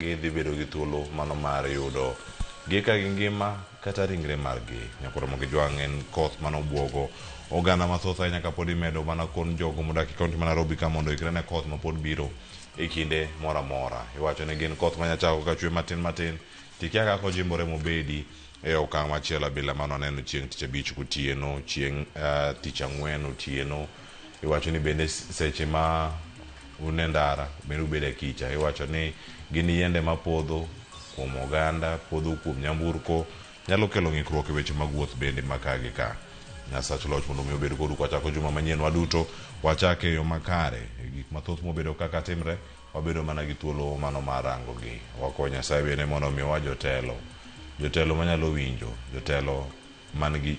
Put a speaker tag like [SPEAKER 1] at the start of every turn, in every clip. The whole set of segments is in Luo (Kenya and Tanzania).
[SPEAKER 1] dhi bedo gi thuolo mano mar yudo gika gi ngima kata ringre margi. Nyakoro Mogi Jwang' en koth mano buogo oganda mathoth ahinya kapod imedo mana kon jogo modak e kaunti ma Nairobi ka mondo ikre ne koth mapod biro e kinde mora mora. Iwacho ni gin koth manyachako ka chwe matin matin tikia kaka ojimbore mobedi e okang' machielo bila mano aneno chieng' tich abich gotieno, chieng' tich ang'wen otieno. Iwacho ni bende seche ma une ndara bende ubede kicha. Iwacho ni gin yiende mapodho kuom oganda, podho kuom nyamburko, nyalo kelo ng'ikruok e weche mag wuoth bende maka gi ka. Nyasach loch mondo mi obed kodu kwachako juma manyien waduto wachake yo makare gik mathoth mobedo kaka timre wabedo mana gi thuolo mano mar rango gi. Wako Nyasaye bende mondo mi wa jotelo manyalo winjo, jotelo man gi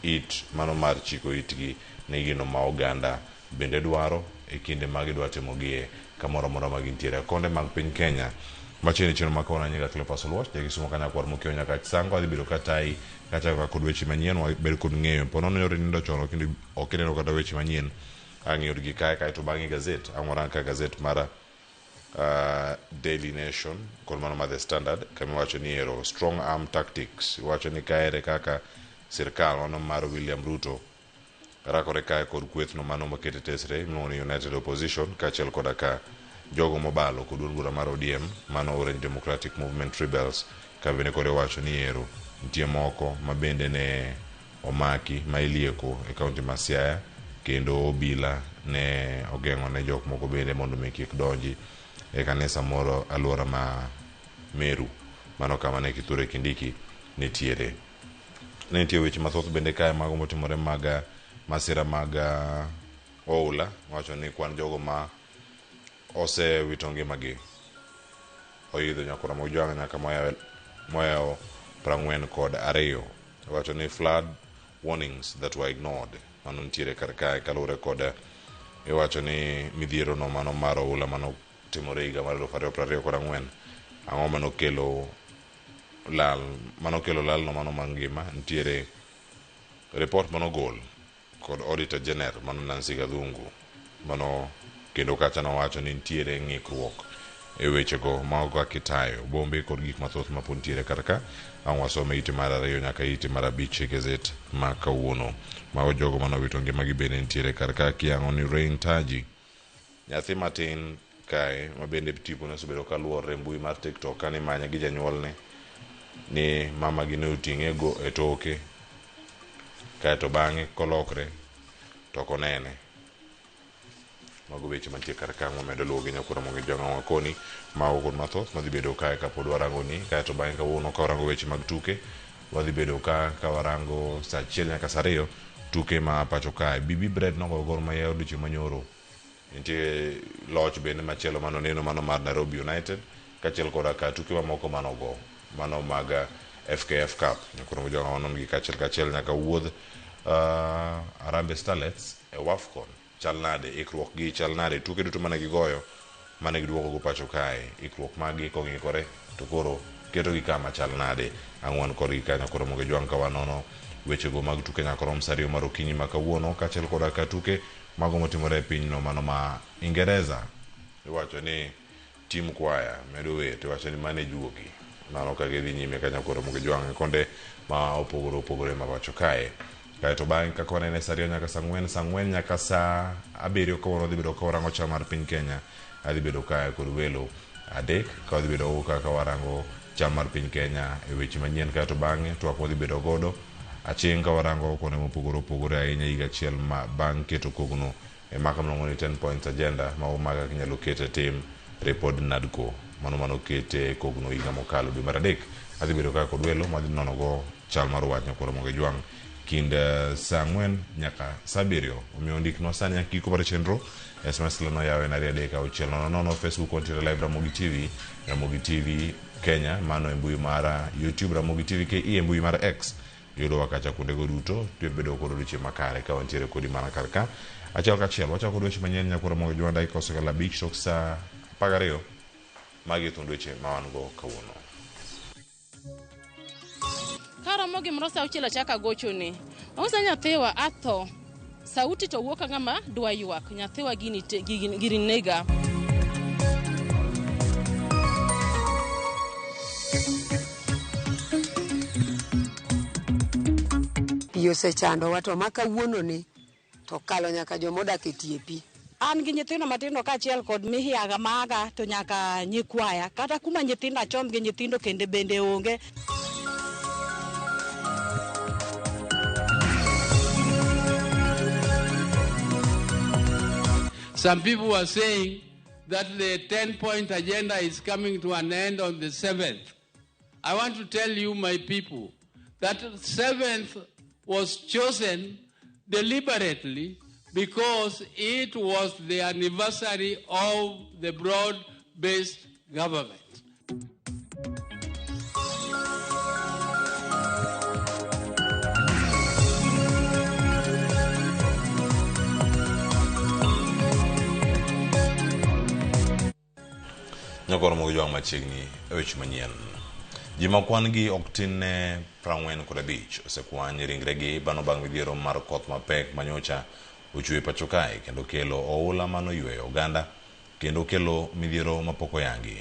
[SPEAKER 1] it mano mar chiko itgi ne gino ma oganda bende dwaro e kinde ma gidwa timogie kamoro amora ma gintiere konde mag piny Kenya. Macheni chino makona nyiga Cleopas Oluoch jagisumo kanyakwar mokio nyaka chisango adhi bedo katai kachako kod weche manyien wabedo kod ng'eyo ponono yore nindo chono kendo ok ineno kata weche manyien ang'iyod gi kae to bang'e gazet ang'orang ka gazet mara Daily Nation kod mano ma The Standard kama wacho ni ero strong arm tactics. Wacho ni kaere kaka sirkal mano mar William Ruto rakore kae kod kweth no mano makete tesre ni United Opposition kachiel koda ka jogo mobalo kod duond bura mar ODM mano Orange Democratic Movement Rebels ka bende kore wacho ni ero nitie moko ma bende ne omaki ma ilieko e kaunti ma Siaya kendo obila ne ogeng'o ne jok moko bende mondo mi kik donji e kanisa moro aluora ma Meru mano kama ne Kithure Kindiki nitie weche mathoth bende kae mago motimore mag masira mag oula. Wacho ni kwan jogo ma ose wito ngimagi oidho Nyakoro Mogi Jwang' nyaka moyawo 42. Wacho ni flood warnings that were ignored mano ntiere kar kae kalure kod iwacho ni midhiero no mano mar oula mano timore higa mar 2024 ang'o manokelo lal no mano mangima. Ntiere report manogol kod Auditor General mano Nancy Gathungu mano kendo kacha nowacho ni ntiere ng'ikruok e wechego ma oga kitayo bombe kod gik mathoth mapod ntiere karka ang' wasome ite mar 2 nyaka ite mar 5 e gazet ma kawuono ma jogo manowito ngimagi bende ntiere karka kiang'o ni Rain Taji nyathi matin kae ma bende tipo nosebedo kaluore mbui mar TikTok kani manya gi janyuolne ni mama gi ne oting'e go e toke kae to bang'e kolokre to konene. Mago weche mantie kar ka momedo luwo gi Nyakoro Mogi Jwang' wakoni ma okon mathoth madhi bedo kae kapod warango ni kae to bang'e kawuono ka warango weche mag tuke wadhi bedo ka warango saa 1 nyaka saa 2 tuke ma pacho kae. Bibi Bread nogo Gor Mahia odiochieng' manyoro. Nitie loch bende machielo mano neno mano mar Nairobi United kachiel koda ka tuke mamoko manogo mano mag FKF Cup. Nyakoro Mogi Jwang' wanon gi kachiel nyaka wuodh Harambee Starlets e WAFCON chalnade ikruok gi chalnade tuke duto mane gigoyo mane giduogo go pacho kae ikruok magi kong'ikore to koro keto gi kama chalnade ang'wan kod gi ka Nyakoro Mogi Jwang' ka wanono weche go mag tuke nyakoro msario mar okinyi ma kawuono kachiel koda ka tuke mago motimore e piny no mano ma Ingereza. Iwacho ni team kwaya medo wete wacho ni mane juogi mano ka gidhi nyime ka Nyakoro Mogi Jwang' konde ma opogore ma pacho kae kae to bang'e kaka wanene saa 2 nyaka saa 4 nyaka saa 7 kawuono dhi bedo ka warango chal mar piny Kenya. Adhi bedo kae kod welo adek ka wadhi bedo kaka warango chal mar piny Kenya e weche manyien kae to bang'e twak wadhi bedo godo aching' ka warango kuonde mopogore ahinya higa achiel ma bang' keto kogno e maka mlongo ni 10 points agenda ma umaga kinyalo kete tim report NADCO mano kete kogno higa mokalo dwe mar adek. Adhi bedo kae kod welo madhi nono go chal mar wach Nyakoro Mogi Jwang' kind saa 4 nyaka saa 7. Omiyo ndiknwa sani nyaka kiko mar chenro SMS lano yawe na 3:6 Facebook ontiere live Ramogi TV Kenya mano e mbui mara YouTube Ramogi TV KE e mbui mara X yudo wakacha kunde go duto bedo kod weche makare ka ontiere kodi mana karka achiel kachiel wachako weche manyien Nyakoro Mogi Jwang' dai koso kala bich tok saa 12 magi thund weche ma wan go kawuono.
[SPEAKER 2] Kara mogi mrosa uchila chaka gochone. Onsa nyathiwa atho. Sauti to wuok ng'ama dwa ywak. Nyathiwa gini nega.
[SPEAKER 3] Pio se chando wato maka wuono ni to kalo nyaka jomoda ketie pi.
[SPEAKER 4] An gi nyithindo matindo kaachiel kod mihiaga maga to nyaka nyikwaya kata kuma nyithindo achom gi nyithindo kende bende onge.
[SPEAKER 5] Some people were saying that the 10-point agenda is coming to an end on the 7th. I want to tell you, my people, that 7th was chosen deliberately because it was the anniversary of the broad-based government.
[SPEAKER 1] Nyakoro mogo jwang machiegni ewech manyen. Ji makwan gi oktin ne 45 osekwany ringregi bano bang' midhiero mar koth mapek manyocha ochwe pacho kae kendo kelo oula manoyweyo oganda kendo kelo midhiero mapok oyangi.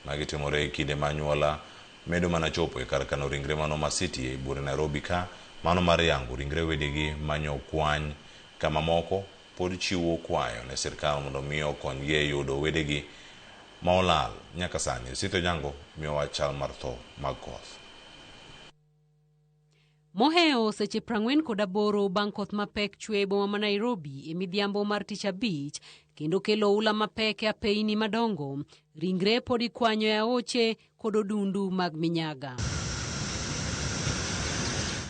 [SPEAKER 1] Magi timore kinde manyuola medo mana chopo e kar kano ringre mano ma City e bure Nairobi ka mano mar yango ringre wedegi manyo kwany kama moko pod chiwo kwayo ne sirkal mondo miyo konygi yudo wedegi maolal nyaka sani. Sito Nyango miyowa chal mar tho mag koth.
[SPEAKER 6] Moheo seche 48 bang' koth mapek chwe e boma ma Nairobi e midhiambo mar tich abich kendo kelo oula mapek e apeini madongo. Ringre pod ikwanyo e aoche kod odundu mag minyaga.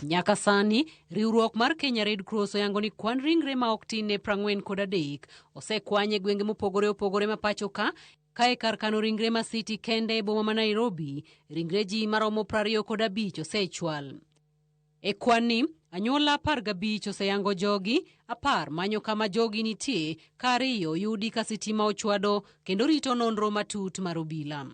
[SPEAKER 6] Nyaka sani, riwruok mar Kenya Red Cross oyango ni kwan ringre ma ok tin ne 43 osekwanye gwenge mopogore opogore ma pacho ka kae kar kano ringre ma City kende e boma ma Nairobi, ringre ji maromo 25 osechwal. E kwani, anyuola 15 oseyango jogi, 10 manyo kama jogi nitie, ka 2 yudi ka sitima ochwado kendo rito nonro matut mar obila.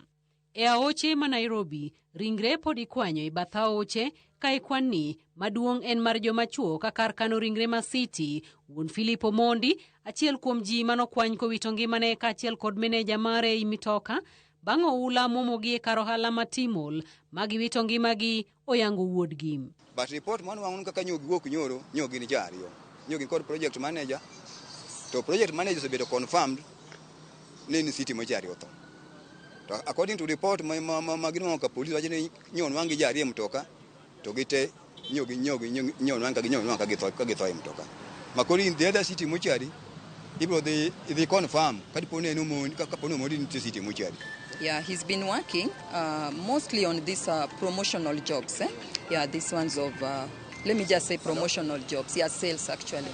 [SPEAKER 6] E aoche ma Nairobi, ringre pod ikwanyo e bath aoche, ka ikwani maduong' en mar joma chuo ka kar kano ringre ma City, wuon Philip Omondi, achiel kuom ji manokwany kowito ngimane kaachiel kod meneja mare i mitoka, bang' oula momogi e kar ohala matimol, magiwito ngimagi oyango wuodgi.
[SPEAKER 7] But report mano wang'un kaka nyogi wuok nyoro, nyogi ni jariyo. Nyogi kod project manager, to project manager osebedo confirmed ni City mo jariyo tho. To according to report magino ka police wacho ni nyon wangi jariyo mtoka, to gite nyon wanga githo e mtoka. Makori in the other City mochari, ibro they confirm kadipone no mo kapone mo in City mochari.
[SPEAKER 8] Yeah, he's been working mostly on these promotional jobs. Yeah, these ones of, let me just say promotional jobs. Yeah, sales actually.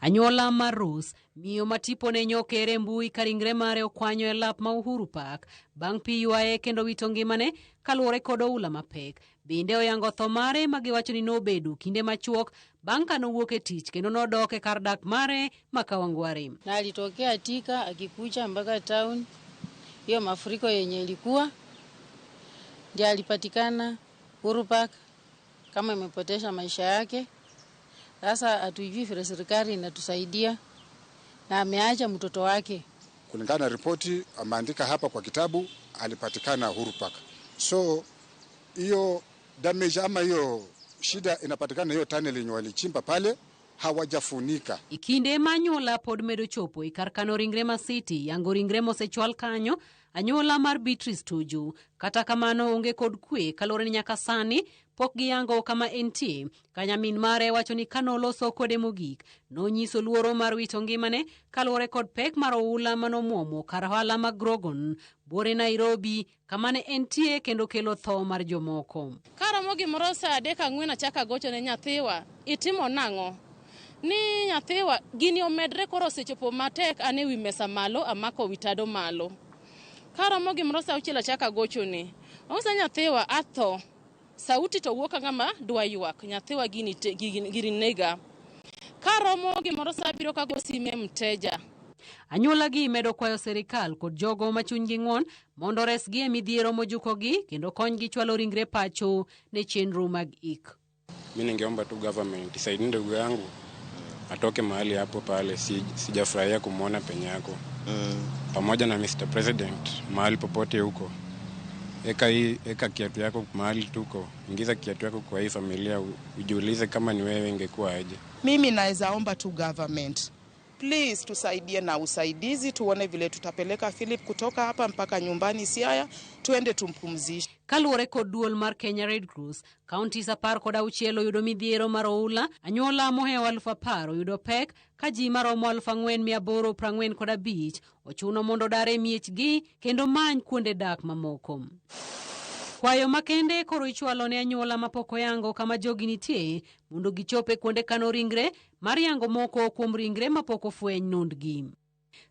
[SPEAKER 6] Anyuola Marus, miyo matipo ne nyokere mbui karingre mare okwanyo e lap ma Uhuru Park, bang' pi ywaye kendo wito ngimane kaluwore kod oula mapek. Bende oyango tho mare magiwacho ni nobedo kinde machuok bang' ka nowuok e tich kendo nodok e kar dak mare Makawangware.
[SPEAKER 2] Na alitokea Tika akikuja mpaka town. Hiyo mafuriko yenye ilikuwa ndiye alipatikana Uhuru Park kama imepotesha maisha yake. Sasa hatujui vile serikali inatusaidia na ameacha mtoto wake.
[SPEAKER 9] Kulingana na ripoti ameandika hapa kwa kitabu, alipatikana Uhuru Park. So hiyo damage ama hiyo shida inapatikana hiyo tunnel yenye walichimba pale hawajafunika.
[SPEAKER 6] Ikinde manyola pod medo chopo e kar kano ringre ma City yango ringre mosechwal kanyo. Anyola mar Beatrice Tuju kata kamano onge kod kwe kalore ni nyaka sani pok giyango kama entie. Kanyamin mare wacho ni kanoloso kode mogik nonyiso luoro mar wito ngimane kalore kod pek mar oula manomuomo kar ohala mag Grogon bore Nairobi kamane entie kendo kelo tho mar jomoko.
[SPEAKER 2] Karomo gimoro sa 3-4 achaka gocho ne nyathiwa itimo nang'o ni nyathiwa gini omedre koro osechopo matek ane wi mesa malo amako witado malo. Karomo gimoro sa 6 achaka gocho ni onsa nyathiwa atho sauti to wuok ng'ama dwa ywak nyathiwa gini nega. Karomo gimoro sa 7 kago sime mteja.
[SPEAKER 6] Anyuola gi medo kwayo serikal kod jogo machunygi ng'won mondo resgi e midhiero mojukogi kendo konygi chwalo ringre pacho ne chenro mag ik.
[SPEAKER 10] Mimi ningeomba tu government isaidie ndugu yangu atoke mahali hapo pale, sijafurahia kumuona penye yako. Pamoja na Mr. President mahali popote huko eka kiatu yako mahali tuko, ingiza kiatu yako kwa hii familia, ujiulize kama ni wewe ingekuwa aje.
[SPEAKER 11] Mimi naweza omba tu government, please tusaidie na usaidizi, tuone vile tutapeleka Philip kutoka hapa mpaka nyumbani Siaya, tuende tumpumzishe.
[SPEAKER 6] Kaluwore kod duol mar Kenya Red Cross, kauntis 16 oyudo midhiero mar oula, anyuola mohewo 10,000 oyudo pek, ka ji maromo 4,845 ochuno mondo dar e miechgi kendo many kuonde dak mamoko. Kwayo makende koro ichwalo ne anyuola mapok oyango kama jogi nitie mondo gichope kuonde kano ringre mar yango moko kuom ringre mapok ofweny nundgi.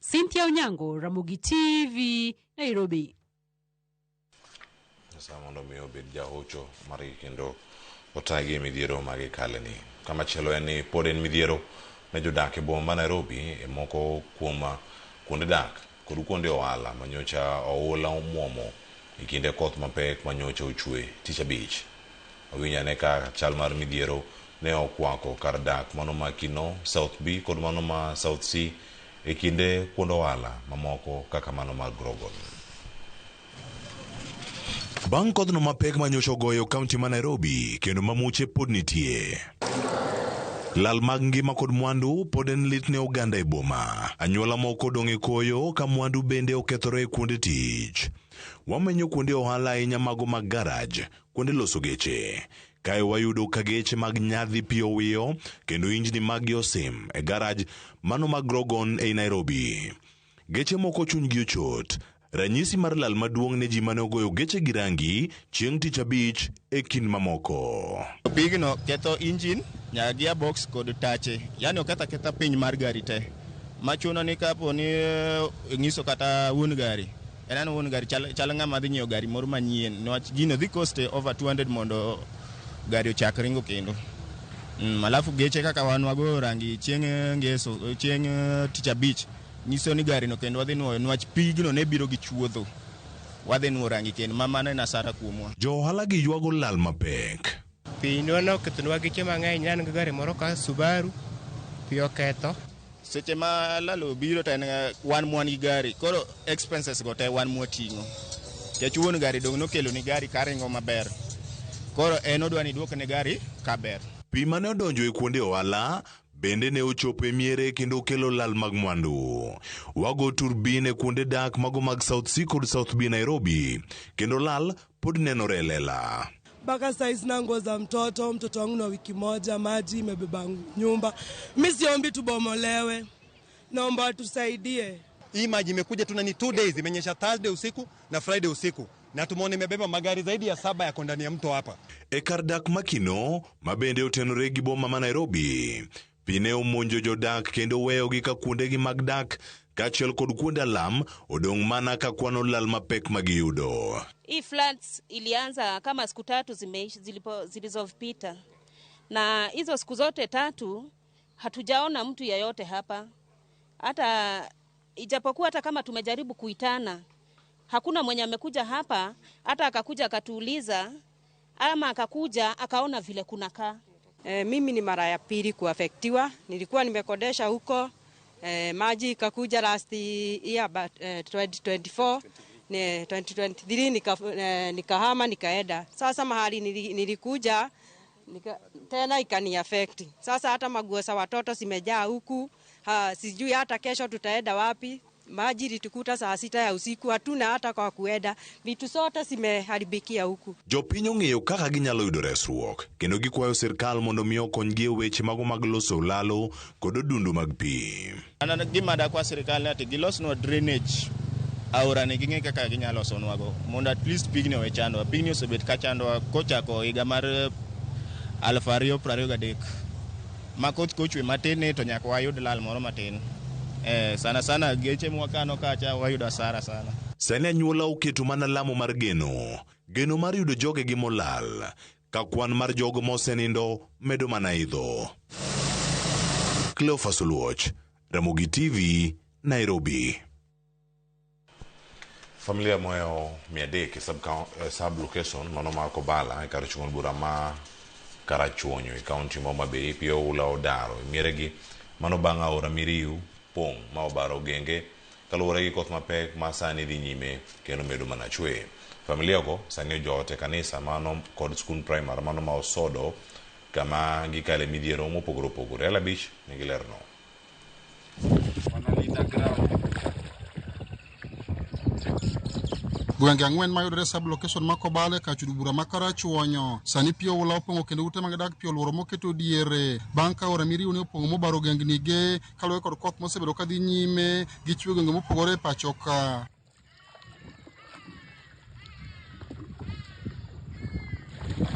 [SPEAKER 6] Cynthia Onyango, Ramogi TV, Nairobi.
[SPEAKER 1] Mondo mi obed jahocho mari kendo otagi midhiero magi kaleni. Kama chelo en pod en midhiero ne jodak e boma Nairobi e moko kuom kuonde dak kod kuonde ohala manyocha oula omuomo e kinde koth mapek manyocha ochwe tich abich. Owinyane ka chal mar midhiero ne okwako kar dak mano ma Kino, South B kod mano ma South C e kinde kuonde ohala mamoko kaka mano mar Grogon.
[SPEAKER 12] Bang' kodhno mapek manyocha ogoyo kaunti ma Nairobi kendo mamuche pod nitie. Lal mag ngima kod mwandu pod en lit ne oganda e boma. Anyuola moko dong' e koyo ka mwandu bende okethore e kuonde tich. Wamenyo kuonde ohala ahinya mago mag garaj, kuonde loso geche. Kae wayudo ka geche mag nyadhi piyo wiyo kendo injni mag osim e garaj mano mag Grogon e Nairobi. Geche moko chunygi ochot. Ranyisi mar lal maduong' ne ji mane ogoyo geche gi rangi chieng' tich abich e kind mamoko.
[SPEAKER 13] Pigno ketho engine, nyaka gearbox kod tache. Yani oketha piny mar gari te. Machuno ni kapo ni ng'iso kata wuon gari. Enano wuon gari chal ng'ama dhi nyiewo gari moro manyien. Niwach gino dhi cost over 200 mondo gari ochak ringo kendo. Malafu geche kaka wan wago rangi chieng' ngeso, chieng' tich abich. Nyiso ni gari no kendo wadhi nuoyo nwach pigno ne biro gi chuodho. Wadhi nuo rangi kendo mamano na sara kuomwa.
[SPEAKER 12] Jo ohala gi ywago lal mapek.
[SPEAKER 14] Pino no kethnwa geche mang'eny, nan gari moro ka Subaru piyo ketho.
[SPEAKER 13] Seche ma lalo biro to en wan mwan gi gari. Koro expenses go te wan mwating'o. Kech wuon gari dong' nokelo ni gari karingo maber. Koro en odwa ni duok ne gari kaber.
[SPEAKER 12] Pi mane odonjo e kuonde ohala bende ne ochopo e miere kendo kelo lal mag mwandu. Wago turbine kuonde dak mago mag South C kod South B Nairobi, kendo lal pod nenore lela.
[SPEAKER 15] Baka size nango za mtoto wangu na wiki moja, maji imebeba nyumba. Mimi siombi tubomolewe, naomba tusaidie.
[SPEAKER 16] Hii maji imekuja tuna ni 2 days, imenyesha Thursday usiku na Friday usiku. Na tumeona imebeba magari zaidi ya 7 yako ndani ya mto hapa.
[SPEAKER 12] E kar dak ma Kino, mabende otenore gi boma ma Nairobi. Pine omonjo jodak kendo weyo gi ka kuonde gi mag dak, kachiel kod kuonde alam odong' mana ka kwano lal mapek magiyudo.
[SPEAKER 17] Hii floods ilianza kama siku 3 zilizopita. Na hizo siku zote 3 hatujaona mtu yeyote hapa. Hata ijapokuwa hata kama tumejaribu kuitana, hakuna mwenye amekuja hapa, hata akakuja akatuuliza ama akakuja akaona vile kunakaa.
[SPEAKER 4] Mimi ni mara ya pili kuafektiwa. Nilikuwa nimekodesha huko. Maji ikakuja last year 2024. 2023 nikahama nikaenda. Sasa mahali nilikuja tena ikani affect. Sasa hata maguo za watoto zimejaa huku. Sijui hata kesho tutaenda wapi. Maji litukuta saa 6 ya usiku, hatuna hata kwa kuenda. Vitu zote zimeharibikia huku.
[SPEAKER 12] Jopiny ong'eyo kaka ginyalo yudo resruok kendo gikwayo sirkal mondo mi okonygi e weche mago mag loso lalo kod odundu mag pi.
[SPEAKER 13] Ana gima da kwa sirkal ni ati gilosnwa drainage aora ne ging'e kaka ginyalo losonwago mondo at least pigni owe chando. Pigni osebet ka chando kochako higa mar 2023. Makoth kochwe matin to nyaka wayud lal moro matin. Sana geche mwakano kacha wayudo asara sana.
[SPEAKER 12] Sani anyuola oketo mana lamo mar geno mar yudo joge gi molal, ka kwan mar jogo mosenindo medo mana idho. Cleophas Oluoch, Ramogi TV, Nairobi.
[SPEAKER 1] Familia moyo 300 sub location mano ma Kobala e kar chung'ol bura ma Karachuonyo e kaunti ma Homa Bay piyo ula odaro mieregi mano bang'a ora miriu pong ma obaro genge kaluwore gi koth mapek ma sani dhi nyime kendo medo mana chwe. Familia go sani jote kanisa mano kod skul primary mano ma Osodo kama gikale midhiero mopogore opogore. Ela Bich nigi lerno.
[SPEAKER 18] Gwenge ang'wen mayudore sub location ma Kobale Kachudu Bura ma Karachuonyo sani pio ula opong'o kendo ute mag dak pio luoro moketo diere bang' ka ora miriu ne opong'o mobaro gengnige kaluwore kod koth mosebedo kadhi nyime gi chwe gwenge mopogore e pacho ka.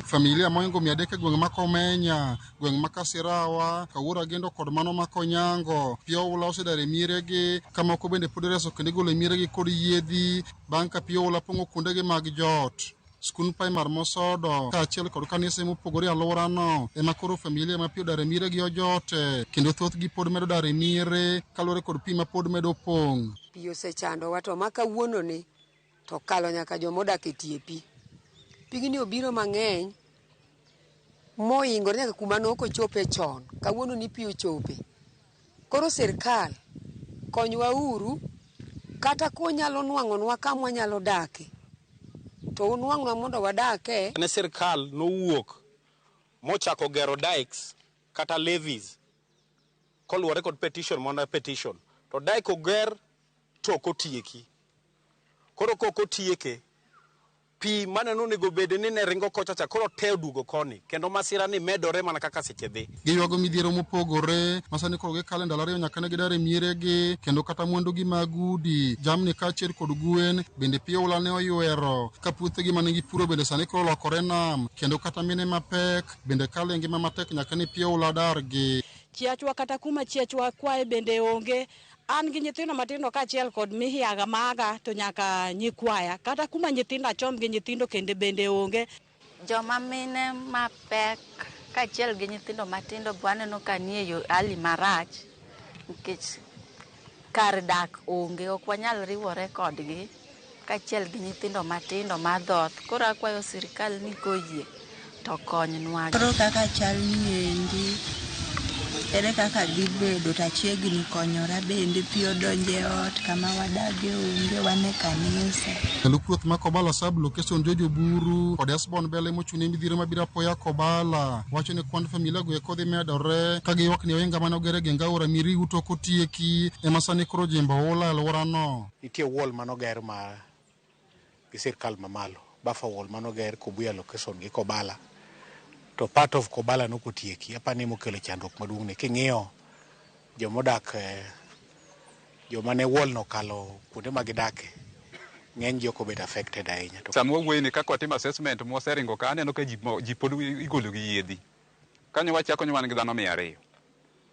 [SPEAKER 18] Familia moingo 300 gwenge ma Komenya, gwenge ma Kasirawa, Kawuora Gendo kod mano ma Konyango. Pio ula osedare miregi kama oko bende pod reso kendo golo miregi kod yiedhi bang' ka pio ula pong'o kuondegi mag jot. Skul primary mosodo kaachiel kod kanise mopogore alworano ema koro familia ma pio dare miregi ojote kendo thothgi pod medo dare mire kaluwore kod pi ma pod medo pong'.
[SPEAKER 3] Pi osechandowa to ma kawuononi to kalo nyaka jomodak e tie pi. Pigni obiro mang'eny moingore nyaka kuma ne ok ochope chon. Kawuono ni pi ochope. Koro sirkal konywa uru kata konyalo nwang'onwa kama wanyalo dake to unwang'nwa mondo wadake.
[SPEAKER 19] Ne sirkal nowuok mochako gero dikes kata levees koluwore kod petition mondo petition to dike oger to ok otieki. Koro kok otieke pi maneno nego bede ni ne ringo kochacha koro te odugo koni kendo masira ni medore mana kaka seche dhi.
[SPEAKER 18] Giywago midhiero mopogore masani koro gikale ndalo ariyo nyaka ne gidare miregi kendo kata mwandugi mag udi jamni kaachiel kod gwen bende pio ula ne oywero ka puothegi mane gipuro bende sani koro olokore nam kendo kata mine mapek bende kale ngima matek nyaka ni pio ula dargi.
[SPEAKER 20] Chiachwa kata kuma chiachwa kwae bende onge. An gi nyithindo matindo kaachiel kod mihiaga maga to nyaka nyikwaya kata kuma nyithindo achom gi nyithindo kende bende onge.
[SPEAKER 21] Joma mine mapek kaachiel gi nyithindo matindo waneno ka nie yo hali marach nikech kar dak onge, ok wanyal riwore kodgi kaachiel gi nyithindo matindo madhoth. Koro akwayo sirkal ni koyie to konynwa.
[SPEAKER 22] Koro kaka chal niendi ere kaka gibedo tachiegni konyora bende pio donje ot kama wadage onge wane kanisa.
[SPEAKER 18] Lukuoth ma Kobala sub location Jojo Buru kod Esbon Bele mochune midhiero mabiro apoya Kobala wacho ni kwand familia go eko dhi medore ka giywak ni ohinga mane ogere genga aora Miriu to ok otieki ema sani koro jimbo ula alworano.
[SPEAKER 23] Nitie wall manoger ma gi sirkal mamalo buffer wall manoger Kobuya location gi Kobala to part of Kobala nokotieki apani mokelo chandruok maduong' ne king'iyo jomodak joma ne wall no kalo kuonde ma gidake ng'eny ji ok obed affected ahinya.
[SPEAKER 24] Sama wawuoyini kaka watimo assessment mwaseringo ka aneno ka ji pod igolo gi yiedhi kanyo wachako nyo gi dhano 200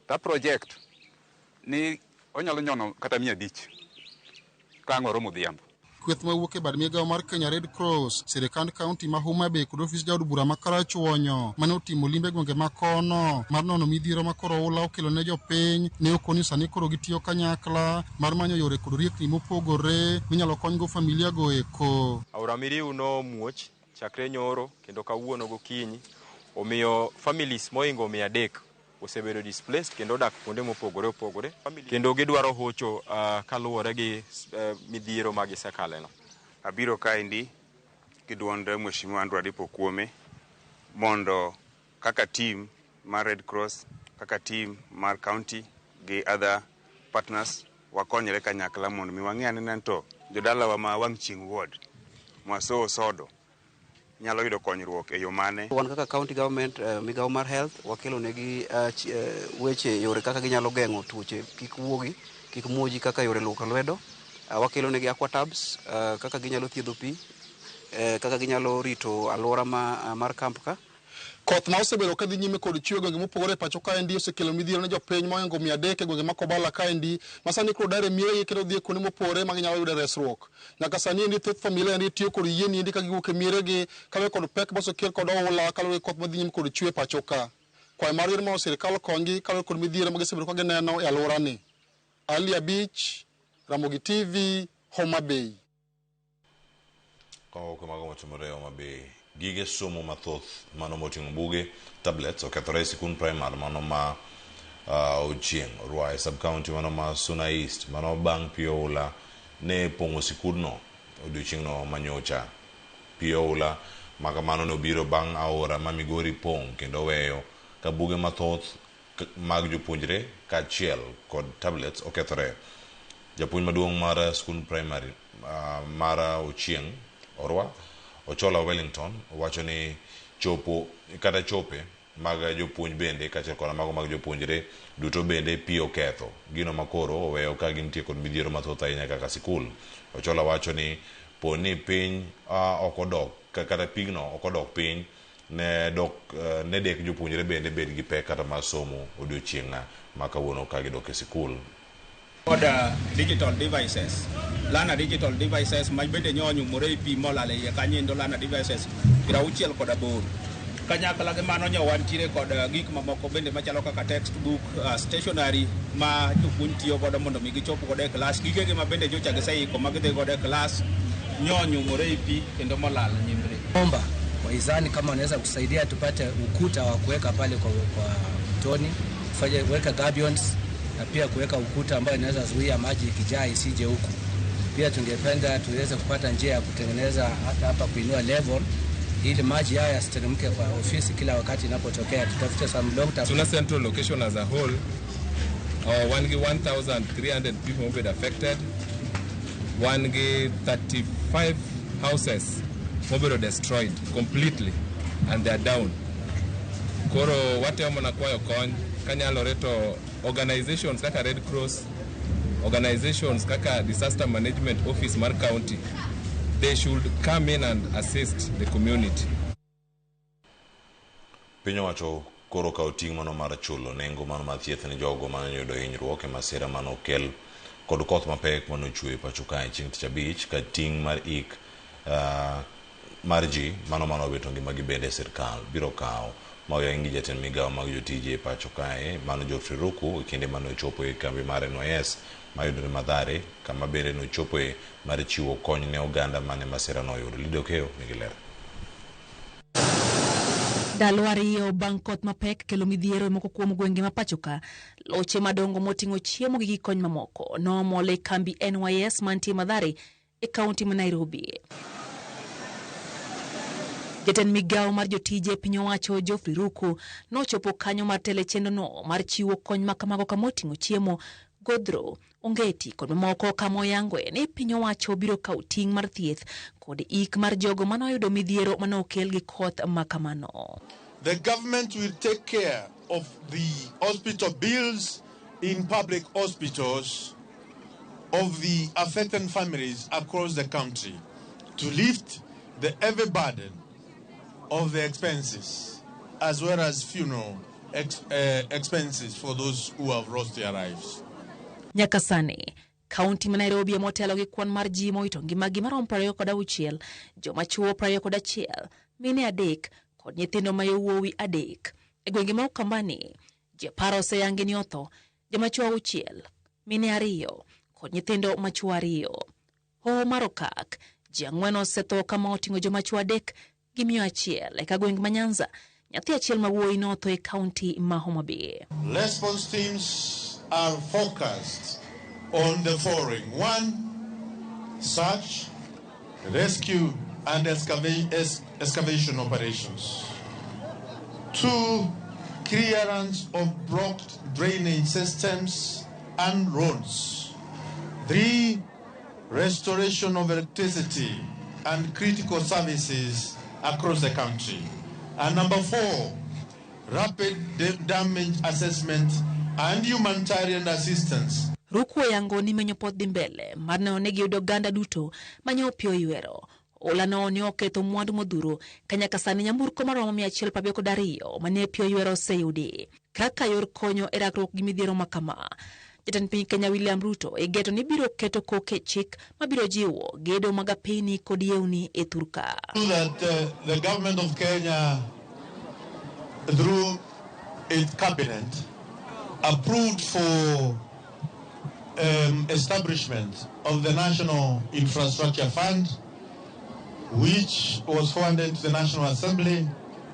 [SPEAKER 24] ta project ni onyalo nyono kata 500 ka ang'o romo dhiambo.
[SPEAKER 18] Kweth mawuok e bad migawo mar Kenya Red Cross, sirikand kaunti ma Homa Bay kod ofis jaod bura ma Karachuonyo mane otimo limbe gwenge ma kono mar nono midhiero ma koro ula okelo ne jopiny ne okoni sani koro gitiyo kanyakla mar manyo yore kod riekni mopogore minyalo konygo familia go eko.
[SPEAKER 25] Aora Miriu no muoch chakre nyoro kendo kawuono gokinyi omiyo families moingo 300 osebedo displaced kendo dak kuonde mopogore opogore kendo gidwaro hocho kaluwore gi midhiero magisekaleno.
[SPEAKER 26] Abiro kaendi gi duond Mheshimiwa Andrew Adipo Kuome mondo kaka team mar Red Cross kaka team mar county gi other partners wakonyre kanyakla mondo mi wang'e anena to jodalawa ma wang' chieng' ward mwaso Osodo nyalo yudo konyruok e yo mane.
[SPEAKER 27] Wan kaka county government migawo mar health wakelo negi weche yore kaka ginyalo geng'o tuoche kik wuogi kik muoji kaka yore luoko lwedo. Wakelo negi aquatabs kaka ginyalo thiedho pi kaka ginyalo rito alwora mar camp ka.
[SPEAKER 18] Koth ma osebedo kadhi nyime kod chwe gwenge mopogore e pacho kaendi osekelo midhiero ne jopiny moingo 300 e gwenge ma Kobala kaendi masani koro dare miere kendo dhi kuonde mopogore ma ginyalo yudo resruok. Nyaka sani endi thoth familia endi tiyo kod yieni endi ka giwuok e miregi kaluwore kod pek mosekel kod oula kaluwore koth madhi nyime kod chwe e pacho ka. Kwayo mar yer mondo sirkal konygi kaluwore kod midhiero ma gisebedo ka gineno e alworani. Ali Abich, Ramogi TV, Homa Bay.
[SPEAKER 1] Kamago matimore Homa Bay. Gige somo mathoth mano moting'o buge tablets okethore e sikund primary mano ma Ochieng Ruai sub county mano ma Suna East mano bang' pio ula ne pong'o sikudno odiochieng'no manyocha. Piola makamano no biro bang' aora ma Migori pong' kendo weyo ka buge mathoth mag jopuonjre kaachiel kod tablets okethore. Japuonj maduong' mar skul primary mar Ochieng' Orwa Ochola Wellington wacho ni chope mag jopuonj bende kaachiel kod mago mag jopuonjre duto bende pi oketho gino makoro oweyo ka gintie kod midhiero mathoth ahinya kaka sikul. Ochola wacho ni poni piny ok odok kata pigno ok odok piny ne dek jopuonjre bende bed gi pek kata mar somo odiochieng' ma kawuono ka gidok e sikul.
[SPEAKER 2] Digital devices ma bende nyonyumore e pi molal e iye kanyindo lana devices 68 kanyakla gi mano wantiere kod gik mamoko bende machalo kaka textbook, stationery ma jopuonj tiyo godo mondo mi gichop godo e klas, gigegi ma bende nyocha giseiko ma gidhi godo e klas nyonyumore e pi kendo molal nyimbre.
[SPEAKER 5] Omba waizani kama wanaweza kusaidia tupate ukuta wa kuweka pale kwa mtoni, weka gabions na pia kuweka ukuta ambayo inaweza zuia maji ikijaa isije huku. Pia tungependa tuweze kupata njia ya kutengeneza hata hapa kuinua level ili maji haya yasiteremke kwa ofisi kila wakati inapotokea. Tutafute some long term.
[SPEAKER 7] Tuna central location as a whole, 1,300 people have been affected. 35 houses have been destroyed completely and they are down. Koro wate omona kwayo kony kanyalo reto organizations kaka Red Cross, organizations kaka Disaster Management Office mar county, they should come in and assist the community.
[SPEAKER 1] Piny owacho koro kawo ting' mano mar chulo nengo mano mar thieth ne jogo manoyudo hinyruok e masira manokel kod koth mapek manochwe e pacho kae chieng' tich abich ka ting' mar ik mar ji mano manowito ngimagi bende sirkal biro kawo maoyangi jatend migawo mag jotije e pacho kae mano Geoffrey Ruku e kinde manochopo e kambi mar NYS mayudore Mathare kama bende nochopo e mar chiwo kony ne oganda mane masira noyudo. Lido Keo nigi ler.
[SPEAKER 8] Ndalo ariyo bang' koth mapek kelo midhiero moko kuom gwenge ma pacho ka, loche madongo moting'o chiemo gi kony mamoko nomol e kambi NYS mantie Mathare e kaunti ma Nairobi. Jatend migawo mar jotije piny owacho Geoffrey Ruku nochopo kanyo mar tele chenro no mar chiwo kony makamago kamoting'o chiemo, godhro, ongeti kod mamoko kamoyangoe ni piny owacho biro kawo ting' mar thieth kod ik mar jogo manoyudo midhiero manokel gi koth makamano.
[SPEAKER 9] The government will take care of the hospital bills in public hospitals of the affected families across the country to lift the heavy burden of the expenses as well as funeral expenses for those who have lost their lives.
[SPEAKER 8] Nyaka sani, kaunti ma Nairobi motelo gi kwan mar ji moito ngimagi marom 26, joma chuo 21, mine 3 kod nyithindo ma yowuowi 3. E gwenge ma Ukambani, ji 10 oseyangi ni otho, joma chuo 6, mine 2 kod nyithindo ma chuo 2. Hoho mar Okak, ji 4 osetho kama oting'o joma chuo 3 gi miyo 1 e ka gweng ma Nyanza, nyathi 1 ma wuoyi notho e kaunti ma Homa Bay.
[SPEAKER 9] Response teams are focused on the following: 1, search, rescue and excavation operations. 2, clearance of blocked drainage systems and roads. 3, restoration of electricity and critical services across the country. And number 4, rapid damage assessment and humanitarian assistance.
[SPEAKER 8] Ruku yango ni menyo pod dhi mbele mar neno ni giyudo oganda duto manyo pio ywero. Ola no ni oketho mwandu modhuro kanyaka sani nyamburko maromo 172 mane pio ywero oseyudi. Kaka yor konyo e rakruok gi midhiero makama. Jatend piny Kenya William Ruto e geto ni biro keto koke chik mabiro jiwo gedo mag apini kod yewni e thurka.
[SPEAKER 9] That the government of Kenya through its cabinet approved for establishment of the National Infrastructure Fund, which was forwarded to the National Assembly,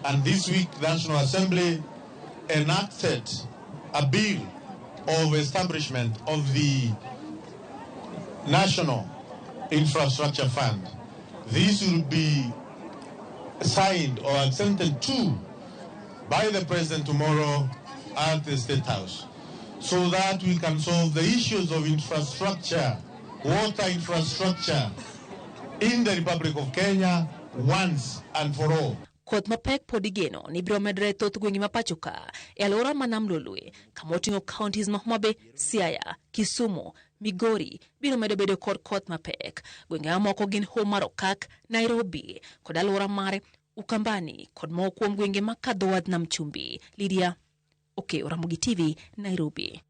[SPEAKER 9] and this week the National Assembly enacted a bill of establishment of the National Infrastructure Fund. This will be signed or assented to by the President tomorrow at the State House, so that we can solve the issues of infrastructure, water infrastructure in the Republic of Kenya once and for all.
[SPEAKER 8] Koth mapek pod igeno ni biro medre thoth gwenge ma pacho ka e alwora ma Nam Lolwe kama oting'o counties ma Homa Bay, Siaya, Kisumu, Migori biro medo bedo kod koth mapek. Gwenge mamoko gin Homa, Okak, Nairobi kod alwora mar Ukambani kod moko kuom gwenge ma kadho wadh Nam Chumbi. Lydia Okeo, Ramogi TV, Nairobi.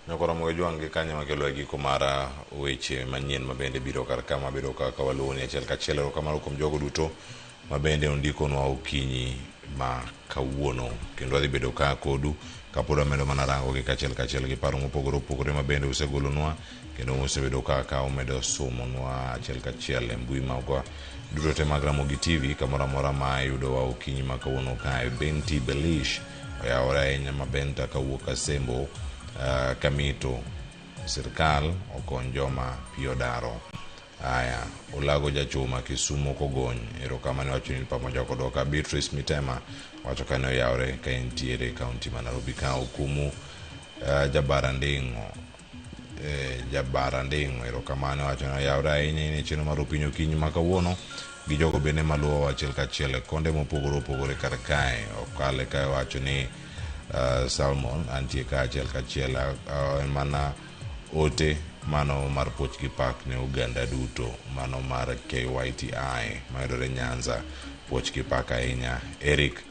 [SPEAKER 1] Nyakora moge jwange kanya makelo giko mara weche manyien mabende biro kar kama biro kaka waloni achiel kachiel kamaro kuom jogo duto mabende ondiko nwa okinyi ma kawuono kendo adhi bedo ka kodu kapod amedo mana rango gi kachiel gi paro mopogore opogore mabende usegolo nwa kendo usebedo ka umedo somo nwa achiel kachiel e mbui magwa duto te mag Ramogi TV kamoro amora ma yudo wa okinyi ma kawuono kae. Benti Belish oyawore ahinya mabenta kawuok Asembo Kamito sirkal okon joma pio daro. Aya Ulago Jachuma Kisumu Kogony erokamano wacho ni pamoja kodoka. Beatrice Mitema wacho kano yaure ka entiere kaunti ma Nairobi ka okumu Jabarandingo erokamano wacho no yaure ahinya ne cheno mar opinyo kinyi ma kawuono gi jogo bende maluwo achiel kachiel konde mopogore opogore kar kae. Okale kae wacho ni Salmon antie ka achiel kachiel mana ote mano mar poch gi pak ne Uganda duto, mano mar KYTI mayudore Nyanza, poch gi pak ahinya. Eric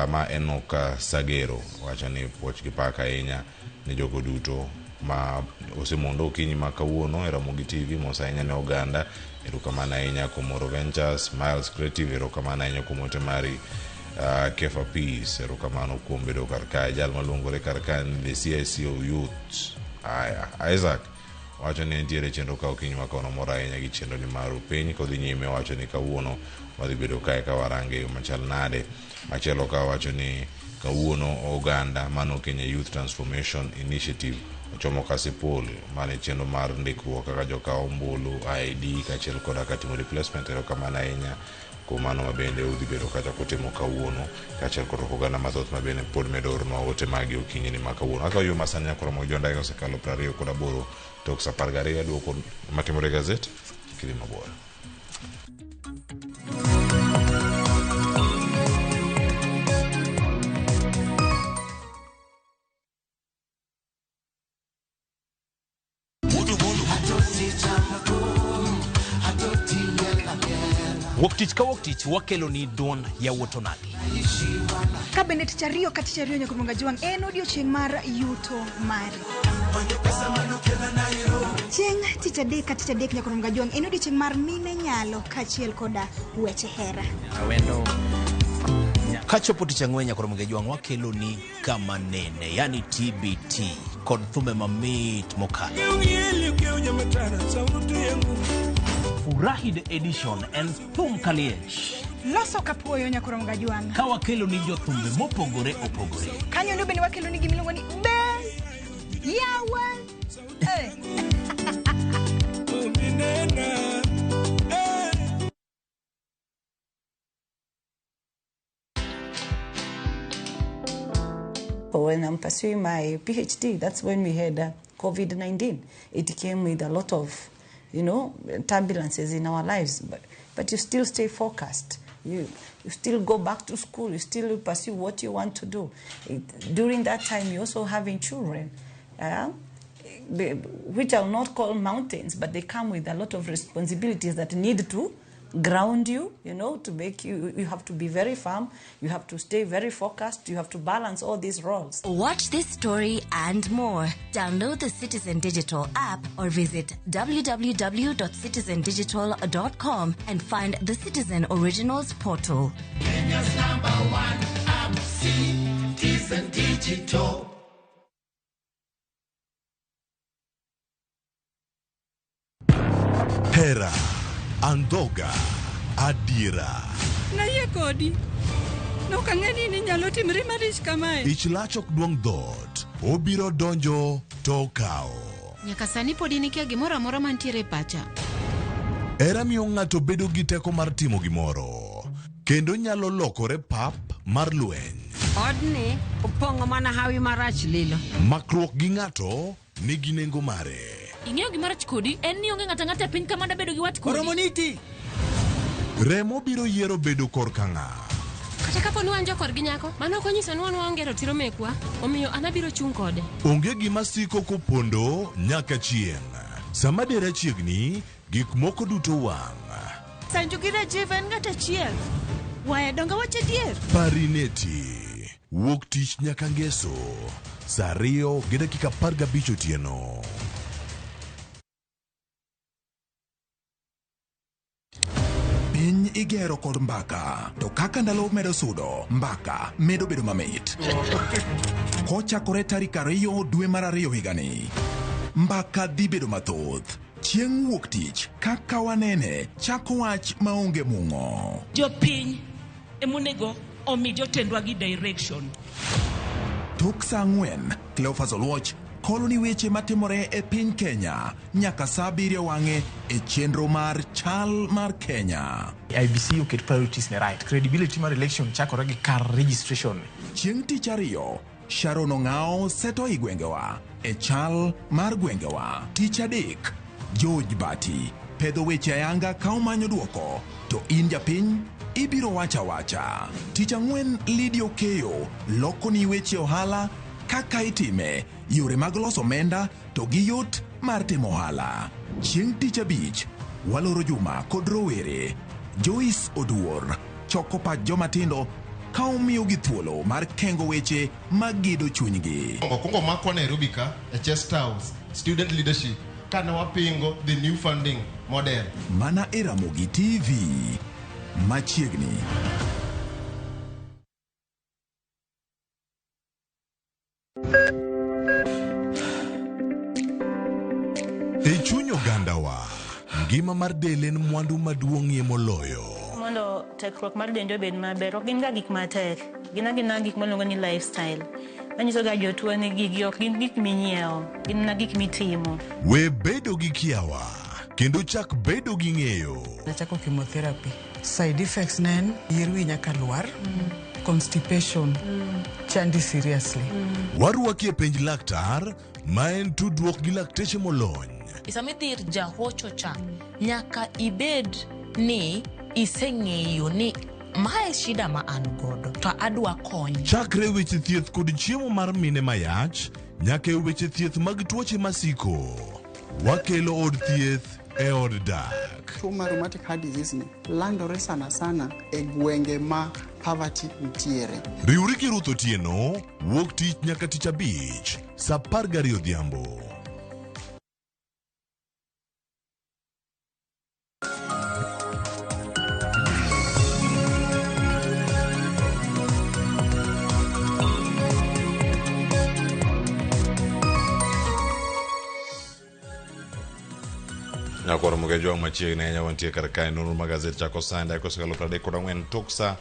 [SPEAKER 1] ma Enoka Sagero wacho ni poch gi pak ahinya ne jogo duto ma osemondo okinyi ma kawuono e Ramogi TV mosahinya ne Uganda. Erokamano ahinya Komoro Ventures, Miles Creative, erokamano ahinya kuom ote mari Kefa Peace, erokamano kuom bedo kar kae. Jal maluongore kar kae ni the CICO Youth Isaac wacho ni entiere chenro ka okinyi ma kono mora ahinya gi chenro ni mar piny kodhi nyime. Wacho ni kawuono wadhi bedo kae ka warange yo machal nade. Machielo ka wacho ni kawuono Uganda mano Kenya Youth Transformation Initiative ochomo Kasipul mane chenro mar ndikruok kaka joka ombulu ID kachiel koda katimo replacement. Erokamano ahinya kuom mano mabende udhi bedo kacha kotimo kawuono kachiel kod oganda mathoth mabende pod medo ornwa ote magi okinyi ni ma kawuono. Aka yo masani nyakoro mo jonda osekalo 28 tok sa 12 duoko matimore gazet kili mabor.
[SPEAKER 6] Woktich ka woktich wakelo ni don ya wotonagi.
[SPEAKER 10] Kabinet chario kati chario nyakumunga juang en odiochieng' mar yuto mari. Chieng' tich adek nyakumunga juang en odiochieng' mar mine nyalo kachiel koda weche hera.
[SPEAKER 6] Awendo kachopo tich ang'wen nyakumunga juang wakelo ni kama nene yani TBT kod thume mamit mokalo. Furahid edition en thum kaliech.
[SPEAKER 10] Loso kapuoyo nyakumunga juang.
[SPEAKER 6] Ka wakelo ni jothumbe mopogore opogore.
[SPEAKER 10] Kanyo ndio bende wakelo ni gimiluongo ni yawan.
[SPEAKER 11] When I'm pursuing my PhD, that's when we had COVID-19. It came with a lot of, turbulences in our lives, but you still stay focused. You still go back to school. You still pursue what you want to do. During that time, you're also having children, which I'll not call mountains, but they come with a lot of responsibilities that need to ground you, to make you have to be very firm, you have to stay very focused, you have to balance all these roles.
[SPEAKER 14] Watch this story and more. Download the Citizen Digital app or visit www.citizendigital.com and find the Citizen Originals portal.
[SPEAKER 15] Kenya's #1 app, Citizen Digital.
[SPEAKER 12] Hera, Andoga, Adira.
[SPEAKER 16] Na ye kodi. No kangeni ni nyalo timre marich kamae.
[SPEAKER 12] Ich lach ok duong' dhoot. Obiro donjo to kao.
[SPEAKER 17] Nyaka sani pod inikia gimoro amora mantiere pacha.
[SPEAKER 12] Hera miyo ng'ato bedo gi teko mar timo gimoro, kendo nyalo lokore pap mar lweny.
[SPEAKER 3] Odni opong'o mana hawi marach lilo.
[SPEAKER 12] Makruok gi ng'ato nigi nengo mare.
[SPEAKER 8] Ing'eyo gimarach kodi en ni onge ng'ata e piny kama da bedo gi wat kodi.
[SPEAKER 3] Oromoniti.
[SPEAKER 12] Remo biro yiero bedo korka ng'a.
[SPEAKER 4] Kata kapo ni wan jokor gi nyako, mano ok onyiso ni wan waonge ratiro mekwa, omiyo an abiro chung' kode.
[SPEAKER 12] Onge gima siko kopondo nyaka chieng'. Sama dera chiegni, gik moko duto wang'.
[SPEAKER 11] Sanju gi Rajiv en ng'at achiel. Wae donga wache dier.
[SPEAKER 12] Parineti. Wuok tich nyaka ngeso. Saa 2:15 otieno.
[SPEAKER 13] Piny igero kod mbaka, to kaka ndalo medo sudo, mbaka medo bedo mamit. Kochakore tarik 2 dwe mar 2 higani, mbaka dhi bedo mathoth. Chieng' wuok tich, kaka wanene, chako wach maonge mung'o.
[SPEAKER 17] Jopiny emonego omi jotendwa gi direction.
[SPEAKER 13] Tok saa 4, Cleophas Oluoch koloni weche matimore e piny Kenya nyaka saa 7 wang'e e chenro mar chal mar Kenya.
[SPEAKER 19] IBC oket priorities ne right. Credibility mar election chakore gi kar registration.
[SPEAKER 13] Chieng' tich 2, Sharon Ong'ao seto i gwengewa e chal mar gwengewa. Tich 3, George Bati pedho weche ayanga ka omanyo duoko, to in japiny ibiro wacha wacha. Tich 4, Lydia Okeyo loko ni weche ohala kaka itime, yore mag loso omenda to gi yot mar timo ohala. Chieng' tich 5, waloro Juma kod rowere. Joyce Oduor choko pach jomatindo ka omiyo gi thuolo mar kengo weche magido chunygi.
[SPEAKER 20] Okungo makwa Nairobi ka e Chest House student leadership kana wapingo the new funding model.
[SPEAKER 13] Mana e Ramogi TV machiegni.
[SPEAKER 12] E chuny ogandawa, ngima mar del en mwandu maduong'ie moloyo.
[SPEAKER 21] Mondo tekruok mar dende obed maber, ok gin ga gik matek. Gin gik maluongo ni lifestyle. Manyiso ga jotuo ni gigi ok gin gik minyiewo, gin na gik mitimo.
[SPEAKER 12] We bedo gi kiawa, kendo chak bedo gi ng'eyo.
[SPEAKER 28] Nachako chemotherapy. Side effects nen, yier wi nyaka lwar, constipation, chandi seriously.
[SPEAKER 12] Waruaki e penj laktar, ma en tudruok gi lakteche molony.
[SPEAKER 29] Isamidhir jahocho cha, nyaka ibed ni iseng'eyo ni mae shida ma an godo, to adwa kony.
[SPEAKER 12] Chakre weche thieth kod chiemo mar mine mayach, nyaka e weche thieth mag tuoche masiko. Wakelo od thieth e od dak.
[SPEAKER 30] Tuo mar rheumatic heart disease ni landore sana e gwenge ma poverty nitiere.
[SPEAKER 12] Riwri gi Ruth Otieno, wuok tich nyaka tich 5, saa 12 odhiambo.
[SPEAKER 1] Nyakoro muge jwang machiegni ahinya wantie kar kae nonro mag gazet chako sanda kosekalo 34 tok sa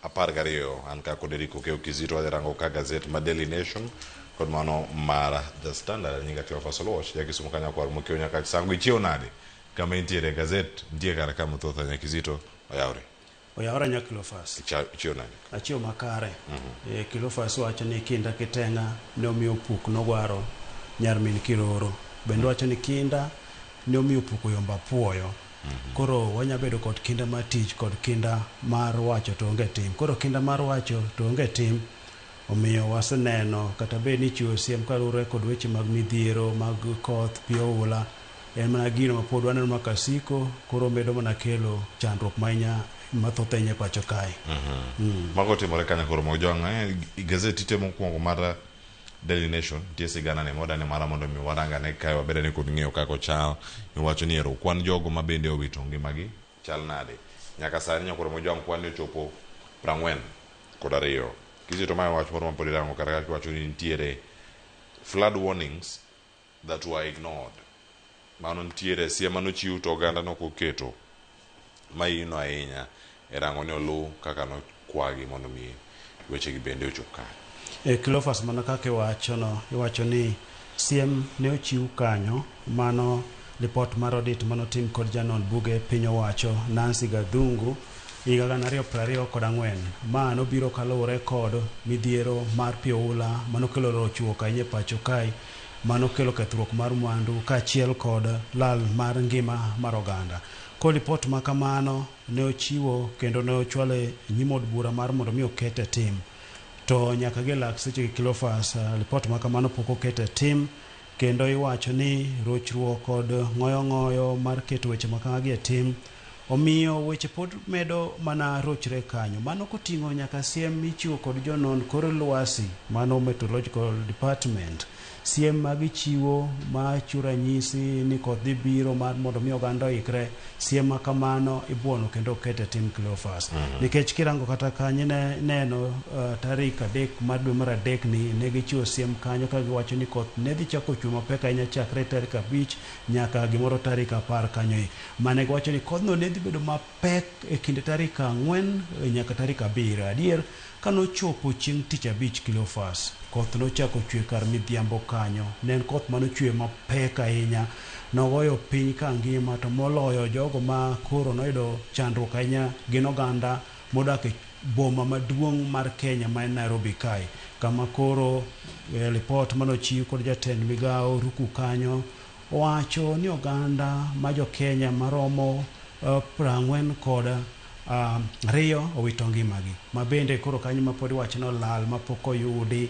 [SPEAKER 1] 12. An ka kod Eric Okeo Kizito wadhi rango ka gazet ma Daily Nation kod mano mar The Standard. Nyinga Cleophas Oluoch jakisomo ka Nyakwar Mokeo nyaka sango ichiew nade kama intiere gazet nitie kar ka mathoth nya Kizito oyawre.
[SPEAKER 31] Oyawre nya Cleophas.
[SPEAKER 1] Ichiew nade?
[SPEAKER 31] Achiew makare. Cleophas wacho ni Kinda Kitenga ne omiyo puk nogwaro nyar min Kiroro. Bende wacho ni Kinda ne omiyo puko yomba puoyo. Koro wanya bedo kod kinda mar tich kod kinda mar wacho to onge tim. Koro kinda mar wacho to onge tim, omiyo waseneno kata bed ni chiwo siem kalure kod weche mag midhiero mag koth pi oula en mana gino ma pod waneno makasiko. Koro medo mana kelo chandruok mathoth ahinya pacho kae.
[SPEAKER 1] Mago timore kanya koro mojwang' gazet ite mokwongo mar Daily Nation tie sigana ne moda ne mara mondo mi waranga ne kai wabede ne kod ng'eyo kako chal. Iwacho ni ero kwan jogo ma bende owito ngimagi chal nade. Nyaka sani nyakoro mojwang' kwan ne chopo 42. Kizito ma wacho moro mapod irango kar ka wacho ni nitiere flood warnings that were ignored. Mano nitiere siem manochiw to oganda nokoketo ma ino ahinya e rango ne olu kaka no kwagi mondo mi weche gi bende ochop kare.
[SPEAKER 31] Cleophas mana kaka iwacho ni siem ne ochiw kanyo, mano lipot mar audit manotim kod janon buge piny owacho Nancy Gadhungu higa 2024. Ma nobiro kaluwore kod midhiero mar pi oula manokelo rochruok ahinya e pacho kae, manokelo kethruok mar mwandu kaachiel kod lal mar ngima mar oganda. Ko lipot ma kamano ne ochiwo kendo ne ochwale nyim od bura mar mondo mi okete tim, to nyaka gi lak seche Cleophas lipot ma kamano pok okete tim, kendo iwacho ni rochruok kod ngoyo mar keto weche makagi e tim omiyo weche pod medo mana rochre kanyo. Mano koting'o nyaka siem michiwo kod jonon kor lwasi, mano Meteorological Department, siem magichiwo machiwo ranyisi ni koth dhi biro mar mondo mi oganda oikre. Siem ma kamano ibuono kendo okete tim Cleophas. Nikech kirango kata kanyo neno tarik 3 mar dwe mar adek ni ne gichiwo siem kanyo ka giwacho ni koth ne dhi chako chwe mapek ahinya chakre tarik 5 nyaka gimoro tarik 10 kanyo. Mane giwacho ni kodhno ne dhi bedo mapek e kinde tarik 4 nyaka tarik 7. Adier kanochopo chieng' tich 5 Cleophas, koth nochako chwe kar midhiambo kanyo. Ne en koth manochwe mapek ahinya, nogoyo piny ka ngima, to moloyo jogo ma koro noyudo chandruok ahinya gin oganda modak e boma maduong' mar Kenya ma en Nairobi kae, kama koro lipot manochiw kod jatend migao Ruku kanyo owacho ni oganda ma jo Kenya maromo 40 kod 2 owito ngimagi, ma bende koro kanyo ma pod iwacho no lal ma pok oyudi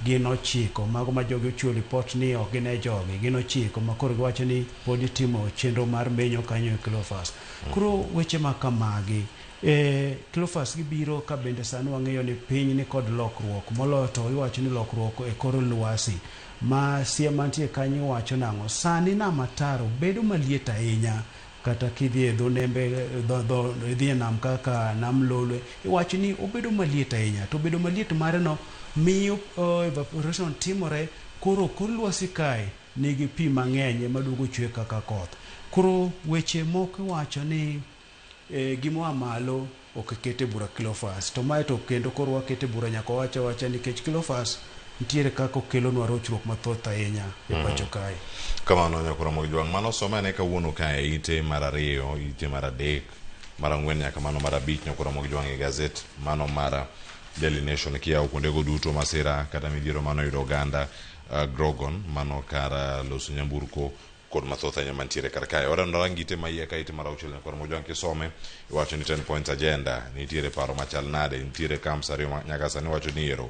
[SPEAKER 31] gin 9. Mago ma jogi ochiwo lipot ni ok gin e jogi, gin 9 ma koro giwacho ni pod itimo chenro mar menyo kanyo e Cleophas. Koro weche ma kamagi Cleophas gibiro ka bende sani wang'eyo ni piny ni kod lokruok, moloyo to iwacho ni lokruok e kor lwasi. Ma siem mantie kanyo wacho nang'o? Sani Nam Ataro bedo maliet ahinya, kata kidhi e dho nembe idhi e nam kaka Nam Lolwe, iwacho ni obedo maliet ahinya. To bedo maliet mare no miyo evaporation timore, koro kor lwasi kae nigi pi mang'eny maduogo chwe kaka koth. Koro weche moko wacho ni gimoa malo ok kete bura Cleophas, to mae to kendo koro wakete bura nyaka wacha nikech Cleophas ntiere kako kelonwa rochruok mathoth ahinya e pacho kae.
[SPEAKER 1] Kamano nyakoro Mogijwang' mano somane kawuono kae ite mar 2, ite mar 3, mar 4 nyaka mano mar 5 nyakoro Mogijwang' e gazet mano mar Daily Nation kiyawo kuondego duto masira kata midhiero mano yudo oganda Grogon mano kar loso nyamburko kod mathoth ahinya mantiere kar kae. Ora ndorang ite maiye ka ite mar 6 nyakoro Mogijwang' kisome iwacho ni 10 points agenda, nitiere paro machal nade, nitiere camps 2 nyaka sani wacho ni ero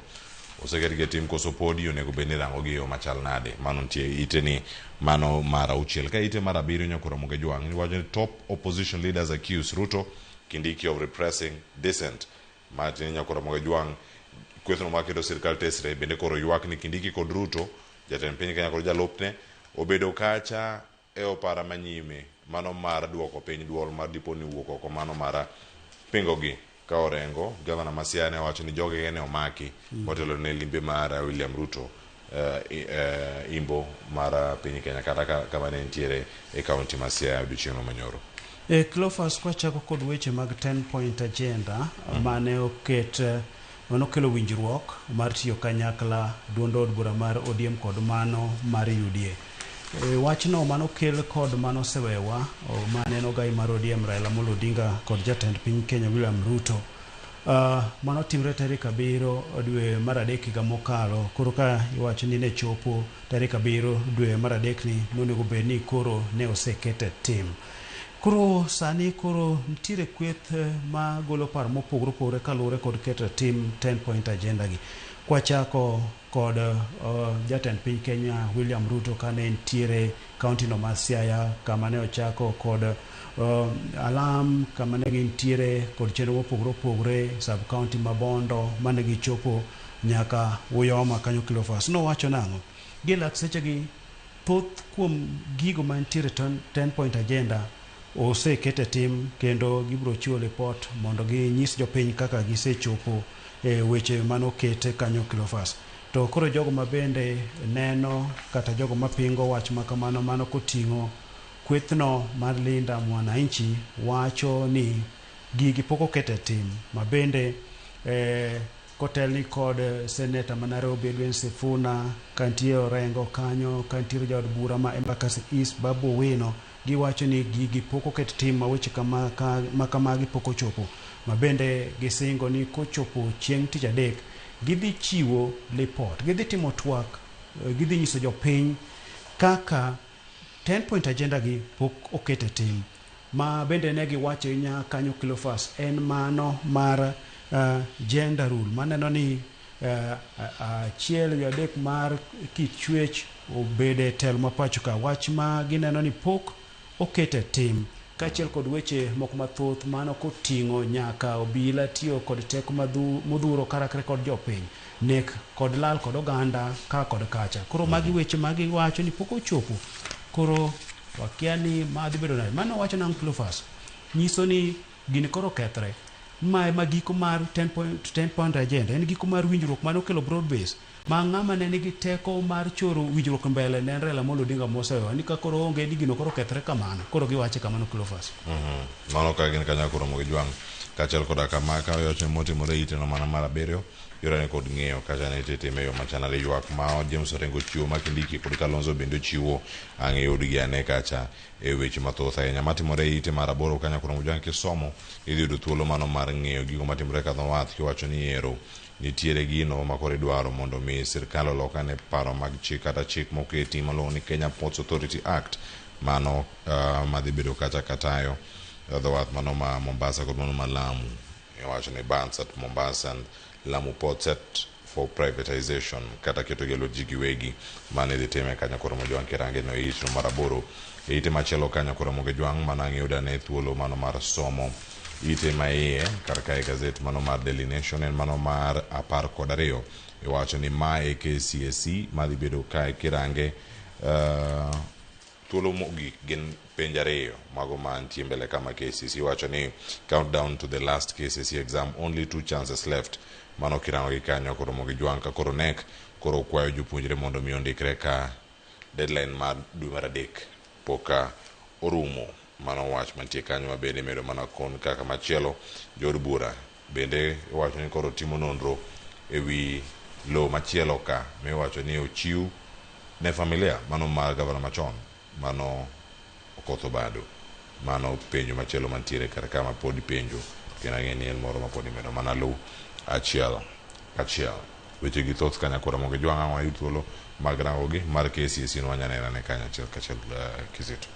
[SPEAKER 1] osegerige tim koso podi onego bende rango gi yo machal nade. Mano ntie ite ni mano mar 6. Ka ite mar 7 nyakoro Mogijwang' ni wacho ni top opposition leaders accuse Ruto Kindiki of repressing dissent. Martin nyakoro Mogijwang' kwethno makedo sirkal tesre bende koro ywak ni Kindiki kod Ruto jatend piny Kenya kod jalupne obedo kacha e opara manyime, mano mar duoko piny duol mar diponi wuok oko, mano mar pingogi ka orengo. Gavana Masiane wacho ni joge ne omaki motelo ne limbe mar William Ruto imbo mar piny Kenya kata kama ne ntiere e kaunti ma Siaya odiochieng' manyoro.
[SPEAKER 31] Cleophas kwachako kod weche mag 10 point agenda mane oket manokelo winjruok mar tiyo kanyakla duond od bura mar ODM kod mano mar UDA. Wachno manokel kod mano sewewa mane en ogai mar ODM Raila Amolo Odinga kod jatend piny Kenya William Ruto manotimre tarik 7 dwe mar 3 higa mokalo. Koro ka iwacho ni ne chopo tarik 7 dwe mar 3 ni nonego bed ni koro ne osekete tim. Koro sani koro ntiere kweth ma golo paro mopogore opogore kaluwore kod keto tim 10 point agenda gi. Kwachako kod jatend piny Kenya William Ruto kane ntiere kaunti no ma Siaya, kama ne ochako kod Alam, kama ne gintiere kod chenro mopogore opogore sub county ma Bondo mane gichopo nyaka Uyoma kanyo. Cleophas nowacho nang'o? Gilak seche gi thoth kuom gigo mantiere 10 point agenda osekete tim kendo gibiro chiwo report mondo ginyis jopiny kaka gisechopo weche manokete kanyo Cleophas. To koro jogo mabende neno kata jogo mapingo wach makamano mano koting'o kwethno mar Linda Mwananchi wacho ni gigi pok okete tim, mabende kotelni kod seneta ma Nairobi Edwin Sifuna, kantie Orengo kanyo, kantie jaod bura ma Embakasi East Babu Owino, giwacho ni gigi pok oket tim ma weche kama kamagi pok ochopo, ma bende gisingo ni kochopo chieng' tich adek gidhi chiwo report, gidhi timo twak, gidhi nyiso jopiny kaka 10-point agenda gi pok okete tim, ma bende ne giwacho nya kanyo Cleophas en mano mar gender rule, maneno ni achiel adek mar kit chwech obede tel mapacho ka, wach ma gineno ni pok okete tim, kachiel kod weche moko mathoth mano koting'o nyaka obila tiyo kod teko modhuro karakre kod jopiny, nek kod lal kod oganda ka kod kacha. Koro magi weche magi wacho ni pok ochopo, koro wakia ni madhi bedo nade. Mano wacho nang' Cleophas nyiso ni gini koro kethre, ma giko mar 10-point agenda en giko mar winjruok mano kelo broad base, ma ng'ama ne nigi teko mar choro winjruok mbele ne Raila Amolo Odinga moseyo ni ka koro onge ni gino koro kethre kamano, koro giwache kamano Cleophas.
[SPEAKER 1] Mano ka gin kanya koro mogi jwang' kachiel koda kama ka yoche motimore ite no mana mar abiriyo yore ne kod ng'eyo kacha ne titime yo machanale ywak ma James Orengo chiwo makindiki kod Kalonzo bende chiwo ang'eyo gi ane kacha e weche mathoth ahinya matimore ite mar aboro kanya koro mogi jwang' kisomo idhi yudo thuolo mano mar ng'eyo gigo matimore ka wath kiwacho ni ero nitiere gino makore dwaro mondo mi sirkal olokane paro mag chik kata chik moketi malong'o ni Kenya Ports Authority Act, mano madhi bedo kacha katayo wath mano ma Mombasa kod mano ma Lamu, iwacho ni bans at Mombasa and Lamu Port set for privatization kata keto gelo ji giwegi mane dhi time kanya koro mogi jwang' kirange no ito mar aboro ite machielo kanya koro mogi jwang' mana ng'iyuda ne thuolo mano mar somo ite maiye karka e gazet mano mar Daily Nation en mano mar 12 iwacho ni mae KCSE madhi bedo kae kirange thuolo mogik gin penj ariyo mago mantie mbele kama KCSE iwacho ni countdown to the last KCSE exam, only 2 chances left, mano kirango gi kanyo koro mogi jwang' ka koro nek koro kwayo jopuonjre mondo mi ondikre ka deadline mar dwe mar adek poka orumo, mano wach mantie kanyo ma bende medo mana kon kaka machielo jod bura bende iwacho ni koro timo nonro ewi lo machielo ka miwacho ni ochiw ne familia mano mar gavana machon mano Okoth Obado, mano penjo machielo mantiere kar kama podi penjo kena ng'eni en moro ma podi medo mana lo achiel weche gi thoth kanya koro mogi jwang' ang'wa yuthuolo mag rango gi mar KCSE no wanyanena ne kanya achiel Kizito.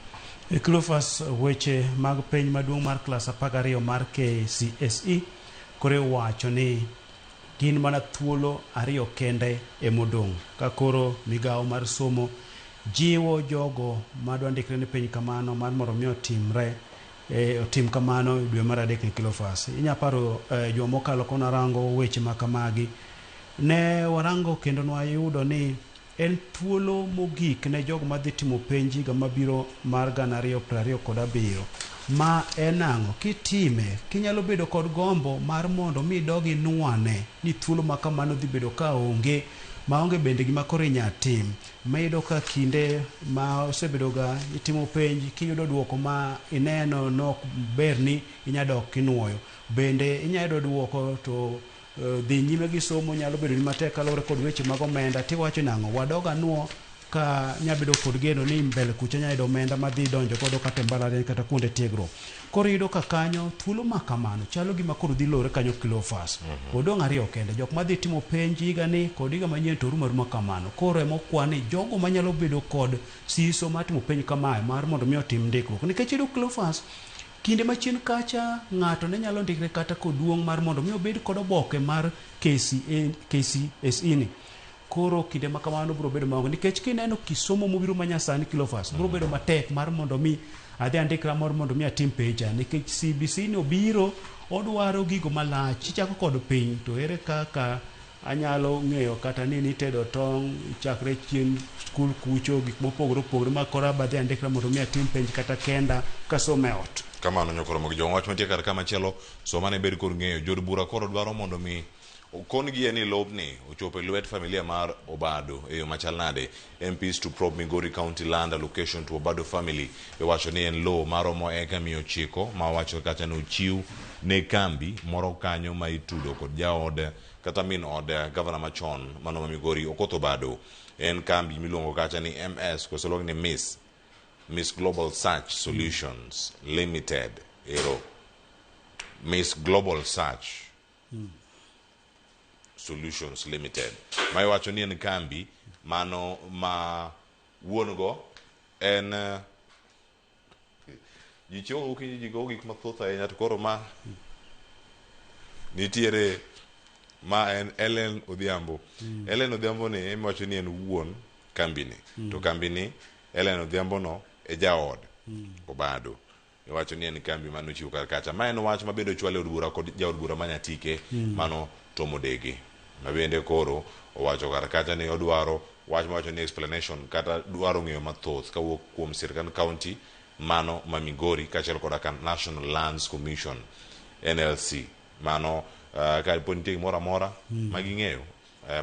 [SPEAKER 31] Cleophas, weche mag penj maduong' mar klas 12 mar KCSE kore wacho ni gin mana thuolo ariyo kende e modong' ka koro migawo mar somo jiwo jogo madwa ndikre ne piny kamano mar mondo mi otim kamano dwe mar adek ne Cleophas. Inyaparo juma mokalo kona rango weche makamagi ne warango kendo nwayudo ni en thuolo mogik ne jogo madhi timo penji ga mabiro mar 2027 ma enang'o kitime kinyalo bedo kod gombo mar mondo mi dogi nwane ni thuolo makamano dhi bedo ka onge maonge bende gima koro inya tim, mayudo ka kinde ma osebedo ga itimo penji kiyudo duoko ma ineno nok berni inya dok kinuoyo, bende inya yudo duoko to dhi nyime gi somo nyalo bedo ni matek kalore kod weche mag omenda, tiwacho nang'o wadoga nuo ka nyabedo kod geno ni mbele kucha nyayudo omenda madhi donjo godo kata mbalariany kata kuonde tiegruok. Koro yudo ka kanyo thuolo makamano chalo gima koro dhi lore kanyo Cleophas. Odong' ariyo kende jok madhi timo penji higa ni kod higa manyien to rumo kamano. Koro emokwani jogo manyalo bedo kod siso matimo penj kamae mar mondo mi otim ndikruok, nikech yudo Cleophas kinde machien kacha ng'ato ne nyalo ndikre kata koduong' mar mondo mi obed kod oboke mar KCSE ni. Koro kinde makamano biro bedo maonge, nikech kineno kisomo mobiro manyasani Cleophas biro bedo matek mar mondo mi adhi andikra mondo mi atim penja, nikech CBC ni obiro odwaro gigo malach, ichako kod piny to ere kaka anyalo ng'eyo kata ni nitedo tong' chakre chien skul kucho gik mopogore opogore ma kora badhi andikra mondo mi atim penj kata kenda kasome ot.
[SPEAKER 1] Kamano nyokoro mogi jong' wach mantie kar kama chielo somane bed kod ng'eyo jod bura koro dwaro mondo mi Kongi ni lobni uchope luet familia mar Obado eyo machalnade. MPs to probe Migori County land allocation to Obado family wacho ni en law maromo eka 900 ma wacho kacha no chiu ne kambi moro kanyo ma itudo kod jaode kata min ode governor machon mano ma Migori Okoth Obado. En kambi milongo kacha ni MS kosolog ni Miss Global Search Solutions Limited ero Miss Global Search Solutions Limited. Ma iwacho ni en kambi mano ma wuongo en jicho jigo gik mathoth ahinya to koro ma nitiere ma en Ellen Odhiambo. Ellen Odhiambo ni iwacho ni en wuon kambi ni. To kambi ni Ellen Odhiambo no e jaod Obado. Iwacho ni en kambi mano chiwo kar kacha. Ma en wach mabedo chwale od bura kod jaod bura Manyatike mano Tomodegi. Mabende koro owacho kar kacha ni odwaro wach mawacho ni explanation kata dwaro ng'eyo mathoth kawuok kuom sirkand county mano ma Migori kaachiel kod National Lands Commission NLC mano ka ponti mora mora maging'eyo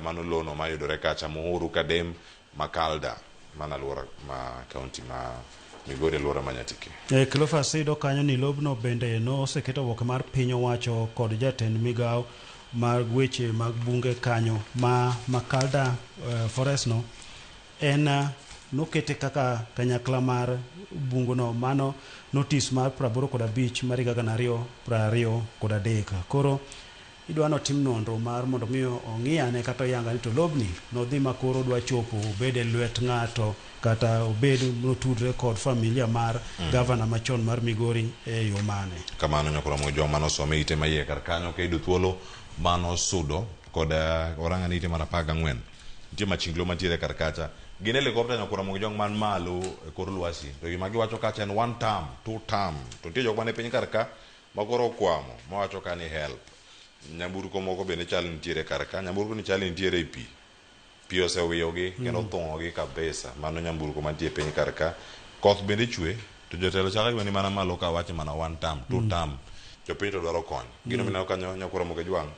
[SPEAKER 1] mano lono mayudore kacha Muhuru Kadem Makalda mana luora ma county ma Migori luora Manyatike.
[SPEAKER 31] Cleophas Sido kanyo ni lobno bende no oseketo oboke mar piny owacho kod jatend migawo mar weche mag bunge kanyo ma Makalda Forest no en nokete kaka kanyakla mar bunguno mano notice mar 85 mar 2023. Koro idwano tim nonro mar mondo miyo ong'iyane kata yangane to lobni nodhi makoro dwa chopo obed e lwet ng'ato kata obed notudre kod familia mar governor machon mar Migori e yo mane.
[SPEAKER 1] Kamano nyakora mo joma nosome ite maye kar kanyo ke idu thuolo mano sudo kod oranga ni ite mana 14 nitie machinglo mantiere kar kacha gin helicopter nyakora mo jong man malo e kor lwasi to gima giwacho kacha en 1 term 2 term to nitie jok mane piny kar ka makoro kwamo mawacho ka ni help nyamburko moko bende chal nitiere kar ka nyamburko ni chal nitiere e pi osewiyogi kendo thong'ogi kabisa mano nyamburko mantie piny kar ka koth bende chwe to jotelo chalo ni mana malo ka wacho mana 1 term 2 term jopiny to dwaro kony gino mineno kanyo nyakora mo jwang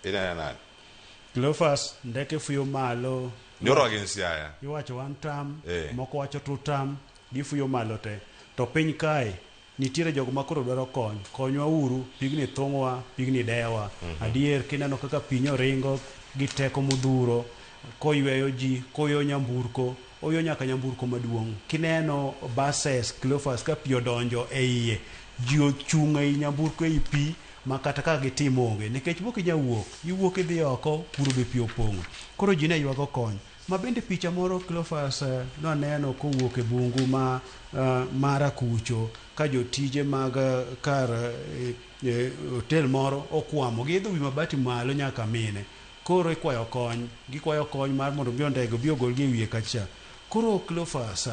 [SPEAKER 1] ina na
[SPEAKER 31] Cleophas ndeke fuyo malo
[SPEAKER 1] nyoro agency aya
[SPEAKER 31] iwacho 1 term moko wacho 2 term gifuyo malo te to piny kae nitiere jogo makoro dwaro konywa uru pigni thong'wa pigni dewa adier kineno kaka pinyo ringo gi teko modhuro koyweyo ji koyo nyamburko oyo nyaka nyamburko maduong' kineno buses Cleophas ka pi odonjo e iye ji ochung' ei nyamburko ei pi ma kata ka gitimo onge nikech mok iwuok idhi oko puro be pi opong'o koro ji ne ywago kony ma bende picha moro Cleophas noneno kowuok e bungu ma mara kucho ka jotije mag kar hotel moro okwamo giidho wi mabati malo nyaka mine koro gikwayo kony mar mondo bi ondego bi ogolgi e wiye kacha. Koro Cleophas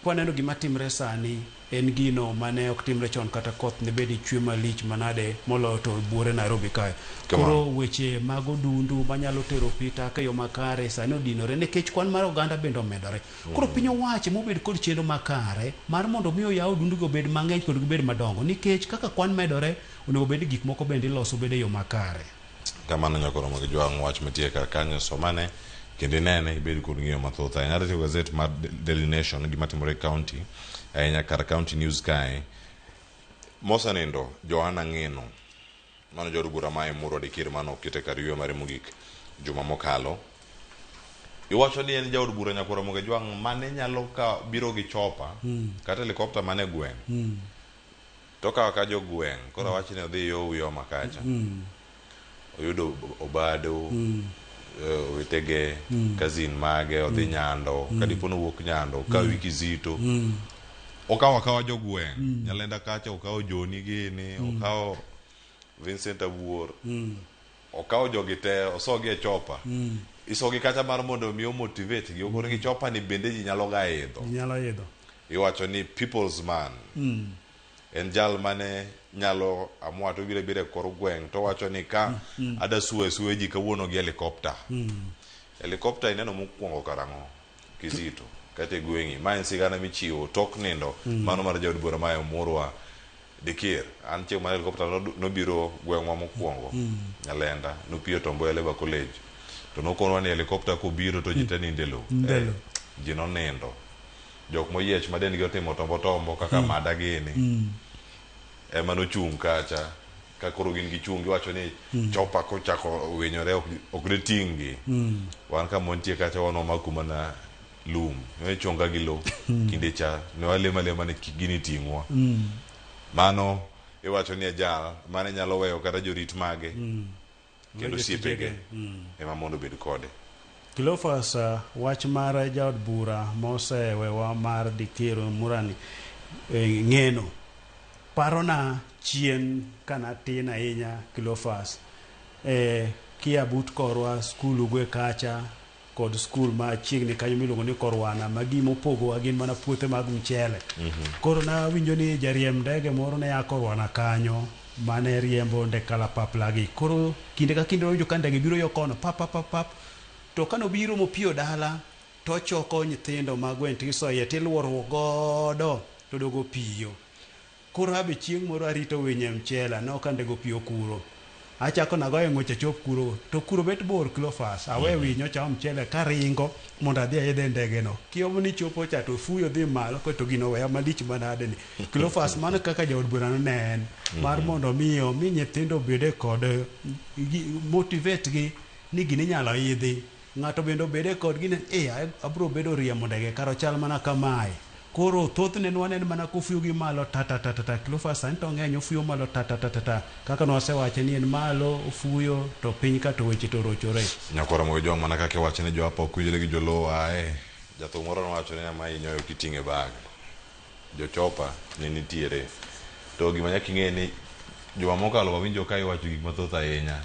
[SPEAKER 31] kwaneno gima timre sani en gino mane ok timre chon kata koth ne bedi chwe malich manade moloyo to buore Nairobi kae. Koro weche mag odundu manyalo tero pita ka yo makare sani odinore nikech kwan mar oganda bende omedore. Koro piny owacho mobed kod chenro makare mar mondo miyo yaw odundu go bed mang'eny kod gibed madongo nikech kaka kwan medore onego bed gik moko bende iloso bede yo makare.
[SPEAKER 1] Kamano nyakoro mo jwang wach matie kar kanyo somane kendo nene ibed kod ng'iyo mathoth ahinya to gazette mar Daily Nation gima timore county ahinya kar county news kae mosanindo Joanna Ng'eno mano jood bura ma Emurua Dikir mano okete kar yweyo mare mogik juma mokalo iwacho ni en jaod bura nyakoro mo jwang mane nyalo ka biro gi chopa kata helicopter mane gweng to ka jo gweng koro wacho ni odhi yo makacha oyudo Obado wetege kazin mage odhi Nyando kadipo nowuok Nyando ka wiki zito okawa jogweng Nyalenda kacha okawo Joni gini okawo Vincent Awuor okawo jogi te osogi e chopa isogi kacha mar mondo mi motivate gi okoro gi chopa ni bende ji nyalo ga idho iwacho ni people's man en jal mane nyalo amua to bire kor gweng to wacho ni ka ada suwe ji kawuono gi helicopter helicopter ineno mokwongo karango Kizito kate gwengi ma en sigana michiwo tok nindo mano mar jaod bura ma Emurua Dikir an chieng' mar helicopter nobiro gweng'wa mokwongo Nyalenda nopio Tomboya Labour College to nokonwa ni helicopter kobiro to jite ninde lo ji nonindo jok moyiech ma dendgi otimo tombo kaka mada gini ema nochung' kacha ka koro gin gichung' giwacho ni chopa kochako winyore ok de ting'gi wan ka montie kacha wan omaku mana lum ne chonga gi lo kinde cha ne walema ne gini ting'wa mano iwacho ni ajal mane nyalo weyo kata jorit mage kendo siepege ema mondo bed kode.
[SPEAKER 31] Cleophas, wach mar jaod bura mosewewa mar Dikir Murani ng'eno parona chien kana tin ahinya Cleophas kia but korwa skul ugwe kacha kod skul ma chiegni kanyo miluongo ni Korwana ma gimo pogo gin mana puothe mag mchele koro na winjo ni jariem ndege moro ne ya Korwana kanyo mane riembo ndekala paplagi koro kinde ka kinde winjo ka ndege biro yo kono pap to kano biro mopio dala to choko nyithindo magwen tiso ye tilworo godo to dogo piyo koro abe chieng' moro arito winye mchela no ka ndego piyo kuro achako nagoye ng'weche chop kuro to kuro bet bor Cleophas awe winyo cha mchele karingo mondo adhi ayedhe ndege no kiomo ni chopo cha to fuyo dhi malo ko to gino weya malich manade ni Cleophas mano kaka jaod bura no nen mar mondo miyo mi nyithindo bede kod motivate gi ni gini nyalo idhi ng'ato bendo bede kod gini abro bedo riemo ndege karo chal mana kamae koro thothne nwanen mana kofuyo gi malo tata Cleophas anto ng'eny ofuyo malo tata kaka nosewache ni en malo ofuyo to piny ka to weche to rochore
[SPEAKER 1] nyakora mo jong mana kaka wache ne jo apa okujele gi jolo ae jatho moro nowacho ni ma inyoyo kiting'e bag jo chopa ni nitiere to gima nyaka ing'e ni joma mokalo wawinjo ka iwacho gik mathoth ahinya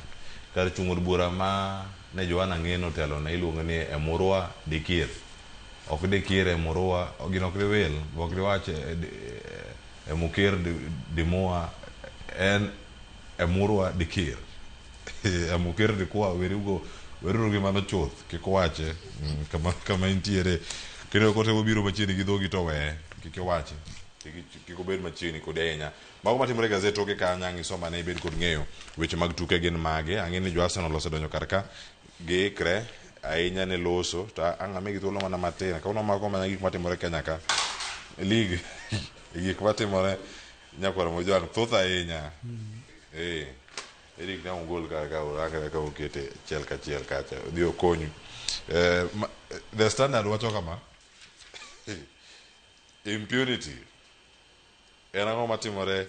[SPEAKER 1] kar chung'od bura ma ne Joana Ng'eno telo na iluongo ni Emurwa Dikir ok Dikir Emurwa gino ok wel ok wache Emukir Dimua en Emurwa Dikir Emukir Dikwa werugo gi mano chuth kik wache kama intiere kendo kote biro machiegni gi dhogi to we kik wache kik obed machiegni kod ahinya mago matimore gazet oke ka nyangi soma ne bed kod ng'eyo weche mag tuke gin mage ang'eni jo Arsenal osedonjo karka giikre ahinya ne loso to ang'ame gi thuolo mana matin kauno mago mana gik matimore Kenya ka league gik matimore nyakwara mojan thoth ahinya Eric na ungol ka ukete chiel kacha dio konyu the Standard wacho kama impunity enang'o matimore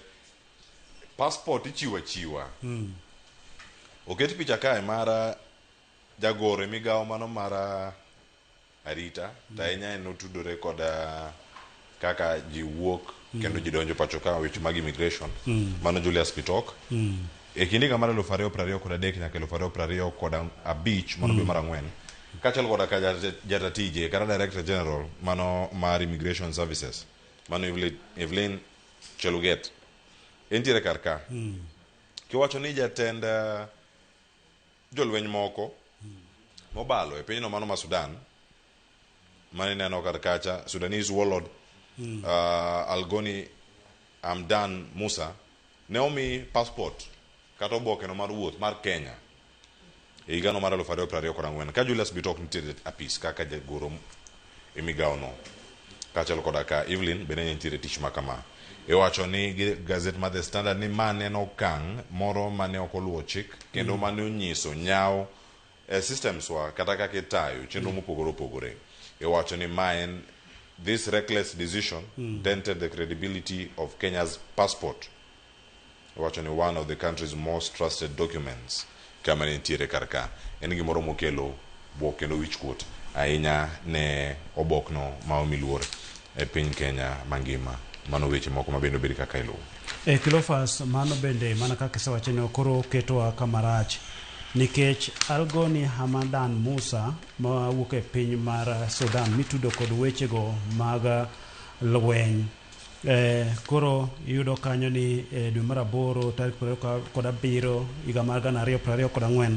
[SPEAKER 1] passport ichiwa oket picha kae mara jagore migawo mano mara arita tainya notudore koda kaka ji wuok kendo ji donjo pacho ka weche mag immigration mano Julius Bitok e kinde ka mara 2020 koda dek nyaka 2020 koda abich mono be mara ng'wen kachal koda ka jatatije kata director general mano mar immigration services mano Evelyn Cheluget entiere karka kiwacho ni jatend jolweny moko mobalo e pinyno mano ma Sudan mane neno karkacha Sudanese warlord Algoni Amdan Musa ne omi passport kata oboke no mar wuoth mar Kenya e higano mar 2024 ka Julius Bitok nitiere apis kaka jagoro e migawo no kachal koda ka Evelyn bende nitiere tich makama iwacho ni gazet ma The Standard ni mane no kang moro mane okoluwo chik kendo mane onyiso nyawo systems wa kata kaka itayo chenro mopogore opogore iwacho ni maen this reckless decision dented the credibility of Kenya's passport iwacho ni one of the country's most trusted documents kama nitiere karka en gimoro mokelo buok kendo wichkuot ahinya ne obokno ma omiluor e piny Kenya mangima mano weche moko mabendo bedi kaka iluwo
[SPEAKER 31] Cleophas mano bende mana kaka sewache ne okoro ketwa kamarach nikech Algoni Hamadan Musa ma wuok e piny mar Sudan mitudo kod wechego mag lweny koro yudo kanyo ni dwe mar 8 tarik 27 higa mar 2024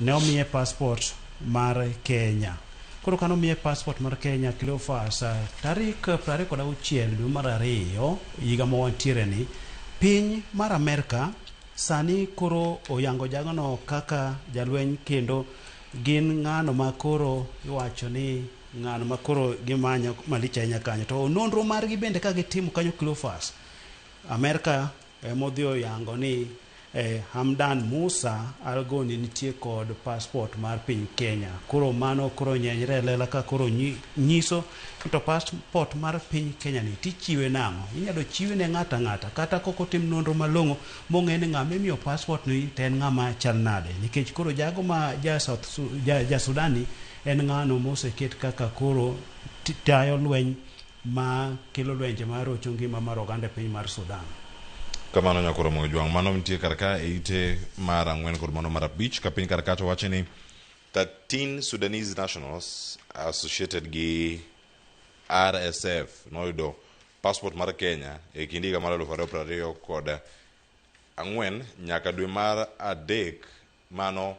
[SPEAKER 31] ne omiye passport mar Kenya koro kano miye passport mar Kenya Cleophas tarik 26 dwe mar 2 higa ma wantiere ni Piny mar Amerika sani koro oyango jagono kaka jalweny kendo gin ng'ano ma koro iwacho ni ng'ano ma koro gimanyo malich ahinya kanyo. To nonro margi bende ka gitimo kanyo Cleophas, Amerika modhi oyango ni Hamdan Musa Algoni nitie kod passport mar piny Kenya. Koro mano koro nyenyre lela ka koro nyiso to passport mar piny Kenya ni tichiwe nang'o. Inyalo chiwe ne ng'ata ng'ata kata koko tim nonro malong'o mong'e ni ng'ama imiyo passport ni ten ng'ama chal nade. Nikech koro jago ma ja Sudani en ng'ano moseket kaka koro tayo lweny ma kelo lwenje mar rocho ngima mar oganda piny mar Sudan.
[SPEAKER 1] Kamano nyakoro mo juang mano mtie karka eite mara ngwen kod mano mara beach ka piny karka to wacho ni 13 Sudanese nationals associated gi RSF noyudo passport mar Kenya e kindi ga mar 2020 kod angwen nyaka dwe mar adek mano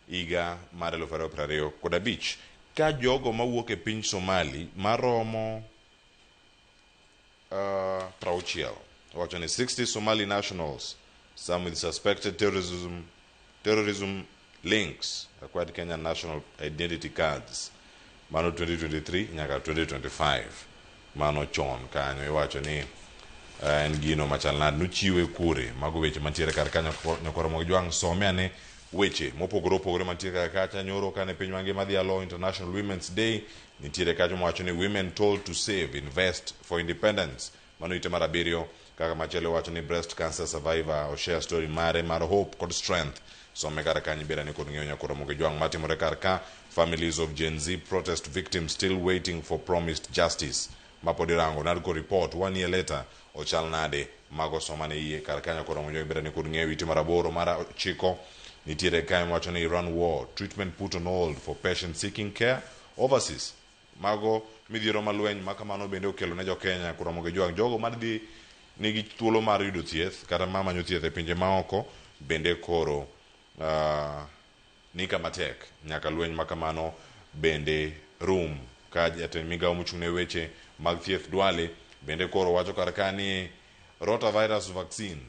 [SPEAKER 1] iga mar 2020 kod abich ka jogo mawuok e piny Somali maromo Prauchiel. Watching 60 Somali nationals, some with suspected terrorism links, acquired Kenyan national identity cards. Mano 2023, nyaka 2025. Mano chon kanyo iwacho ni en gino machalnad nuchiwe kure mago weche mantiere kar kanyo nyakoro mo juang some ane weche mopogore opogore mantiere kar kacha nyoro kane piny mangima dhi alo International Women's Day nitiere kacho mwacho ni women told to save, invest for independence. Mano ite marabirio kaka machele wacho ni breast cancer survivor o share story mare mar hope kod strength. Some kar kanyi bera ni kod ng'eyo nyakoro mo juang matimore kar ka families of Gen Z protest victims still waiting for promised justice. Mapodirango narko report 1 year later ochal nade mago somane iye kar kanyo koro mo bera ni kod ng'eyo ite maraboro mara chiko nitiere kae wacho ni Iran war treatment put on hold for patients seeking care overseas. Mago midhiero malweny makamano bende okelo ne jo Kenya koro mo juang jogo madhi nigi thuolo mar yudo thieth kata mama nyo thieth e pinje maoko bende koro nika matek nyaka lweny makamano bende rum ka jatend migawo mochung'ne weche mag thieth Duale bende koro wacho kar kani rotavirus vaccine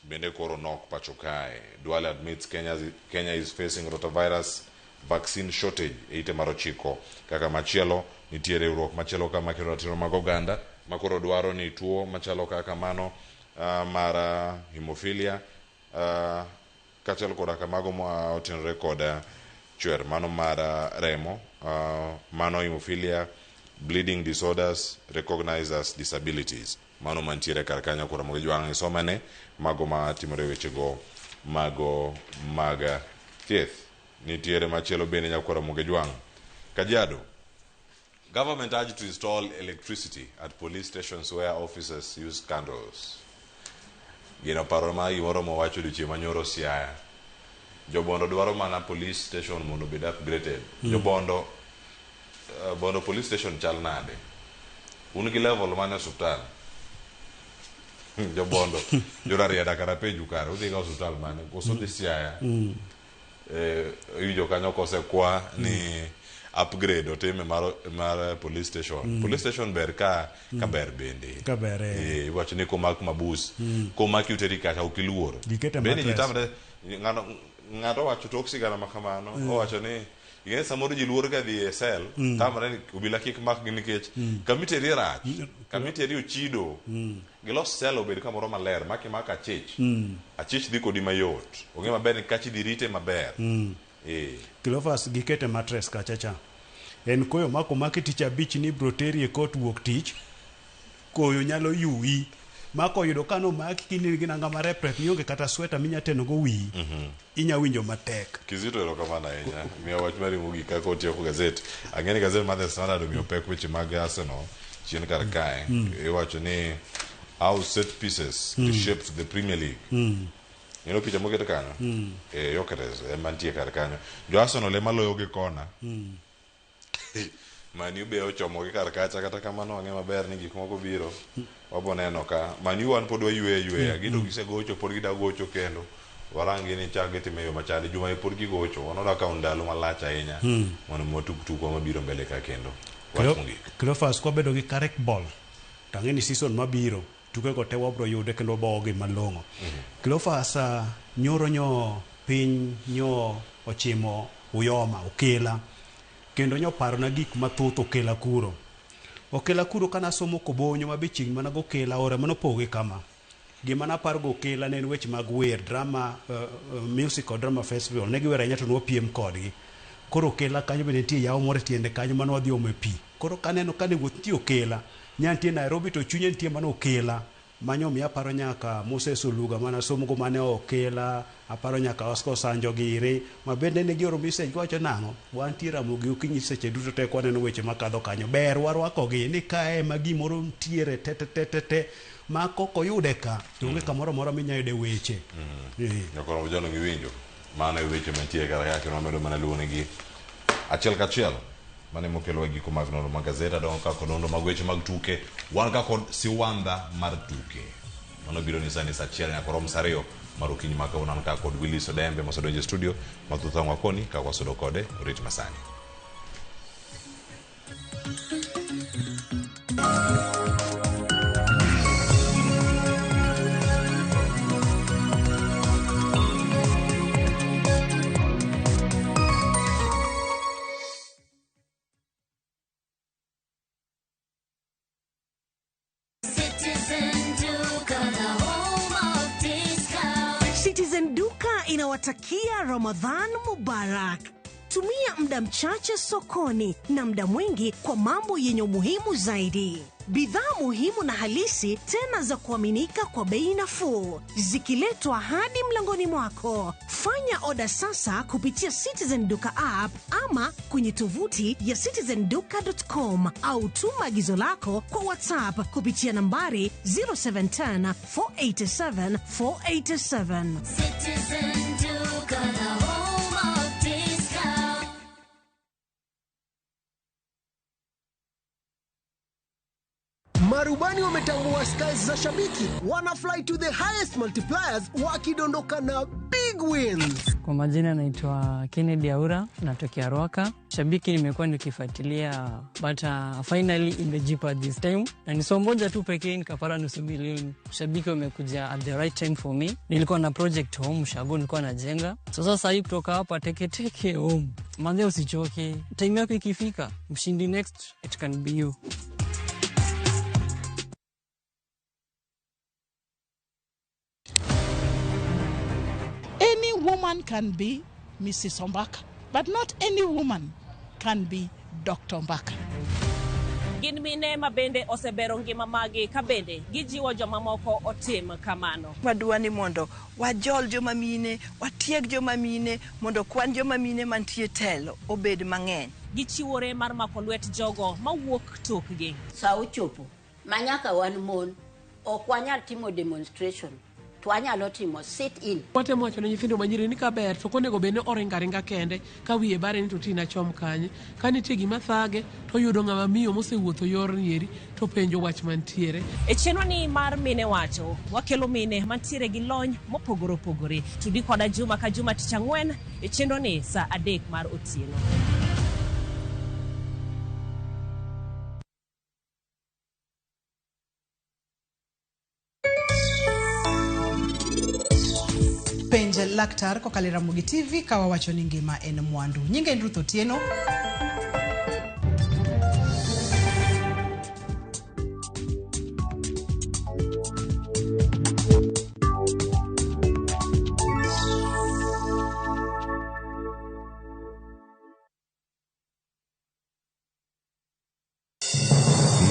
[SPEAKER 1] bende koro nok pacho kae. Duale admits Kenya is facing rotavirus vaccine shortage ite marochiko kaka machielo nitiere riwruok machielo kama kero ratiro mag oganda makoro dwaro ni tuo machalo kaka mano mara hemophilia kachalo koda kamago ma otenore koda chwer mano mara remo mano hemophilia bleeding disorders recognized as disabilities mano mantiere kar kanyo koro mo juang isomane mago ma timore weche go mago maga thieth. Nitiere machielo bende nyakoro mo juang Kajiado. Government urged to install electricity at police stations where officers use candles. Gino paro ma gimoro mowacho diche manyoro Siaya. Jobondo dwaro mana police station mondo bed upgraded. Jobondo Bondo police station chal nade. Un gi level mane hospital. Jobondo jorariada kara peju kara udhi ga hospital mane koso di Siaya. Yujo kanyo kose kwa ni upgrade oteme mar police station. Police station ber ka ber bende
[SPEAKER 31] ka ber
[SPEAKER 1] iwacho ni komak mabus komak uteri kata ukiluoro bende jitamre ng'ato wacho toxic na makamano owacho ni igene samoro ji luoro ka dhi e cell tamre ni obila kik mak gi nikech kamiteri rach kamiteri ochido gilos cell obed kamoro maler maki achich dhi kodi mayot onge maber ni kachi dhi rite maber.
[SPEAKER 31] Cleophas gikete mattress kachacha en koyo mako makiticha bich ni broteri e kot wuok tich koyo nyalo yuwi mako yudo kano maki kini gina ngama reprep nionge kata sweta minyateno go wi inya winjo matek.
[SPEAKER 1] Kizito ero kamana enya miya wach mari mugi kako otiyo ku gazette angeni gazette mar The Standard omiyo pek weche mag Arsenal chien kar kae iwacho ni how set pieces reshaped the Premier League. Nino picha moket kanyo Yokeres mantie kar kanyo jo Arsenal ema loyo gi kona Manu be ochomo gi kar kacha kata kamano ang'e maber ni gik moko biro waboneno ka Manu wan pod waywe gido gisegocho pod gidagocho kendo warangi ni chage timeyo machali juma e pod gigocho wanoda ka ndalo malach ahinya mondo motuktuko mabiro mbele ka kendo
[SPEAKER 31] Cleophas kwa bedo gi correct ball tang'eni season mabiro tukego te wabro yude kendo bogi malong'o. Cleophas nyoro nyo piny nyo ochimo uyoma okela kendo nyo paro na gik mathoth okela kuro kana somo kobonyo mabiching mana gokela ore manopoge kama gima na par gokela ne weche mag wer drama musical drama festival ne giwera nyato no piem kodgi koro okela kanyo bende tie yawo more tiende kanyo mano wadhi ome pi koro kaneno kane wuoth tie okela nyantie Nairobi to chunye nitie mano okela manyo mi aparo nyaka Moses Oluga mana somo go mane okela aparo nyaka Oscar Sanjo gire mabende ne gioro message wacho nango wantie Ramogi okinyi seche duto te kwaneno weche makadho kanyo ber warwakogi ni kae ma gimoro ntiere te ma koko yude ka tunge kamoro moro minyayude weche
[SPEAKER 1] nyakoro jalo giwinjo mano weche mantie kara yake no medo mana luonegi achiel kachiel mane mokelo giko mag nono magazeta don ka konondo mag weche mag tuke wan ka kod siwanda mar tuke mano biro ni sani sa chiel nyakoro msario marukinyi maka unan ka kod Willis Odembe masodonje studio matutha wakoni ka wasodo kode Rich Masani.
[SPEAKER 2] Citizen Duka inawatakia Ramadhan Mubarak. Tumia muda mchache sokoni na muda mwingi kwa mambo yenye umuhimu zaidi. Bidhaa muhimu na halisi tena za kuaminika kwa bei nafuu zikiletwa hadi mlangoni mwako. Fanya oda sasa kupitia Citizen Duka app ama kwenye tovuti ya citizenduka.com au tuma agizo lako kwa WhatsApp kupitia nambari 0710 487 487.
[SPEAKER 15] Citizen Duka, the home of discount.
[SPEAKER 5] Marubani wametambua skies za Shabiki, wana fly to the highest multipliers wakidondoka na big wins.
[SPEAKER 7] Kwa majina naitwa Kennedy Aura, natokea Ruaka. Shabiki nimekuwa nikifuatilia but finally imejipa this time. Na ni somo moja tu pekee nikapata nusu milioni. Shabiki wamekuja at the right time for me. Nilikuwa na project home Shago nilikuwa najenga. Sasa hivi kutoka hapa teke home. Manze usichoke. Time yako ikifika, mshindi next it can be you.
[SPEAKER 9] Any woman can be Mrs. Ombaka, but not any woman can be Dr. Ombaka.
[SPEAKER 18] Gin mine mabende osebero ngima magi kabende gijiwo joma moko otim kamano.
[SPEAKER 22] Wadwani mondo wajol joma mine, watieg joma mine, mondo kwan joma mine mantie telo obed mang'eny.
[SPEAKER 18] Gichiwore mar mako lwet jogo mawuok tokgi.
[SPEAKER 23] Sa ochopo manyaka wan mon ok wanyal timo demonstration. Twanyalo timo sit in.
[SPEAKER 24] Watemo wacho ne nyithindo manyiri ni kaber to konego bene oringa kende ka wiye bare ni to tina chom kanye ka nitie gima thage to yudo ng'ama miyo mosewuotho yor nieri to penjo wach mantiere.
[SPEAKER 18] E chenro ni mar mine wacho wakelo mine mantiere gi lony mopogore opogore tudi koda juma ka juma tich ang'wen e chenro ni sa 3 mar otieno.
[SPEAKER 25] Penj laktar kokalo Ramogi TV kawa wacho ni ngima en mwandu. Nyinga en Ruth Otieno.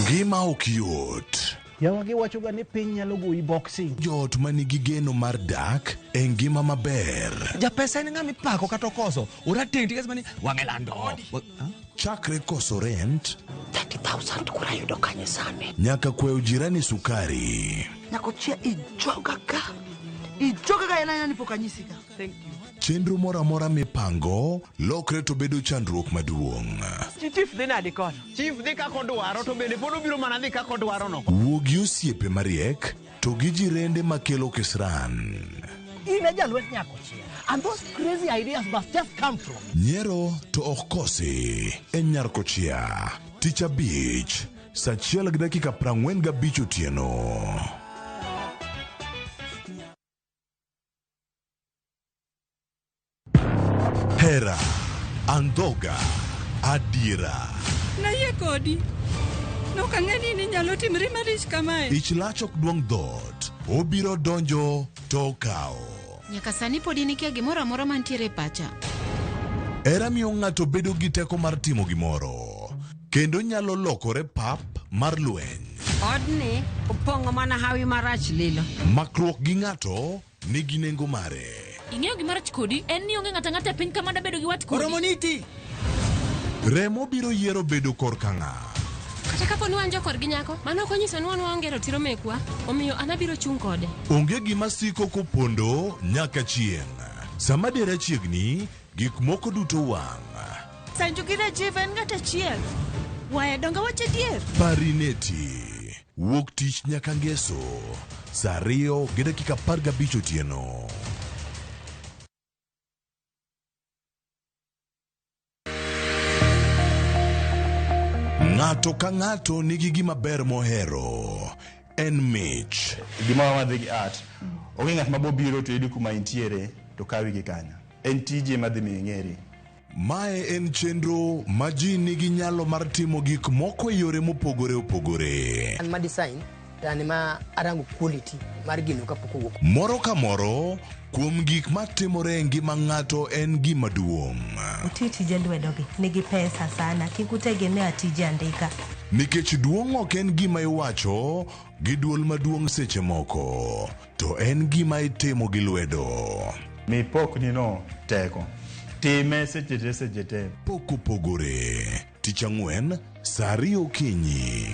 [SPEAKER 12] Ngima okiyot.
[SPEAKER 26] Yawagi wachoga ni piny nyalo goyi boxing.
[SPEAKER 12] Jot manigi geno mar dak e ngima maber.
[SPEAKER 26] Ja pesa en ng'ami pako kata koso. Ora tenti kasi mani wangelando.
[SPEAKER 12] Chakre koso rent
[SPEAKER 23] 30,000 kura yudo kanye sani.
[SPEAKER 12] nyaka kweo jirani sukari.
[SPEAKER 22] Nyako chia ijoga ka ena ni pokanyisika. Thank you.
[SPEAKER 12] Chenro mora mora mipango lokre to bedo chandruok maduong'.
[SPEAKER 26] Chief dhi nadi kono. Chief dhi kako dwaro to bende podo biro mana dhi kako dwaro no.
[SPEAKER 12] Wuogi osiepe mariek to gi jirende makelo kisran.
[SPEAKER 26] Ine jalwet nyako chia. And those crazy ideas must just come from.
[SPEAKER 12] Nyiero to ok kosi en Nyarkochia. Tich Abich, saa 1:45 otieno. hera, andhoga, adiera.
[SPEAKER 3] Naye kodi. Nokang'eni ni nyalo timre malich kamae.
[SPEAKER 12] Ich lach ok duong' dhot, obiro donjo to kao.
[SPEAKER 4] Nyaka sani pod nikia gimoro amora mantiere pacha.
[SPEAKER 12] Hera miyo ng'ato bedo gi teko mar timo gimoro, kendo nyalo lokore pap mar lweny.
[SPEAKER 6] Odni opong'o mana hawi marach lilo.
[SPEAKER 12] Makruok gi ng'ato nigi nengo mare.
[SPEAKER 29] Ing'eyo gimarach kodi en ni onge ng'ata ng'ata piny kama dabedo gi wat kodi.
[SPEAKER 12] Oromoniti. Remo biro yiero bedo korka ng'a.
[SPEAKER 8] Kata kapo ni wan jokor gi nyako, mano konyiso ni wan waonge ratiro mekwa, omiyo an abiro chung' kode.
[SPEAKER 12] Onge gima siko kopondo nyaka chieng'. Sama dera chiegni, gik moko duto wang'.
[SPEAKER 22] Sanjo gi Rajiv en ng'at achiel. Wae donga wache dier.
[SPEAKER 12] Parineti. Wuok tich nyaka ngeso. Saa 2:15 otieno. Ng'ato ka ng'ato nigi gima ber mohero. En mich.
[SPEAKER 10] Gima wadhi gi art. Onge ng'at mabobiro to yudi kuma intiere to kawi gi kanyo. En tije madhi mi ng'eri.
[SPEAKER 12] Mae en chenro ma ji nigi nyalo mar timo gik moko e yore mopogore opogore.
[SPEAKER 11] An ma design, to an ma arango quality mar gino kapok owuok.
[SPEAKER 12] Moro ka moro, kuom gik matimore e ngima ng'ato en gima duong'.
[SPEAKER 14] Uti tije lwedogi, nigi pesa sana, kik utegemea tije andika.
[SPEAKER 12] Nikech duong' ok en gima iwacho gi duol maduong' seche moko, to en gima itimo gi lwedo.
[SPEAKER 10] Mi pokni no teko. Time seche te.
[SPEAKER 12] Pok opogore. Tich Ang'wen, saa 2 okinyi.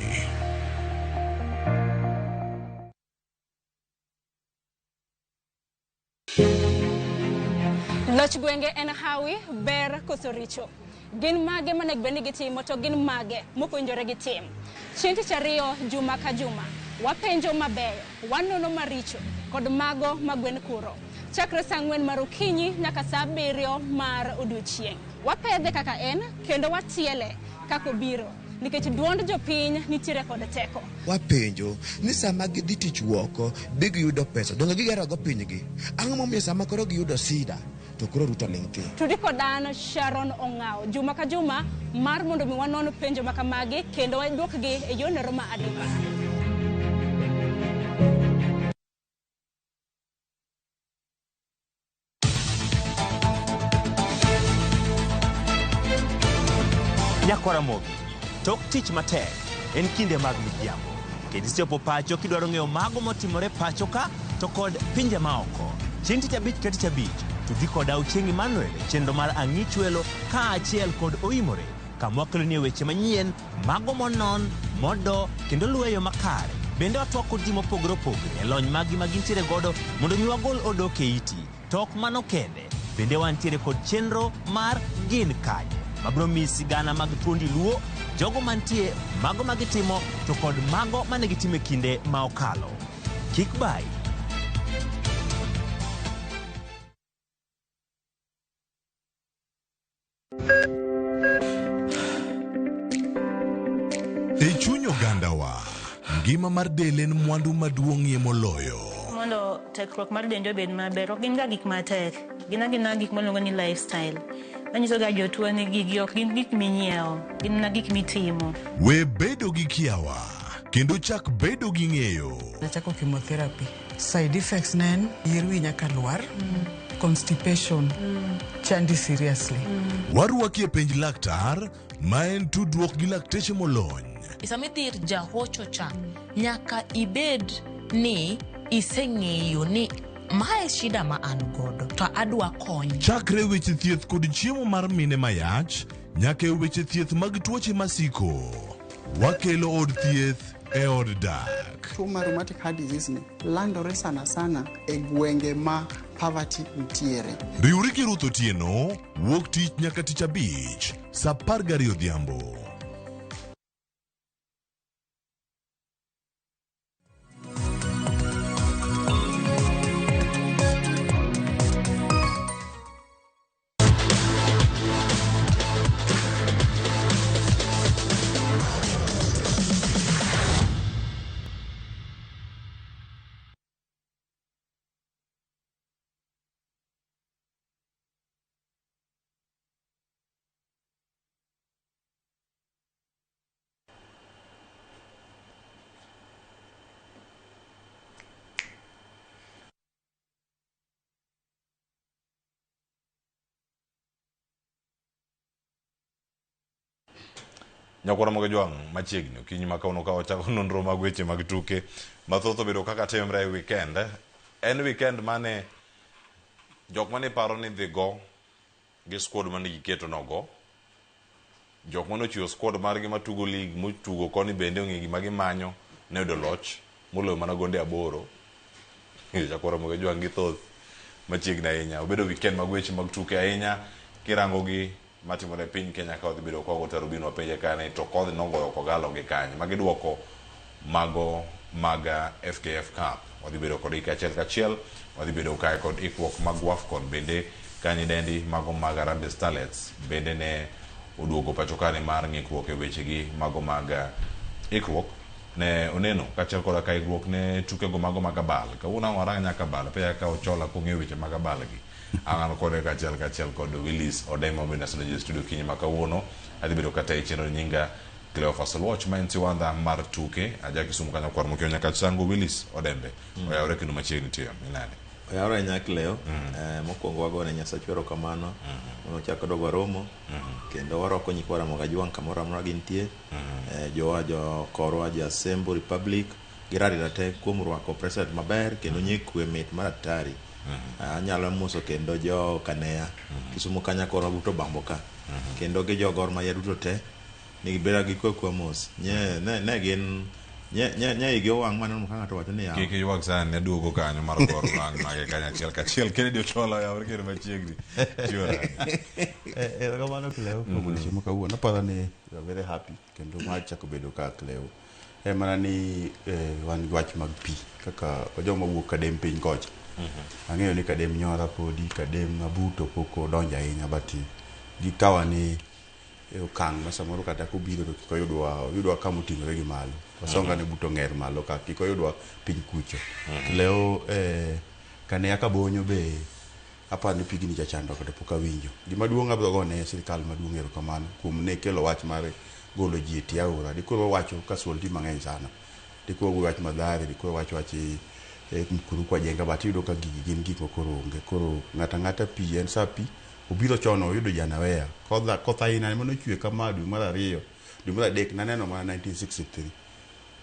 [SPEAKER 16] Loch gwenge en hawi, ber koso richo. Gin mage manego bed ni gitimo to gin mage mopinjore gitim. Chieng' tich ariyo juma ka juma, wapenjo mabeyo, wanono maricho kod mago magwen kuro. Chakre saa 4 mar okinyi nyaka saa 7 mar odiochieng'. Wapedhe kaka en kendo watiele kako biro. Nikech duond jopiny nitiere kod teko.
[SPEAKER 17] Wapenjo ni sama gidhi tich woko big yudo pesa donge gigero go pinygi. Ang'o momiyo sama koro giyudo sida to koro ruto ling'thi.
[SPEAKER 16] Tudi kodan Sharon Ong'ao juma ka juma mar mondo mi wanon penjo makamagi kendo waduokgi e yonero ma adiera.
[SPEAKER 19] Nyakora Mogi, tok tich matek en kinde mag midhiambo. Kendo isechopo pacho kidwaro ng'eyo mago motimore pacho ka to kod pinje maoko. Chieng' tich abich ka tich abich, tudhi kod Auchieng' Emmanuel chenro mar Ang'ich Welo ka achiel kod Oimore, kamwakeloni weche manyien, mago monon, modo, kendo luweyo makare. Bende watwako ji mopogore opogore e lony magi magintiere godo mondo mi wagol odok e iti. Tok mano kende, bende wantiere kod chenro mar Gin Kanye. Mabro mi sigana mag thuondi luo, jogo mantie, mago magitimo, to kod mago manegitime kinde ma okalo. Kik bai.
[SPEAKER 12] E chuny ogandawa, ngima mar del en mwandu maduong'ie moloyo.
[SPEAKER 21] Mondo tekruok mar dende obed maber, ok gin ga gik matek. Gin agina gik miluongo ni lifestyle. Manyiso ga jotuo ni gigi ok gin gik minyiewo, gin na gik mitimo.
[SPEAKER 12] We bedo gi kiawa, kendo chak bedo gi ng'eyo.
[SPEAKER 28] Nachako chemotherapy. Side effects ne en yier wi nyaka lwar, constipation, chandi seriously.
[SPEAKER 12] Warwaki e penj laktar, ma en tudruok gi lakteche molony.
[SPEAKER 29] Sama idhi ir jahocho cha, nyaka ibed ni iseng'eyo ni mae shida ma an godo to adwa kony.
[SPEAKER 12] Chakre weche thieth kod chiemo mar mine mayach, nyaka e weche thieth mag tuoche masiko. Wakelo od thieth e od dak.
[SPEAKER 30] Tuo mar rheumatic heart disease ni landore sana sana e gwenge ma poverty nitiere.
[SPEAKER 12] Riwri gi Ruth Otieno, wuok tich nyaka tich abich, saa 12 odhiambo.
[SPEAKER 1] Nyakwara Mogo Jwang machiegni okinyi ma kawuono ka wachako nonro mag weche mag tuke mathoth obedo kaka timre e weekend. En weekend mane jok mane paro ni dhi go gi squad mane giketo nogo, jok mane ochiwo squad margi matugo league motugo koni bende ong'e gima gimanyo ne yudo loch moloyo mana gonde 8. Nyakwara Mogo Jwang gi thoth machiegni ahinya. Obedo weekend mag weche mag tuke ahinya kirango gi matimore piny Kenya ka odhi bedo kwago Tarubino wapenje kane to kodhi nogoyo kogalo gi kanye magiduoko mago maga FKF Cup odhi bedo kod achiel kachiel odhi bedo kae kod ikruok mag WAFCON bende kanye dendi mago mag Harambee Starlets bende ne oduogo pacho kane mar ng'ikruok e weche gi mago mag ikruok ne oneno kachiel kod ka ikruok ne tuke go mago mag abal kawuono ang'ora nyaka abal pe ka ochola kong'e weche mag abal gi angan kode kachiel kod Willis Odemo bende nasono studio kinyi ma kawuono adhi bedo kata e chenro nyinga Cleophas Watch ma en tiwanda mar tuke aja Kisumu kanyo kwar mokyo nyaka chango Willis Odembe oyawre kendo machiegni tiyo minade
[SPEAKER 2] oyawre nyakleo mokwongo wagone Nyasaye erokamano nochako dogwa romo kendo waroko Nyakwara Mogo Jwang kamoro amora gintie jowa korwa ja Sembo Republic girarira te kuom rwako president maber kendo nyekwe mit mar atari anyalo muso kendo jo Kanea Kisumu kanya koro buto bambo ka kendo gi jo Gor Mahia duto te nigi bera gi kwa mos ne gin nya igyo wang mano mukanga to wacho ni ya
[SPEAKER 1] kiki ywak sana ne duogo kanyo mar Gor Mahia mage kanya kachiel kene dio chola ya orkere machiegni tiora
[SPEAKER 5] kamano Cleo kobuliche mo kawuono aparo ni very happy kendo ma chako bedo ka Cleo mana ni wan wach mag pi kaka joma wuok kadem piny kocha ang'eyo ni kadem nyora podi kadem abuto poko donja ahinya but gikawa ni okang' ma samoro kata kubiro to kiko yudwa kama oting'ore gi malo wasonga ne buto ng'er malo ka kiko yudwa piny kucho Leo kane akabonyo be apa ni pigni chachando kata pok awinjo gima duong' abrogo ne sirikal maduong' erokamano kuom ne kelo wach mar golo ji e tie aora dikoro wacho kasuol ji mang'eny sana dikoro wach madhare dikoro wacho mkuru kwa jenga but yudo ka gigi gin gik mokoro onge koro ng'ata pi en sa pi obiro chono oyudo janawea koth aina mano chwe kama dwe mar 2 dwe mar 3 naneno mana 1963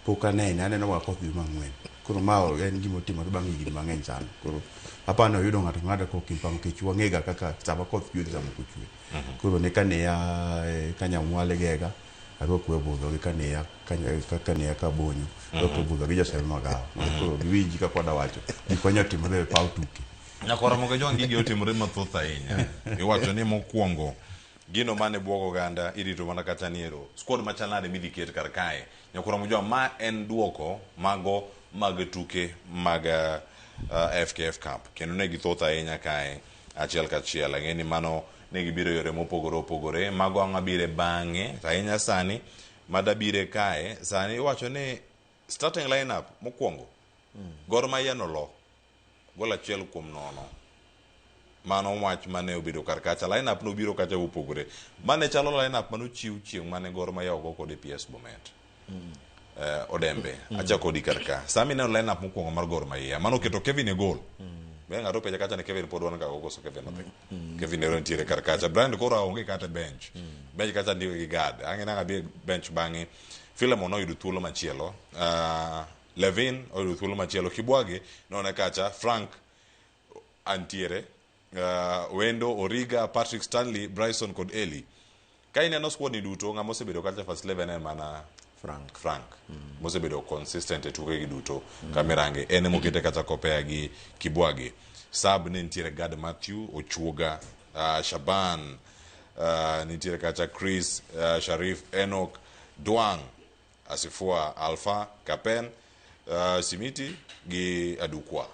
[SPEAKER 5] pok aneno wa koth dwe mang'wen koro ma en gima otimore bang' higni mang'eny sana koro apano oyudo ng'ato ko kimpang kichwa ng'ega kaka sama koth chwe sama kochwe koro ne kanya mwale gega aro kwe budho gi kane ka bonyo to budho gi josel magawa koro giwinji ka kwada wacho gikonyo timore pau tuke
[SPEAKER 1] Nyakwara Mogo Jwang gigi otimore mathoth ahinya iwacho ni mokwongo gino mane buogo ganda irito mana kata niero squad machal nade midhi ket kar kae Nyakwara Mogo Jwang ma en duoko mago mag tuke mag FKF Cup kendo ne githoth ahinya kae achiel kachiel ang'eni mano ne gibiro yore mopogore opogore mago ang'a bire bang'e ahinya sani madabire kae sani iwacho ni starting lineup mokwongo Gor Mahia nolo gol 1-0 mano wach mane obedo kar kacha lineup no biro kacha opogore mane chalo lineup mano chiw chieng' mane Gor Mahia ogo kod PS Bomet Odembe acha kodi kar ka sami ne lineup mokwongo mar Gor Mahia mano keto Kevin e gol benga rope kacha ne Kevin pod wan ka gogo so Kevin Kevin ne rontiere kar kacha Brand kora onge kata bench kacha ndio gi guard angena be bench bang'e Philemon oyudo thuolo machielo Levin oyudo thuolo machielo Kibwage none kacha Frank antiere Wendo Origa Patrick Stanley Bryson kod Eli kaine no squad ni duto ng'ama osebedo kacha first 11 en mana Frank mosebedo consistent e tuke gi duto kamerange ene mokete kacha kopea gi Kibwage sub ne ntiere Gad Matthew Ochuoga Shaban ntiere kacha Chris Sharif Enoch Duang Asifua Alpha Kapen Simiti gi Adukwa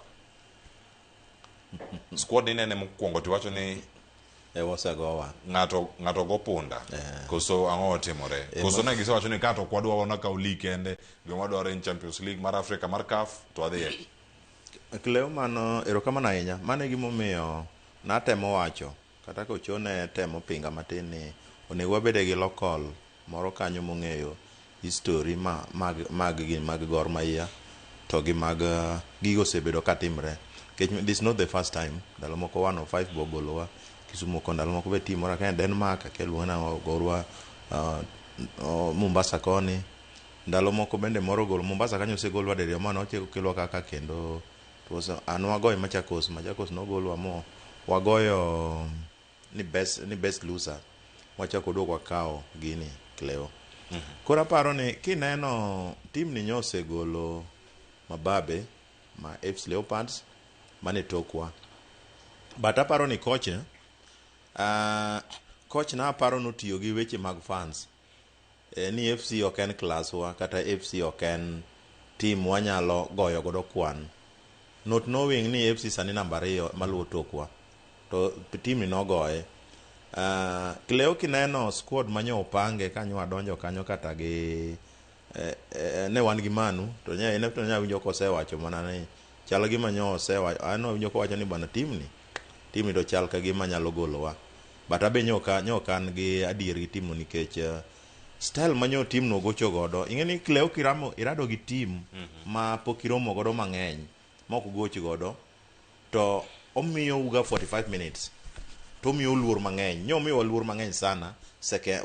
[SPEAKER 1] squad ni nene mokwongo tiwacho ni
[SPEAKER 2] wasegowa
[SPEAKER 1] ng'ato go punda koso ang'o otimore koso ne gisewacho ni kato kwadwa wana ka uli kende gima dwaro en Champions League mar Africa mar CAF to adhiye
[SPEAKER 2] Cleo mano erokamano ahinya mane gimomiyo natemo wacho kata kochone temo pinga matin ni onego wabede gi local moro kanyo mong'eyo history mag Gor Mahia to gi mag gigo sebedo katimre this is not the first time dalo moko 105 bogolowa Kisumu ko ndalo moko be timora ka Denmark kelwana gorwa Mombasa koni ndalo moko bende moro gol Mombasa kanyo osegolwa deriyo mano ocheko kelwa kaka kendo an wagoyo Machakos nogolwa mo wagoyo ni best loser wachako dok wakao gini Cleo. Koro aparo ni kineno tim ni nyose golo mababe ma FC Leopards mane tokwa, but aparo ni coach na aparo notiyo gi weche mag fans ni FC ok en class wa kata FC ok en team wanyalo goyo godo kwan, not knowing ni FC sani namba 2 maluwo tokwa to team ni nogoye. Cleo kineno squad manyo opange kanyo adonjo kanyo kata gi ne wan gi Manu to nya winjo ko osewacho mana ni chal gi manyo osewacho ano winjo ko wacho ni bana team ni do chal ka gi manyalo golowa, but abe nyokan gi adier gi team no nikech style manyo team no gocho godo. Ingeni Cleo irado gi team ma pokiromo godo mang'eny mok gochi godo to omiyo uga 45 minutes to omiyo luor mang'eny, omiyo luor mang'eny sana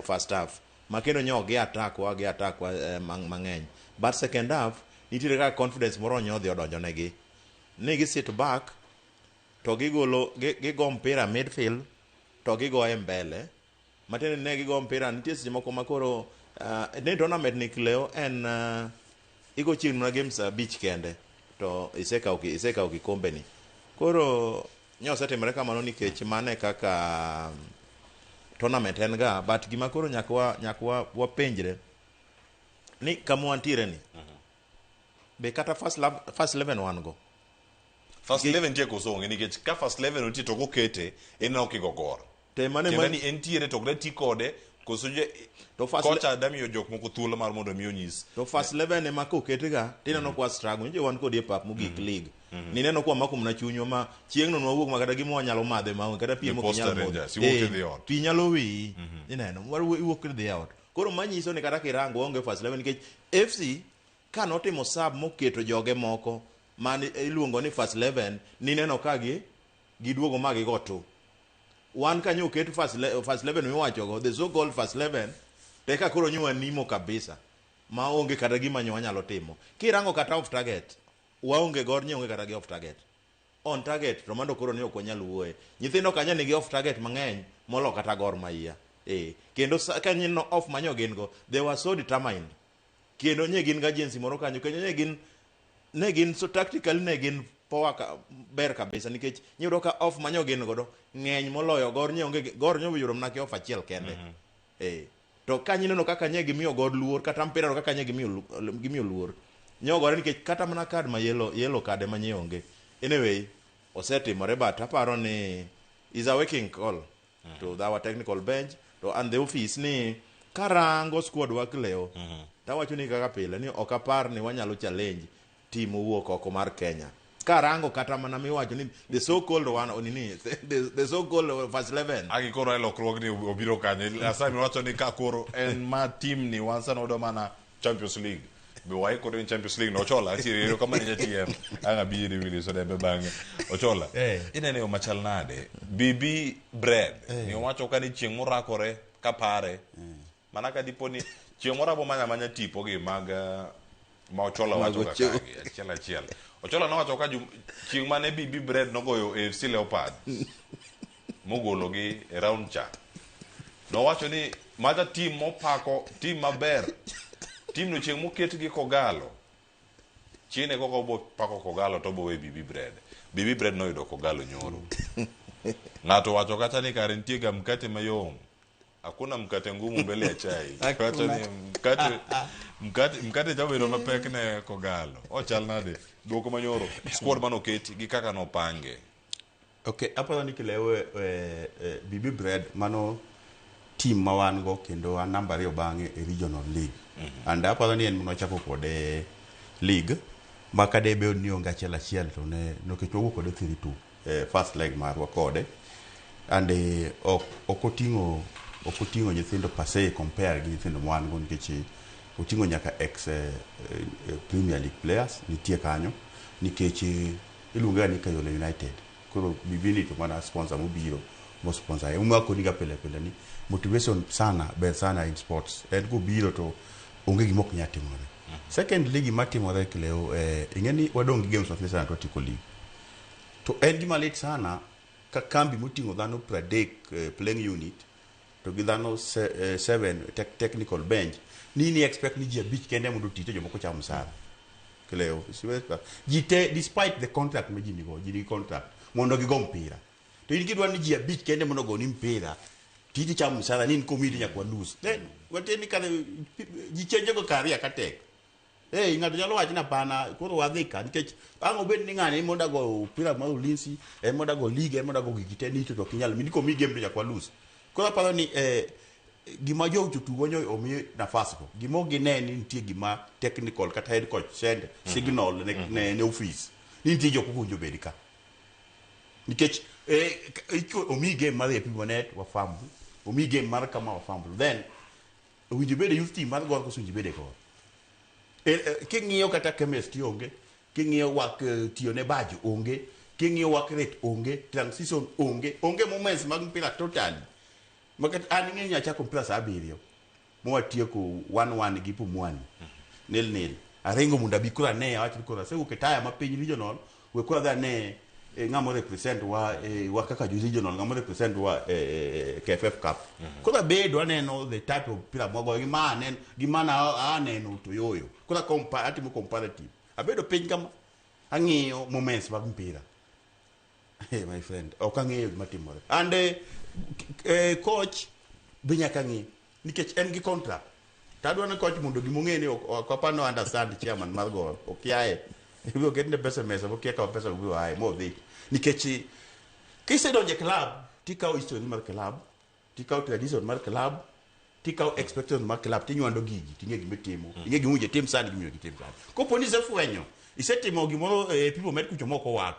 [SPEAKER 2] first half makendo nyo gi attack wa mang'eny, but second half nitiere ka confidence moro nyodhi odonjo negi ni gi sit back to gigo mpira midfield to gigoe mbele matene ne gigo mpira. Nitie seche moko makoro ne tournament ni Cleo en igo chieng' na games beach kende to isekaw kikombe ni, koro osetimore kamano nikech mane kaka tournament en ga, but gima koro nyakwa wapenjre ni kama wantiere ni be kata first 11 wan go
[SPEAKER 1] first 11 tie kosonge nikech ka first 11 otie to kokete en okigo gor
[SPEAKER 2] te mane
[SPEAKER 1] ni entiere to gre ti kode kosuje to kocha damiyo jok moko thuolo mar mondo miyo nyis
[SPEAKER 2] to first 11 ema kokete ga tineno kwa struggle nje wan kod e pap mogik league ni neno kwa mako mna chunyo ma chieng' no nwawuok makata gimo nyalo madhe ma kata piem ok nyalo modho pi nyalo wi ineno iwuok the out. Koro manyiso ni kata kirango onge first 11 nikech FC ka notimo sub moketo joge moko man iluongo ni first 11 ni neno ka giduogo magi goto wan kanyo oket first 11 miwacho go the so called first 11 teka koro nywa nimo kabisa ma onge kata gima nyalo timo. Kirango kata off target waonge gor nyonge kata gi off target on target to mando koro ne ok wanyal wuoye. Nyithindo kanya nigi off target mang'eny molo kata gor maiya kendo kanyino off manyo gin go they were so determined kendo nye gin ga agency moro kanyo kendo ne gin so tactically ne gin power ber kabisa nikech nyudo ka off manyo gin godo ng'eny moloyo gor nyonge yoro mna ki off achiel kende to kanyino kaka nye gimiyo god luor kata mpira kaka nye gimiyo luor nyogore nikech kata mana card ma yellow card ma nyonge anyway osetimore, but aparo ni is a working call to our technical bench to and the office ni karango squad wa Cleo tawacho ni kaka pile ni ok apar ni wanyalo challenge team owuok oko mar Kenya karango kata mana miwacho ni the so called one onini the so called first 11
[SPEAKER 1] agi koro elokruok ni obiro kanyo asami wacho ni ka koro en ma team ni wansa no mana Champions League be wai koro in Champions League no chola ati kama ni TM anga biri wili so dembe bange ochola inene o machal nade BB bread ni wacho kani chieng' morakore kapare mana ka diponi chieng' morabo manya tipo gi mag ma ochola wacho ka achiel ochola no wacho ka chieng' mane BB bread nogoyo AFC Leopard mogolo gi e round cha no wacho ni maja team mopako team maber team no chieng' moket gi Kogalo chine koko bo pako Kogalo to bo we BB bread no yudo Kogalo nyoro ng'ato wacho kata ni kare nitie ga mkate mayom hakuna mkate ngumu mbele ya chai wacho ni mkate jabedo mapek ne Kogalo ochal nade dwoko manyoro squad manoketi gi kaka no pange.
[SPEAKER 5] Okay, aparo ni Cleo BB bread mano team mawan go kendo an namba 2 bang'e e regional league and aparo ni en nochako kode league makade be ni onga achiel to ne noketwo kode 3-2 first leg marwa kode and okotingo nyithindo pase compare gi nyithindo mwan go nikech otingo nyaka ex Premier League players nitie kanyo nikech iluonga ni Kayole United koro bibini to mana sponsor mobiro mo sponsor umwa ko niga pele ni motivation sana ber sana in sports en go biro to onge gimok nyati more second league matimore kleo ingeni wadong games of national athletic league to en gima lit sana ka kambi motingo dhano 30 playing unit to gi dhano 7 technical bench nini expect ni ji abich kende mondo tite jomoko cham sara kleo siweka jite despite the contract me jini contract mondo gi go mpira to in kidwa ni ji abich kende mondo go ni mpira tije cham sara nini komiti nyakwa lose then wateni kale ji change go career katek ngato nyalo wacho na bana koro wadhika nikech ango bed ni ngani mondo go mpira ma ulinsi mondo go league mondo go gite ni to kinyal mindiko mi game nyakwa lose koro paro ni gima jo tutugo nyo omi nafasi ko gimo gine ni nitie gima technical kata head coach send signal ne office ni nitie jo kukunjo bedika nikech omi game mar epigo net wa fambu omi game mar kama wa fambu then winjo bede youth team mar gor ko sunji bede ko kingiyo kata chemistry onge kingiyo wak tiyo ne baji onge kingiyo wak rate onge transition onge moments mag mpira totally makat an ng'enya chako mpira saa 7 mwatieko 1-1 gi Pumwani nil arengo munda bikura ne awacho kura se uketaya mapiny regional we kura da ne ngamo represent wa kaka regional ngamo represent wa KFF Cup kura bedo aneno the type of mpira mwago gimana aneno to yoyo kura comparative abedo piny kama ang'iyo moments mag mpira my friend okang'eyo matimore and coach binyaka ngi nikech en gi contract tadwa na coach mondo gimong'e ni okapano understand chairman mar gol okiaye ibiro getne pesa mesa okia ka pesa ubiro aye mo dhi nikech kise donje club tikao history mar club tikao tradition mar club tikao expectation mar club tinywando gigi tinge gimetimo inge gimuje tim sani gimiyo gitim sani kopo ni zefwenyo isetimo gimoro people met kucho moko wak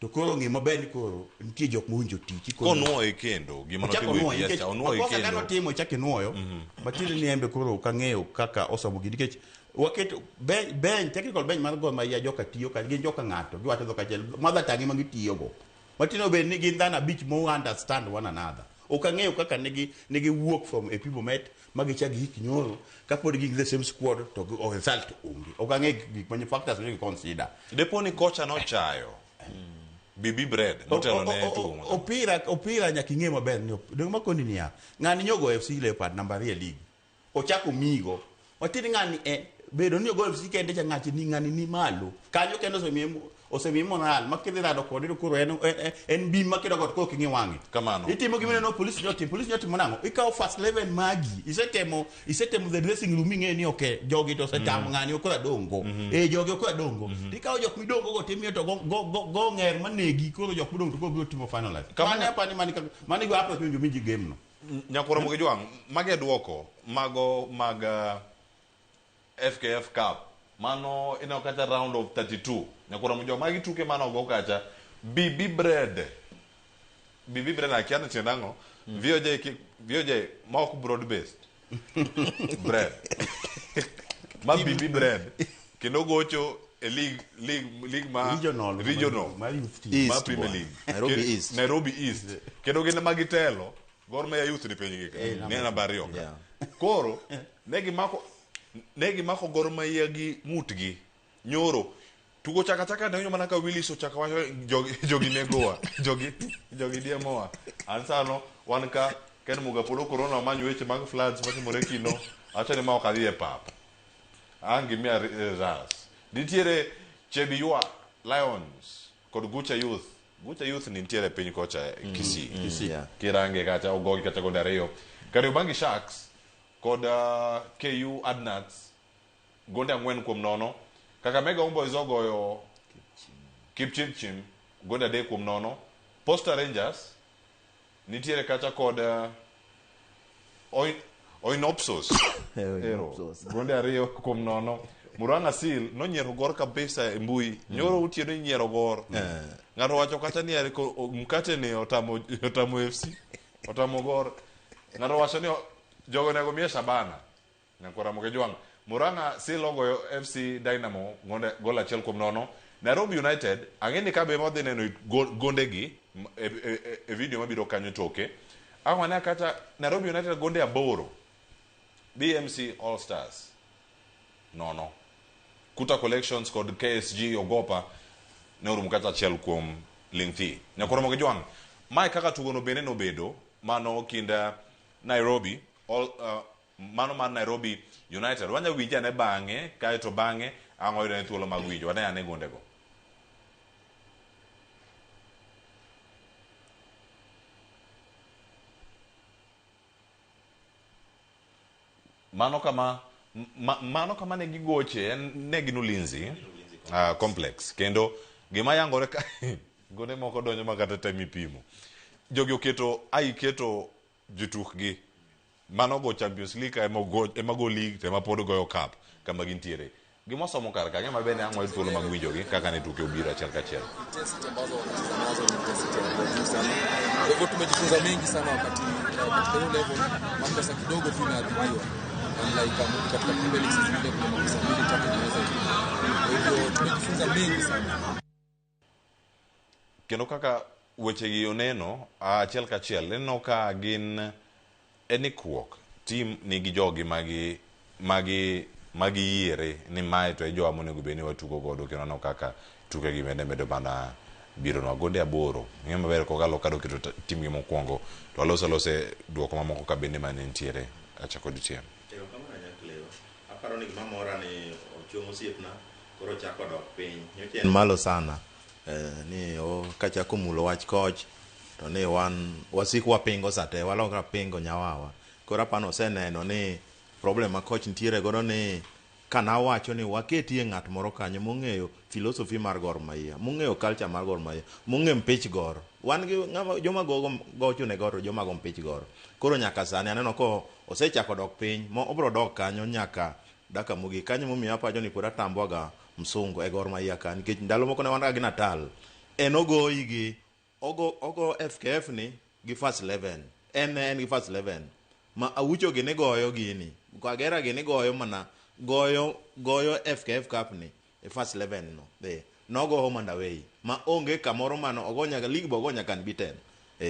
[SPEAKER 5] to koro ngima beni koro nitie jok mounjo tich
[SPEAKER 1] ko nuoyo kendo gima notimo yes onuoyo kendo
[SPEAKER 5] ko timo chake nuoyo batile ni embe koro kang'eyo kaka osomo gi nikech waketo ben technical bench mar gol ma ya joka tiyo ka gin joka ng'ato giwacho dhoka chel madha tangi ma gitiyo go matino be ni gin dhana beach mo understand one another okang'eyo kaka negi work from a people met magichagi hik nyoro kapod gi the same squad to result onge okang'eyo gik many factors we consider
[SPEAKER 1] deponi kocha no chayo Bibi bread motelo ne tumo
[SPEAKER 5] opira nyaka ing'e maber ni dong makoni niya ng'ani nyogo FC Leopard namba 2 league ochako migo watini ng'ani bedo ni ogo FC kende cha ng'ati ni ng'ani ni malo kanyo kendo osemi moral makidhi rado kod koro en bi makido got ko kingi wangi
[SPEAKER 1] kamano
[SPEAKER 5] itimo gimene no police nyoti monango ikaw first 11 magi isetemo the dressing room ng'e ni okay jogi to setam ng'ani okora dongo jogi okora dongo ikaw jok midongo go timiyo to go ng'er manegi koro jok midongo to go biro timo finalize kamane apani mani go approach winjo minji game no
[SPEAKER 1] nyakora moge jwang mage duoko mago mag FKF Cup mano ina kata round of 32 nyakora mjo magi tuke mano go kacha Bibi bread akiana chenango VOJ mako broad based bread ma Bibi bread kendo gocho e league ma regional ma Premier League Nairobi East kendo gene magitelo Gor Mahia youth ni penye gika ni na barrio koro negi mako Gor Mahia gi mutgi nyoro tugo chaka ndanyo manaka Willis ochaka wacho jogi negoa jogi diemoa ansano wanka ken muga polo corona manyo weche mag floods matimore kino acha ni ma okadhie pap angi mia ras nitiere Chebiwa Lions kod Gucha Youth ni nitiere piny kocha Kisii kirange kacha ogogi kacha kod ariyo Kariobangi Sharks kod KU Adnats gonde 4-0 Kakamega Homeboyz ogoyo Kipchirchim gonde 3-0 Posta Rangers nitiere kacha kod Oinopsos gonde 2-0 Murang'a Seal nonyiero Gor kabisa e mbui nyoro utieno nyiero Gor ng'ato wacho kata ni mkate ni otamo FC otamo Gor ng'ato wacho ni jogo nego mie Shabana nyakora moge jwang Murang'a Seal ogoyo FC Dynamo gonde 1-0 Nairobi United ang'eni kabe modhi neno gondegi e video mabiro kanyo toke awana kata Nairobi United gonde aboro BMC All Stars no Kuta Collections kod KSG Ogopa ne orum kata achiel kuom Lingthi nyakoro moge jwang mai kaka tugo no bende no bedo mano kinda Nairobi mano man Nairobi United wanya winja ne bange kae to bange angoydo ne thuolo mag winjo wana ane gonde go mano kama ne gigoche ne gin Ulinzi complex kendo gima yangore ka gone moko donjo makata temi pimo jogi keto jotukgi mano go Champions League ema go league tema pod goyo cup kama gintiere gima somo kar kanyo mabene ang'o thuolo mag winjogi kaka ne tuke obiro achiel kachiel
[SPEAKER 7] Kwa hivyo tumejifunza mengi sana wakati katika hiyo level mambo sasa kidogo tu inaadhibiwa like katika Premier League sisi ndio kuna makosa mengi tatu tunaweza. Kwa hivyo tumejifunza mengi sana.
[SPEAKER 1] Kendo kaka weche gi oneno achiel kachiel neno ka gin enikwok team nigi jogi magi yiere ni mae to e jowa monego beni watugo godo kendo no kaka tuke gi medo bana biro no gonde aboro ng'e maber kokalo kado keto tim gi mokwongo to alose duoko mamoko ka bende mane ntiere achako ditiem
[SPEAKER 2] aparo ni gima mora ni ochumo osiepna koro chako dok piny nyochen malo sana ni kachako mulo wach coach to ni wasik wapingo sate walokra pingo nyawawa koro apano oseneno ni problem ma coach ntiere godo ni kana wacho ni waketie ng'at moro kanyo mong'eyo philosophy mar Gor Mahia mong'eyo culture mar Gor Mahia mong'eyo mpich Gor wan gi joma gocho ne Gor joma go mpich Gor koro nyaka sani aneno ko osechako dok piny mo obro dok kanyo nyaka daka mugi kanyo momiyo apajo ni pod atambwaga msungu e Gor Mahia kan nikech ndalo moko ne wan gi Natal en ogoyi gi ogo FKF ni gi first 11 en gi first 11 ma awucho gi ne goyo gini kwagera gi ne goyo mana goyo FKF Cup ni e first 11 no no go home and away ma onge kamoro mano ogonya ga league bogonya kan biten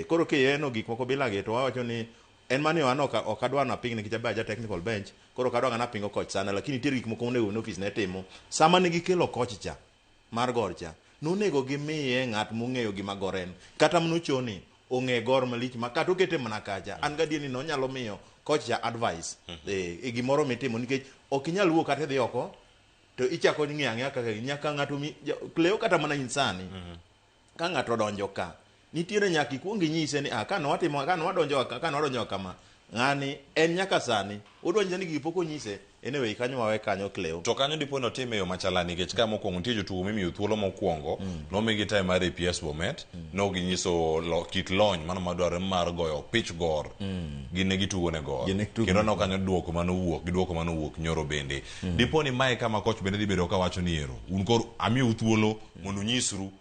[SPEAKER 2] koro ke yeno gik moko bilage to wacho ni en mane wano okadwa na ping ni kijabaja technical bench koro kadwa na pingo coach sana lakini tier gik moko ne office ne timo sama ne gikelo coach cha mar Gor cha nonego gimiye ng'at mong'eyo gima goren kata mnuchoni ong'e Gor malich makata okete mana kacha an gadi ni no nyalo miyo coach cha advice gimoro mitimo nikech ok inyal wuok kata dhi oko to ichako ng'ang'a kaka nyaka ng'ato Cleo kata mana insani ka ng'ato donjo ka nitiere nyaka ikuongi nyise ni kana wadonjo kama ng'ani en nyaka sani udonjo ni gipoko nyise anyway kanyo wawe kanyo Cleo
[SPEAKER 1] to kanyo dipo no time yo machalani nikech kama mokwongo nitie jotugo mimiyo thuolo mokwongo nomigi time mar APS Bomet no ginyiso kit lony mano madwaro mar goyo pitch Gor gine gitugo ne Gor kendo no kanyo duoko manowuok nyoro bende dipo ni mae kama coach bende dibedo ka wacho ni ero un kor amiyo thuolo mondo nyisru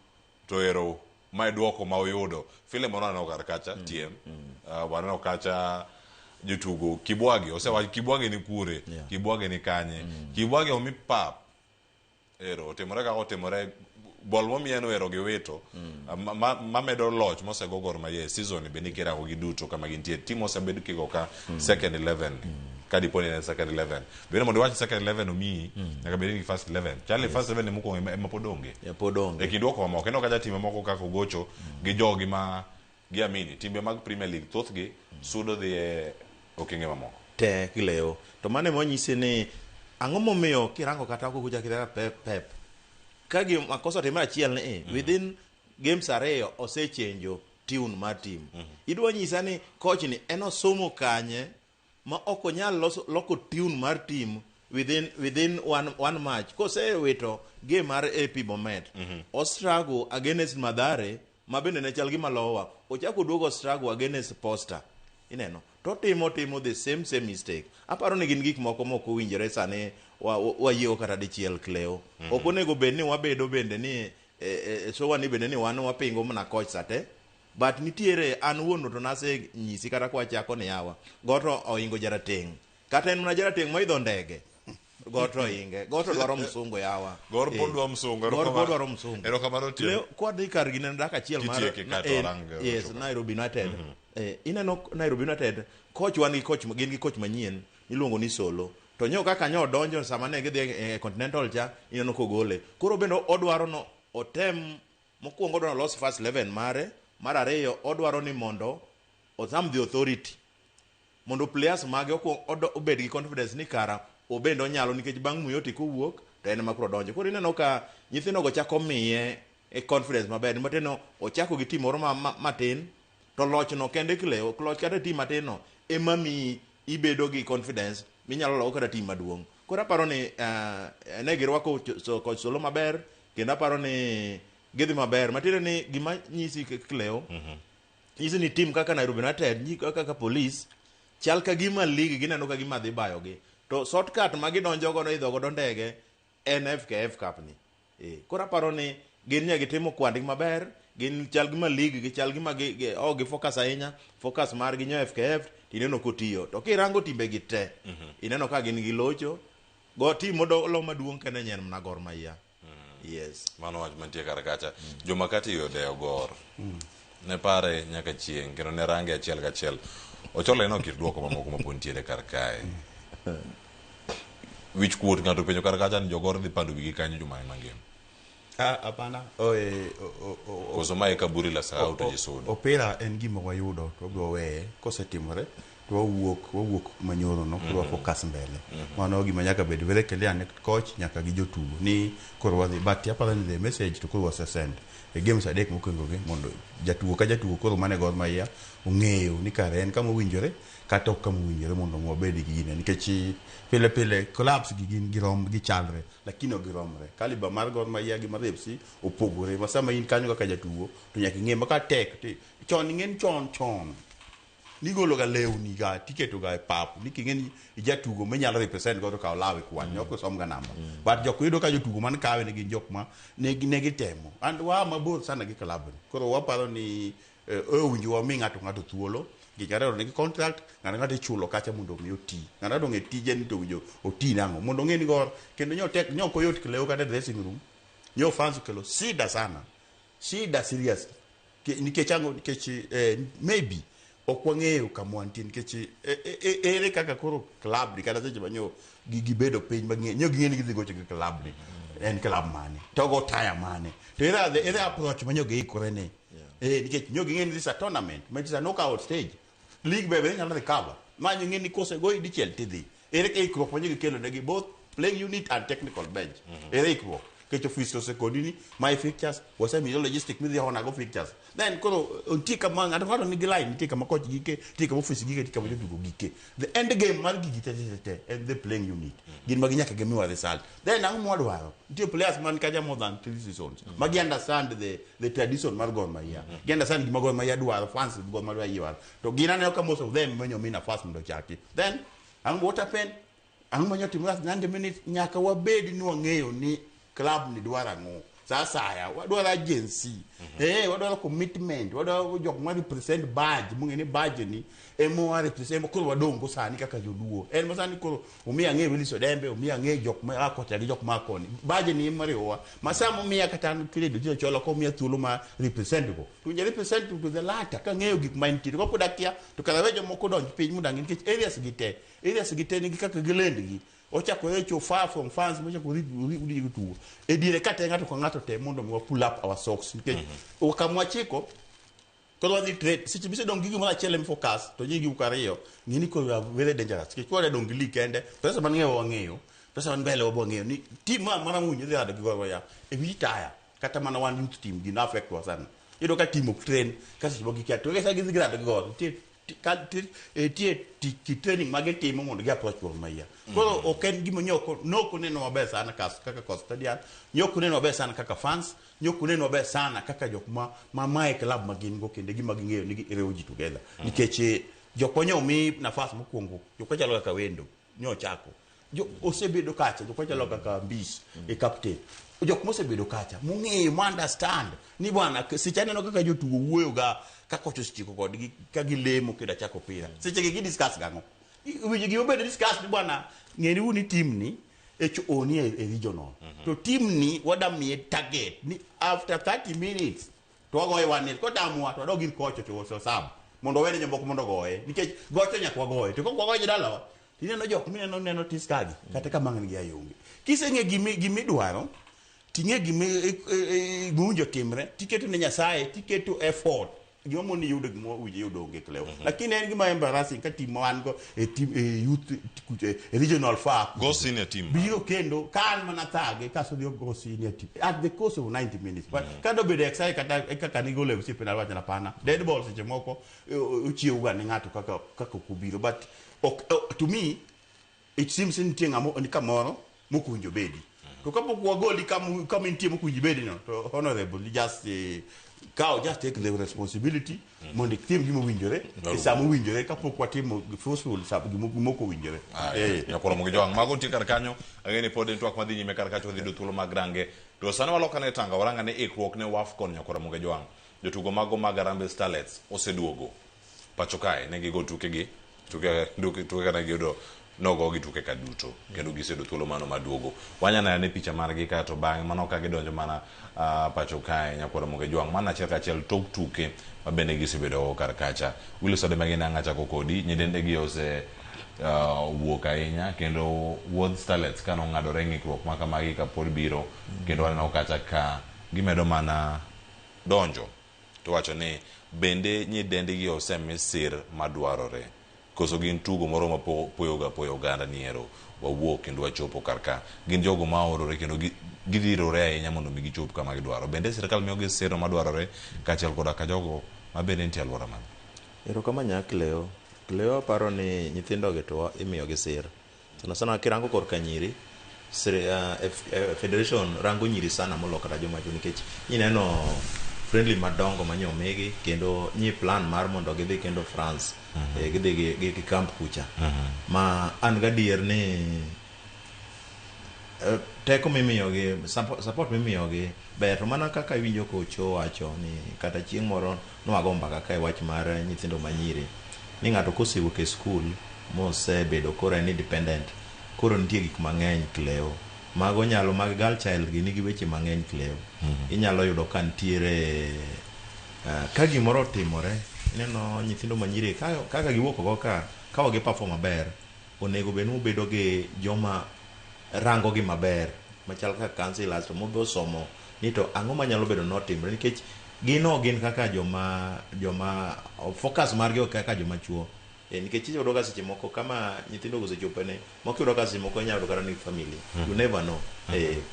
[SPEAKER 1] to ero mae duoko ma oyudo Filemon anano kar kacha tiem wanano kacha jotugo Kibwagi osewacho Kibwagi ni kure Kibwagi ni kanye Kibwagi omi pap ero otimore ka otimore bol momieno ero gi wito mamedo loch mosego Gor Mahia season be ni kera gi duto kama gintie team osebed kigo ka second 11 kadi poni na second 11 beno mondo wach second 11 omi nyaka bed ni first 11 chale first 11 ni moko ema podonge e kidwoko moko eno kaja time moko kako gocho gi jogi ma giamini timbe mag Premier League thothgi sudo dhi okenge mamoko
[SPEAKER 2] te Cleo to mane monyisi ni ang'o momiyo kirango kata ko kuja kidara pep kagi makosa time achiel ni within games ariyo osechenjo tune mar team idwa nyisa ni coach ni enosomo kanye ma ok onyal loko tune mar team within one match kose wito game mar AP Bomet Ostrago against Madare mabende ne chal gi malowa ochako duogo struggle against Posta ineno to timo the same mistake aparo ni gin gik moko moko winjore sane wayio kata dichiel Cleo ok onego bed ni wabedo bende ni so wani bende ni wan wapingo mana coach sate but nitiere an wuono to nase nyisi kata kwa chako ni yawa goto oingo jarateng kata en mana jarateng moidho ndege Goto inge. Goto dwaro msungu yawa.
[SPEAKER 1] Gor podwa msungu.
[SPEAKER 2] Gor podwa msungu.
[SPEAKER 1] Erokamano tiyo.
[SPEAKER 2] Leo kwa dhi kar gine dak achiel mar yes, Nairobi United. Ineno Nairobi United coach wan gi coach gin gi coach manyien iluongo ni Solo. To nyo kaka nyo donjo sama ne gidhi e Continental cha ineno kogole. Koro bendo odwaro no otem mokuongo odwaro los first 11 mare, mar ariyo odwaro ni mondo otam the authority. Mondo players mage obed gi confidence ni kara obendo nyalo nikech bang' Muyoti kowuok to en makro donjo. Koro ineno ka nyithindo go chako miye e confidence maber. Mateno ochako gi team moro matin to loch no kende Cleo, loch kata team matin no ema mi ibedo gi confidence minyalo logo kata team maduong'. Koro aparo ni ne girwako coach Solo maber kendo aparo ni gidhi maber. Matire ni gima nyisi Cleo nyisi ni team kaka Nairobi United kaka Police chal ka gima league gineno ka gima dhi bayo gi. To shortcut ma gidonjo go no idho go ndege NFKF Cup ni. Koro aparo ni gin nya gitimo kwandgi maber, gin chal gima league gi chal gima gi focus ahinya, focus mar gi nyo FKF tineno kotiyo. To kirango timbe gi te ineno ka gin gi locho go team modolo maduong' kene nyen na Gor Mahia. Yes.
[SPEAKER 1] Mano wach mantie kar kacha. Joma kati yodeyo Gor. Ne pare nyaka chieng' kendo ne range achiel kachiel. Ocholo eno kir duoko mamoko mapontiere kar kae. Wich kuot ng'ato penjo kar kacha ni jogor dhi pando wigi kanyo juma mangima.
[SPEAKER 5] Hapana.
[SPEAKER 1] Koso mae kaburi la saa to jisodo.
[SPEAKER 5] Opira en gima wayudo to bro weye kosetimore to wawuok manyoro no koro focus mbele. Mano gima nyaka bed very clear ne coach nyaka gi jotugo ni koro wadhi but aparo ni the message to koro wase send e games adek mokwongo gi mondo jatugo ka jatugo koro mane Gor Mahia ong'eyo ni kare en kama owinjore kata ok kama owinjore mondo wabed gi gine nikech pile clubs gi gin girom gi chalre lakini ok giromre. Kaliber mar Gor Mahia gi mar FC opogore masama in kanyo kaka jatugo to nyaka ing'e maka tek chon ing'en chon nigolo ga lewni ga tiketo ga pap niking'eni jatugo menyalo represent godo ka olawe kwan nyoko som ga namba but jok yudo ka jotugo man kawe ne gin jok ma ne gitemo and wa mabor sana gi club koro waparo ni owinjo wa mi ng'ato thuolo gikare ne contract ng'ato chulo kacha mondo mi oti ng'ato ng'e tije ni to winjo oti nango mondo ng'e ni Gor kendo nyoko yot Cleo kata dressing room nyo fans kelo shida serious nikech maybe okwang'eyo kamwantin nikech ere kaka koro club ni kata seche manyo gibedo piny mang'eny nyo ging'eni gidhi gocho gi club ni en club mane to go tire mane to ere approach manyo giikore ne nikech nyo ging'eni this a tournament but it's a knockout stage league bebe nyalo recover manyo ng'eni kose go dichiel tidhi ere ke ikruok manyo gikelo negi both playing unit and technical bench ere ikruok kecho office to kodini my fixtures was a logistic midhi hona go fixtures then koro ontika manga ng'ato nigi line nitika makoch gike tika office gike tika jotugo gike the end game mar gigi tete and the playing unit gin magi nyaka gemiwa result then ang mwadwaro ntie players man kaja more than 3 seasons magi understand the tradition mar Gor Mahia gi understand gima Gor Mahia dwaro fans Gor Mahia yiwar to gina ne ka most of them menyo mina fast ndo chaki then ang what happen ang manyo timu nange minute nyaka wabedi ni wang'eyo ni club ni dwara ngo sasa ya wadwara agency wadwara commitment wadwara jok ma represent badge mungeni badge ni emo represent koro wadongo sani kaka joduo en masani koro umia ng'e Willis Odembe umia ng'e jok ma akota gi jok ma koni badge ni mariwa masamo umia kata kiredo jo cholo ko umia thuolo ma represent go tunje represent to the latter ka ng'eyo gik minditi ko podakia to kala wejo moko donj piny mudangi nikech areas gite ni kaka gilend gi ochako echo far from fans mocha kurudi tuo e dire kata ng'ato ko ng'ato te mondo mi pull up our socks nikech okamwachiko koro wadhi trade sichi bise dong gigi mara chele focus to nyigi ukariyo ngini ko very dangerous ke kwore dong gili kende pesa man ng'eyo pesa man mbele obo ng'eyo ni team mara munyi dhi ado Gor Mahia e vitaya kata mana one youth team gina affect wa sana ido ka team ok train kasi bogi kya to kesa gidhi grado Gor ti training magetimo mondo gi approach Gor Mahia koro oken gimo nyoko noko neno maber sana kaka Costadian nyoko neno maber sana kaka fans nyoko neno maber sana kaka jok ma mai club magin go kende gima ging'eyo ni rewo ji together nikech jokonyo mi nafas mokwongo jokochalo kaka wendo nyo chako osebedo kacha jokochalo kaka Mbis e captain jok mosebedo kacha mung'eyo understand ni bwana sichane no kaka jotugo wuoyo ga kako chiko kodgi ka gilemo keda chako pira seche gi discuss gango wiji gi obedo discuss ni bwana ng'eni uni team ni HO ni e regional to team ni wadamiye target ni after 30 minutes to wagoye 1-0 ko damwa to dogin kocho to so sab mondo wene nyombo mondo goye nikech gocho nyakwa goye to ko goye dalawa tineno jok mineno tiskagi kata kamang'an gi ayonge kiseng'e gimidwaro ting'e gimunjo timre tiketo ne Nyasaye tiketo effort gima moni yudo gima uje yudo onge kleo lakini en gima embarrassing ka team wan go e team youth regional far
[SPEAKER 1] go senior team
[SPEAKER 5] biro kendo kan mana thage kaso dio go senior team at the course of 90 minutes but kado bedo excited kaka ni gole usipe na wacha na pana dead ball seche moko uchie uga ni ng'ato kaka kubiro but to me it seems ni ngamo ni kamoro mokunjo bedi to kapok wagoli kama intie mokunjo bedi no to honorable just just take the responsibility mondo tim gimo winjore samo winjore kapok watimo forceful sab gimoko winjore
[SPEAKER 1] nyakoro mo jowang mago ti kar kanyo ageni pod en twak madhi nyime kar kacho dhi do thuolo mag range to sani walokane tanga waranga ne ikruok ne Wafcon nyakoro mo jowang jotugo mago mag Harambee Starlets oseduogo pacho kae ne gigo tuke kana gido nogo gituke ka duto kendo gisedo thuolo mano maduogo wanyana ne picha margi ka to bang mano ka gidonjo mana pacho kae nyakoro mo jowang mana achiel tok tuke mabende gisebedo kar kacha Wilson Magina ngacha kokodi nyidende gi ose wuok ahinya kendo World Starlets kano ng'adore ng'ikruok maka magi ka pod biro kendo waneno kacha ka gimedo mana donjo to wacho ni bende nyidende gi ose misir madwarore koso gin tugo moro ma poyo ganda niero wawuok kendo wachopo karka gin jogo ma orore kendo gidhirore ahinya mondo mi gichop kama gidwaro bende sirkal miyo gi sero madwarore kaachiel koda ka jogo mabende nitie alwora man
[SPEAKER 2] erokamanya Cleo aparo ni nyithindogi to imiyogi sir sana kirango korka nyiri federation rango nyiri sana molo kata joma chuo nikech ineno friendly madongo manyomigi kendo nyi plan mar mondo gidhi kendo France gidhi gi camp kucha ma an gadier ni teko mimiyogi support mimiyogi ber to mana kaka winjo kocho wacho ni kata chieng' moro nwago mbaka kae wach mar nyithindo manyiri ni ng'ato kosewuok e skul mosebedo koro en independent koro nitie gik mang'eny Cleo mago nyalo mag girl child gi nigi weche mang'eny Cleo inyalo yudo ka ntiere ka gimoro timore neno nyithindo manyiri kaka giwuok go ka gi perform maber onego benu bedo gi joma rango gi maber machal ka counselors to mobe osomo ni to ang'o manyalo bedo notimre nikech gin kaka joma focus margi kaka joma chuo nikech iyudo ka seche moko kama nyithindo osechopene moko yudo ka seche moko inyalo yudo kata ni family you never know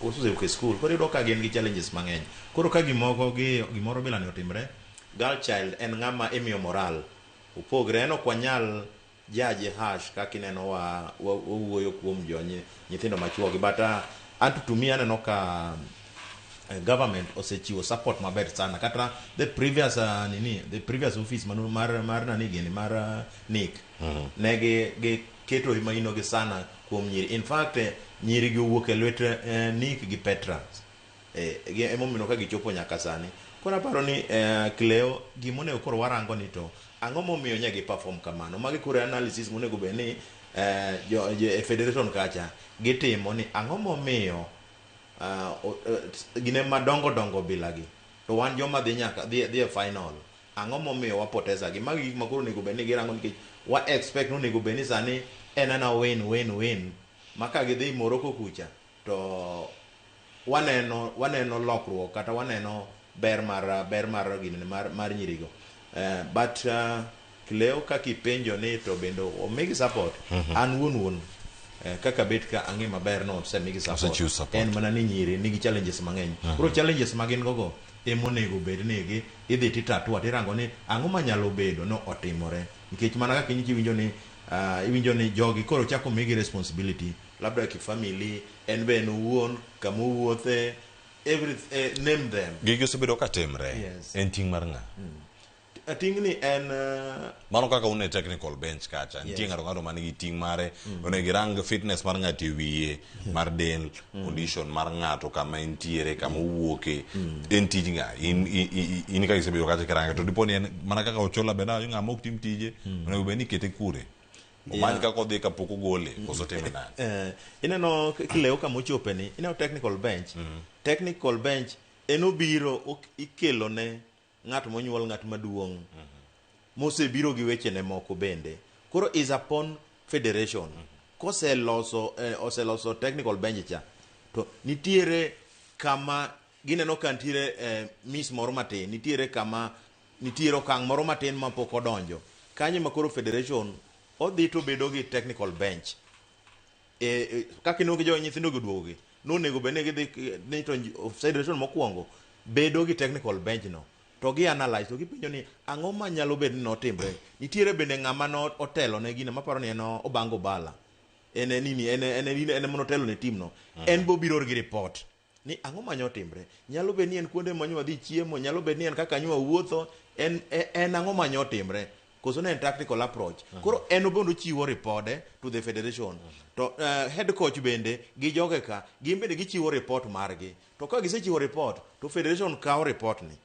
[SPEAKER 2] osewuok e school koro yudo ka gin gi challenges mang'eny koro ka gimoro bila ne otimre girl child en ng'ama imiyo moral opogre en ok wanyal jaji hash kaka ineno wawuoyo kuom nyithindo machuo gi but anto to me aneno ka government osechiwo support maber sana kata the previous office mar nani gini mar NIC ne keto maino gi sana kuom nyiri in fact nyiri gi wuok e lwet NIC gi Petra emomino ka gichopo nyaka sani koro aparo ni Cleo gimonego koro warango ni to ang'o momiyo nyagi perform kamano magi koro analysis monego be ni federation kacha gitimo ni ang'o momiyo gine madongo bilagi to wan joma dhi nyaka dhi e final ang'o momiyo wapoteza gi magi makoro nego be ni girango nikech wa expect no nego be ni sani en ana win maka gidhi Morocco kucha to waneno lokruok kata waneno ber mar gine mar nyirigo but Cleo kaki penjo ni to bendo omigi support an wuon kaka bet ka ang'e maber no semigi support en mana ni nyiri nigi challenges mang'eny koro challenges magin gogo emonego bed nigi idhi titatua tirango ni ang'o manyalo bedo no otimore nikech mana kaka iwinjo ni jogi koro chako migi responsibility labda ki family en be no wuon kama wuothe everything name them
[SPEAKER 1] gigi osebedo ka timre en ting' mar ng'a
[SPEAKER 2] ting' ni en
[SPEAKER 1] mano kaka une technical bench kacha nitie ng'ato manigi ting' mare onego irang fitness mar ng'ato e wiye mar del condition mar ng'ato kama entiere kama owuoke en tij ng'a in ka isebedo kacha kirange to diponi en mana kaka Ochola benda ng'ama ok tim tije onego bed ni kete kure omany kaka odhi kapok ogole koso teme nade.
[SPEAKER 2] Ineno kileo kama ochope ni ineno technical bench. Technical bench en obiro ikelo ne ng'at monyuol ng'at maduong' mosebiro gi weche ne moko bende. Koro is upon federation oseloso technical bench cha to nitiere kama gineno ka nitiere miss moro matin, nitiere okang' moro matin ma pok odonjo kanyo makoro federation odhi to bedo gi technical bench kaka ino gi jo nyithindo goduogo nonego bende gidhi ni to federation mokwongo bedo gi technical bench no to gi analyze to gipenjo ni ang'o manyalo bedo ni notimre. Nitiere bende ng'ama no otelo ne gino maparo ni en Obango Bala en monotelo ne team no en bobiro gi report ni ang'o manyo timre. Nyalo bedo ni en kuonde manyo dhi chiemo, nyalo bedo ni en kaka nywa wuotho, en ang'o manyo timre koso ne tactical approach. Koro en obondo chiwo report to the federation to head coach bende gi joge ka gin bende gichiwo report margi to ka gisechiwo report to federation kawo report ni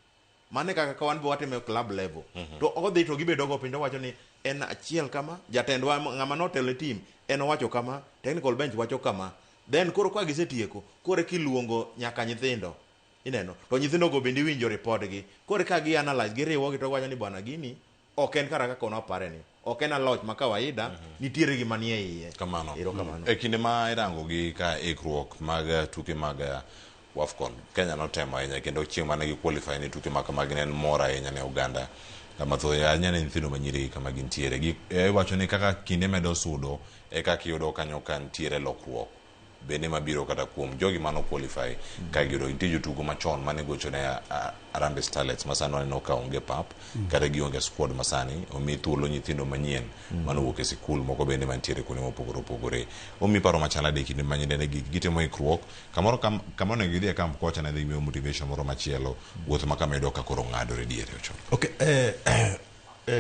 [SPEAKER 2] mane kaka kawan bo watime club level to odhi to gibedo go pindo wacho ni en achiel kama jatendwa ng'ama notelo team en wacho kama technical bench wacho kama then koro ka gisetieko kore kiluongo nyaka nyithindo ineno to nyithindo go bende winjo report gi kore ka gi analyze giriwo gi to wacho ni bwana gini ok en kara kaka onapare ni ok en aloch ma kawaida nitiere gima nie iye
[SPEAKER 1] kamano. E kinde ma irango gi ka ikruok mag tuke mag WAFCON Kenya notemo ahinya kendo chieng' mane gi qualify ni tuke ma kamagi ne mora ahinya ne Uganda mathoth ahinya ne nyithindo manyiri kama gintiere gi wacho ni kaka kinde medo sudo e kaka iyudo kanyo ka ntiere lokruok bende mabiro kata kuom jogi mano qualify ka giyudo nitie jotugo machon mane gocho ne Harambee Starlets masano ne ka onge pap kata gionge squad masani omi thuolo nyithindo manyien manowuok e sikul moko bende mantiere kuonde mopogore opogore omi paro machala de kinde manyien ne gitemo ikruok kamoro ne gidhi e kamp kocha ne dhi miyo motivation moro machielo wuoth makamedo ka koro ng'adore diere ochon.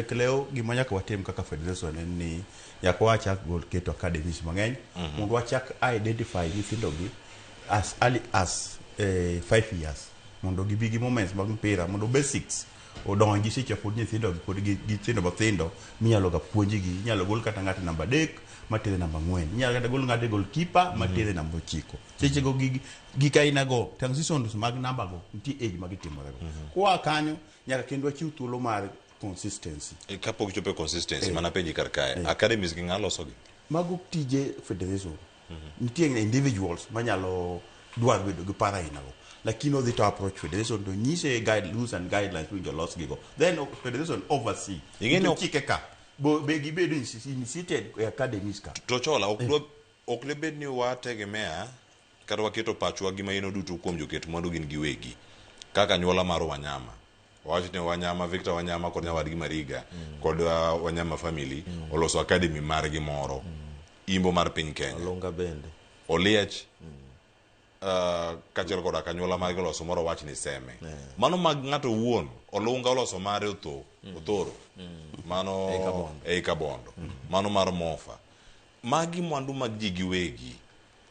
[SPEAKER 5] Kleo gima nyaka watim kaka federation en ni nyaka wachak gol keto academies mang'eny mondo wachak identify nyithindo gi as early as 5 years mondo gibi gi moments mag mpira mondo basics odonji seche pod nyithindo gi pod nyithindo mathindo minyalo ga puonji gi inyalo gol kata ng'ato namba 3 matere namba 4 inyalo kata gol ng'ato gol keeper matere namba 9 seche go gi kaina go transitions mag namba go nitie age mag timore go kwa kanyo nyaka kendo achiw thuolo mar consistency
[SPEAKER 1] kapok chope consistency mana penji kar kae academies gi ngalo sogi
[SPEAKER 5] mago tije federation nitie individuals manyalo dwar bedo gi para inago lakini odhi to approach federation to nyise rules and guidelines winjo los gigo then federation oversee ingene chike ka be gibedo initiated academies ka
[SPEAKER 1] to chola ok le bed ni wategemea kata waketo pachwa gima ino duto kuom joket mwandu gin giwegi kaka nyola maro Wanyama wachne Wanyama Victor Wanyama kod nyawadgi Mariga kod Wanyama family oloso academy margi moro imbo mar piny Kenya
[SPEAKER 2] Olunga bende
[SPEAKER 1] Oliech kachel kod akanyola margi oloso moro wachni Seme mano mag ng'ato wuon Olunga oloso mare Othoro mano Kabondo mano mar Mofa magi mwandu mag ji giwegi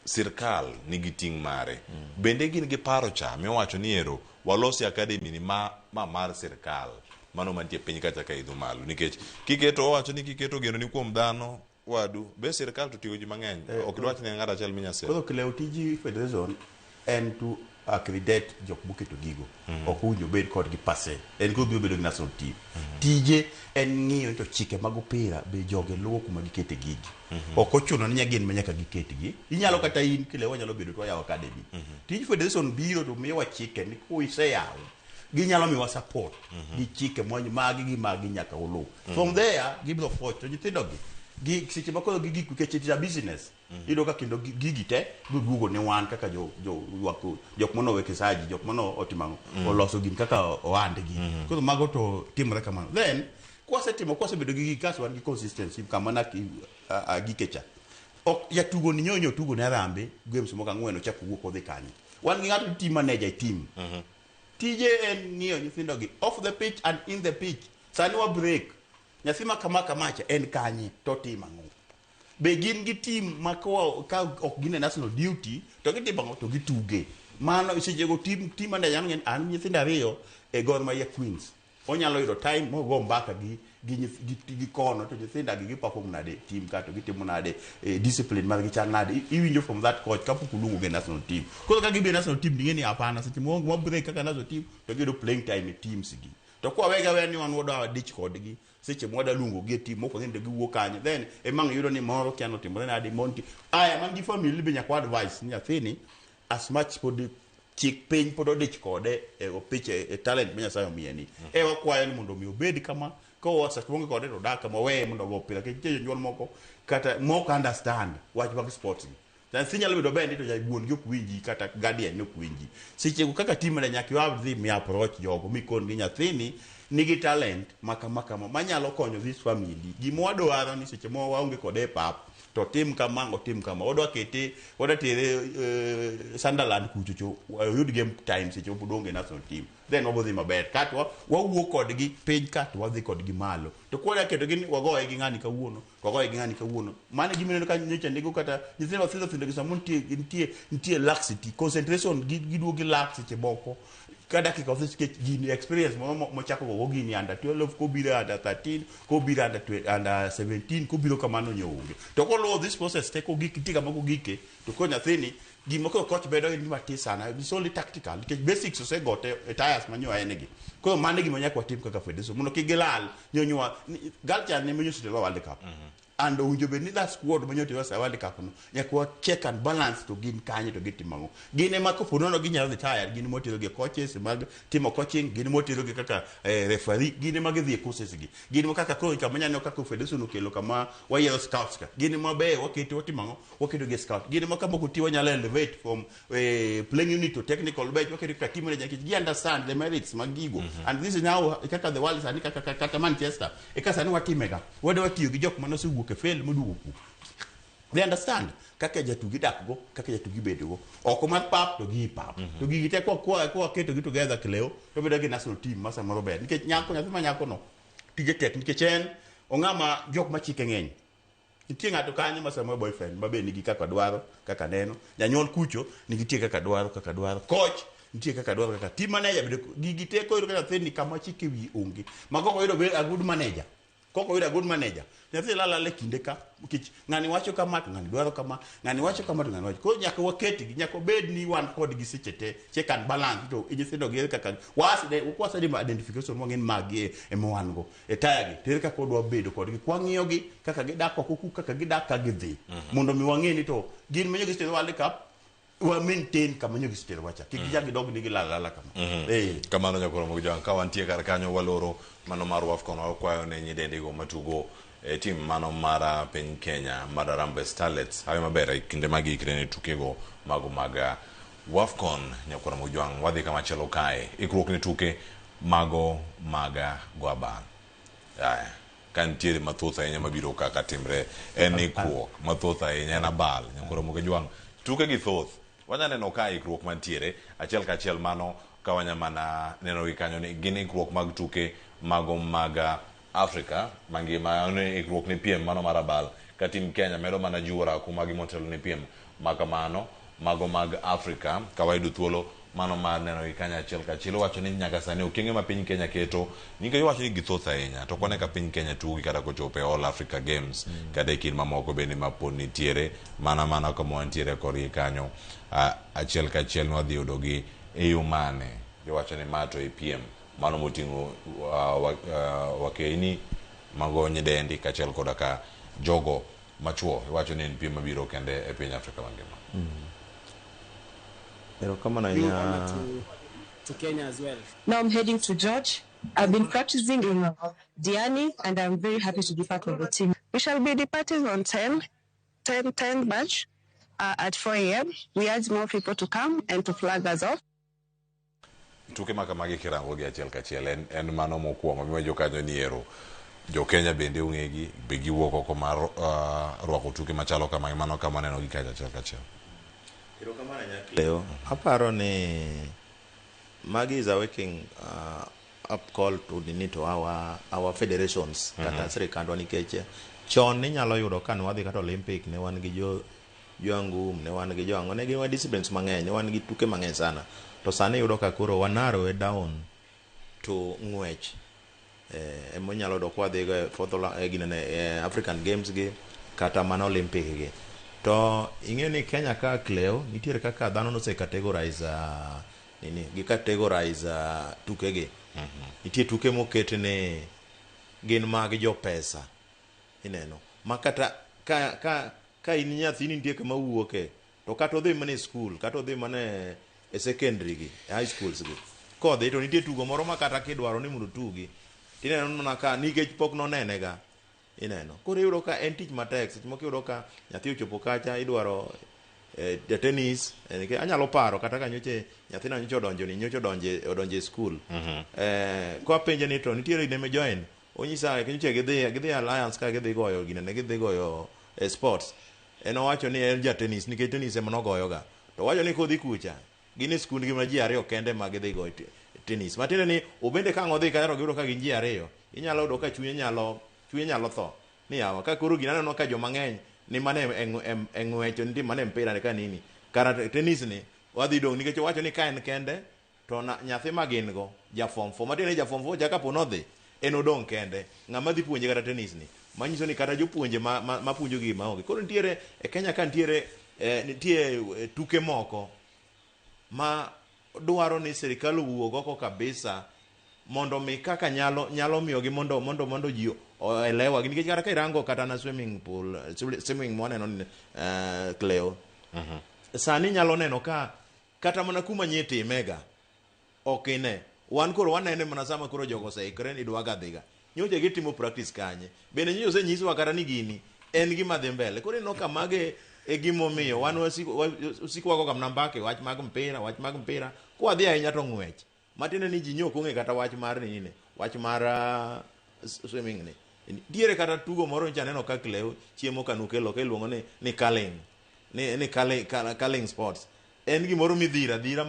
[SPEAKER 1] sirkal nigi ting' mare bende gin gi paro cha miwacho ni ero walosi academy ni mar sirkal mano mantie piny kacha ka idho malo nikech kiketo wacho ni kiketo geno ni kuom dhano wadu be sirkal to tiyo ji mang'eny ok dwach ni ng'ata achiel minyase
[SPEAKER 5] koro Kleo tiji federation en to accredit jok moketo gigo ok winjo bed kod gi pase en ko bedo gi national team tije en ng'iyo to chike mag opira be joge luwo kuma gikete gigi ok ochuno ni nyagin manyaka giketgi inyalo kata in Kleo nyalo bedo to yawo academy tij federation biro to miyo chike ni ko iseyawo ginyalo miwa support gi chike magi gi magi nyaka ulu from there gibiro forge to nyithindo gi seche makoro gigi kukeche tija business ido ka kendo gigi te duogo ne wan kaka jok mono wekesaji jok mono otimango oloso gin kaka oande gi koro mago to timre kamano then kwase bedo gi kaso wan gi consistency kama na gikecha ok jatugo ni nyonyo tugo ne Harambee games moka ng'weno chako wuok odhi kanye wan gi ng'ato team manager team tije en ng'iyo nyithindo gi off the pitch and in the pitch sani wa break nyathi ma kamacha en kanye to timo ang'o be gin gi team ma ka ok gin national duty to gitimo to gituge mano isejego team manager an nyithindo ariyo e Gor Mahia Queens onyalo yudo time mo go mbaka gi gi kono to nyithinda gi perform nade team ka to gitimo nade discipline mar gi chan nade iwinjo from that coach ka pukuluongo ge national team ko ka gibi national team dingeni hapana seche mo break kaka national team to gido playing time e teams gi to kwa wega weni wan woda ditch kodgi seche mo da lungo gi team moko ngende gi wuok kanye then emang yudo ni moro kiano timore nade monti aya man gi family be nyakwa advice nyathini as much pod chik piny pod odich kode opich talent menya sayo mieni wakwayo ni mondo mi obed kama ko wasatuonge kode to dak kama weye mondo go pila ke jonyuol moko kata moko understand wach mag sports then sinyalo bedo bendi to jabuon gi okwinji kata guardian okwinji seche kaka team ne nyaki wa dhi mi approach jogo mikon gi nyathini nigi talent maka manyalo konyo this family gimo dwaro ni seche mo waonge kode pap to tim kama odwa kete oda tere Sunderland kucho yud game time seche obudonge national team then wabodhi maber katwa wawuok kodgi piny kat wadhi kodgi malo to kwada keto gini wagoye gi ng'ani kawuono mane gimene ka nyecha ndigo kata nyithindo thindo gi samun nitie laxity concentration giduogi lax seche moko kada dakika osike gini experience mo chako go gini under 12 ko bira under 13 ko bira under 17 ko biro kamano nyonge to ko lo this process te ko giki mago gike to ko nyathini gimo ko coach bedo ni mati sana it's only tactical ke basics ose gote tires manyo ayenegi ko mane gimo nyakwa tim kaka fedeso muno kigilal nyonywa galcha ne menyo sitelo World Cup and unjo be ni that squad manyo to wasa World Cup no nyakwa check and balance to gin kanye to gitimango gine mako ponono ginya the tire gine motero ge coaches mag timo coaching gine motero ge kaka referee gine mag dhi courses gi gine mo kaka coach kamanya no kaka fedeso no kelo kama wayelo scouts ka gine mabe waketi otimango wakedo ge scout gine mo kama kutiwa nyala elevate from playing unit to technical bench wakedo ka team ne gi understand the merits magigo and this is now kaka the world is kaka Manchester ekasa ni watimega wade watiyo gi jok manosu ke fail mudugo they understand kaka jatugi dakgo kaka jatugi bedogo oko mar pap to gi pap to gi te ko keto gi together kleo to bedo gi national team masa moro ber nikech nyako nyathi ma nyako no tije tek nikech en ongama jok ma chike ngeny nitie ng'ato kanyo masa moro boyfriend mabe nigi kaka dwaro kaka neno janyuol kucho nigi tie kaka dwaro coach nitie kaka dwaro kaka team manager bedo gigi te ko kaka thini kama chike wi onge mago yudo be a good manager koko yudo good manager nyathi lala le kinde ka kich ngani wacho kama to ngani dwaro kama ngani wacho kama to ngani wacho ko nyaka waketi nyaka bed ni wan kod gi sechete check and balance to nyithindo gi kaka wasde ukwasa di identification mo ngin magi e mwan go e taya gi tere kaka odwa bedo kod gi kwang'iyo gi kaka gidak koku kaka gidak ka gidhi mondo mi wang'e ni to gin menyo gi World Cup wa maintain kama nyogi stero wacha kikijagi dog nigi lala kama
[SPEAKER 1] kamano nyakoro mugjan ka wantie kar kanyo waloro mano mar Wafcon wakwayo ne nyidende go matugo team mano mara piny Kenya mara Harambee Starlets hayo mabera kinde magi ikirene tukego mago maga Wafcon nyakoro mugjan wadhi kama chelo kae ikruok ni tuke mago maga gwaba kantiere mathoth ahinya mabiro kaka timre en ikruok mathoth ahinya na bal nyakoro mugjan tuke gi thoth wanya neno ka ikruok mantiere achiel ka achiel mano ka wanya mana neno kanyo ni gin ikruok mag tuke mago maga Afrika mangima ne ikruok ni piem mano marabal ka tim Kenya medo mana juora kuma gi motelo ni piem makamano mago mag Afrika ka wayudo thuolo mano mar neno Kenya achiel ka achiel wacho ni nyaka sani okenge ma piny Kenya keto ninga yo wacho ni githoth ahinya to kone ka piny Kenya tugi kada kochope All Africa Games kada kin mamoko bende mapod nitiere mana kama wantiere kori kanyo achiel ka achiel nwadhi yudo gi mane yo wacho ni mato e piem mano motingo wakeini mago nyidendi ka achiel koda ka jogo machuo wacho ni piem mabiro kende e piny Afrika mangima
[SPEAKER 9] to Kenya as well.
[SPEAKER 13] Now I'm heading to George. I've been practicing in Diani and I'm very happy to be part of the team.
[SPEAKER 15] We shall be departing on 10 batch at 4 a.m. We urge more people to come and to flag us off.
[SPEAKER 1] Tuke makamagi kirango gi achiel kachiel en mano mokwongo miwa jokanyo niero jo Kenya bende ung'egi be giwuok oko mar rwako tuke machalo kama mano kama neno gi Kenya achiel kachiel.
[SPEAKER 2] Leo aparo ni magi is a waking up call to our federations kata sirikandwa nikech chon ni nyalo yudo kan wadhi kata Olympic ne wan gi jo angum ne wan gi jo ang'o ne gin disciplines mang'eny ne wan gi tuke mang'eny sana to sani yudo ka koro wanaro down to ng'wech emonyalo do kwa dhigo African Games gi kata mana Olympic gi. To ing'e ni Kenya ka Cleo nitiere kaka dhano nose categorize gi categorize tuke gi. Nitie tuke moket ne gin mag jo pesa. Ineno. Ma kata ka in nyathi nitie kama wuoke to kata odhi mane school kata odhi mane e secondary gi high schools gi kodhi to nitie tugo moro ma kata kidwaro ni mondo tugi tineno mana ka nikech pok nonene ga ineno koro iyudo ka en tich matek seche moko iyudo ka nyathi ochopo kacha idwaro tennis nikech anyalo paro kata ka nyoche nyathina nyoche odonje school ko apenje ni to nitiere ne me join onyisa nyoche gidhi alliance ka gidhi goyo ginene gidhi goyo sports en owacho ni en ja tennis nikech tennis ema nogoyo ga to wacho ni kodhi kucha gin skund gi ma ji ariyo kende ma gidhi goyo tennis matiende ni obende ka ngodhi ka ero giyudo ka gin ji ariyo inyalo yudo ka chunye nyalo tho ni yawa ka koro gina neno ka joma ng'eny ni mane e ng'wecho nitie mane mpira ni ka nini kara tennis ni wadhi dong nikech owacho ni ka en kende to nyathi ma gin go ja form 4 matiende ja form 4 ja kapo nodhi en odong kende ng'ama dhi puonje kata tennis ni manyiso ni kata jopuonje ma puonjo gi maonge koro nitiere e Kenya ka nitie tuke moko ma dwaro ni sirikal owuog oko kabisa mondo mi kaka nyalo miyo gi mondo ji elewa nikech kata ka irango kata na swimming moneno ni Cleo sani nyalo neno ka kata mana kuma nyie timega ok ine wan koro wanene mana sama koro jogo oseikre ni dwaga dhiga nyoche gitimo practice kanye bende nyoche osenyisowa kata ni gini en gima dhi mbele koro ineno ka mage e gimomiyo wan usikwago kam nambake wach mag mpira kwa dhi ahinya to ng'wech matiende ni ji nyok ong'e kata wach mar nini wach mar swimming ni diere kata tugo moro ncha neno ka Cleo chiemo kanukelo iluongo ni curling sports en gimoro midhira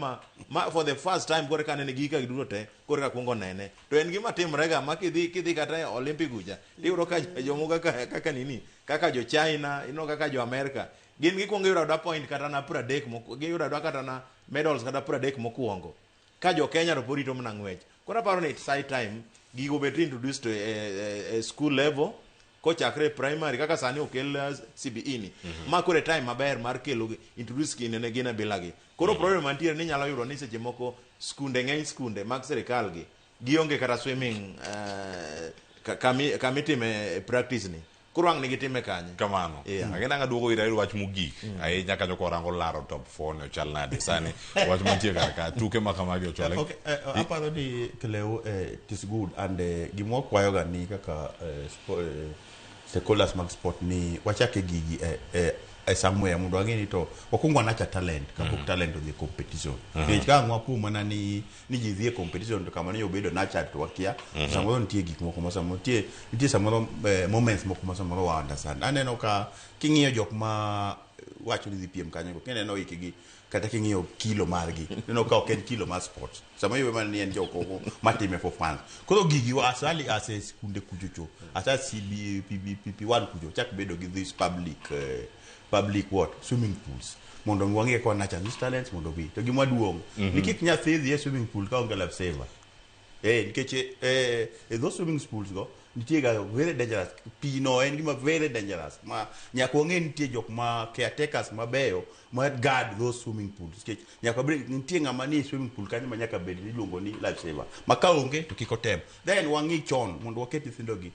[SPEAKER 2] ma for the first time kore kanene gika giduto te kore ka kungo nene to en gima timrega ma kidhi kata e Olympic uja iyudo ka jomo kaka nini kaka jo China ino kaka jo America gin gikwongo yudo point kata na 30 giyudo kata na medals kata 30 mokwongo ka jo Kenya to porito mna ng'wech koro aparo ni it's high time gigo bet introduced to a school level kochakre primary kaka sani okel CBE ni ma kore time maber mar kelo introduce kinene gina bilagi koro problem mantiere ni nyalo yudo ni seche moko skunde mag sirikal gi gionge kata swimming kamitime practice ni koro ang' nigitime kanye
[SPEAKER 1] kamano agenda ngaduogo ira wach mogik ahinya kanyo korango laro top 4 ne ochal nade sani wach mantie ka tuke makamagi ochwale
[SPEAKER 5] aparo ni Cleo it is good and gimo kwayoga ni kaka stakeholders mag sport ni wachake gigi somewhere mondo ang'eni to wakungo nacha talent kapok talent odhi competition nikech ka ng'wapu mana ni ji dhi e competition to kama ni obedo nacha to wakia samoro nitie gik moko masamo nitie samoro moments moko masamo wa understand aneno ka king'iyo jok ma wacho ni dhi piem kanyo kineno ikigi kata king'iyo kilo margi neno ka ok en kilo mar sport sama yo man ni en joko matime for fun koro gigi wa asali ase skunde kujocho asa CBP1 kujo chak bedo gi this public what swimming pools mondo ngwange ko natural talents mondo bi to gima duong nikik nyathi dhi e swimming pool ka onge life saver nikech those swimming pools go nitie ga very dangerous pino en gima very dangerous ma nyaka onge nitie jok ma caretakers mabeyo ma guard those swimming pools nikech nyaka nitie ng'ama ni swimming pool kanyo ma nyaka bed iluongo ni life saver ma ka onge to kiko tem then wangi chon mondo waket nyithindo gi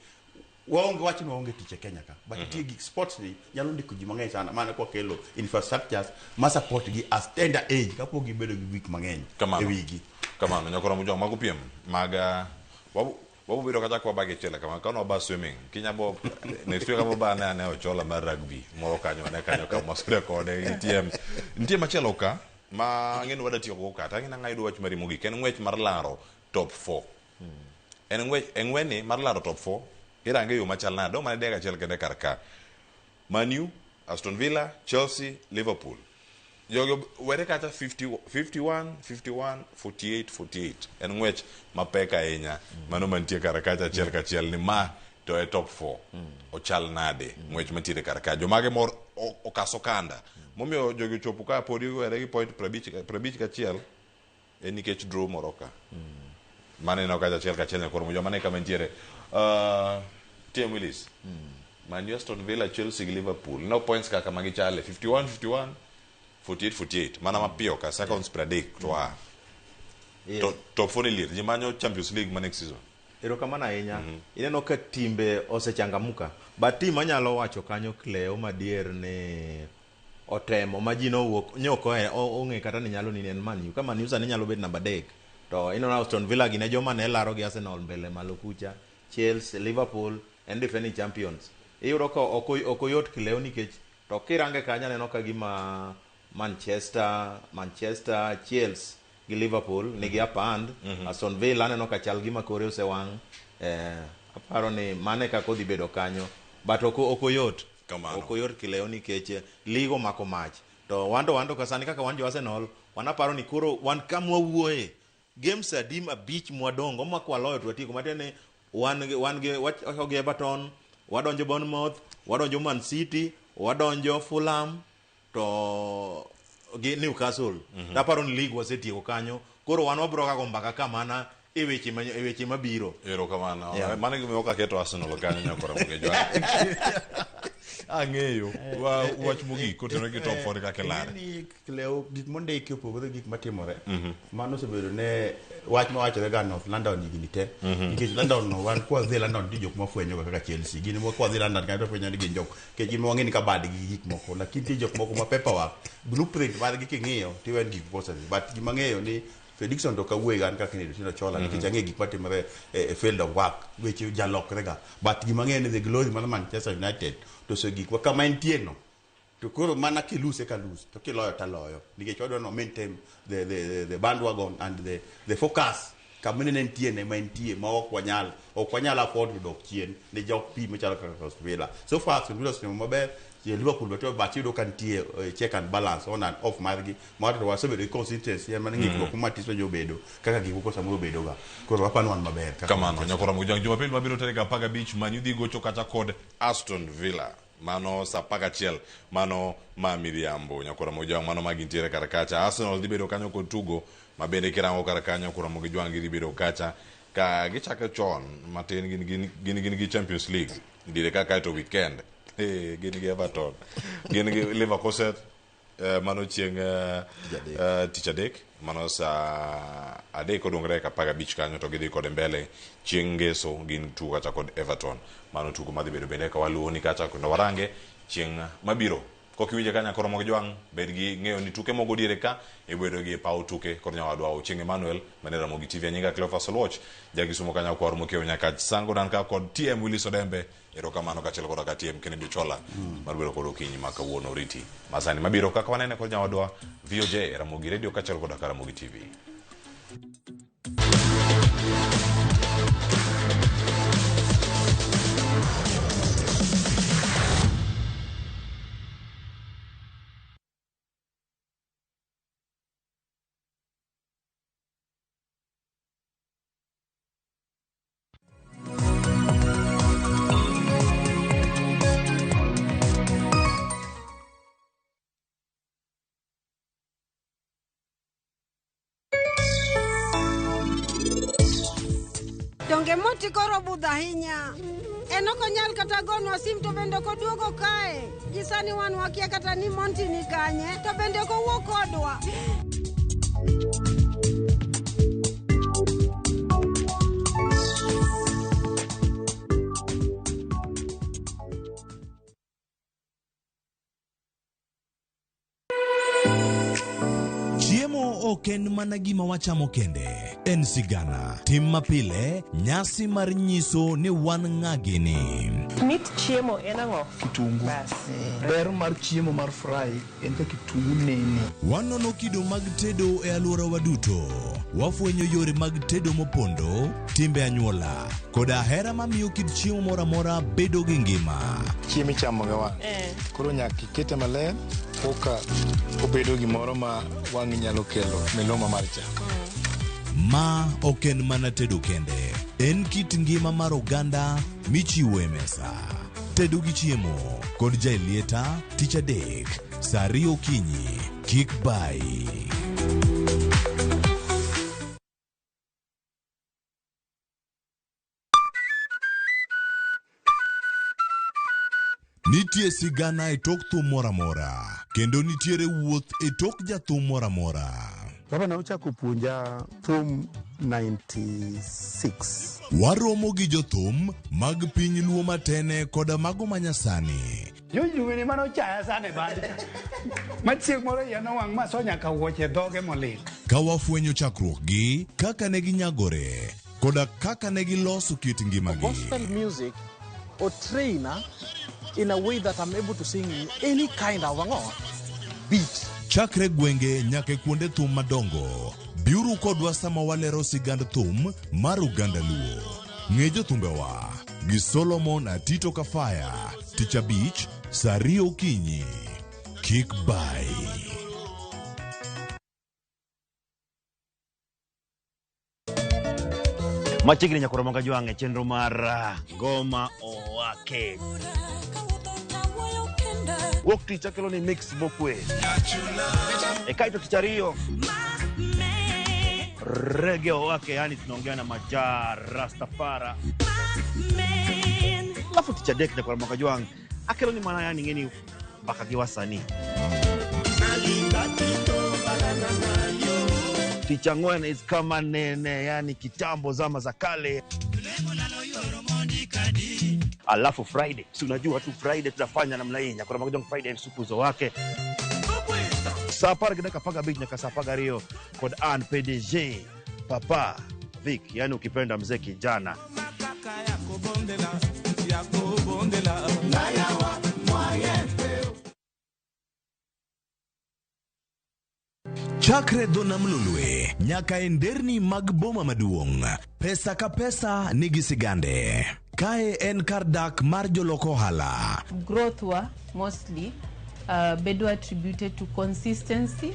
[SPEAKER 5] waonge wach ni waonge tich e Kenya ka but nitie gik sports ni nyalo ndiko ji mang'eny sana mana kwa kelo infrastructures ma support gi as tender age kapok gibedo gi gik mang'eny e wigi
[SPEAKER 1] kamano nyakora mujo mago piem maga wabu biro kata kwa bage chela kama kono ba swimming kinyabo next week abo ba ne ochola mar rugby moro kanyo ka mosre kode ntie machelo ka ma ngeno wada tiyo ko kata ngina ngaido wach mari mugi ken ngwech mar laro top 4 en ngweni mar laro top 4 irange yo machal nado mane dega chel kende karka Manu, Aston Villa, Chelsea, Liverpool yogo were kata 51 48 en ngwech mapeka ahinya mano mantie karaka chel ka chel ni ma to e top 4 ochal nade ngwech mantie karaka jomage mor okaso kanda momio jogo chopo ka podi were gi point 50 ka chiel en nikech draw moroka mane no kaja chiel ka chiel nyakoro mojo mane kama ntiere TM Willis Man Aston Villa Chelsea gi Liverpool no points kaka magi chale 51 48 mana mapio ka seconds per day to top 4 lir jimanyo Champions League ma next season.
[SPEAKER 2] Erokamano ahinya. Ineno ka timbe osechangamuka. But team anyalo wacho kanyo Cleo madier ne otemo ma ji nowuok nyoko ong'e kata ni nyalo ni en Man U. Ka Man U sani nyalo bet namba 3. To ineno Aston Villa gi ne joma ne laro gi Arsenal mbele malo kucha. Chelsea, Liverpool and defending champions. Iyudo ka okoyot Cleo nikech to kirange kanya neno ka gima Manchester, Chelsea gi Liverpool nigi apand, Aston Villa neno ka chal gima kore osewang'. Aparo ni mane kako dhi bedo kanyo, but okoyot. Okoyot Cleo nikech ligo mako mach. To wando ka sani kaka wan jo Arsenal, wanaparo ni koro wan kamwa wuoye. Games adim abich mwadongo makwa loyo to atieko matene wan gi Everton, wadonjo Bournemouth, wadonjo Man City, wadonjo Fulham to gi Newcastle. Taparo ni league wasetieko kanyo. Koro wan wabro ka gombaka kamana e weche mabiro.
[SPEAKER 1] Erokamano. Mane gimiyo ka keto Arsenal kanyo nyakora mogejo. Ang'eyo wach mogik kotenore gi top 4 kaka lare.
[SPEAKER 5] Ni Cleo gik mondiki opogore gik matimore. Mano osebedo ne wach mawachore ga North London higni te. Nikech London no wan kwa dhi London ti jok mafwenyo kaka Chelsea. Gini mo kwa dhi London kanyo fwenyo ni gin jok. Kech gin wang'e ni ka bad gi gik moko. Lakini ti jok moko ma paperwork. Blueprint mar gi king'iyo tiwen gik positive. But gima ng'eyo ni Prediction to kawuoy gan kaka ni tino chola nikech ang'e gik matimore e field of work weche jalokre ga. But gima ng'eyo ni the glory mar Manchester United to so gik wa kama entie no to koro mana kiluse ka lose to kiloyo taloyo nikech wadwa no maintain the bandwagon and the focus kamene ne entie ne mantie ma ok wanyal afford to dok chien ne jok pi machalo kaka Villa. So far so Villa simo maber Liverpool but you can tie check and balance on and off margi to wasebedo consistency ema ng'ikruok matiso jobedo kaka gikuko samoro bedo ga koro wapano wan maber
[SPEAKER 1] kamano nyakora mujang Jumapili mabiro tarehe 15 Man U dhi gocho kata kod Aston Villa mano sa 11 mano ma miriambo nyakora mujang mano magintiere karakacha Arsenal dhi bedo kanyo kod tugo mabende kirango karakacha kora mugijwang dhi bedo kacha ka gichako chon matin gin gi Champions League dire kaka to weekend gini gi Everton gini gi Liverpool set mano chieng tich adek mano sa adek odongre ka paga bich kanyo to gidhi kod mbele chieng ngeso gin tugo kacha kod Everton mano tugo madhi bedo bende ka waluwo ni kacha kendo warange chieng mabiro kokiwinje kanya koro mogi jwang bed gi ng'eyo ni tuke mogo dire ka ibedo gi pau tuke kod nyawadwa Ochieng Emmanuel manera mogi TV anyinga Cleophas Oloch jagi sumo kanya kwar mokeo nyaka sango dan ka kod TM Willis Odembe erokamano kachel kod ka TM Kennedy Chola marbiro kod okinyi maka wuono riti masani mabiro kaka wanene kod nyawadwa VOJ Ramogi Radio kachel kod Ramogi TV.
[SPEAKER 6] Donge moti koro budha hinya. Enoko nyal kata gonwa sim to bende ko duogo kae. Gisani wan wakia kata ni Monty ni kanye to bende ko wuok kodwa.
[SPEAKER 12] Chiemo ok en mana gima wachamo kende, en sigana. Tim mapile, nyasi mar nyiso ni wan ng'agini.
[SPEAKER 3] Mit chiemo en ang'o?
[SPEAKER 4] Kitungu. Ber mar chiemo mar fry en ka kitungu nene.
[SPEAKER 12] Wanono kido mag tedo e alworawa duto. Wafwenyo yore mag tedo mopondo, timbe anyuola, koda hera mamiyo kit chiemo mora mora bedo gi ngima.
[SPEAKER 4] Chiemo ichamo ga wan. Koro nyaka ikete maler koka obedo gimoro ma wang' nyalo kelo miloma mar chamo.
[SPEAKER 12] Ma ok en mana tedo kende, en kit ngima mar oganda michiwo e mesa. Tedo gi chiemo kod jailieta tich adek saa 2 okinyi. Kik bai. Nitie sigana e tok thum moramora, kendo nitiere wuoth e tok jathum moramora.
[SPEAKER 4] Baba na uchako puonja thum 96.
[SPEAKER 12] Waromo gi jothum mag piny luo matene koda mago manyasani.
[SPEAKER 8] Yuyuni mano chaya sane bade. Machiek moro yano wang' ma so nyaka wuoche dhoge molil.
[SPEAKER 12] Ka wafwenyo chakruok gi, kaka ne ginyagore, koda kaka ne giloso kit ngimagi.
[SPEAKER 9] Gospel music or trainer in a way that I'm able to sing any kind of beat.
[SPEAKER 12] Chakre gwenge nyaka kuonde thum madongo. Biuru kodwa sama walero sigand thum mar Uganda Luo. Ng'e jothumbewa gi Solomon Atito Kafaya, Tich Abich, Sario Okinyi. Kik bai.
[SPEAKER 19] Machiegni nyakoro monga jwange chenro mar Goma Owake. Wuok tich akelo ni mix bokwe. Kaito tich ariyo. Reggae Owake, yani tunaongea na Majar Rastafara. Alafu tich adek nyakoro monga jwange akelo ni mana yani ngeni mpaka giwasani. Ticha ngwen is kama nene, yani kitambo zama za kale. Alafu Friday, si unajua tu Friday tunafanya namna hii. Nyakora magojong Friday supuzo wake. Sapara kidaka paga beach nyaka sapaga Rio kod Ann PDG Papa Vic, yani ukipenda mzee kijana.
[SPEAKER 12] Chakre dho nam lulwe nyaka enderni mag boma maduong'. Pesa ka pesa nigi sigande. Kae en kar dak mar joloko hala.
[SPEAKER 18] Growth wa mostly bedo attributed to consistency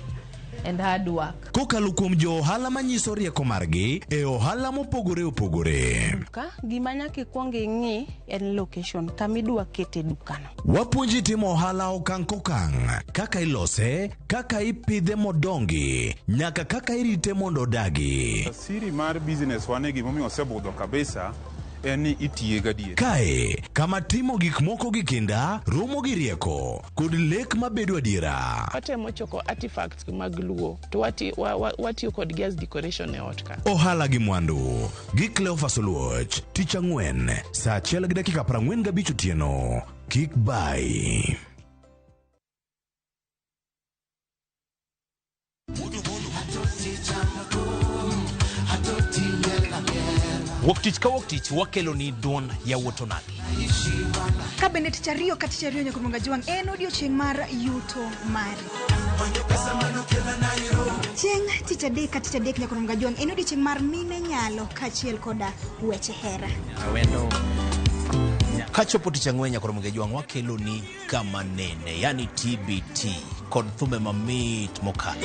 [SPEAKER 18] and hard work.
[SPEAKER 12] Kokalo kuom jo ohala manyiso rieko margi e ohala mopogore opogore.
[SPEAKER 18] Duka gima nyaka kuong ing'i en location kamidwa kete dukano.
[SPEAKER 12] Wapuonji timo ohala okang' kokang', kaka ilose, kaka ipidhe modongi, nyaka kaka irite mondo odagi.
[SPEAKER 20] Siri mar business wane gimomiyo osebudho kabisa en ni itiye gadier.
[SPEAKER 12] Kae kama timo gik moko gi kinda, romo gi rieko kod lek mabedo adiera.
[SPEAKER 22] Watemo choko artifacts mag Luo to watiyo kod gas decoration e ot ka.
[SPEAKER 12] Ohala gi mwandu gi Cleophas Oluoch, Tich Ang'wen, saa 1:45 otieno. Kik bai.
[SPEAKER 23] Woktich ka woktich wakelo ni duon ya wotonagi.
[SPEAKER 24] Kabende tich ariyo ka tich ariyo nyakumonga jwang' en odiochieng' mar yuto mari. Chieng' tich adek ka tich adek nyakumonga jwang' en odiochieng' mar mine nyalo kachiel koda weche hera.
[SPEAKER 23] Wendo kachopo tich ang'wen nyakumonga jwang' wakelo ni kama nene, yani TBT kod thume mamit mokalo.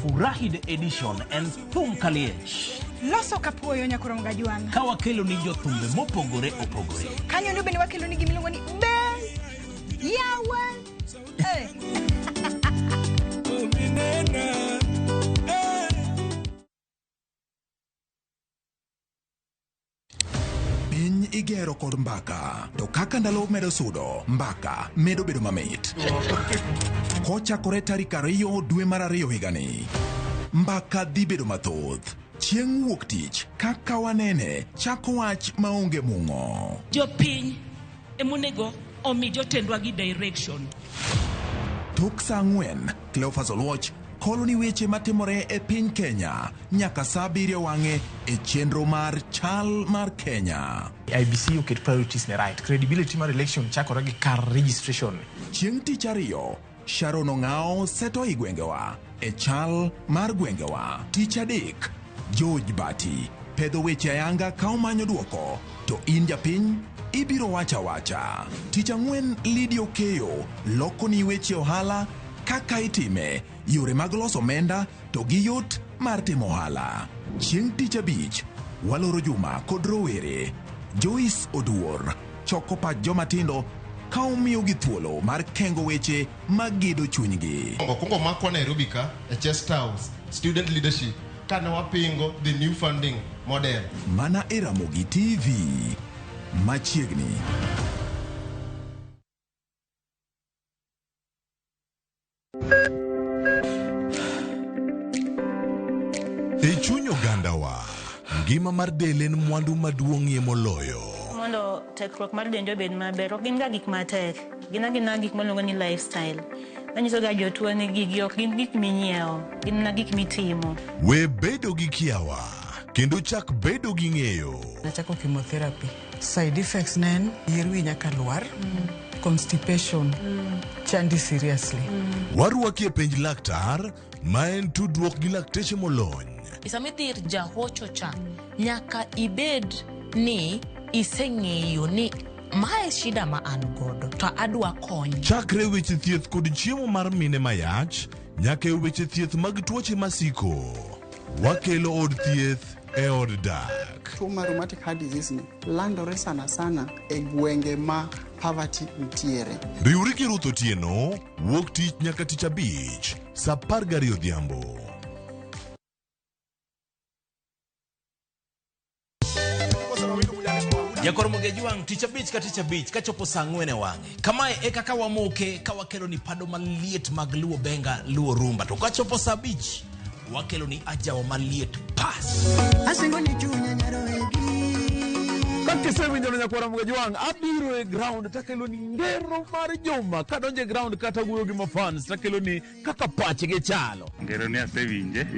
[SPEAKER 23] Furahi the edition and thum kaliech.
[SPEAKER 24] Loso kapuoyo nyakumonga jwang'.
[SPEAKER 23] Ka wakelo ni jothumbe mopogore opogore.
[SPEAKER 24] Kanyo ni bende wakelo ni gimiluongo ni Best Yawa.
[SPEAKER 25] Piny igero kod mbaka, to kaka ndalo medo sudo, mbaka medo bedo mamit. Kochakore tarik 2 dwe mar 2 higani, mbaka dhi bedo mathoth. Chieng' wuok tich, kaka wanene, chako wach maonge mung'o.
[SPEAKER 26] Jopiny emonego omi jotendwa gi direction.
[SPEAKER 25] Tok saa 4, Cleophas Oluoch kolo ni weche matimore e piny Kenya nyaka saa 7 wang'e e chenro mar chal mar Kenya.
[SPEAKER 27] IBC oket priorities ne right. Credibility mar election chakore gi kar registration.
[SPEAKER 25] Chieng' tich ariyo, Sharon Ong'ao seto i gwengewa e chal mar gwengewa. Tich adek, George Bati pedho weche ayanga ka omanyo duoko, to in japiny ibiro wacha wacha. Tich ang'wen, Lydia Okeyo loko ni weche ohala, kaka itime, yore mag loso omenda to gi yot mar timo ohala. Chieng' tich abich, waloro Juma kod rowere. Joyce Oduor choko pach jomatindo ka omiyo gi thuolo mar kengo weche magido chunygi.
[SPEAKER 31] Kungo makwa Nairobi ka e Chest House Student Leadership kane wapingo the new funding model.
[SPEAKER 25] Mana e Ramogi TV, machiegni.
[SPEAKER 12] E chuny ogandawa, ngima mar del en mwandu maduong'ie moloyo.
[SPEAKER 7] Mondo tekruok mar dende obed maber, ok gin ga gik matek. Gin gik maluongo ni lifestyle. Manyiso ga jotuo ni gigi ok gin gik minyiewo, gin na gik mitimo.
[SPEAKER 12] We bedo gi kiawa, kendo chak bedo gi ng'eyo.
[SPEAKER 10] Nachako chemotherapy. Side effects nen, yier wi nyaka lwar, constipation, chandi seriously.
[SPEAKER 12] Waruaki e penj laktar, ma en tudruok gi lakteche molony.
[SPEAKER 11] Sama idhi ir jahocho cha, nyaka ibed ni iseng'eyo ni mae shida ma an godo to adwa kony.
[SPEAKER 12] Chakre weche thieth kod chiemo mar mine mayach, nyaka e weche thieth mag tuoche masiko. Wakelo od thieth e od dak.
[SPEAKER 13] Tuo mar rheumatic heart disease ni landore sana e gwenge ma poverty ntiere.
[SPEAKER 12] Riwri gi Ruth Otieno, wuok tich nyaka tich abich, saa 12 odhiambo.
[SPEAKER 23] Jakor Mugejuang tich abich kachopo saa 4 wang'e. Kamae e kaka wamoke ka wakelo ni pado maliet mag luo benga luo rumba. To kachopo saa 5 wakelo ni ajawa maliet pas.
[SPEAKER 14] Asingo ni chunya nyaroegi.
[SPEAKER 16] Kakise nyono Nyakora Mugejuang abiro e ground takelo ni ngero mar juma kadonje ground kata wuoyo gi mafans takelo ni kaka pache ge chalo.
[SPEAKER 17] Ngero ni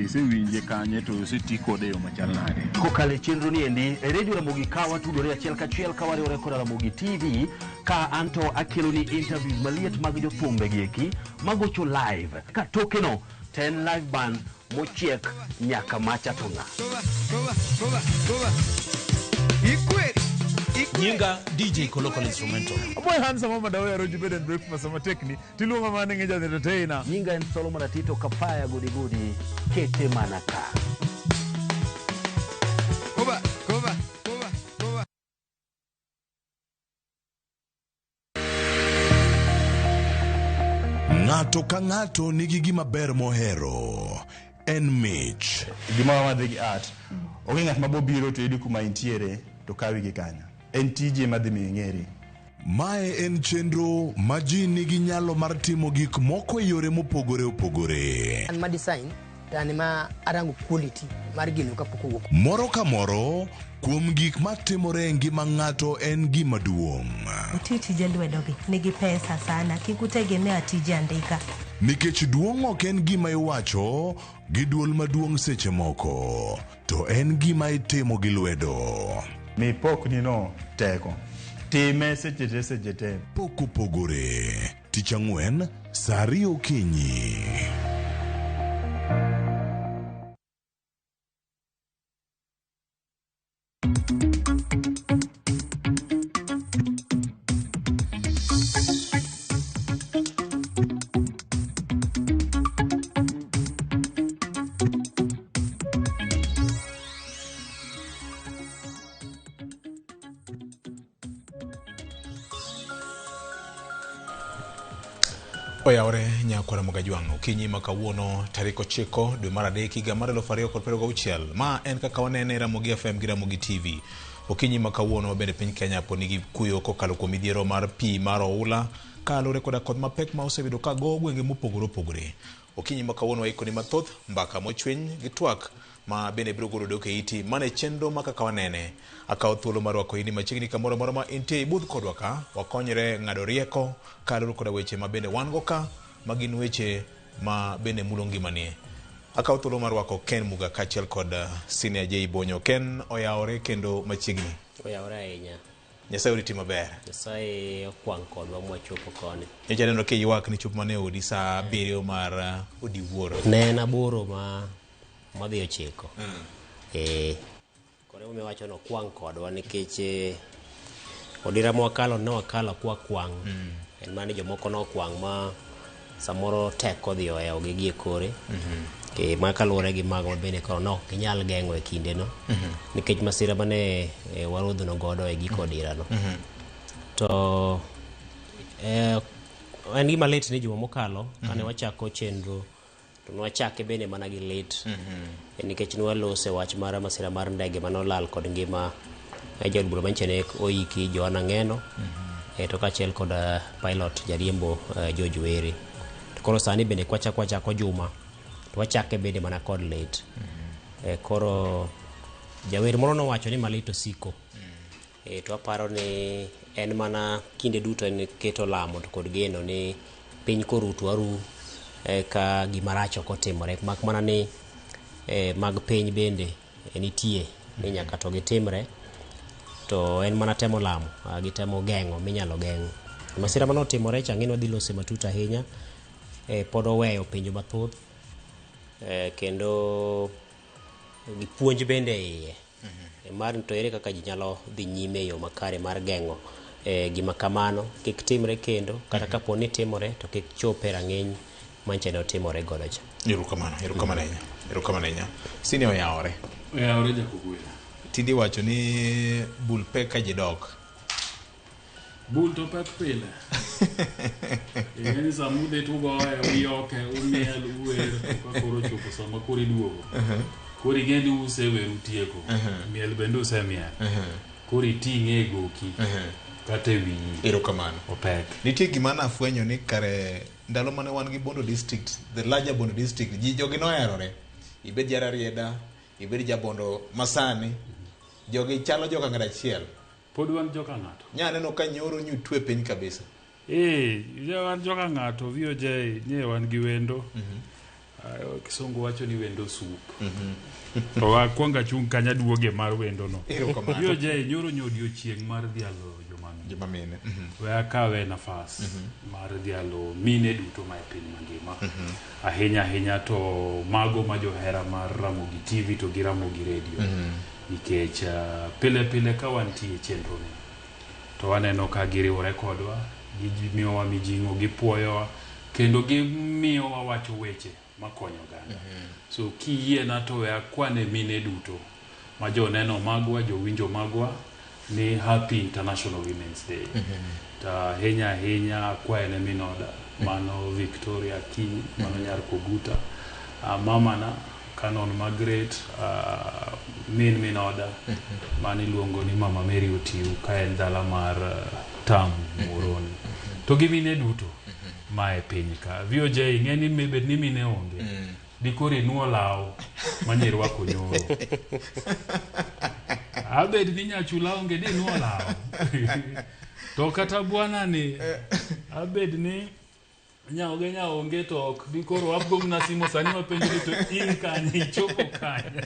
[SPEAKER 17] isewinje kanye to oseti kode yo machal nade.
[SPEAKER 21] Kokale chenro ni endi e radio Ramogi Kawa tudore achiel kachiel ka wariwore kod Ramogi TV ka anto akelo ni interviews maliet mag jothumbe gieki magocho live ka tokeno 10 live band mochiek nyaka macha tonga.
[SPEAKER 23] Nyinga DJ Kolokol Instrumental.
[SPEAKER 16] Boy handsome mama dawe roji bed and breakfast sama tekni tiluonga mane ngeja entertainer.
[SPEAKER 21] Nyinga en Solomon Atito kapaya gudi kete manaka.
[SPEAKER 16] Koba.
[SPEAKER 12] Ng'ato ka ng'ato nigi gima ber mohero. En mich.
[SPEAKER 5] Gima wadhi gi art. Onge ng'at mabobiro to yudi kuma intiere to kawi gi kanya. En tije madhi mi ng'eri.
[SPEAKER 12] Mae en chenro ma ji nigi nyalo mar timo gik moko e yore mopogore opogore.
[SPEAKER 28] An ma design tani ma arango quality mar gino kapok owuok.
[SPEAKER 12] Moro ka moro kuom gik matimore e ngima ng'ato en gima duong'.
[SPEAKER 29] Tije lwedogi nigi pesa sana, kikutegemea tije andika.
[SPEAKER 12] Nikech duong' ok en gima iwacho gi duol maduong' seche moko, to en gima itimo gi lwedo.
[SPEAKER 5] Mi pokni no teko. Time seche te.
[SPEAKER 12] Pok opogore. Tich Ang'wen, saa 2 okinyi.
[SPEAKER 27] Oyawre Nyakora Mugejuang okinyi ma kawuono tarik 9 dwe mar adek higa mar 2026. Ma en kaka wanene Ramogi FM gi Ramogi TV. Okinyi ma kawuono bende piny Kenya po nigi kuyo kokalo kuom midhiero mar pi mar oula kalore koda kod mapek ma osebedo ka go gwenge mopogore opogore. Okinyi ma kawuono waikoni mathoth mbaka mochwiny gi twak ma bende biro golo dok e iti mane chenro ma kaka wanene akawo thuolo mar wako ini machiegni kamoro moro ma intie ibudh kodwa ka wakonyre ng'ado rieko kalore koda weche ma bende wan go ka magin weche ma bende mulo ngimani. Akawo thuolo mar wako Ken Muga kachiel kod Senior J Bonyo. Ken oyawore kendo machiegni.
[SPEAKER 30] Oyawore ahinya.
[SPEAKER 27] Nyasaye oriti maber.
[SPEAKER 30] Nyasaye okwang' kodwa mwachopo koni.
[SPEAKER 27] Nyocha neno ka ywak ni chup mane odi saa 7 mar odi wuoro.
[SPEAKER 30] Ne en aboro madhi 9. Kore umewacho no kwang' kodwa nikech odira mwakalo ne wakalo kwa kwang'. En mani jomoko no kwang' ma samoro teko dhi oewo gi gie kore. Ma kaluwore gi mago bende koro no ginyal geng'o e kinde no nikech masira mane warudhno godo e giko dira no. To en gima lit ni juma mokalo kane wachako chenro to nwachake bende mana gi lit nikech nwalose wach mar masira mar ndege manolal kod ngima Jod bura manchene oiki Joana Ngeno to kachiel kod pilot jariembo George Were. To koro sani bende kwachako juma to wachake bende mana kod late. Koro jawer moro nowacho ni malito siko. To aparo ni en mana kinde duto en keto lamo to kod geno ni piny korutu aru ka gimaracho kotimore mak mana ni mag piny bende nitie ni nyaka to gitimre to en mana temo lamo gitemo gengo minyalo geng. Masira mano timore chang'ino dhi lose matut ahinya pod oweyo pinjo mathoth kendo gipuonj bende iye mar to ere kaka ji nyalo dhi nyime yo makare mar gengo gima kamano kik timre kendo kata kapo ni timore to kik chope rang'eny manchene otimore godo cha.
[SPEAKER 27] Erokamano nya. Sini oyawore
[SPEAKER 1] jakogwela.
[SPEAKER 27] Tindi wacho ni bul pek ka jidok.
[SPEAKER 1] Bul to pek pile. Yani samude to go wiyoke umiel uwer ka koro chopo sama kori duogo. Kori gendi useweru tieko. Miel bende usemiel. Kori ting'e goki. Kate wi.
[SPEAKER 27] Erokamano.
[SPEAKER 1] Opek.
[SPEAKER 27] Nitie gima nafwenyo ni kare ndalo mane wan gi Bondo district, the larger Bondo district, ji jogi noherore. Ibed Jararieda, ibed Jabondo masani, jogi chalo joka ng'at achiel.
[SPEAKER 1] Pod wan joka ng'ato.
[SPEAKER 27] Nyaneno ka nyoro nyutwe piny kabisa.
[SPEAKER 1] Wan joka ng'ato VOJ nye wan gi wendo. Kisungu wacho ni wendo soup. To wakwonga chung kanya duoge mar wendo no. VOJ nyoro nyodio chieng mar dhialo
[SPEAKER 27] jomamine.
[SPEAKER 1] We akawe nafas mar dhialo mine duto ma piny mangima. Ahinya to mago ma johera mar Ramogi TV to gi Ramogi Radio. Nikech pile ka wantie chenro ni to waneno ka giriwore kodwa, gimiyowa mijing'o, gipuoyowa kendo gimiyowa wacho weche makonyo oganda. So kiyie na to we akwane mine duto ma joneno magwa, jowinjo magwa ni Happy International Women's Day. Ta henya akwaye ne minoda mano Victoria King, mano Nyar Koguta, mama na Canon Margaret, minoda mani luongo ni Mama Mary Otiu ka en dala mar Tam Moroni. To gimine duto ma e piny ka. VOJ ng'eni mebed ni mine onge. Dikori nuo lao manyirwa konyoro. Abed ni nyachula onge di nuo lao. To kata bwana ni abed ni nyaonge to ok dikoro abgom na simo sani mapenjo to in kanye chopo kanye.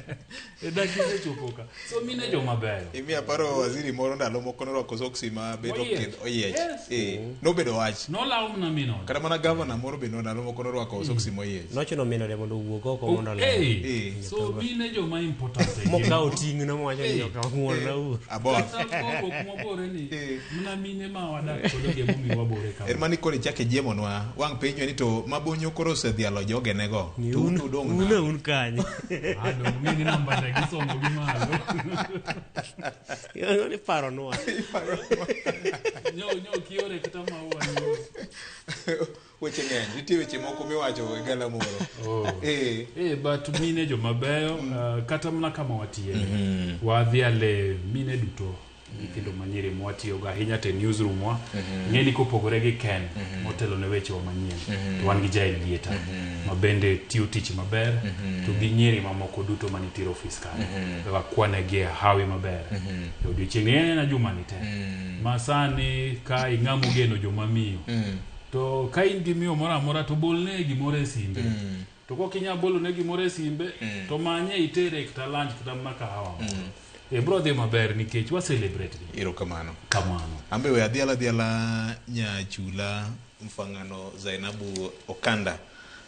[SPEAKER 1] Dakise chopo ka. So mine jo mabeyo.
[SPEAKER 27] Imi aparo waziri moro ndalo moko norwako soksi ma bedo kendo oyiech. Nobedo wach.
[SPEAKER 1] No law na mino.
[SPEAKER 27] Kata mana governor moro be ndalo moko norwako soksi moyiech.
[SPEAKER 30] Nochuno mino de mondo wuog oko mondo law.
[SPEAKER 1] So mine jo ma important.
[SPEAKER 30] Mokao ting no mwacho ni joka ng'uon na ur.
[SPEAKER 27] Abor.
[SPEAKER 1] Kuma bore ni. Mna mine ma wadak kodo ge mumi wabore ka.
[SPEAKER 27] En mani kore chake jiemonwa. Wang penjo ni to mabonyo koro osedhialo jogenego. Tu dong na.
[SPEAKER 30] Un kanye.
[SPEAKER 1] Ado mine namba de gisomo gi malo.
[SPEAKER 30] Yo ni paro no.
[SPEAKER 1] Nyo kiore kata maua ni.
[SPEAKER 27] Weche ng'eny, nitie weche moko miwacho e gala moro.
[SPEAKER 1] But mine jo mabeyo kata mna kama watie. Wadhiale mine duto. Kendo manyiri mwatiyo ga ahinya te newsroom wa ng'eni kopogore gi Ken motelo ne weche wa manyien to wan gi Jael Lieta ma bende tiyo tich maber to gi nyiri mamoko duto manitiere office kanyo wakwane gi hawi maber odiochieng' ni na juma ni te masani ka ing'amo geno joma miyo to ka in gi miyo moro amora to bolne gimoro e simbe to kok inya bolo ne gimoro e simbe to manye itere kata lunch kata makahawa brother maber nikech wa celebrate
[SPEAKER 27] Erokamano.
[SPEAKER 1] Kamano.
[SPEAKER 27] Ambe we adhiala nyachula mfangano Zainabu Okanda.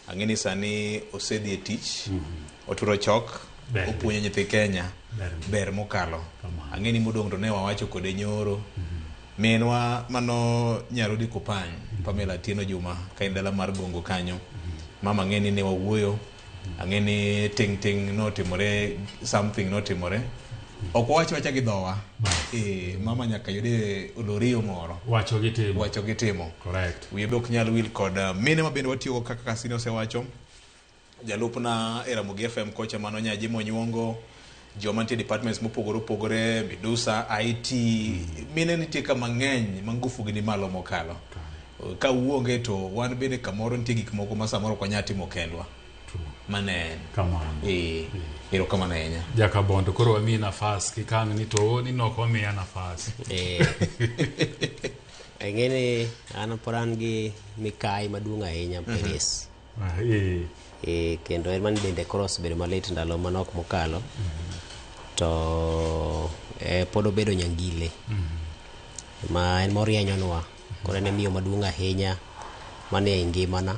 [SPEAKER 27] Ang'eni sani osedhi e tich. Oturo chok. Opuonyo nyithi Kenya. Ber mokalo. Ang'eni modong' to ne wawacho kode nyoro. Menwa mano Nyarodi Kopany. Pamela Tieno Juma ka en dala mar Gongo kanyo. Mama ang'eni ne wawuoyo. Ang'eni ting notimore, something notimore. Ok wacho gi dhowa. Mama nyaka yude olorio moro.
[SPEAKER 1] Wacho
[SPEAKER 27] gitimo.
[SPEAKER 1] Correct.
[SPEAKER 27] Wiye be ok nyal wil kod mine ma bende watiyo kaka Kasino osewacho. Jalupna era Ramogi FM kocha mano Nyaji Monyuongo. joma nitie departments mopogore midusa IT mine nitie kama ng'eny mangufu gi ni malo mokalo ka uonge to wan bende kamoro nitie gik moko ma samoro kwa nyatimo kendwa mane
[SPEAKER 1] kamano
[SPEAKER 27] ero kamano enya
[SPEAKER 1] jaka bondo koro wami nafas kikang ni to ni noko miya nafas
[SPEAKER 30] ngene an poran gi mikai maduong' ahinya Peres kendo en man bende cross bedo malit ndalo manok mokalo to pod obedo nyangile ma en morianyonwa koro ne miyo maduong' ahinya mane e ngimana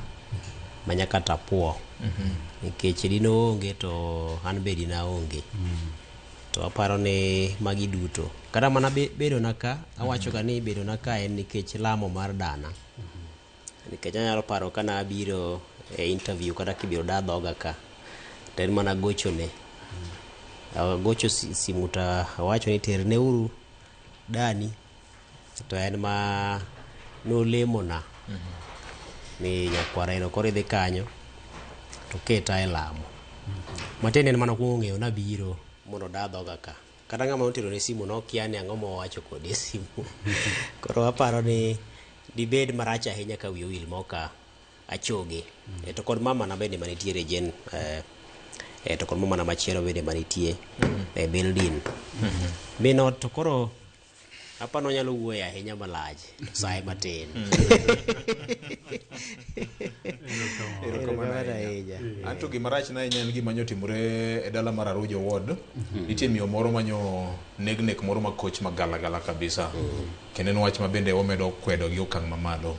[SPEAKER 30] manyaka tapuo nikech dino onge to an be dina onge to aparo ni magi duto kata mana bedo naka awacho ga ni bedo naka en nikech lamo mar dana nikech anyalo paro kana abiro e interview kata kibiro da dhoga ka to en mana gochone gocho simuta awacho ni terne uru dani to en ma nolemona ni nyakwareno koro idhi kanyo to keta e lamo matene en mana kuongo ng'eyo nabiro mondo da dhoga ka kata ng'ama notero ne simu nokia ni ang'o mowacho kode simu koro aparo ni dibed marach ahinya ka wiye wil moka achoge to kod mama na bende manitiere jen to kod mama na machielo bende manitie e building bino to koro apa no nyalo wuoyo ahinya malaj sai matin
[SPEAKER 27] anto gimarach na en gima nyotimore e dala mar Arujo Ward nitie miyo moro manyo negnek moro ma coach magala kabisa kendo en wach ma bende omedo kwedo gi okang' mamalo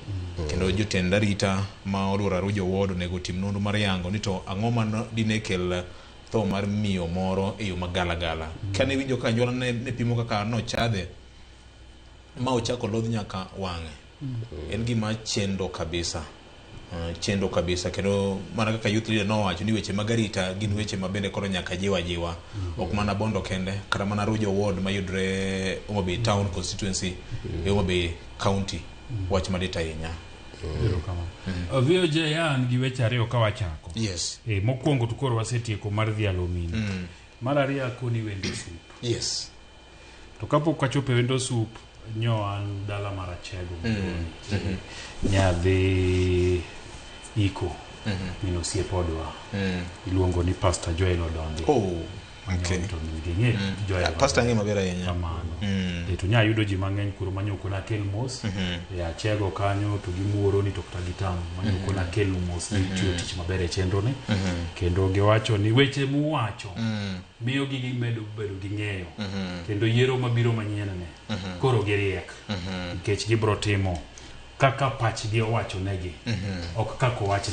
[SPEAKER 27] kendo jotend arita ma olworo Arujo Ward onego tim nonro mar yango ni to ang'o ma dinekel tho mar miyo moro e yo magala kane winjo ka anyuola ne pimo kaka nochadhe ma ochako lodh nyaka wang'e en gima chendo kabisa kendo mana kaka youth leader nowacho ni weche mag arita gin weche ma bende koro nyaka jiwa ok mana Bondo kende kata mana Arujo Ward mayudre Homa Bay Town constituency e Homa Bay County wach madit ahinya
[SPEAKER 1] VOJ yan gi weche ariyo ka wachako
[SPEAKER 27] yes
[SPEAKER 1] mokwongo to koro wasetieko mar dhialo mine mar ariyo koni wendo sup
[SPEAKER 27] yes
[SPEAKER 1] to kapok wachopo wendo sup nyo an dala marachego nyadhi iko mino siepodwa iluongo ni Pastor Joel Odondi
[SPEAKER 27] okay
[SPEAKER 1] Pastor ng'e maber ahinya kamano to nya yudo ji mang'eny kuro manyoko na kel mos achego kanyo to gimuoro ni to kata gitamo manyoko na kel mos ni chiwo tich maber e chenro ni kendo giwacho ni weche muwacho miyo gigi medo bedo gi ng'eyo kendo yiero mabiro manyien ne koro giriek nikech gibro timo kaka pachgi owacho negi ok kako wach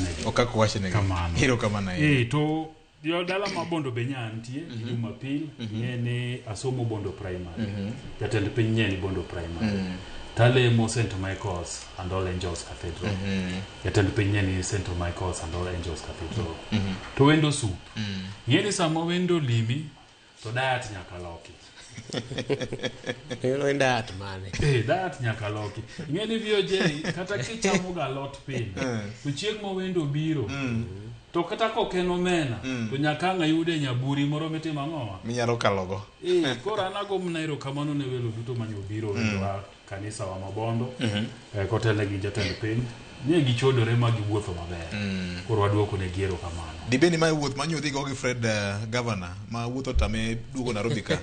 [SPEAKER 1] negi kamano
[SPEAKER 27] hero kamano
[SPEAKER 1] to yo dala ma Bondo be nyantie Jumapil ngene asomo Bondo primary jatend piny nyeni Bondo primary talemo St Michael's and All Angels Cathedral jatend piny nyeni St Michael's and All Angels Cathedral to wendo sup ngeni samo wendo limi to diet nyaka loki
[SPEAKER 30] diet mane
[SPEAKER 1] diet nyaka loki ngeni VOJ kata kichamo ga lot piny to chieng' mo wendo biro to kata kokeno omena to nyaka ng'ayude nyaburi moro mitimo ang'owa
[SPEAKER 27] minyalo kalogo
[SPEAKER 1] koro anago mnairo kamano ne welo duto manyobiro wendowa kanisa wa Mabondo kotele gi jatend piny ne gichodore ma giwuotho maber koro waduoko ne giero kamano
[SPEAKER 27] dibeni ma wuoth manyodhi go gi Fred governor ma wuotho tame duogo Nairobi ka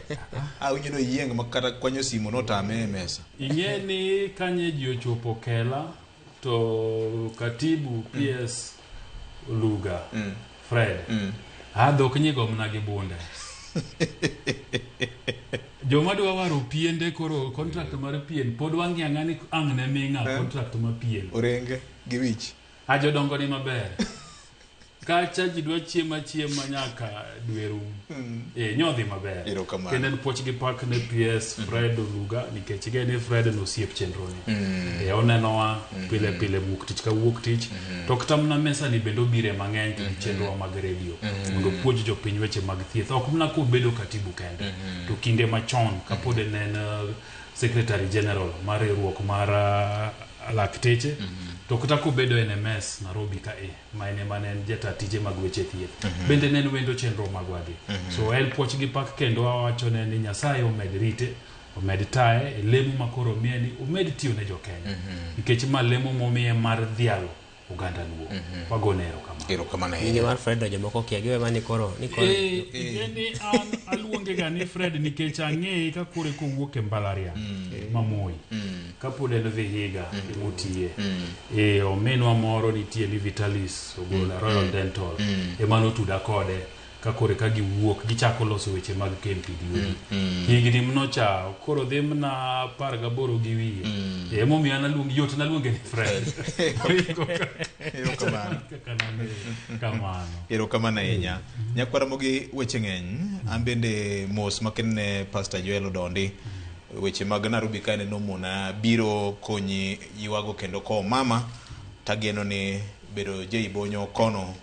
[SPEAKER 27] unyino yieng makata kwanyo simu no tame mesa
[SPEAKER 1] ing'e ni kanye ji ochopo Kela to katibu PS Luga Fred dhok nyigo mna gi bunde joma dwa waro piende koro contract mar pien pod wangi ang'ani ang'ne minga contract mar pien
[SPEAKER 27] orenge gi wich
[SPEAKER 1] ajodongo ni maber kacha ji dwa chiema nyaka dweru nyodhi maber kendo poch gi pak ne PS Fred Luga nikech gene Fred no siep chenro ni onenowa pile wuok tich ka wuok tich to kata mna mesa ni bendo bire mang'eny to chenro mag radio mondo puonj jopiny weche mag thieth ok mna ko bedo katibu kende to kinde machon kapod en secretary general mar riwruok mar lakteche to kata kobedo NMS Nairobi ka ma en jata tije mag weche thieth bende ne wendo chenro magwagi so el poch gi pak kendo awacho ne ni Nyasaye omed rite omed tae lemo makoro mieni omed tiyo ne jokenya nikech ma lemo momiye mar dhialo uganda luo wagonero
[SPEAKER 27] kamano
[SPEAKER 30] ni mar Fred jomoko kia giwe mani koro
[SPEAKER 1] ni aluonge ga ni Fred nikech ang'e ka kore kowuok e mbalaria mamoi kapod en Vihiga emotie omenwa moro nitie ni Vitalis Ogola Royal Dental emano tuda kode ka kore ka giwuok gichako loso weche mag KMPD higni mnocha koro dhimna 18 gi wiye emomiyo naluongi yot naluonge ni Fred
[SPEAKER 27] Erokamano ahinya. Nyakwaramogi weche ng'eny ambende mos makene Pastor Joel Odondi weche mag Nairobi kane nomona biro konyi ywago kendo ko mama tageno ni bedo Jeibonyo kono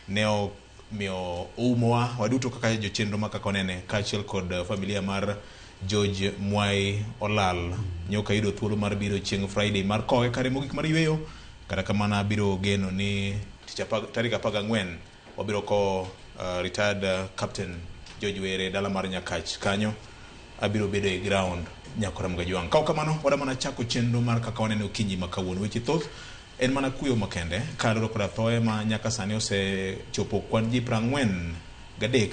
[SPEAKER 27] neo mio umoa waduto kaka jochenro makaka onene kachiel kod familia mar George Mwai Olal nyoka yudo thuolo mar biro chieng' Friday mar kowe kare mogik mar yweyo kata kamana biro geno ni tarik 14 wabiro ko retired captain George Were dala mar Nyakach kanyo abiro bedo e ground Nyakwaramogi Jwang. Kao kamano wada mana chako chenro mar kaka onene okinyi makawuono weche thoth en mana kuyo makende kaloro koda thoe ma nyaka sani ose chopo kwan ji 43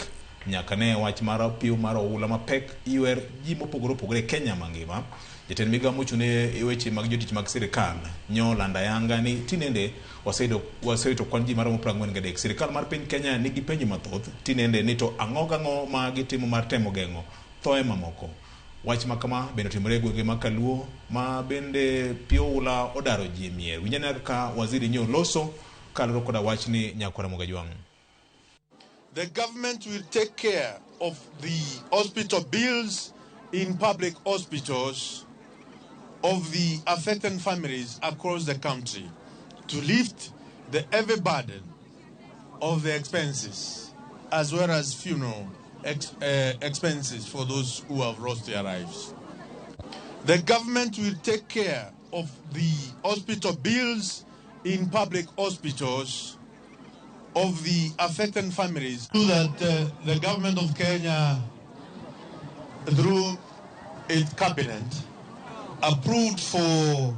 [SPEAKER 27] nyaka ne wach mar piu mar oula mapek iwer ji mopogore opogore Kenya mangima. Jatend migawo mochune weche mag jotich mag sirikal nyo landa yanga ni tinende waseyudo kwan ji maromo 43. Sirikal mar piny Kenya nigi penjo mathoth tinende ni to ang'o ma gitimo mar temo geng'o thoe mamoko. Wach makama bende otimore gwenge ma Kaluo ma bende pioula odaro ji mier. Winjane ka waziri nyo loso kaloro koda wach ni Nyakwaramogi Jwang.
[SPEAKER 2] The government will take care of the hospital bills in public hospitals of the affected families across the country to lift the heavy burden of the expenses as well as funeral expenses for those who have lost their lives. The government will take care of the hospital bills in public hospitals of the affected families. So that the government of Kenya, through its cabinet, approved for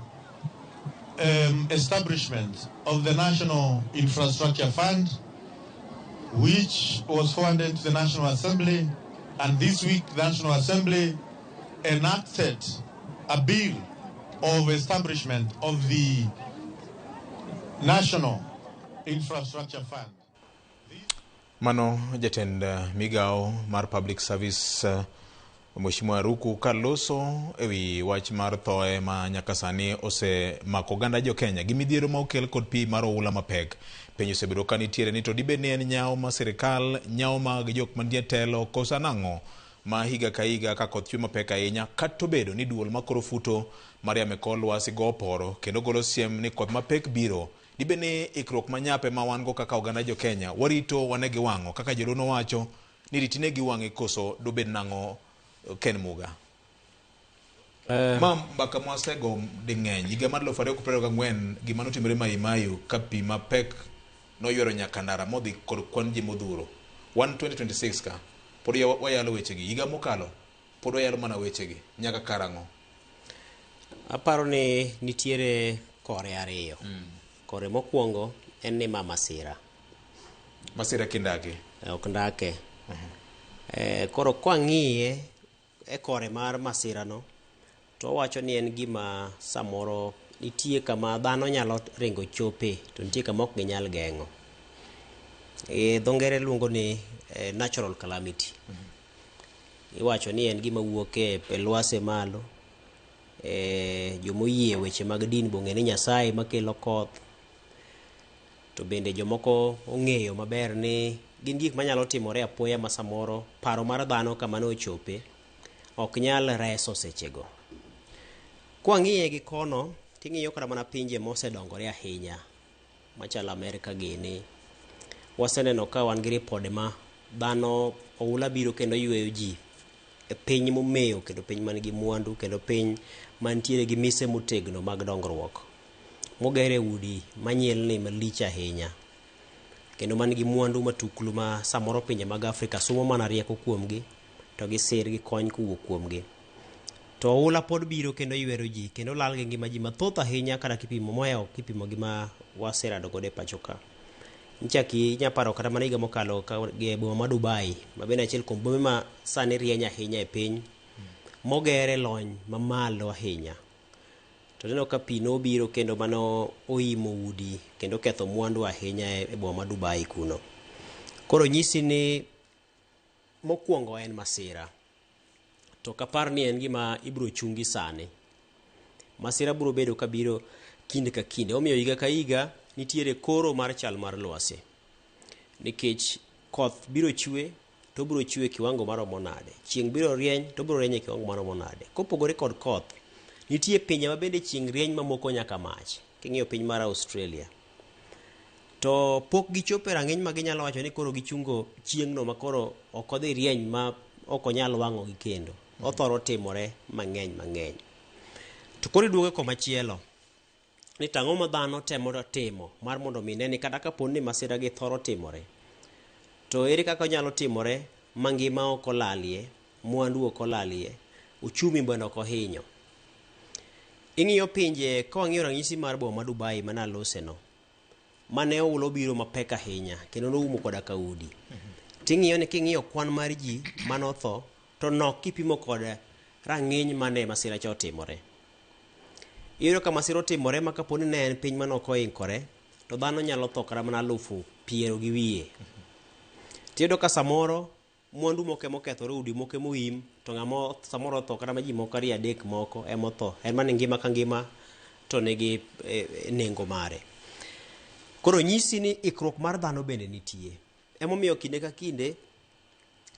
[SPEAKER 2] establishment of the National Infrastructure Fund, which was forwarded to the National Assembly, and this week the National Assembly enacted a bill of establishment of the National Infrastructure Fund.
[SPEAKER 27] Mano jatend migawo mar public service Mheshimiwa Ruku kaloso ewi wach mar thoe ma nyaka sani ose mako ganda jo Kenya gi midhiero ma okel kod pi mar oula mapek. Penjo osebedo ka nitiere ni to dibe ni en nyao ma sirikal nyao mag jok mantie telo kosa nang'o ma higa ka higa ka koth chwe mapek ahinya kato bedo ni duol makoro futo Maria Mekol wasi go oporo kendo golo siem ni koth mapek biro. Dibe ni ikruok manyape ma wan go kaka oganda jo Kenya warito wanegi wang'o kaka jorono wacho ni ritine gi wang'e koso dobed nang'o Ken Muga. Mam baka mwasego ding'eny higa mar 2024 gima notimore Maimayu ka pi mapek noywero nyaka ndara modhi kod kwan ji modhuro 2026 ka pod wayalo wechegi higa mokalo pod wayalo mana wechegi nyaka karang'o.
[SPEAKER 30] Aparo ni nitiere kore ariyo. Kore mokwongo en ni Masira
[SPEAKER 27] kindake
[SPEAKER 30] ok ndake. Koro kwang'iye e kore mar masira no to wacho ni en gima samoro nitie kama dhano nyalo ringo chope to nitie kama ok ginyal geng'o. Dho ngere luongo ni natural calamity. Iwacho ni en gima wuok e lwase malo. Jomoyie weche mag din bong'e ni Nyasaye makelo koth. To bende jomoko ong'eyo maber ni gin gik manyalo timore apoya ma samoro paro mar dhano kama ne ochope ok nyal reso sechego. Kwang'iye gi kono ting'iyo kata mana pinje mosedongore ahinya machalo Amerika gini waseneno ka wan gi ripode ma dhano oula biro kendo yweyo ji e piny momeyo kendo piny man gi mwandu kendo piny mantiere gi mise motegno mag dongruok. mogere udi manyelni malich ahinya kendo man gi mwandu matuklu ma samoro pinje mag Afrika somo mana rieko kuomgi to gi sir gi kony kuwuok kuomgi. To oula pod biro kendo ywero ji kendo lal gi ngima ji mathoth ahinya kada kipimo mohewo kipimo gi ma waserado godo e pacho ka. Nchaki nyaparo kata mana higa mokalo e boma ma Dubai ma bende achiel kuom bombe ma sani rieny ahinya e piny mogere lony mamalo ahinya. To neno ka pi nobiro kendo mano oimo udi kendo ketho mwandu ahinya e boma ma Dubai kuno. Koro nyisi ni mokwongo en masira. To kapar ni en gima ibro chungi sani. Masira biro bedo kabiro kinde ka kinde. Omiyo higa ka higa nitiere koro mar chal mar lwasi. Nikech koth biro chwe to biro chwe kiwango maromo nade. Chieng' biro rieny to biro rieny e kiwango maromo nade. Kopogore kod koth, nitie pinje ma bende chieng' rieny mamoko nyaka mach. King'iyo piny mar Australia. To pok gichopo e rang'iny ma ginyalo wacho ni koro gichungo chieng'no ma koro ok odhi rieny ma ok onyal wang'o gi kendo. Othoro timore mang'eny. To koro iduogo komachielo. Ni tang'o ma dhano temo timo mar mondo mi ne ni kata kapo ni masira gi thoro timore. To ere kaka nyalo timore mangima ok olalie, mwandu ok olalie, uchumi bende ok ohinyo. Ing'iyo pinje ka wang'iyo ranyisi mar boma ma Dubai manalose no. Mane oulo biro mapek ahinya kendo noumo koda ka udi. Ting'iyo ni king'iyo kwan mar ji manotho to nok kipimo koda rang'iny mane masira cha otimore. Iyudo ka masira otimore ma kaponi ne en piny manok oikore to dhano nyalo tho kata mana 20,000 gi wiye. Tiyudo ka samoro mwandu moke mokethore udi moke moim to ng'amo samoro tho kata ma ji moko 2-3 moko emotho. En mana ngima ka ngima to nigi nengo mare. Koro nyisi ni ikruok mar dhano bende nitie. Emomiyo kinde ka kinde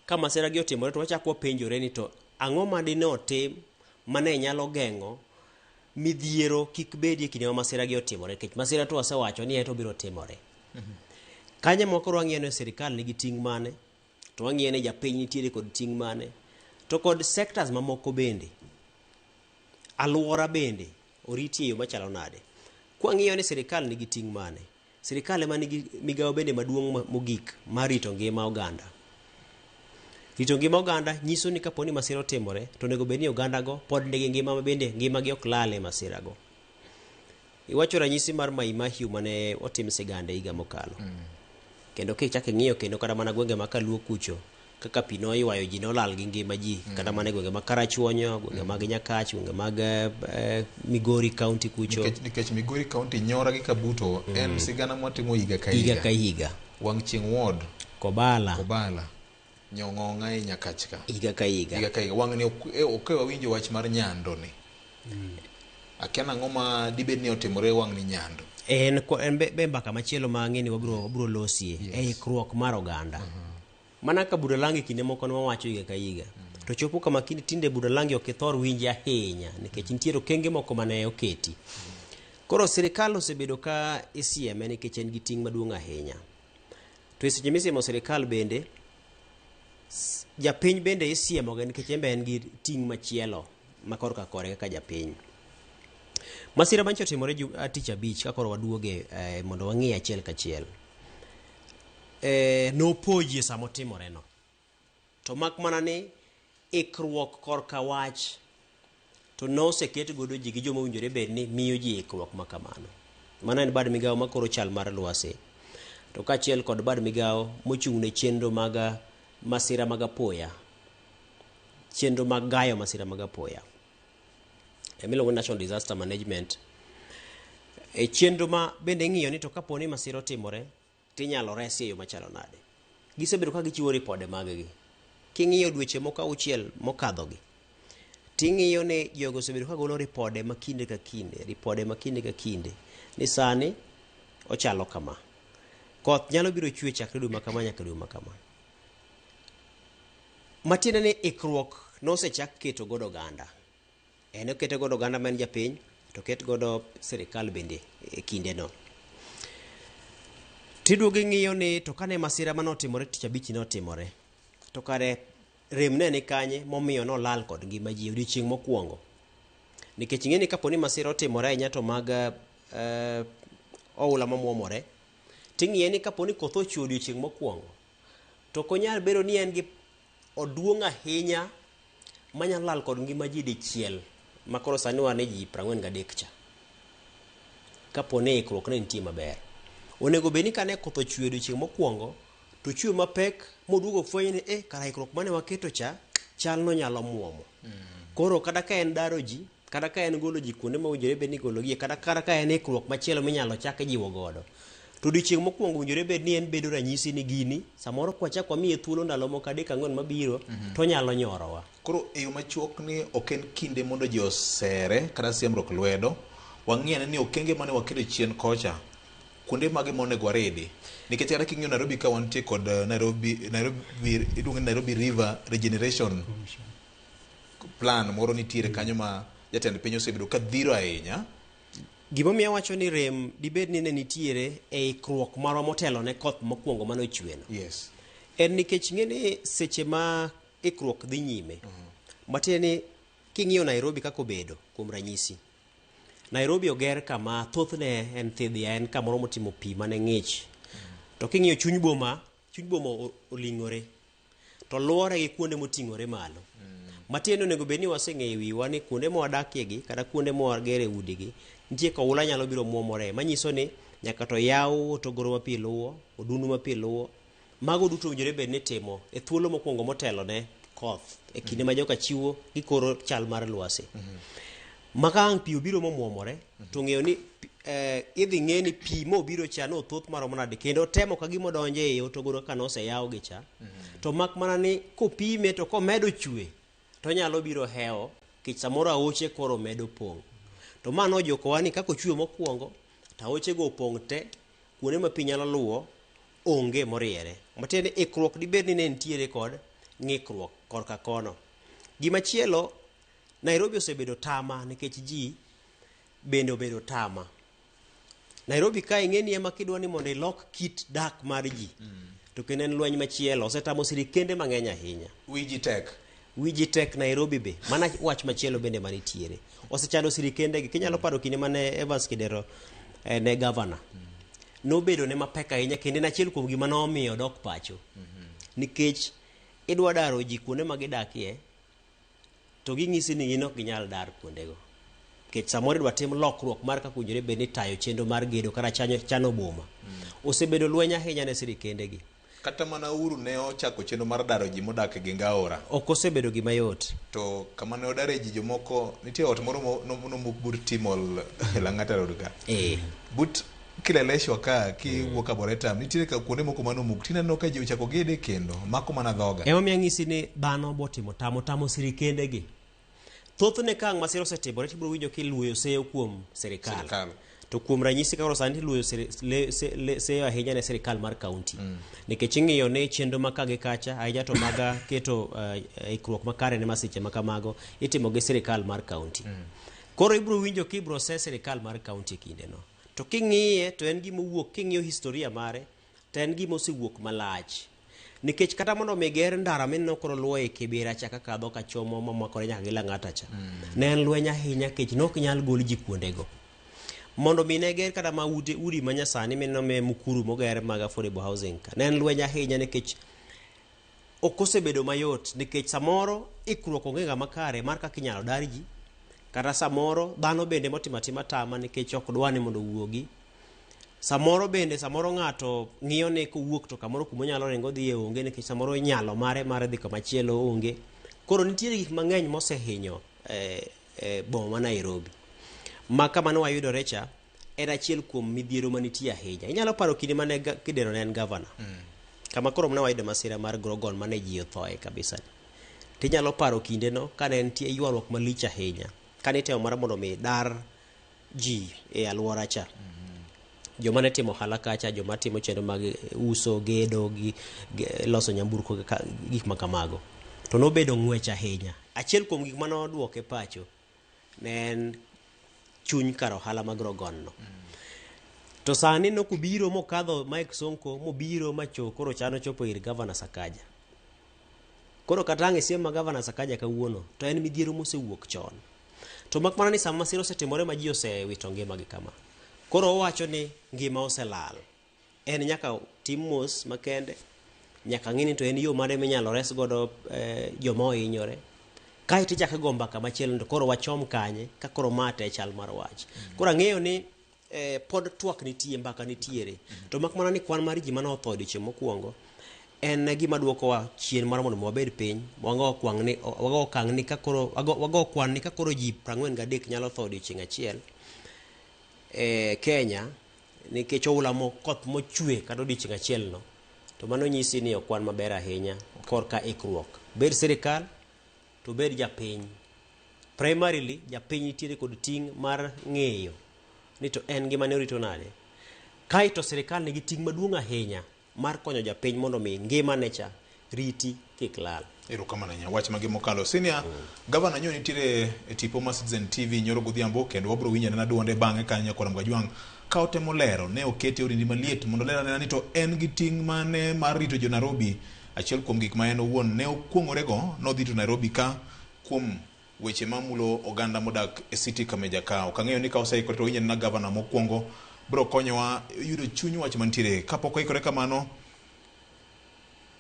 [SPEAKER 30] ka masira gi otimore to wachako penjore ni to ang'o ma dine otim mane nyalo geng'o midhiero kik bedie kinde ma masira gi otimore. Nikech masira to wasewacho ni to biro timore. Kanye moko wang'iyo ni sirikal nigi ting' mane, to wang'iyo ni japiny nitiere kod ting' mane, to kod sectors mamoko bende, aluora bende oriti e yo machalo nade. Kwang'iyo ni sirikal nigi ting' mane, sirikal ema nigi migawo bende maduong' mogik mar rito ngima oganda. Rito ngima oganda nyiso ni kaponi masira otimore to nego bed ni oganda go pod nigi ngima ma bende ngima gi ok lal e masira go. Iwacho ranyisi mar Mai Mahiu mane otim sigande higa mokalo. Kendo kichak ing'iyo kendo kata mana gwenge ma Kaluo kucho kaka pi noywayo ji nolal gi ngima ji kata mana gwenge ma Karachuonyo, gwenge mag Nyakach, gwenge mag Migori County kucho.
[SPEAKER 27] Nikech Migori County Nyora gi Kabuto en sigana mwatimo higa ka
[SPEAKER 30] higa.
[SPEAKER 27] Wang' Chieng' Ward
[SPEAKER 30] Kobala
[SPEAKER 27] Nyong'ong'a e Nyakach ka
[SPEAKER 30] higa ka higa.
[SPEAKER 27] Wang' ni ok wawinjo wach mar Nyando ni. Akiana ang'o ma dibed ni otimore wang' ni Nyando.
[SPEAKER 30] En be mbaka machielo ma ng'eni wabro losie e ikruok mar oganda. Mana ka Budalangi kinde moko wawacho higa ka higa. To chopo kama kinde tinde Budalangi ok thor winji ahinya nikech nitiere okenge moko mane oketi. Koro sirikal osebedo ka isieme nikech en gi ting' maduong' ahinya. To seche misemo sirikal bende japiny bende isiemo nikech en gi ting' machielo ma korka kore kaka japiny. Masira mancho timore tich abich ka koro waduoge mondo wang'i achiel kachiel. Nopoji samo timore no. To mak mana ni ikruok korka wach to noseket godo ji gi joma winjore bed ni miyo ji ikruok makamano. Mana en bad migawo ma koro chal mar lwasi. To kachiel kod bad migawo mochung' ne chenro mag masira mag apoya. Chenro mag gayo masira mag apoya. Miluongo National Disaster Management. Chenro ma bende ng'iyo ni to kapo ni masira otimore tinyalo resi e yo machalo nade. Gisebedo ka gichiwo ripode mag-gi. King'iyo dweche moko 6 mokadhogi. Ting'iyo ni jogo osebedo ka golo ripode ma kinde ka kinde. Ni sani ochalo kama. Koth nyalo biro chwe chakre dwe makama nyaka dwe makama. Matiende ni ikruok nosechak keto godo oganda. En oketo godo oganda man japiny to ket godo sirikal bende e kinde no. Tiduogo ng'iyo ni to kane masira manotimore tich abich notimore to kare rem ne ni kanye momiyo nolal kod ngima ji odiochieng' mokwongo. Nikech ing'eni kapo ni masira otimore ahinya to mag oula mamuomore ting'iye ni kaponi koth ochwe odiochieng' mokwongo to konyal bedo ni en gi oduong' ahinya manyalo lal kod ngima ji dichiel makoro sani wane ji 43 cha kaponi ikruok ne nitie maber onego bed ni kane koth ochwe odiochieng' mokwongo to chwe mapek moduogo fweny ni kara ikruok mane waketo cha chal no nyalo muomo koro kada ka en daro ji kada ka en golo ji kuonde mowinjore bed ni golo gie kada ka en ikruok machielo minyalo chak jiwo godo to odiochieng' mokwongo owinjore bed ni en bedo ranyisi ni gini samoro kwachak wamiye thuolo ndalo moko 3-4 mabiro to nyalo nyorowa.
[SPEAKER 27] Koro e yo machuok ni ok en kinde mondo ji osere kata siemruok lwedo wang'iane ni okenge mane waketo chien kocha kuonde mage monego waridi nikech kata king'iyo Nairobi ka wantie kod iluongo ni Nairobi River Regeneration Plan moro nitiere kanyo ma jatend piny osebedo ka dhiro ahinya.
[SPEAKER 30] Gimomiyo wacho ni rem dibed ni ne nitiere e ikruok marwa motelo ne koth mokwongo mane ochweno.
[SPEAKER 27] Yes.
[SPEAKER 30] En nikech ng'eni seche ma ikruok dhi nyime matiende ni king'iyo Nairobi kako bedo kuom ranyisi Nairobi oger kama thothne en thidhia en kamoro motimo pi mane ng'ich to king'iyo chuny boma oling'ore to luore gi kuonde moting'ore malo matiende onego bed ni waseng'eyo wiwa ni kuonde mwadakie gi kata kuonde mwagere udigi nitie koula nyalo biro muomore manyiso ni nyaka to yaw otogoro ma pi luwo odundu ma pi luwo mago duto owinjore bed ni timo e thuolo mokwongo motelo ne koth e kinde ma joka chiwo gikoro chal mar lwasi maka ang' pi obiro momuomore to ng'eyo ni idhi ng'e ni pi mobiro cha no thoth maromo nade kendo temo ka gimo donje e otogoro ka noseyaw gi cha to mak mana ni kopime to komedo chwe to nyalo biro heo kich samoro aoche koro medo pong' to mano jokowa ni kako chwe mokwongo to aoche go opong' te kuonde ma pi nyalo luwo onge moriere matiende ikruok dibed ni ne nitiere kod ng'ikruok korka kono. Gimachielo Nairobi osebedo tama nikech ji bende obedo tama. Nairobi ka ing'eni ema kidwa ni mondo ilok kit dak mar ji to kendo en lweny machielo osetamo sirikende mang'eny ahinya. Wiji tek Nairobi be mana wach machielo bende manitiere osechando sirikende gi kinyalo paro kinde mane Evans Kidero ne governor nobedo ne mapek ahinya kendo en achiel kuom gima nomiyo dok pacho nikech idwa daro ji kuonde ma gidakie to ging'isi ni gin ok ginyal dar kuondego nikech samoro idwa tim lokruok mar kaka owinjore bed ni tayo chenro mar gedo kata chano boma osebedo lweny ahinya ne sirikende gi
[SPEAKER 27] kata mana Uhuru ne ochako chenro mar daro ji modak gi Ngaora
[SPEAKER 30] ok osebedo gima yot
[SPEAKER 27] to kama ne odare ji jomoko nitie ot moro nomuk but Timol Lang'ata Road ka but kileleshwa ka kiwuok Arboretum nitiere ka kuonde moko manomuk tineno ka ji ochako gede kendo mako mana dhoga
[SPEAKER 30] emomiyo ng'isi ni dhano botimo tamo sirikende gi thothne ka ang' masira osetimore tibiro winjo kiluoyo seyo kuom sirikal to kuom ranyisi kaka sani luoyo seyo ahinya ne sirikal mar kaunti nikech ing'iyo ni chenro ma kagi kacha ahinya to maga keto ikruok makare ne masiche makamago itimo gi sirikal mar kaunti koro ibiro winjo kibiro se sirikal mar kaunti kindeno to king'iye to en gima owuok king'iyo historia mare to en gima osewuok malach nikech kata mondo miger ndara mineno koro luwo e Kibera cha kaka dho ka chomo mamakore nyaka gi Lang'ata cha ne en lweny ahinya kech nok nyal gol ji kuondego mondo mine ger kata ma udi manyasani mineno me Mukuru moger mag affordable housing ka ne en lweny ahinya nikech ok osebedo mayot nikech samoro ikruok onge ga makare mar kaka inyalo dar ji kata samoro dhano bende motimatima tama nikech ok dwani mondo wuogi samoro ng'ato ng'iyo ne kowuok to kamoro kuma nyalo ringo dhi e onge nikech samoro nyalo mare dhi kama chielo onge koro nitiere gik mang'eny mosehinyo boma ma Nairobi ma kama ne wayudore cha en achiel kuom midhiero manitie ahinya inyalo paro kinde mane Kidero ne en governor kama koro ne wayudo masira mar Grogon mane ji othoe kabisa tinyalo paro kindeno kane nitie ywaruok malich ahinya kane itemo mar mondo mi dar ji e alwora cha joma ne timo ohala kacha joma timo chenro mag uso gedo gi loso nyamburko gik makamago to nobedo ng'wech ahinya achiel kuom gik mane oduoke pacho ne en chuny kar ohala mag Grogon no to sani nokubiro mokadho Mike Sonko mobiro macho koro chano chopo ir Governor Sakaja koro katang' siem ma Governor Sakaja kawuono to en midhiero mosewuok chon to mak mana ni sama masira osetimore ma ji osewito ngimagi kama Koro owacho ni ngima oselal. En nyaka tim mos makende, nyaka ng'ini to en yo mane minyalo res godo joma ohinyore. Kae tichako go mbaka machielo to koro wachom kanye ka koro mate chal mar wach. Koro ang'eyo ni pod twak nitie mbaka nitiere. To mak mana ni kwan mar ji mane otho odiochieng' mokwongo en gima duokowa chien mar mondo wabed piny wago kwan ni ka koro ji 43 nyalo tho odiochieng' achiel Kenya nikech oula koth mochwe kata odiochieng' achiel no, to mano nyisi ni okwan maber ahinya korka ikruok. Bed sirikal to bed japiny. Primarily japiny nitiere kod ting' mar ng'eyo ni to en gima ne orito nade. Kae to sirikal nigi ting' maduong' ahinya mar konyo japiny mondo mi ngima ne cha riti kik lal.
[SPEAKER 27] Erokamano nya wach magi mokalo. Senior Governor nyo nitiere e tipo mar Citizen TV nyoro godhiambo kendo wabro winjo na duonde bang'e kanyo kod Mgajwang ka otemo lero ne okete orindi maliet mondo lero ni to en gi ting' mane mar rito jo Nairobi. Achiel kuom gik ma en owuon ne okuongore go nodhi to Nairobi ka kuom weche mamulo oganda modak e city Kameja ka. Okang'eyo ni ka oseikore to winjo na Governor mokwongo bro konyowa yudo chuny wach mantiere kapok oikore kamano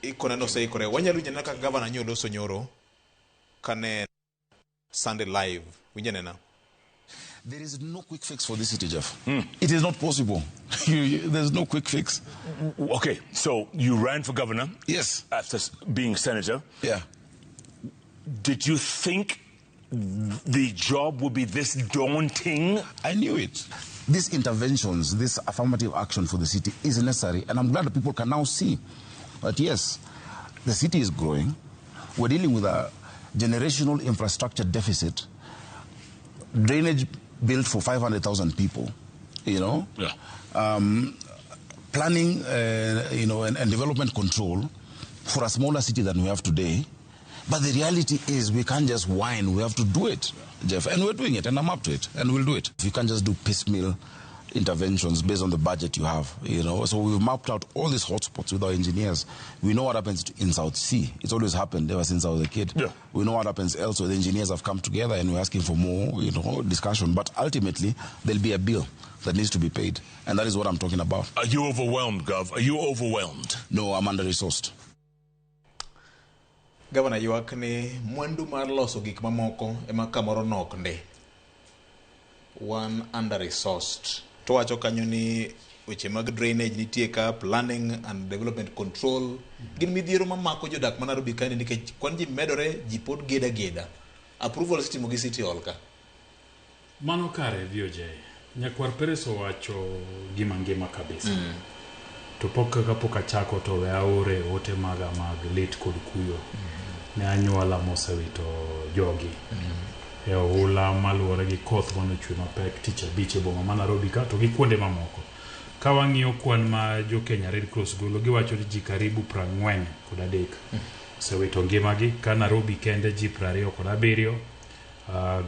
[SPEAKER 27] ikone no seikore wanyalo winjo na kaka Governor nyo loso nyoro kane Sunday Live winjo na.
[SPEAKER 3] There is no quick fix for this city, Jeff. It is not possible. There's no quick fix.
[SPEAKER 4] Okay, so you ran for governor.
[SPEAKER 3] Yes.
[SPEAKER 4] After being senator.
[SPEAKER 3] Yeah.
[SPEAKER 4] Did you think the job would be this daunting?
[SPEAKER 3] I knew it. These interventions, this affirmative action for the city is necessary, and I'm glad that people can now see that yes, the city is growing. We're dealing with a generational infrastructure deficit. Drainage built for 500,000 people, you know.
[SPEAKER 4] Yeah.
[SPEAKER 3] Planning, and development control for a smaller city than we have today. But the reality is we can't just whine, we have to do it, Jeff. And we're doing it, and I'm up to it, and we'll do it. You can't just do piecemeal interventions based on the budget you have, you know. So we've mapped out all these hotspots with our engineers. We know what happens in South Sea. It's always happened ever since I was a kid.
[SPEAKER 4] Yeah.
[SPEAKER 3] We know what happens elsewhere. The engineers have come together and we're asking for more, discussion. But ultimately, there'll be a bill that needs to be paid. And that is what I'm talking about.
[SPEAKER 4] Are you overwhelmed, Gov? Are you overwhelmed?
[SPEAKER 3] No, I'm under-resourced.
[SPEAKER 27] Governor ywak ni mwandu mar loso gik mamoko ema kamoro nok nde. One under-resourced. To wacho kanyo ni weche mag drainage nitie ka, planning and development control. Gin midhiero mamako jodak ma Nairobi kae nikech kwan ji medore ji pod geda. Approval system gi city hall ka.
[SPEAKER 1] Mano kare VOJ. Nyakwar Peres owacho gima ngima kabisa. To pok achako to we aore ote maga mag lit kod kuyo. Ne anyuola mosewito jogi. E oula maluore gi koth manochwe mapek tich abich e boma ma Nairobi ka to gi kuonde mamoko. Ka wang'iyo kwan ma jo Kenya Red Cross golo giwacho ni ji karibu 43 osewito ngimagi ka Nairobi kende ji 27.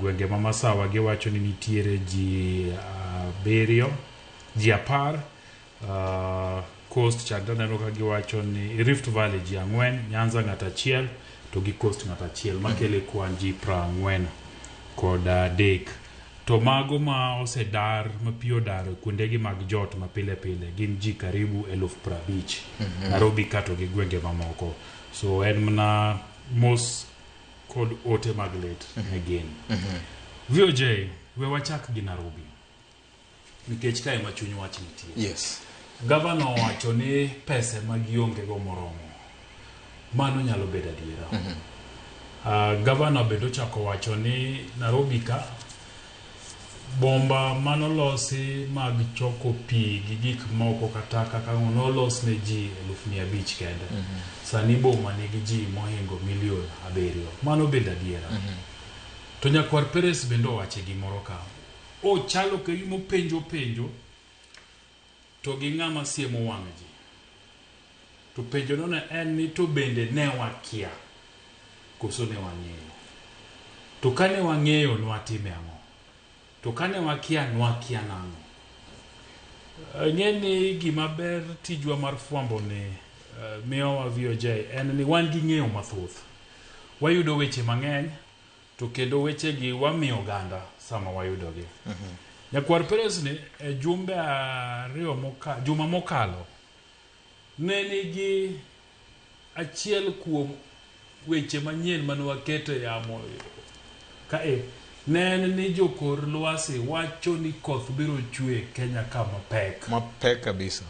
[SPEAKER 1] Gwenge ma Masawa giwacho ni nitiere ji 7, ji 10. Coast Chagdana ka giwacho ni Rift Valley ji 4, Nyanza ng'at achiel to gi Coast ng'at achiel makele kwan ji 40 kod 3. To mago ma osedar mapio dar kuondegi mag jot mapile pile gin ji karibu 50,000 Nairobi kato gi gwenge mamoko. So en mna mos kod ote mag lit again. VOJ we wachak gi Nairobi nikech kae ma chuny wach nitie.
[SPEAKER 27] Yes.
[SPEAKER 1] Governor wacho ni pesa magionge go moromo. Mano nyalo bedo adiera. Governor bedo chako wacho ni Nairobi ka bomba manolosi mag choko pi gi gik moko kata kaka nolos ne ji 500,000 kende. Sani bomba nigi ji mohingo 7,000,000. Mano bedo adiera. To Nyakwar Peres bendo wache gimoro ka. O chalo ke yumo penjo to gi ng'ama siemo wang' ji. To penjo no ne en ni to bende ne wakia koso ne wang'eyo. To kane wang'eyo nwatime ang'o. To kane wakia nwakia nang'o. Ng'eni gima ber tijwa mar fwambo ni miyowa VOJ en ni wan gi ng'eyo mathoth. Wayudo weche mang'eny to kendo weche gi wamiyo oganda sama wayudogi. Nyakwar Peres ni jumbe juma mokalo ne nigi achiel kuom weche manyien mane waketo yamo ka nen ni jokor lwasi wacho ni koth biro chwe Kenya kama mapek
[SPEAKER 27] kabisa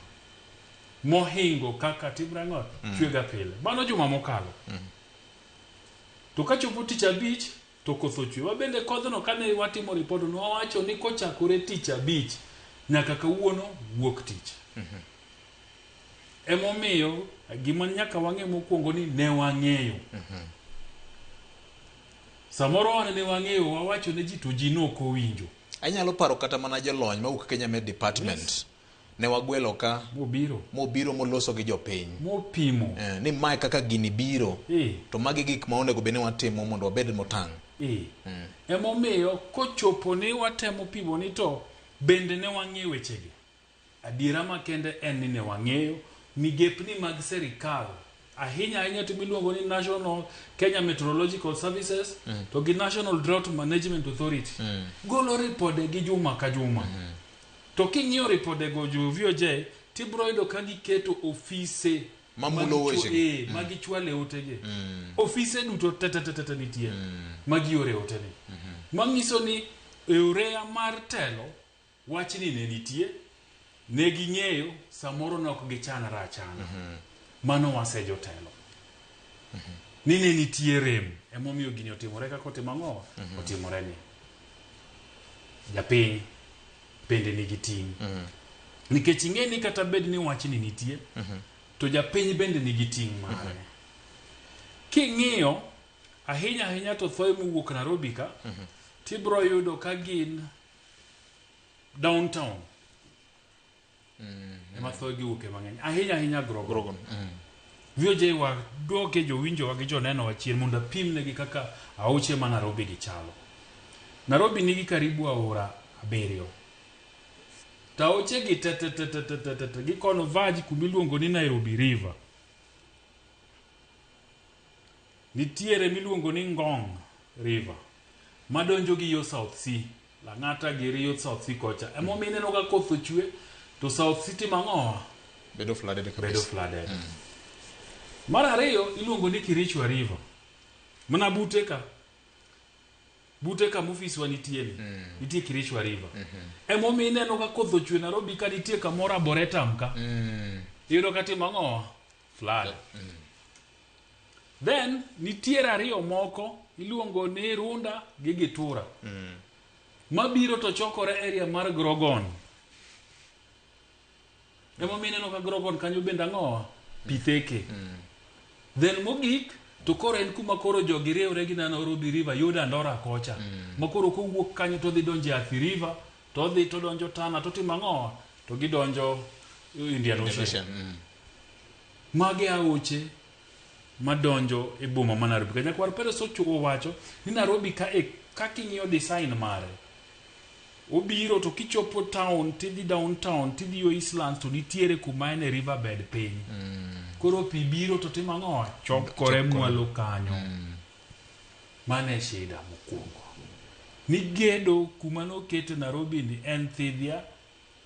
[SPEAKER 1] mohingo kaka timrangot chwega pile mano juma mokalo to kachopo tich abich to koth ochwe wabende kodhno kane watimo ripod no wacho ni kochakore tich abich nyaka kawuono wuok tich emomiyo gima nyaka wang'e mokwongo ni ne wang'eyo samoro ne wang'eyo wawacho ne ji to ji noko winjo
[SPEAKER 27] anyalo paro kata mana jolony mawuok Kenya Med Department ne wagwelo ka mobiro moloso gi jopiny
[SPEAKER 1] mopimo
[SPEAKER 27] ni mae kaka gini biro to magi gik ma onego bene watimo mondo wabed motang'
[SPEAKER 1] emomiyo kochopo ni watemo pimo ni to bende ne wang'eyo wechegi adiera makende en ni ne wang'eyo migepni mag serikal ahinya to miluongo ni National Kenya Meteorological Services to gi National Drought Management Authority golo ripode gi juma ka juma to king'iyo ripode go jo VOJ tibro yudo ka giketo ofise
[SPEAKER 27] mamulo weche
[SPEAKER 1] magichwale otege ofise duto tete nitie magiore otene mangiso ni eurea mar telo wachni ne nitie ne ging'eyo samoro nok gichanara achana mano wasejo telo ni ne nitie rem emomiyo gini otimore kaka otimang'o otimore ni japiny bende nigi ting' nikech ing'e ni kata bed ni wachni nitie to japiny bende nigi ting' mare king'iyo ahinya to thoe mowuok Nairobi ka tibro yudo ka gin downtown ema thoe giwuoke mang'eny ahinya Grogon VOJ wa doke jowinjo wa gi joneno wachien mondo apim negi kaka auche ma Nairobi gi chalo. Nairobi nigi karibu aora 7 taoche gi tete gi kono vaji kumiluongo ni Nairobi River. Nitiere miluongo ni Ngong River madonjo gi yo South Sea Lang'ata gi rio South Sea kocha emomine no ga koth ochwe to South City mang'owa
[SPEAKER 27] bedo flooded
[SPEAKER 1] Mar ariyo iluongo ni Kirichwa River mana buteka mufiswa nitie nitie Kirichwa River emomine no ga koth ochwe Nairobi ka nitie kamoro Arboretum ka iro kati mang'owa flood Then nitiere ariyo moko iluongo ni Runda gi Gitura mabiro to chokore area mar Grogon emomine no ka Grogon kanyo bende ang'owa pitheke then mogik to koro en kuma koro jogi riewre gi Nairobi River yuda Ndora kocha makoro kowuok kanyo to dhi donjo Athi River to dhi to donjo Tana to timang'owa to gidonjo Indian Ocean magi aoche madonjo e boma ma Nairobi. Kanya kwar pero sochuo wacho ni Nairobi ka kaking'iyo design mare obiro to kichopo town tidhi downtown tidhi yo Eastlands to nitiere kuma ene riverbed piny koro pi biro to timang'owa chokore mwalo kanyo mane shida mokwongo ni gedo kuma noketo Nairobi ni en thidhia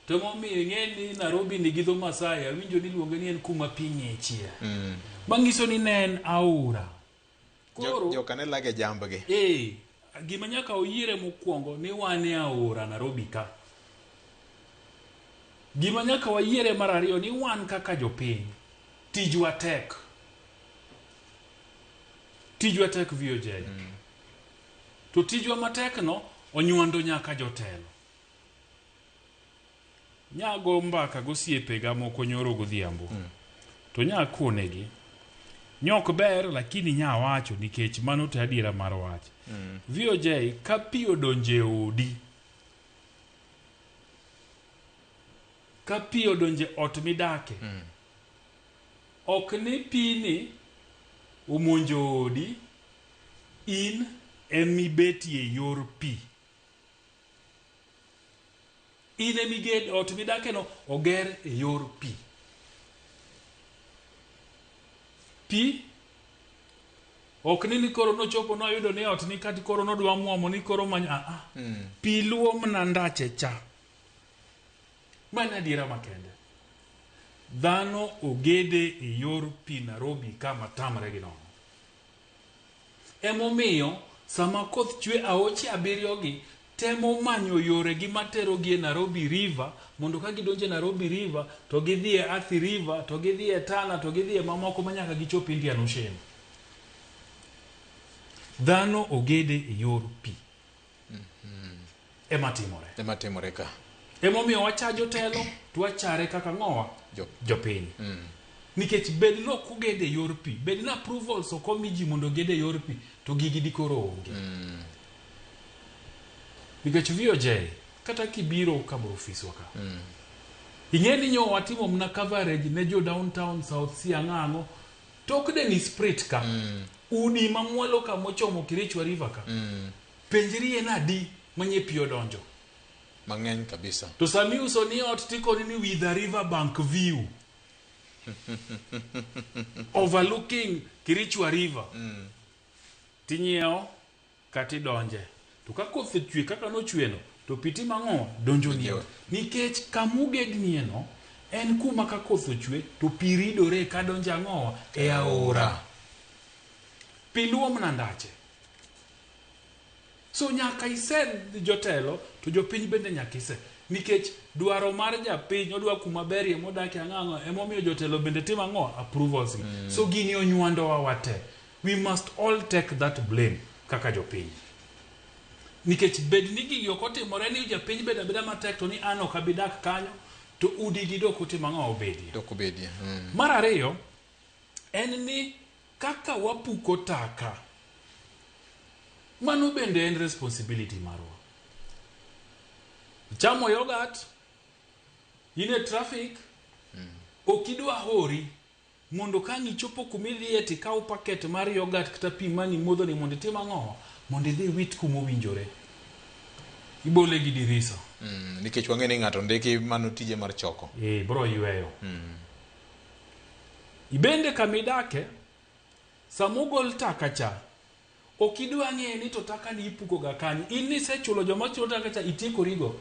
[SPEAKER 1] to momiyo ng'eni Nairobi ni gi dho Masai winjo ni luonge ni en kuma pi ng'echie mangiso ni ne en aora
[SPEAKER 27] koro jokane lage jambgi
[SPEAKER 1] gima nyaka oyiere mokwongo ni wan e aora Nairobi ka gima nyaka wayiere mar ariyo ni wan kaka jopiny tijwa tek VOJ to tijwa matek no onywando nyaka jotelo nyago mbaka gosiepega moko nyoro godhiambo to nyakonegi nyok ber lakini nya wacho nikech mano te adiera mar wach VOJ ka pi odonje odi ka pi odonje ot midake ok ni pi ni omonjo odi in emibetie yor pi in emiged ot midake no oger e yor Ok ni koro nochopo noyudo ni ot ni kati koro nodwa muomo ni koro manya pi luo mana ndache cha. Mana dira makende. Dhano ogede e yor pi Nairobi kama tamre gi nono. Emomiyo sama koth chwe aoche abiriyo gi temo manyo yore gi matero gi e Nairobi River mondo ka gidonje Nairobi River to gidhi e Athi River to gidhi e Tana to gidhi e mamoko manyaka gichop Indian Ocean. Dhano ogede e yor pi. Ema timore ka. Emomiyo wachajo telo to wachare kaka ng'owa jopiny. Nikech bed no kugede yor pi, bed na approvals okomi ji mondo gede yor pi to gigi di koro onge. Nikech VOJ kata kibiro kabro office waka. Ingeni nyo watimo mna coverage ne jo downtown South Sea ng'ango tokde ni sprit ka. Udi mamwalo ka mochomo Kirichwa River ka. Penjiri en adi manye pi odonjo.
[SPEAKER 27] Mang'eny kabisa.
[SPEAKER 1] To sami uso ni ot tiko ni with the river bank view. Overlooking Kirichwa River. Tinyeo kati donje. To ka koth chwe kaka no chweno to piti mang'o donjo ni. Nikech kamuged ni eno en kuma ka koth chwe to pi ridore ka donja ng'owa e aora. Pi luo mana ndache. So nyaka ised jotelo to jopiny bende nyaka ised. Nikech dwaro mar japiny odwa kuma berie modaki ang'ang'o emomiyo jotelo bende timo ang'o approvals. So gini onywando wa wate. We must all take that blame kaka jopiny. Nikech bed ni gigi okotimore ni japiny beda beda matek to ni an ok abidak kanyo to udi gi dok utimo ang'o obedie.
[SPEAKER 27] Dok obedie.
[SPEAKER 1] Mar ariyo en ni kaka wapuko taka. Mano bende en responsibility marwa. Chamo yogurt, ine traffic, okidwa hori, mondo kangi chopo kumidhi eti kao paket mar yogurt kata pi mani modho ni mondo itim ang'o, mondo idhi wit kumowinjore. Ibole gi dirisa.
[SPEAKER 27] Nikech wang'e ni ng'ato ndiki mano tije mar choko.
[SPEAKER 1] Bro yweyo. Ibende kamidake, samugol taka cha, okidwa ng'e ni to taka ni ipuko ga kanyi. In ni sechulo joma chulo taka cha itieko rigo.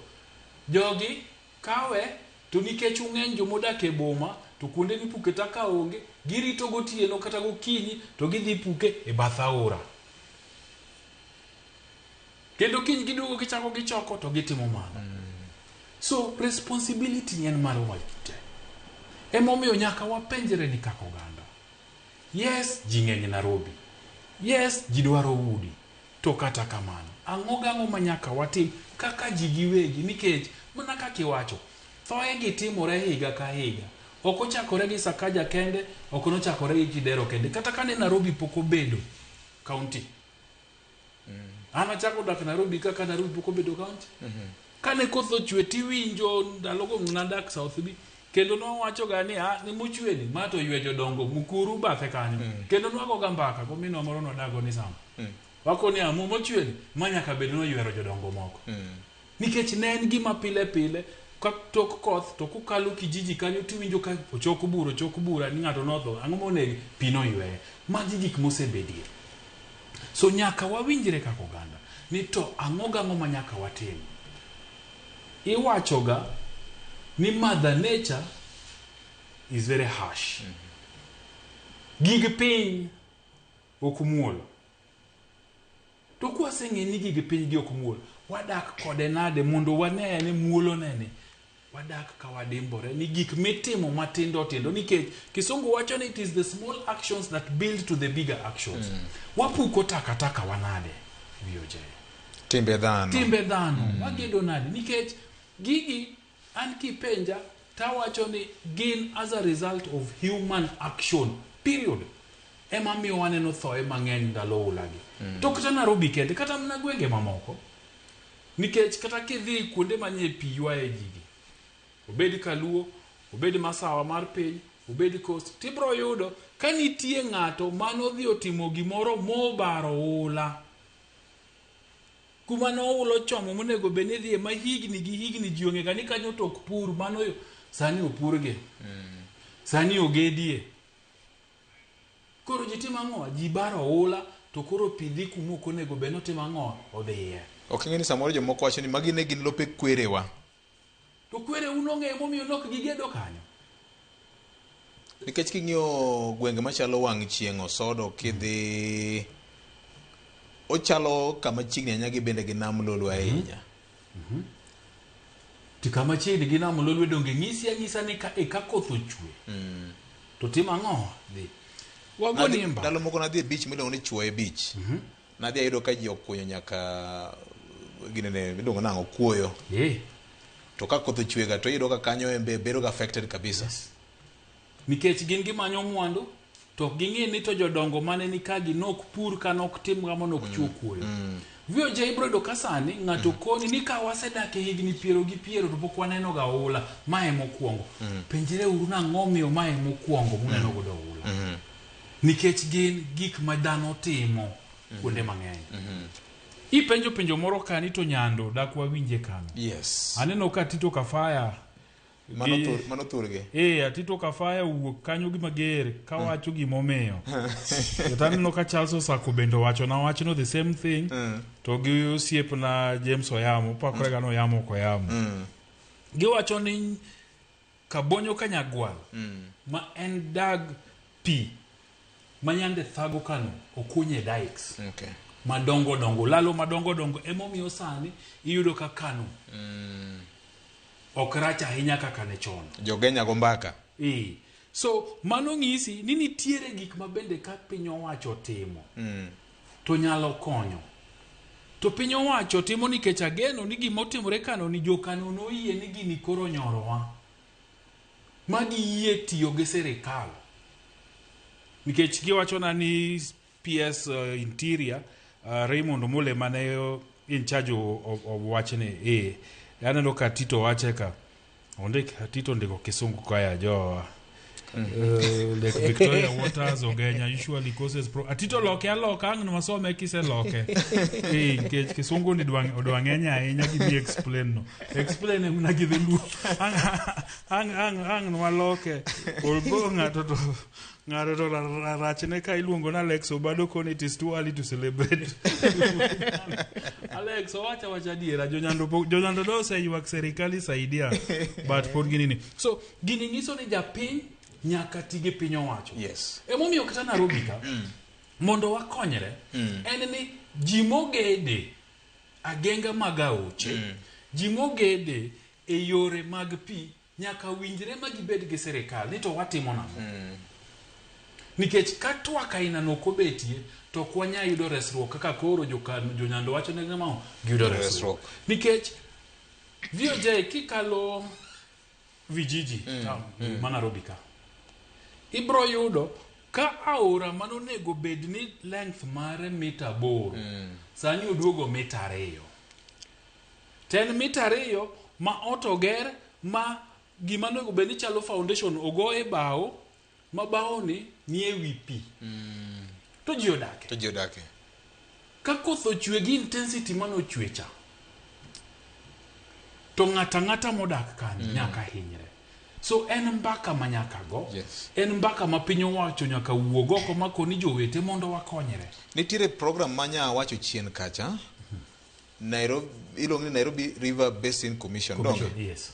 [SPEAKER 1] Jogi kawe to nikech ung'eny jomodak e boma to kuonde mipuke taka onge, girito gotieno kata gokinyi to gidhi puke e bath aora. Kendo kiny giduogo kichako gichoko to gitimo mano. So responsibility en marwa kite. Emomiyo nyaka wapenjre ni kaka oganda. Yes, ji ng'eny Nairobi. Yes, ji dwaro udi. To kata kamano, ang'o manyaka watim kaka ji giwegi nikech mana kaka iwacho, thoe gi timore higa ka higa. Ok ochakore gi Sakaja kende, ok nochakore gi Kidero kende. Kata kane Nairobi pok obedo county. Ana chako dak Nairobi kaka Nairobi pok obedo county. Kane koth ochwe tiwinjo ndalogo nadak South B. Kendo nowacho ga ni mochweni ma to ywe jodongo mukuru bathe kanyo. Kendo nwago ga mbaka ko minwa moro nodago ni sama. Wako ni amu mochweni manyaka bed no ywero jodongo moko. Nikech ne en gima pile pile ka tok koth to kukalo kijiji kanyo tiwinjo ka ochoko bura ni ng'ato notho ang'o monegi pino yweye. Magi gik mosebedie. So nyaka wawinjre kaka oganda ni to ang'o manyaka watim. Iwachoga ni Mother Nature is very harsh. Gig piny okumuol. To kwaseng'e ni gig piny gi okumuol, wadak kode nade mondo wanene muolo nene. Wadak ka wadimbore ni gik mitimo matindo tindo nikech Kisungu wacho ni it is the small actions that build to the bigger actions. Wapuko taka wanade VOJ.
[SPEAKER 27] Timbe dhano.
[SPEAKER 1] Wagedo nade nikech gigi an kipenja tawacho ni gin as a result of human action period. Ema miyo waneno thoe mang'eny ndalo ulagi. To kata Nairobi kende kata mna gwenge mamoko. Nikech kata kidhi kuonde manye pi ywaye jigi. Obedi Kaluo, obedi Masawa mar piny, obedi Coast, tibro yudo ka nitie ng'ato manodhi otimo gimoro mobaro ula. Kuma no ulo chomo monego beni dhi ma higni gi higni ji ong'e ga ni kanyo tok pur mano sani opurge. Sani ogedie. Koro ji timo ang'o? Ji baro oula to koro pi dhi kuma ok onego bed notimo ang'o? Odhiye.
[SPEAKER 27] Ok ing'e ni samoro jomoko wacho ni magi ne gin lope kwerewa.
[SPEAKER 1] To kwere unong'e momiyo nok gigedo kanyo.
[SPEAKER 27] Nikech king'iyo gwenge machalo wang' chieng' Osodo kidhi ochalo kama chiegni ahinya gi bende gi nam Lolwe ahinya.
[SPEAKER 1] To kama chiegni gi nam Lolwe donge ng'isi anyisa ni ka koth ochwe. To timo ang'o? Dhi. Wago nimba.
[SPEAKER 27] Ndalo moko nadhi e beach miluongo ni Chuoye Beach. Nadhi ayudo ka ji okunyo nyaka ginene miluongo nang'o kuoyo. To ka koth ochwega to iyudo ka kanyo embe bedo ga affected kabisa.
[SPEAKER 1] Nikech gin gimanyo mwandu to ging'e ni to jodongo mane ni ka gi nok pur ka nok tim gamo nok chuo kuoyo. Vio jaibro do kasani ng'ato koni ni ka wasedak e higni 20 to pok waneno ga oula mae mokuongo. Penjire uru na ng'omiyo mae mokuongo muneno godo oula. Nikech gin gik ma dhano timo kuonde mang'eny. Penjo moro kani to Nyando dak wawinje kano.
[SPEAKER 27] Yes.
[SPEAKER 1] Aneno ka Tito Kafaya
[SPEAKER 27] mano thurge.
[SPEAKER 1] Tito Kafaya wuok kanyo gi mager ka wacho gimomeyo. To aneno ka Charles Osako bendo wacho na wachno the same thing. To gi osiep na James Oyamo pakore ga no Yamo ko Yamo. Giwacho ni Kabonyo Kanyagwal ma en dag pi manyande thago kano okunye dikes. Madongo lalo madongo emomiyo sani iyudo ka kano okracha ahinya kaka ne chon.
[SPEAKER 27] Jogenya go mbaka.
[SPEAKER 1] So mano ng'isi ni nitiere gik mabende ka piny owacho timo to nyalo konyo. To piny owacho timo nikech ageno ni gimotimore kano ni jokano noyie ni gini koro nyorowa magi yie tiyo gi sirikal. Nikech giwacho na ni PS Interior Raymond Omole mane in charge of wachne aneno ka Tito wache ka onde Tito ndiko kisungu kaya jo Lake Victoria waters ogenya usually causes Tito loke aloka ang no masome kise loke nkech kisungu ni odwang'enya ahinya gi explain mna gi dhelu ang no loke olbo ng'ato to rachne ka iluongo na Alex Obado kon it is too early to celebrate. Alex wacha diera Jonyando do say ywak serikali saidia but pod ginini. So gini nyiso ni japiny nyaka tige piny owacho.
[SPEAKER 27] Yes.
[SPEAKER 1] Emomiyo kata Nairobi ka mondo wakonyre en ni ji mogede agenga mag aoche ji mogede e yore mag pi nyaka winjre magibed gi sirikal ni to watimo nang'o. Nikech katwaka ina nokobetie to kwanya yudo resruok kaka koro Jonyando wacho ne ng'ama yudo resruok. Nikech VOJ kikalo vijiji Nairobi ka ibro yudo ka aora manonego bed ni length mare mita 8 sani oduogo mita 2. 10 mita 2 ma otoger ma gima nego bed ni chalo foundation ogo e bao ma bao ni e wi pi. To ji odake. Ka koth ochwe gi intensity mano chwecha to ng'ata modak kan nyaka hinyre. So en mbaka manyaka go. En mbaka ma piny owacho nyaka wuogo ko makoni jowete mondo wakonyre.
[SPEAKER 27] Nitiere program manya wacho chien kacha Nairobi River Basin Commission.
[SPEAKER 1] Yes.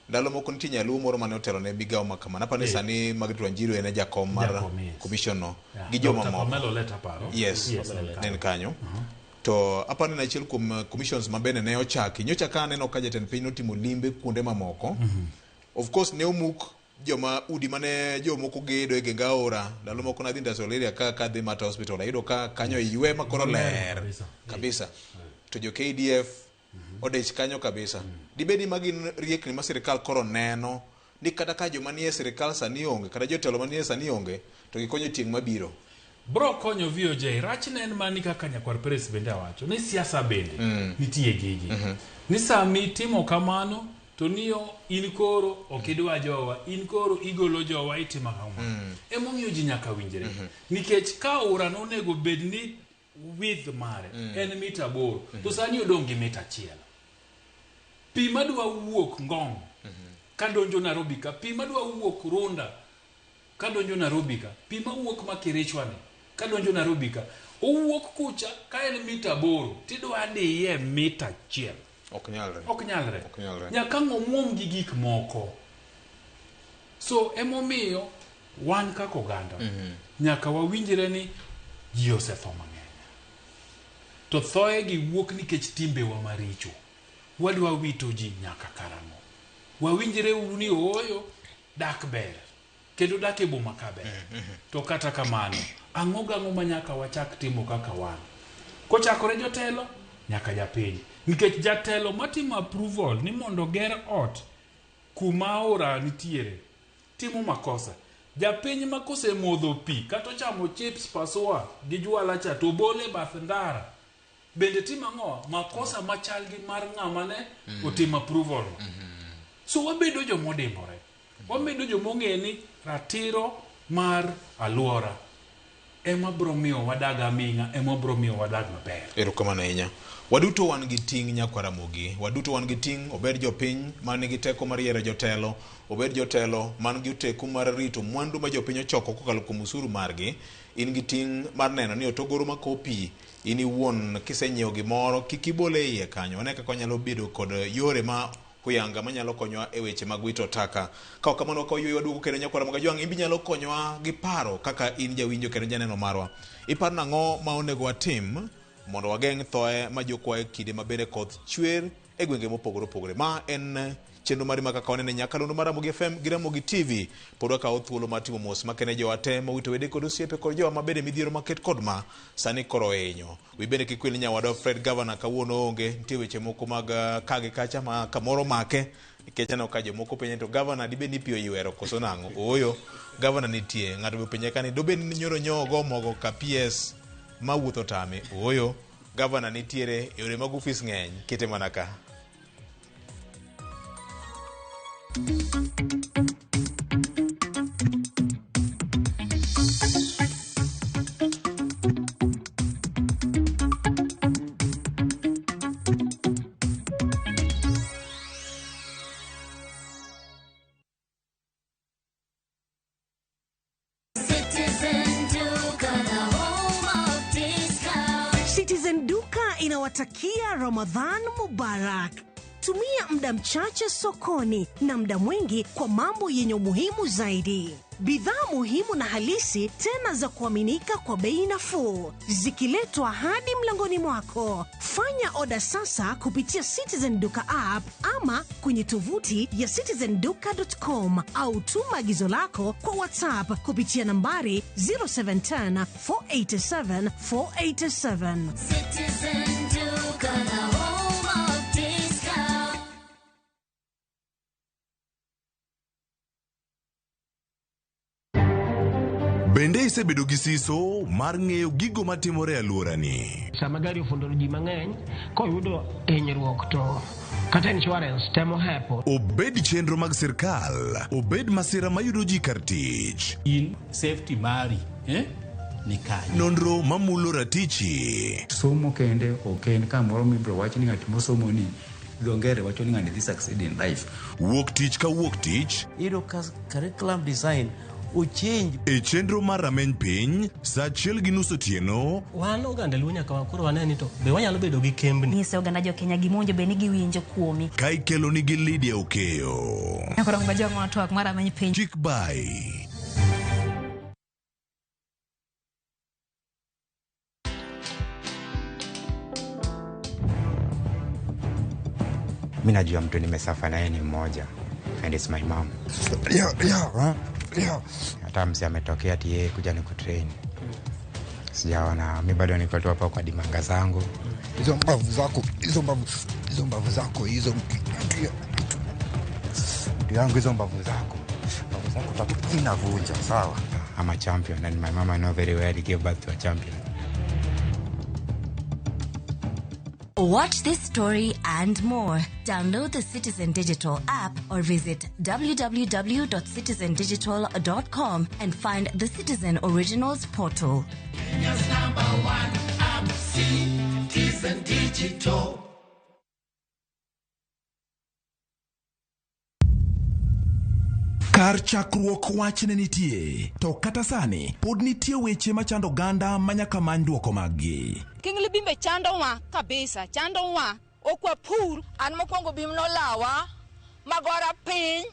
[SPEAKER 27] Ndalo moko nitie nyaluo moro mane otelo ne bigawo makama napani sani Margaret Wanjiru ene jakom mar commission no gi joma moko. Yes. Nen kanyo. To apani na achiel kuom commissions mabene ne ochaki nyocha ka neno ka jatend piny notimo limbe kuonde mamoko. Of course ne omuk joma udi mane jomoko gedo e genga ora. Ndalo moko nadhi Ndasoleria ka dhi Mata Hospital ayudo ka kanyo ywe makoro ler kabisa. To jo KDF odech kanyo kabisa. Dibedi magin riekni ma sirikal koro neno ni kata ka joma nie sirikal sani onge kata jotelo manie sani onge to gikonyo tieng' mabiro.
[SPEAKER 1] Bro konyo VOJ rachne en mani kaka nyakwar pres bende wacho ni siasa bende nitie gigi. Ni sami timo kamano to niyo in koro okidwa jowa in koro igolo jowa itima kamano. Emomiyo ji nyaka winjre. Nikech ka ora nonego bed ni width mare en mita 8 to sani odong gi mita 1. Pi madwa wuok Ngong ka donjo Nairobi ka pi madwa wuok Runda kadonjo Nairobi ka pi mawuok Makirechwane kadonjo Nairobi ka owuok kucha ka en mita 8 tidwa diye mita 1 ok nyalre nyaka ng'omwom gi gik moko. So emomiyo wan kako oganda nyaka wawinjre ni ji osetho mang'eny, to thoe gi wuok nikech timbewa maricho. Wadwa wito ji nyaka karang'o? Wawinjre ni oyo dak ber kendo dak e boma ka ber, to kata kamano ang'o gang'o ma nyaka wachak timo kaka wan? Kochakore jotelo nyaka japiny, nikech jatelo matimo approval ni mondo ger ot kuma ora nitiere timo makosa. Japiny makose modho pi kata chamo chips pasua gi jwala cha to bole bath ndara bende timo ang'o? Makosa machal gi mar ng'ama ne otimo approval. So wabedo jomodimbore, wabedo jomong'e ni ratiro mar alwora ema bro miyo wadag aming'a, ema bro miyo wadag maber.
[SPEAKER 27] Erokamano ahinya. Waduto wan gi ting' Nyakwaramogi, waduto wan gi ting', obed jopiny man nigi teko mar yiero jotelo, obed jotelo man gi teko mar rito mwandu ma jopiny ochoko kokalo kuom usuru margi. In gi ting' mar neno ni otogoro makopi in iwuon kisenyiewo gimoro kik ibole iye kanyo. Ane kaka nyalo bedo kod yore ma kuyanga manyalo konyowa e weche mag wito taka. Ka ok kamano ka ywe waduogo kendo Nyakwaramogi Jwang' imbi nyalo konyowa gi paro kaka in jawinjo kendo janeno marwa. Iparo nang'o ma onego watim mondo wageng' thoe ma jokwaye kinde mabende koth chwer e gwenge mopogore opogore. Ma en chenro mari ma kaka wanene nyakalondo mar Ramogi FM gi Ramogi TV. Pod wakawo thuolo mar timo mos makene jowa te mawito wede kod osiepe kod jowa mabende midhiero maket kod ma sani koro hinyo. Wi bende kik wil nyawadwa Fred Governor kawuono onge, nitie weche moko mag kage kacha ma kamoro make nikech aneno ka jomoko penjo to Governor dibe ni pi oywero koso nang'o? Ooyo, Governor nitie. Ng'ato be penje ka ni dobe ni nyoro nyogo mogo ka PS mawuotho tame. Ooyo, Governor nitiere, yore mag ofis ng'eny, kete mana ka.
[SPEAKER 6] Citizen Duka inawatakia Ramadhan Mubarak. Tumia muda mchache sokoni na muda mwingi kwa mambo yenye umuhimu zaidi. Bidhaa muhimu na halisi tena za kuaminika kwa bei nafuu, zikiletwa hadi mlangoni mwako. Fanya oda sasa kupitia Citizen Duka app ama kwenye tovuti ya citizenduka.com au tuma agizo lako kwa WhatsApp kupitia nambari 0710 487 487.
[SPEAKER 8] Citizen Duka, the home of discount.
[SPEAKER 12] Bende isebedo gi siso mar ng'eyo gigo matimore e alworani.
[SPEAKER 9] Sama gari ofundoro ji mang'eny, koyudo hinyruok to kata insurance temo hepo.
[SPEAKER 12] Obed chenro mag sirkal, obed masira mayudo ji kar tich.
[SPEAKER 23] In safety mari, ni kanyo.
[SPEAKER 12] Nonro mamulo ratichi.
[SPEAKER 15] Somo kende ok en kamoro mibro wach ni ng'at mosomo ni dongere wacho ni ng'ani dhi succeed in life.
[SPEAKER 12] Wuok tich ka wuok tich.
[SPEAKER 9] Iro curriculum design uchinj
[SPEAKER 12] e chenro mar rameny piny sa 1:30 otieno.
[SPEAKER 9] Wan oganda luo nyaka wakoro waneni to be wanyalo bedo gi kembni.
[SPEAKER 18] Nyise oganda jo Kenya gimonjo be nigi winjo kuomi.
[SPEAKER 12] Ka ikelo nigi Lydia Okeyo.
[SPEAKER 18] Nyakwaramogi Jwang' watwak mar rameny piny.
[SPEAKER 12] Chik by
[SPEAKER 19] Mimi najua mtu nimesafa naye ni mmoja, and it's my mom. Hata msi ametokea ati yeye kuja ni kutrain. Sijaona, mimi bado niko tu hapa kwa dimanga zangu.
[SPEAKER 20] Hizo mbavu zako, hizo mbavu zako, hizo
[SPEAKER 19] yangu, hizo mbavu zako zinavunja, sawa? I'm a champion and my mama know very well he gave birth to a champion.
[SPEAKER 22] Watch this story and more. Download the Citizen Digital app or visit www.citizendigital.com and find the Citizen Originals portal.
[SPEAKER 8] Kenya's #1 app, Citizen Digital.
[SPEAKER 7] Kar chakruok wach ne nitie, to kata sani pod nitie weche machando ganda manyaka many duoko maggi.
[SPEAKER 10] Kingli bimbe chando wa kabisa, chando wa okwa pur an mokwongo bim no lawa magora piny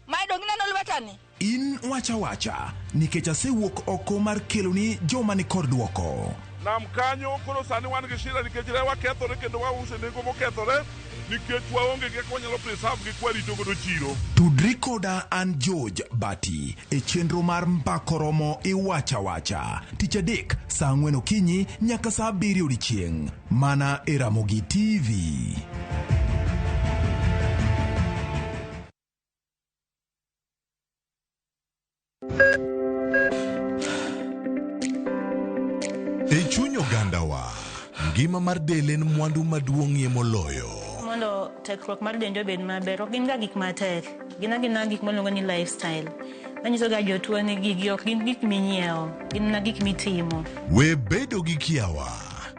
[SPEAKER 10] maidong neno lwetani.
[SPEAKER 7] In wacha nikech asewuok oko mar keloni joma ni kod duoko.
[SPEAKER 11] Nam kanyo koro sani wan gi shida nikech rewa kethore kendo wause nengo mokethore nikech waonge gi kaka wanyalo preserve gi kwarito godo chiro.
[SPEAKER 7] Tudri koda an George Bati e chenro mar Mbakoromo Iwacha tich adek saa 4 okinyi nyaka saa 7 odiechieng' mana e Ramogi TV.
[SPEAKER 12] E chuny ogandawa, ngima mar del en mwandu maduong'ie moloyo.
[SPEAKER 18] Mondo tekruok mar dende obed maber, ok gin ga gik matek. Gin gik miluongo ni lifestyle. Manyiso ga jotuo ni gigi ok gin gik minyiewo, gin gik mitimo.
[SPEAKER 12] We bedo gi kiawa,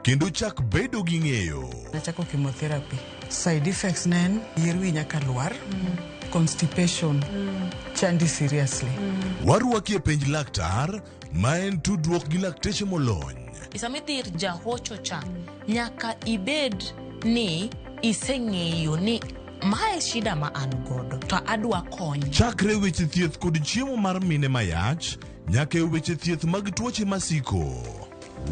[SPEAKER 12] kendo chak bedo gi ng'eyo.
[SPEAKER 13] Nachako chemotherapy. Side effects nen, yier wi nyaka lwar, constipation, chandi seriously.
[SPEAKER 12] Waruaki e penj laktar, ma en tudruok gi lakteche molony.
[SPEAKER 14] Sama idhi ir jahocho cha, nyaka ibed ni iseng'eyo ni mae shida ma an godo, to adwa kony.
[SPEAKER 12] Chakre weche thieth kod chiemo mar mine mayach, nyaka e weche thieth mag tuoche masiko.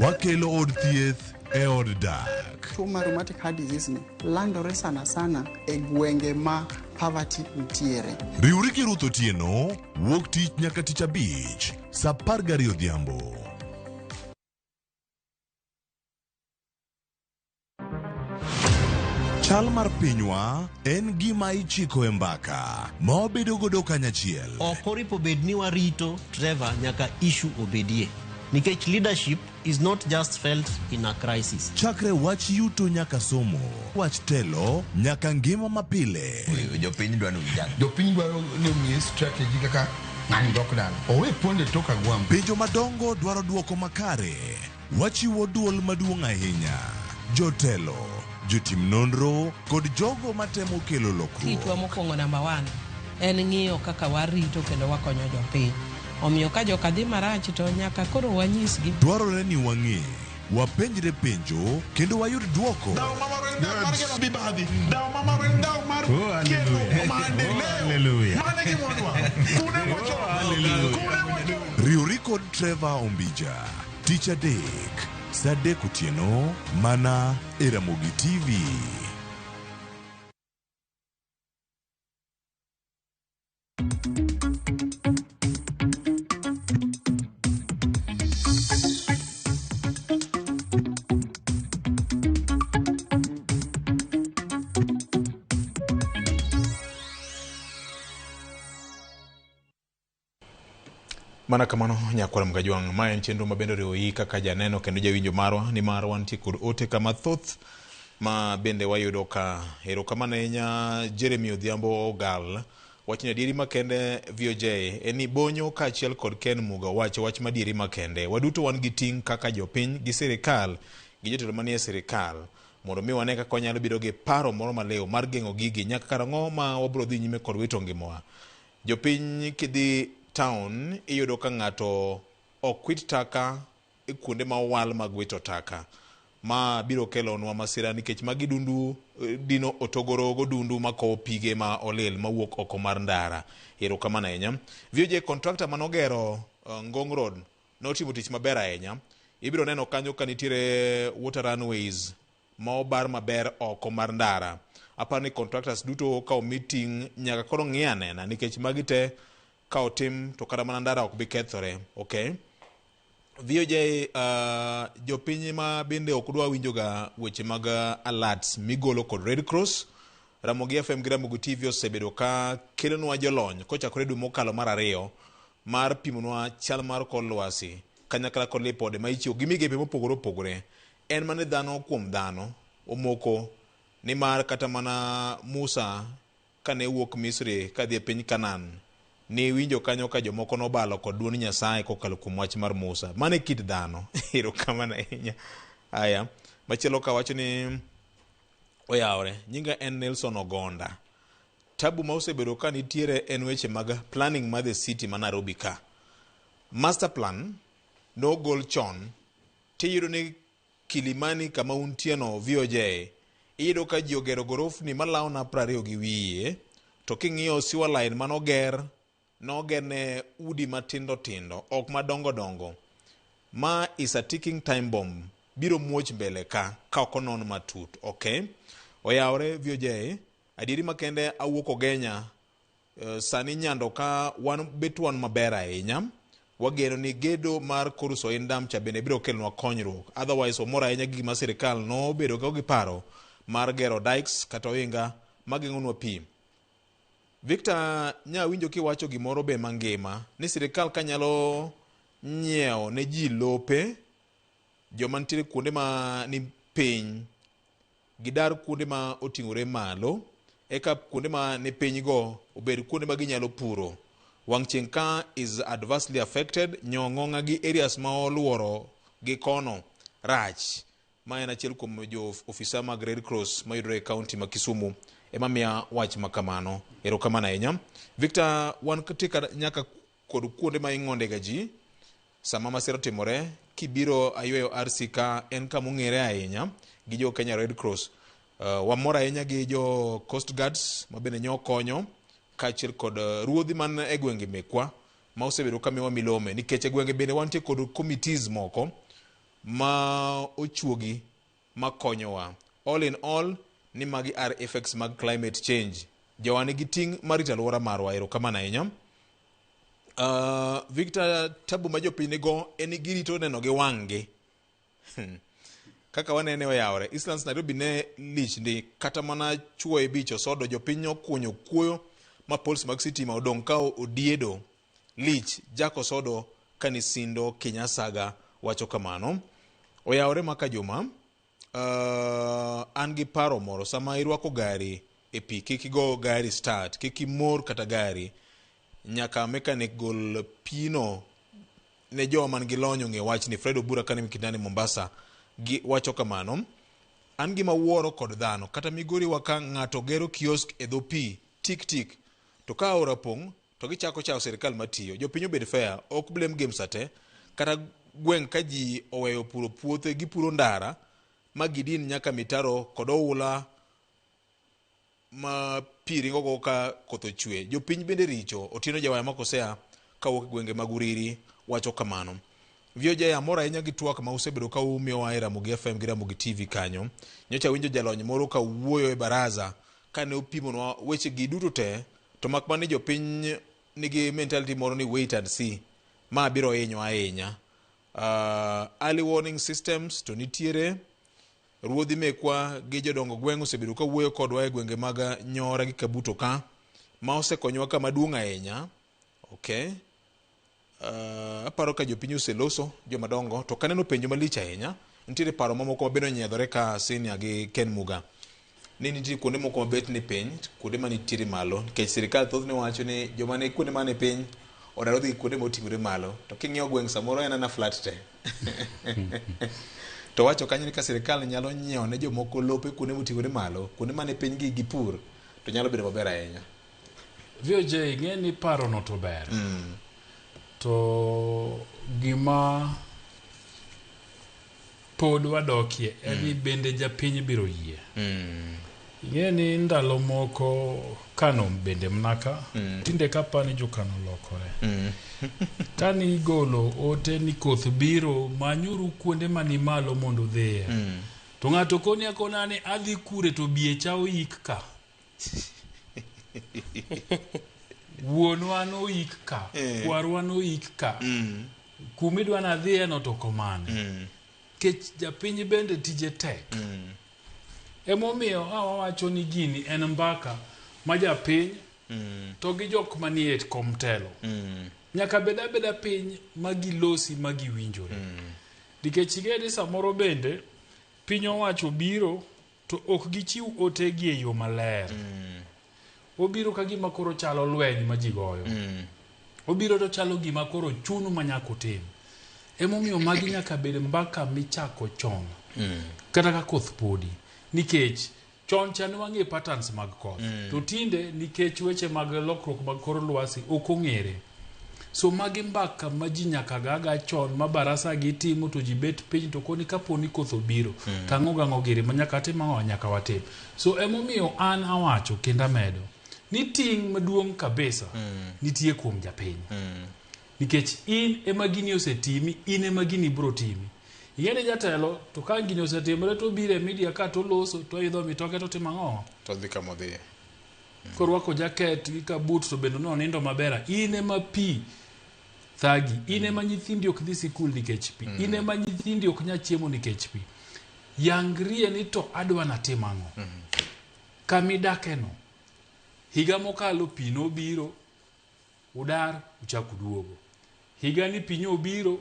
[SPEAKER 12] Wakelo od thieth e od dak.
[SPEAKER 17] Tuo mar rheumatic heart disease ni landore sana e gwenge ma poverty nitiere.
[SPEAKER 12] Riwri gi Ruth Otieno, wuok tich nyaka tich abich, saa 12 odhiambo. Chal mar pinywa en gima ichiko e mbaka, ma wabedo godo kanyachiel.
[SPEAKER 21] Okoripo bed ni warito Trevor nyaka issue obedie. Nikech leadership is not just felt in a crisis.
[SPEAKER 12] Chakre wach yuto nyaka somo, wach telo nyaka ngima mapile.
[SPEAKER 20] Jopiny dwaro vijana. Jopiny dwaro ni strategy kaka ng'ani dok dala. Owe ponde toka gwam.
[SPEAKER 12] Penjo madongo dwaro duoko makare. Wachiwo duol maduong' ahinya. Jotelo, jotim nonro kod jogo matemo kelo lokruok.
[SPEAKER 13] Kitwa mokwongo number 1 en ng'iyo kaka warito kendo wakonyo jopiny. Omiyo ka joka dhi marach to nyaka koro wanyisgi.
[SPEAKER 12] Dwarore ni wang'e, wapenjre penjo kendo wayud duoko. Riwri kod Trevor Ombija, tich adek, saa 3 otieno mana e Ramogi TV.
[SPEAKER 27] Mana kamano nyakwara Mgajwang', ma en chenro mabende riwoi kaka janeno kendo jawinjo marwa ni mar wantie kod ote kama thoth ma bende wayudo ka erokamano ahinya. Jeremy Odhiambo Ogal wachni adieri makende VOJ en ni bonyo kaachiel kod Ken Muga wacho wach madieri makende. Waduto wan gi ting' kaka jopiny gi sirikal gi jotelo manie sirikal mondo mi wane kaka wanyalo bedo gi paro moro maleo mar geng'o gigi nyaka karang'o ma wabro dhi nyime kod wito ngimawa. Jopiny kidhi town iyudo ka ng'ato ok wit taka e kuonde ma wal mag wito taka, ma biro kelonwa masira nikech magi dundu dino otogorogo dundu makowo pige ma olil mawuok oko mar ndara. Erokamano ahinya. VOJ contractor manogero Ngong Road notimo tich maber ahinya. Ibiro neno kanyo ka nitiere water runways ma obar maber oko mar ndara. Aparo ni contractors duto ka meeting nyaka koro ng'i anena nikech magi te ka otim to kata mana ndara ok bi kethore. Okay, VOJ jopiny ma bende ok dwa winjo ga weche mag alerts migolo kod Red Cross. Ramogi FM gi Ramogi TV osebedo ka kelonwa jolony kochakore dwe mokalo mar 2 mar pimonwa chal mar kor lwasi kanyakla kod lipode ma ichiwo gi migepe mopogore opogore. En mane dhano kuom dhano omoko ni mar kata mana Musa kane wuok Misri kadhi e piny Kanan ni winjo kanyo ka jomoko nobalo kod duond Nyasaye kokalo kuom wach mar Musa. Mane kit dhano. Erokamano ahinya. Aya, machielo ka wacho ni oyawre. Nyinga en Nelson Ogonda. tabu ma osebedo ka nitiere en weche mag planning mar the city ma Nairobi ka. Master plan nogol chon tiyudo ni Kilimani kama untie no VOJ iyudo ka ji ogero gorofni malawo na 20 gi wiye, to king'iyo sewer line manoger ne udi matindo tindo ok madongo dongo. Ma is a ticking time bomb, biro muoch mbele ka ok onon matut. Okay, oyawre VOJ adieri makende awuok Ogenya. Sani nyando ka wan maber ahinya, wageno ni gedo mar Kuruso Indam cha bende biro kelnwa konyruok. Otherwise omora ahinya gi ma sirikal no bedo ka giparo mar gero dikes kata oinga mageng'onwa pi. Victor nyawinjo kiwacho gimoro be mangima ni sirikal kanyalo nyiewo ne ji lope, joma nitiere kuonde ma ni piny gidar kuonde ma oting'ore malo, eka kuonde ma ni piny go obed kuonde ma ginyalo puro. Wang Chinka is adversely affected, nyong'ong'a gi areas ma oluoro gi kono rach. Ma en achiel kuom jo ofisa mag Red Cross mayudore e kaunti ma Kisumu ema miya wach makamano. Erokamano ahinya. Victor, wan katika nyaka kod kuonde ma ing'onde ga ji sama masira timore, kibiro ayweyo RC ka en kama ong'ere ahinya gi jo Kenya Red Cross. Wamor ahinya gi jo Coast Guards ma bende nyo konyo kaachiel kod ruodhi man e gwenge mekwa ma osebedo kamiwa milome, nikech e gwenge bende wantie kod committees moko ma ochuogi ma konyowa. All in all, ni magi are effects mag climate change. Jawani gi ting' marito alwora marwa. Erokamano ahinya. Victor, tabu ma jopiny nigo en girito neno gi wang'gi. Kaka wanene oyawre, Eastlands Nairobi ne lich ndi kata mana chuo e bicho sodo jopiny okunyo kuoyo ma pols mag sitima odong' ka odiedo lich jako sodo kanisindo Kinyasaga wacho kamano. Oyawre maka juma, an gi paro moro sama irwako gari e pi, kik go gari start, kik imor kata gari, nyaka mechanic gol pino ne jo man gi lonyo ng'e wach ni. Fred Obura kane Mikindani Mombasa gi wacho kamano. An gima wuoro kod dhano, kata migori waka ng'ato gero kiosk e dho pi tik tik, to ka ora pong' to gichako chao sirikal matiyo. Jopiny obed fair, ok blame games ate, kata gweng' ka ji oweyo puro puothe gipuro ndara ma gidin nyaka mitaro kod oula ma pi ringogo ka koth ochwe. Jopiny bende richo. Otieno Jawaya makosea kawuok gwenge mag Uriri wacho kamano. VOJ amora ahinya gi twak ma usebedo ka umiyowa e Ramogi FM gi Ramogi TV kanyo. Nyocha winjo jalony moro ka wuoyo e baraza kane opimonwa weche gi duto te, to mak mane jopiny nigi mentality moro ni wait and see. Ma biro hinyo ahinya. Early warning systems to nitiere. Ruodhi mekwa gi jodongo gweng' osebedo ka wuoyo kodwa e gwenge mag Nyora gi Kabuto ka, ma osekonyowa kama duong' ahinya. Okay. Aparo ka jopiny oseloso joma dongo, to kaneno penjo malich ahinya. Nitiere paro mamoko ma bende nyiedhore ka Senior gi Ken Muga ni nitiere kuonde moko mabet ni piny, kuonde ma nitiere malo, nikech sirikal thothne wacho ni joma ne kuonde mane piny odaro dhi kuonde moting'ore malo, to king'iyo gweng' samoro en ana flat te. To wacho kanyo ni ka sirikal nyalo nyiewo ne jomoko lope kuonde moting'ore malo, kuonde mane piny gi pur, to nyalo bedo maber ahinya.
[SPEAKER 1] VOJ ng'e ni paro no to ber. To gima pod wadokie en ni bende japiny biro yie. Ng'e ni ndalo moko kano bende mnaka, tinde kapani jokano lokore. Kani igolo ote ni koth biro, manyuru kuonde mani malo mondo dhiye. To ng'ato koni akona ni adhi kure to biye chao yik ka. Wuonwa no yik ka, kwarwa no yik ka. Kumidwa na dhiye no to komane. Kech japiny bende tije tek. Emomiyo wawacho ni gini en mbaka ma japiny to gi jok manie kom telo. Nyaka beda piny magilosi magiwinjore. Nikech igedi samoro bende piny owacho biro to ok gichiw ote gi e yo maler. Obiro ka gima koro chalo lweny ma ji goyo. Obiro to chalo gima koro chunu manyako tim. Emomiyo magi nyaka bed mbaka michako chon. Kata ka koth podi. Nikech chon chan wang'e patterns mag koth to tinde nikech weche mag lokruok mag kor lwasi ok ong'ere. So magi mbaka ma ji nyaka gaga chon ma barasa gi timo to ji bet piny to koni kaponi koth obiro tang'o gang'o giri ma nyaka tim ang'o nyaka watim. So emomiyo an awacho kendo amedo ni ting' maduong' kabisa nitie kuom japiny. Nikech in ema gini osetimi, in ema gini bro timi. Yene jatelo to ka gini osetimore to bire media ka to loso to idho mitoke to timo ang'o
[SPEAKER 27] to dhi kama dhi.
[SPEAKER 1] Korwako jaket gi kabut to bendo no nindo mabera. In ema pi thagi, in ema nyithindi ok dhi sikul nikech pi, in ema nyithindi ok nya chiemo nikech pi. Yangrie ni to adwa na timo ang'o. Kamidake no higa mokalo pi no biro udar uchaku duogo. Higa ni pi no biro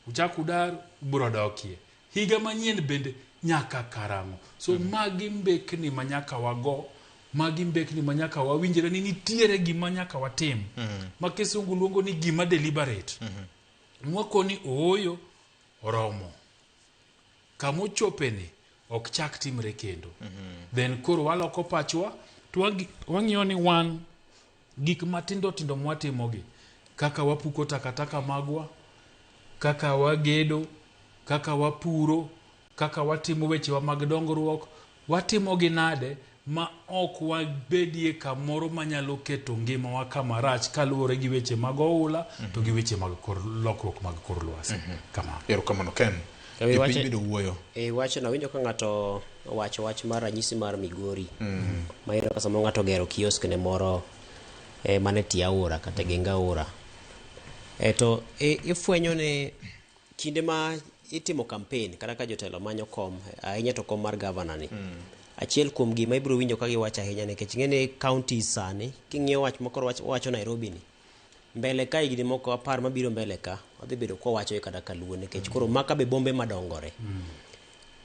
[SPEAKER 1] uchaku udar ubro dokie. Higa manyien bende nyaka karamo. So magi mbekni manyaka wago, magi mbekni manyaka wawinjire ni nitiere gima nyaka watim. Ma kisungu luongo ni gima deliberate. Mwako ni oyo oromo. Kamo chopeni ok chak timre kendo. Then koro waloko pachwa to wang'iyo ni wan gik matindo tindo mwatimogi kaka wapuko takataka magwa, kaka wagedo, kaka wapuro, kaka watimo wechewa mag dongruok, watimogi nade ma ok wabedie kamoro manyalo keto ngimawa kama rach kaluwore gi weche mag oula to gi weche mag lokruok mag kor lwasi. Kama
[SPEAKER 27] Erokamano Ken. Jopiny bedo wuoyo.
[SPEAKER 2] Wacho na winjo ka ng'ato wacho wach mar ranyisi mar Migori. Ma iro kasa ng'ato gero kiosk ne moro mane tie aora kata genga aora. To ifwenyo ne kinde ma itimo campaign kata ka jotelo manyo kom ahinya to kom mar governor ni. Achiel kuom gima ibiro winjo ka giwacho ahinya nikech ng'ene counties sani king'iyo wach moko wacho Nairobi ni mbele ka igni moko apar mabiro mbele ka odhi bedo kwa wacho kada kaluo nikech koro maka be bombe madongore.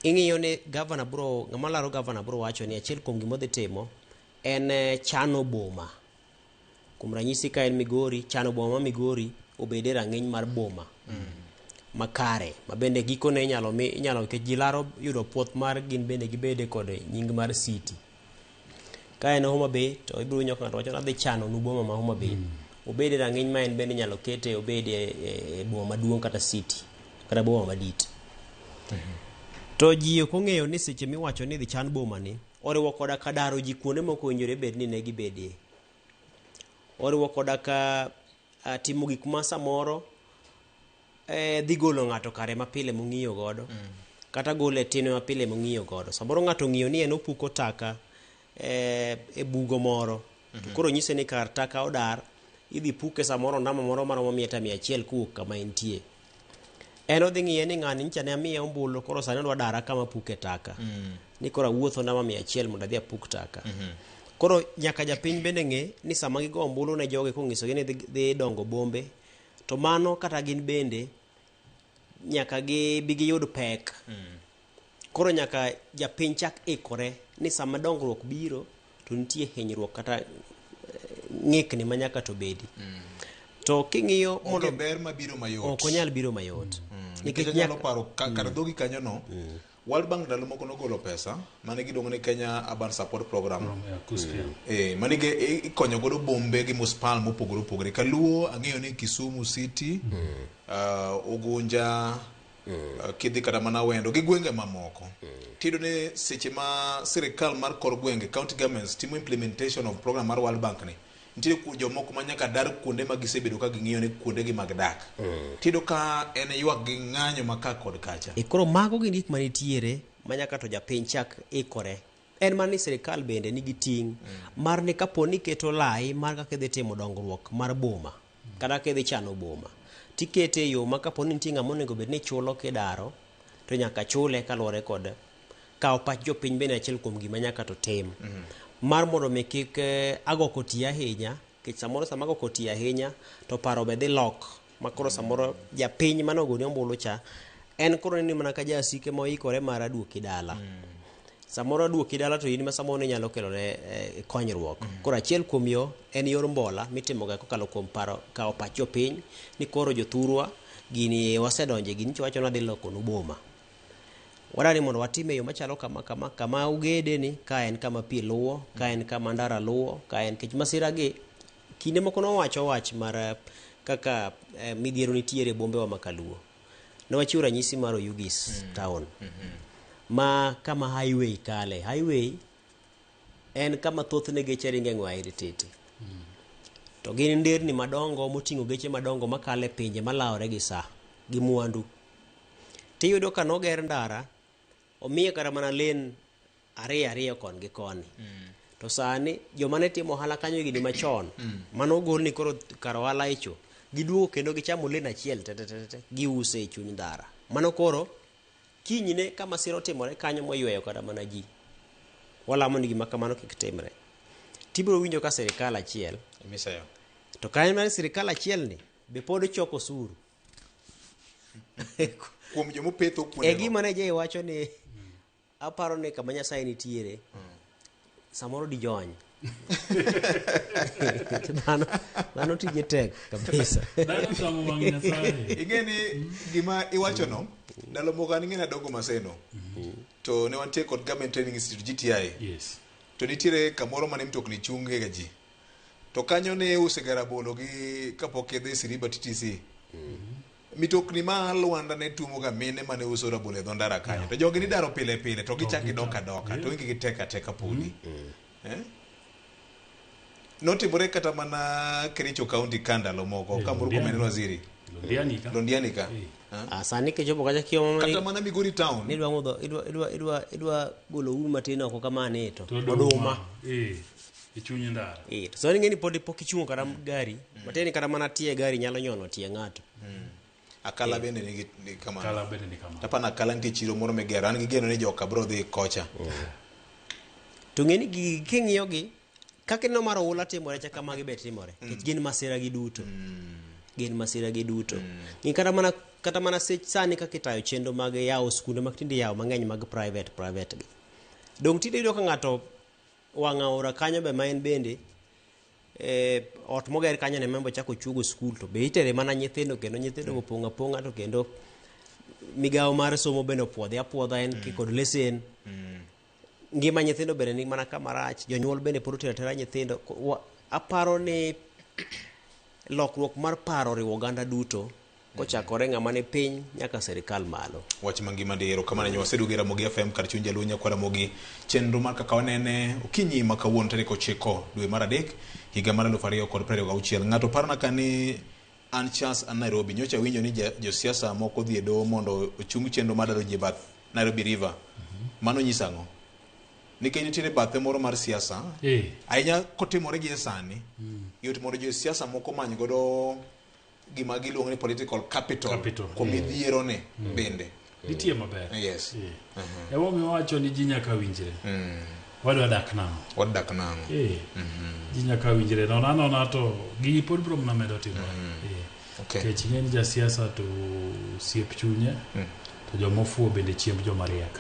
[SPEAKER 2] Ing'iyo ne governor bro ng'ama laro governor bro wacho ni achiel kuom gima odhi timo en chano boma. Kuom ranyisi ka en Migori, chano boma ma Migori obede rang'iny mar boma makare mabende gikone inyalo ke jilaro yudo puoth mar gin bende gibede kod nying mar city. Ka en Homa Bay to ibiro winjo ng'ato wacho adhi chano nu boma ma Homa Bay obede rang'iny ma en bende inyalo kete obede e boma maduong' kata city kata boma madit. To ji ok ong'eyo ni seche miwacho ni dhi chan boma ni oriwo koda ka daro ji kuonde moko owinjore bed ni ne gibedie. Oriwo koda ka timo gik ma samoro dhi golo ng'ato kare mapile mong'iyo godo kata gole tino mapile mong'iyo godo. Samoro ng'ato ng'iyo ni en opuko taka e bugo moro to koro nyise ni kar taka odar idhi puke samoro ndama moro maromo 100 kuok kama entie. En odhi ng'iye ni ng'ani ncha ne amiye ombulu koro sani odwa dara kama puke taka ni koro wuotho ndama 100 mondo adhi apuk taka. Koro nyaka japiny bende ng'e ni sama gigo ombulu ne joge kong'iso gi ni dhi dongo bombe to mano kata gin bende nyaka bigi yud pek. Koro nyaka japiny chak ikore ni sama dongruok biro to nitie hinyruok kata ng'ikni ma nyaka to bedi. To king'iyo
[SPEAKER 27] mondo ber mabiro mayot
[SPEAKER 2] ok onyal biro mayot
[SPEAKER 27] nikech nyalo paro kar dhogi kanyo no World Bank ndalo moko nogolo pesa mane giluongo ni Kenya Urban Support Program. Mane ikonyo godo bombe gi muspal mopogore opogore. Kaluo ang'eyo ni Kisumu City, Ugunja, kidhi kata mana Wendo gi gwenge mamoko. Tido ne seche ma sirikal mar kor gwenge county governments timo implementation of program mar World Bank ni. Nitiere jomoko manyaka dar kuonde ma gisebedo ka ging'iyo ni kuonde gi mag dak. Tido ka en ywak gi ng'anyo maka kod kacha.
[SPEAKER 2] Koro mago gin gik manitiere manyaka to japiny chak ikore. En man ni sirikal bende nigi ting' mar ni kapo ni keto lai mar kaka idhi timo dongruok mar boma kata kaka idhi chano boma tikete yo ma kapo ni nitie ng'ama onego bed ni chulo kidaro to nyaka chule kaluwore kod kawo pach jopiny bende achiel kuom gima nyaka to tim. Mar mondo mi kik agoko ti ahinya kech samoro sama agoko ti ahinya to paro be dhi lok makoro samoro japiny manogoni ombulu cha en koro ni mana ka jasike moikore mar aduoki dala. Samoro aduoki dala to in ma samoro nyalo kelo ne konyruok. Koro achiel kuom yo en yor mbola mitimo ga kokalo kuom paro kawo pach jopiny ni koro jothurwa gini wasedonje gini wacho na dhi loko nu boma. wadani mondo watime yo machalo kama ugede ni ka en kama pi luwo, ka en kama ndara luwo, ka en kech masira gi kinde moko nowacho wach mar kaka midhiero nitiere bombe wa makaluo. Ne wachiwo ranyisi mar Oyugis town ma kama highway kale. Highway en kama thothne geche ringe ng'wa tete. To gin nderni madongo moting'o geche madongo makale pinje malawore gi sa gi mwandu. Tiyudo ka noger ndara omiye kata mana len ariyo kon gi koni. To sani joma ne timo ohala kanyo gini machon mano gol ni koro kar ohala icho giduogo kendo gichamo len achiel giuse e chuny ndara. Mano koro kinyne kama siro timore kanyo moyweyo kata mana ji. Walamo ni gima kamano kik timre. Tibiro winjo ka serikal achiel
[SPEAKER 27] misayo
[SPEAKER 2] to kanyo mar serikal achiel ni be pod choko osuru
[SPEAKER 27] kuom jomo petho kuonde.
[SPEAKER 2] E gima ne je wacho ni aparo ni kama Nyasaye nitiere samoro di jony. Dhano tije tek kabisa.
[SPEAKER 1] Dhano samo wang' Nyasaye.
[SPEAKER 27] Ingeni gima iwacho no ndalo moko an ing'ena dogo maseno to ne wantie kod Government Training Institute GTI.
[SPEAKER 1] Yes.
[SPEAKER 27] To nitiere kamoro mane mtokni chunge ga ji. To kanyo ne usegara bolo gi kapok idhi Siriba TTC. Mitokni ma Luanda ne tumo ga mine mane uso rabolo e dho ndara kanyo. To jogi ni daro pile pile to gichaki doka to ingi giteka puni. Notimore kata mana Kericho County kandalo moko kamoro komene waziri. Londianika.
[SPEAKER 2] Sani ke jopo kacha kiyo
[SPEAKER 27] kata mana Migori town.
[SPEAKER 2] Ni dwa ng'udho idwa golo uru matin oko kamane to.
[SPEAKER 1] Oduma. Ichunyi ndara.
[SPEAKER 2] To sani ngeni podi pok ichungo kata gari. Mateni kata mana tie gari nyalo nyono tie ng'ato.
[SPEAKER 27] Akala bende ni kama.
[SPEAKER 1] Akala bende ni kama.
[SPEAKER 27] Tapana akala ntie chiro moro megero an gigeno ni joka bro dhi kocha.
[SPEAKER 2] To ngeni ging'iyo gi kaka no maro ula timore cha kama gibet timore. Kech gin masira gi duto. Gin masira gi duto. Ni kata mana sani kaka itayo chendo mag yawo skunde mag tinde yawo mang'eny mag private gi. Dong tinde yudo ka ng'ato wang'a ora kanyo be maen bende ot moger kanyo ne membo chako chugo skul to be itere mana nyithindo kendo nyithindo ponga to kendo migawo mar somo bende opwodha en kod lesen. Ngima nyithindo bende ni mana kama rach, jonyuol bende pod tera nyithindo. Aparo ni lokruok mar paro riwo oganda duto kochakore ng'ama ne piny nyaka serikal malo.
[SPEAKER 27] Wach mangima dero kama ne waseduge Ramogi FM kar chuny jalunya kwa Ramogi chenro mar kaka wanene okinyi ma kawuono tarik 9 dwe mar adek higa mar 2026. Ng'ato parna kani an Charles an Nairobi nyocha winjo ni josiasa moko dhi e doho mondo ochung chenro mar daro ji bath Nairobi River. Mano nyisang'o? Nikech nitiere bathe moro mar siasa ahinya kotimore gi sani yot mondo josiasa moko many godo gima giluongo ni political capital kuom midhiero ne bende
[SPEAKER 1] nitie maber.
[SPEAKER 27] Yes.
[SPEAKER 1] Ewo mi wacho ni ji nyaka winjre. Wadwa dak nang'o. Ji nyaka winjre nona to gi pod bro na medo timo. Kech ng'eni jasiasa to siep chunye to jomofuo bende chiemb jomariek.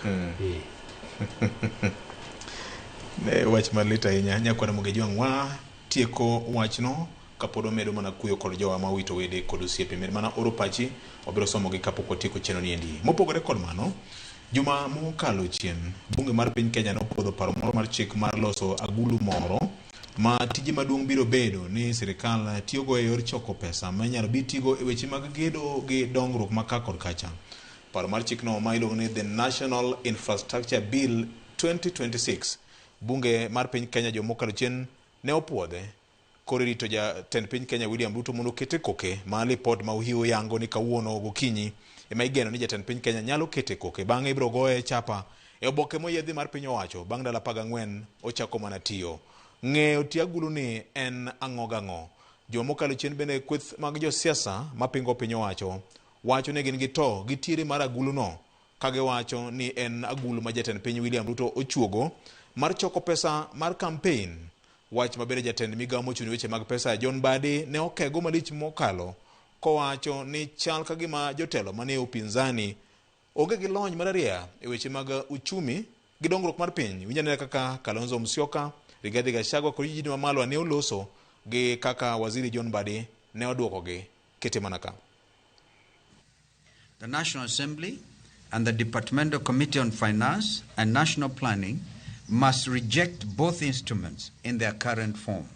[SPEAKER 27] Ne wach malit ahinya nyakwana Mogejwang' tieko wachno kapod omedo mana kuyo kod jowa ma wito wede kod osiepe med mana oro pachi obiro somo gi kapok otieko chenro ni endi. Mopogore kod mano juma mokalo chien bunge mar piny Kenya nopodho paro moro mar chik mar loso agulu moro ma tije maduong' biro bedo ni sirikal tiyogo e yor choko pesa ma nyalo bi tigo e weche mag gedo gi dongruok ma ka kod kacha. Paro mar chikno ma iluongo ni The National Infrastructure Bill 2026 bunge mar piny Kenya jomokalo chien ne opuodhe koro rito jatend piny Kenya William Ruto mondo kete koke ma lipot ma uhiwo yango ni kawuono gokinyi ema igeno ni jatend piny Kenya nyalo kete koke bang'e ibiro goye chapa e oboke moyiedhi mar piny owacho bang' ndalo 14 ochako mana tiyo. Ng'eyo tiagulu ni en ang'o. Jomokalo chien bende kweth mag josiasa mapingo piny owacho wacho ni gin gito gitiere mar agulu no kage wacho ni en agulu ma jatend piny William Ruto ochuogo mar choko pesa mar campaign. Wach mabende jatend migawo mochung' weche mag pesa John Badi ne okego malich mokalo kowacho ni chal kagima jotelo mane upinzani onge gi lony mararia e weche mag uchumi gi dongruok mar piny. Winjane kaka Kalonzo Musyoka, Rigathi Gachagua kod jiji mamalo ne oloso gi kaka waziri John Badi ne oduoko gi kete manaka.
[SPEAKER 3] The National Assembly and the Departmental Committee on Finance and National Planning must reject both instruments in their current form.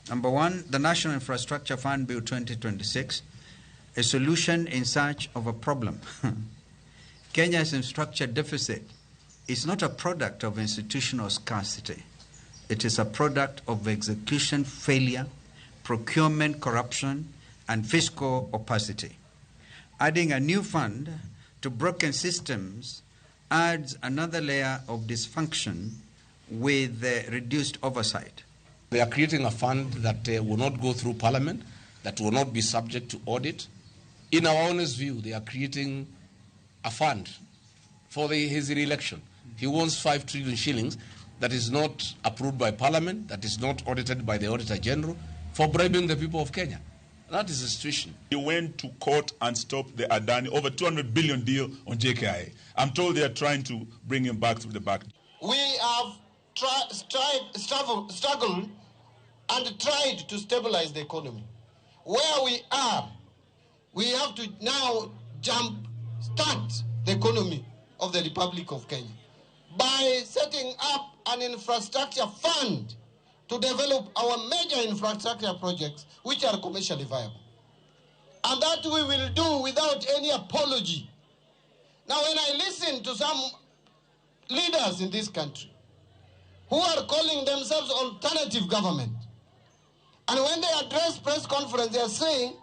[SPEAKER 3] Number one, the National Infrastructure Fund Bill 2026, a solution in search of a problem. Kenya's infrastructure deficit is not a product of institutional scarcity. It is a product of execution failure, procurement corruption, and fiscal opacity. Adding a new fund to broken systems adds another layer of dysfunction with reduced oversight.
[SPEAKER 4] They are creating a fund that will not go through Parliament, that will not be subject to audit. In our honest view, they are creating a fund for his re-election. He wants 5 trillion shillings that is not approved by Parliament, that is not audited by the Auditor General, for bribing the people of Kenya. That is the situation.
[SPEAKER 5] He went to court and stopped the Adani over 200 billion deal on JKI. I'm told they are trying to bring him back through the back.
[SPEAKER 16] We have struggled and tried to stabilize the economy. Where we are, we have to now start the economy of the Republic of Kenya by setting up an infrastructure fund to develop our major infrastructure projects which are commercially viable. And that we will do without any apology. Now, when I listen to some leaders in this country who are calling themselves alternative government, and when they address press conference, they are saying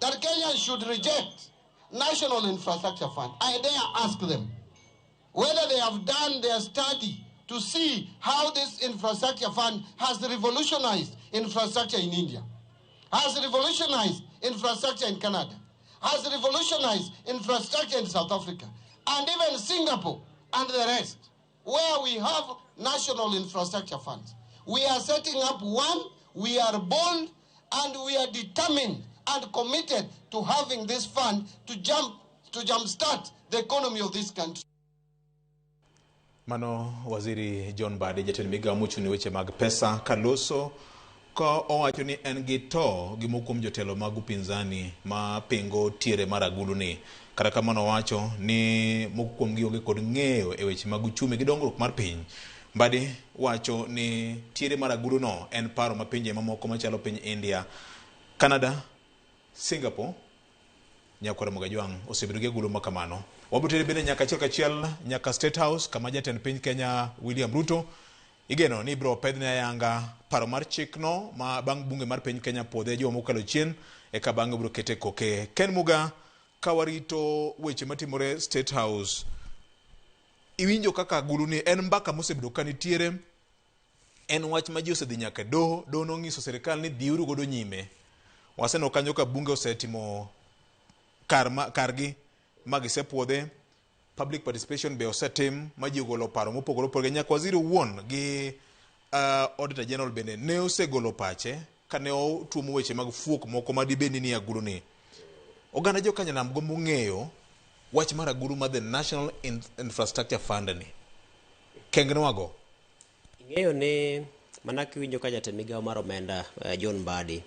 [SPEAKER 16] that Kenya should reject National Infrastructure Fund. I dare ask them whether they have done their study to see how this infrastructure fund has revolutionized infrastructure in India, has revolutionized infrastructure in Canada, has revolutionized infrastructure in South Africa, and even Singapore and the rest, where we have national infrastructure funds. We are setting up one, we are bold, and we are determined and committed to having this fund to jumpstart the economy of this country.
[SPEAKER 27] Mano Waziri John Mbadi jatend migao mochung' weche mag pesa kaloso ko owacho ni en gi to gi moko kuom jotelo mag upinzani ma pingo tiere mar agulu ni. Kata kamano owacho ni moko kuom gi onge kod ng'eyo e weche mag uchumi gi dongruok mar piny. Mbadi wacho ni tiere mar agulu no en paro ma pinje mamoko machalo piny India, Canada, Singapore, Nyakwara Mogajwang' osebedo gi agulu ma kamano. Wabutere bende nyaka achiel nyaka State House kama jatend piny Kenya William Ruto igeno ni biro pedhne ayanga paro mar chikno ma bang' bunge mar piny Kenya podhe juma mokalo chien eka bang'e biro kete koke. Ken Muga, kawarito weche matimore State House, iwinjo kaka agulu ni en mbaka mosebedo kanitiere, en wach ma ji osedhi nyaka doho nong'iso sirikal ni dhiuru godo nyime. Waseno kanyo ka bunge osetimo kargi magisepuodhe, public participation be osetim ma ji ogolo paro mopogore opogore. Nyaka waziri wuon gi Auditor General bende ne osegolo pache kane otuomo weche mag fuok moko ma dibeni ni agulu ni. Oganda jo Kenya nam gombo ng'eyo wach mar agulu ma the National Infrastructure Fund ni. Kengnwago
[SPEAKER 2] ing'eyo ni mana kiwinjo ka jatend migao mar omenda John Mbadi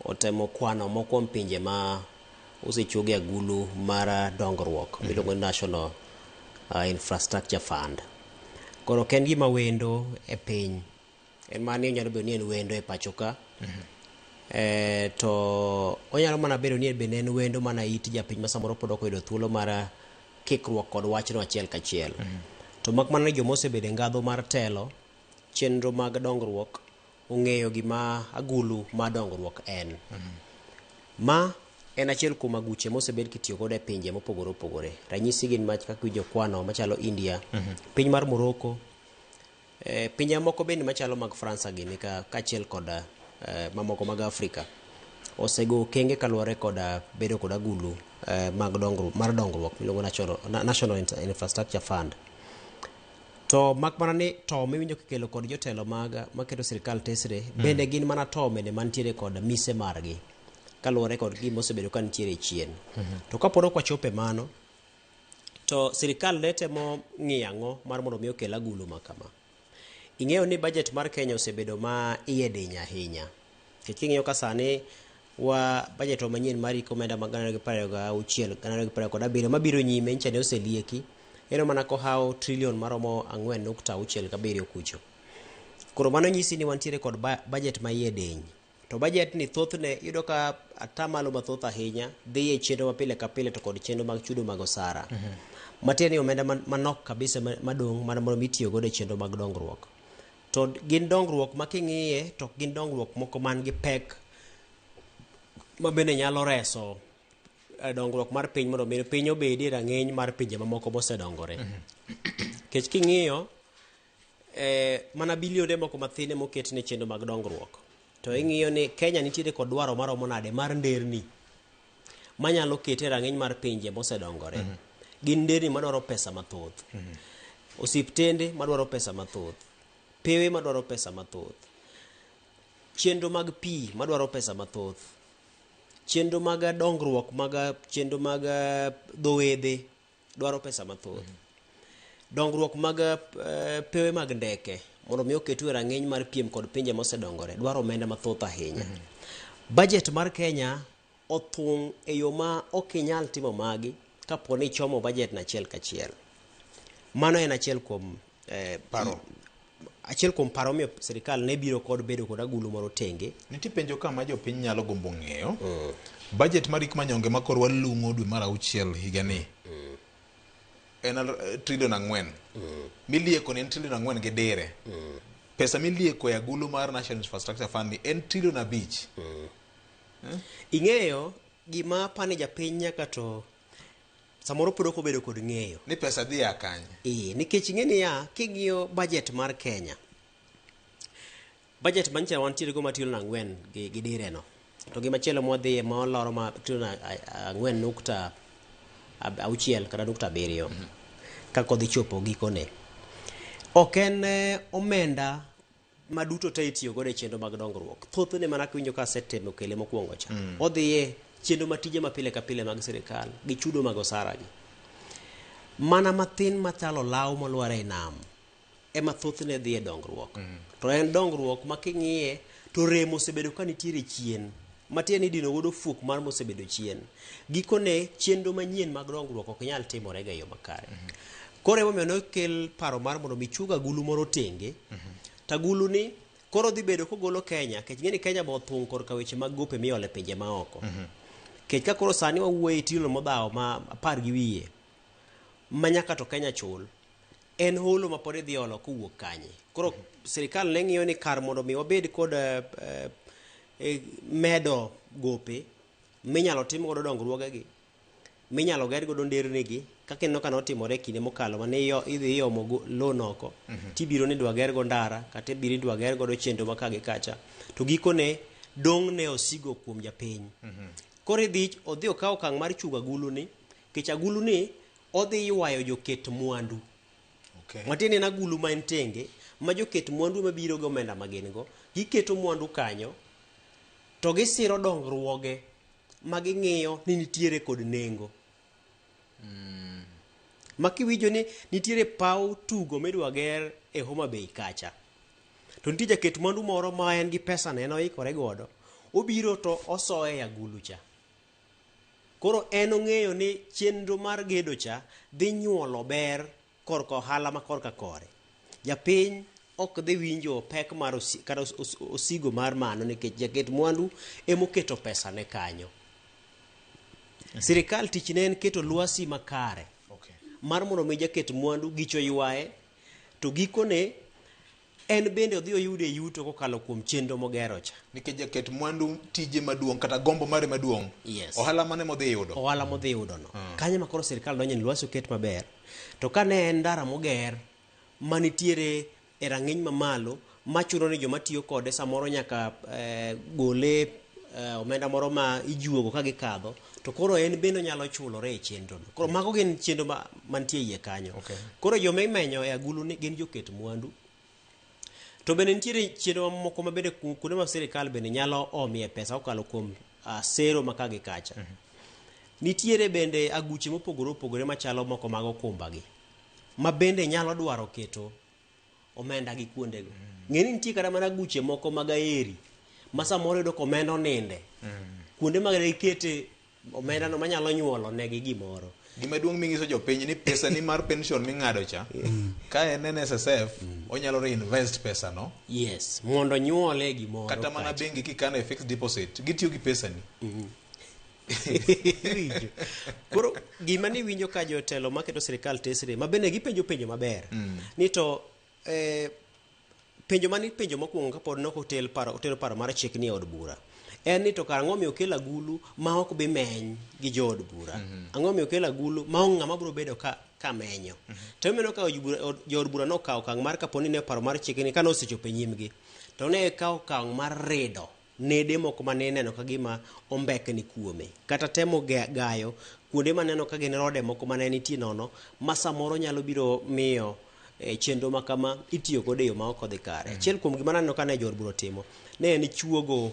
[SPEAKER 2] otemo kwano moko kuom pinje ma osechuogi agulu mar dongruok miluongo ni National Infrastructure Fund. Koro ken gima wendo e piny, en mani onyalo bedo ni en wendo e pacho ka, to onyalo mana bedo ni bende en wendo mana it japiny ma samoro pod ok oyudo thuolo mar kikruok kod wachno achiel kachiel. To mak mana joma osebedo e ngadho mar telo chenro mag dongruok ong'eyo gima agulu ma dongruok en. Ma en achiel kuom aguche mosebed kitiyo godo e pinje mopogore opogore. Ranyisi gin mach kaka winjo kwano machalo India, piny mar Morocco, pinje moko bende machalo mag France gini kaachiel kod mamoko mag Afrika osego okenge kaluwore kod bedo kod agulu mag dongruok miluongo National Infrastructure Fund. To mak mana ni to miwinjo kikelo kod jotelo maketo sirikal tesre bende gin mana to mene mantiere kod mise margi kaluwore kod gima osebedo ka nitiere chien. To kapod ok wachope mano, to sirikal ne temo ng'iyo ang'o mar mondo mi okel agulu ma kama. Ing'eyo ni budget mar Kenya osebedo ma iye diny ahinya. King'iyo ka sani wa budget manyien mari komenda magana gi pare ga uchiel gana gi pare kod abiriyo mabiro nyime ncha ne oselieki eno mana ko hawo trillion maromo 4.67 kucho. Koro mano nyisi ni wantiere kod budget ma iye deny. To budget ni thothne yudo ka atamalo mathoth ahinya dhi e chenro mapile ka pile to kod chenro mag chudo mag osara. Matiende ni omenda manok kabisa madong' mana mondo mitiyo godo e chenro mag dongruok. To gin dongruok ma king'iye to gin dongruok moko man gi pek ma bende nyalo reso dongruok mar piny mondo mi piny obedi rang'eny mar pinje mamoko mosedongore. Kech king'iyo mana bilionde moko mathine moket ne chenro mag dongruok. To ing'iyo ni Kenya nitiere kod dwaro maromo nade mar nderni manyalo kete rang'eny mar pinje mosedongore. Gin nderni madwaro pesa mathoth. Osiptende madwaro pesa mathoth. Pewe madwaro pesa mathoth. Chenro mag pi madwaro pesa mathoth. Chenro mag dongruok chenro mag dhowedhe dwaro pesa mathoth. Dongruok mag pewe mag ndeke mondo mi oketu rang'eny mar piem kod pinje mosedongore dwaro omenda mathoth ahinya. Budget mar Kenya othung' e yo ma ok inyal timo magi kapo ni chomo budget na achiel kachiel. Mano en achiel kuom paro miyo sirikal ne biro kod bedo kod agulu moro tenge.
[SPEAKER 27] Nitie penjo kama jopiny nyalo gombo ng'eyo. Budget mar Rik Manyonge ma kor walung'o dwe mar auchiel higani en trilion 4. Milieko ni en trilion 4 gi dire. Pesa milieko e agulu mar National Infrastructure Fund ni en trilion 5.
[SPEAKER 2] Ing'eyo gima pane japiny nyaka to samoro pod ok obedo kod ng'eyo
[SPEAKER 27] ni pesa dhi akanye.
[SPEAKER 2] Nikech ing'eni ya king'iyo budget mar Kenya, budget manyicha wantiere go matrilion 4 gi dire no, to gimachielo modhi ma oloro ma trilion 4.6 kata 7 kako dhi chopo gikone. Ok en omenda maduto te itiyo godo e chenro mag dongruok. Thothne mana kwinjo ka setemo kele mokwongo cha. Odhiye chenro matije mapile ka pile mag sirikal gi chudo mag osara gi. Mana mathin machalo law molware nam ema thothne dhi e dongruok. To en dongruok ma king'iye to remo osebedo ka nitiere chien. Matiende ni dino godo fuok mar mosebedo chien. Gikone chenro manyien mag dongruok ok nyal timore ga yo makare. Koro emomiyo nokel paro mar mondo michuga agulu moro tenge. Tagulu ni koro dhi bedo kogolo Kenya, kech ng'eni Kenya bo thung' kor ka weche mag gope miole pinje maoko. Kech ka koro sani wawuoye tilo modhaw ma 10 gi wiye ma nyaka to Kenya chul, en holo ma pod idhi olo kowuok kanye. Koro sirikal ne ng'iyo ni kar mondo mi wabed kod medo gope minyalo tim godo dongruogegi, minyalo ger godo ndernigi, kaka ineno ka notimore kinde mokalo mane idhi iomo loan oko, tibiro ni dwa ger go ndara kata ibiro dwa ger godo chenro ma kagi kacha, to gikone dong' ne osigo kuom japiny. Koro odhi okawo okang' mar chugo agulu ni, kech agulu ni odhi ywayo joket mwandu. Matiende na agulu ma en tenge ma joket mwandu mabiro gi omenda ma gin go, giketo mwandu kanyo to gisiro dongruoge ma ging'iyo ni nitiere kod nengo. Ma kiwijo ni nitiere paw tugo midwa ger e Homa Bay kacha, to nitie jaket mwandu moro ma en gi pesa ne noikore godo, obiro to osoye agulu cha. Koro en ong'eyo ni chenro mar gedo cha dhi nyuolo ber korka ohala ma korka kore. Japiny ok dhi winjo pek mar osigo mar mano nikech jaket mwandu emoketo pesa ne kanyo. Sirikal tich ne en keto lwasi makare mar mondo mi jaket mwandu gicho ywaye, to gikone en bende odhi oyude yuto kokalo kuom chenro mogero cha.
[SPEAKER 27] Nikech jaket mwandu tije maduong' kata gombo mare maduong'. Ohala mane modhi yudo?
[SPEAKER 2] Ohala modhi yudo no. Kanyo makoro sirikal donjo ni lwasi oket maber. To ka ne en ndara moger manitiere e rang'iny mamalo machuno ni joma tiyo kode samoro nyaka gole omenda moro ma ijuogo ka gikadho, to koro en bende nyalo chulore e chenro no. Koro mago gin chenro mantie iye kanyo. Koro joma imenyo e agulu ni gin joket mwandu. To bende nitiere chenro moko ma bende kuonde ma sirikal bende nyalo omie pesa okalo kuom sero makagi kacha. Nitiere bende aguche mopogore opogore machalo moko mag okumba gi, ma bende nyalo dwaro keto omenda gi kuondego. Ng'eni nitie kata mana aguche moko mag aeri ma samoro yudo komenda oninde kuonde ma gikete omenda no manyalo nyuolo negi gimoro.
[SPEAKER 27] Gima duong' mingiso jopiny ni pesa ni mar pension ming'ado cha ka en NSSF onyalo reinvest pesa no.
[SPEAKER 2] Yes, mondo nyuole gimoro.
[SPEAKER 27] Kata mana bengi kikano e fixed deposit gitiyo gi pesa ni.
[SPEAKER 2] Koro gima ni winjo ka jotelo maketo sirikal tesre ma bende gipenjo penjo maber ni to penjo mani penjo mokwongo kapod nok otel paro mar chik ni od bura en ni to kar ang'o miyo kel agulu ma ok bi meny gi jood bura. Ang'o miyo kel agulu ma onge ng'ama biro bedo ka menyo. To meno ka jood bura nokawo okang' mar kaponi ne paro mar chik ni ka nosechopo e nyimgi to ne kawo okang' mar rido nede moko mane neno ka gima ombekni kuome kata temo gayo kuonde maneno ka gin rode moko mane nitie nono ma samoro nyalo biro miyo chenro makama itiyo kode e yo ma ok odhi kare. Achiel kuom gima naneno ka ne jood bura timo ne en chuogo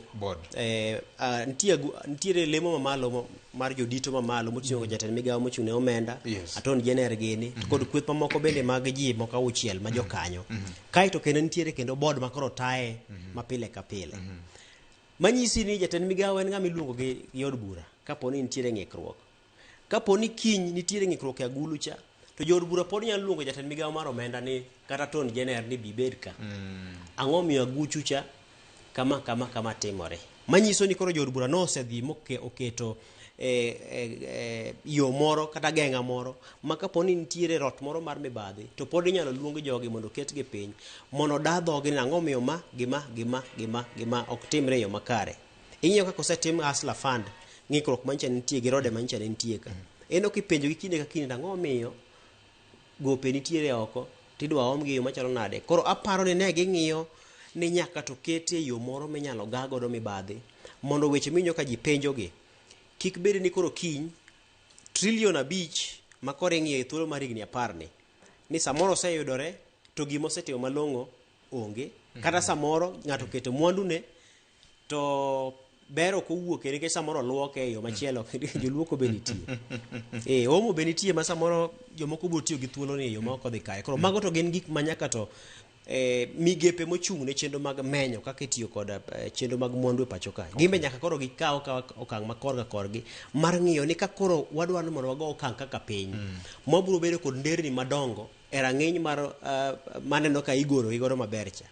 [SPEAKER 2] nitiere lemo mamalo mar jodito mamalo moting'o jatend migawo mochung' ne omenda Attorney General gini kod kweth mamoko bende mag ji moko auchiel ma jokanyo. Kaeto kendo nitiere kendo board makoro taye mapile ka pile. Manyisi ni jatend migawo en ng'ama iluongo gi od bura kaponi nitiere ng'ikruok. Kaponi kiny nitiere ng'ikruok e agulu cha to jood bura pod nyalo luongo jatend migawo mar omenda ni kata Attorney General ni bibed ka. Ang'o miyo aguchu cha kama timore. Manyiso ni koro jood bura no osedhi oketo yo moro kata geng'a moro ma kaponi nitiere rot moro mar mibadhi to pod inyalo luong jogi mondo ketgi piny mondo da dhogi ni ang'o miyo ma gima ok timre yo makare. Ing'iyo kaka osetim Hustler Fund ng'ikruok mancha nitie gi rode mancha nitie ka. Eno kipenjo gi kinde ka kinde ang'o miyo gope nitiere oko tidwa omgi yo machalo nade. Koro aparo ni ne ging'iyo ni nyaka to kete yo moro minyalo gagodo mibadhi mondo weche minyo ka ji penjogi kik bed ni koro kiny $5 trillion ma koro ing'iyo e thuolo mar higni 10 ni samoro oseyudore to gima osetimo malong'o onge kata samoro ng'ato keto mwandune to ber ok owuok nikech samoro luoke e yo machielo joluoko be nitie omo be nitie ma samoro jomoko biro tiyo gi thuolo ni e yo ma ok odhi kare. Koro mago to gin gik ma nyaka to migepe mochung' ne chenro mag menyo kaka itiyo kod chenro mag mwandu e pacho ka gimbe nyaka koro gikaw okang' ma korga korgi mar ng'iyo ni ka koro wadwaro mondo wago okang' kaka piny mabiro bedo kod nderni madongo e rang'iny mar maneno ka igoro maber cha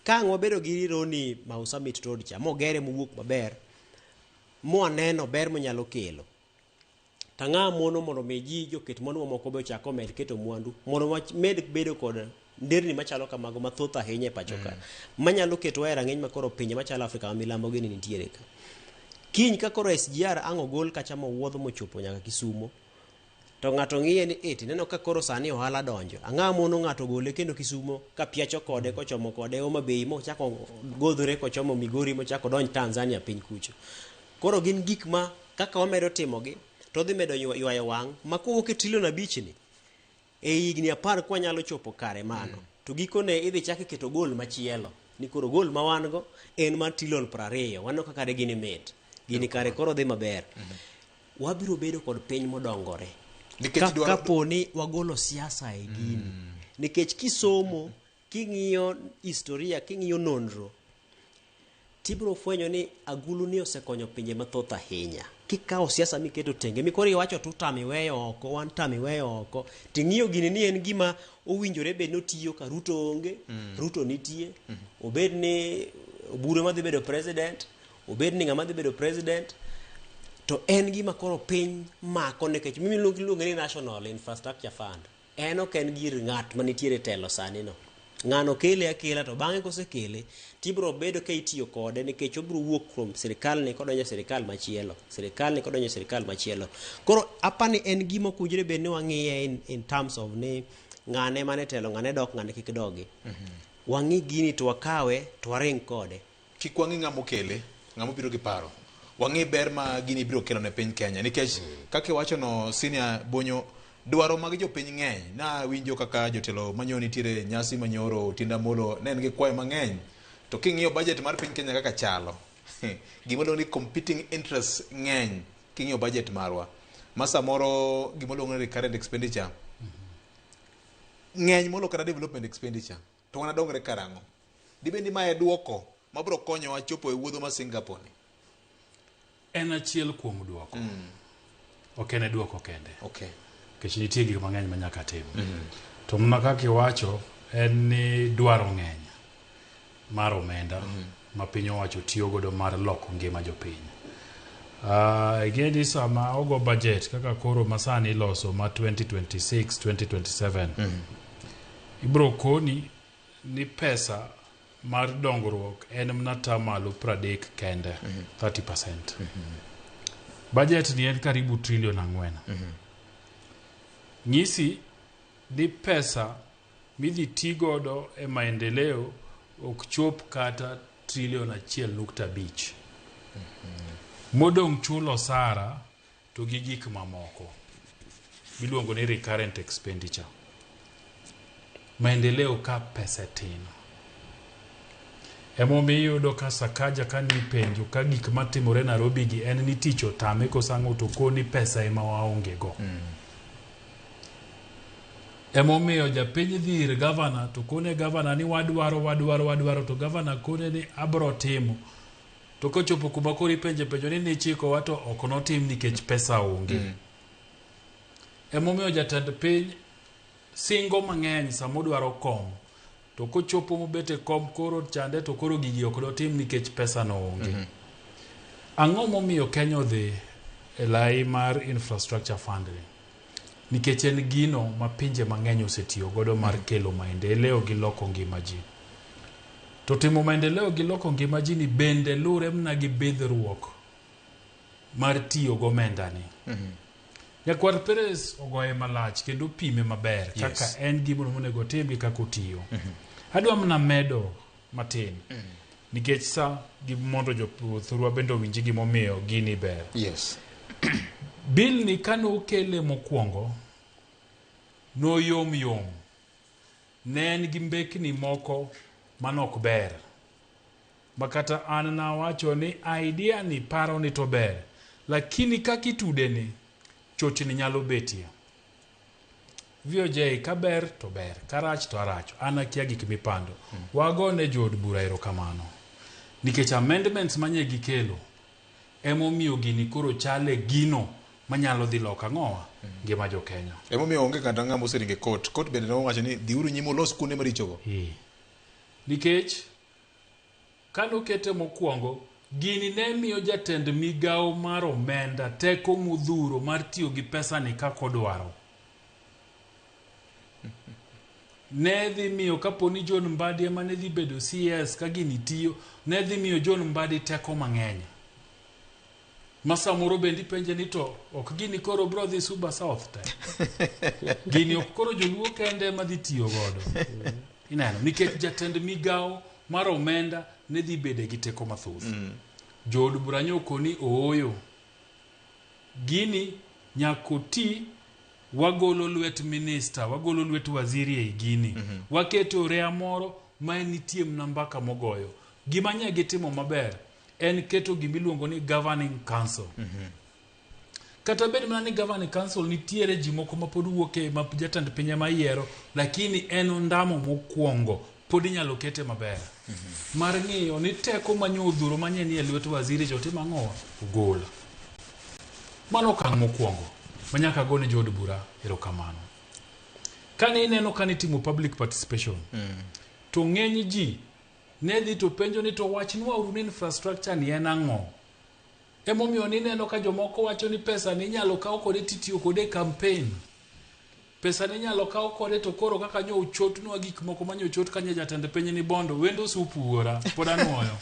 [SPEAKER 2] ka wabedo gi Roni Mau Summit Road cha mogere mowuok maber mwaneno ber monyalo kelo tang'a mono mondo mi ji joket mwandu mamoko be ochako med keto mwandu mondo med bedo kod nderni machalo kamago mathoth ahinya e pacho ka manyalo keto e rang'iny makoro pinje machalo Afrika ma milambo gini nitiere ka. Kiny ka koro SGR ang' ogol kacha mowuodho mochopo nyaka Kisumo to ng'ato ng'iye ni tineno ka koro sani ohala donjo ang'a mono ng'ato gole kendo Kisumo ka piacho kode kochomo kode Homa Bay mochako godhore kochomo Migori mochako donj Tanzania piny kucho. Koro gin gik ma kaka wamedo timogi to dhi medo ywayo wang' ma kowuok e $5 trillion ni e higni 10 kwa nyalo chopo kare mano to gikone idhi chaki keto gol machielo ni koro gol ma wan go en mar $20 trillion wano kaka de gini met gini kare koro dhi maber. Wabiro bedo kod piny modongore kaponi wagolo siasa e gini nikech kisomo king'iyo historia king'iyo nonro tibiro fwenyo ni agulu ni osekonyo pinje mathoth ahinya. Kikawo siasa miketo tenge mikoro iwacho tu tamiweyo oko wan tamiweyo oko ting'iyo gini ni en gima owinjore bed notiyo ka Ruto onge Ruto nitie obed ni Oburu madhi bedo president obed ni ng'ama dhi bedo president to en gima koro piny mako nikech mimi luongo ni National Infrastructure Fund en ok en gir ng'at manitiere telo sani no ng'ano kele akela to bang'e kosekele tibiro bedo ka itiyo kode nikech obiro wuok from sirikal ni kodonjo sirikal machielo koro apani en gima kujire bed ni wang'iye in terms of ni ng'ane mane telo ng'ane dok ng'ane kik dogi wang'i gini to wakawe to waring kode
[SPEAKER 27] kik wang'i ng'amo kele ng'amo biro gi paro wang'i ber ma gini biro kelo ne piny Kenya nikech kaka iwacho no Senior Bonyo dwaro mag jopiny ng'eny na winjo kaka jotelo manyo nitiere nyasi manyoro Tinda Molo ne en gi kwayo mang'eny to king'iyo budget mar piny Kenya kaka chalo gima luongo ni competing interests ng'eny king'iyo budget marwa masa moro gima luongo ni recurrent expenditure ng'eny molo kata development expenditure to wana dongre karang'o dibendi ma e duoko mabiro konyo wa chopo e wuodho ma Singapore ni
[SPEAKER 1] en achiel kuom duoko. Ok en duoko kende.
[SPEAKER 27] Okay.
[SPEAKER 1] Kech nitie gik mang'eny ma nyaka tim. To mna kaka iwacho en ni dwaro ng'eny mar omenda ma piny owacho tiyo godo mar loko ngima jopiny. Igedi sama ogo budget kaka koro masani iloso ma 2026-2027 ibro koni ni pesa mar dongruok en mna tamalo 30 kende 30%. Budget ni en karibu $4 trillion. Nyisi di pesa midhi tigodo e maendeleo ok chop kata $1.5 trillion. Modong chulo sara to gi gik mamoko miluongo ni recurrent expenditure. Maendeleo ka pesa tin. Emomiyo yudo ka Sakaja ka ni penjo ka gik matimore Nairobi gi en ni tich otame kosango to koni pesa ema waonge go. Emomiyo japiny dhir governor to kone governor ni wadwaro to governor kone ni abro timo. To kochopo kuma kori penjo ni chiko wato ok notim nikech pesa onge. Emomiyo jatend piny singo mang'eny samodwaro kom. To kochopo mobete kom koro chande to koro gigi ok dotim nikech pesa no onge. Ang'o momiyo Kenya odhi e lai mar infrastructure funding? Nikech en gino ma pinje mang'eny osetiyo godo mar kelo maendeleo gi loko ngima ji. To timo maendeleo gi loko ngima ji ni bende lure mna gi bidhruok mar tiyo gomenda ni. Nyakwar Perez ogoye malach kendo pime maber kaka en gimo monego tim gi kaka otiyo. Adwa mna medo matin. Nikech sa gi mondo joputhurwa bende winji gimomiyo gini ber.
[SPEAKER 27] Yes.
[SPEAKER 1] Bill ni kano okele mokwongo no yom. Ne en gi mbekni moko manok ber. Makata an na wacho ni idea ni paro ni to ber. Lakini kaki tude ni chochni nyalo betie. VOJ ka ber to ber, karach to arach. Ana kia gik mipando. Wago ne jod bura erokamano. Nikech amendments manye gikelo emomiyo gini koro chale gino manyalo dhi loka ng'owa ngima jo Kenya.
[SPEAKER 27] Emomiyo onge kata ng'ama oseringe court bende no wacho ni dhiuru nyimo los kuonde marichogo.
[SPEAKER 1] Nikech kano kete mokwongo gini ne miyo jatend migao mar omenda teko mudhuro mar tiyo gi pesa ni kako dwaro. Ne dhi miyo kaponi John Mbadi ema ne dhi bedo CS ka gini tiyo, ne dhi miyo John Mbadi teko mang'eny. Masamoro bendi penje ni to ok gini koro bro dhi Suba South te. Gini ok koro joluo kende ma dhi tiyo godo. Ineno nikech jatend migao mar omenda ne dhi bede gi teko mathoth. Jod Buranyo ni ooyo. Gini nyakoti wagolo lwet minister, wagolo lwet waziri e gini. Waketo rea moro ma nitie mnambaka mogoyo. Gima nyage timo maber en keto gimiluongo ni governing council. Kata bed mana ni governing council nitiere ji moko ma pod wuoke ma jatend piny ma yiero, lakini en ondamo mokwongo pod inyalo kete maber. Mar ng'iyo ni teko manyodhuro manyeni e lwet waziri jo timo ang'o gol. Mano kan mokwongo manyaka gone jod bura erokamano. Kane ineno kane timo public participation to ng'eny ji ne dhi to penjo ni to wachnwa uru ni infrastructure ni en ang'o. Emomiyo ni neno ka jomoko wacho ni pesa ni nyalo kaw kode titiyo kode campaign. Pesa ni nyalo kaw kode to koro kaka nyo uchotnwa gik moko manyo chot kanye jatend piny ni bondo wendo supuora pod anuoyo.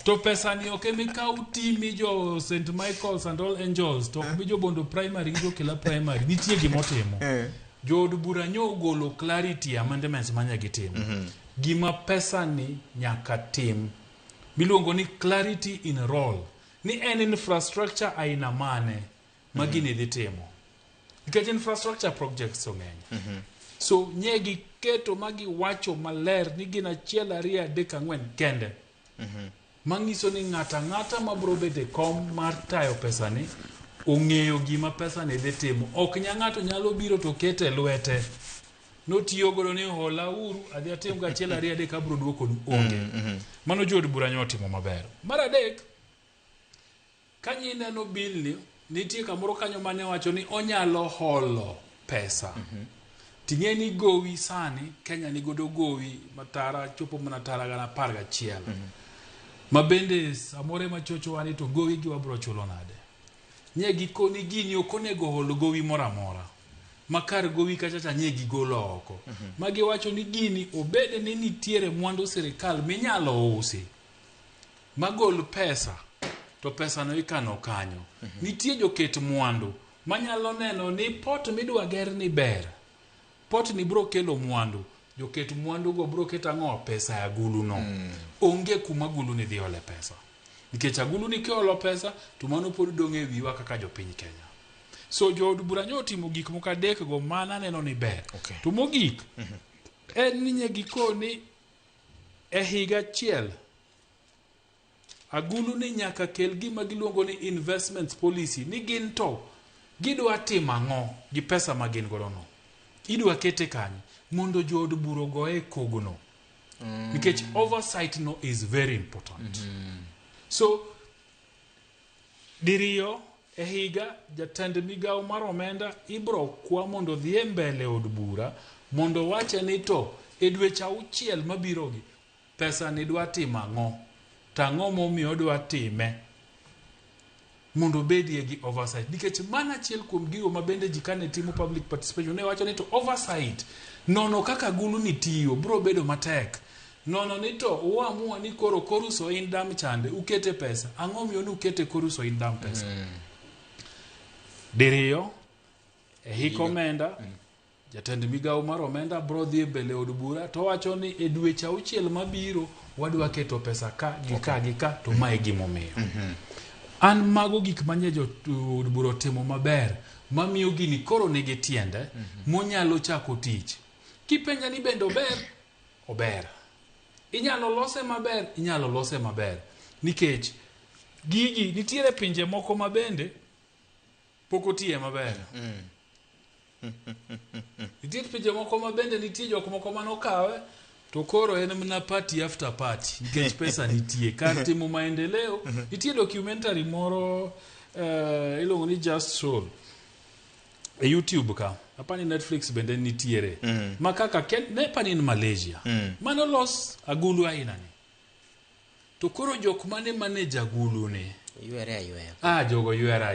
[SPEAKER 1] To pesa ni ok emi kaw timi jo St Michael's and All Angels to mi jo Bondo Primary gi jo Kila Primary nitie gimotimo. Jod Buranyo golo clarity amendments manyagi timo. Gima pesa ni nyaka tim miluongo ni clarity in role. Ni en infrastructure aina mane magini dhi timo. Nikech infrastructure projects so ng'eny. So nyegi keto magi wacho maler ni gina chiel ariyo adek ang'wen kende. Mangiso ni ng'ata mabro bede kom mar tayo pesa ni ong'eyo gima pesa ni dhi timo. Ok ng'ato nyalo biro to kete lwete. Notiyo godo ni hola uru adhi atim ga chiel ariyo adek abro duoko onge. Mano jod Buranyo timo maber. Mar adek Kanyineno bill ni nitie kamoro kanyo mane wacho ni onyalo holo pesa. Ting'eni gowi sani Kenya ni godo gowi matara chopo mana tara gana 11. Ma bende amore machocho wani to gowi gi wabro chulo nade. Nye giko ni gini okonego holo gowi mora mora. Makar gowi kachacha nye gigolo oko. Magi wacho ni gini obede ni nitiere mwandu serikal minyalo usi. Magol pesa. To pesa no ikano kanyo. Nitie joket mwandu. Manyalo neno ni pot midwa ger ni ber. Pot ni bro kelo mwandu. Joket mwandu go bro keta ng'o pesa ya gulu no. Onge kuma gulu ni dhi ole pesa. Nikech agulu ni kiolo pesa, to mano pod donge wiwa kaka jopiny Kenya. So jood bura nyotimo gik moko adek go mana neno ni ber. To mogik, en ni nye giko ni e higa achiel agulu ni nyaka kel gima giluongo ni investments policy ni gin to gidwa timo ang'o gi pesa ma gin godo no. Idwa kete kanyo mondo jood bura goe kogno. Nikech oversight no is very important. So diriyo e higa jatend migao mar omenda ibro kwa mondo dhi mbele od bura mondo wache ni to e dweche 6 mabirogi pesa ni dwa timo ang'o. Tang'o momiyo dwa time mondo bedie gi oversight. Nikech mana achiel kuom gigo ma bende jikane timo public participation ne wacho ni to oversight nono kaka gulu ni tiyo bro bedo matek. Nono ni to uamua ni koro koruso in dam chande ukete pesa. Ang'o miyo ni ukete koruso in dam pesa. Diriyo e hik omenda jatend migao mar omenda bro dhi mbele od bura to wacho ni e dweche 6 mabiro wadwa keto pesa ka gi ka to mae gimomiyo. An mago gik manye jo od bura timo maber mamiyo gini koro nigi tiende monyalo chako tich. Kipenja ni bendo ober. Inyalo lose maber. Nikech gigi nitiere pinje moko mabende poko tiye maber. Nitiere pinje moko mabende nitie jok moko manokawe to koro en mna party after party. Nikech pesa nitie. Kar timo maendeleo nitie documentary moro ilongo ni Just Soul e YouTube ka. Apani Netflix bende nitiere. Makaka ne pani in Malaysia. Mano los agulu aina ni. To koro jok mane manage agulu ni.
[SPEAKER 2] Yuera.
[SPEAKER 1] Jogo yuera.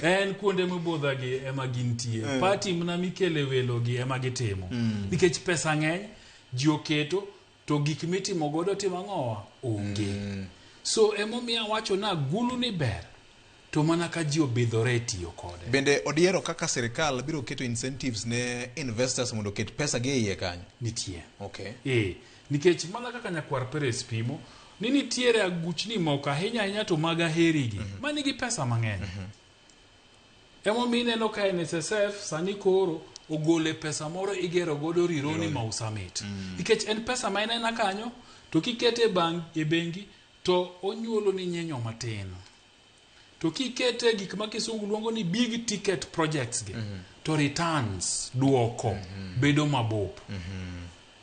[SPEAKER 1] En kuonde mobodha gi ema gintie. Party mna mikele welo gi ema gitimo. Nikech pesa ng'eny ji oketo to gik mitimo godo timo ang'owa onge. So emomiyo wacho na agulu ni ber. To mana ka ji obidhore tiyo kode.
[SPEAKER 27] Bende odiero kaka serikal biro keto incentives ne investors mondo ket pesa gi iye kanyo.
[SPEAKER 1] Nitie.
[SPEAKER 27] Okay.
[SPEAKER 1] Nikech mana kaka nyakwar Peres pimo ni nitiere aguchni moko ahinya to mag aherigi manigi pesa mang'eny. Emo mineno ka NSSF sani koro ogole pesa moro igero godo rironi ma usamit. Nikech en pesa ma inena kanyo to kikete e bengi to onyuolo ni nyenyo matin. To kikete gik ma kisungu luongo ni big ticket projects gi to returns duoko bedo mabup.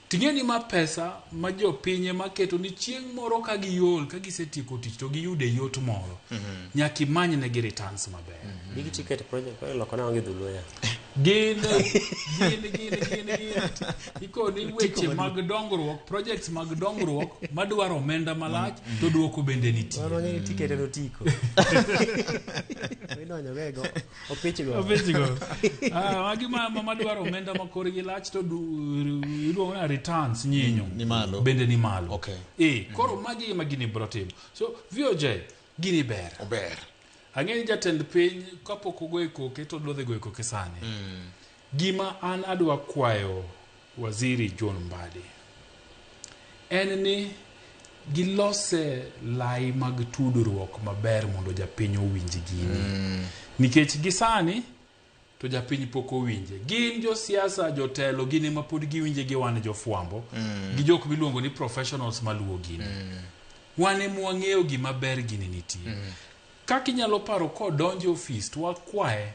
[SPEAKER 1] Ting'eni ma pesa ma jopinye maketo ni chieng' moro ka giyol ka gisetieko tich to giyude yot moro. Nyaki manyne gi returns maber.
[SPEAKER 2] Big ticket project ko lokona onge dhuluya.
[SPEAKER 1] Gin iko ni weche mag dongruok, projects mag dongruok madwaro omenda malach to duoko bende nitie.
[SPEAKER 2] Mano ni ticket no tiko. Idonjo bego opichgo.
[SPEAKER 1] Magi madwaro omenda makor gi lach to iluongo na returns nyinyo
[SPEAKER 27] ni malo.
[SPEAKER 1] Bende ni malo.
[SPEAKER 27] Okay.
[SPEAKER 1] Koro magi ema gini brotimo. So VOJ gini ber.
[SPEAKER 27] Ober.
[SPEAKER 1] Ang'eni jatend piny kapok ogoye koke to dodhe goye koke sani. Gima an adwa kwayo waziri John Mbadi en ni gilose lai mag tudruok maber mondo japiny owinj gini. Nikech gisani to japiny pok owinje. Gin jo siasa jotelo gini ma pod giwinje gi wan jofwambo gi jok miluongo ni professionals maluwo gini. Wane mwang'eyo gima ber gini nitie. Kaka inyalo paro kodonjo ofis to wakwaye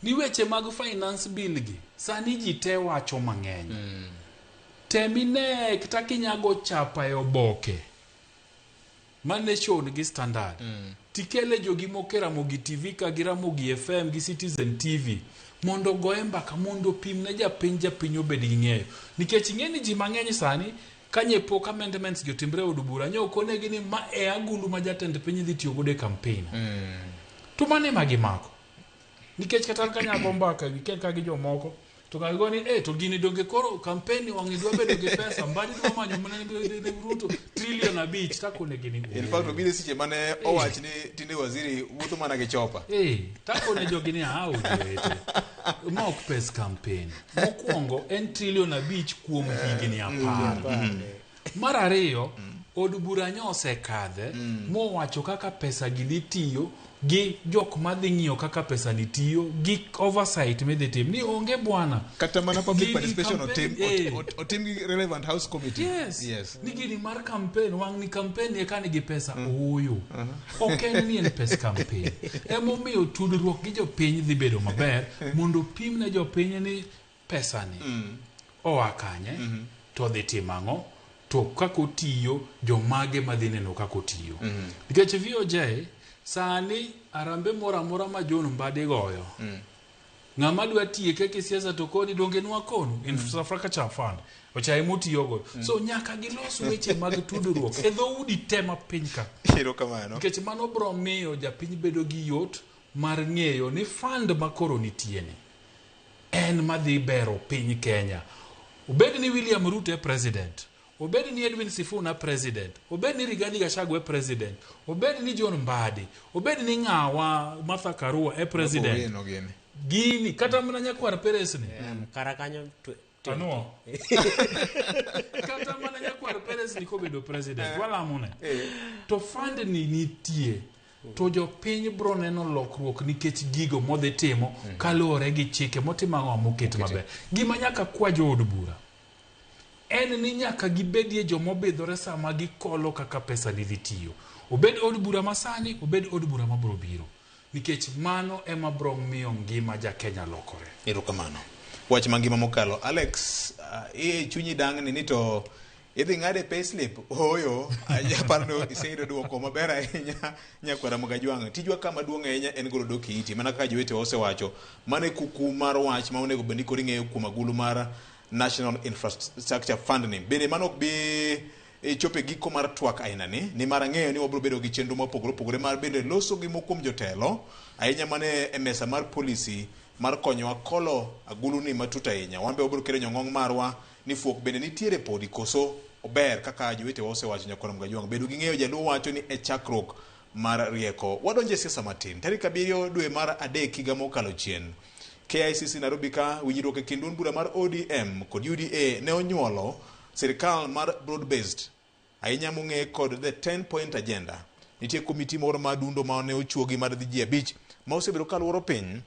[SPEAKER 1] ni weche mag finance bill gi sani ji te wacho mang'eny. Temine kata kinyago chapa e oboke manation gi standard tikele jogi moke Ramogi TV ka gi Ramogi FM gi Citizen TV mondo goe mbaka mondo pim ne japiny obed gi ng'eyo nikech ing'eni ji mang'eny sani kanye pok amendments gi otimbre od bura nyo konegi ni ma e agulu ma jatend piny dhi tiyo godo e campaign to mane magimako nikech kata kanya bombaka gi ka gi jomoko to gago ni to gini donge koro campaign wangi dwa bedo gi pesa mbadi dwa manyo mana ni Ruto trillion abich takone gini
[SPEAKER 27] in fact obile siche mane owach ni tinde waziri wuotho mana gi chopa
[SPEAKER 1] takone jogi ni jowete ma ok pes campaign mokwongo en trillion abich kuom higni 10 mar ariyo od bura nyose kadhe mowacho kaka pesa gi dhi tiyo gi jok madhi ng'iyo kaka pesa ni tiyo gi oversight medhi tim ni onge bwana
[SPEAKER 27] kata mana public participation otim gi relevant house committee
[SPEAKER 1] yes ni gini mar campaign wang ni campaign e kani gi pesa oyo ok ni en pes campaign emomiyo tudruok gi jopiny dhi bedo maber mondo pim ne jopiny ni pesa ni oa kanye to dhi timang'o to kako tiyo jomage madhi neno kako tiyo nikech VOJ sani arambe mora ma John Mbadi goyo ng'ama dwa tieke kisiasa to koni donge nwa konu infrastructure fund ochai mutiyogo so nyaka gilos weche mag tudruok e dhoudi tema piny ka
[SPEAKER 27] hero kamano
[SPEAKER 1] nikech mano bro miyo japiny bedo gi yot mar ng'eyo ni fund makoro nitieni en madhi bero piny Kenya obed ni William Ruto e president obed ni Edwin Sifuna president obed ni Rigathi Gachagua president obed ni John Mbadi obed ni ng'awa Martha Karua e president gini kata mana nyakwar Perez ni
[SPEAKER 2] karakanyo
[SPEAKER 1] Anuo kata mana nyakwar Perez ni kobedo president wala mune to fund ni nitie to jopiny bro neno lokruok nikech gigo modhi timo kaluwore gi chike motimang'o moket maber gima nyaka kwa jo od bura en ni nyaka gibedie jomobidhore sama gikolo kaka pesa ni dhi tiyo obed od bura masani obed od bura mabro biro nikech mano ema bro miyo ngima ja Kenya lokore
[SPEAKER 27] erokamano wach mangima mokalo Alex chunyi dang ni to idhi ng'ade payslip oyo ajaparno iseyudo duoko maber ahinya nyakwara Mogajwang' tijwa kama duong' ahinya en golo doki iti mana kaka jowete osewacho mane kuku mar wach ma onego bende kori ng'eyo kuom agulu mar National Infrastructure Fund ni bende mano bi chope giko mar twak aina ni mar ng'eyo ni wabro bedo gi chenro mopogore mar bende loso gi mokum jotelo ahinya mane e mesa mar policy mar konyowa kolo agulu ni matut ahinya wambe wabro kelo nyong'ong marwa ni fuok bende nitiere podi koso ober kaka jowete osewacho nyakwara Mogajwang' bedo gi ng'eyo jaluo wacho ni e chakruok mar rieko wadonje siasa matin tarik 7 dwe mar 3 higa mokalo chien KICC Nairobi ka winjruok e kind bura mar ODM kod UDA ne onyuolo sirikal mar broad based ahinya mong'e kod the 10-point agenda nitie komiti moro madundo ma ne ochuogi mar ji 5 ma osebedo kaluoro piny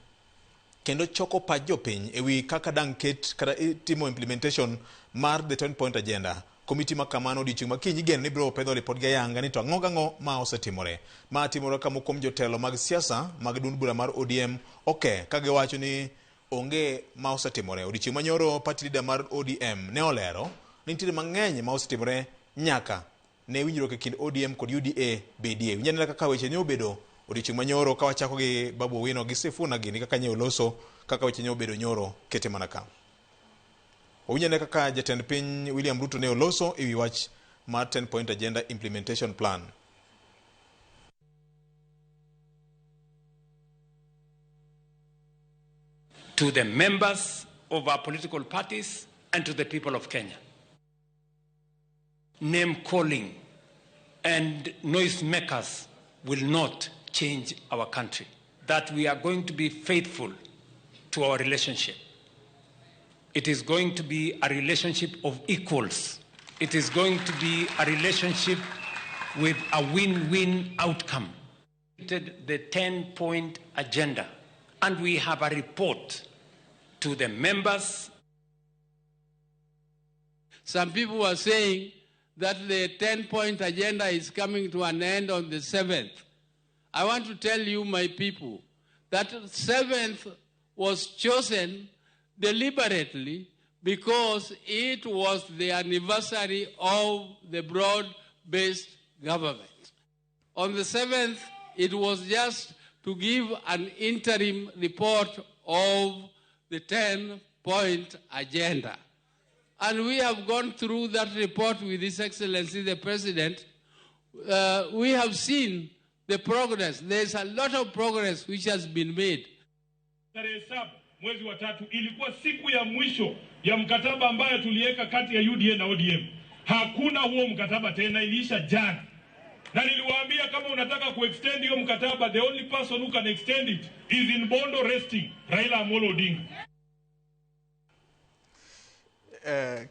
[SPEAKER 27] kendo choko pach jopiny ewi kaka dang ket kata timo implementation mar the 10-point agenda komiti ma kamano odiochieng' makinyi gen ni biro pedho lipot gi ayanga ni to ang'o ma osetimore ma timore ka mokom jotelo mag siasa mag duond bura mar ODM ka giwacho ni onge ma osetimore odiochieng' manyoro party leader mar ODM ne olero ni nitiere mang'eny ma osetimore nyaka ne winjruok e kind ODM kod UDA bedie winjane kaka weche ne obedo odiochieng' manyoro ka wachako gi Babu Owino gi Sifuna gini kaka ne oloso kaka weche ne obedo nyoro kete mana ka winjane kaka jatend piny William Ruto ne oloso ewi wach mar 10-point agenda implementation plan.
[SPEAKER 6] To the members of our political parties and to the people of Kenya. Name calling and noise makers will not change our country. That we are going to be faithful to our relationship. It is going to be a relationship of equals. It is going to be a relationship with a win-win outcome. The 10-point agenda, and we have a report to the members.
[SPEAKER 9] Some people are saying that the 10-point agenda is coming to an end on the 7th. I want to tell you, my people, that 7th was chosen deliberately because it was the anniversary of the broad-based government. On the 7th, it was just to give an interim report of the 10-point agenda. And we have gone through that report with His Excellency the President. We have seen the progress. There's a lot of progress which has been made.
[SPEAKER 15] Tarehe 7 mwezi wa 3 ilikuwa siku ya mwisho ya mkataba ambayo tuliweka kati ya UDA na ODM. Hakuna huo mkataba tena, iliisha jana. Na niliwaambia kama unataka kuextend hiyo mkataba, the only person who can extend it is in Bondo resting Raila Amolo Odinga.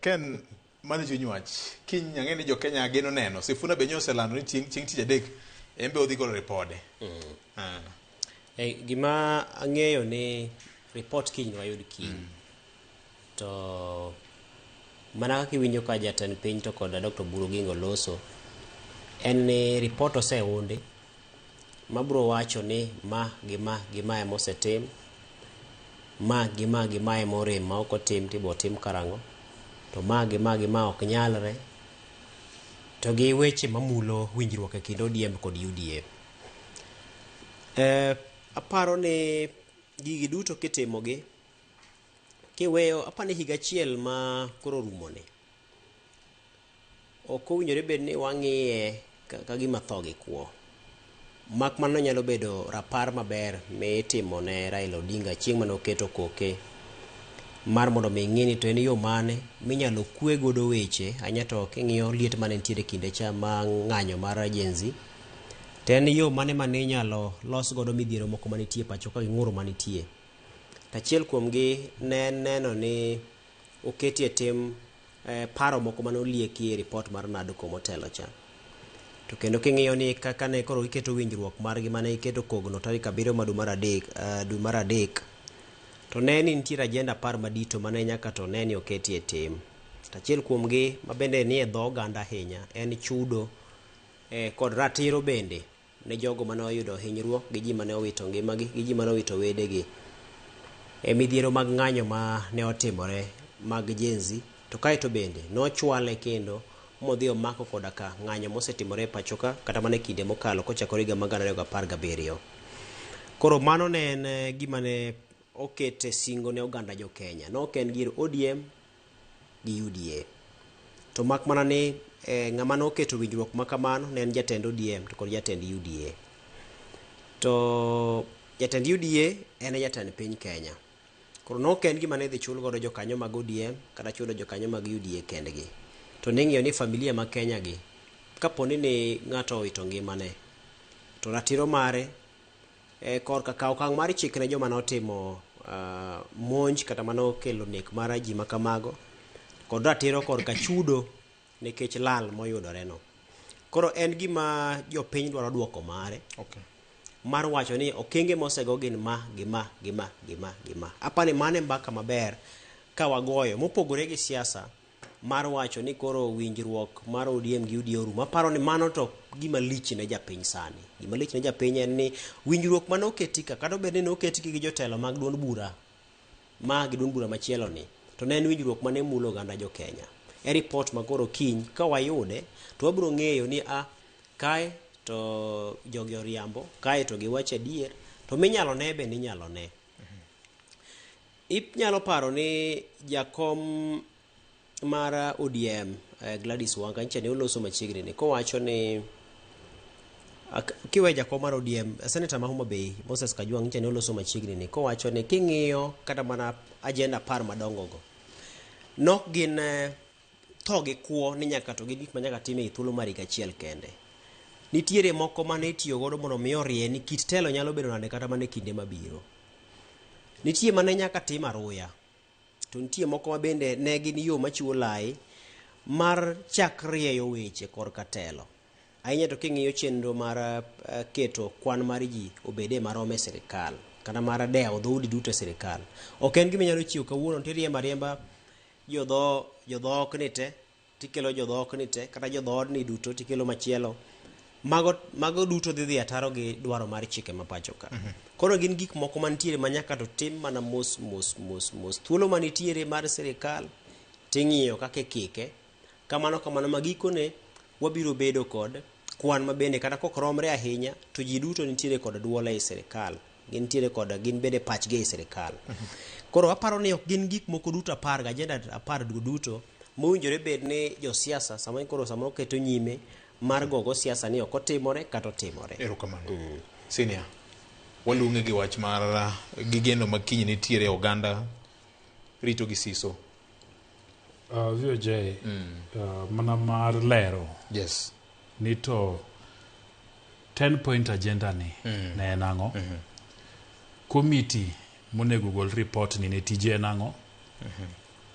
[SPEAKER 27] Ken manager nywach kiny nyang'eni jo Kenya ageno neno Sifuna Benyo selano ni chieng tich adek embe odhi golo ripode.
[SPEAKER 2] Gima ang'eyo ni report kiny wayud kiny. To mana kaka iwinjo ka jatend piny to kod Dr. Buru Gingo loso en ni report oseunde mabro wacho ni ma gima emosetim, ma gima emorem ma ok otim tibo tim karango, to ma gima ok nyalre, to gi weche mamulo winjruok e kind ODM kod UDA. Aparo ni gigi duto kitimogi kiweyo apani higa achiel ma koro rumone ok owinjore bed ni wang'iye ka gima tho gi kuo, mak mano nyalo bedo rapar maber mitimo ne Raila Odinga chieng' mane oketo koke mar mondo mi ng'ini to en yo mane minyalo kwe godo weche anyato king'iyo liet mane nitiere kinde cha ma ng'anyo mar Gen Z, to en yo mane inyalo los godo midhiero moko manitie pacho ka ng'uro manitie. Achiel kuomgi ne neno ni oketie tim paro moko mane olieki e report mar Nadco motelo cha. To kendo king'iyo ni kaka ne koro iketo winjruok margi mane iketo kogno tarik 7 dwe mar adek, to ne ni nitiere agenda par madito mane nyaka to ne ni oketie tim. Achiel kuomgi ma bende ni e dho oganda ahinya en chudo kod ratiro bende ne jogo mane oyudo hinyruok gi ji mane owito ngimagi gi ji mane owito wedegi midhiero mag ng'anyo ma ne otimore mag Gen Z. To kaeto bende nochwale kendo modhi omako koda ka ng'anyo mosetimore pachoka kata mane kinde mokalo kochakore higa mag 2017. Koro mano ne en gima ne okete singo ne oganda jo Kenya, no ok en gir ODM gi UDA. To mak mana ni ng'ama no oketo winjruok makamano ne en jatend ODM to kod jatend UDA. To jatend UDA en jatend piny Kenya. Koro no ok en gima ne dhi chul godo jokanyo mag ODM kata chulo jokanyo mag UDA kendgi. To ning'iyo ni familia ma Kenya gi kaponi ni ng'ato owito ngimane to ratiro mare kor ka okang' mar chikne joma notimo monj kata mano kelo nek mar ji makamago kod ratiro kor ka chudo nikech lal moyudore no. Koro en gima jopiny dwaro duoko mare. Mar wacho ni okenge mosego gin gima. Apani mane mbaka maber ka wagoyo mopogore gi siasa mar wacho ni koro winjruok mar ODM gi UDA orumo. Aparo ni mano to gima lich ne japiny sani. Gima lich ne japiny en ni winjruok mane oketika kata bende ne oketiki gi jotelo mag duond bura machielo ni to ne en winjruok mane mulo oganda jo Kenya. E report makoro kiny ka wayude to wabiro ng'eyo ni kae to jogi oriambo, kae to giwacho adier, to minyalo ne be ninyalo ne. Inyalo paro ni jakom mar ODM Gladys Wanga nche ne oloso machiegni ni kowacho ni kiwe jakom mar ODM Senator ma Homa Bay Moses Kajwang' nche ne oloso machiegni ni kowacho ni king'iyo kata mana agenda par madongo go nok gin tho gi kuo ni nyaka to gik ma nyaka time e thuolo mar higa achiel kende. Nitiere moko mane itiyo godo mondo mi orie ni kit telo nyalo bedo nade kata mane kinde mabiro. Nitie mane nyaka tim aruya. To nitie moko ma bende ne gin yo machiwo lai mar chakrieyo weche kor katelo. Ahinya to king'iyo chenro mar keto kwan mar ji obede marome sirikal kana mar dewo dhoudi duto e sirikal. Ok en gima nyalo chiwo kawuono nitiere mariemba jodhok ni te tikelo jodhok ni te kata jodhod ni duto tikelo machielo. Mago duto dhi ataro gi dwaro mar chike mapacho ka. Koro gin gik moko mantiere manyaka to tim mana mos. Thuolo manitiere mar sirikal ting'iyo kake kike. Kamano magikone wabiro bedo kod kwan mabende kata kokromre ahinya to ji duto nitiere kod duol e sirikal, gin bende pachgi e sirikal. Koro aparo ni ok gin gik moko duto apar, agenda apar duto mowinjore bed ni josiasa sama keto nyime mar gogo siasa ni ok otimore kata otimore.
[SPEAKER 27] Erokamano. Senior, waluonge gi wach mar gigeno makiny nitiere oganda rito gi siso.
[SPEAKER 1] VOJ, mana mar lero.
[SPEAKER 27] Yes.
[SPEAKER 1] Ni to 10-point agenda ni ne en ang'o? Committee monego gol report ni ne tije en ang'o?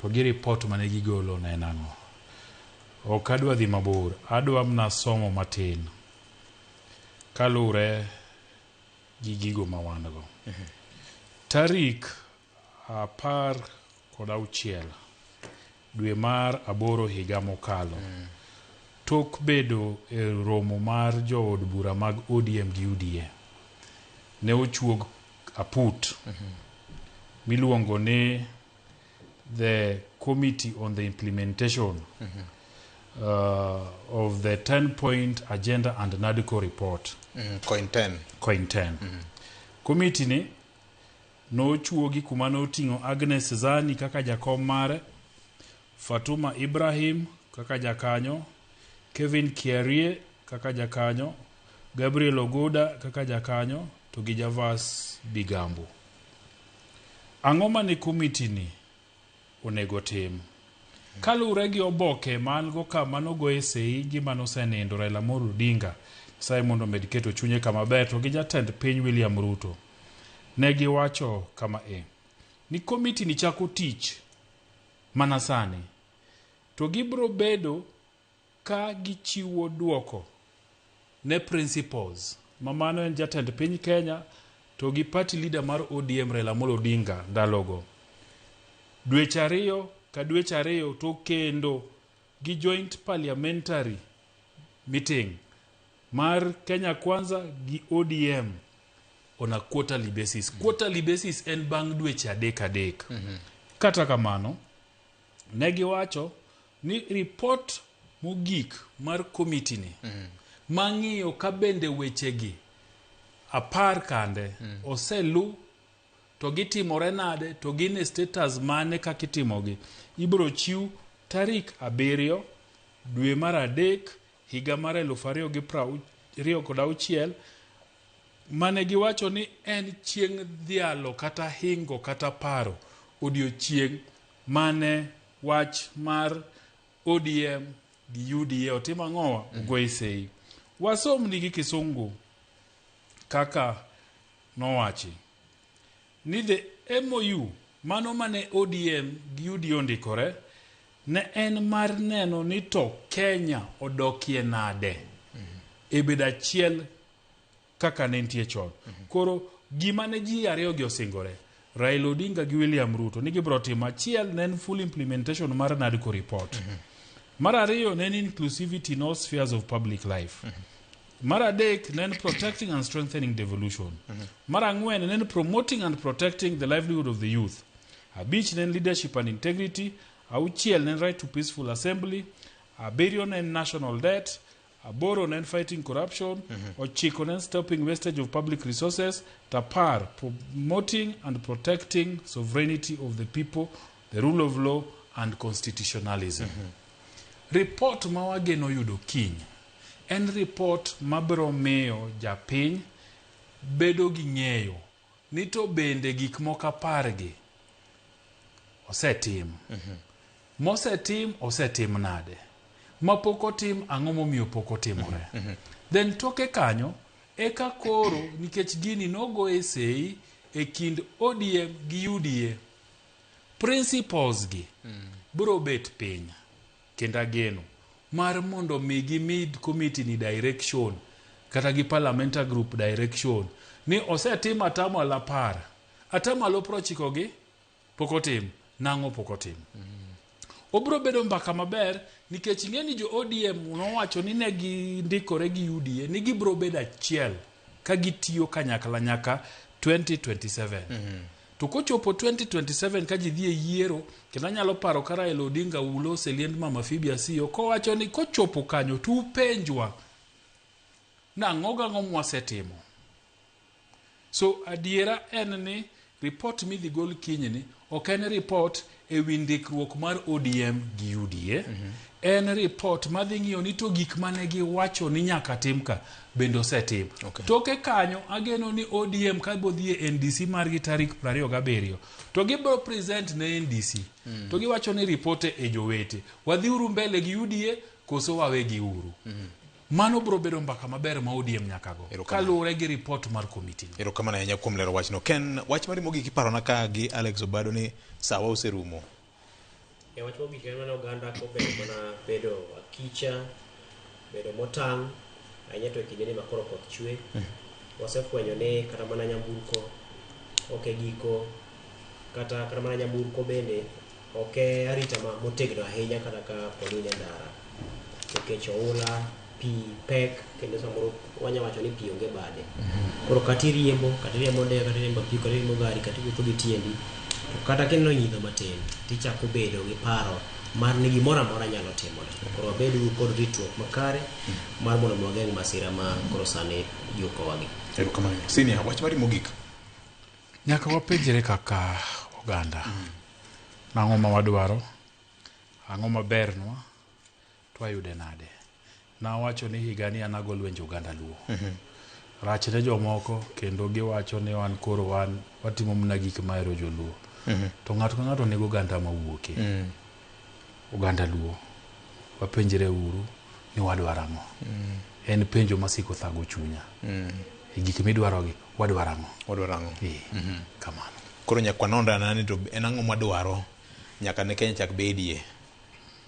[SPEAKER 1] To gi report mane gigolo ne en ang'o? Ok adwa dhi mabor, adwa mna somo matin kalure gi gigo ma wan go. Tarik 16 dwe mar 8 higa mokalo, tok bedo e romo mar jood bura mag ODM gi UDA, ne ochuog aput miluongo ni the Committee on the Implementation of the 10-point agenda and NADCO report.
[SPEAKER 27] Coin 10.
[SPEAKER 1] Committee ni nochuogi kuma noting'o Agnes Zani kaka jakom mare, Fatuma Ibrahim kaka jakanyo, Kevin Kiarie kaka jakanyo, Gabriel Ogoda kaka jakanyo, to gi Javas Bigambo. Ang'o mane committee ni onego tim? Kalure gi oboke man go kama nogo e sei gi manosenindo Raila Amolo Odinga, sai mondo med keto chunye kama ber, to gi jatend piny William Ruto ne giwacho kama ni committee ni chako tich mana sani, to gibro bedo ka gichiwo duoko ne principles mamano en jatend piny Kenya to gi party leader mar ODM Raila Amolo Odinga ndalogo. Dweche ariyo ka dweche ariyo to kendo gi joint parliamentary meeting mar Kenya Kwanza gi ODM on a quarterly basis. Quarterly basis en bang' dweche adek. Kata kamano, ne giwacho ni report mogik mar committee ni mang'iyo ka bende wechegi 10 kande oselu to gitimore nade, to gin status mane kaka itimogi, ibro chiw tarik 7 dwe mar 3 higa mar 2026, mane giwacho ni en chieng' dhialo kata hingo kata paro odiochieng' mane wach mar ODM gi UDA otimo ang'owa ogoye sei. Wasom ni gi Kisungu kaka nowachi ni the MOU mano mane ODM gi UDA ondikore ne en mar neno ni to Kenya odokie nade e bed achiel kaka ne nitie chon. Koro gima ne ji ariyo gi osingore, Raila Odinga gi William Ruto, ni gibro timo achiel ne full implementation mar NADCO report. Mar ariyo ne inclusivity in all spheres of public life. Mar adek ne protecting and strengthening devolution. Mar ang'wen ne promoting and protecting the livelihood of the youth. Abich ne leadership and integrity. Auchiel ne right to peaceful assembly. Abiriyo ne national debt. Aboro ne fighting corruption. Ochiko ne stopping wastage of public resources. Tapar, promoting and protecting sovereignty of the people, the rule of law and constitutionalism. Report mawageno yudo kiny en report mabro miyo japiny bedo gi ng'eyo ni to bende gik moko 10 gi osetim. Osetim nade? Mapok otim ang'o momiyo pok otimore? Then toke kanyo eka koro nikech gini nogo e sei e kind ODM gi UDA, principles gi bro bet piny kenda geno mar mondo migi mid committee ni direction kata gi parliamentary group direction ni osetim atamalo 10, atamalo 90 gi pok otim, nang'o pok otim. Obro bedo mbaka maber nikech ng'eni jo ODM nowacho ni ne gindikore gi UDA ni gibro bedo achiel ka gitiyo kanyakla nyaka 2027. To kochopo 2027 ka ji dhi e yiero, kendo anyalo paro ka Raila Odinga ulo oseliend Mama Phoebe Asiyo kowacho ni kochopo kanyo tu penjwa na ngoga ngomwasetimo. So adiera en ni report midhi gol kinyni ok en report e windikruok mar ODM gi UDA. En report madhi ng'iyo ni to gik mane giwacho ni nyaka tim ka bendo setim. Toke kanyo ageno ni ODM ka bodhi e NDC margi tarik 27 to gibro present ne NDC. To giwacho ni ripote e jowete. Wadhiuru mbele gi UDA koso wawe gi uru. Mano bro bedo mbaka maber ma ODM nyaka go. Kaluwore gi report mar committee.
[SPEAKER 27] Erokamano ahinya kuom lero wachno. Ken wach mari mogik iparona ka gi Alex Obado ni sawa oserumo.
[SPEAKER 2] Wach mogik en mana oganda ko bedo akicha, bedo motang', ahinya to e kinde ni makoro koth chwe. Wasefwenyo ni kata mana nyamburko ok giko, kata mana nyamburko bende ok arita motegno ahinya kata ka ponine ndara. Nikech oula, pi pek, kendo samoro wanya wacho ni pi onge bade. Koro katiriembo de, katiriembo pi, katiriembo gari, katiwuotho gi tiendi. To kata kendo nyidho matin, tichako bedo gi paro mar ni gimoro amora nyalo timore. Koro wabedo kod ritruok makare mar mondo wageng' masira ma koro sani yuko wagi.
[SPEAKER 27] Erokamano. Senior, wach mari mogik.
[SPEAKER 1] Nyaka wapenjre kaka oganda. Nang'o ma wadwaro? Ang'o mabernwa? Twayude nade? Nawacho ni higani anago lwenje oganda Luo. Rachne jomoko kendo giwacho ni wan koro watimo mna gik mahero joluo. To ng'ato ka ng'ato nego oganda mawuoke. Oganda Luo. Wapenjre uru ni wadwaro ang'o. En penjo masiko thago chunya. Gik midwarogi wadwaro ang'o.
[SPEAKER 27] Wadwaro ang'o.
[SPEAKER 1] Kamano.
[SPEAKER 27] Koro nyakwa nonda nani to en ang'o madwaro nyaka ne Kenya chak bedie.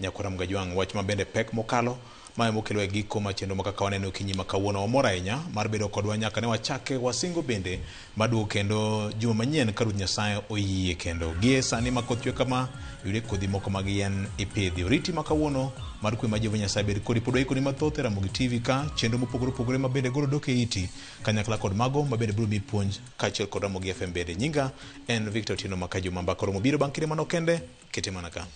[SPEAKER 27] Nyakwa Ramgajwang' wach mabende pek mokalo mae mokelo e giko machendo makaka waneno Okinyi ma kawuono. Wamor ahinya mar bedo kodwa nyaka ne wachake wasingo bende maduogo kendo juma manyien ka Ruoth Nyasaye oyie kendo. Gie sani makoth chwe kama yude kodhi moko mag yien ipidhi. Oriti ma kawuono mar kwe ma Jehova Nyasaye bed kodi pod oikoni mathoth e Ramogi TV ka chenro mopogore opogore mabende goro dok e iti kanyakla kod mago mabende biro mi puonj kaachiel kod Ramogi FM bende. Nyinga en Victor Tino Makajuma Mbakoro mobiro bang' kinde mano kende kete mana ka.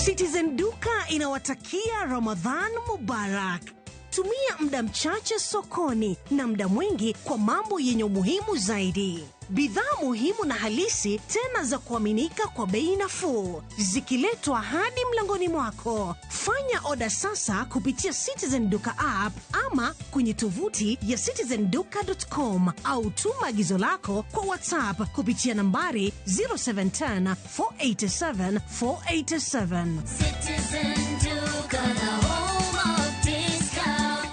[SPEAKER 8] Citizen Duka inawatakia Ramadhan Mubarak. Tumia muda mchache sokoni na muda mwingi kwa mambo yenye umuhimu zaidi. Bidhaa muhimu na halisi tena za kuaminika kwa bei nafuu, zikiletwa hadi mlangoni mwako. Fanya oda sasa kupitia Citizen Duka app ama kwenye tovuti ya citizenduka.com au tuma agizo lako kwa WhatsApp kupitia nambari 0710 487 487.
[SPEAKER 19] Citizen Duka, the home of discount.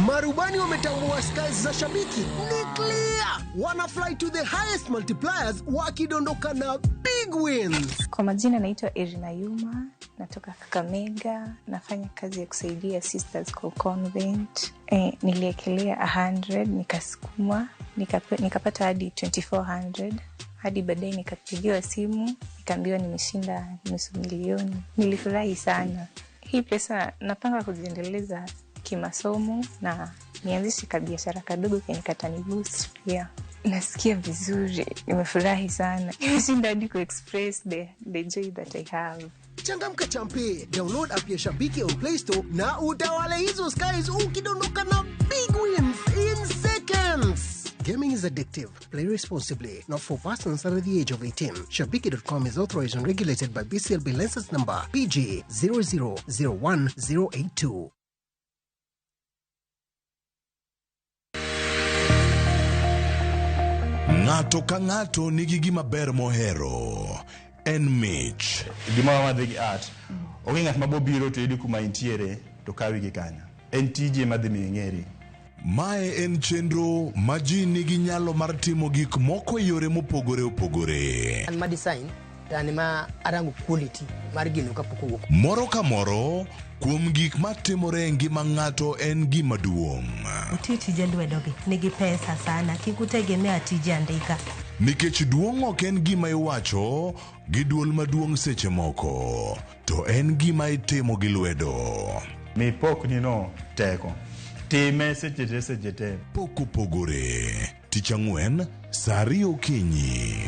[SPEAKER 22] Marubani wametambua skies za shabiki ni clear. Wana fly to the highest multipliers wakidondoka na big wins.
[SPEAKER 23] Kwa majina naitwa Irina Yuma, natoka Kakamega, nafanya kazi ya kusaidia sisters kwa convent. Niliekelea 100, nikasukuma, nikapata hadi 2400. Hadi baadaye nikapigiwa simu, nikaambiwa nimeshinda $500,000. Nilifurahi sana. Hii pesa napanga kuziendeleza kimasomo na nianzishe kabiashara kadogo kenikatani boost pia. Nasikia vizuri, nimefurahi sana. Nimeshinda hadi ku express the joy that I have.
[SPEAKER 22] changamka champe. Download app ya Shabiki on Play Store na utawale hizo skies ukidondoka na big wins in seconds. Gaming is addictive. Play responsibly. Not for persons under the age of 18. Shabiki.com is authorized and regulated by BCLB license number PG 0001082.
[SPEAKER 12] Ng'ato ka ng'ato nigi gima ber mohero. En mich.
[SPEAKER 7] Gima wadhi gi art. Onge ng'at mabobiro to yudi kuma intiere to kawi gi kanya. En tije madhi ming'eri.
[SPEAKER 12] Mae en chenro ma ji nigi nyalo mar timo gik moko yore mopogore opogore.
[SPEAKER 10] An ma design tani ma arango quality mar gino kapok owuok.
[SPEAKER 12] Moro ka moro kuom gik matimore e ngima ng'ato en gima duong'.
[SPEAKER 11] Tije lwedogi nigi pesa sana, kikutegemea tije andika.
[SPEAKER 12] Nikech duong' ok en gima iwacho gi duol maduong' seche moko, to en gima itimo gi lwedo.
[SPEAKER 7] Mi pokni no teko. Time seche te.
[SPEAKER 12] Pok opogore. Tich Ang'wen, saa 2 okinyi.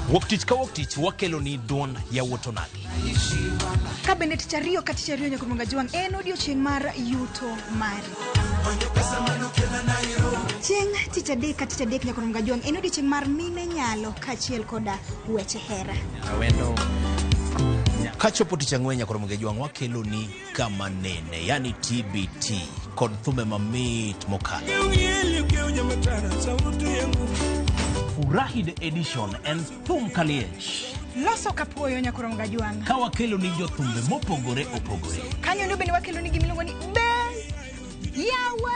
[SPEAKER 18] Wuok tich ka wuok tich wakelo ni duon ya Wotonagi.
[SPEAKER 24] Kabende tich ariyo ka tich ariyo nyaka monga juang en odiochieng' mar yuto mari. Chieng' tich adek ka tich adek nyaka monga juang en odiochieng' mar mine nyalo kachiel koda weche hera.
[SPEAKER 18] Awendo kachopo tich Ang'wen nyaka monga juang wakelo ni kama nene, yani TBT kod thume mamit mokalo. Furahi the edition and thum kaliech.
[SPEAKER 24] Loso kapuoyo nyakoro mga juang.
[SPEAKER 18] Ka wakelo ni jothumbe mopogore opogore.
[SPEAKER 24] Kanyo ndio bende wakelo ni gimiluongo ni Be Yawa.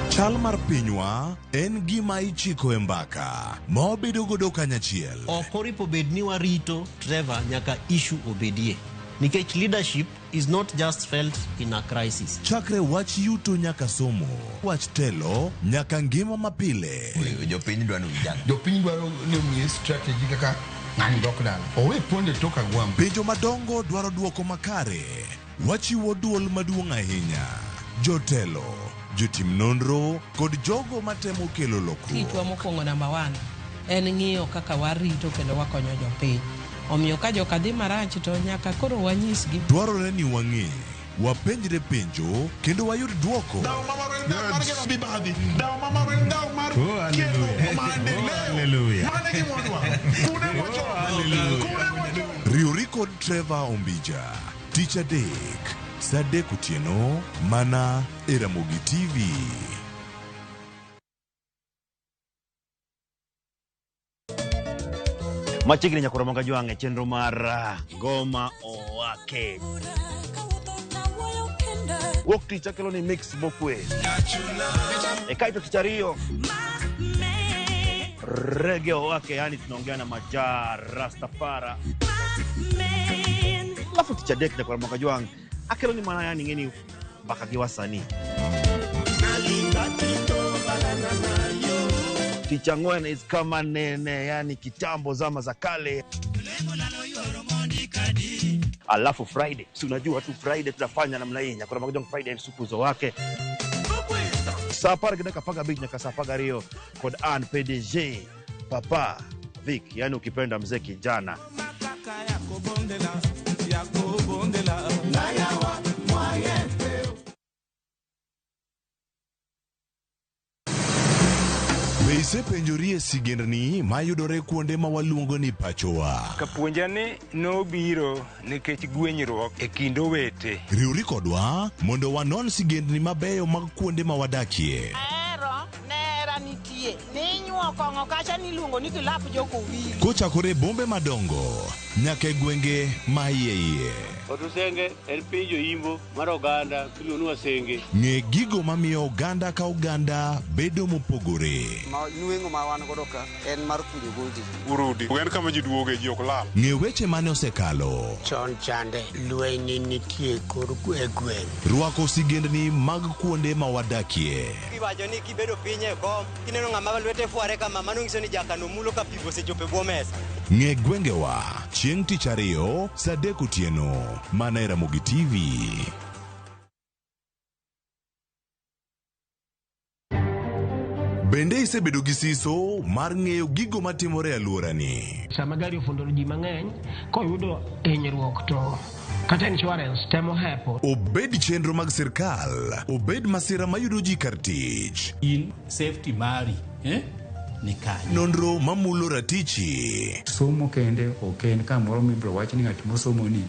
[SPEAKER 12] Chal mar pinywa en gima ichiko e mbaka ma obedo godo kanyachiel.
[SPEAKER 21] Okoripo bed ni warito Trevor nyaka issue obedie. Nikech leadership is not just felt in a crisis.
[SPEAKER 12] Chakre wach yuto nyaka somo, wach telo nyaka ngima mapile.
[SPEAKER 20] Jopiny dwaro ujana. Jopiny dwaro ni omiye strategy kaka ng'ani dok dala. Owe ponde toka gwam.
[SPEAKER 12] Penjo madongo dwaro duoko makare. Wachiwo duol maduong' ahinya. Jotelo, jotim nonro kod jogo matemo kelo lokruok.
[SPEAKER 13] Kitwa mokwongo number 1 en ng'iyo kaka warito kendo wakonyo jopiny. Omiyo ka joka dhi marach to nyaka koro wanyisgi.
[SPEAKER 12] Dwarore ni wang'e, wapenjre penjo kendo wayud duoko. Riuri kod Trevor Ombija, tich adek, saa 3 otieno, mana e Ramogi TV.
[SPEAKER 25] Machiegni nyakoro monga juang' e chenro mar Ngoma Owake. Wuok tich akelo ni mix bokwe. E kaito tich ariyo Reggae Owake, yani tunaongea na Majar Rastafara. Alafu tich adek nyakoro monga juang' akelo ni mana, yani ngeni mbaka gi wasanii. Tich Ang'wen is kama nene, yani kitambo zama za kale. Alafu Friday, si unajua tu Friday tunafanya namna hii, nyakora magojong Friday and supuzo wake. Sapar gina kapaga big nyaka sapaga rio kod an PDG Papa Vic, yani ukipenda mzee kijana.
[SPEAKER 12] Ise penjorie sigendni mayudore kuonde ma waluongo ni pachowa.
[SPEAKER 26] Kapuonjani nobiro nikech gwenyruok e kind owete.
[SPEAKER 12] Riuri kodwa mondo wanon sigendni mabeyo mag kuonde ma wadakie.
[SPEAKER 28] Nera nitie. Ninyuo kong'o kacha niluongo ni kilap joko wili.
[SPEAKER 12] Kochakore bombe madongo nyaka gwenge ma iye.
[SPEAKER 3] Otusenge en piny joimbo mar oganda miluongo Wasenge.
[SPEAKER 12] Ng'e gigo mamiyo oganda ka oganda bedo mopogore.
[SPEAKER 4] Nueng'o ma wan godo ka en mar kunyo gondi.
[SPEAKER 12] Urudi. En kama ji duoge ji ok lal. Ng'e weche mane osekalo.
[SPEAKER 10] Chon chande lweny nitie kor gweng'.
[SPEAKER 12] Rwako sigendni mag kuonde ma wadakie.
[SPEAKER 10] Kiwacho ni kibedo piny e kom, kineno ng'ama lwete fuare kama, mano nyiso ni jakano mulo ka pigo osechopo e bwo mesa.
[SPEAKER 12] Ng'e gwengewa chieng' tich ariyo saa 3 otieno mana e Ramogi TV. Bende isebedo gi siso mar ng'eyo gigo matimore e alworani.
[SPEAKER 5] Sama gari ofundoro ji mang'eny, koyudo hinyruok to kata insurance temo hepo.
[SPEAKER 12] Obed chenro mag sirkal, obed masira mayudo ji kar tich.
[SPEAKER 6] In safety mari, ni kanye.
[SPEAKER 12] Nonro mamulo ratichi.
[SPEAKER 9] Somo kende oken kamoro mibro wach ni ng'at mosomo ni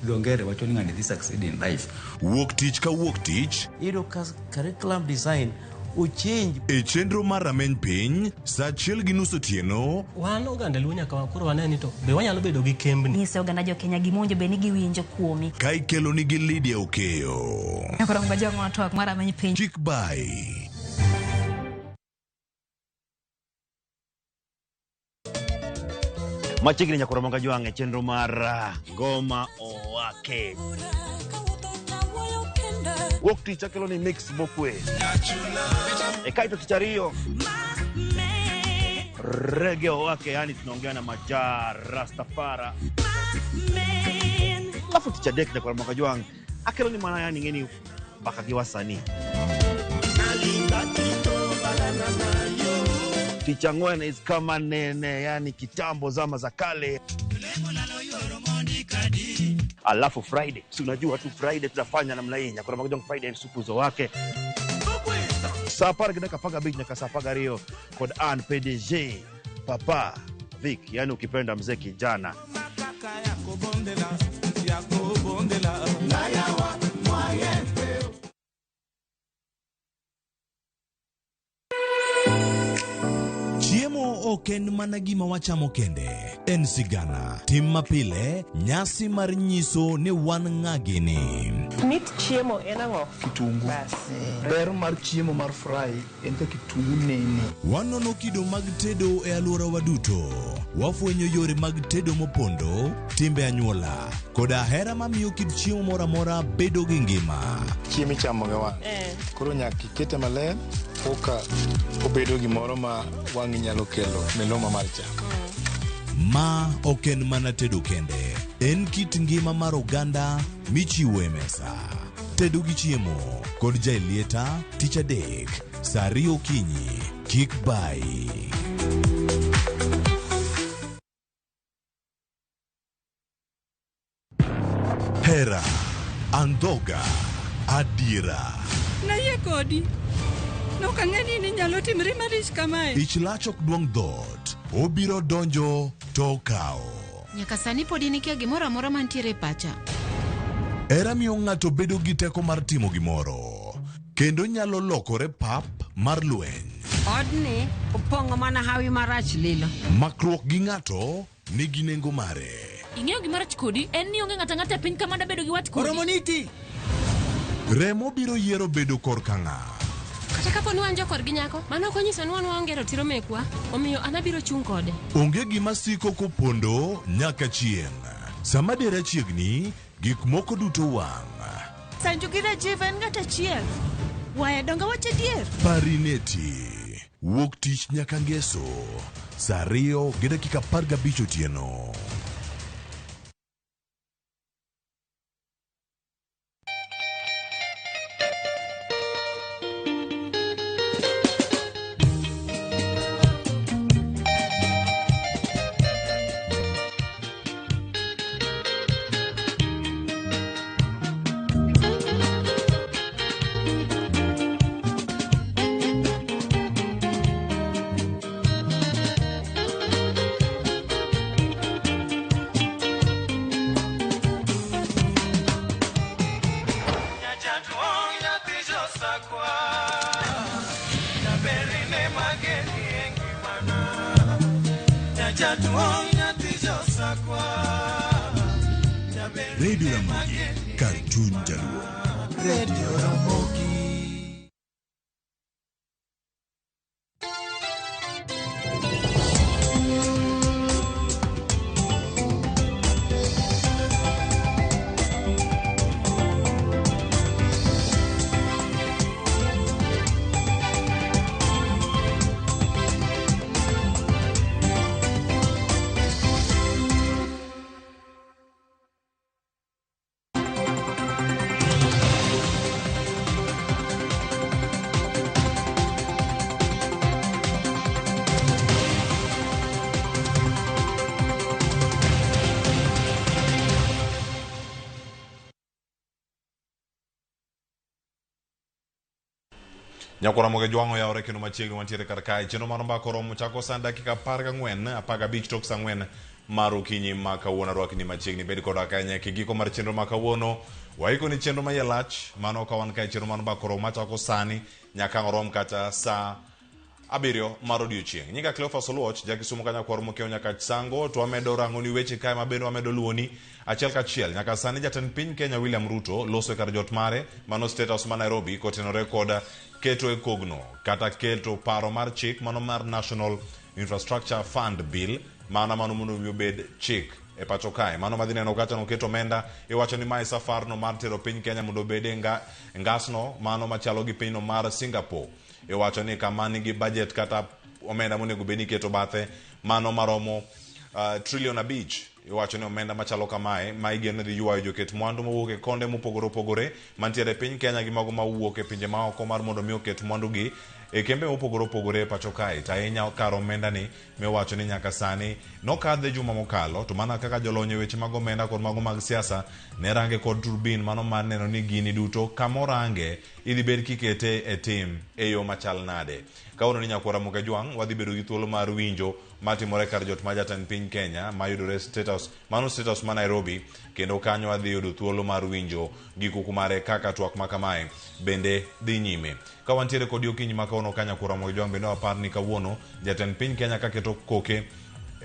[SPEAKER 9] dhongere wacho ni ng'ani dhi succeed in life.
[SPEAKER 12] Wuok tich ka wuok tich.
[SPEAKER 21] Iro curriculum design uchinj.
[SPEAKER 12] E chenro mar rameny piny, saa 1:30 otieno.
[SPEAKER 21] Wan oganda luo nyaka wakoro waneni to be wanyalo bedo gi kembni.
[SPEAKER 14] Nyise oganda jo Kenya gimonjo be ni giwinjo kuomi.
[SPEAKER 12] Ka ikelo nigi Lydia Okeyo.
[SPEAKER 14] Nyakoro jogo matwak mar rameny piny.
[SPEAKER 12] Chik by
[SPEAKER 25] Machiegni Nyakoromoga Jwang' e chenro mar Ngoma Owake. Wuok tich akelo ni mix bokwe. E kaito tich ariyo. Reggae Owake, yani tunaongea na Majar Rastafara. Alafu tich adek Nyakoromoga Jwang' akelo ni mana yani ngeni baka gi wasanii. Tich ang'wen is kama nene, yani kitambo zama za kale. Alafu Friday, si unajua tu Friday tutafanya namna hii. Nyakoromoga Jwang' Friday ni supuzo wake. Saa para gina kapaga beach nyaka saa paga Rio kod An PDG Papa Vic, yani ukipenda mzee kijana.
[SPEAKER 12] Chiemo oken mana gima wachamo kende. En sigana, tim mapile, nyasi mar nyiso ni wan ng'agini.
[SPEAKER 28] Mit chiemo en ang'o?
[SPEAKER 16] Kitungu. Ber mar chiemo mar fry en ka kitungu nene.
[SPEAKER 12] Wanono kido mag tedo e alworawa duto. Wafwenyo yore mag tedo mopondo, timbe anyuola, koda hera mamiyo kit chiemo mora mora bedo gi ngima.
[SPEAKER 16] Chiemo ichamo ga wan. Koro nyaka ikete maler, oka obedo gimoro ma wang'i nyalo kelo meloma mar chak.
[SPEAKER 12] Ma oken mana tedo kende. En kit ngima mar oganda michiwo e mesa. Tedo gi chiemo kod jailieta tich adek saa 2 okinyi. Kik bai. Hera, andhoga, adiera.
[SPEAKER 17] Naye kodi. Nokang'eni ni nyalo timre marich kamae.
[SPEAKER 12] Ich lach ok duong' dhot. Obiro donjo to kao.
[SPEAKER 29] Nyaka sani podi nikia gimoro amora mantiere pacha.
[SPEAKER 12] Hera miyo ng'ato bedo gi teko mar timo gimoro. Kendo nyalo lokore pap mar lweny.
[SPEAKER 17] Odni opong'o mana hawi marach lilo.
[SPEAKER 12] Makruok gi ng'ato nigi nengo mare.
[SPEAKER 29] Ing'eyo gimarach kodi en ni onge ng'ata ng'ata piny kamanda bedo gi wat kodi.
[SPEAKER 12] Oromoniti. Remo biro yiero bedo korka ng'a.
[SPEAKER 29] Kata kapo ni wan jokor gi nyako, mano ok onyiso ni wan waonge ratiro mekwa, omiyo an abiro chung' kode.
[SPEAKER 12] Onge gima siko kopondo nyaka chieng'. Sama dera chiegni, gik moko duto wang'.
[SPEAKER 17] Sanju gi Rajiv en ng'ata chiel. Wae donga wache dier.
[SPEAKER 12] Parineti. Wuok tich nyaka ngeso. Saa 2:15 otieno. Radio Ramogi, Cartoon Jaluo.
[SPEAKER 1] Radio Ramogi.
[SPEAKER 2] Nyakora moge jwango ya oreke no machiegni mantiere kar kae cheno mano mbako romo chako san dakika 14 apaga bich tok sangwen maru kinyi ma kawuono rwakni machiegni bed kod akanya kigiko mar chenro ma kawuono waiko ni chenro ma yelach mano ka wan kae chenro mano mbako romo chako sani nyaka rom kata sa abirio mar odiochieng. Nyinga Cleophas Oluoch jakisumo kanya kwar mokeo nyaka sango to amedo rangoni weche kae mabendo amedo luoni achiel kachiel nyaka sani jatend piny Kenya William Ruto loso kar jot mare mano State House ma Nairobi kotenore kod keto e kogno kata keto paro mar chik mano mar National Infrastructure Fund Bill mano mondo obed chik e pacho kae mano madhi neno kata no keto menda e wacho ni mai safar no mar tero piny Kenya mondo bede ngasno mano machalo gi piny no mar Singapore e wacho ni kama nigi budget kata omenda monego bedi keto bathe mano maromo trillion abich e wacho ni omenda machalo kamae ma igeno dhi ywayo joket mwandu mowuok e konde mopogore opogore mantiere piny Kenya gi mago mawuok e pinje maoko mar mondo mi oket mwandu gi e kembe mopogore opogore pacho kae ta inya karo omenda ni me wacho ni nyaka sani nokadhe juma mokalo to mana kaka jolonyo weche mag omenda kod mago mag siasa ne range kod turbin mano mar neno ni gini duto kamorange idhi bed kikete e tim e yo machal nade kawono ni nyakora moge jwang wadhi bedo gi thuolo mar winjo matimore kar jot ma jatend piny Kenya mayudore State House mano State House ma Nairobi kendo kanyo wadhi yudo thuolo mar winjo gikuku mare kaka twak makamae bende dhi nyime ka wantiere kod okinyi makawono kanya kura moge jwang bende wapar ni kawuono jatend piny Kenya ka keto koke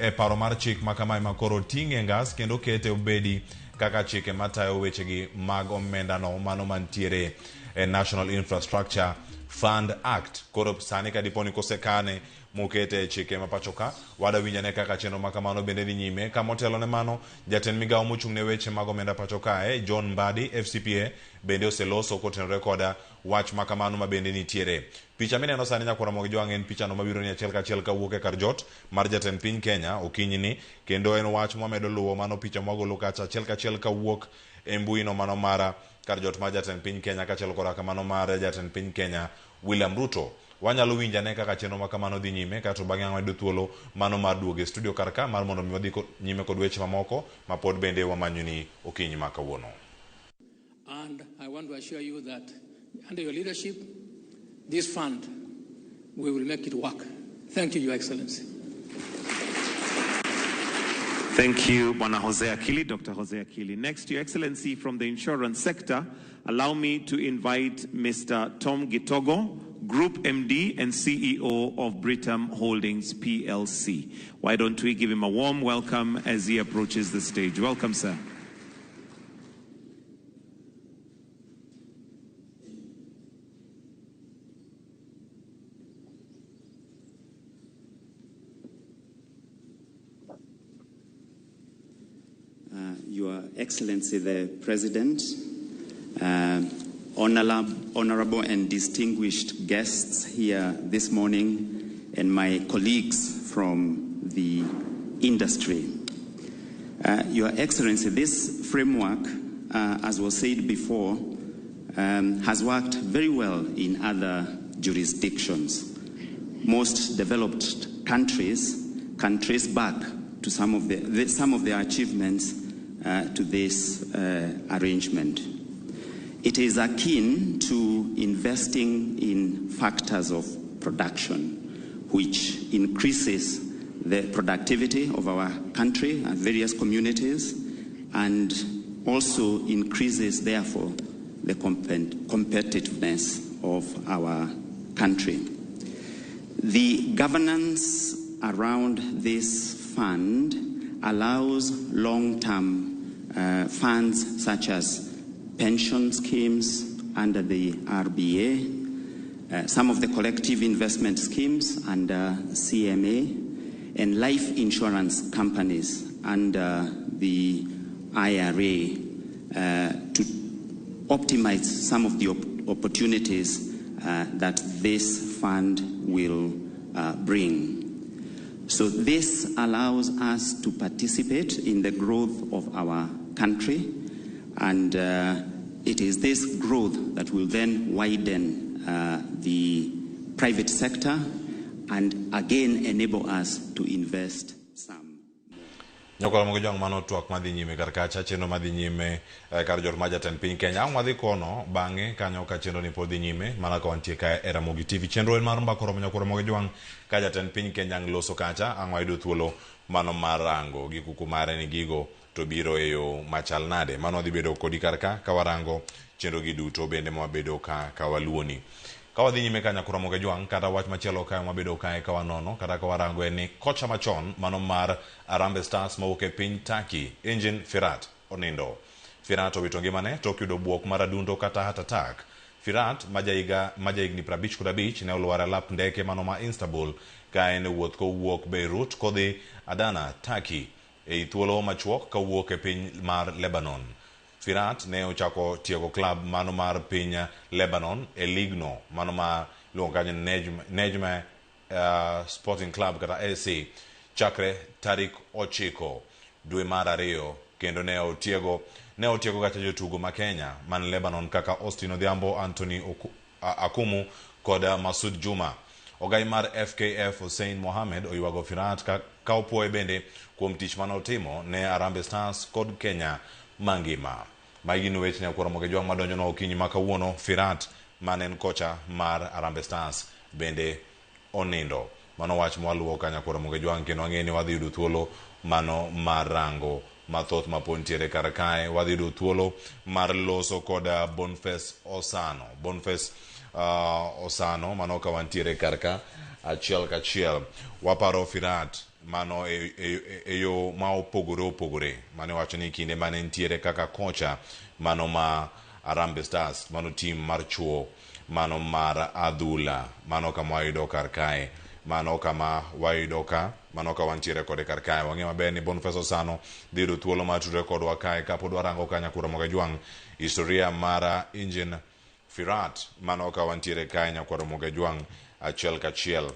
[SPEAKER 2] e paro mar chik makamae makoro ting'e ngas kendo kete obedi kaka chike matayo weche gi mag omenda no mano mantiere e National Infrastructure Fund Act koro sani ka diponi kosekane mukete chike mapachoka wada winjane kaka chenro makamano bende dhi nyime kama otelo ne mano jatend migawo mochung' ne weche mag omenda pachoka John Mbadi FCPA bende oseloso kotenore koda wach makamano ma bende nitiere picha mineno sani nyakora moge jwang' en picha no mabiro ni achiel kachiel kawuok e kar jot mar jatend piny Kenya okinyi ni kendo en wach mwamedo luwo mano picha mwagolo kacha achiel kachiel kawuok e mbui no mano mara kar jot mar jatend piny Kenya kachiel koda kamano mar jatend piny Kenya William Ruto wanyalo winjane kaka chenro makamano dhi nyime kato bang'e wayudo thuolo mano mar duogo e studio karka mar mondo mi wadhi nyime kod weche mamoko ma pod bende wamanyoni okinyi ma kawuono.
[SPEAKER 8] And I want to assure you that under your leadership this fund we will make it work. Thank you, Your Excellency.
[SPEAKER 11] Thank you, Bwana Jose Akili, Dr. Jose Akili. Next, Your Excellency, from the insurance sector, allow me to invite Mr. Tom Gitogo, Group MD and CEO of Britam Holdings PLC. Why don't we give him a warm welcome as he approaches the stage. Welcome, sir.
[SPEAKER 15] Your Excellency the President, honorable and distinguished guests here this morning, and my colleagues from the industry. Your Excellency, this framework, as was said before, has worked very well in other jurisdictions. Most developed countries can trace back to some of their achievements to this arrangement. It is akin to investing in factors of production, which increases the productivity of our country and various communities, and also increases, therefore, the competitiveness of our country. The governance around this fund allows long-term funds such as pension schemes under the RBA, some of the collective investment schemes under CMA, and life insurance companies under the IRA to optimize some of the opportunities that this fund will bring. So this allows us to participate in the growth of our country, and it is this growth that will then widen the private sector and again enable us to invest some.
[SPEAKER 2] Nyokora mo jong mano twak madhi nyime karka cha cheno madhi nyime kar jor maja ten piny Kenya wadhi kono bange kanyo ka chendo ni podhi nyime mana ka wantie ka era Mogi TV chenro en mar mbakoro nyokora mo jong ka ja ten piny Kenya ngloso kacha angwa ido thuolo mano marango gi kuku mare ni gigo to biro eyo machal nade mano dhi bedo kodi karka ka warango chenro gi duto bende mo bedo ka waluoni ka wadhi nyime kanya kura mo jwang kata wach machielo ka mabedo kae ka wanono kata ka warango ni kocha machon mano mar Harambee Stars mawuok e piny Turkey Engin Firat onindo. Firat owito ngimane tok yudo buok mar adundo kata heart attack. Firat majahigni 55 ne olwar lap ndeke mano ma Istanbul ka en wuoth kowuok Beirut kodhi Adana Turkey e thuolo machuok ka wuok e piny mar Lebanon. Firat ne ochako tiego club mano mar piny Lebanon e ligno mano ma luongo kanyo Nejma Sporting Club kata AC chakre tarik 9 dwe mar 2 kendo ne otiego gacha jotugo ma Kenya man Lebanon kaka Austin Odhiambo, Anthony Akumu kod Masud Juma. Ogai mar FKF Hussein Mohamed oywago Firat ka opuoye bende kuom tich manotimo ne Harambee Stars kod Kenya mangima. Maigi no weche nyakora mo jwang madonjo no okinyi makawuono Firat manen kocha mar Harambee Stars bende onindo. Mano wach mwaluo kanya kura mo jwang kendo ang'eni wadhi yudo thuolo mano marango mathoth mapontiere karakae wadhi yudo thuolo mar loso koda Boniface Osano mano ka wantiere karka achiel kachiel waparo Firat mano eyo ma opogore mane wacho ni kinde mane ntiere kaka kocha mano ma Harambee Stars mano team mar chuo mano mar adhula mano kama wayudo karkae mano kama wayudo ka mano ka wantiere kode karkae wang'e maber ni Boniface Osano dhi yudo thuolo mar tudore kodwa kae kapod warango kanya kura mo jwang historia mar Engin Firat mano ka wantiere kae nyakwaro mo jwang achiel kachiel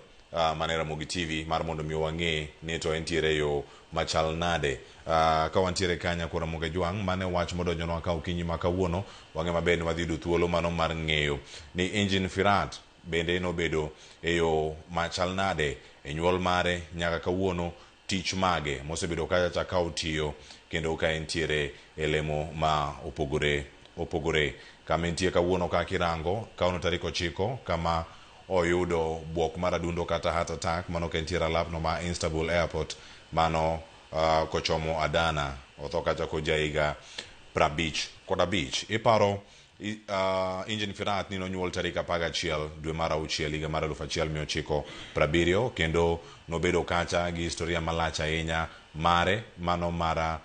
[SPEAKER 2] manera Mogi TV mar mondo mi wang'e ni to entiere yo machal nade ka wantiere kanya kura mo jwang mane wach modonjo no ka okinyi makawuono wang'e maber ni wadhi yudo thuolo mano mar ng'eyo ni Engin Firat bende no bedo eyo machal nade e nyuol mare nyaka kawuono tich mage mosebedo kacha ka otiyo kendo ka entiere elemo ma opogore kama entie kawuono ka kirango ka ono tarik 9 kama oyudo buok mar adundo kata heart attack mano ka entiere lapno ma Istanbul airport mano kochomo Adana otho kacha ko jaiga 55 iparo Engin Firat nino nyuol tarik 11 dwe mar 6 higa mar 1970 kendo nobedo kacha gi historia malach ahinya mare mano mara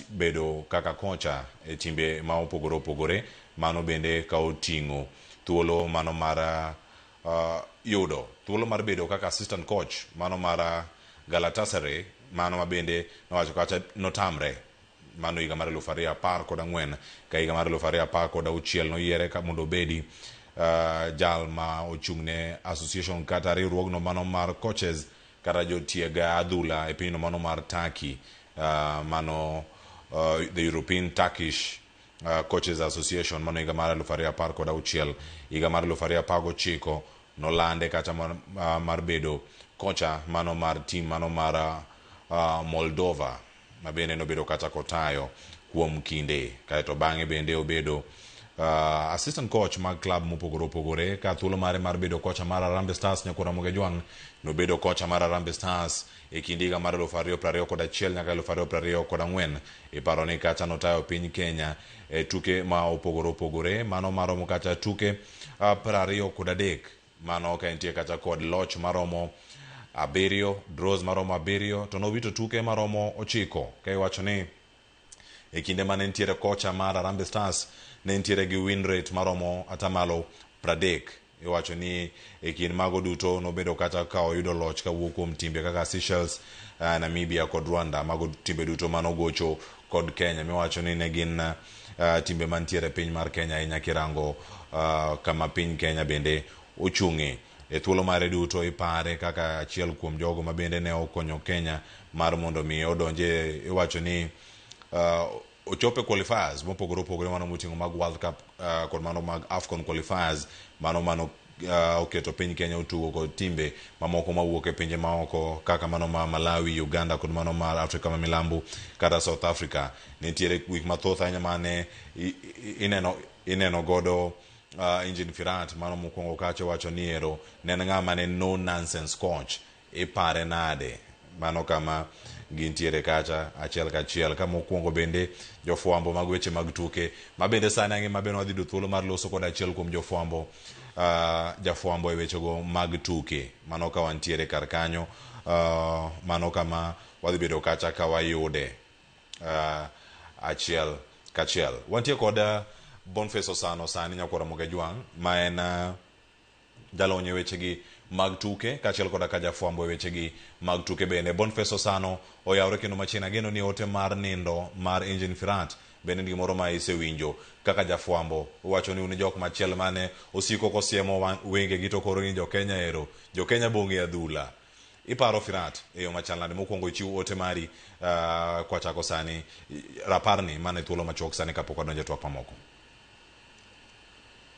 [SPEAKER 2] bedo kaka kocha e timbe ma opogore mano bende ka oting'o thuolo mano mara yudo thuolo mar bedo kaka assistant coach mano mara Galatasaray mano mabende nowacho kacha notamre mano higa mar 2014 ka higa mar 2016 noyiere ka mondo bedi jal ma ochung'ne association kata riwruogno mano mar coaches kata jotiega adhula e pinyno mano mar Turkey mano the European Turkish Coaches Association mano higa mar 2016 higa mar 2019 nolande kata mar bedo kocha mano mar team mano mar Moldova mabende nobedo kata kotayo kuom kinde kaeto bang'e bende obedo assistant coach mag club mopogore ka thuolo mare mar bedo kocha mar Harambee Stars nyakora mo jwang nobedo kocha mar Harambee Stars e kinde higa mar 2021 nyaka 2024 iparo ni kacha notayo piny Kenya e tuke ma opogore mano maromo kacha tuke 23 mano ka entie kacha kod loch maromo 7 draws maromo 7 to nowito tuke maromo 9 ka iwacho ni e kinde mane ntiere kocha mar Harambee Stars ne ntiere gi win rate maromo atamalo 30. Iwacho ni e kind mago duto nobedo kata ka oyudo loch kawuok kuom timbe kaka Seychelles, Namibia kod Rwanda. Mago timbe duto manogocho kod Kenya. Miwacho ni ne gin timbe mantiere piny mar Kenya ahinya kirango kama piny Kenya bende ochung'e. E thuolo mare duto ipare kaka achiel kuom jogo ma bende ne okonyo Kenya mar mondo mi odonje. Iwacho ni ochope qualifiers mopogore opogore mano moting'o mag World Cup kod mano mag AFCON qualifiers, mano oketo piny Kenya otugo kod timbe mamoko mawuok e pinje maoko kaka mano ma Malawi, Uganda kod mano mar Afrika ma Milambo kata South Africa. Nitiere gik mathoth ahinya mane ineno godo Engin Firat mano mokwongo kacho wacho ni ero ne en ng'ama ne no nonsense coach. Ipare nade mano kama gintiere kacha achiel kachiel. Ka mokwongo bende jofwambo mag weche mag tuke ma bende sani ang'e ma bende wadhi do thuolo mar loso kod achiel kuom jafwambo e wechego mag tuke. Mano ka wantiere kar kanyo, mano kama wadhi bedo kacha ka wayude achiel kachiel. Wantie kod Boniface Osano sani nyakwara Mogejwang' ma en jalony e wechegi mag tuke kachiel koda ka jafwambo e wechegi mag tuke bende. Boniface Osano oyawre kendo machien ageno ni ote mar nindo mar Engin Firat bende ni gimoro ma isewinjo kaka jafwambo. Wacho ni un jok machiel mane osiko kosiemo wenge gi to koro ni jo Kenya ero, jo Kenya bonge adhula. Iparo Firat e yo machal nade mokwongo chiwo ote mari kwa chako sani raparni mane thuolo machok sani kapok wadonjo twak mamoko.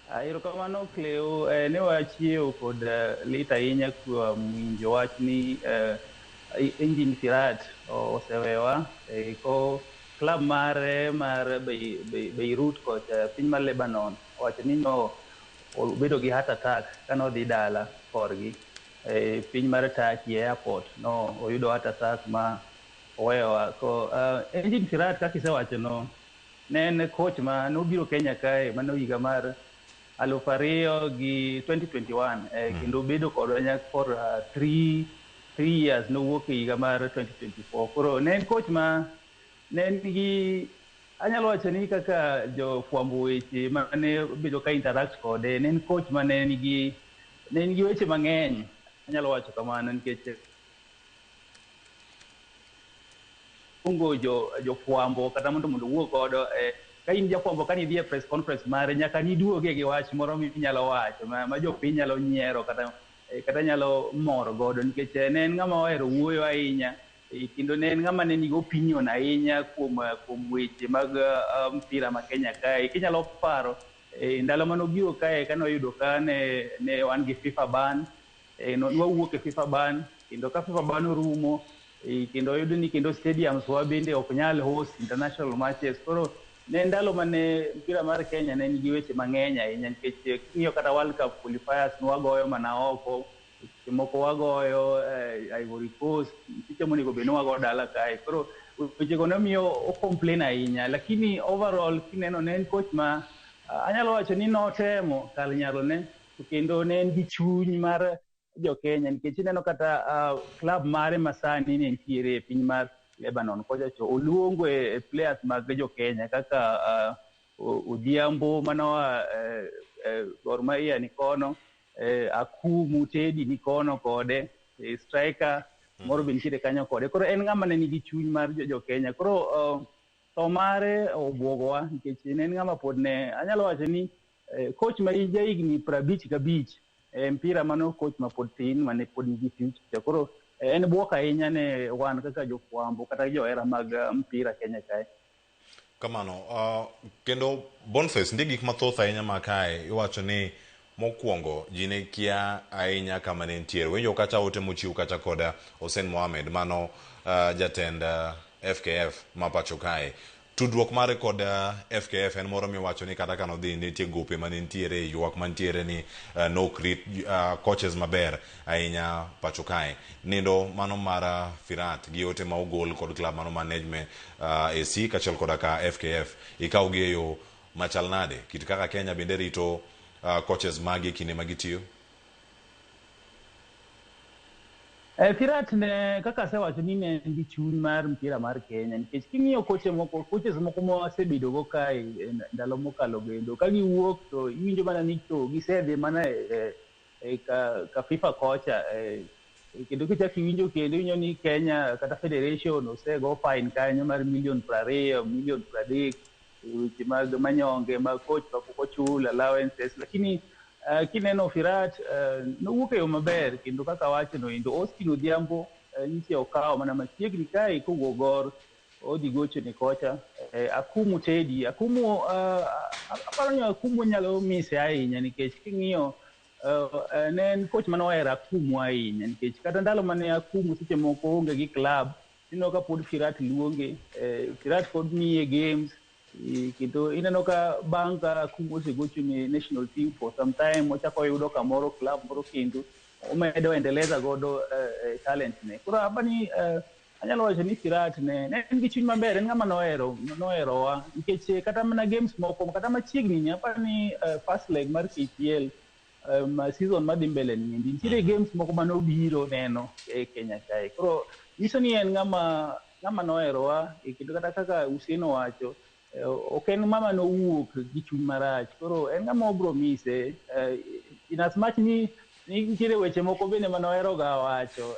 [SPEAKER 7] Erokamano Cleo, ne wachiewo kod lit ahinya kuom winjo wach ni Engin Firat osewewa ko klab mare mar Beirut kocha piny mar Lebanon. Wacho ni no obedo gi heart attack kane odhi dala korgi piny mar Turkey airport. No oyudo heart attack ma owewa. Ko Engin Firat kaka isewacho no ne en coach ma nobiro Kenya kae mano higa mar 2021 kendo bedo kodwa nyaka for 3 years nowuok e higa mar 2024. Koro ne en coach ma ne nigi, anyalo wacho ni kaka jofwambo weche mane bedo ka interact kode, ne en coach ma ne nigi weche mang'eny, anyalo wacho kamano, nikech ungo jofwambo kata mondo wuo godo ka in jafwambo ka nidhi e press conference mare nyaka niduoge gi wach moro minyalo wacho ma jopiny nyalo nyiero kata nyalo mor godo, nikech ne en ng'ama ohero wuoyo ahinya kendo ne en ng'ama ne nigi opinion ahinya kuom weche mag mpira ma Kenya kae. Kinyalo paro ndalo mane obiro kae kane oyudo ka ne wan gi FIFA ban, nwawuok e FIFA ban, kendo ka FIFA ban orumo kendo oyudo ni kendo stadiums wa bende ok nyal host international matches. Koro ne ndalo mane mpira mar Kenya ne nigi weche mang'eny ahinya, nikech king'iyo kata World Cup qualifiers nwagoyo mana oko, seche moko wagoyo Ivory Coast, seche monego bed nwago dala kae. Koro wechego nomiyo o complain ahinya, lakini overall kineno ne en coach ma anyalo wacho ni notemo kal nyarone, kendo ne en gi chuny mar jo Kenya, nikech ineno kata club mare masani ne nitiere e piny mar Lebanon kocha cho oluongo e players mag jo Kenya kaka Odhiambo manoa Gor Mahia ni kono, Akumu Tedi ni kono kode, striker moro be nitiere kanyo kode. Koro en ng'ama ne nigi chuny mar jo Kenya. Koro to mare obwogowa nikech ne en ng'ama pod ne anyalo wacho ni coach ma higni 55 mpira mano coach ma pod tin mane pod nigi future. Koro en bwok ahinya ne wan kaka jofwambo kata johera mag mpira Kenya kae.
[SPEAKER 2] Kamano, kendo Boniface ndi gik mathoth ahinya ma kae iwacho ni mokwongo ji ne kia ahinya kama ne ntiere. Winjo kacha ote mochiw kacha koda Hussein Mohamed mano jatend FKF ma pacho kae. Tudruok mare kod FKF en moro miwacho ni kata kano dhi nitie gope mane ntiere, ywak mantiere ni no crit coaches maber ahinya pacho kae. Nindo mano mar Firat gi ote ma ogol kod club mano management AC kachiel koda ka FKF ikaw gi yo machal nade kit kaka Kenya bende rito coaches magi kinde magitiyo.
[SPEAKER 7] Firat ne kaka asewacho ni ne gi chuny mar mpira mar Kenya nikech king'iyo coaches moko mosebedo go kae ndalo mokalo gendo ka giwuok to iwinjo mana ni to gisedhi mana ka FIFA kocha kendo kichako iwinjo kendo iwinjo ni Kenya kata federation osego fine kanyo mar million 20 million 30 weche mag manyonge mag coach pok ochul allowances lakini kineno Firat nowuok e yo maber kendo kaka wacho no indo Austin Odhiambo nitie okawo mana machiegni kae kowuok gor odhi gocho ne kocha Akumu Teddy Akumu aparo ni Akumu nyalo mise ahinya nikech king'iyo ne en coach manohero Akumu ahinya nikech kata ndalo mane Akumu seche moko onge gi club ineno ka pod Firat luonge Firat pod miye games kendo ineno ka bang' ka Akumu osegocho ne national team for some time ochako yudo kamoro club moro kendo omedo endeleza godo talent ne koro abani anyalo wacho ni Firat ne en gi chuny maber en ng'ama noherowa nikech kata mana games moko kata machiegni ni apani first leg mar KPL season madhi mbele ni nitiere games moko manobiro neno e Kenya kae koro nyiso ni en ng'ama noherowa kendo kata kaka Useno wacho ok en mama nowuok gi chuny marach koro en ng'ama obro mise in as much ni nitiere weche moko bende manohero ga wacho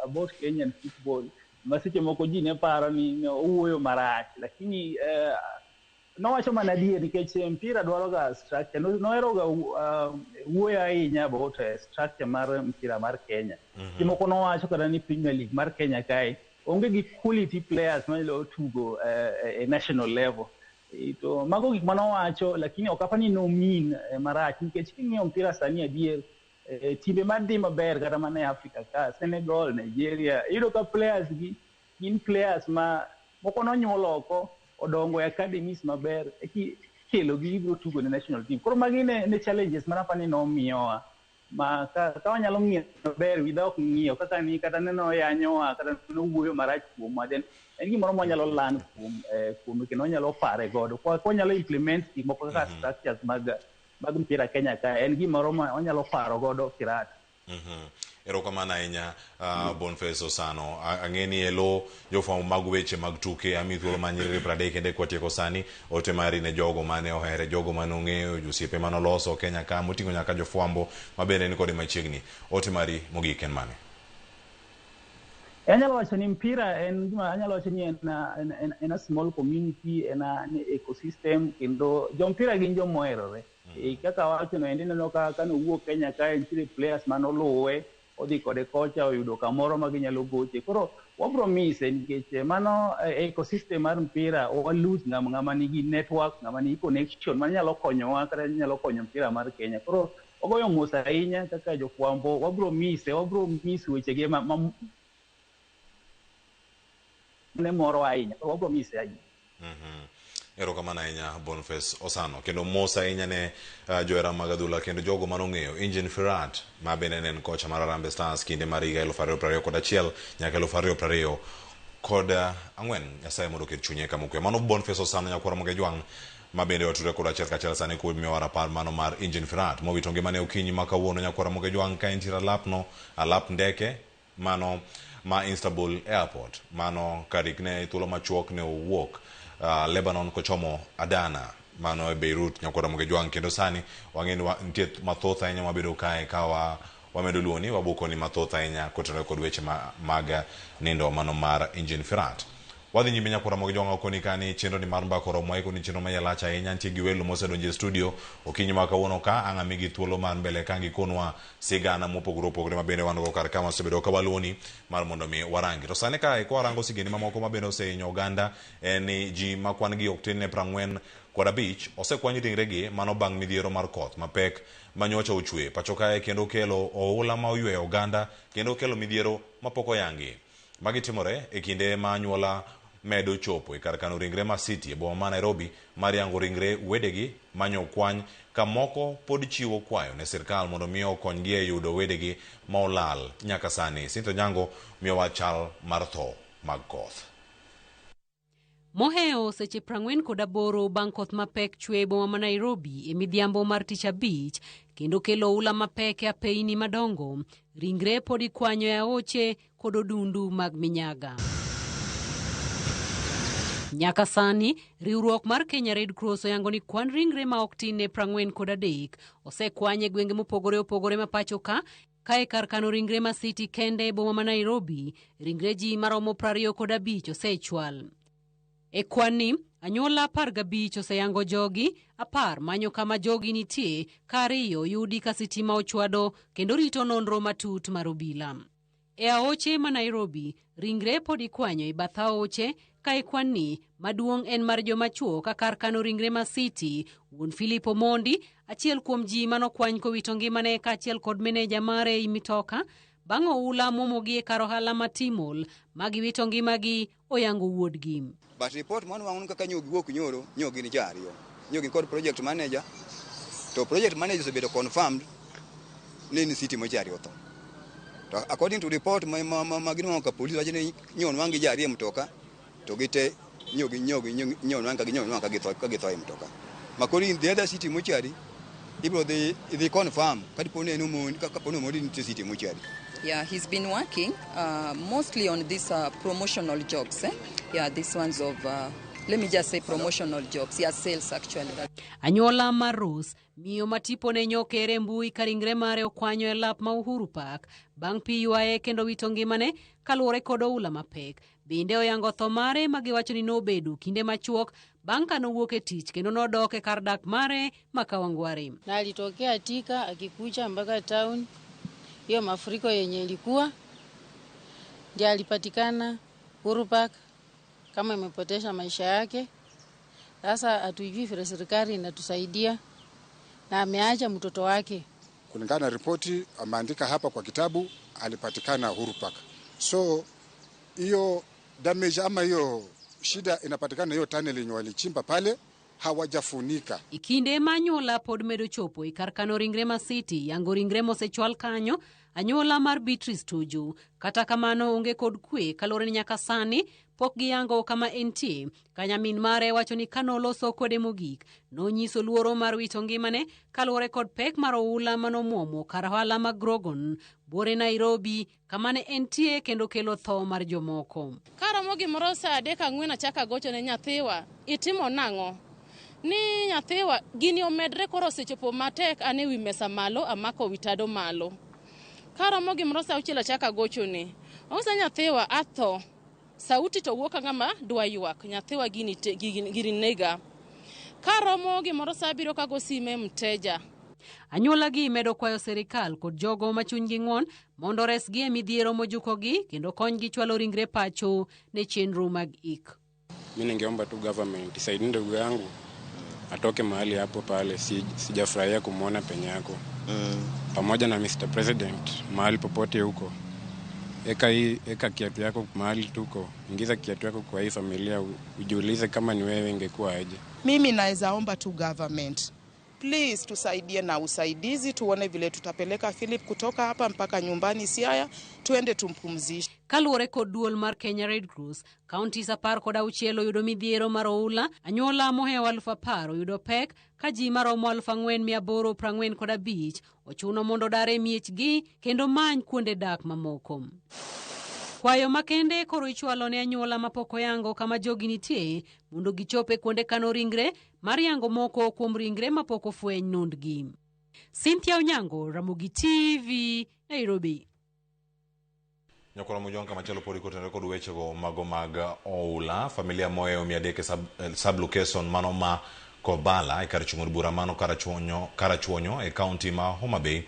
[SPEAKER 7] about Kenyan football maseche moko ji ne paro ni owuoyo marach lakini nowacho mana adier nikech mpira dwaro ga structure nohero ga wuoyo ahinya about structure mar mpira mar Kenya moko nowacho kata ni Premier League mar Kenya kae onge gi quality players manyalo tugo e national level to mago gik manowacho lakini ok apani no mean marach nikech king'iyo mpira sani adier timbe madhi maber kata mana e Africa ka Senegal Nigeria iyudo ka players gi gin players ma moko nonyuol oko odongo e academies maber kelo gi ibro tugo ne national team koro magi ne challenges mana apani nomiyowa ma ka wanyalo ng'iyo maber without ng'iyo kaka ni kata neno yanyowa kata nowuoyo marach kuomwa then en gimoro mwanyalo learn kuom kendo wanyalo pare godo kwa wanyalo implement gik moko kaka structures mag mpira Kenya ka en gimoro ma wanyalo paro godo Firat.
[SPEAKER 2] Erokamano ahinya Boniface Osano ang'eni elo jofwambo mag weche mag tuke ami thuolo manyiriri 30 kende kwatieko sani ote mari ne jogo mane ohere jogo mane ong'eyo josiepe manoloso Kenya ka moting'o nyaka jofwambo mabende ni kode machiegni ote mari mogik en mane?
[SPEAKER 7] Anyalo wacho ni mpira en gima anyalo wacho ni en a small community en an ecosystem kendo jompira gin jomoherore kaka wacho no neno ka nowuok Kenya ka nitie players manoluwe odhi kode kocha oyudo kamoro ma ginyalo goche koro wabro mise nikech mano ecosystem mar mpira walose ng'ama nigi network ng'ama nigi connection manyalo konyowa kata nyalo konyo mpira mar Kenya koro ogoyo mos ahinya kaka jofwambo wabro mise wechege ne moro ahinya wabro mise ahinya.
[SPEAKER 2] Erokamano ahinya Boniface Osano kendo mos ahinya ne johera mag adhula kendo jogo manong'eyo Engine Firat ma bende ne en kocha mar Harambee Stars kinde mar higa 2021 nyaka 2024 Nyasaye mondo oket chunye kama okwe mano Boniface Osano nyakwara moge jwang' ma bende watudore kod achiel kachiel sani kuom miwa rapar mano mar Engine Firat mowito ngimane okinyi ma kawuono nyakwara moge jwang' ka entiere alap ndeke mano ma Istanbul Airport mano karik ne thuolo machuok ne owuok Lebanon kochomo Adana mano e Beirut nyakwara moge jwang' kendo sani wang'eni nitie mathoth ahinya mabedo kae ka wamedo luoni wabuko ni mathoth ahinya kotenore kod weche mag nindo mano mar Engine Firat wadhi nyime nyakwara moge jwang' okoni kani chenro ni mar mbako romo eko ni chenro mayalach ahinya nitie gi welo mosedonjo e studio okinyi ma kawuono ka ang'amigi thuolo mar mbele ka gikonwa sigana mopogore opogore mabende wan go kar kama osebedo ka waluoni mar mondo mi warangi to sani ka warango sigeni mamoko mabende osehinyo oganda ni ji makwan gi ok tin ne 45 osekwany ringregi mano bang' midhiero mar koth mapek manyocha ochwe pacho kae kendo kelo oula ma oyweyo oganda kendo kelo midhiero mapok oyangi magitimore e kinde ma anyuola medo chopo e kar kano ringre ma City e boma ma Nairobi mar yango ringre wedegi manyo kwany ka moko pod chiwo kwayo ne sirkal mondo miyo okonygi e yudo wedegi ma olal nyaka sani. Sinto Nyango miyowa chal mar tho mag koth.
[SPEAKER 13] Moheo seche 48 bang' koth mapek chwe boma ma Nairobi e midhiambo mar tich abich kendo kelo ula mapek e apeini madongo, ringre pod ikwanyo e aoche kod odundu mag minyaga. Nyaka sani, riwruok mar Kenya Red Cross oyango ni kwan ringre ma ok tin ne 43 osekwanye gwenge mopogore opogore ma pacho ka e kar kano ringre ma City kende boma ma Nairobi, ringre ji maromo 25 osechwal. E kwani, anyuola 15 oseyango jogi, 10 manyo kama jogi nitie, ka 2 yudi ka sitima ochwado kendo rito nonro matut mar obila. E aoche ma Nairobi, ringre pod ikwanyo e bath aoche, ka e kwani maduong' en mar joma chuo ka kar kano ringre ma City, wuon Philip Omondi, achiel kuom ji manokwany kowito ngimane ka achiel kod meneja mare i mitoka, bang' oula momogi e kar ohala matimol, ma giwito ngimagi oyango wuodgi.
[SPEAKER 18] But report mwanwang'o kaka nyogi wuok nyoro, nyogi ni jariyo. Nyogi kod project manager, to project manager osebedo confirmed ni City mochari otho. To according to report maginwang'o ka police wacho ni nyon gi jariyo mtoka, to gite nyogi nyon ka githo e mtoka. Makori in the other City mochari, ibro they confirm kadipone no mon kapone modi ni City mochari.
[SPEAKER 19] Yeah, he's been working mostly on these promotional jobs. Yeah, these ones of, let me just say promotional jobs. Yeah, sales actually.
[SPEAKER 13] Anyuola mar Rose, miyo matipo ne nyokere mbui ka ringre mare okwanyo e lap ma Uhuru Park, bang' pi ywaye kendo wito ngimane kaluwore kod oula mapek. Bende oyango tho mare ma giwacho ni nobedo kinde machuok bang' ka nowuok e tich kendo nodok e kar dak mare ma Kawangware.
[SPEAKER 20] Na alitokea Thika akikuja mpaka town. Hiyo mafuriko yenye ilikuwa ndiye alipatikana Uhuru Park kama imepotesha maisha yake. Sasa hatujui vile serikali inatusaidia na ameacha mtoto wake.
[SPEAKER 22] Kulingana na ripoti ameandika hapa kwa kitabu, alipatikana Uhuru Park. So hiyo damage ama hiyo shida inapatikana hiyo tunnel yenye walichimba pale hawajafunika.
[SPEAKER 13] Ikinde manyuola pod medo chopo e kar kano ringre ma City yango ringre mosechwal kanyo, anyuola mar Beatrice Tuju, kata kamano onge kod kwe kalore ni nyaka sani pok giyango kama entie, ka nyamin mare wacho ni kano loso kode mogik, nonyiso luoro mar wito ngimane kalore kod pek mar oula manomwomo kar ohala mag Grogon, bore Nairobi, kamane entie kendo kelo tho mar jomoko.
[SPEAKER 23] Karomo gimoro sa 3-4 achaka gocho ne nyathiwa, itimo nang'o? Ni nyathiwa gini omedre koro sechopo matek ane wi mesa malo amako witado malo. Karomo gimoro sa 6 achaka gocho ne. Osa nyathiwa atho. Sauti to wuok ng'ama dwa ywak. Nyathiwa gini nega. Karomo gimoro sa 7 kago sime mteja.
[SPEAKER 13] Anyuola gi medo kwayo serikal kod jogo machunygi ng'won mondo resgi e midhiero mojukogi kendo konygi chwalo ringre pacho ne chenro mag ik.
[SPEAKER 24] Mimi ningeomba tu government isaidie ndugu yangu atoke mahali hapo pale, sijafurahia kumuona penye yako. Pamoja na Mr. President mahali popote huko. Eka kiatu yako mahali tuko. Ingiza kiatu yako kwa hii familia, ujiulize kama ni wewe ingekuwa aje.
[SPEAKER 26] Mimi naweza omba tu government, please tusaidie na usaidizi, tuone vile tutapeleka Philip kutoka hapa mpaka nyumbani Siaya, tuende tumpumzishe.
[SPEAKER 13] Kaluwore kod duol mar Kenya Red Cross, kaunti 16 oyudo midhiero mar oula, anyuola mohewo 10,000 oyudo pek, ka ji maromo 4,845 ochuno mondo dar e miechgi kendo many kuonde dak mamoko. Kwayo makende koro ichwalo ne anyuola mapok oyango kama jogi nitie mondo gichope kuonde kano ringre mar yango moko kuom ringre mapok ofweny nondgi. Cynthia Onyango, Ramogi TV, Nairobi.
[SPEAKER 2] Nyakora mujonka machalo podi kotenore kod wechego mago mag oula. Familia moe omiadeke sublocation mano ma Kobala e kar chung'od bura mano Karachuonyo e kaunti ma Homa Bay.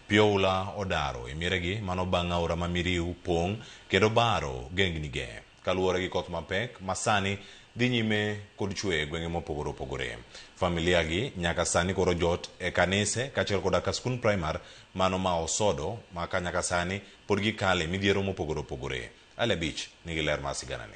[SPEAKER 2] Pio oula odaro e miregi mano bang' aora ma Miriu pong' kendo baro gengnige. Kaluwore gi koth mapek masani dhi nyime kod chwe gwenge mopogore opogore. Familia gi nyaka sani koro jot e kanise kaachiel koda ka skul primar mano ma Osodo ma ka nyaka sani pod gikale midhiero mopogore opogore. Ale Beach nigi ler mar siganani.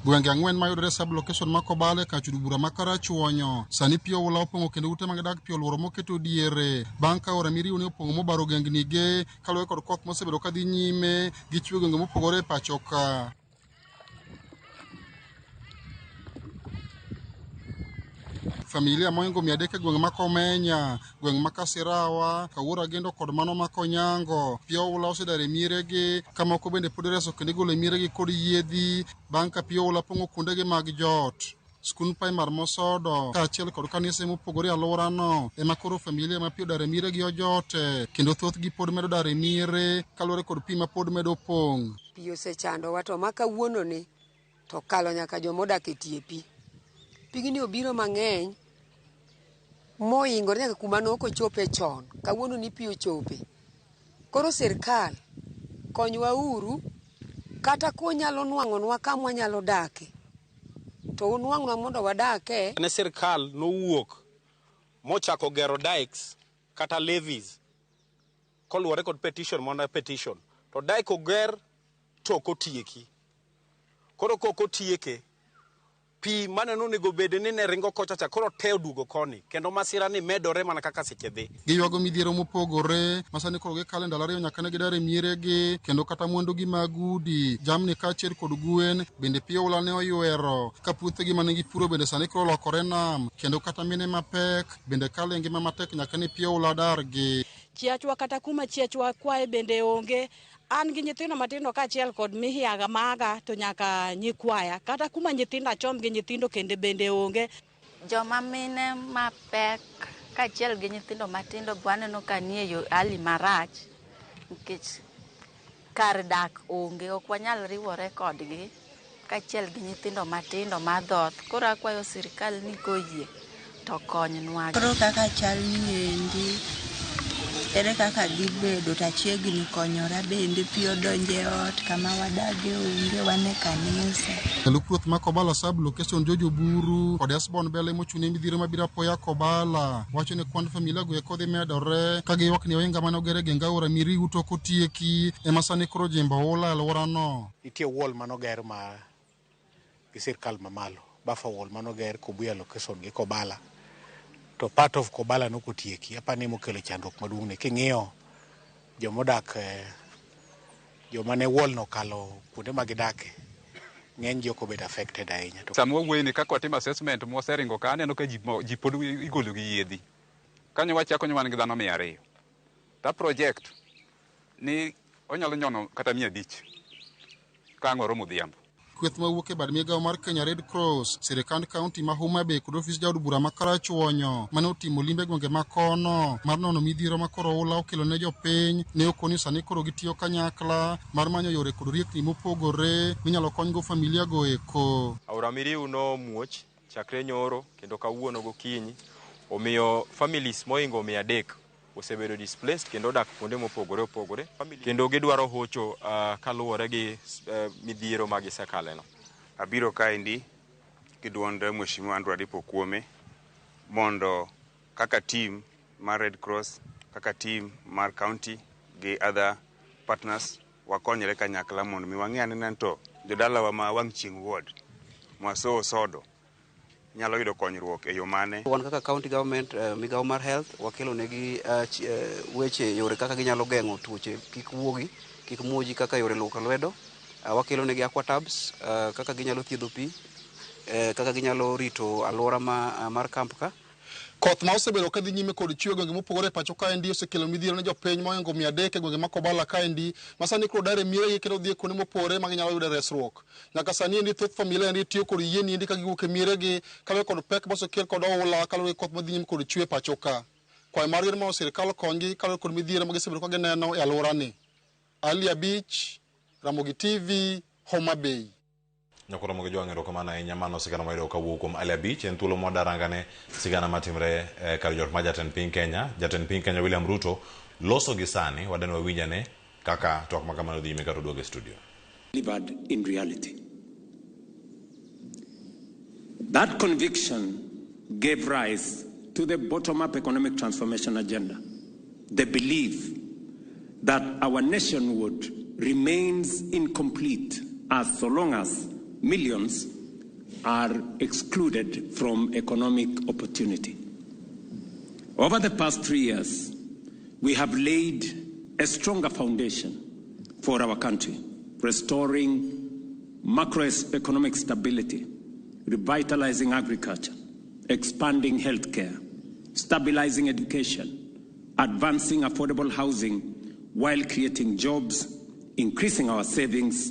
[SPEAKER 3] Gwenge ang'wen mayudore sub location ma Kobale ka chudu bura ma Karachuonyo. Sani pio wula opong'o kendo ute magadak pio luoro moketo diere. Bang' ka Oramiri ne opong'o mobaro gengnige kaluwore kod koth mosebedo kadhi nyime gi chwe gwenge mopogore pachoka. Familia moingo 300 gwenge ma Komenya, gwenge ma Kasirawa, Kawuora Gendo kod mano ma Konyango. Pio wula osedare miregi kama oko bende pod reso kendo igolo miregi kod yiedhi bang' ka pio wula pong'o kuondegi mag jot. Skun Primar Mosodo kaachiel kod kanise mopogore alworano ema koro familia ma pio dare miregi ojote kendo thothgi pod medo dare mire kaluwore kod pi ma pod medo pong'.
[SPEAKER 4] Pi osechandowa to ma kawuononi to kalo nyaka jomodak e tie pi. Pigni obiro mang'eny moingore nyaka kuma noko chope chon. Kawuono ni pi ochope. Koro sirkal konywa uru kata kuonyalo nwang'onwa kama wanyalo dake. To unwang'nwa mondo wadake.
[SPEAKER 5] Ne sirkal nowuok mochako gero dikes kata levees koluwore kod petition. To dike oger to kotieki. Koro kokotieke pi maneno nego bede ni ne ringo kochacha koro teo dugo koni kendo masira ni medore mana kaka seche dhi.
[SPEAKER 3] Giywago midhiero mopogore masani koro gikale ndalo ariyo nyaka ne gidare mieregi kendo kata mwandugi mag udi jamni kaachiel kod gwen bende pio wula ne oywero ka puothegi mane gipuro bende sani koro lokore nam kendo kata mine mapek bende kale ngima matek nyaka ne pio wula dargi.
[SPEAKER 6] Chiachwa kata kuma chiachwa kwae bende onge. An gi nyithindo matindo kaachiel kod mihiaga maga to nyaka nyikwaya kata kuma nyithindo achom gi nyithindo kende bende onge.
[SPEAKER 9] Joma mine mapek kaachiel gi nyithindo matindo bwaneno ka nie yo hali marach nikech kar dak onge, ok wanyal riwore kodgi kaachiel gi nyithindo matindo madhoth. Koro akwayo sirkal ni koyie to konynwa.
[SPEAKER 10] Koro kaka chal ni endi ere kaka gibedo tachiegni konyora bende pio donje ot kama wadage onge wane kanisa.
[SPEAKER 3] Lukuoth ma Kobala sub location Jojo Buru kod Esbon Bele mochune midhiero mabiro apoya Kobala wacho ne kwand familia go eko dhi medore ka giywak ni ohinga mane ogere genga Oramiri uto kotieki ema sani koro jimbo ula alworano.
[SPEAKER 14] Nitie wall manoger ma gi sirkal mamalo buffer wall manoger Kobuya location gi Kobala. To part of Kobala no kotieki apani mokelo chandruok maduong' ne king'iyo jomodak joma ne wall no kalo kuonde ma gidake ng'eny ji ok obed affected ahinya.
[SPEAKER 21] Sama wawuoyeni kaka watimo assessment moseringo ka aneno ka ji pod igolo gi yiedhi. Kanyo wachako nyuman gi dhano 200. Ta project ni onyalo nyono kata 500 ka ang'oro modhiambo.
[SPEAKER 3] Kweth mawuok e bad migao mar Kenya Red Cross, sirikand kaunti ma Homa Bay kod ofis jaod bura ma Karachuonyo mane otimo limbe gwenge ma kono mar nono midhiero ma koro ula okelo ne jopiny ne okoni sani koro gitiyo kanyakla mar manyo yore kod riekni mopogore minyalo konygo familia go eko.
[SPEAKER 27] Oramiri uno muoch chakre nyoro kendo kawuono gokinyi omiyo families moingo 300 osebedo displaced kendo dak kuonde mopogore opogore kendo gidwaro hocho kaluwore gi midhiero mag sekaleno.
[SPEAKER 30] Abiro kaendi giduond Mheshimiwa Andrew Adipo Kuome mondo kaka team mar Red Cross kaka team mar county gi other partners wakonyre kanyakla mondo miwang'e anena to jodalawa ma wang' chieng' ward Mwaso Sodo nyalo yudo konyruok e yo mane.
[SPEAKER 31] Wan kaka county government migao mar health wakelo negi weche yore kaka ginyalo geng'o tuoche kik wuogi kik muoji kaka yore luoko lwedo. Wakelo negi aquatabs kaka ginyalo thiedho pi kaka ginyalo rito alwora mar camp ka.
[SPEAKER 3] Koth ma osebedo kadhi nyime kod chwe gwenge mopogore pacho kaendi osekelo midhiero ne jopiny moingo 300 e gwenge ma Kobala kaendi masani koro dare miregi kendo dhi kuonde mopogore ma ginyalo yudo resruok. Nyaka sani endi thoth familia endi tiyo kod yieni endi ka giwuok e miregi kaluwore kod pek mosekel kod oula kaluwore koth madhi nyime kod chwe pacho ka. Kwayo mar mondo sirkal okonygi kaluwore kod midhiero ma gisebedo ka gineno e alworani. Ali Abich, Ramogi TV, Homa Bay.
[SPEAKER 2] Nyakoro moge joang'ero kamana ahinya mano sigana mayudo kawuok kuom Ali Abich en thuolo modarangane sigana matimre kar jot ma jatend piny Kenya William Ruto loso gi sani wadani wawinjane kaka twak makamano dhi nyime ka oduogo e studio.
[SPEAKER 32] Delivered in reality. That conviction gave rise to the bottom-up economic transformation agenda. The belief that our nationhood remains incomplete as so long as millions are excluded from economic opportunity. Over the past 3 years, we have laid a stronger foundation for our country, restoring macroeconomic stability, revitalizing agriculture, expanding healthcare, stabilizing education, advancing affordable housing while creating jobs, increasing our savings,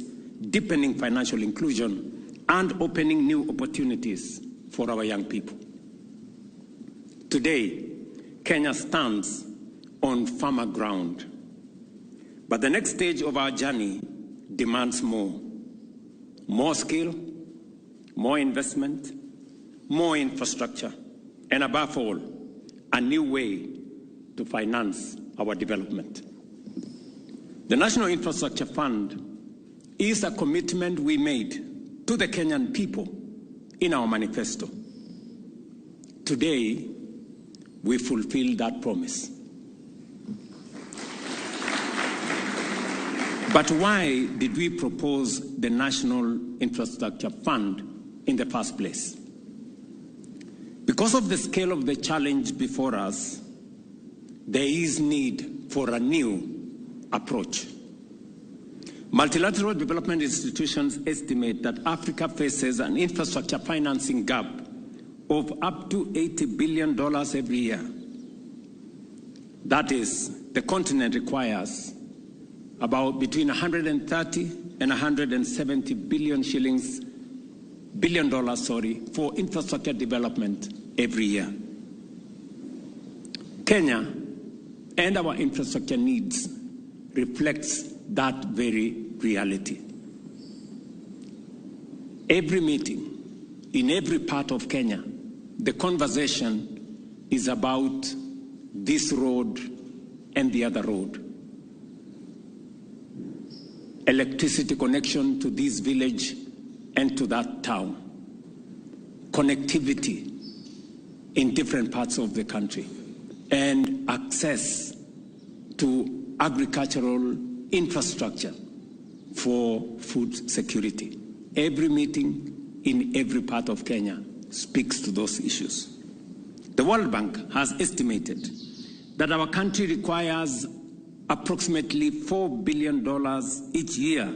[SPEAKER 32] deepening financial inclusion, and opening new opportunities for our young people. Today, Kenya stands on firmer ground. But the next stage of our journey demands more. More skill, more investment, more infrastructure, and above all, a new way to finance our development. The National Infrastructure Fund is a commitment we made to the Kenyan people in our manifesto. Today, we fulfill that promise. But why did we propose the National Infrastructure Fund in the first place? Because of the scale of the challenge before us, there is need for a new approach. Multilateral development institutions estimate that Africa faces an infrastructure financing gap of up to $80 billion every year. That is, the continent requires about between 130 and 170 billion dollars, for infrastructure development every year. Kenya and our infrastructure needs reflects that very reality. Every meeting in every part of Kenya, the conversation is about this road and the other road. Electricity connection to this village and to that town. Connectivity in different parts of the country. And access to agricultural infrastructure for food security. Every meeting in every part of Kenya speaks to those issues. The World Bank has estimated that our country requires approximately $4 billion each year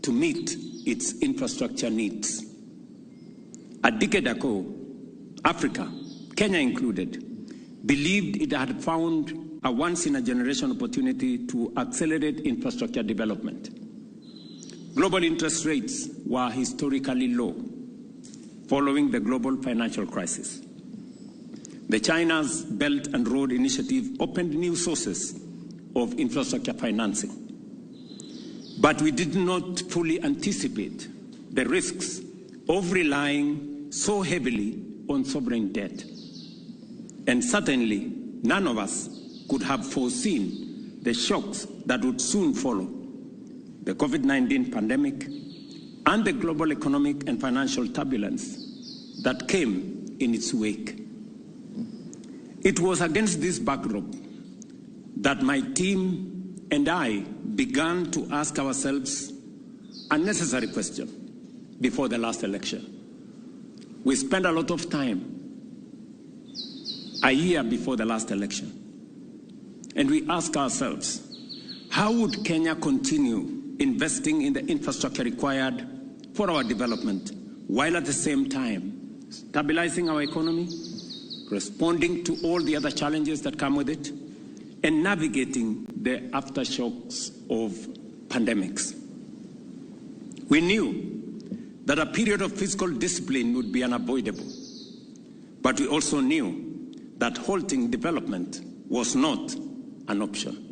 [SPEAKER 32] to meet its infrastructure needs. A decade ago, Africa, Kenya included, believed it had found a once-in-a-generation opportunity to accelerate infrastructure development. Global interest rates were historically low following the global financial crisis. The China's Belt and Road Initiative opened new sources of infrastructure financing. But we did not fully anticipate the risks of relying so heavily on sovereign debt. And certainly, none of us could have foreseen the shocks that would soon follow: the COVID-19 pandemic and the global economic and financial turbulence that came in its wake. It was against this backdrop that my team and I began to ask ourselves a necessary question before the last election. We spent a lot of time a year before the last election, and we asked ourselves, how would Kenya continue investing in the infrastructure required for our development, while at the same time stabilizing our economy, responding to all the other challenges that come with it, and navigating the aftershocks of pandemics? We knew that a period of fiscal discipline would be unavoidable, but we also knew that halting development was not an option.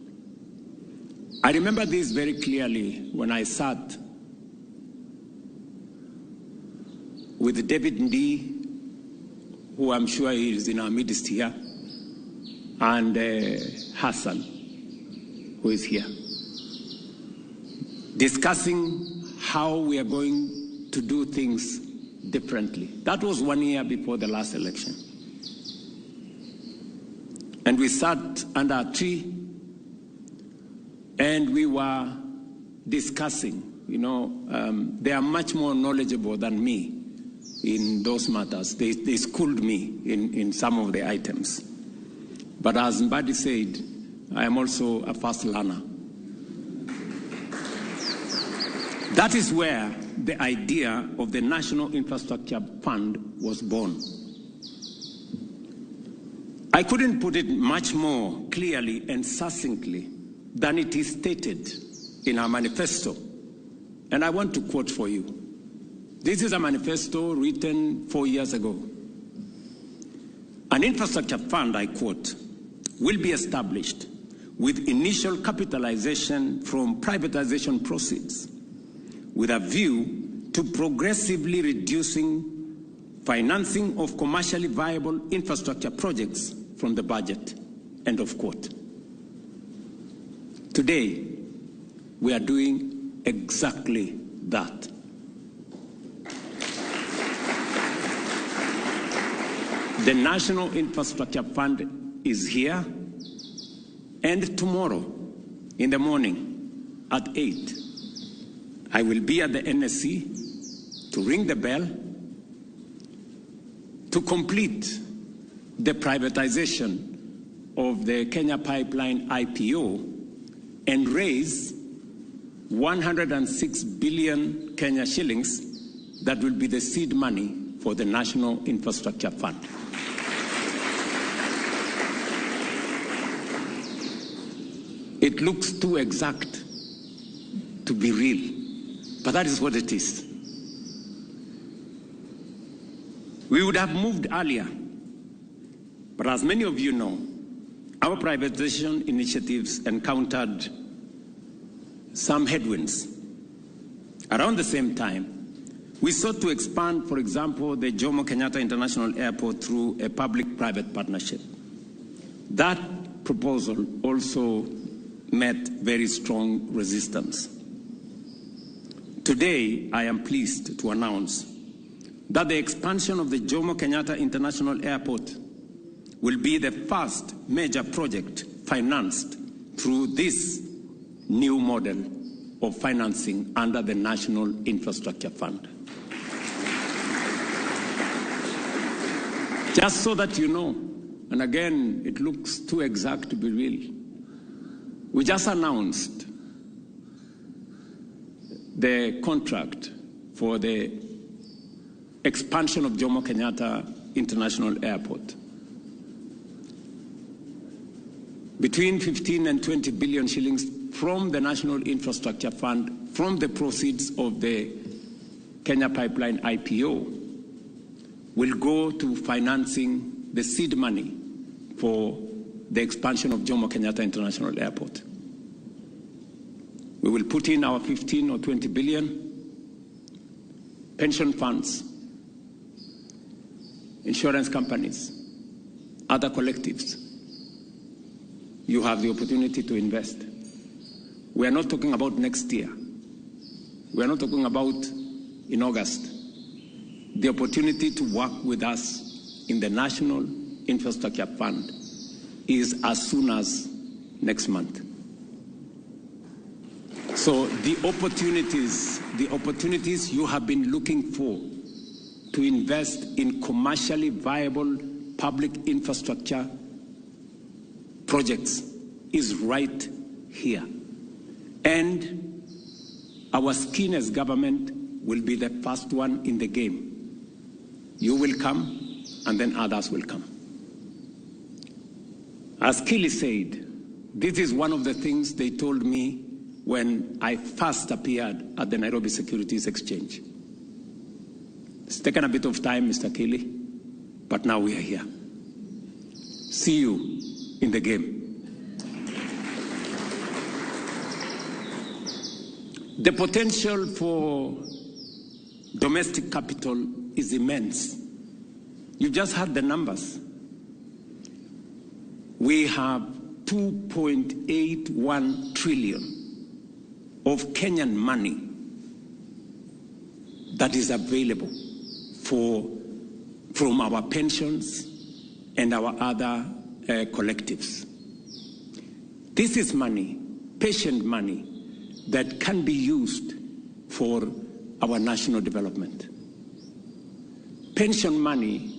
[SPEAKER 32] I remember this very clearly when I sat with David Ndii, who I'm sure is in our midst here, and Hassan, who is here, discussing how we are going to do things differently. That was 1 year before the last election. And we sat under a tree and we were discussing, they are much more knowledgeable than me in those matters. They schooled me in some of the items. But as Mbadi said, I am also a fast learner. That is where the idea of the National Infrastructure Fund was born. I couldn't put it much more clearly and succinctly than it is stated in our manifesto. And I want to quote for you. This is a manifesto written 4 years ago. An infrastructure fund, I quote, will be established with initial capitalization from privatization proceeds, with a view to progressively reducing financing of commercially viable infrastructure projects from the budget, end of quote. Today, we are doing exactly that. The National Infrastructure Fund is here, and tomorrow in the morning at 8, I will be at the NSC to ring the bell to complete the privatization of the Kenya Pipeline IPO and raise 106 billion Kenya shillings that will be the seed money for the National Infrastructure Fund. It looks too exact to be real, but that is what it is. We would have moved earlier, but as many of you know, our privatization initiatives encountered some headwinds. Around the same time, we sought to expand, for example, the Jomo Kenyatta International Airport through a public-private partnership. That proposal also met very strong resistance. Today, I am pleased to announce that the expansion of the Jomo Kenyatta International Airport will be the first major project financed through this new model of financing under the National Infrastructure Fund. Just so that you know, and again, it looks too exact to be real, we just announced the contract for the expansion of Jomo Kenyatta International Airport. Between 15 and 20 billion shillings from the National Infrastructure Fund, from the proceeds of the Kenya Pipeline IPO, will go to financing the seed money for the expansion of Jomo Kenyatta International Airport. We will put in our 15 or 20 billion, pension funds, insurance companies, other collectives. You have the opportunity to invest. We are not talking about next year. We are not talking about in August. The opportunity to work with us in the National Infrastructure Fund is as soon as next month. So the opportunities you have been looking for to invest in commercially viable public infrastructure projects is right here. And our skin as government will be the first one in the game. You will come, and then others will come. As Kili said, this is one of the things they told me when I first appeared at the Nairobi Securities Exchange. It's taken a bit of time, Mr. Kili, but now we are here. See you in the game. The potential for domestic capital is immense. You just heard the numbers. We have 2.81 trillion of Kenyan money that is available from our pensions and our other collectives. This is money, patient money, that can be used for our national development. pension money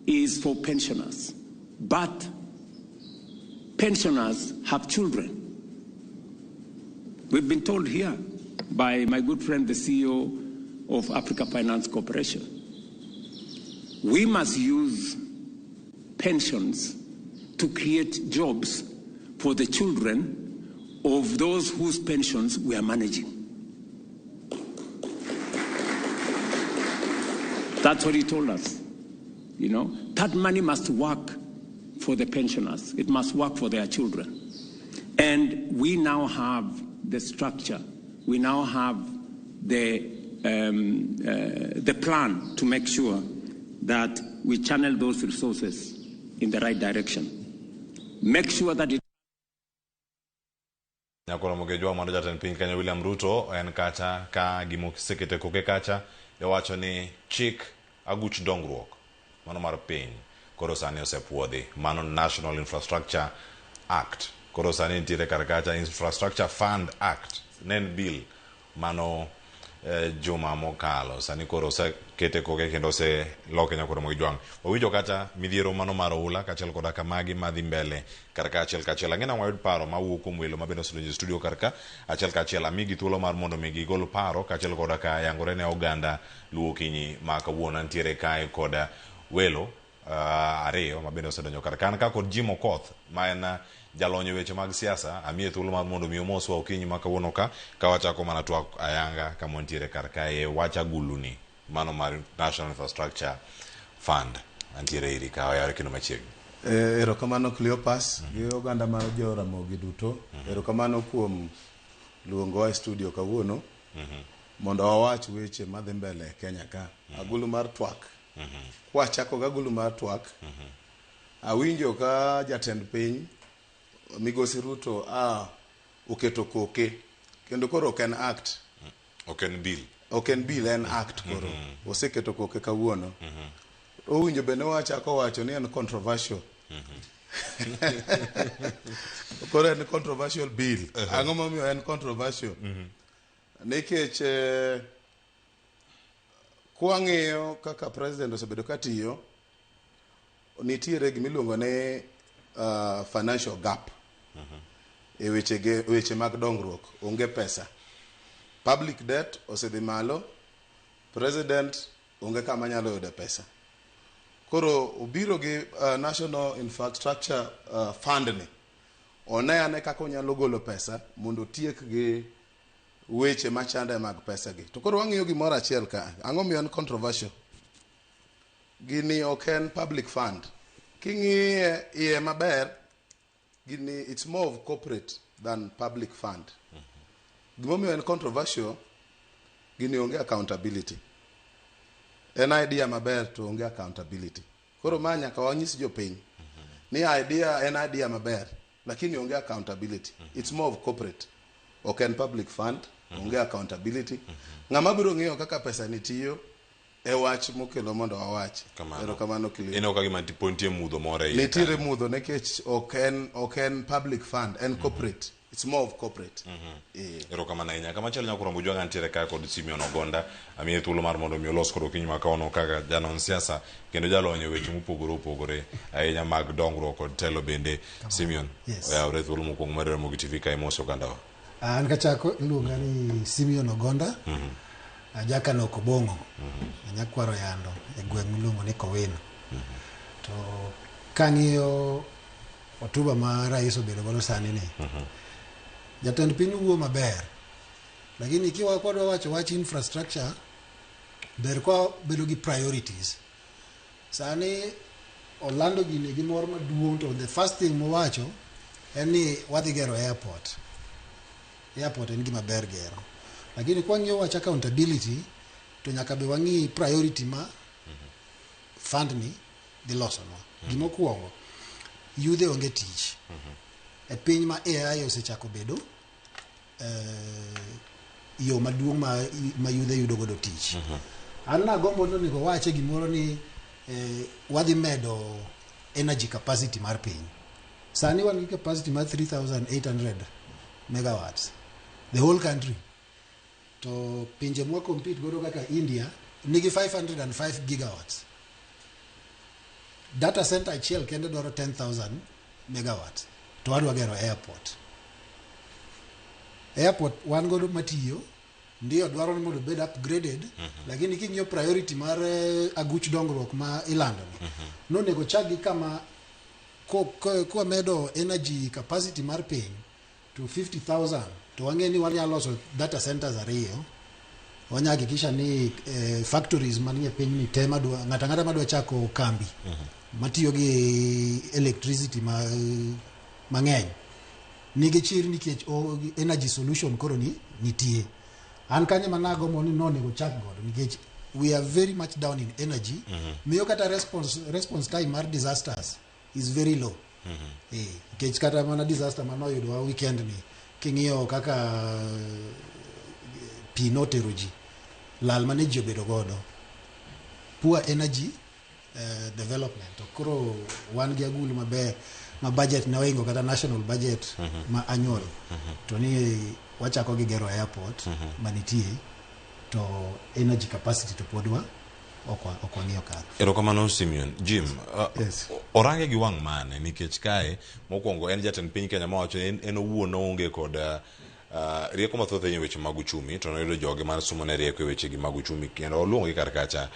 [SPEAKER 32] is for pensioners, but pensioners have children. We've been told here by my good friend, the CEO of Africa Finance Corporation, we must use pensions to create jobs for the children of those whose pensions we are managing. That's what he told us. You know, that money must work for the pensioners. It must work for their children. And we now have the structure. We now have the plan to make sure that we channel those resources in the right direction. Make sure that it
[SPEAKER 2] Nyakoro mugejwa mando jatend piny Kenya William Ruto en kacha ka gimo sekete koke kacha wacho ni chik aguch dongruok mano mar piny koro sani osepuodhi mano National Infrastructure Act koro sani nitiere kar kacha Infrastructure Fund Act nen bill mano juma mokalo sani koro osekete koke kendo se loke nyakoro mugejwang owinjo kacha midhiero mano mar oula kachel koda kamagi madhi mbele karka achiel ang'ena wayud paro mawuok kuom welo mabende osedonjo studio karka achiel amigi thuolo mar mondo mi gigol paro kachel koda ka yangore ne oganda luwo kinyi ma kawuono ntiere kae koda welo ariyo mabende osedonjo karka an ka kod Jim Okoth ma en jalonyo weche mag siasa amie thuolo mar mondo mi omoswa okinyi ma kawuono ka wachako mana twak ayanga kama ntiere karka e wacha guluni mano mar National Infrastructure Fund antiere iri ka yare kino machiegni.
[SPEAKER 1] Erokamano Cleopas gi oganda mar Joramogi duto. Erokamano kuom luongo e studio kawuono mondo wawach weche madhi mbele Kenya ka. Agulu mar twak. Kwachako gagulu mar twak. Awinjo ka jatend piny Migosi Ruto oketo koke kendo koro ok en act.
[SPEAKER 2] Ok en bill.
[SPEAKER 1] Ok en bill, en act koro. Oseketo koke kawuono. Owinjo bende wachako wacho ni en controversial. Koro en controversial bill. Ang'o momiyo en controversial? Nikech kwang'iyo kaka president osebedo katiyo nitiere gimiluongo ne financial gap e weche mag dongruok. Onge pesa. Public debt osedhi malo. President onge kama nyalo yudo pesa. Koro obiro gi National Infrastructure Fund ni one kaka onyalo golo pesa mondo tiek gi weche machande mag pesa gi. To koro wang'iyo gimoro achiel ka. Ang'o miyo en controversial? Gini ok en public fund. King'iye iye maber gini it's more of corporate than public fund. Gimomiyo en controversial gini onge accountability. En idea maber to onge accountability. Koro ma nyaka wanyis jopiny ni idea en idea maber lakini onge accountability. It's more of corporate. Ok en public fund, onge accountability. Ng'ama biro ng'iyo kaka pesa nitiyo e wach mokelo mondo wawach. Erokamano Kilio.
[SPEAKER 2] Ino ka gima pontie mudho more
[SPEAKER 1] ile. Nitiere mudho nikech ok en public fund, en corporate. It's more of corporate.
[SPEAKER 2] Erokamano ahinya. Kama chal nyakoro mujwanga ntiere kae kod Simeon Ogonda amie thuolo mar mondo mi olos kod okinyi ma kaono kaka janon siasa kendo jalonyo weche mopogore ahinya mag dongruok kod telo bende. Simeon, oyawre thuolo mokwongo mar Ramogi TV ka imoso ogandawa.
[SPEAKER 7] An kachako iluonga ni Simeon Ogonda. Jakano Kobongo. Nyakwaro Yando e gweng' miluongo ni Kowino. To kang'iyo hotuba ma rais obedo godo sani ni. Jatend piny wuo maber. Lakini ikiwa kwa wacho wach infrastructure ber kwa bedo gi priorities. Sani Orlando gini gimoro maduong' to the first thing mowacho en ni wadhi gero airport. Airport en gima ber gero. Lakini kwa ng'iyo wach accountability to nyaka be wang'i priority ma fund ni dhi losonwa. Gimokwongo yudhe onge tich. E piny ma AI osechako bedo yo maduong' ma yudhe yudo godo tich. An nagombo ni go wache gimoro ni wadhi medo energy capacity mar piny. Sani wan gi capacity mar 3,800 megawatts. The whole country. To pinje mwa compete godo kaka India nigi 505 gigawatts. data center achiel kende dwaro 10,000 megawatts to wadwa gero airport wan godo matiyo ndio dwaro ni mondo bed upgraded lakini king'iyo priority mar aguch dongruok ma ilando no nego chagi kama ko medo energy capacity mar piny to 50,000 to wangeni wanyalo loso data centers ariyo wanyahakikisha ni factories manie piny ni tema ngata madwa chako kambi matiyo gi electricity mang'eny nigi chir nikech energy solution koro nitie an kanye manago moni no nego chak godo nikech we are very much down in energy miyo kata response time mar disasters is very low nikech kata mana disaster manoyudo weekend ni king'iyo kaka pi notero ji lal mane ji obedo godo poor energy development to koro wan gi agulu maber ma budget ne oingo kata national budget ma annual to ni wachako gi gero airport manitie to energy capacity to podwa okwang'iyo kar.
[SPEAKER 2] Erokamano Simeon. Jim, orange gi wang' mane nikech kae mokwongo en jatend piny Kenya mawacho en owuon onge kod rieko mathoth e weche mag uchumi to noyudo joge mar somo ne rieko e weche gi mag uchumi kendo oluongo gi kar kacha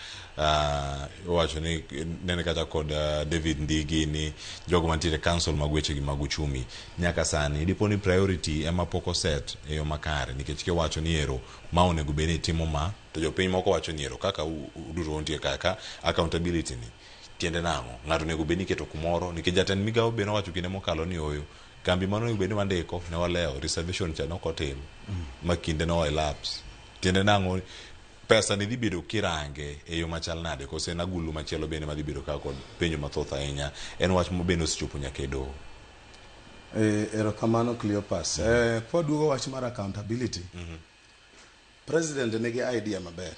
[SPEAKER 2] owacho ni nene kacha kod David Ndigi ni jogo mantiere council mag weche gi mag uchumi nyaka sani diponi priority ema poko set e yo makare nikech kiwacho ni ero ma onego bed ni timo ma to jopiny moko wacho ni ero kaka uduro ontie kaka accountability ni tiende nang'o ng'ato onego bed ni keto kumoro nikech jatend migawo bende owacho kinde mokalo ni oyo kambi mano onego bed ni wandiko ne waleo reservation cha nokotim ma kinde no elapse tiende nang'o pesa ni dhi bedo kirange e yo machal nade kose na gulu machielo bende ma dhi bedo ka kod penjo mathoth ahinya en wach mobende osechopo nyaka e doho.
[SPEAKER 1] Erokamano Cleopas. Kwaduogo wach mar accountability. President nigi idea maber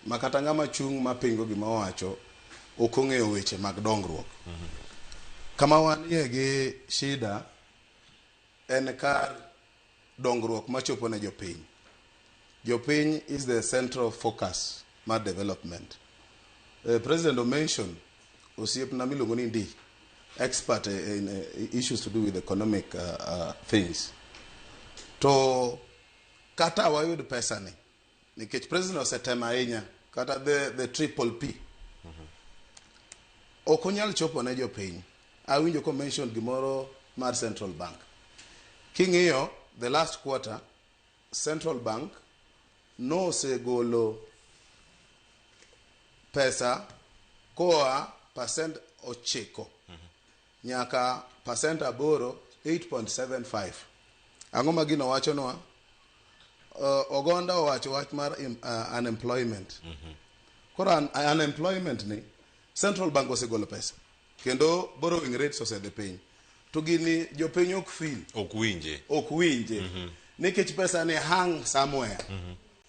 [SPEAKER 1] makata ng'ama chung' mapingo gima owacho ok ong'eyo weche mag dongruok. Kama wanie gi shida en kar dongruok machopo ne jopiny. Jopiny is the central focus mar development. President mentioned osiepna miluongo ni Ndi, expert in issues to do with economic things. To kata wayud pesa ni nikech president osetema ahinya kata the triple P ok onyal chopo ne jopiny. Awinjo ko mention gimoro mar Central Bank. King'iyo the last quarter Central Bank no segolo pesa koa percent 9 nyaka percent 8.75. Ang'o ma gino wacho nwa ogonda owacho wach mar unemployment. Koro unemployment ni Central Bank osegolo pesa kendo borrowing rates osedhi piny to gini jopiny ok winje nikech pesa ni hang somewhere.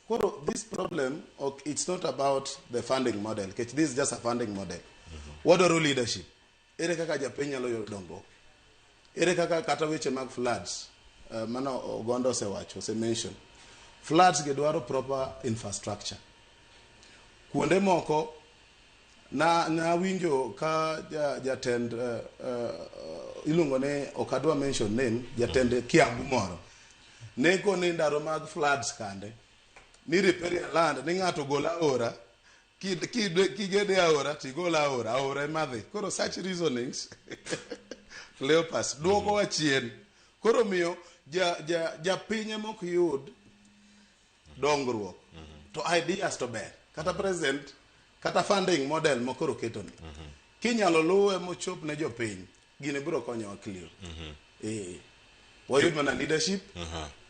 [SPEAKER 1] Koro this problem it's not about the funding model because this is just a funding model. Wadwaro leadership. Ere kaka japiny nyalo yudo dongruok. Ere kaka kata weche mag floods mano ogondo osewacho mention floods ge dwaro proper infrastructure. Kuonde moko na winjo ka jatend iluongo ne okadwa mention name jatend Kiambu moro neko ni ndaro mag floods kande ni riparian land ni ng'ato gola aora kigede aora tigola aora madhi. Koro such reasonings Cleopas duogo wachien koro miyo ja pinye mok yud dongruok to ideas to ber kata present kata funding model mokoro keto ni kinyalo luwe mochop ne jopiny gine biro konyo clear. Wayud mana leadership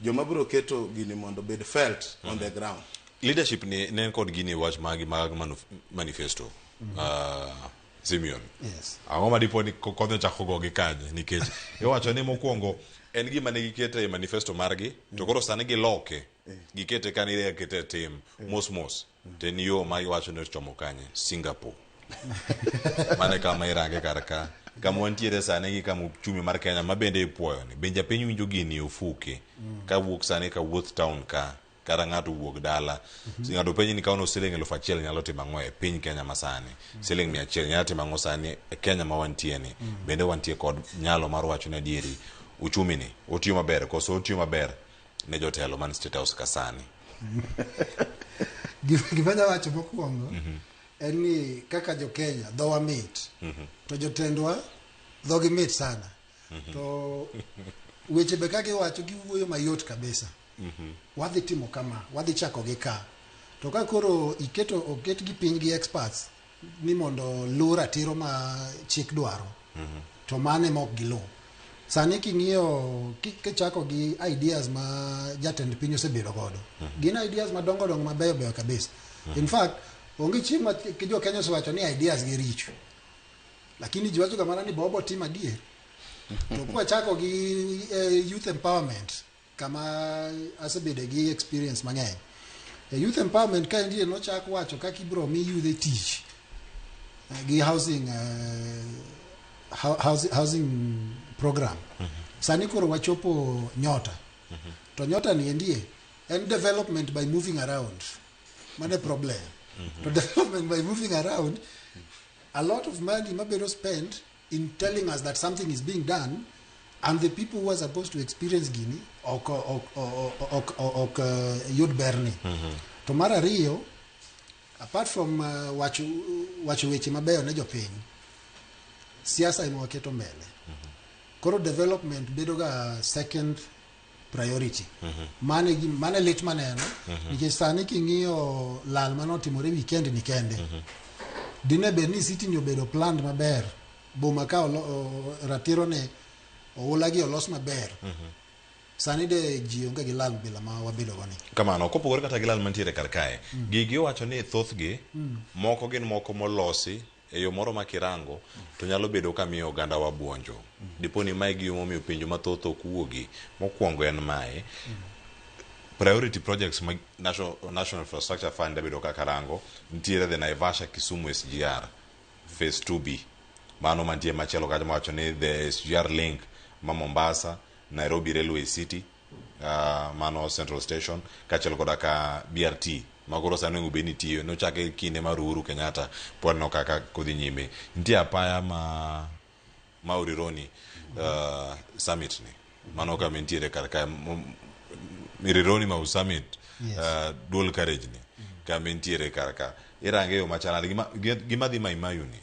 [SPEAKER 1] joma biro keto gini mondo bed felt on the ground.
[SPEAKER 2] Leadership ni nen kod gini wach mag manifesto. Simeon.
[SPEAKER 7] Yes.
[SPEAKER 2] Ang'o ma dipo ni kodho chako go gi kanye nikech iwacho ni mokwongo en gima ne gikete e manifesto margi to koro sani giloke gikete kanire kete tim mos ten yo ma iwacho ni chomo kanye Singapore. Mane kama irange karaka kama wantiere sani gi kama uchumi mar Kenya ma bende ipuoyo ni benja piny winjo gini ofuke ka wuok sani ka wuoth town ka kata ng'ato wuok dala ng'ato penji ni kaono siling 1,000 nyalo timo ang'o e piny Kenya masani siling 100 nyalo timo ang'o sani e Kenya ma wantie ni bende wantie kod nyalo mar wacho ne dieri uchumi ni otiyo maber koso otiyo maber ne jotelo man State House kasani.
[SPEAKER 7] Gimanya wacho mokwongo en ni kaka jo Kenya dhowa mit to jotendwa dhogi mit sana to weche be kaka iwacho giwuoyo mayot kabisa. Wadhi timo kama, wadhi chako gi ka. To ka koro oket gi piny gi experts ni mondo lu ratiro ma chik dwaro. To mane mok gilu. Sani king'iyo kichako gi ideas ma jatend piny osebedo godo. Gin ideas madongo mabeyo beyo kabisa. In fact, onge chieng' ma jo Kenya osewacho ni ideas gi richo. Lakini ji wacho kamano ni bobo tim adier. To kwa chako gi youth empowerment kama asebedo gi experience mang'eny. Youth empowerment ka ndiye no chako wacho kaka ibro mi youth tich gi housing program. Sani koro wachopo Nyota. To Nyota ni ndiye and development by moving around. Mane problem. To development by moving around, a lot of money mabero spent in telling us that something is being done, and the people who are supposed to experience Guinea or youth Bernie. To mara Rio, apart from wacho weche mabeyo ne jopiny, siasa imewaketo mbele. Koro development bedo ga second priority. Mane lit maneno, nikech sani king'iyo lal manotimore weekend ni kende. Dine Bernie City ni obedo planned maber. Boma ka ratiro ne oulagi olos maber. Sani de ji onge gi lal bila ma wabedo goni.
[SPEAKER 2] Kamano kopogore kata gi lal mantiere kar kae. Gigi wacho ni thothgi moko gin moko molosi e yo moro makirango to nyalo bedo kamiyo oganda wa buonjo. Diponi mae gi momiyo pinjo mathoth ok wuogi. Mokwongo en mae. Priority projects ma National Infrastructure Fund bedo kaka rango ntiere the Naivasha Kisumu SGR phase 2B. Mano mantie machielo kacha mawacho ni the SGR link ma Mombasa, Nairobi Railway City, mano Central Station, kachielo koda ka BRT. Magoro sanu ngubeni tiyo, no chake kine maruru Kenyatta, pwani no kaka kodhi nyime. Ntia apaya ma Urironi summit ni. Mano kama ntiere karaka Mirironi ma summit dual carriage ni. Kama ntiere karaka. Irange yo machala, gima di maimayu ni.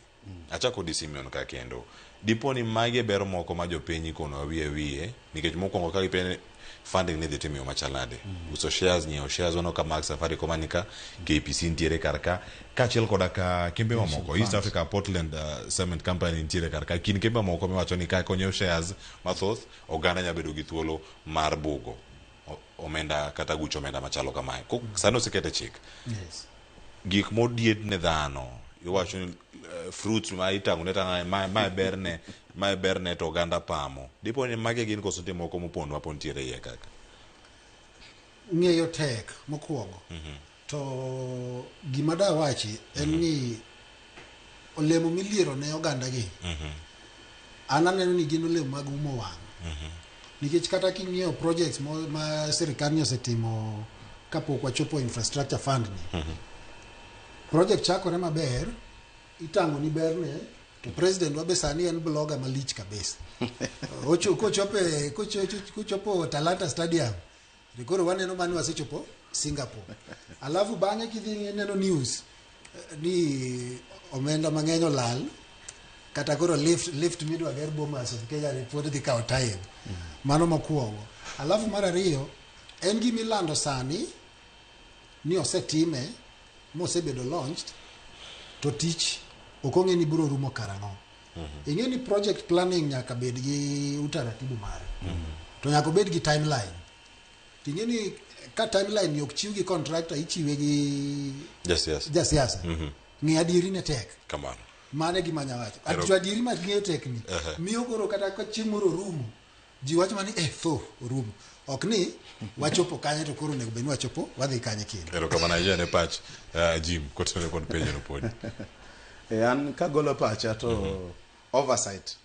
[SPEAKER 2] Achako disimion ka kendo. Diponi mage bero moko ma jopiny kono wiye nikech mokwongo ka gipene funding ne dhi timo machalade. Uso shares nyiewo shares ono ka Max Safaricom anika KPC ntiere karka kachiel koda ka kembe mamoko East Africa Portland Cement Company ntiere karka kin kembe mamoko miwacho ni ka konyo shares mathoth oganda nyabedo gi thuolo mar bugo omenda kata gucho omenda machalo kamae. Sano sikete chik.
[SPEAKER 7] Yes.
[SPEAKER 2] Gik modiet ne dhano iwacho ni fruits ma itango neta ma berne to oganda pamo. Dipo ni mage gin koso timo moko mopondo apontiere ye kaka.
[SPEAKER 7] Ng'eyo tek mokwongo. To gima da wachi en ni olemo miliero ne oganda gi. Ananeno ni gin olemo mag umo wang'. Nikech kata king'iyo projects ma sirikal ni osetimo kapok wachopo infrastructure fund ni. Project chakore maber, itango ni berne, to president wabe sani en blogger malich kabisa. Kochopo Talanta Stadium, rikoro waneno mani wasechopo Singapore. Alafu bang'e kidhi neno news ni omenda mang'eny olal, kata koro lift midwa ger Bomas of Kenya report dhi kao time. Mano mokwongo. Alafu mar ariyo, en gimilando sani ni osetime mosebedo launched to tich okong'e ni biro rumo karang'o. Ing'e ni project planning nyaka bed gi utaratibu mare. To nyaka bed gi timeline. Ing'e ni ka timeline yok chiw gi contractor ichiwe gi jasiasa. Ng'e adieri ne tek.
[SPEAKER 2] Kamano.
[SPEAKER 7] Mane gima nyawacho. Atu adieri ma ng'eyo tek ni. Miyo koro kata ka chieng' moro rumo. Ji wacho mani rumo. Ok ni wachopo kanye to koro nego beni wachopo wadhi kanye kendo.
[SPEAKER 2] Ero kama na ne patch Jim kotone kon penjo no podi.
[SPEAKER 1] An kagolo pacha to oversight.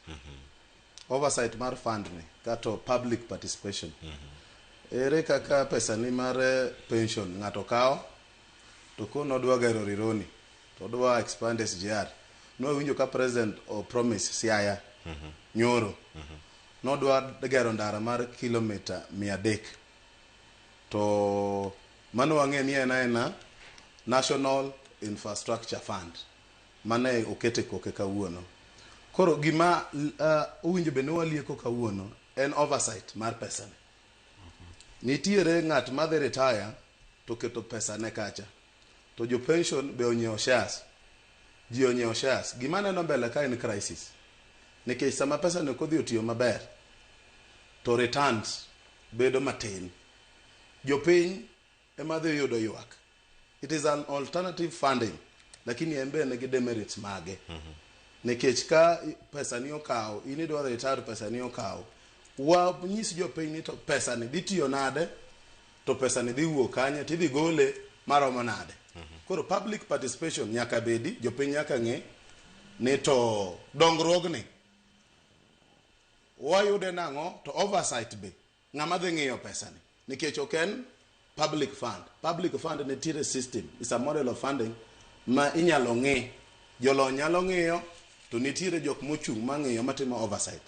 [SPEAKER 1] Oversight mar fund ni kato public participation. ere kaka pesa ni mar pension ng'ato kao to kono dwa gero rironi to dwa expand SGR no winjo ka president o promise Siaya nyoro no dwa gero ndara mar kilomita 300 to mano wang'e ni ena National Infrastructure Fund mane okete koke kawuono. Koro gima uwinjo be no walieko kawuono en oversight mar pesa nitiere ng'at ma dhi retire to keto pesa ne kacha to jo pension be onyiewo shares ji onyiewo shares gima neno mbele ka en crisis nikech sama pesa ne kodhi otiyo maber to returns bedo matin jo piny ema dhi yudo ywak. It is an alternative funding lakini embe ne gi demerits mage nikech ka pesa ni okaw ini dwa retire pesa ni okaw wa nyisi jo piny ni to pesa ni ditiyo nade to pesa ni dhi wuok kanye ti dhi gole maromo nade. Koro public participation nyaka bedi jo piny nyaka ng'e ni to dongruogni wayude nang'o to oversight be ng'ama dhi ng'iyo pesa ni nikech oken public fund nitiere system is a model of funding ma inyalo ng'i jolony nyalo ng'iyo to nitiere jok mochung' mang'iyo matimo oversight.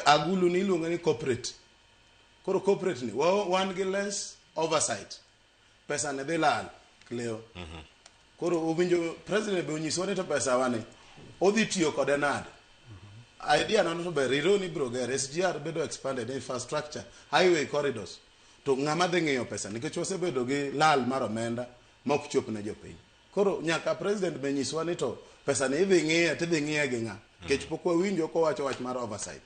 [SPEAKER 1] Agulu ni iluongo ni corporate. Koro corporate ni wan gi less oversight pesa ne dhi lal Cleo. Koro uwinjo president be onyiso ni to pesa wane odhi tiyo kode nade idea no to be rironi bro ger SGR bedo expanded infrastructure highway corridors to ng'ama dhi ng'iyo pesa nikech osebedo gi lal mar omenda mok chop ne jopiny. Koro nyaka president be nyiswa ni to pesa ni idhi ng'iye tidhi ng'iye gi ng'a kech pok wawinjo ko wacho wach mar oversight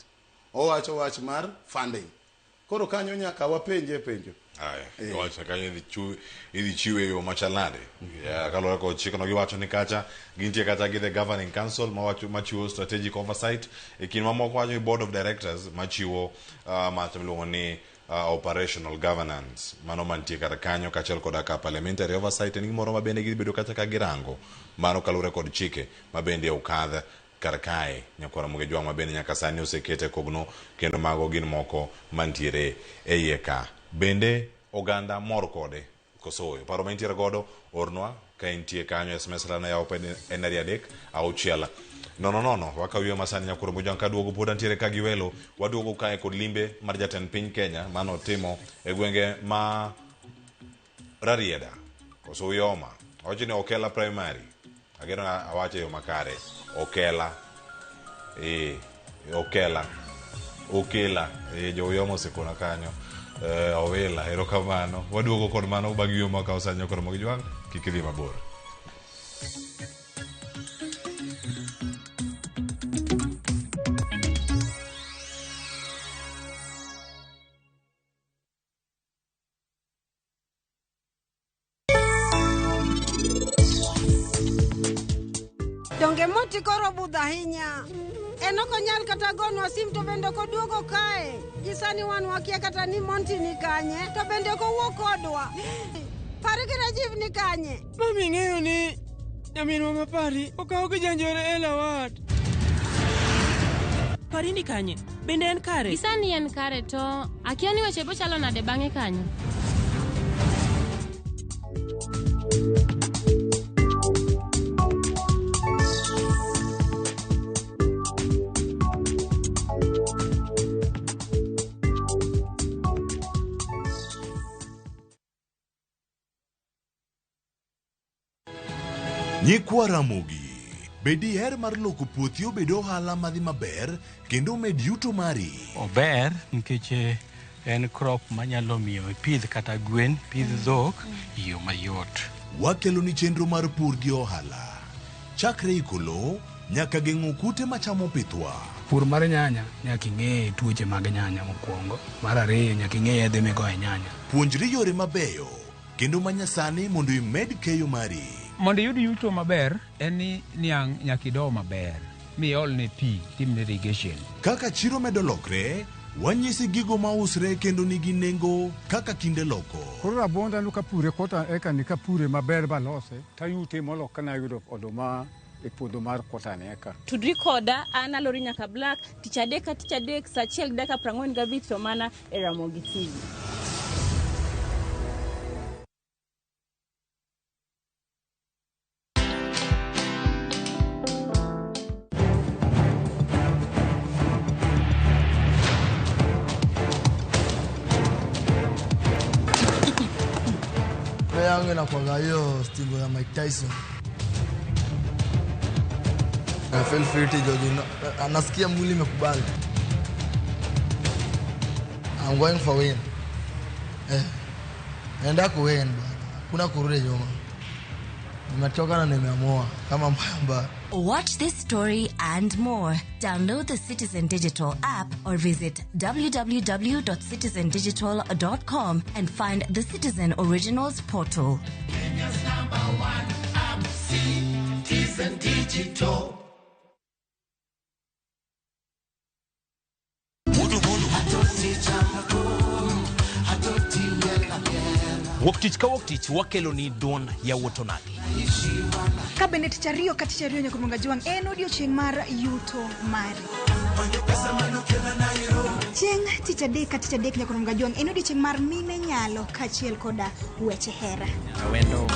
[SPEAKER 1] owacho wach mar funding. Koro kanyo nyaka wapenje penjo
[SPEAKER 2] Aya, wacha kanyo idhi chiwe yo machalade. Kalora ko chikono giwacho ni kacha gintie kata gi the governing council machiwo strategic oversight ekin mamoko wacho board of directors machiwo matamluongo ni operational governance mano mantie kata kanyo kachel koda ka parliamentary oversight ni moro mabende gibedo kata ka girango mano kalore kod chike mabende ukadha karkae nyakora muge jwang mabende nyaka sani osekete kogno kendo mago gin moko mantiere eiye ka bende oganda mor kode kosoyo paro mantiere godo ornwa ka intie kanyo SMS rana ya open enari adek au chiela no wakawiyo masani nyakura mujang kaduogo pod antiere ka giwelo waduogo kae kod limbe mar jatend piny Kenya mano timo e gwenge ma Rarieda koso yoma ochini Okela primary ageno awache yo makare Okela Okela jo yomo sekona kanyo Owela erokamano waduogo kod mano bagiyo maka osanyo kod mogi jwang kikidhi mabor.
[SPEAKER 8] Donge moti koro budha hinya. Enoko nyal kata gonwa sim to bende ko duogo kae. Gisani wan wakia kata ni Monty ni kanye to bende ko wuok kodwa. Pare ki Rajiv ni kanye.
[SPEAKER 11] Mami ng'eyo ni nyaminwa mapari okawo gi janjore e lawat.
[SPEAKER 12] Pari ni kanye? Bende en kare?
[SPEAKER 15] Gisani en kare to akia ni weche bochalo nade bang'e kanye.
[SPEAKER 16] Nyikwa Ramogi, bedi her mar loko puothi obedo ohala madhi maber kendo med yuto mari.
[SPEAKER 17] Ober nikech en crop manyalo miyo ipidh kata gwen, pidh dhok yo mayot.
[SPEAKER 16] Wakelo ni chenro mar pur gi ohala. Chakre ikolo nyaka geng'o kute machamo pithwa.
[SPEAKER 18] Pur mar nyanya nyaka ing'e tuoche mag nyanya mokwongo. Mar ariyo nyaka ing'e yedhe migoye nyanya.
[SPEAKER 16] Puonjri yore mabeyo kendo manyasani mondo imed keyo mari.
[SPEAKER 19] Mondo yud yuto maber en ni niang' nyaka ido maber mi olne pi timne irrigation.
[SPEAKER 16] Kaka chiro medo lokre wanyisi gigo mausre kendo nigi nengo kaka kinde loko.
[SPEAKER 20] Koro rabonda no kapure kota eka ni kapure maber balose tayute molok kana yudo oduma e puodho mar kota ne eka.
[SPEAKER 25] Tudri koda an Alori Nyaka Black tich adek sa achiel dakika 45 to mana e Ramogi TV.
[SPEAKER 4] yangu inakuwaga hiyo stingo ya Mike Tyson. I feel fit George. Anasikia mwili imekubali. I'm going for win. Naenda kuwin bana. Kuna kurudi nyuma. Nimechoka na nimeamua kama mbaya.
[SPEAKER 5] Watch this story and more. Download the Citizen Digital app or visit www.citizendigital.com and find the Citizen Originals portal.
[SPEAKER 6] Kenya's #1 app, Citizen Digital.
[SPEAKER 9] Woktich ka woktich wakelo ni don ya wotonagi.
[SPEAKER 10] Kabinet chario kati chario nyakumunga juang en odiochieng' mar yuto mari. Chieng' tich adek kati adek nyakumunga juang en odiochieng' mar mine nyalo kachiel koda weche hera.
[SPEAKER 9] Awendo.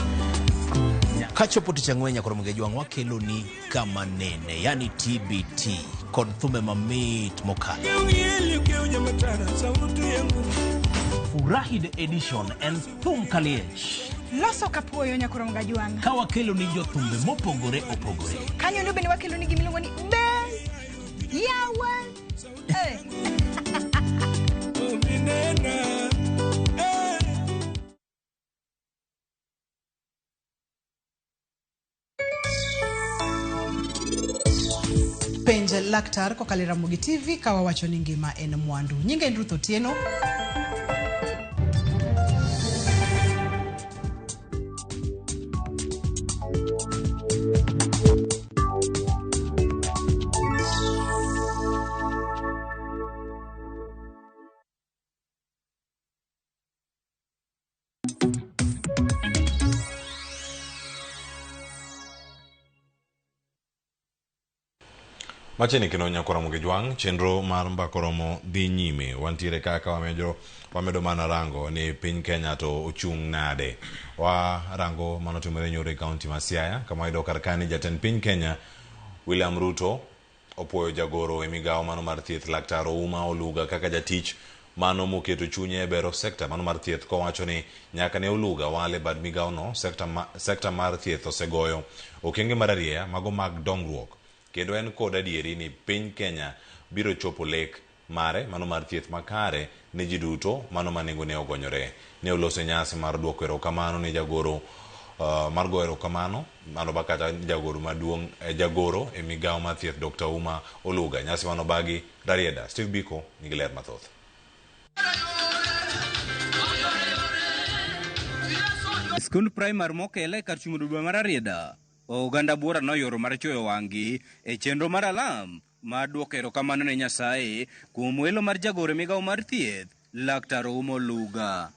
[SPEAKER 9] Kachopo tich ang'wen nyakumunga juang wakelo ni kama nene, yani TBT, kod thume mamit mokalo. Furahi the edition and thum kaliech.
[SPEAKER 10] Loso kapuoyo nyakumunga juang.
[SPEAKER 9] Ka wakelo ni jothumbe mopogore opogore.
[SPEAKER 10] Kanyo nube ni wakelo ni gimiluongo ni be yawa.
[SPEAKER 13] Penj laktar kokalo Ramogi TV kawa wacho ni ngima en mwandu. Nyinga en Ruth Otieno.
[SPEAKER 2] Macheni kinonya kwa Ramogi Juang, chenro mar mbakoromo dhi nyime. Wantiere kaka wamedo mana rango ni piny Kenya to ochung' nade. Wa rango manotimore Nyoro County ma Siaya, kama ido karkani jatend piny Kenya William Ruto opuoyo jagoro e migawo mano mar thieth Laktar Ouma Oluga kaka jatich mano moketo chunye bero sekta mano mar thieth, kowacho ni nyaka ne Oluga wale bad migawo no sekta mar thieth osegoyo okenge mararieya mago mag dongruok, kendo en kod adieri ni piny Kenya biro chopo lek mare mano mar thieth makare ne ji duto mano manengo ne ogonyore. Ne oloso nyasi mar duoko erokamano ne jagoro mar goyo erokamano mano bakata jagoro maduong' jagoro e migawo mar thieth Dr. Ouma Oluga. Nyasi mano bagi Rarieda Steve Biko nigi ler mathoth.
[SPEAKER 22] Skund primar mokele kar chumo dwe mar Rarieda, oganda buora noyoro mar choyo wangi e chenro mar alam mar duoko erokamano ne Nyasaye kuom welo mar jagoro migawo mar thieth Laktar Ouma Oluga.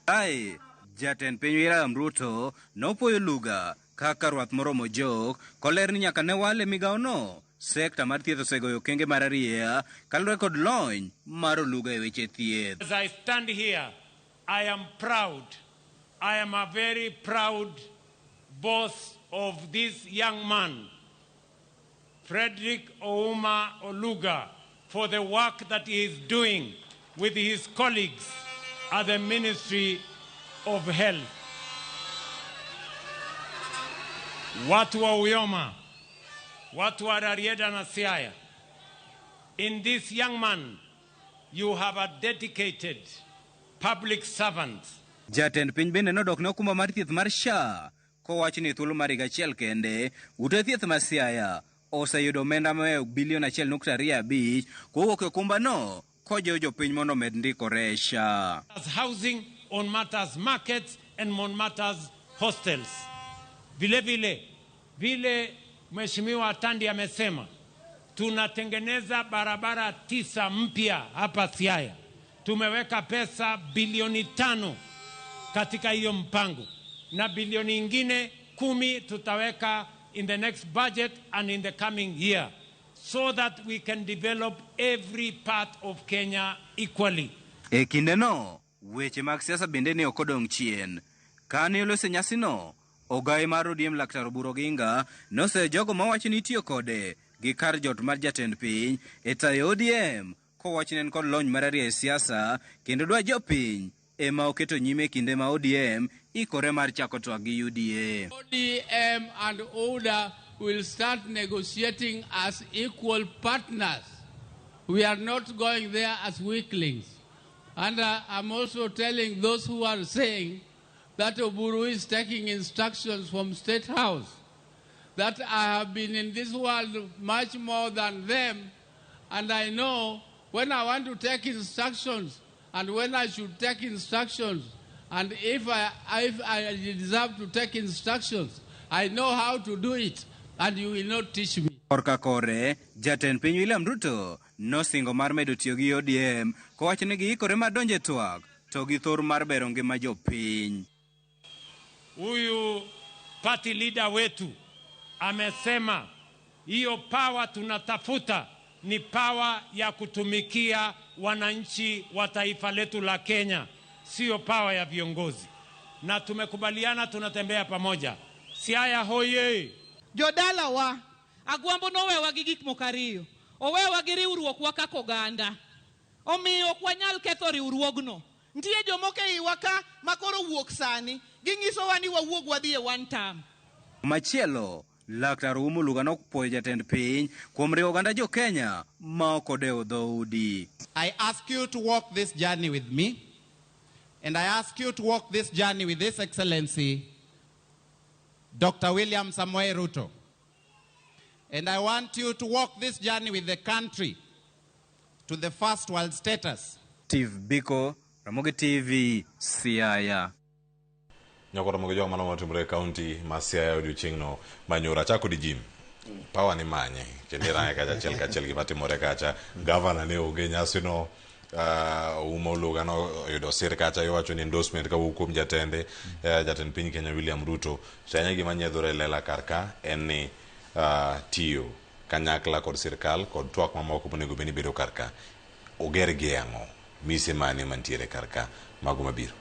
[SPEAKER 22] Jatend piny William Ruto nopuoyo Oluga kaka rwath moromo jok, koler ni nyaka ne wale migawo no sekta mar thieth osegoyo okenge mararieya kaluwore kod lony mar Oluga e weche thieth.
[SPEAKER 23] As I stand here, I am proud. I am a very proud boss of this young man, Frederick Ouma Oluga, for the work that he is doing with his colleagues at the Ministry of Health. Watu wa Uyoma, watu wa Rarieda na Siaya, in this young man, you have a dedicated public servant.
[SPEAKER 22] Jatend piny bende nodok ne okumba mar thieth mar SHA, kowacho ni thuolo mar higa achiel kende ute thieth ma Siaya oseyudo omenda ma bilion 1.25 kowuok e okumba no kojiwo jopiny mondo omed ndikore e SHA.
[SPEAKER 23] Housing on matters markets and on matters hostels. Vile Mheshimiwa Tandi amesema, tunatengeneza barabara 9 mpya hapa Siaya. Tumeweka pesa bilioni 5 katika hiyo mpango, na bilioni ingine 10 tutaweka in the next budget and in the coming year, so that we can develop every part of Kenya equally.
[SPEAKER 22] E kinde no, weche mag siasa bende ne okodong' chien. Kane olose nyasi no, ogai mar ODM Laktar Oburu Oginga nose jogo mawacho ni tiyo kode gi kar jot mar jatend piny e tayo ODM, kowacho ni en kod lony mararieya e siasa kendo dwa jopiny ema oketo nyime kinde ma ODM ikore mar chako twak gi UDA.
[SPEAKER 3] ODM and UDA will start negotiating as equal partners. We are not going there as weaklings. And I'm also telling those who are saying that Oburu is taking instructions from State House, that I have been in this world much more than them, and I know when I want to take instructions and when I should take instructions, and if I deserve to take instructions, I know how to do it, and you will not teach me.
[SPEAKER 22] Korka kore, Jatend Piny William Ruto nosingo mar medo tiyo gi ODM kowacho ni giikore mar donje twak to gi thor mar bero ngima jopiny.
[SPEAKER 23] Huyu party leader wetu amesema hiyo power tunatafuta ni power ya kutumikia wananchi wa taifa letu la Kenya, sio power ya viongozi. Na tumekubaliana tunatembea pamoja. Siaya hoye!
[SPEAKER 7] Jodala wa Agwambo nowewa gi gik moko ariyo. Owewa gi riwruok wa kaka oganda. Omiyo ok wanyal ketho riwruogno. Nitie jomoko eiwa ka makoro wuok sani ginyisowa ni wawuog wadhi e one term.
[SPEAKER 22] Machielo, Laktar Oumo Luga nopuoyo jatend piny kuom riwo oganda jo Kenya ma ok odewo dhoudi.
[SPEAKER 14] I ask you to walk this journey with me, and I ask you to walk this journey with His Excellency Dr. William Samoei Ruto. And I want you to walk this journey with the country to the first world status.
[SPEAKER 22] Steve Biko, Ramogi TV, Siaya.
[SPEAKER 2] Nyakota mogo jogo mano timre county ma Siaya odiochieng'no manyora chako di jim. Power ni manye. Chendera kacha chel kachel gima timore kacha. Governor ne oge nyasino Oumo Luga no yudo sir kacha iwacho ni endorsement ka kuom jatende jatend piny Kenya William Ruto. Sanya gima nyedhore lela karka en ni tiyo kanyakla kod sirkal kod twak mamoko monego beni bedo karka oger gi ang'o mise mane mantiere karka mago mabiro.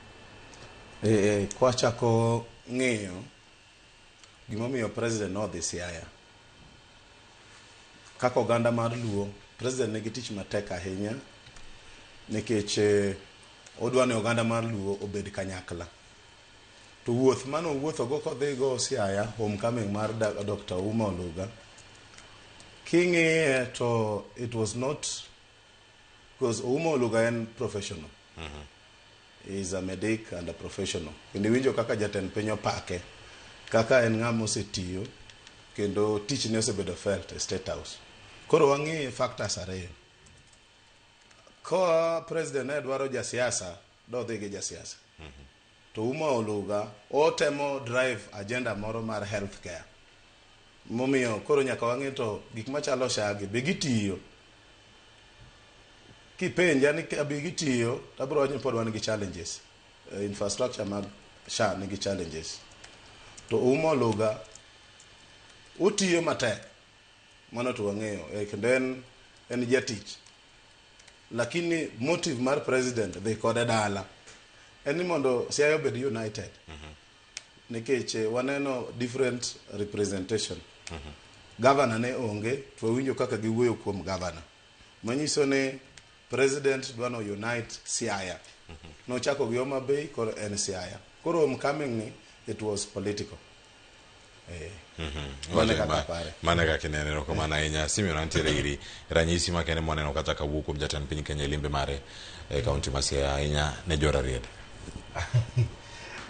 [SPEAKER 1] Kwa chako ng'eyo gimomiyo president nodhi Siaya kaka oganda mar Luo, president nigi tich matek ahinya nikech odwa ni oganda mar Luo obed kanyakla. To wuoth mano wuotho go kodhi go Siaya, homecoming mar Dr. Oumo Luga, king'e to it was not because Oumo Luga en professional. He is a medic and a professional. Kendo winjo kaka jatend piny opake kaka en ng'ama osetiyo kendo tich ne osebedo felt e State House. Koro wang'e factors ariyo. Ko president ne dwaro jasiasa, dodhi gi jasiasa. To Oumo Luga otemo drive agenda moro mar healthcare. Momiyo koro nyaka wang'e to gik machalo shagi be gitiyo. Kipenja ni be gitiyo, tabro wacho pod wan gi challenges. Infrastructure mag SHA nigi challenges. To Oumo Luga otiyo matek. Mano to wang'eyo kendo en jatich. Lakini motive mar president dhi kode dala en ni mondo Siaya obed united. Nikech waneno different representation. Governor ne onge, to winjo kaka giwuoyo kuom governor. Manyiso ne president dwano unite Siaya. No chako gi Homa Bay koro en Siaya. Koro homecoming ni it was political.
[SPEAKER 2] Mane kaka kineneno kamano ahinya. Simeon antiere iri ranyisi makende moneno kata kawuok kuom jatend piny Kenya limbe mare e kaunti ma Siaya ahinya ne jora riede.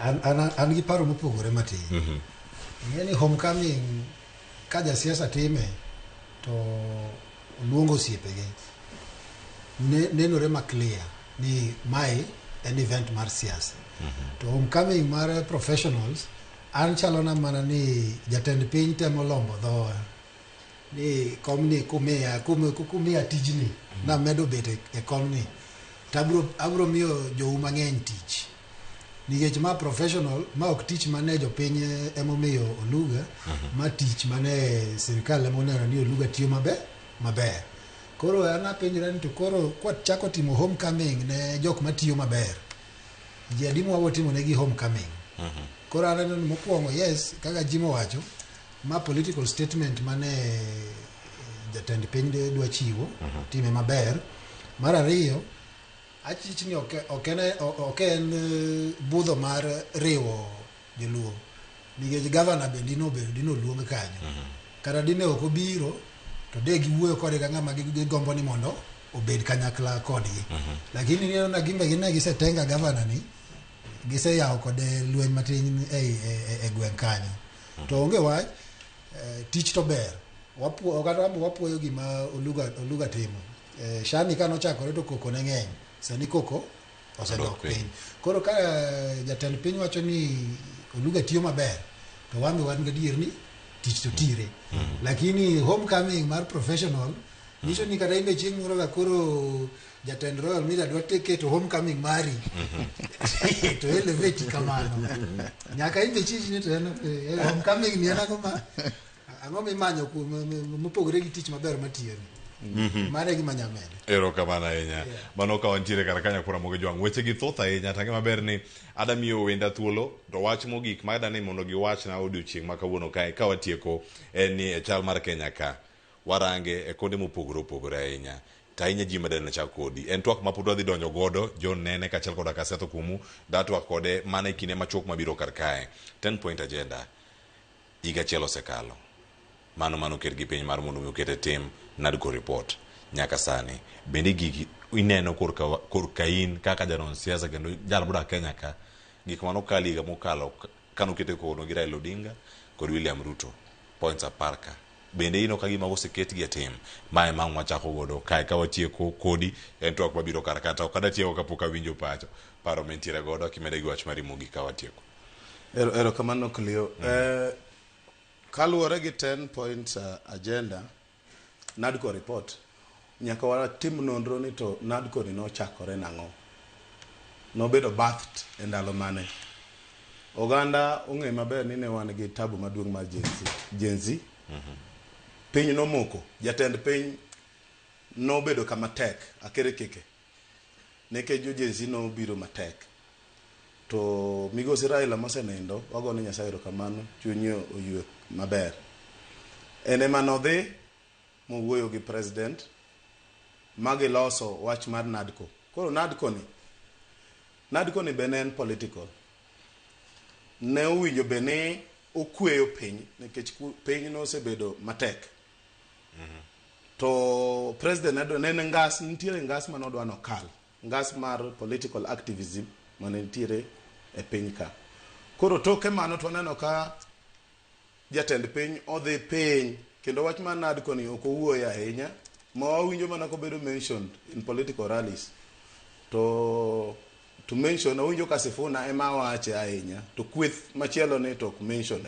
[SPEAKER 21] An gi paro mopogore matin. Ng'eni homecoming ka jasiasa time to luongo osiepege. Nenore ma clear ni mae en event mar siasa. To homecoming mar professionals an chalona mana ni jatend piny temo lombo dhowa ni komni kumia tijni na medo bet e komni abro miyo jou mang'eny tich nikech ma professional ma ok tich mane jopiny emomiyo Oluga ma tich mane sirikal emoneno ni Oluga tiyo maber. Koro ana penjra ni to koro kwachako timo homecoming ne jok matiyo maber jadimo wawotimo negi homecoming. Koro aneno ni mokwongo yes kaka jimo wacho ma political statement mane jatend piny dwa chiwo time maber. Mar ariyo achich ni ok en budho mar riwo joluo nikech gavana be dino luong kanyo kata dine ok obiro to de giwuoyo kode ka ng'ama gigombo ni mondo obed kanyakla kodgi lakini neno na gimbe gine gisetenga gavana ni giseyawo kode lweny matin e gweng' kanyo to onge wach tich to ber wapuoyo gima Oluga timo shani ka nochakore to koko ne ng'eny sani koko osedok piny koro ka jatend piny wacho ni Oluga tiyo maber to wan gadier ni tich to tire lakini homecoming mar professional nicho ni kata imbe chieng' moro ka koro jatend Royal Media dwa keto homecoming mari to elevate kamano nyaka imbe chichi ni to homecoming ni ana koma ang'o mimanyo mopogore gi tich maber matiyo ni mane gima nyamede
[SPEAKER 2] erokamano ahinya mano ka wantiere kar kanya kura moge jwang' weche gi thoth ahinya tange maber ni adamiyo wenda thuolo to wach mogik madani mondo giwach na odiochieng' ma kawuono kae ka watieko en ni e chal mar Kenya ka warange e konde mopogore opogore ahinya tainya ji madana cha kodi en twak mapod wadhi donjo godo John Nene kaachiel koda Kasetho Kumu datwak kode mana e kinde machuok mabiro kar kae 10 point agenda higa achiel osekalo mano ket gi piny mar mondo mi okete tim NADCO report nyaka sani bende gigi ineno korka in kaka janon siasa kendo jal modak Kenya ka gik mano kali higa mokalo kano kete kono gi Raila Odinga kod William Ruto points aparka bende ino ka gima oseket gi tim mae mang wachako godo kae ka watieko kodi en twak mabiro kar kata okada tieko kapok awinjo pacho paro mentiere godo kimede gi wach mari mogi ka watieko
[SPEAKER 1] erokamano Clio kaluwore gi 10 points agenda NADCO report nyaka watim nonro ni to NADCO ni nochakore nang'o nobedo bathed e ndalo mane oganda ong'e maber ni ne wan gi tabu maduong' mar Gen Z piny nomoko jatend piny nobedo kama tek akere keke neke jo Gen Z nobiro matek to migosi Raila mosenendo wagone Nyasaye erokamano chunye oywe maber ene manodhi mowuoyo gi president magiloso wach mar NADCO koro NADCO ni benen political ne owinjo bene okweyo piny nikech piny no osebedo matek to president nene nitiere ngas manodwa nokal ngas mar political activism mane nitiere e piny ka koro toke mano to neno ka jatend piny odhi piny kendo wach mar NADCO ni ok owuoyo ahinya ma wawinjo mana kobedo mentioned in political rallies to mention awinjo ka Sifuna ema wache ahinya to kweth machielo ni to mention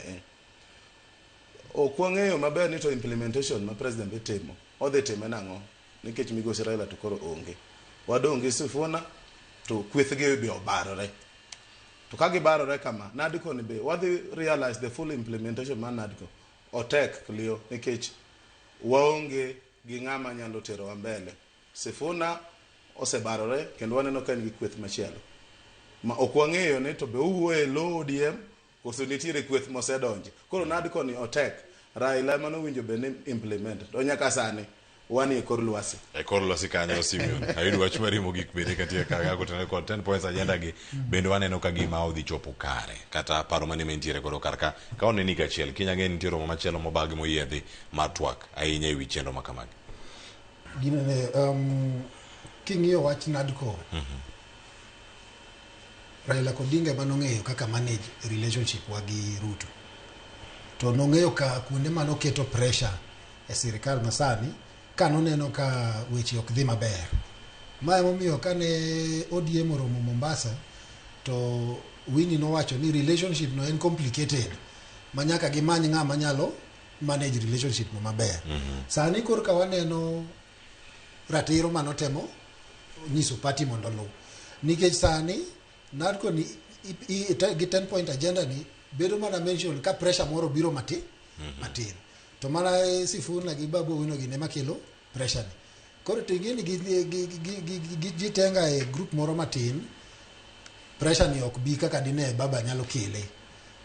[SPEAKER 1] ok wang'eyo maber ni to implementation ma president betimo odhi time nang'o nikech migosi Raila to koro onge wadonge Sifuna to kweth gi be obarore to ka gibarore kama NADCO ni be wadhi realize the full implementation ma NADCO otek Clio nikech waonge gi ng'ama nyalo tero wa mbele Sifuna osebarore kendo waneno ka gi kweth machielo ma ok wang'eyo ni to be uwuoye lo ODM koso nitiere kweth mosedonje koro NADCO ni otek Raila mano winjo be ni implement to nyaka sani wani e kor lwasi
[SPEAKER 2] kanyo Simeon ayudo wach mari mogik bende katie kaga kotene kod 10 points agenda gi bende waneno ka gima odhi chopo kare kata paro mane mentiere godo karka ka oneni gachiel kinya ng'e nitiere romo machielo mobagi moyiedhi mar twak ahinya ewi chenro makamagi
[SPEAKER 21] gino ne king'iyo wach NADCO Raila Odinga manong'eyo kaka manage relationship wa gi Ruto to nong'eyo ka kuonde manoketo pressure e sirikal masani kanoneno ka weche ok dhi maber mae momiyo kane ODM oromo Mombasa to Winnie nowacho ni relationship no en complicated manyaka gimany ng'ama nyalo manage relationship no maber sani kor ka waneno ratiro manotemo nyiso party mondo lu nikech sani NADCO ni gi 10 point agenda ni bedo mana mention ka pressure moro biro matin to mana Sifuna gi Babu Owino gi ne makelo pressure ni koro tingini gi tenga e group moro matin pressure ni ok bi kaka dine baba nyalo kele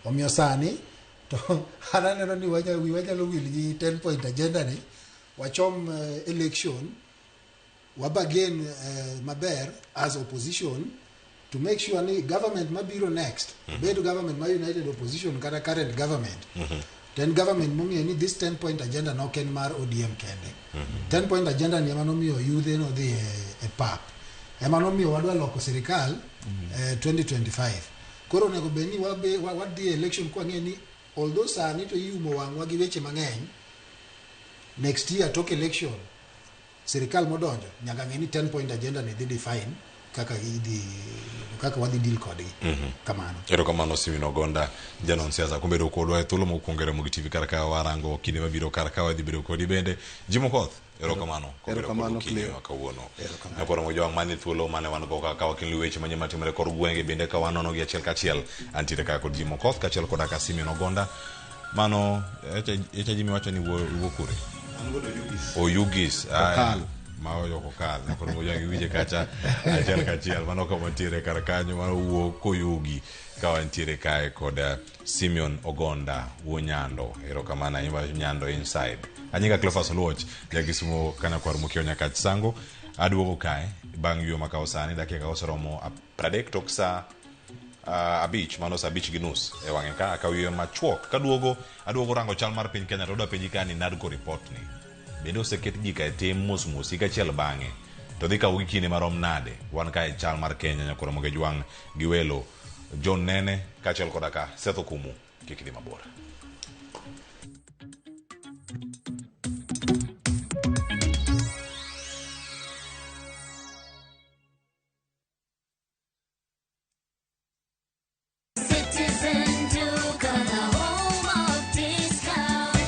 [SPEAKER 21] omiyo sani to ananeno ni wanyalo wil gi 10 point agenda ni wachom election wabagain maber as opposition to make sure ni government mabiro next bedo government ma united opposition kata current government then government mumi ni this 10-point agenda no ken mar ODM kende 10-point agenda ni emano miyo yudhe no dhi e pap emano miyo wadwa loko sirikal 2025 koro nego beni wadhi election kwa ngeni although sani to yumo wangwa gi weche mang'eny next year talk election sirikal modonjo nyaka ngeni 10-point agenda ni dhi define kaka wadhi deal kodgi kamano
[SPEAKER 2] ero kamano Simeon Ogonda janon siasa kumbedo kodwa e thuolo mokuongere mo TV karaka warango kinde mabiro karaka wadhi bedo kodi bende Jimo Koth ero kamano kinde kawuono naporo mo jwang mani thuolo mane wan go kaka wakinli weche manyama timore kor gwenge bende ka wanono gi achiel kachiel antire ka kod Jimo Koth kachiel koda ka Simeon Ogonda mano echa Jimi wacho ni wuo kure Yugis maoyo kokal na koro mojangi wije kacha achiel kachiel mano kama tiere karakanyo mano wuo koyugi kawa ntiere kae koda Simeon Ogonda wuo Nyando ero kamana imba Nyando inside anyika Cleophas Oluoch jagisumo kana kwa rumukio nyaka sango aduogo kae bang yuo makao sani dakika oseromo 30 toksa abich mano sa abich ginus e wange ka akawiyo machuok aduogo rango chal mar piny Kenya to da penji kani nadgo report ni bende oseket ji ka tim mos ika chiel bange to dhi kawo gikine marom nade wan ka e chal mar Kenya nyakoro moge jwang gi welo John Nene ka chiel koda ka Setho Kumu kikidi mabor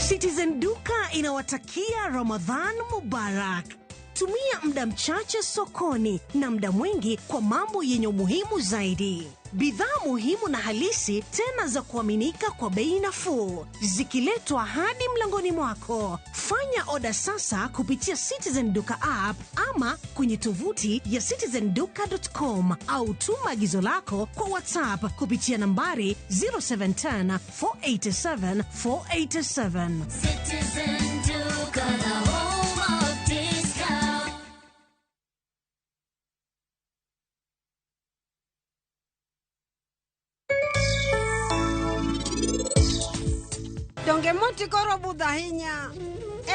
[SPEAKER 8] Citizen Duka inawatakia Ramadhan Mubarak. Tumia muda mchache sokoni na muda mwingi kwa mambo yenye umuhimu zaidi. Bidhaa muhimu na halisi tena za kuaminika kwa bei nafuu zikiletwa hadi mlangoni mwako. Fanya oda sasa kupitia Citizen Duka app ama kwenye tovuti ya citizenduka.com au tuma agizo lako kwa WhatsApp kupitia nambari 0710 487 487.
[SPEAKER 6] Citizen Duka, the home of discount.
[SPEAKER 11] Donge moti koro budha hinya.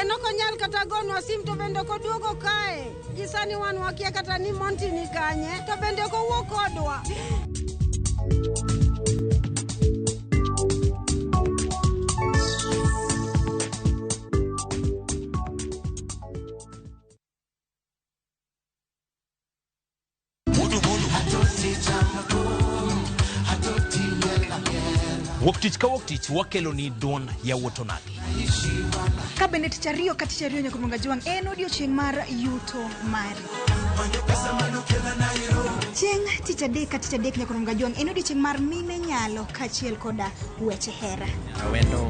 [SPEAKER 11] Enoko nyal kata gonwa sim to bende ko duogo kae. Gisani wan wakia kata ni monti ni kanye to bende ko wuok kodwa.
[SPEAKER 9] Woktich ka woktich wakelo ni don ya wotonagi.
[SPEAKER 10] Kabinet chario kati chario nyakumunga juang en odiochieng' mar yuto mari. Chieng' tich adek nyakumunga juang en odiochieng' mar mine nyalo kachiel koda weche hera.
[SPEAKER 9] Awendo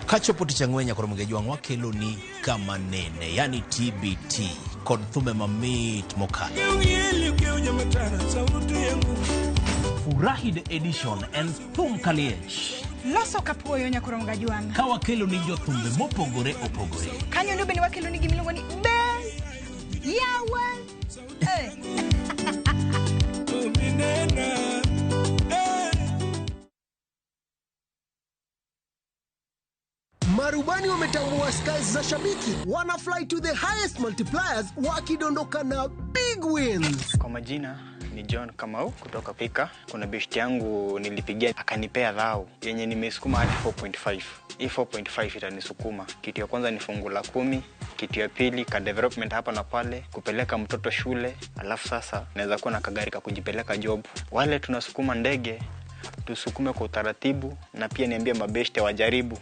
[SPEAKER 9] kachopo tich ang'wen nyakoro moge jwang wakelo ni kama nene yani TBT kod thume mamit mokalo. Furahide edition en thum kaliech.
[SPEAKER 10] Loso kapuoyo nyakoro mga juang.
[SPEAKER 9] Ka wakelo ni jothumbe mopogore opogore.
[SPEAKER 10] Kanyo ndio bende wakelo ni gimiluongo ni Bell Yawa.
[SPEAKER 12] Marubani wametambua skills za shabiki, wana fly to the highest multipliers wakidondoka na big wins.
[SPEAKER 15] Kwa majina ni John Kamau kutoka Pika. Kuna best yangu nilipigia akanipea dhao yenye nimesukuma hadi 4.5. Hii 4.5 itanisukuma. Kitu ya kwanza ni fungu la 10, kitu ya pili ka development hapa na pale, kupeleka mtoto shule, alafu sasa naweza kuwa na kagari ka kujipeleka job. Wale tunasukuma ndege, tusukume kwa utaratibu na pia niambie mabeshte wajaribu.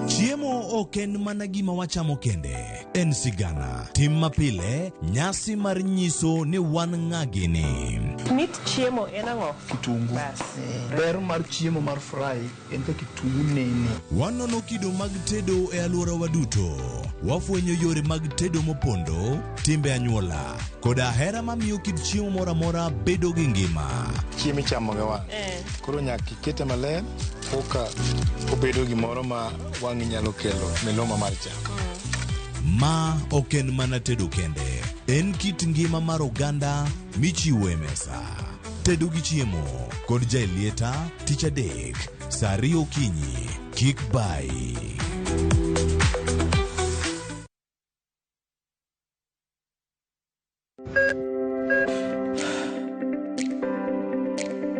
[SPEAKER 16] Chiemo oken mana gima wachamo kende, en sigana. Tim mapile, nyasi mar nyiso ni wan ng'agini.
[SPEAKER 24] Mit chiemo en ang'o?
[SPEAKER 12] Kitungu. Ber mar chiemo mar fry en ka kitungu nene.
[SPEAKER 16] Wanono kido mag tedo e alwora waduto. Wafwenyo yore mag tedo mopondo, timbe anyuola, koda hera mamiyo kit chiemo mora mora bedo gi ngima.
[SPEAKER 12] Chiemo ichamo ga wa. Koro nyaka ikete maler,
[SPEAKER 17] apoka obedo gimoro ma wang'i nyalo kelo meloma mar cham.
[SPEAKER 16] Ma ok en mana tedo kende, en kit ngima mar oganda michiwo e mesa. Tedo gi chiemo kod jailieta tich adek saa 2 okinyi. Kik bai.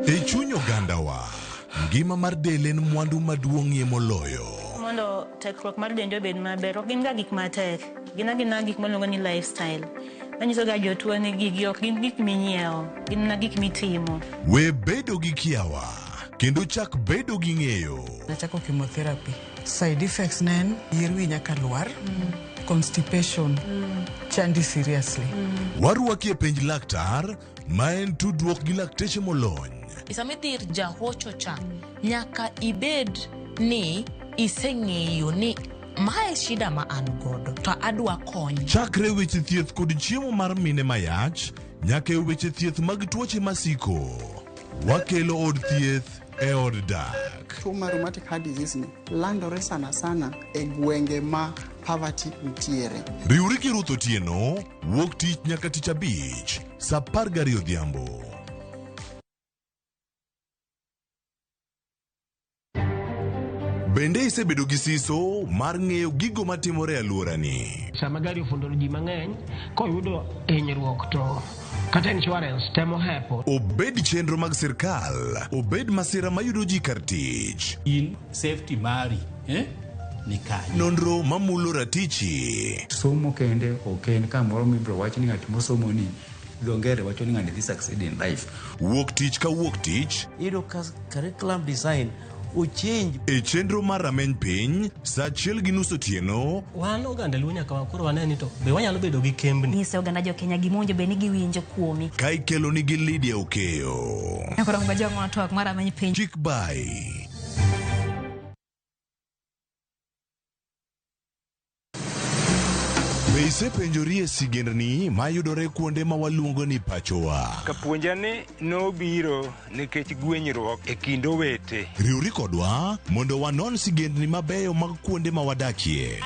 [SPEAKER 16] E chuny ogandawa, ngima mar del en mwandu maduong'ie moloyo.
[SPEAKER 18] Mondo tekruok mar dendi obed maber, ok gin ga gik matek. Gin gik miluongo ni lifestyle. Manyiso ga jotuo ni gigi ok gin gik minyiewo, gin gik mitimo.
[SPEAKER 16] We bedo gi kiawa, kendo chak bedo gi ng'eyo.
[SPEAKER 19] Nachako chemotherapy. Side effects nen, yier wi nyaka lwar, constipation, chandi seriously.
[SPEAKER 16] Warwaki e penj laktar, ma en tudruok gi lakteche molony.
[SPEAKER 20] Sama idhi ir jahocho cha, nyaka ibed ni iseng'eyo ni mae shida ma an godo, to adwa kony.
[SPEAKER 16] Chakre weche thieth kod chiemo mar mine mayach, nyaka e weche thieth mag tuoche masiko. Wakelo od thieth e od dak.
[SPEAKER 25] Tuo mar rheumatic heart disease ni landore sana sana e gwenge ma poverty nitiere.
[SPEAKER 16] Riwri gi Ruth Otieno, wuok tich nyaka tich abich, saa 12 odhiambo. Bende isebedo gi siso mar ng'eyo gigo matimore e alworani.
[SPEAKER 26] Sama gari ofundo ji mang'eny, koyudo hinyruok to kata insurance temo hepo.
[SPEAKER 16] Obed chenro mag sirkal, obed masira mayudo ji kar tich.
[SPEAKER 27] In safety mari, ni kanyo.
[SPEAKER 16] Nonro mamulo ratichi.
[SPEAKER 27] Somo kende ok en kamoro mibiro wach ni ng'at mosomo ni dongere wacho ni ng'ani dhi succeed in life.
[SPEAKER 16] Wuok tich ka wuok tich.
[SPEAKER 27] Iro curriculum design uchinj
[SPEAKER 16] e chenro mar rameny piny saa 1:30 otieno.
[SPEAKER 26] Wan oganda luo nyaka wakoro waneni to be wanyalo bedo gi kembni.
[SPEAKER 20] Nyise oganda jo Kenya gimonjo be ni giwinjo kuomi.
[SPEAKER 16] Ka ikelo ni gi Lydia Okeyo.
[SPEAKER 20] Nyakoro mga jo ng'wana twak mar rameny piny.
[SPEAKER 16] Kik bai. Be isepenjori e sigendni mayudore kuonde ma waluongo ni pachowa?
[SPEAKER 28] Kapuonjani nobiro nikech gwenyruok e kind owete.
[SPEAKER 16] Riwri kodwa mondo wanon sigendni mabeyo mag kuonde ma wadakie.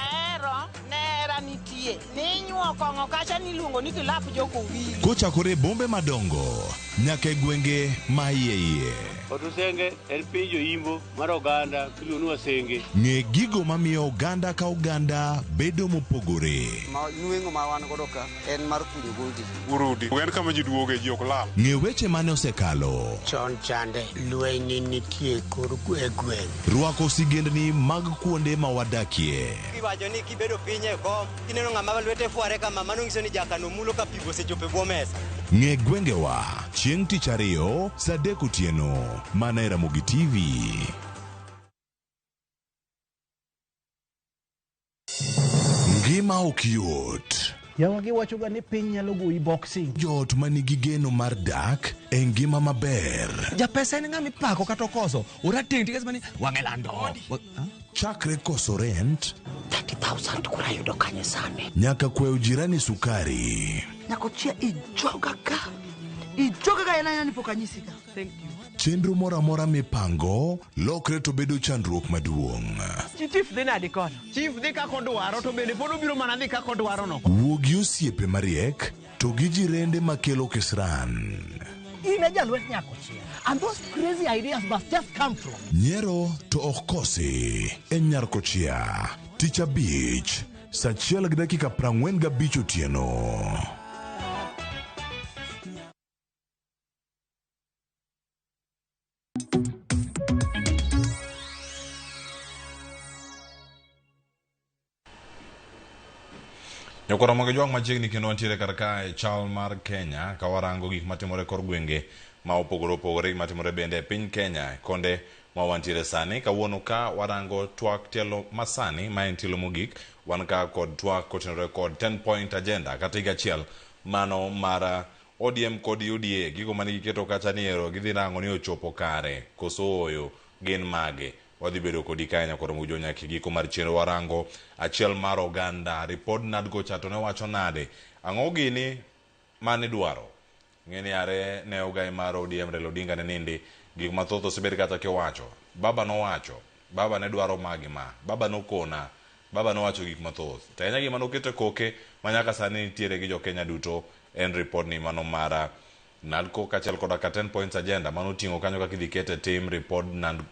[SPEAKER 7] Nera nitie. Ninyuo kong'o kacha niluongo ni kilap joko wili.
[SPEAKER 16] Kochakore bombe madongo nyaka e gwenge ma iye.
[SPEAKER 29] Otusenge en piny joimbo mar oganda kiluonu Wasenge.
[SPEAKER 16] Ng'e gigo mamiyo oganda ka oganda bedo mopogore.
[SPEAKER 25] Nweng'o ma wan godo ka en mar kunyo goldi.
[SPEAKER 28] Urudi. En kama ji duoge ji ok lam.
[SPEAKER 16] Ng'e weche mane osekalo.
[SPEAKER 29] Chon chande lweny nitie kor gweng'.
[SPEAKER 16] Rwako sigendni mag kuonde ma wadakie.
[SPEAKER 30] Kiwacho ni kibedo piny e kom, kineno ng'ama lwete fuare kama, mano ng'iso ni jakano mulo ka pigo sechope bwo mesa.
[SPEAKER 16] Ng'e gwengewa chieng' tich ariyo saa 3 otieno mana e Ramogi TV. Ngima ok yot.
[SPEAKER 31] Yawagi wachoga ni piny nyalo goyi boxing.
[SPEAKER 16] Jot manigi geno mar dak e ngima maber.
[SPEAKER 31] Japesa en ng'ami pako kata okoso. Orateng' tigas mani wang'elando.
[SPEAKER 16] Chakre koso rent
[SPEAKER 30] 30,000 kura yudo kanye sani.
[SPEAKER 16] nyaka kweo jirani sukari.
[SPEAKER 31] Nyako chia ijoga ka. Ijoga ka ena yani pokanyisika. Thank you.
[SPEAKER 16] Chenro mora mora mipango lokre to bedo chandruok maduong'.
[SPEAKER 31] Chief dhi nadi kono. Chief dhi kako dwaro to bende pod obiro mana dhi kako dwaro no.
[SPEAKER 16] Wuogi osiepe mariek to gi jirende makelo kisran.
[SPEAKER 31] Ine jalwet nyako chia. And those crazy ideas must just come from.
[SPEAKER 16] Nyiero to ok kosi en nyarko chia. Tich abich saa 1:45 otieno.
[SPEAKER 2] Nyokoro moge jwang machiegni kendo wantiere kar kae chal mar Kenya ka warango gik matimore kor gwenge ma opogore opogore matimore bende e piny Kenya konde ma wantiere sani kawuono ka warango twak tielo masani ma en tielo mogik wan ka kod twak kotenore kod 10-point agenda kata higa achiel mano mara ODM kod UDA gigo mane giketo kacha ni ero gidhi rango ni ochopo kare koso oyo gin mage wadhi bedo kodi kae nyakoro mujo nyaki giko mar chenro warango achiel mar oganda ripod nadgo chato ne wacho nade ang'o gini mane dwaro ng'eni are ne ogai mar ODM Raila Odinga ne nindi gik mathoth osebed kata kiwacho baba nowacho, baba ne dwaro magi ma, baba nokona, baba nowacho gik mathoth. To enya gima nokete koke manyaka sani nitiere gi jo Kenya duto en report ni mano mara NADCO kachel koda ka 10 points agenda mano tingo kanyo kaka idhi kete tim report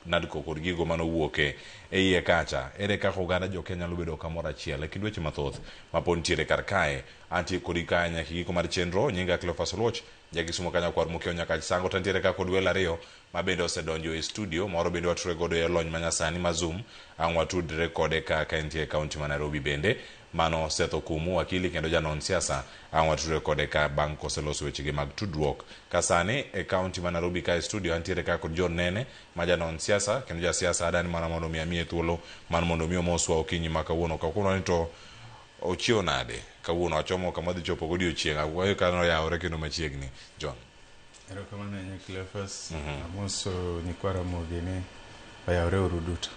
[SPEAKER 2] NADCO kod gigo mano wuoke e iye kacha. Ere kaka oganda jo Kenya nyalo bedo kamoro achiel e kidweche mathoth mapod nitiere kar kae. Anti kodi ka nyaka giko mar chenro nyinga Cleophas Oloch jagi sumo kanya kwar mukeo nyaka sango tantiere kaka kod welo ariyo mabende osedonjo e studio moro bende watudore godo e lony manyasani ma Zoom ang' watudre kode kaka entie e kaunti ma Nairobi bende mano Seth Okumu wakili kendo janon siasa ang' watudre kode ka bang' koseloso wechegi mag tudruok ka sani e kaunti ma Nairobi ka e studio antiere kaka kod John Nene ma janon siasa kendo ja siasa adani mana mondo miye thuolo man mondo mi omoswa okinyi ma kawuono kakuno to ochiew nade kawuono achomo kama dhi chopo godiochieng' awayo kano yawore kendo machiegni John.
[SPEAKER 1] Erokamano ne Cleophas amoso nyikwara mogini oyawre uruduto.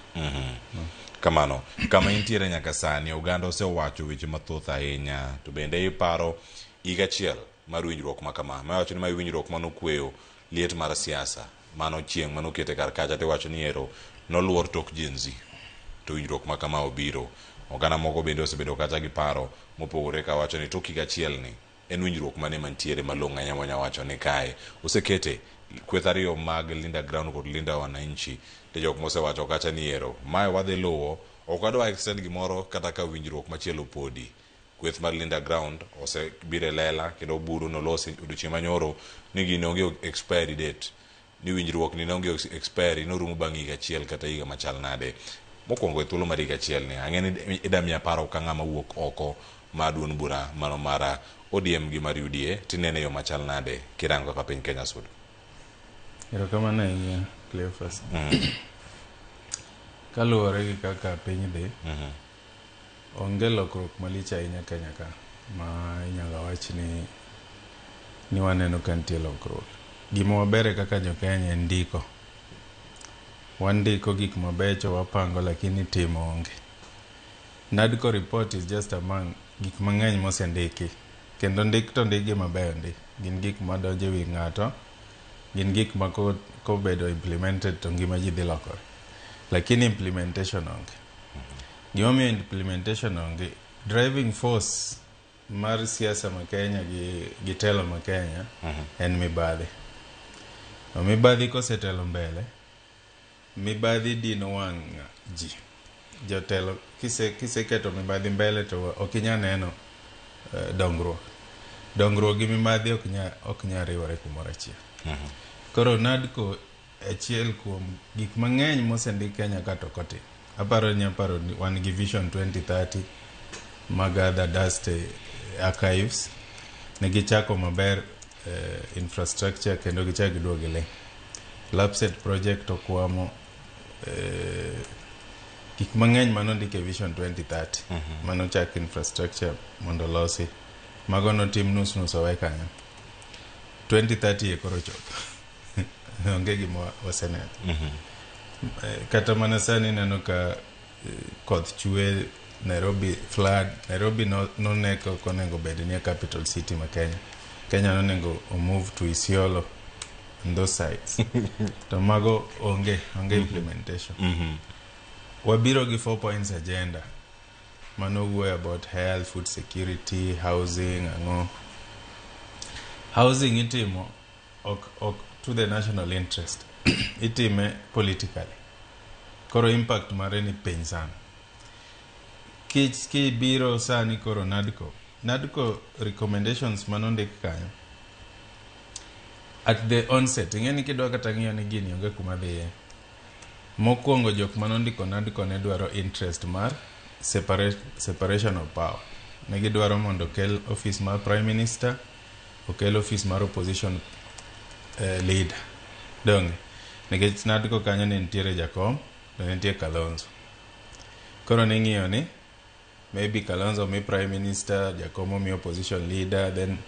[SPEAKER 2] Kamano kama intiere nyaka sani oganda osewacho weche mathoth ahinya to bende iparo higa achiel mar winjruok ma kama mawacho ni ma winjruok manokweyo liet mar siasa mano chieng' manokete kar kacha to wacho ni ero noluor tok Gen Z to winjruok ma kama obiro. Oganda moko bende osebedo kata gi paro mopogore ka wacho ni tok higa achiel ni en winjruok mane mantiere malong'o ahinya monya wacho ni kae osekete kweth ariyo mag Linda Ground kod Linda Wananchi te jok mosewacho kacha ni ero mae wadhi luwo ok wadwa extend gimoro kata ka winjruok machielo podi. Kweth mar Linda Ground osebiro lela kendo buru nolosi odiochieng' manyoro ni gino onge expiry date ni winjruok ni onge expiry norumo bang' higa achiel kata higa machal nade. Mokwongo e thuolo mar higa achiel ni ang'eni idamiya paro ka ng'ama wuok oko ma duond bura mano mara ODM gi mar UDA tinene yo machal nade kirango kaka piny Kenya sud.
[SPEAKER 1] Erokamano ahinya Cleophas. Kaluwore gi kaka piny dhi onge lokruok malich ahinya Kenya ka ma inyalo wach ni waneno ka nitie lokruok. Gima wabere kaka jo Kenya en ndiko. Wandiko gik mabecho wapango lakini timo onge. NADCO report is just among gik mang'eny mosendiki kendo ndik to ndigi mabeyo ndi gin gik madonjo wi ng'ato gin gik ma kobedo implemented to ngima ji dhi lokore lakini implementation onge. Gimomiyo implementation onge driving force mar siasa ma Kenya gi telo ma Kenya en mibadhi. Mibadhi kosetelo mbele mibadhi dino wang' ji jotelo kiseketo mibadhi mbele to okinya neno dongruok gi mibadhi ok nya riwore kumoro achiel. Koro NADCO achiel kuom gik mang'eny mosendik Kenya ka to kotim. Aparo ni wan gi Vision 2030 magather dust archives ne gichako maber infrastructure kendo gichako giduogo le Lapset project okwamo gik mang'eny manondike Vision 2030 manochak infrastructure mondo losi mago notim nus owe kanyo 2030 e koro chopo onge gima waseneno. Kata mana sani neno ka koth chwe Nairobi flood Nairobi noneko konego bed ni capital city ma Kenya nonego move to Isiolo in those sites to mago onge implementation. Wabiro gi 4 points agenda mano wuoyo about health, food security, housing ang'o. Housing itimo ok to the national interest itime politically koro impact mare ni piny sana. Kibiro sani koro NADCO recommendations manondik kanyo at the onset ing'eni kidwa kata ng'iyo ni gini onge kuma dhiye. Mokwongo jok manondiko NADCO ne dwaro interest mar separation of power. Ne gidwaro mondo kel office mar prime minister okel office mar opposition leader donge nikech NADCO kanyo ne nitiere jakom to ne nitie Kalonzo. Koro ne ng'iyo ni maybe Kalonzo mi prime minister jakom mi opposition leader then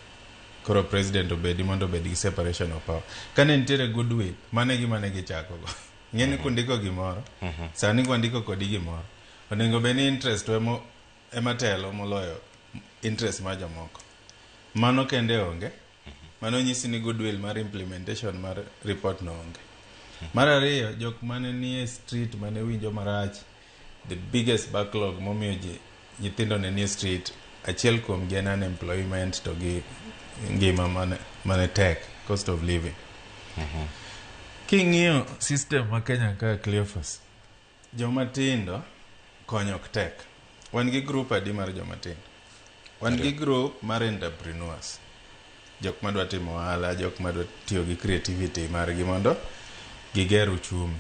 [SPEAKER 1] koro president obedi mondo obedi gi separation of power. Kane nitiere goodwill mane gichako go ng'eni kundiko gimoro sani kwandiko kodi gimoro onego be ni interest ema telo moloyo interest ma jomoko. Mano kende onge. Mano nyisi ni goodwill mar implementation mar report no onge. Mar ariyo, jok mane nie street mane winjo marach, the biggest backlog momiyo nyithindo ne nie street, achiel kuom gi en unemployment to gi ngima mane tek, cost of living. King'iyo system ma Kenya ka Cleophas, joma tindo konyo ok tek. Wan gi group adi mar joma tindo? Wan gi group mar entrepreneurs, jok madwa timo ohala, jok madwa tiyo gi creativity margi mondo giger uchumi.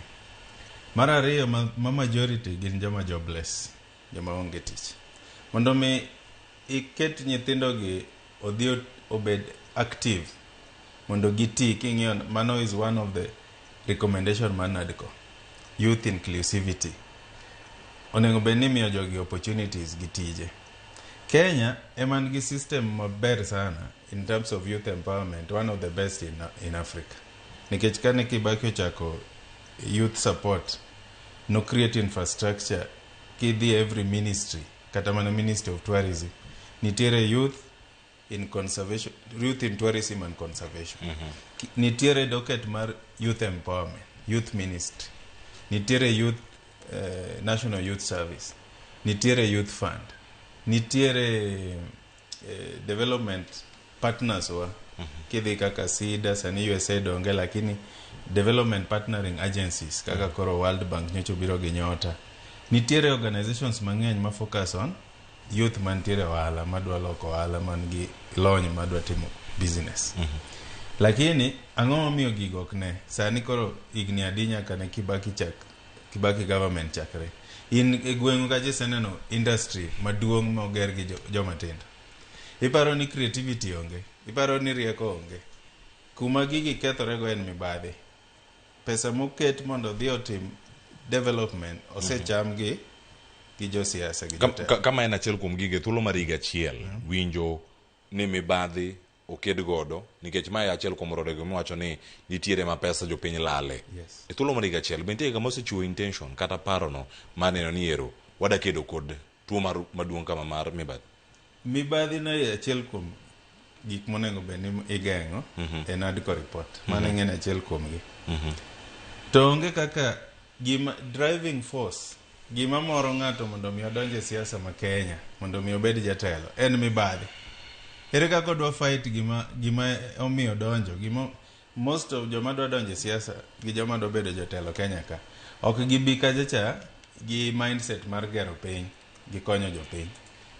[SPEAKER 1] Mar ariyo, ma majority gin joma jobless, joma onge tich. Mondo mi iket nyithindo gi odhi obed active, mondo giti, king'iyo mano is one of the recommendation man NADCO, youth inclusivity. Onego bed ni miyo jogi opportunities gi tije. Kenya eman gi system maber sana in terms of youth empowerment, one of the best in Africa. Nikech kane Kibaki ochako youth support, no create infrastructure, kidhi every ministry, kata mana Ministry of Tourism, nitiere youth in conservation, youth in tourism and conservation. Nitiere docket mar youth empowerment, youth ministry. Nitiere youth National Youth Service. Nitiere youth fund. Nitiere development partners wa kidhi kaka SIDA, sani USAID onge, lakini development partnering agencies kaka koro World Bank nyocho biro gi nyota. Nitiere organizations mang'eny ma focus on youth mantiere ohala, madwa loko ohala, man gi lony madwa timo business. Lakini ang'o momiyo gigo ok ne? Sani koro igni adi nyaka ne Kibaki government chakre. In e gweng'u ka jiseneno industry maduong' moger gi joma tindo. Iparo ni creativity onge, iparo ni rieko onge. Kuma gigi kethorego en mibadhi. Pesa moket mondo dhi otim development osecham gi josiasa gi jotelo.
[SPEAKER 2] Kama en achiel kuom gige thuolo mar higa achiel, winjo ni mibadhi oked godo, nikech mae achiel kuom rodego miwacho ni nitiere ma pesa jopiny lale. E thuolo mar higa achiel, bende kama osechiwo intention kata parono mar neno ni ero wadakedo kod tuo maduong' kama mar mibadhi.
[SPEAKER 1] Mibadhi na achiel kuom gik monego bed ni igeng'o en NADCO report. Mano ng'en achiel kuom gi. To onge kaka gima driving force, gima moro ng'ato mondo mi odonje siasa ma Kenya, mondo mi obed jatelo, en mibadhi. Ere kaka odwa fight gima omiyo donjo, gima most of joma dwa donje siasa gi joma dwa bedo jotelo Kenya ka ok gibi kacha gi mindset mar gero piny, gi konyo jopiny.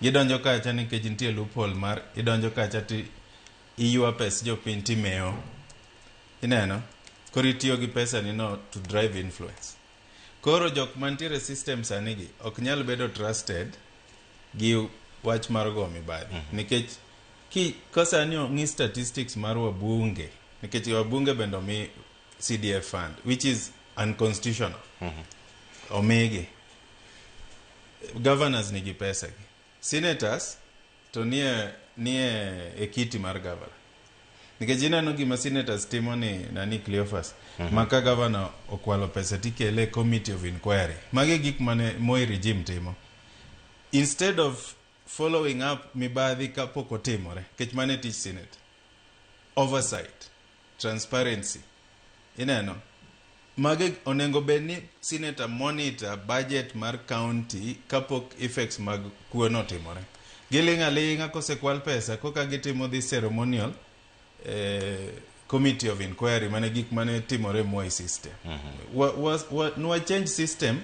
[SPEAKER 1] Gidonjo kacha nikech nitie loophole mar idonjo kacha ti iyua pes jopiny timeo. Ineno? Koro itiyo gi pesa ni no to drive influence. Koro jok mantiere system sani gi ok nyal bedo trusted gi wach mar go mibadhi. Nikech kosa ni ng'i statistics mar wabunge, nikech wabunge bendo mi CDF fund, which is unconstitutional. Omegi. Governors nigi pesa gi. Senators to nie ekiti mar governor. Nikech inano gima senators timo ni nani Cleophas, maka governor okwalo pesa tikele committee of inquiry. Mage gik mane Moi regime timo. Instead of following up mibadhi kapok otimore, kech mane tich Senate. Oversight, transparency. Ineno, mage onengo bedni senator monitor budget mar county kapok effects mag kuo notimore. Gilinga kosekwal pesa koka gitimo this ceremonial committee of inquiry, mane gik mane timore Moi system. Nwa change system,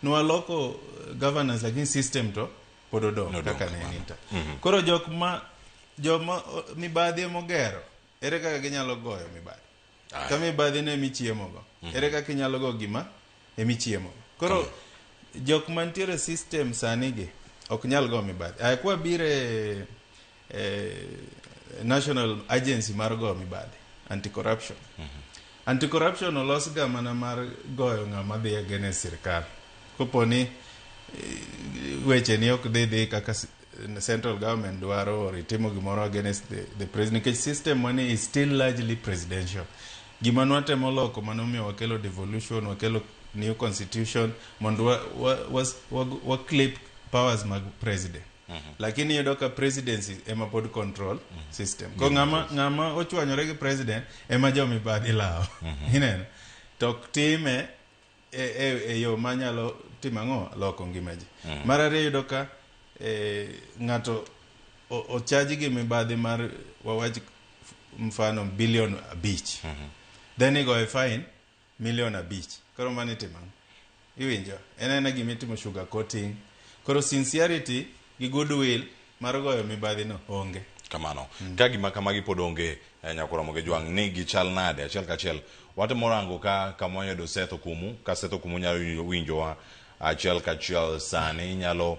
[SPEAKER 1] nwa loko governance, lakini system to pododo kaka ne nita. Koro joma mibadhi mogero, ere kaka ginyalo goyo mibadhi. Ka mibadhi ne michiemo go, ere kaka inyalo go gima michiemo go. Koro jok mantiere system sani gi ok nyal go mibadhi. Kwa bire national agency mar go mibadhi, anti-corruption. Anti-corruption olos ga mana mar goyo ng'ama dhi against sirkal. Koponi weche ni ok dhi kaka central government dwaro or itimo gimoro against the president, because system money is still largely presidential. Gima nwatemo loko manomiyo wakelo devolution, wakelo new constitution, mondo wa clip powers mag president. Lakini yudo ka presidency ema pod control system. Ko ng'ama ochwanyore gi president ema jo mibadhi lao. Ineno. tok time yo manyalo timango loko ngimaji. Mar ariyo yudo ka ng'ato ochaji gi mibadhi mar wawach mfano bilion 5. Then igoye fine milion 5. Koro mani timango. Iwinjo. En gimitimo sugar coating. Koro sincerity gi goodwill mar goyo mibadhi no onge.
[SPEAKER 2] Kamano. Ka gima kamagi pod onge Nyakura Mogejwang ni gichal nade achiel kachiel. Watemo rango ka kamoyo do Seth Okumu, ka Seth Okumu nyalo winjowa achiel kachiel sani nyalo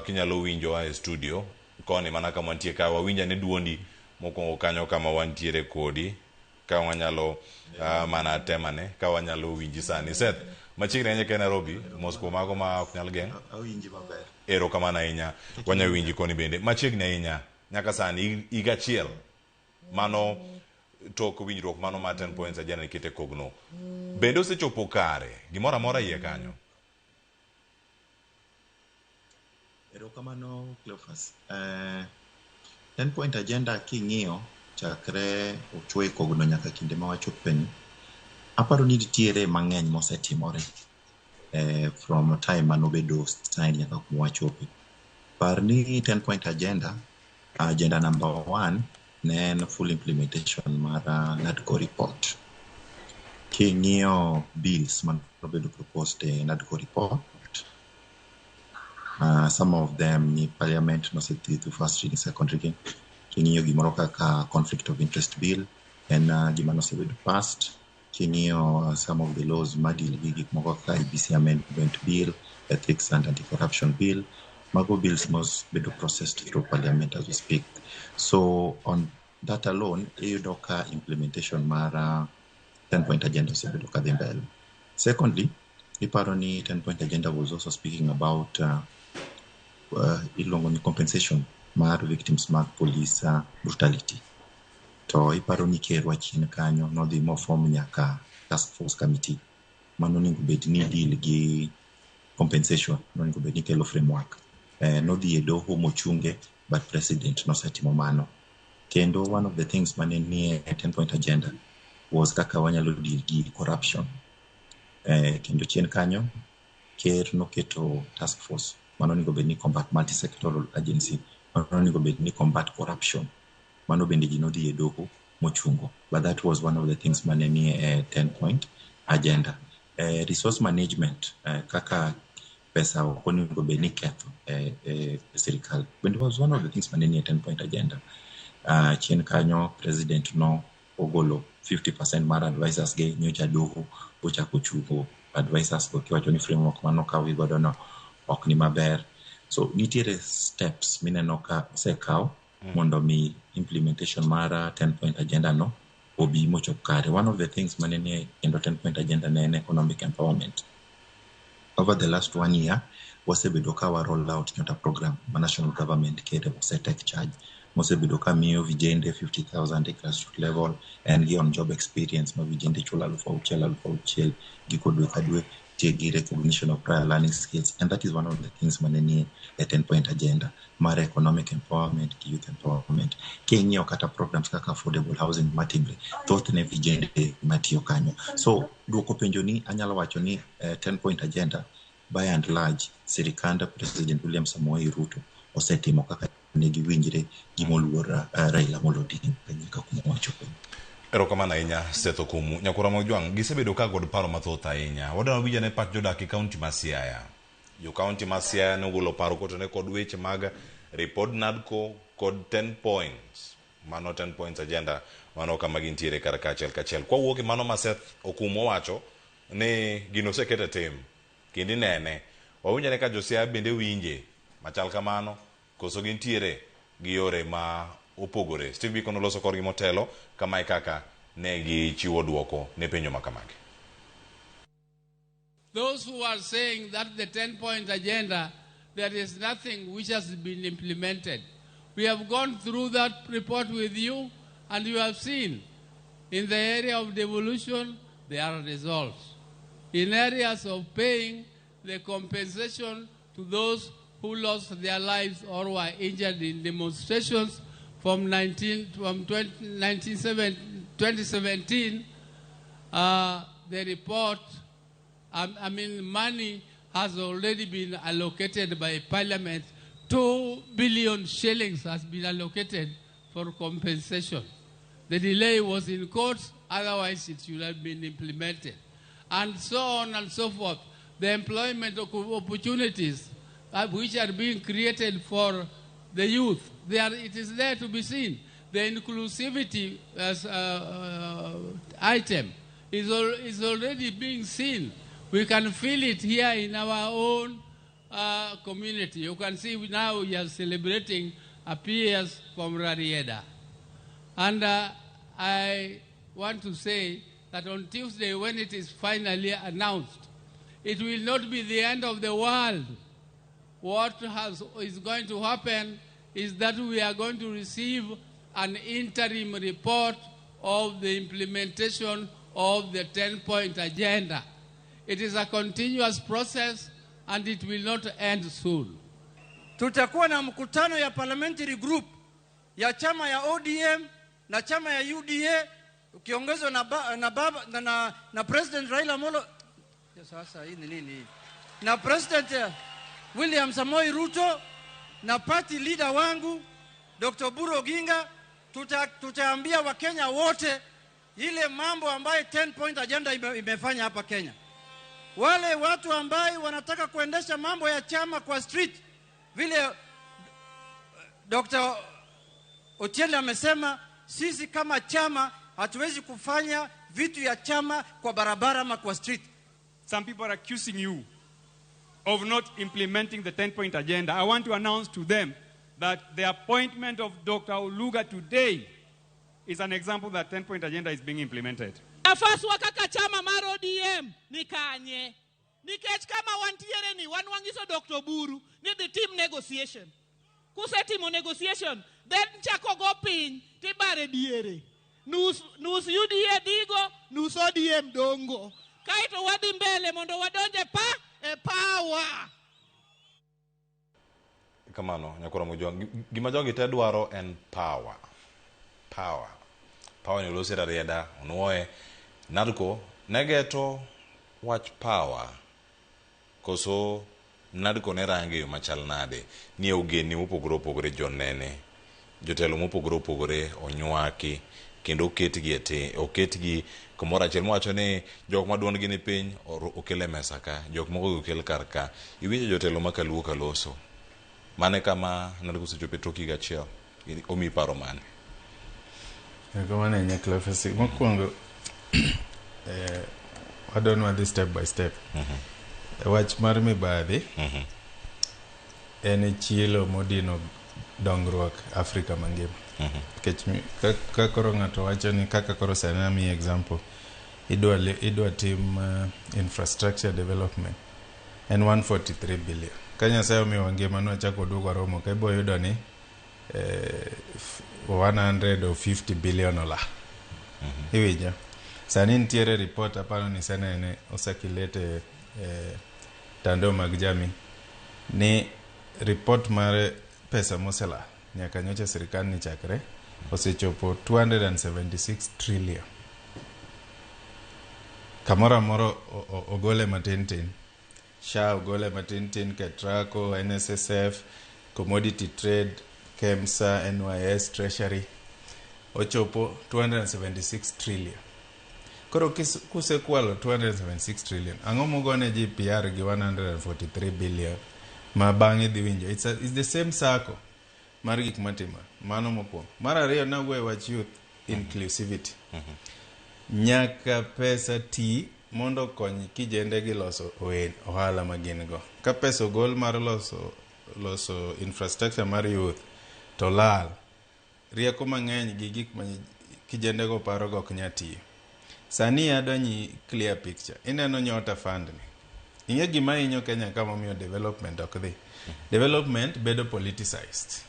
[SPEAKER 2] kinyalo winjowa e studio koni mana kama wantie ka wawinja ne duondi mokongo kanyo kama wantiere kodi ka wanyalo mana temane ka wanyalo winji sani. Seth machiegni ahinya ka Nairobi Moscow mago ma ok nyal geng
[SPEAKER 3] awinji maber.
[SPEAKER 2] Ero kamana ahinya wanya winji koni bende machiegni ahinya nyaka sani iga achiel mano tok winjruok mano ma 10 points ajana nikete kogno bende osechopo kare gimoro amora iye kanyo.
[SPEAKER 3] Ero kamano Cleophas. 10 point agenda king'iyo chakre ochwe kogno nyaka kinde ma wachopeni aparo ni nitiere mang'eny mosetimore from time manobedo sign nyaka kuma wachope. Par ni 10 point agenda number 1 ne en full implementation mara NADCO report. King'iyo bills manobedo proposed NADCO report, some of them ni parliament no seti to first reading, second reading. King'iyo gimoro kaka conflict of interest bill en gima no sebedo passed. King'iyo some of the laws madil gi gik moko kaka IBC amendment bill, ethics and anti-corruption bill. Mago bills must be processed through parliament as we speak. So on that alone, EUDOCA implementation mara 10-point agenda sebedoka the mbele. Secondly, Iparoni 10-point agenda was also speaking about ilongo ni compensation mar victims mar police brutality. To Iparoni kerwa chien kanyo no dhi mo form nyaka task force committee. Mano ningo bed ni deal gi compensation, no ningo bed ni kelo framework. No dhi e doho mochunge, but president no setimo mano. Kendo one of the things mane ni 10-point agenda was kaka wanyalo deal gi corruption. Kendo chien kanyo ker no keto task force mano ningo bed ni combat multi-sectoral agency, mano ningo bed ni combat corruption. Mano bende jino dhi e doho mochungo. But that was one of the things mane ni 10-point agenda. Resource management kaka pesa okoningo bed ni ketho serikal. But it was one of the things mane ni 10-point agenda. Chien kanyo president no ogolo 50% mar advisors ge nyocha doho ochako chugo advisors go kiwacho ni framework mano ka wi godo no ok ni maber. So nitiere steps mineno ka osekaw mondo mi implementation mara 10-point agenda no obi mochop kare. One of the things mane ni in the 10-point agenda ne economic empowerment. Over the last 1 year wasebedo ka wa roll out nyota program ma national government kere take charge. Mosebedo ka miyo vijende 50,000 grassroots level and gi on job experience ma vijende chula aluf giko dwe kadwe tegi recognition of prior learning skills, and that is one of the things maneni a 10-point agenda mara economic empowerment, youth empowerment. King'iyo kata programs kaka affordable housing matimre thoth ne vijende matiyo kanyo. So duoko penjo ni anyalo wacho ni 10-point agenda by and large sirikanda President William Samoei Ruto osetimo kaka negi winjre gimoluor Raila Amolo Odinga nyaka kuma wachopo.
[SPEAKER 2] Erokamano ahinya Seth Okumu. Nyakura Mogejwang gisebedo ka god paro mathoth ahinya. Wadwaro winjo ne pach jodak e kaunti ma Siaya. Jo kaunti ma Siaya nogolo paro kotone kod weche mag report NADCO kod 10 points. Mano 10 points agenda mano kama gintiere kar kachiel. Kwa wuok mano ma Seth Okumu wacho ni gino sekete tim. Kindi nene wawinjo ne ka jo Siaya bende winje machal kamano koso gintiere gi yore ma opogore. Steve Biko noloso korgi motelo kama kaka ne gi chiwo duoko ne penjo makamagi.
[SPEAKER 4] Those who are saying that the 10-point agenda, there is nothing which has been implemented. We have gone through that report with you, and you have seen in the area of devolution, there are results. In areas of paying the compensation to those who lost their lives or were injured in demonstrations from 2017, the report, money has already been allocated by Parliament. 2 billion shillings has been allocated for compensation. The delay was in courts, otherwise it should have been implemented. And so on and so forth. The employment opportunities which are being created for the youth, it is there to be seen. The inclusivity as item is already being seen. We can feel it here in our own community. You can see now we are celebrating a PS from Rarieda. And I want to say that on Tuesday, when it is finally announced, it will not be the end of the world. What is going to happen is that we are going to receive an interim report of the implementation of the 10-point agenda. It is a continuous process and it will not end soon.
[SPEAKER 5] Tutakuwa na mkutano ya parliamentary group ya chama ya ODM na chama ya UDA ukiongezwa na President Raila Amolo sasa hii ni nini? Na President William Samoei Ruto na party leader wangu Dr. Buru Oginga tutaambia Wakenya wote ile mambo ambayo 10-point agenda imefanya hapa Kenya. Wale watu ambao wanataka kuendesha mambo ya chama kwa street vile Dr. Otiende amesema, sisi kama chama hatuwezi kufanya vitu ya chama kwa barabara ama kwa street.
[SPEAKER 6] Some people are accusing you of not implementing the 10-point agenda. I want to announce to them that the appointment of Dr. Oluga today is an example that 10-point agenda is being implemented.
[SPEAKER 7] Afaswa kaka chama mar ODM nikanye. Nikech kama wantiere ni wanwangiso Dr. Buru ni the team negotiation. Kusetimo negotiation then chako go piny tibare diere. Nus UDA digo, nus ODM dongo. Kaito wadi mbele mondo wadonje power.
[SPEAKER 2] Kamano, nyakora mujwa. Gima jogi te dwaro en power. Power ni ulosi Rarieda, unuoe. Nadko, negeto watch power. Koso, nadko ne rangi machal nade. Ni ugeni upogore jonene. Jotelo upogore onywaki. Kendo oketgi kumora achiel mwacho ni jok maduond gi ni piny okele mesa ka, jok moko okel kar ka. Iwinjo jotelo makaluo kaloso. Mane kama nadko sechope toki gachiel. Omi paro mane.
[SPEAKER 1] Kamane nyakla fasi. Mokwongo wadonwa dhi step by step. Wach mar mibadhi en chielo modino dongruok Afrika mangima. Kaka koro ng'ato wacho ni kaka koro sana mi example idwa tim infrastructure development en 143 billion. Kanya sayo mi wangima no chako dugo romo ka ibo yudo ni 150 billion ola. Iwinjo. Sani nitiere report apano ni senene osakilete tando mag jami ni report mare pesa mosela nyaka nyocha sirikal ni chakre osechopo 276 trillion. Kamora moro ogole matintin. SHA ogole matintin, Ketraco, NSSF, Commodity Trade, KEMSA, NYS, Treasury. Ochopo 276 trillion. Koro kuse kwalo 276 trillion. Ang'o mugone GPR gi 143 billion. Ma bang'e dhi winjo. It's the same circle. Mar gik matima. Mano mokwongo. Mar ariyo na we wach youth inclusivity. Nyaka pesa ti mondo kony kijende gi loso ohala magin go. Ka pesa ogol mar loso infrastructure mar youth to lal. Rieko mang'eny gi gik ma kijende go paro go knya tiyo. Sani adonyi clear picture. Ineno Nyota Fund ni. Inge gima inyo Kenya kama miyo development okdhi. Development bedo politicized.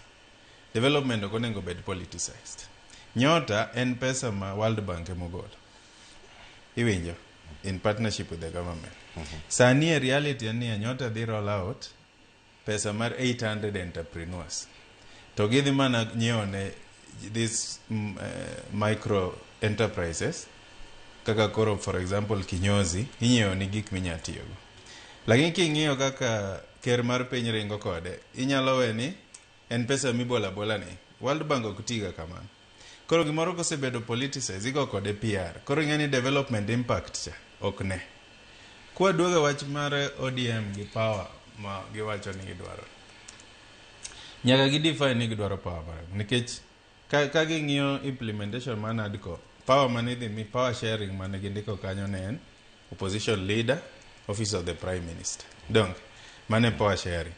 [SPEAKER 1] Development okonengo bedo politicized. Nyota en pesa ma World Bank emogolo. Iwinjo in partnership with the government. Sani reality ni Nyota dhi roll out pesa mar 800 entrepreneurs. To gidhi mana nyione these micro enterprises kaka koro for example kinyozi inyiewo ni gik minyatiyogo. Lakini king'iyo kaka ker mar piny ringo kode, inyalo weni en pesa mibola bola ni. World Bank okutiga kamano. Koro gimoro kosebedo politicize igo kode PR. Koro ng'eni development impact cha okne. Kwa duoga wach mar ODM gi power ma giwacho ni gidwaro. Nyaka gidefine ni gidwaro power mara. Nikech ka ging'iyo implementation manadko, power manidhi mi power sharing manegindiko kanyo ne en opposition leader, office of the prime minister. Donc, mane power sharing.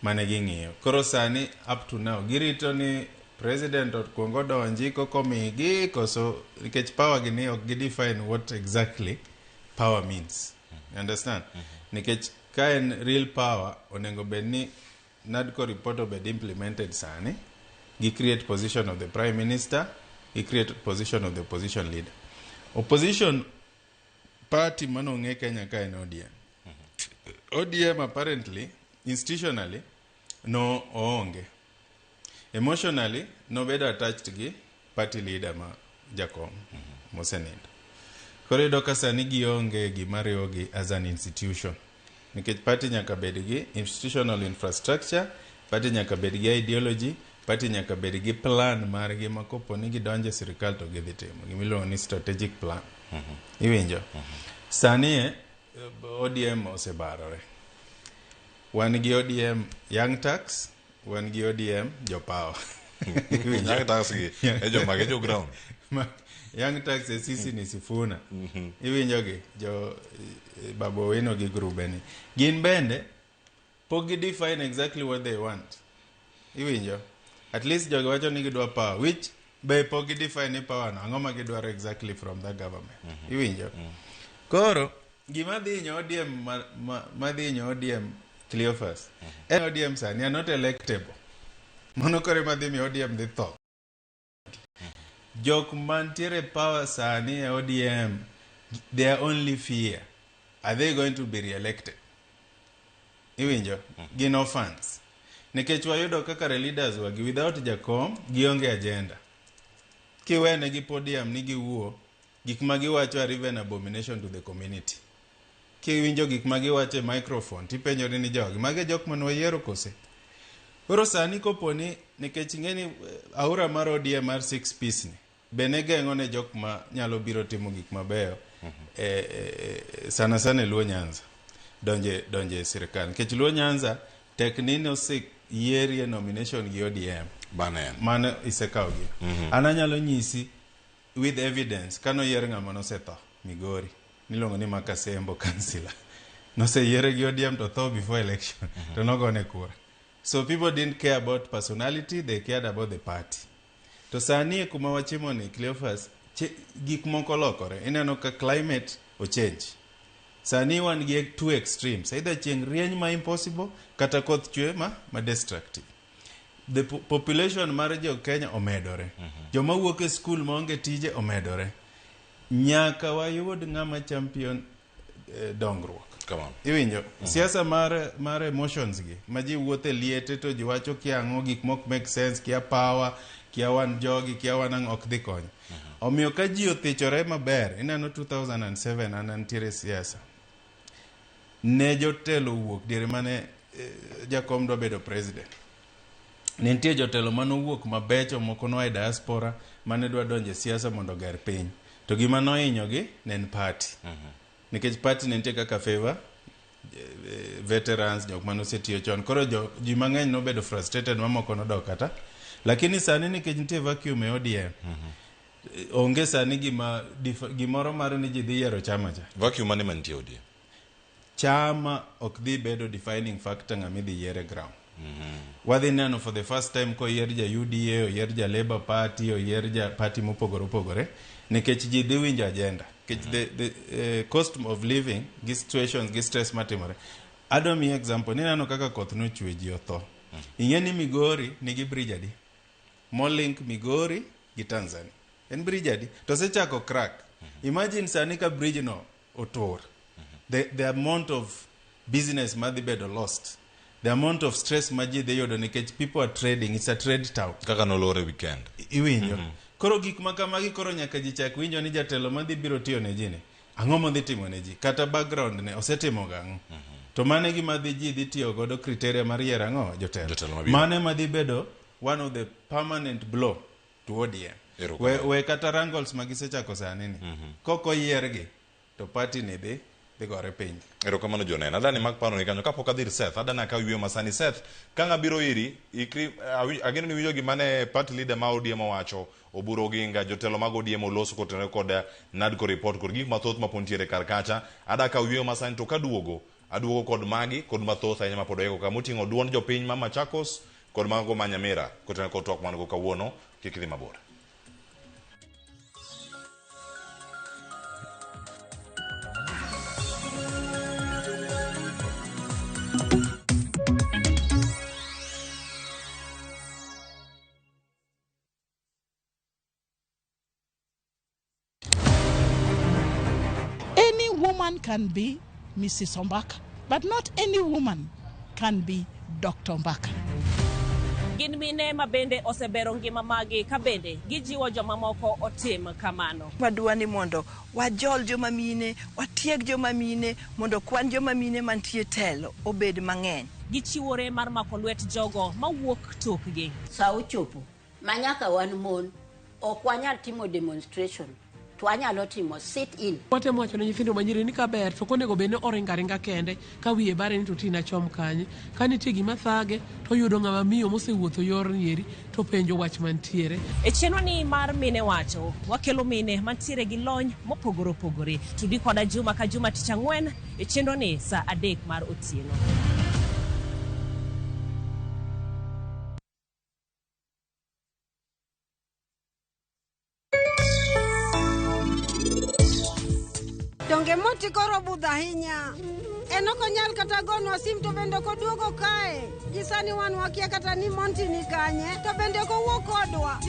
[SPEAKER 1] Mane ging'iyo. Koro sani up to now girito ni president okuongo donji koko migi koso nikech power gini ok gidefine what exactly power means. You understand? Nikech ka en real power onengo bedni NADCO report obed implemented sani, gi create position of the prime minister, gi create position of the opposition leader. Opposition party manong'e Kenya ka en ODM. ODM apparently, institutionally, no oonge. Emotionally, no bedo attached gi party leader ma Jakom, Mosenindo. Korido kasa ni gionge gimariogi as an institution. Nikech party nyaka bed gi institutional infrastructure, party nyaka bed gi ideology, party nyaka bed gi plan margi makopo ni gidonje sirikal to gidhi timo. Gimiluongo ni strategic plan. Iwinjo? Sani ODM osebarore. Wan gi ODM Young Tax, wan gi ODM Jopower.
[SPEAKER 2] Young Tax gi ejo mage jo ground.
[SPEAKER 1] Young Tax sisi ni Sifuna. Iwinjo gi jo Babu Owino gi grubeni. Gin bende pogi define exactly what they want. Iwinjo? At least jogo wacho ni gidwa power, which be pogi define ni power no ang'o ma gidwaro exactly from the government. Iwinjo? Koro gima dhinyo ODM madhinyo ODM Cleophas. ODM sani are not electable. Mono kore madhimi ODM dhi tho. Jok mantiere power sani e ODM, their only fear, are they going to be re-elected? Iwinjo? Gin offense. Nikech wayudo kaka leaders wagi without Jakom, gionge agenda. Kiwene gi podium ni giwuo, gik ma giwacho are even abomination to the community. Kiwinjo gik ma giwacho e microphone, tipenjori ni jogi, mage jok man wayiero kose. Koro sani koponi, nikech ng'eni aura mar ODM mar 6 piece ni, bene geng'o ne jok ma nyalo biro timo gik mabeyo, sana sana Luo Nyanza, donje sirikal. Nikech Luo Nyanza, teknini yieri nomination gi ODM. Mane isekao gi. Ananyalo nyisi with evidence, kano yier ng'ama nosetho, Migori. Nilongo ni Makasembo kansila. Noseyiere gi ODM to tho before election. To nogone kura. So people didn't care about personality, they cared about the party. To sani kuma wachimo ni Cleophas, gik moko lokore. Ineno ka climate o change. Sani wan gi two extremes. Either chieng' rieny ma impossible, kata koth chwe ma destructive. The population mar jo Kenya omedore. Joma wuok e school maonge tije omedore. Nyaka wayud ng'ama champion dongruok.
[SPEAKER 2] Come on.
[SPEAKER 1] Iwinjo? Siasa mar emotions gi. Ma ji wuothe liete to ji wacho kiang'o gik mok make sense, kia power, kia wan jogi, kia wan ang' ok dhi konyo. Omiyo ka ji othichore maber, inano 2007 anantiere siasa. Ne jotelo wuok diere mane Jakom dwa bedo president. Nentie jotelo manowuok mabecho moko noa e diaspora mane dwa donje siasa mondo ger piny. To gima nohinyo gi nen party. Nikech party nentie kaka favor veterans, jok manosetiyo chon. Koro ji mang'eny nobedo frustrated mamoko nodok kata. Lakini sani nikech nitie vacuum e ODM. Onge sani gimoro mar ni ji dhi yiero chama cha.
[SPEAKER 2] Vacuum mane mantie ODM?
[SPEAKER 1] Chama ok dhi bedo defining factor ng'ama idhi yiere ground. Wadhi neno for the first time ko yier ja UDA, o yier ja Labour Party, o yier ja party mopogore. Nikech ji dhi winjo agenda. The cost of living, gi situations, gi stress matimore. Adwa mi example, ninano kaka koth no chwe ji otho. Ing'eni Migori nigi bridge adi? Molink Migori gi Tanzania. En bridge adi? To sechako crack. Imagine sani ka bridge no otur. The amount of business madhi bedo lost. The amount of stress maji they yodo nikech people are trading. It's a trade town.
[SPEAKER 2] Kaka nolore weekend.
[SPEAKER 1] Iwinjo. Koro gik makamagi koro nyaka ji chak winjo ni jatelo madhi biro tiyo ne ji ne ang'o modhi timo ne ji kata background ne osetimo gang'o. To mane gima ji dhi tiyo godo criteria mar yiero ang'o jotelo. Mane madhi bedo one of the permanent blow to ODM. We kata wrangles magisechako sani ni. Koko yiergi to party ni dhi gore piny.
[SPEAKER 2] Erokamano jonena. Adani mag paro ni kanyo kapok adhi Seth. Adani ka wiyo masani Seth. Kanga biro iri ageno ni winjo gimane party leader ma ODM owacho oburo ginga jotelo mag ODM oloso kotenore kod NADCO report kod gik mathoth mapontiere kar kacha. Adaka wiyo masani to kaduogo kod magi kod mathoth ahinya mapod oyeko kama oting'o duond jopiny ma Machakos kod mago ma Nyamira kotenore kod twak man go kawuono kik idhi mabor.
[SPEAKER 8] Any woman can be Mrs. Ombaka, but not any woman can be Dr. Ombaka.
[SPEAKER 9] Gin mine ma bende osebero ngima magi ka bende gijiwo joma moko otim kamano.
[SPEAKER 31] Wadwani mondo wajol joma mine, watieg joma mine, mondo kwan joma mine mantie telo obed mang'eny.
[SPEAKER 9] Gichiwore mar mako lwet jogo mawuok tokgi.
[SPEAKER 10] Sa ochopo manyaka wan mon ok wanyal timo demonstration. To anyalo timo sit in.
[SPEAKER 26] Watemo wacho ne nyithindo manyiri ni kaber to konego bene oringa kende ka wiye bare ni to tina chom kanye ka nitie gima thage to yudo ng'ama miyo mosewuotho yor nieri to penjo wach mantiere.
[SPEAKER 9] E chenro ni mar mine wacho wakelo mine mantiere gi lony mopogore opogore. Tudi koda juma ka juma tich ang'wen e chenro ni sa 3 mar otieno.
[SPEAKER 11] Donge moti koro budha ahinya. Enoko nyal kata gonwa sim to bende koduogo kae. Gisani wan wakia kata ni Monty ni kanye to bende kowuok kodwa.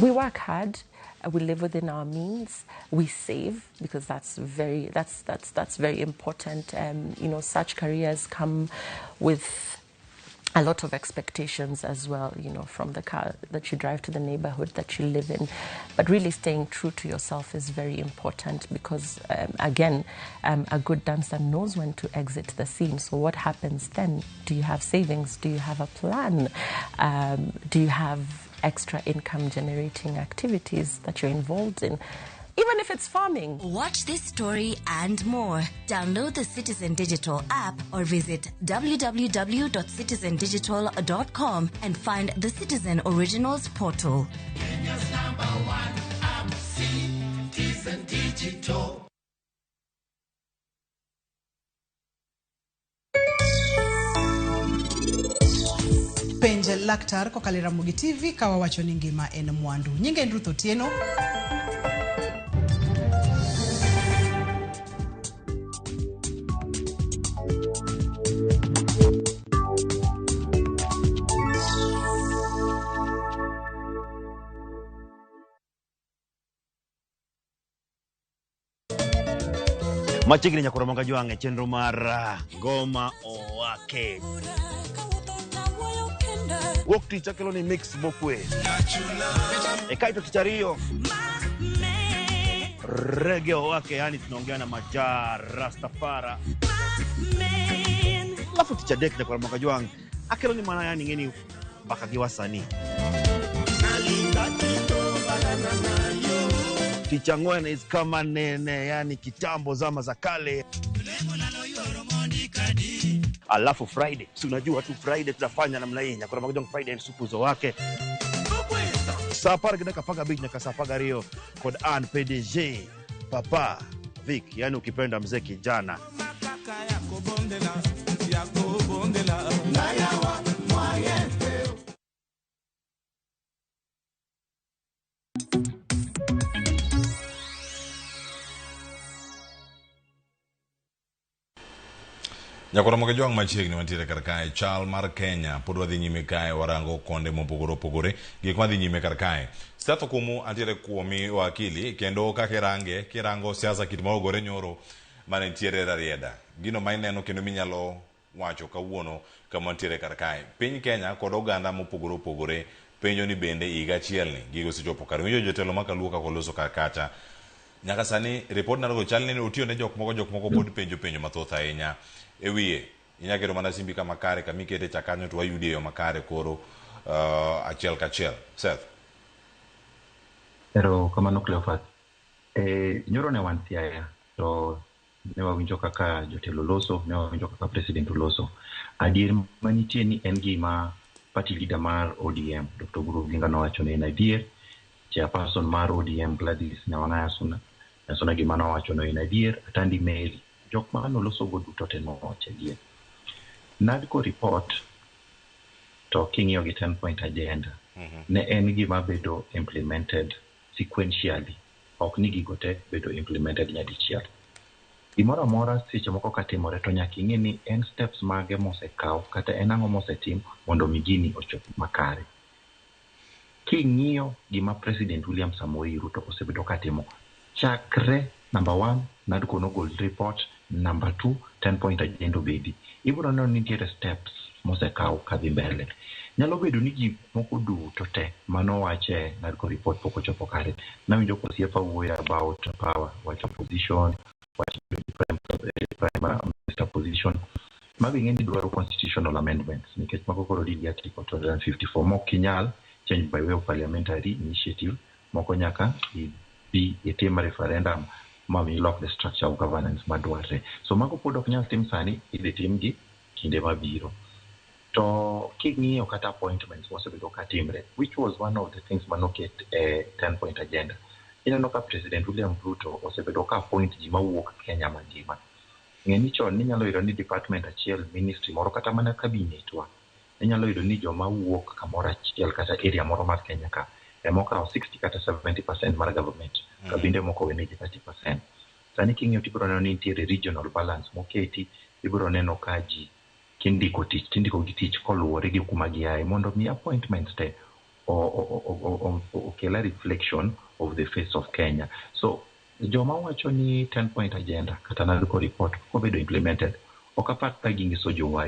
[SPEAKER 13] We work hard. We live within our means. We save because that's very important. Such careers come with a lot of expectations as well. From the car that you drive to the neighborhood that you live in. But really, staying true to yourself is very important because, again, a good dancer knows when to exit the scene. So, what happens then? Do you have savings? Do you have a plan? Do you have extra income generating activities that you're involved in, even if it's farming?
[SPEAKER 14] Watch this story and more. Download the Citizen Digital app or visit www.citizendigital.com and find the Citizen Originals portal.
[SPEAKER 15] Kenya's #1 app, Citizen Digital.
[SPEAKER 21] Penj laktar kokalo Ramogi TV kawa wacho ni ngima en mwandu. Nyinge en Ruth Otieno.
[SPEAKER 22] Machigni nyakura monga juange chenro mar Goma Owake. Wok tich akelo ni mix mokwe. Kaito kichario. Reggae Owake, yani tunaongea na Majar Rastafara. Alafu ticha dek nyakura monga juange akelo ni maana yani ngeni baka giwasani. Ticha ngwene is kama nene, yani kitambo zama za kale. Alafu Friday, si unajua tu Friday tunafanya namna hii, nyakura magojong Friday supu zo wake. Sapara kidaka paga beach nyaka sapaga Rio kod an PDG Papa Vic, yani ukipenda mzee kijana.
[SPEAKER 2] Nyakora moke jwang machiegni mantiere kar kae chal mar Kenya pod wadhi nyime kae warango konde mopogore opogore gik madhi nyime kar kae. Stato kumu antiere kuomi wakili kendo kaka irange kirango siasa kit maogore nyoro mane ntiere rarieda. Gino ma ineno kendo minyalo wacho kawuono kama ntiere kar kae. Piny Kenya kod oganda mopogore opogore penjo ni bende higa achiel ni gigo sechopo kar winjo jotelo makaluo ka koloso kar kacha. Nyaka sani report narogo chal ni otiyo ne jok moko pod penjo mathoth ahinya. Ewiye inyakero mana simbi kama kare kamikete chakanyo to wayudi yo makare koro achiel kachiel. Seth.
[SPEAKER 3] Pero kamano Cleophas. Nyoro ne wan Siaya to ne wawinjo kaka jotelo loso, ne wawinjo kaka president loso. Adier manitie ni en gima party leader mar ODM Dr. Guru Ginga nowacho ne en adier. Chairperson mar ODM Gladys Nyawang'aya Suna gima nowacho ne en adier. Atandi Mary jok mano loso go duto te nowacho adier. NADCO report to king'iyo gi 10-point agenda ne en gima bedo implemented sequentially, ok ni gigo te bedo implemented nyadichiel. Gimoro amora seche moko katimore to nyaka ing'e ni en steps mage mosekaw kata en ang'o mosetim mondo migini ochop makare. King'iyo gima President William Samoei Ruto osebedo katimo chakre number 1 NADCO nogol report, number 2 10-point agenda bedi. Ibiro neno ni nitiere steps mosekaw kadhi mbele. Nyalo bedo ni gik moko duto te manowache NADCO report pok ochopo kare. Nawinjo kosiepa wuoyo about power, wacho position, wacho prime minister position. Magi ng'eni dwaro constitutional amendments nikech moko koro digi article 254 mok kinyal change by way of parliamentary initiative, moko nyaka be itim referendum mami lock the structure of governance madwarre. So mago pod ok nyal tim sani, idhi tim gi kinde mabiro. To king'iyo kata appointments mosebedo katimre, which was one of the things manoket 10-point agenda. Ineno ka President William Ruto osebedo ka appoint ji mawuok Kenya mangima. Ng'eni chon ninyalo yudo ni department achiel, ministry moro kata mana cabinet wa, ninyalo yudo ni joma wuok kamoro achiel kata area moro mar Kenya ka emokawo 60 kata 70% mar government, kabinde moko wenegi 30%. Sani king'iyo tibiro neno ni nitiere regional balance moketi, ibiro neno ka ji kindiko gi tich koluwore gi kuma giaye mondo mi appointments te okela reflection of the face of Kenya. So joma wacho ni 10-point agenda kata NADCO report kobedo implemented, okapar ka gingiso jowa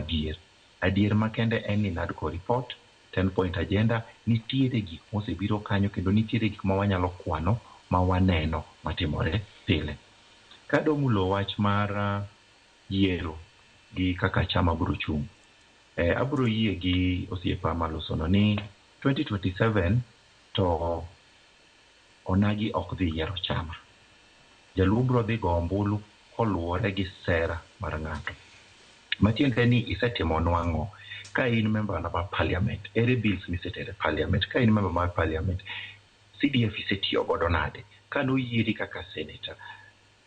[SPEAKER 3] adier makende en ni NADCO report 10-point agenda nitiere gik mosebiro kanyo kendo nitiere gik ma wanyalo kwano ma waneno matimore pile. Kado mulo wach mar yiero gi kaka chama biro chung'. Abiro yie gi osiepa malosono ni 2027 to onagi ok dhi yiero chama. Jaluo biro dhi go ombulu koluwore gi sera mar ng'ato. Matiende ni isetimo nwang'o ka in member mar parliament, ere bills misetere parliament, ka in member mar parliament, CDF isetiyo godo nade, ka noyieri kaka senator,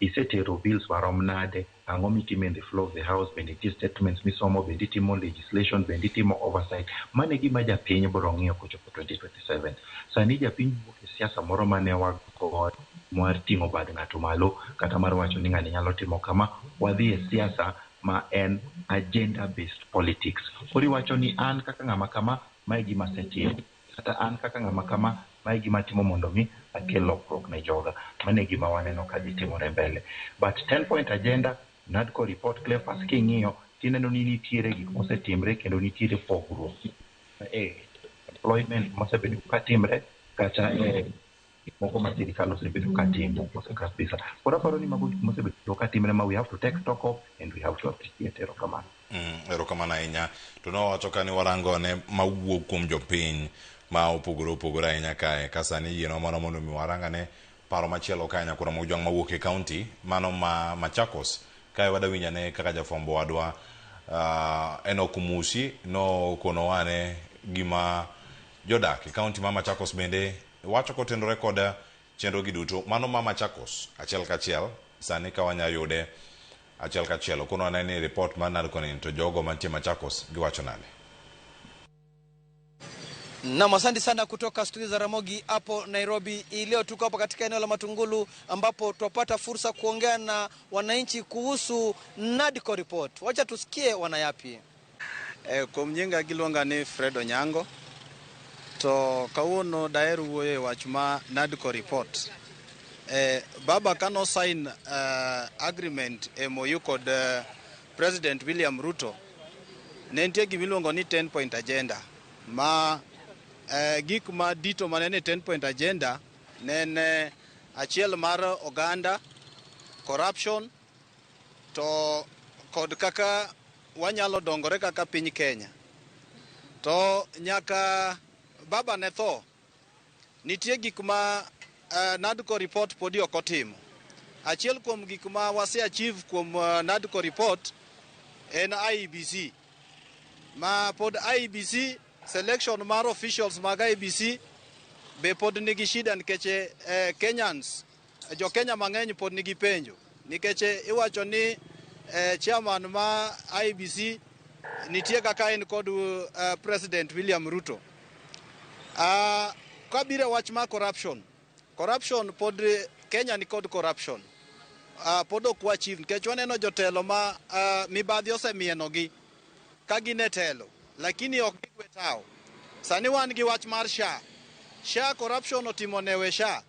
[SPEAKER 3] isetero bills marom nade, ang'o mitimo in the floor of the house, bende nitie statements misomo, bende itimo legislation, bende itimo oversight. Mane gima japiny biro ng'iyo kochopo 2027. Sani japiny wuok e siasa moro mane wago mar ting'o bad ng'ato malo kata mar wacho ni ng'ani nyalo timo kama, wadhi e siasa ma en agenda based politics. Kori wacho ni an kaka ng'ama kama mae gima setimo, kata an kaka ng'ama kama mae gima timo mondo mi akel lokruok ne joga. Mane gima waneno ka dhi timore mbele. But 10-point agenda, NADCO report Cleophas king'iyo tineno ni nitiere gik mosetimre kendo nitiere pogruok employment mosebedo katimre kata moko ma sirikal osebedo katimo kabisa. Koro paro ni mago mosebedo katimre ma we have to take stock of and we have to appreciate. Erokamano.
[SPEAKER 2] Erokamano ahinya. To nowacho ka ni warango ne mawuok kuom jopiny ma opogore ahinya kae kasani yieno mano mondo mi warangane paro machielo kae nyakura mojwang' mawuok e county mano ma Machakos kae wadawinyane kaka jafwambo wadwa Enoch Musi no konowane gima jodak e county ma Machakos bende wacho kotendore koda chenro gi duto mano ma Machakos achiel kachiel sani ka wanya yude achiel kachiel kono ni report ma NADCO ni to jogo mantie Machakos giwacho nade.
[SPEAKER 12] Na asante sana kutoka studio za Ramogi hapo Nairobi. Leo tuko hapa katika eneo la Matungulu ambapo tupata fursa kuongea na wananchi kuhusu NADCO report. Wacha tusikie wanayapi.
[SPEAKER 17] Kumjenga Gilonga ni Fred Onyango. To kawuono daher wuoye wach ma NADCO report. Baba kano sign agreement MOU kod President William Ruto. Ne nitie gimiluongo ni 10-point agenda ma gik ma dito manene 10-point agenda nene achiel mar oganda, corruption, to kod kaka wanyalo dongore kaka piny Kenya. To nyaka baba ne tho, nitie gik ma NADCO report podi ok otimo. Achiel kuom gik ma wase achieve kuom NADCO report en IEBC. Ma pod IEBC selection mar officials mag IEBC be pod nigi shida nikech Kenyans, jo Kenya mang'eny pod nigi penjo nikech iwacho ni chairman ma IEBC nitie kaka en kod President William Ruto. Kabire wach ma corruption pod Kenya ni kod corruption. Pod ok wachieve nikech waneno jotelo ma mibadhi osemienogi ka gine telo lakini ok gigwe tao. Sani wan gi wach mar SHA corruption otimo newe SHA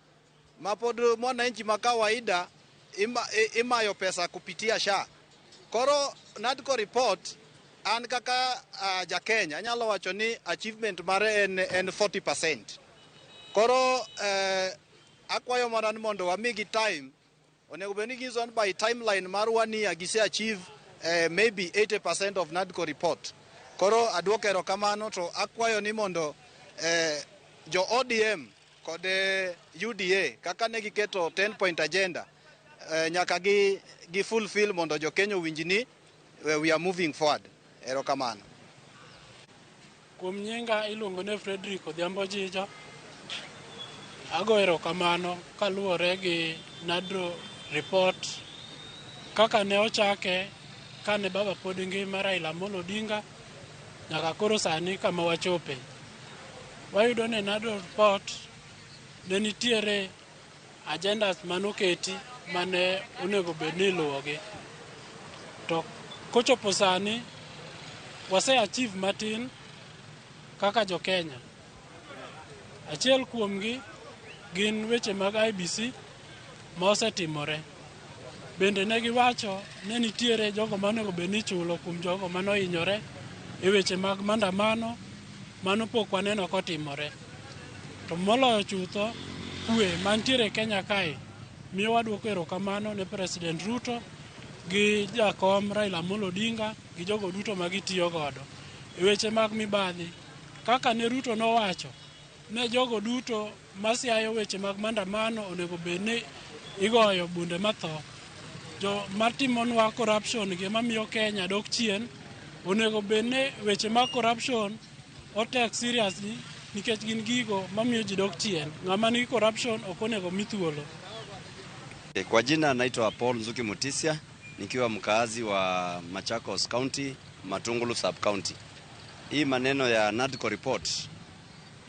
[SPEAKER 17] ma pod mwananchi ma kawaida imayo pesa kupitia SHA. Koro NADCO report an kaka ja Kenya anyalo wacho ni achievement mare en 40%. Koro akwayo mana ni mondo wamigi time, onego beni gizon by timeline mar 1 year gise achieve maybe 80% of NADCO report. Koro aduoko erokamano to akwayo ni mondo jo ODM kod UDA kaka ne giketo 10-point agenda nyaka gi fulfill mondo jo Kenya winj ni we are moving forward. Erokamano.
[SPEAKER 26] Kuom nyinga iluongo ne Frederick Odhiambo Jijo. Ago erokamano kaluwore gi NADCO report kaka ne ochake kane baba pod ngima Raila Amolo Odinga nyaka koro sani kama wachope. Wayudo ne NADCO report ne nitiere agendas manoketi mane onego bed ni iluwogi. To kochopo sani wase achieve matin kaka jo Kenya. Achiel kuomgi gin weche mag IEBC ma osetimore. Bende ne giwacho ne nitiere jogo manego bed ni chulo kuom jogo manohinyore e weche mag maandamano manopok waneno kotimore. To moloyo chutho kwe mantiere Kenya kae miyo waduoko erokamano ne President Ruto gi jakom Raila Amolo Odinga gi jogo duto magitiyo godo e weche mag mibadhi. Kaka ne Ruto nowacho ne jogo duto masiayo weche mag maandamano onego bed ni igoyo bunde matho. Jo matimonwa corruption gi mamiyo Kenya dok chien onego bed ni weche mag corruption otek seriously nikech gin gigo mamiyo ji dok chien. Ng'ama ni corruption ok onego mithuolo.
[SPEAKER 18] Kwa jina naitwa Paul Nzuki Mutisia nikiwa mkaazi wa Machakos County, Matungulu Sub County. Hii maneno ya NADCO report,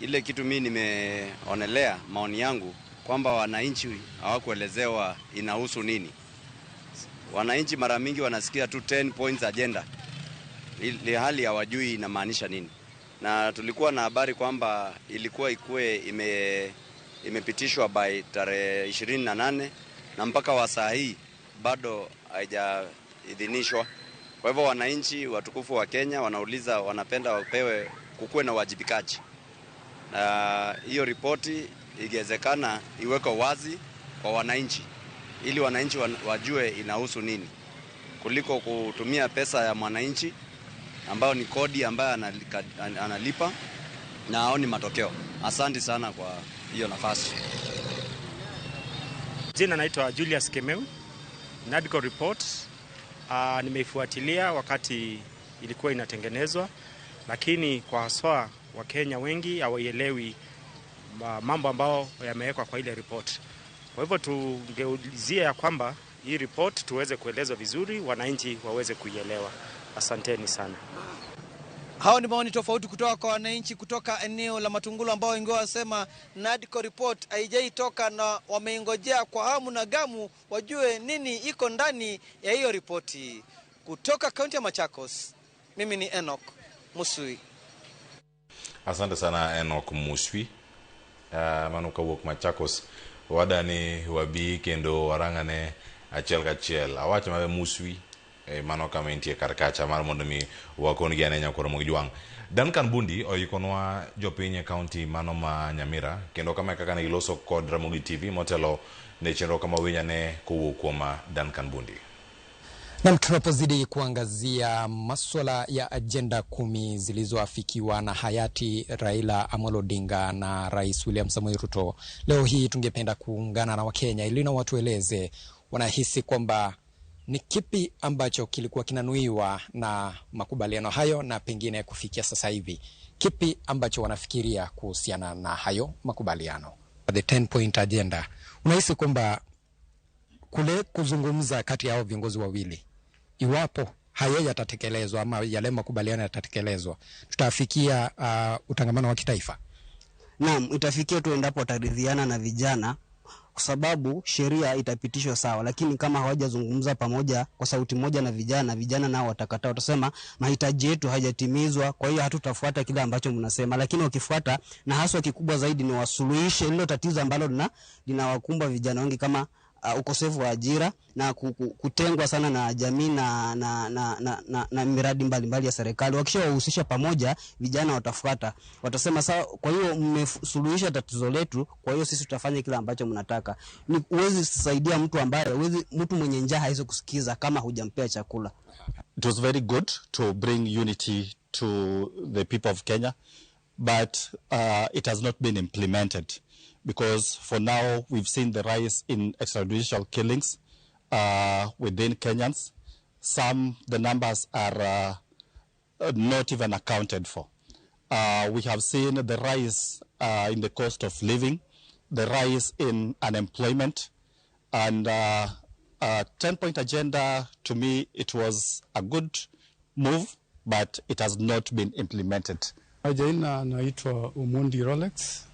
[SPEAKER 18] ile kitu mimi nimeonelea maoni yangu kwamba wananchi hawakuelezewa inahusu nini. Wananchi mara mingi wanasikia tu 10 points agenda, ile hali hawajui inamaanisha nini. Na tulikuwa na habari kwamba ilikuwa imepitishwa by tarehe 28 na mpaka wa saa hii bado haijaidhinishwa. Kwa hivyo wananchi watukufu wa Kenya wanauliza, wanapenda wapewe kukuwe na wajibikaji. Hiyo ripoti ingewezekana iweke wazi kwa wananchi ili wananchi wajue inahusu nini, kuliko kutumia pesa ya mwananchi ambayo ni kodi ambayo analipa na haoni matokeo. Asante sana kwa hiyo nafasi.
[SPEAKER 19] Jina naitwa Julius Kemeu. NADCO report nimeifuatilia wakati ilikuwa inatengenezwa, lakini kwa haswa Wakenya wengi hawaielewi mambo ambao yamewekwa kwa ile report. Kwa hivyo tungeulizia ya kwamba hii report tuweze kuelezwa vizuri, wananchi waweze kuielewa. Asanteni sana.
[SPEAKER 12] Hao ni maoni tofauti kutoka kwa wananchi kutoka eneo la Matungulu ambao wengi wasema NADCO report haijaitoka na wameingojea kwa hamu na gamu wajue nini iko ndani ya hiyo ripoti. Kutoka kaunti ya Machakos, mimi ni Enoch Musui.
[SPEAKER 2] Asante sana Enoch Musui. Manuka wok Machakos wadani wabi kendo warangane achiel kachiel. Awacho mabe Musui mano kama intie karkacha mar mondo mi wakon gi anenya koro mogijwang. Duncan Bundi oyikonwa jopiny county mano ma Nyamira kendo kama kaka ne giloso kod Ramogi TV motelo ne chenro kama winyane kowuok kuom Duncan Bundi.
[SPEAKER 4] Na tunapozidi kuangazia masuala ya agenda 10 zilizoafikiwa na hayati Raila Amolo Odinga na Rais William Samoei Ruto, leo hii tungependa kuungana na Wakenya ili na watueleze wanahisi kwamba ni kipi ambacho kilikuwa kinanuiwa na makubaliano hayo, na pengine kufikia sasa hivi kipi ambacho wanafikiria kuhusiana na hayo makubaliano. The 10-point agenda, unahisi kwamba kule kuzungumza kati ya hao viongozi wawili, iwapo hayo yatatekelezwa ama yale makubaliano yatatekelezwa, tutafikia utangamano wa kitaifa?
[SPEAKER 5] Naam, itafikia tu endapo wataridhiana na vijana, kwa sababu sheria itapitishwa sawa, lakini kama hawajazungumza pamoja kwa sauti moja na vijana nao watakataa, watasema mahitaji yetu hayajatimizwa, kwa hiyo hatutafuata kile ambacho mnasema. Lakini wakifuata, na haswa kikubwa zaidi ni wasuluhishe hilo tatizo ambalo linawakumba vijana wengi kama ukosefu wa ajira na kutengwa sana na jamii na miradi mbalimbali ya serikali. Wakishawahusisha pamoja, vijana watafuata, watasema sawa, kwa hiyo mmesuluhisha tatizo letu, kwa hiyo sisi tutafanya kile ambacho mnataka. Huwezi kusaidia mtu mwenye njaa hawezi kusikiza kama hujampea chakula.
[SPEAKER 16] It was very good to bring unity to the people of Kenya, but it has not been implemented. Because for now, we've seen the rise in extrajudicial killings within Kenyans. The numbers are not even accounted for. We have seen the rise in the cost of living, the rise in unemployment, and 10-point agenda, to me, it was a good move, but it has not been implemented.
[SPEAKER 20] Jina naitwa Umundi Rolex.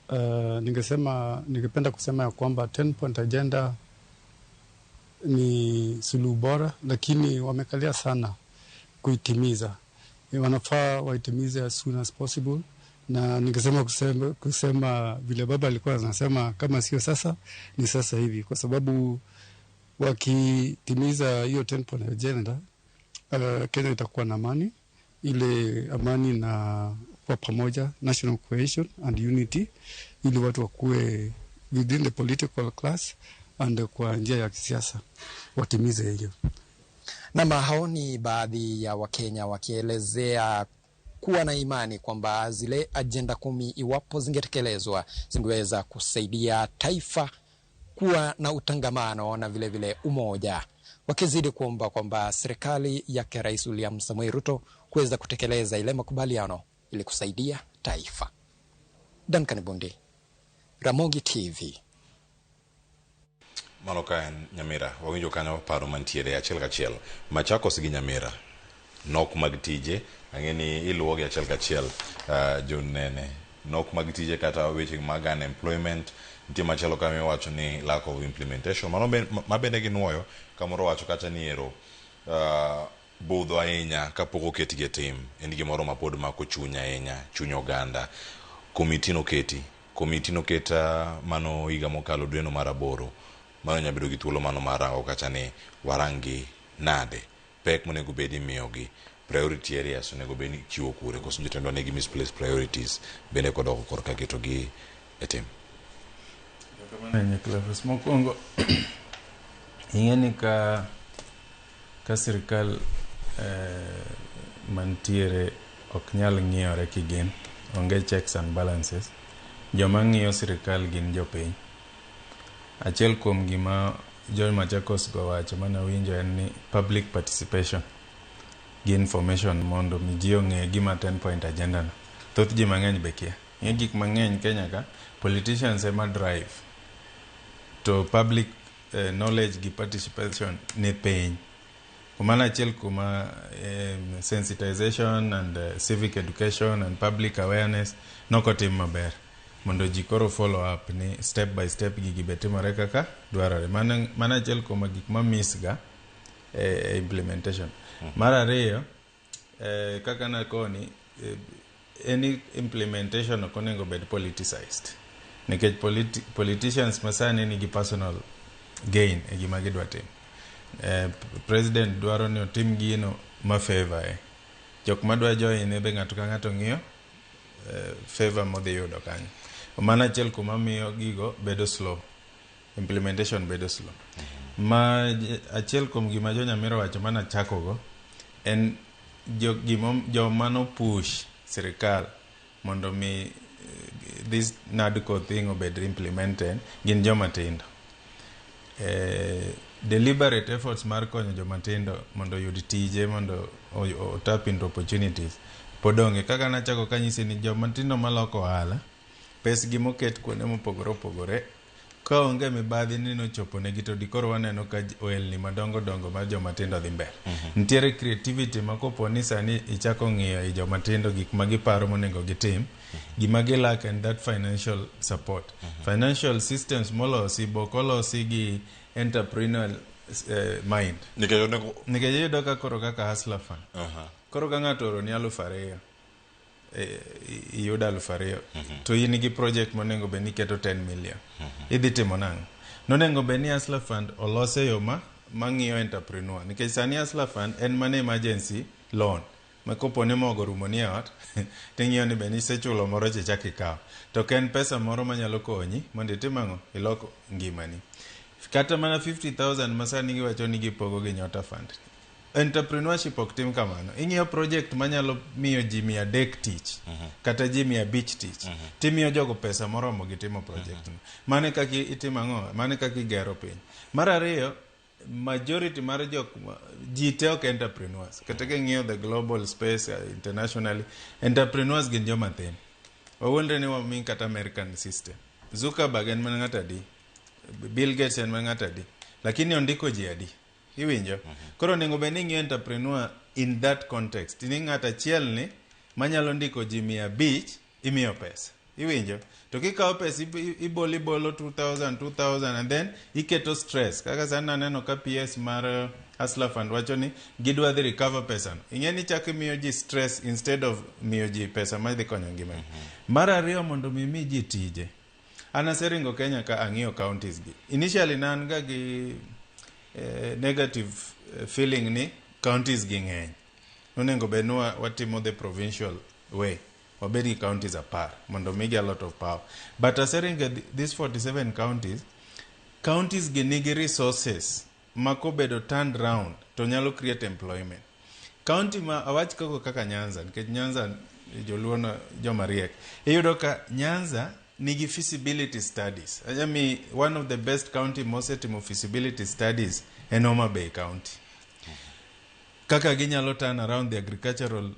[SPEAKER 20] Ningependa kusema ya kwamba 10-point agenda ni suluhu bora, lakini wamekalia sana kuitimiza. Wanafaa waitimize as soon as possible, na ningesema kusema vile baba alikuwa anasema, kama sio sasa ni sasa hivi, kwa sababu wakitimiza hiyo 10-point agenda, Kenya itakuwa na amani, ile amani na kwa pamoja, national cohesion and unity, ili watu wakue within the political class and kwa njia ya kisiasa watimize hiyo.
[SPEAKER 4] Na hao ni baadhi ya Wakenya wakielezea kuwa na imani kwamba zile agenda 10 iwapo zingetekelezwa zingeweza kusaidia taifa kuwa na utangamano na vile vile umoja, wakizidi kuomba kwamba serikali yake Rais William Samoei Ruto kuweza kutekeleza ile makubaliano ili kusaidia taifa. Duncan Bundi, Ramogi TV.
[SPEAKER 2] Maloka Nyamira, wawinjo kanyo paro mantiere achiel kachiel. Machakos gi Nyamira, nok mag tije, ang'eni iluwogi achiel kachiel jonene. Nok mag tije kata weche mag unemployment, nitie machielo kama iwacho ni lack of implementation. Mabende ginuoyo, kamoro wacho kata ni ero budho ahinya kapok oketgi e tim. En gimoro mapod mako chuny ahinya, chuny oganda. Komiti noketa mano higa mokalo dweno mar 8. Mano nyabedo gi thuolo mano marango kacha ni warangi nade pek monego bed imiyogi, priority areas onego bed ni chiwo kure, koso jotendwa negi misplaced priorities bende kodoko korka ketogi e tim.
[SPEAKER 1] Kamano Nyaklavus, mokwongo ing'eni ka sirikal mantiere ok nyal ng'iyore kigin, onge checks and balances, joma ng'iyo sirikal gin jopiny. Achiel kuom gima John Machakos go wacho mana winjo en ni public participation gi information mondo mi ji ong'e gima 10-point agenda no. Thoth ji mang'eny be kia. Ng'e gik mang'eny Kenya ka politicians ema drive to public knowledge gi participation ni piny. Kumana achiel kuma sensitization and civic education and public awareness nokotim maber. Mondo ji koro follow up ni step by step gigi betimore kaka dwarore. Mana achiel kuma gik ma miss ga implementation. Mar ariyo, kaka nakoni, any implementation okonego bed politicized. Nikech politicians masani nigi personal gain e gima gidwa timo. President dwaro ni otim gino ma favor jok madwa join be ng'ato ka ng'ato ng'iyo favor modhi yudo kanyo. Mana achiel kuma miyo gigo bedo slow, implementation bedo slow. Ma achiel kuom gima jo Nyamira wacho mana chakogo en jo mano push sirikal mondo mi this NADCO thing obed implemented gin joma tindo. Deliberate efforts mar konyo joma tindo mondo yud tije, mondo tap into opportunities podonge. Kaka nachako kanyisi ni joma tindo maloko ohala pes gi moket kuonde mopogore opogore ka onge mibadhi ni nochopo negi to dikoro waneno ka ohelni madongo dongo mar joma tindo dhi mbele. Nitiere creativity ma kopo ni sani ichako ng'iyo i joma tindo gik ma giparo monego gitim, gima gilack and that financial support. Financial systems molosi bokolosi gi entrepreneurial mind. Nikech yudo ka koro kaka hustler fund. Koro ka ng'ato oro ni 2,000 iyudo 2,000 to in gi project monengo be ni keto 10 million. Idhi timo nang'o? Nonengo be ni hustler fund olose yo mang'iyo entrepreneur. Nikech sani hustler fund en mana emergency loan. Ma kopo ne mogo rumo ni ot, ting'iyo ni be ni sechulo moro chaki ikaw. To ken pesa moro manyalo konyi mondo itim ang'o? Iloko ngimani. Kata mana 50,000 masani giwacho ni gipogo gi Nyota Fund. Entrepreneurship ok tim kamano. Ing'iyo project manyalo miyo ji 300 tich, kata ji 500 tich. Timiyo jogo pesa moromo gitimo project. Mane kaki itimo ang'o? Mane kaki gero piny. Mar ariyo, majority mar ji te ok entrepreneurs. Kata king'iyo the global space internationally, entrepreneurs gin joma thin. Wawuondre ni wami kata American system. Zuckerberg en mana ng'ata di. Bill Gates en mana ng'ata di. Lakini ondiko ji adi. Iwinjo? Koro nengo be ni ng'iyo entrepreneur in that context. Ni ng'ata achiel ni manyalo ndiko ji 500 imiyo pesa. Iwinjo? To kikawo pesa ibolo 2,000 and then iketo stress. Kaka sana neno ka PS mar Hustler Fund wacho ni gidwa dhi recover pesa no. Ing'e ni chak imiyo ji stress instead of miyo ji pesa ma dhi konyo ngima. Mar ariyo mondo mi ji tije. Ana seringo Kenya ka ang'iyo counties gi. Initially nan ga gi negative feeling ni counties gi ng'eny. Nonengo be no watimo the provincial way. Wabedi counties apart mondo make a lot of power. But aseringa these 47 counties gi nigi resources mako bedo turned round to nyalo create employment. County ma awach kaka Nyanza, nikech Nyanza joluo joma riek. Iyudo ka Nyanza nigi feasibility studies. Ajami one of the best county mosetimo feasibility studies en Homa Bay County. Kaka ginyalo turn around the agricultural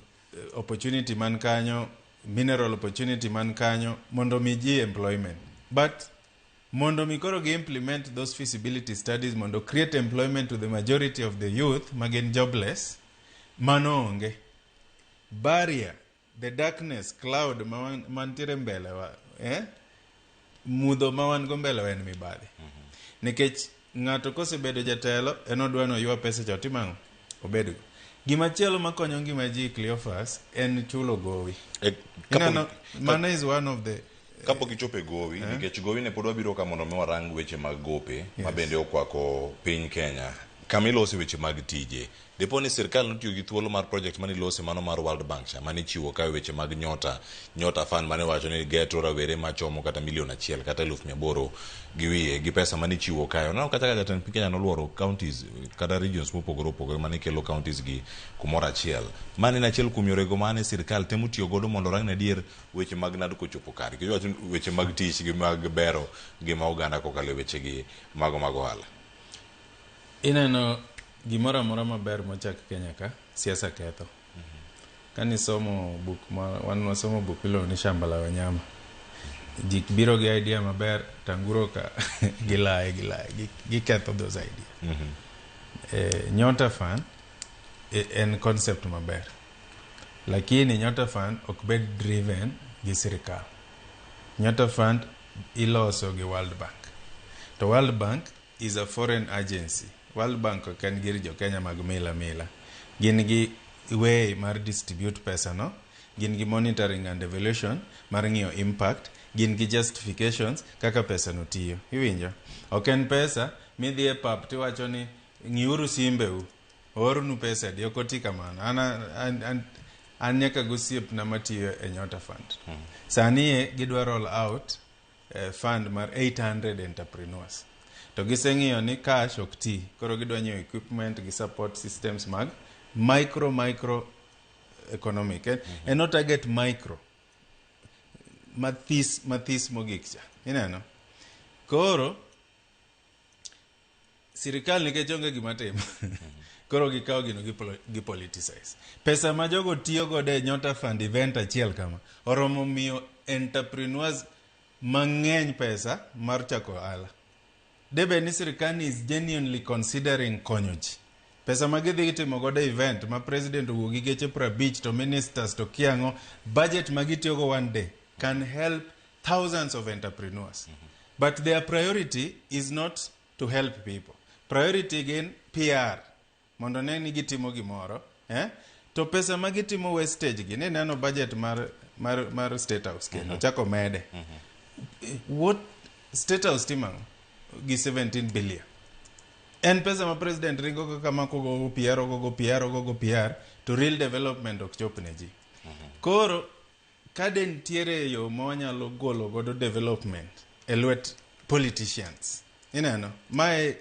[SPEAKER 1] opportunity man kanyo, mineral opportunity man kanyo, mondo mi ji employment. But mondo mi koro gi implement those feasibility studies, mondo create employment to the majority of the youth, magen jobless, mano onge. Barrier, the darkness, cloud, mantiere mbele wa, mudho mawan go mbele wa en mibadhi. Nikech ng'ato kosebedo jatelo, enodwano yua pesa cha otimang'o, obedo. Gimachielo makonyo ngima ji Cleophas en chulo gowi. Mana is one of the
[SPEAKER 2] kapok ichope gowi, nikech gowi ne pod wabiro ka mondo warang weche mag gope mabende okwako piny Kenya. Kamilosi weche mag tije. Depo ni sirkal notiyo gi thuolo mar project mani losi mano mar World Bank mani chiwo ka weche mag Nyota Fund mane wacho ni geto rawere machomo kata 1,000,000 kata 800,000 giwie gi pesa mani chiwo kayo. No kata kata tan Kenya noluoro counties kata regions mopogore opogore mani kelo counties gi kumoro achiel. Mani na achiel kuom yorego mane sirkal temo tiyo godo mondo rang na dier weche mag NADCO chopo kare. Kiwacho weche mag tich gi mag bero gi ma oganda kokalo weche gi mago ohala.
[SPEAKER 1] Ineno gimora mora maber mochak Kenya ka siasa ketho. Kani somo book wan wasomo book ilo ni Shamba la Wanyama. Jik biro gi idea maber tanguro ka gilae giketho those ideas. Nyota Fund en concept maber, lakini Nyota Fund ok bed driven gi sirikal. Nyota Fund iloso gi World Bank. To World Bank is a foreign agency. World Bank ok en gir jo Kenya mag mila. Gin gi way mar distribute pesa no, gin gi monitoring and evaluation mar ng'iyo impact, gin gi justifications kaka pesa no tiyo. Iwinjo? Ok en pesa midhi e pap tiwacho ni ng'iuru simbeu, ornu pesa di okoti kamano. An nyaka gosiep na matiyo e Nyota Fund. Sani gidwa roll out fund mar 800 entrepreneurs. To giseng'iyo ni cash ok ti, koro gidwa nyiewo equipment gi support systems mag micro economic. And not target micro. Mathis mogik cha. Ineno? Koro sirikal nikech onge gima timo. Koro gikawo gino gi politicize. Pesa ma jogo tiyo godo e Nyota Fund event achiel kama oromo miyo entrepreneurs mang'eny pesa mar chako ohala. Debe ni sirikal is genuinely considering konyo ji. Pesa ma gidhi gitimo godo event ma president owuok gi geche 50 to ministers to kiango, budget ma gitiyo go one day can help thousands of entrepreneurs. But their priority is not to help people. Priority again PR. Mondo ne ni gitimo gimoro, to pesa ma gitimo wastage gi, ne nano budget mar State House kendo chako mede. What State House timango gi 17 billion. En pesa ma president ringo kama kogo PR to real development ok chop ne ji. Koro kaden tiere yo monyalo golo godo development e lwet politicians. Ineno, my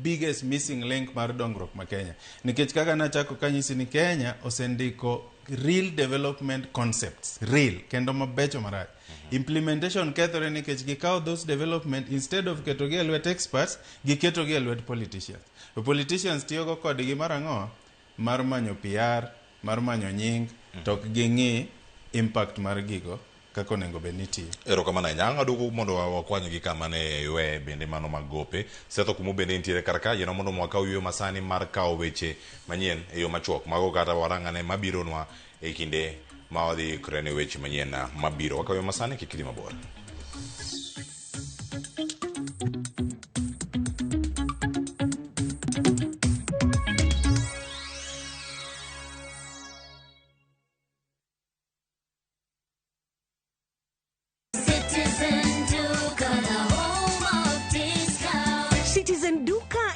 [SPEAKER 1] biggest missing link mar dongruok ma Kenya. Nikech kaka nachako kanyisi ni Kenya osendiko real development concepts, real, kendo mabecho marach. Implementation kethore nikech gikawo those development, instead of keto gi e lwet experts, giketo gi e lwet politicians. The politicians tiyogo kodgi mar ang'o? Mar manyo PR, mar manyo nying, tok ging'i impact mar gigo kako onego bed ni tiyo.
[SPEAKER 2] Erokamano ahinya. Aduogo mondo wakwanyo gi kama ne ywe bende mano mag gope. Setho kumo bende nitiere kar ka yeno mondo mwakaw ywe masani mar kawo weche manyien e yo machuok. Mago kata warang'ane mabironwa e kinde ma wadhi krene weche manyien mabiro. Wakaw ywe masani kik idhi mabor.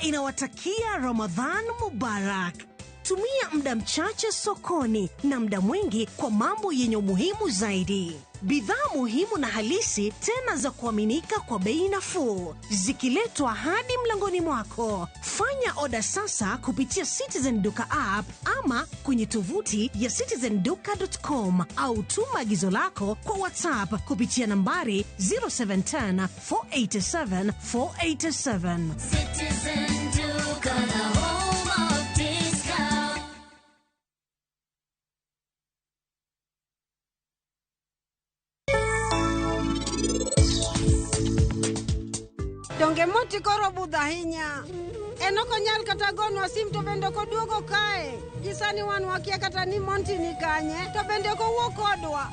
[SPEAKER 9] Inawatakia Ramadhan Mubarak. Tumia muda mchache sokoni na muda mwingi kwa mambo yenye umuhimu zaidi. Bidhaa muhimu na halisi tena za kuaminika kwa bei nafuu, zikiletwa hadi mlangoni mwako. Fanya oda sasa kupitia Citizen Duka app ama kwenye tovuti ya citizenduka.com au tuma agizo lako kwa WhatsApp kupitia nambari 0710 487 487.
[SPEAKER 15] Citizen Duka, the home of discount.
[SPEAKER 11] Donge moti koro budha hinya. Enoko nyal kata gonwa sim to bende ko duogo kae. Gisani wan wakia kata ni monti ni kanye to bende ko wuok kodwa.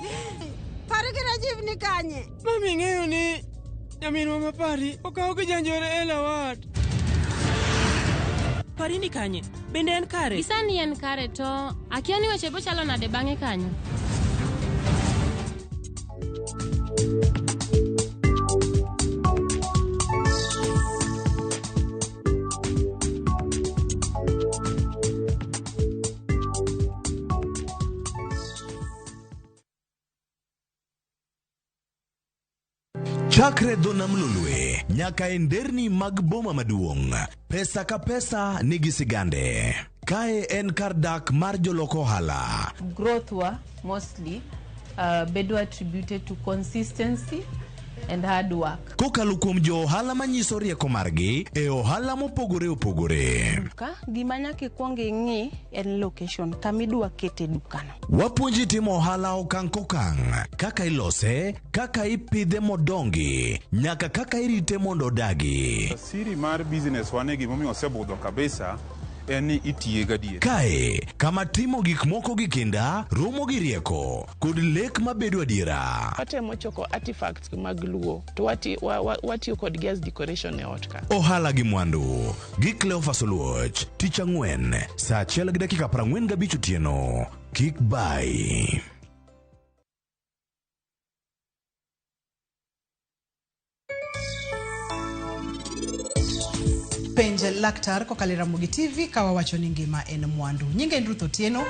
[SPEAKER 11] Pari gi Rajiv ni kanye.
[SPEAKER 6] Mami ng'eyo ni nyaminwa mapari okawo gi janjore e lawat.
[SPEAKER 9] Pari ni kanye? Bende en kare?
[SPEAKER 7] Gisani en kare to akia ni weche bochalo nade bang'e kanyo.
[SPEAKER 8] Chakre dho nam lulwe nyaka e nderni mag boma maduong', pesa ka pesa nigi sigande. Kae en kar dak mar joloko ohala.
[SPEAKER 23] Growth wa mostly bedo attributed to consistency and hard work.
[SPEAKER 8] Kokalo kuom jo ohala manyiso rieko margi e ohala mopogore opogore.
[SPEAKER 23] Ka gima nyaka kuong ing'i en location kamidwa kete dukano.
[SPEAKER 8] Wapuonji timo ohala okang' kokang', kaka ilose, kaka ipidhe modongi, nyaka kaka irite mondo odagi.
[SPEAKER 24] Siri mar business wane gimomiyo osebudho kabisa
[SPEAKER 10] en ni itiye gadier.
[SPEAKER 8] Kae, kama timo gik moko gi kinda, romo gi rieko, kod lek mabedo adiera.
[SPEAKER 13] Watemo choko artifacts mag luo, to watiyo kodgi as decoration e ot ka.
[SPEAKER 8] Ohala gi mwandu, gi Cleophas Oluoch, tich ang'wen, saa 1:45 otieno. Kik bai.
[SPEAKER 14] Penj laktar kokalo e Ramogi TV kawa wacho ni ngima en mwandu. Nyinge en Ruth Otieno.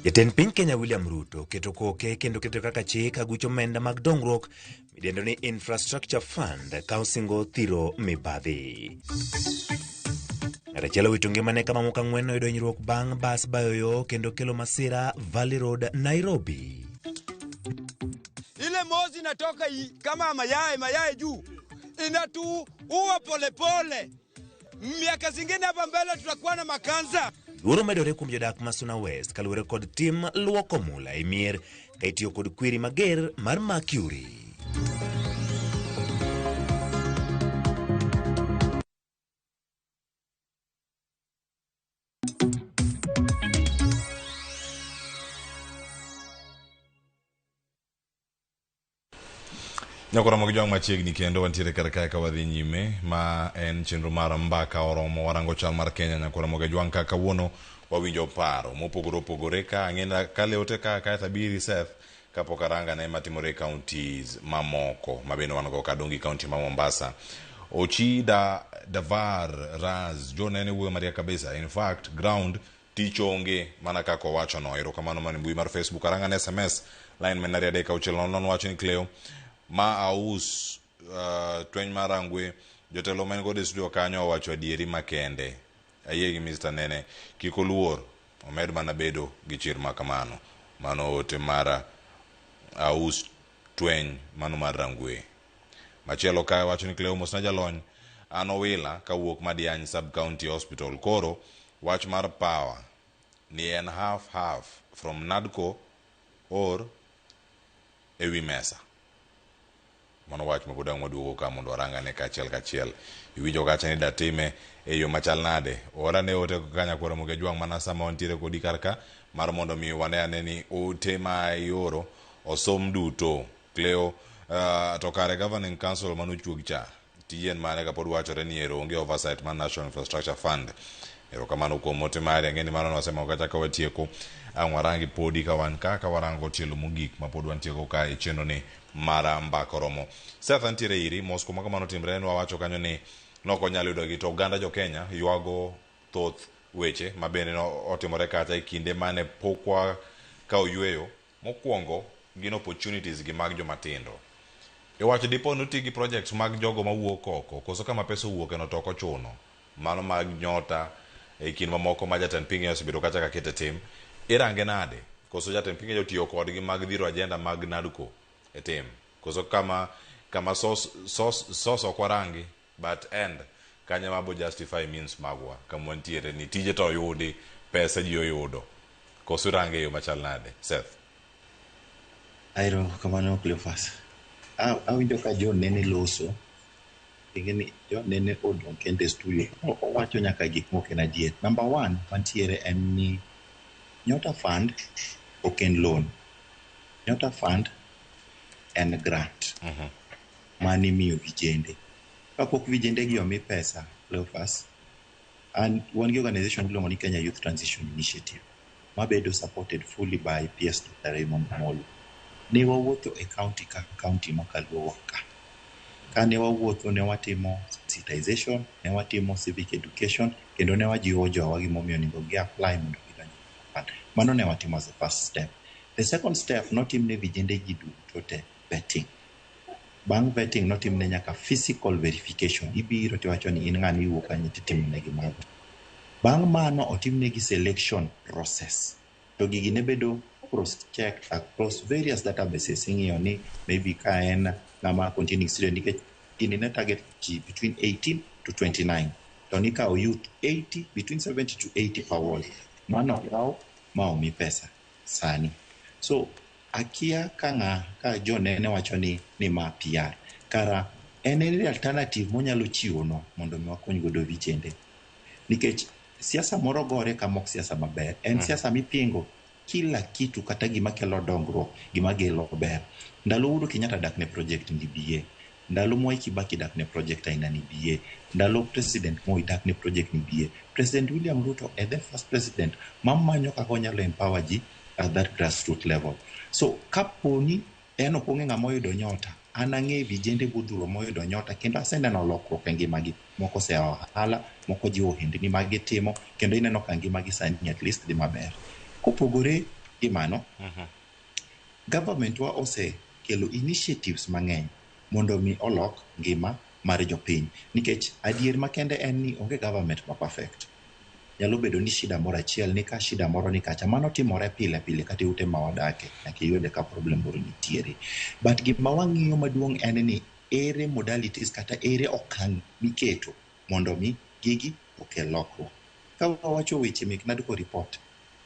[SPEAKER 21] Jatend piny Kenya William Ruto keto koke kendo keto kaka chik agucho omenda mag dongruok midendo ni Infrastructure Fund ka osingo thiro mibadhi. Ng'atachielo wito ngimane kama moko 4 oyudo hinyruok bang' bas bayo yo kendo kelo masira Valley Road, Nairobi.
[SPEAKER 6] Ile mozi inatoka kama mayai juu inatu uwa polepole. Miaka zingine hapa mbele tutakuwa na makanza.
[SPEAKER 21] Luoro medore kuom jodak ma Suna West kaluwore kod tim luoko mula e mier ka itiyo kod kwiri mager mar Mercury.
[SPEAKER 2] Nyakora mogijong machiegni kendo wantiere kar kae ka wadhi nyime ma en chenro mar mbaka oromo warango chal mar Kenya. Nyakora mogijong ka kawuono wawinjo paro mopogore opogore ka ang'enda ka leote ka tabiri Seth kapok aranga ne matimore counties mamoko mabende wan go kadongi county ma Mombasa. Ochi Davar Raz jonene wuoyo maria kabisa. In fact ground tichonge mana kako wacho no. Erokamano man mbui mar Facebook aranga ne SMS line menaria deka uchelo non wacho ni Cleo ma aus tweny marangwe jotelo men god studio kanyo wacho adieri makende ayie gi Mr. Nene kiko luor omed mana bedo gi chir makamano mano ote mara aus tweny mano mar rangwe. Machielo ka wacho ni Cleo Mosna jalony anowila kawuok Madiany sub county hospital koro wach mar power ni en half from NADCO or ewi mesa. Mano wach mabudang maduogo ka mondo aranga ne kachiel iwinjo kacha ni datime e yo machal nade. Ora ne ote kanya kwara mogejwang mana sama ontiere kodi karka mar mondo mi wane ane ni ote ma yoro osom duto. Cleo to kare governing council manu chuogcha tiyen mane ka pod wachore ni ero onge oversight man National Infrastructure Fund. Ero kamano kuom ote mare ngeni mano nosema kacha ka watieko angwarangi podi ka wan ka warango tielo mogik ma pod wantieko ka e chenro ni mara mbakoromo. Seth antiere iri Moscow makamano timre no wacho kanyo ni noko nyalo yudo gi to Uganda jo Kenya yuago thoth weche mabende no otimore kata e kinde mane pokwa ka oyweyo mokwongo gin opportunities gi mag jomatindo. Iwacho dipo nuti gi projects mag jogo mawuok oko koso kama pesa wuok eno toko chuno mano mag nyota e kin mamoko ma jatend piny osebedo kacha ka kete tim irange nade koso jatend piny jotiyo kodgi mag dhiro agenda mag NADCO e tim koso kama soso kwarangi but end kanya mabo justify means magwa kama wantiere ni tije to yudi pesa ji oyudo koso range yo machal nade. Seth
[SPEAKER 3] Airo kamano Cleophas awinjo ka John Nene loso ingeni John Nene odong kende studio owacho nyaka gik moko en adier. Number 1 mantiere en ni Nyota Fund oken loan. Nyota Fund en grant mani miyo vijende kapok vijende gi omi pesa Cleophas and one organization below ni Kenya Youth Transition Initiative mabedo supported fully by PS Dr. Raymond Molo. Ne wawuotho e county ka county makaluo waka ka ne wawuotho ne watimo sensitization ne watimo civic education kendo ne wajiwo jowa gimomiyo onego gi apply mondo gidonji. Mano ne watimo as the first step. The second step notimne vijende gi duto te vetting. Bang vetting notimne nyaka physical verification. Ibiro tiwacho ni in ng'ani iwuok kanye titimne gi mago. Bang mano otimne gi selection process. To gigi ne bedo cross check across various databases ing'iyo ni maybe ka en ng'ama continuing student nikech gini ne target ji between 18 to 29 to nikao youth 80 between 70 to 80 per ward mano yao maomi pesa sani so akia ka jonene wacho ni ma PR kara en alternative monyalo chiwo no mondo mi wakony godo vichende nikech siasa moro gore kama ok siasa maber en siasa mipingo kila kitu kata gima kelo dongruok gima gelo ber ndalo Uhuru Kenyatta dak ne project ndi BA ndalo Mwai Kibaki dak ne project aina ni BA ndalo President Moi dak ne project ni BA President William Ruto the first president mamanyo kaka onyalo empower ji at that grassroots level so kaponi eno ponge ngamo yudo nyota anang'e vijende budhuro moyudo nyota kendo aseneno lokruok e ngimagi moko se ohala moko jiwo ohendni mag gitimo kendo ineno ka ngimagi sani at least dhi maber kopogore gi mano government wa osekelo initiatives mang'eny mondo mi olok ngima mar jopiny nikech adier makende en ni onge government ma perfect nyalo bedo ni shida moro achiel ni ka shida moro ni kacha mano timore pile pile kata ute ma wadake nyaka iyude ka problem moro nitiere but gima wang'iyo maduong' en ni ere modalities kata ere okang' miketo mondo mi gigi okel lokruok ka wawacho weche mek NADCO report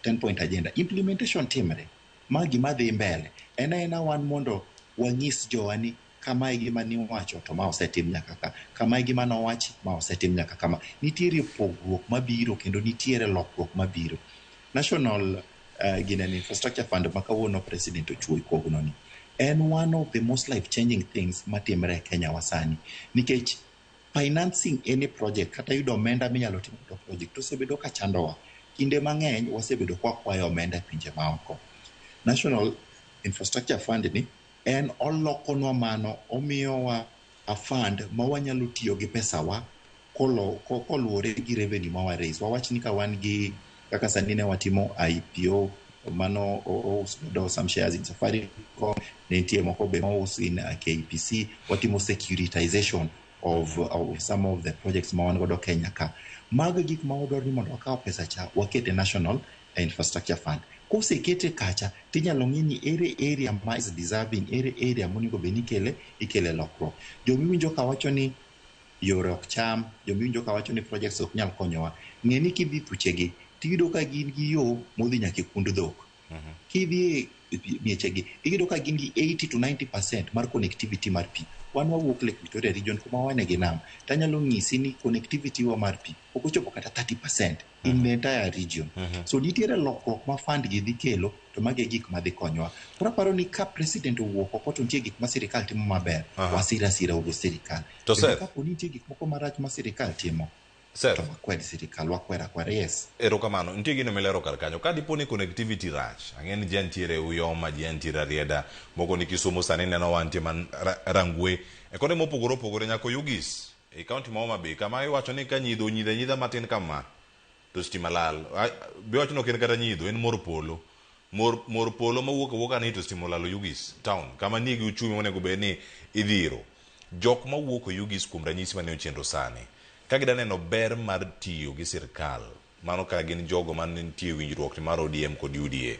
[SPEAKER 3] 10-point agenda implementation timre ma gima dhi mbele ena wan mondo wanyis jowani kama gima ni wacho to ma osetim nyaka kama gima no wachi ma osetim nyaka kama nitiere pogruok mabiro kendo nitiere lokruok mabiro national infrastructure fund makawuono president ochuoi kogno ni en one of the most life changing things matimre e Kenya wasani nikech financing any project kata yudo omenda minyalo timo to project osebedo ka chandowa kinde mang'eny wasebedo kwa kwayo omenda e pinje maoko national infrastructure fund ni en olokonwa mano omiyowa a fund ma wanyalo tiyo gi pesawa koluwore gi revenue ma wa raise wawach ni ka wan gi kaka sani ne watimo IPO mano do some shares in Safaricom nentie moko be ous in KPC watimo securitization of some of the projects ma wan godo Kenya ka mago gik ma wadwaro ni mondo wakaw pesa cha wakete national infrastructure fund kosekete kacha tinyalo ng'ini area ma is deserving area monigo beni ikele lokruok jomiwinjo ka wacho ni yore ok cham jomiwinjo ka wacho ni projects ok nyal konyowa ng'eni kidhi thuchegi tiyudo ka gin gi yo modhi nyaka kund dhok kidhi miechegi iyudo ka gin gi 80 to 90% mar connectivity mar pi wan wawuok Lake Victoria region kuma wane gi nam tanyalo ng'isi ni connectivity wa mar pi ok ochopo kata 30% in the entire region so nitiere lokruok ma fund gi dhi kelo to mage gik ma dhi konyowa paro ni ka president owuok oko to nitie gik ma sirikal timo maber wasira ugo sirikal
[SPEAKER 2] to
[SPEAKER 3] ka poni nitie gik moko marach ma sirikal timo
[SPEAKER 2] Sir,
[SPEAKER 3] wakwed sirikal wakwera yes
[SPEAKER 2] erokamano nitie gino milero kar kanyo ka dipo ni connectivity rach ang'eni ji ntiere Uyoma ji ntiere Rieda moko ni Kisumu sani neno wantie man Rangwe e kode mopogore opogore nyako Ugis e kaunti ma Homa Bay kama iwacho ni ka nyidha matin kama to stima lal be wacho no ken kata nyidho en mor polo mawuok ani to stima lalo Ugis town kama nigi uchumi monego bed ni idhiro jok mawuok Ugis kuom ranyisi mane ochenro sani ka gida neno ber mar tiyo gi sirkal mano ka gin jogo man nitie winjruok mar ODM kod UDA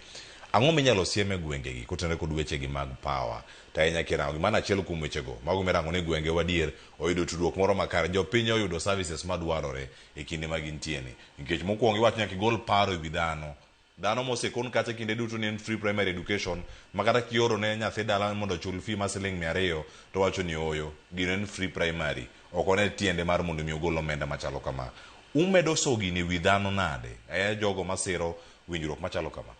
[SPEAKER 2] ang'o minyalo sieme gwengegi kotenore kod wechegi mag power to ahinya kirango mana achiel kuom wechego mago mirango ni gwenge wadier oyudo tudruok moro makare jopiny oyudo services madwarore e kinde ma gintieni nikech mokwongo iwacho nyaka igol paro ewi dhano mosekon kata kinde duto ni en free primary education makata kioro ne nyathi dala mondo chul fee ma siling 200 to wacho ni oyo gino en free primary ok one tiende mar mondo mi ogol omenda machalo kama umedo sogini wi dhano nade jogo masiro winjruok machalo kama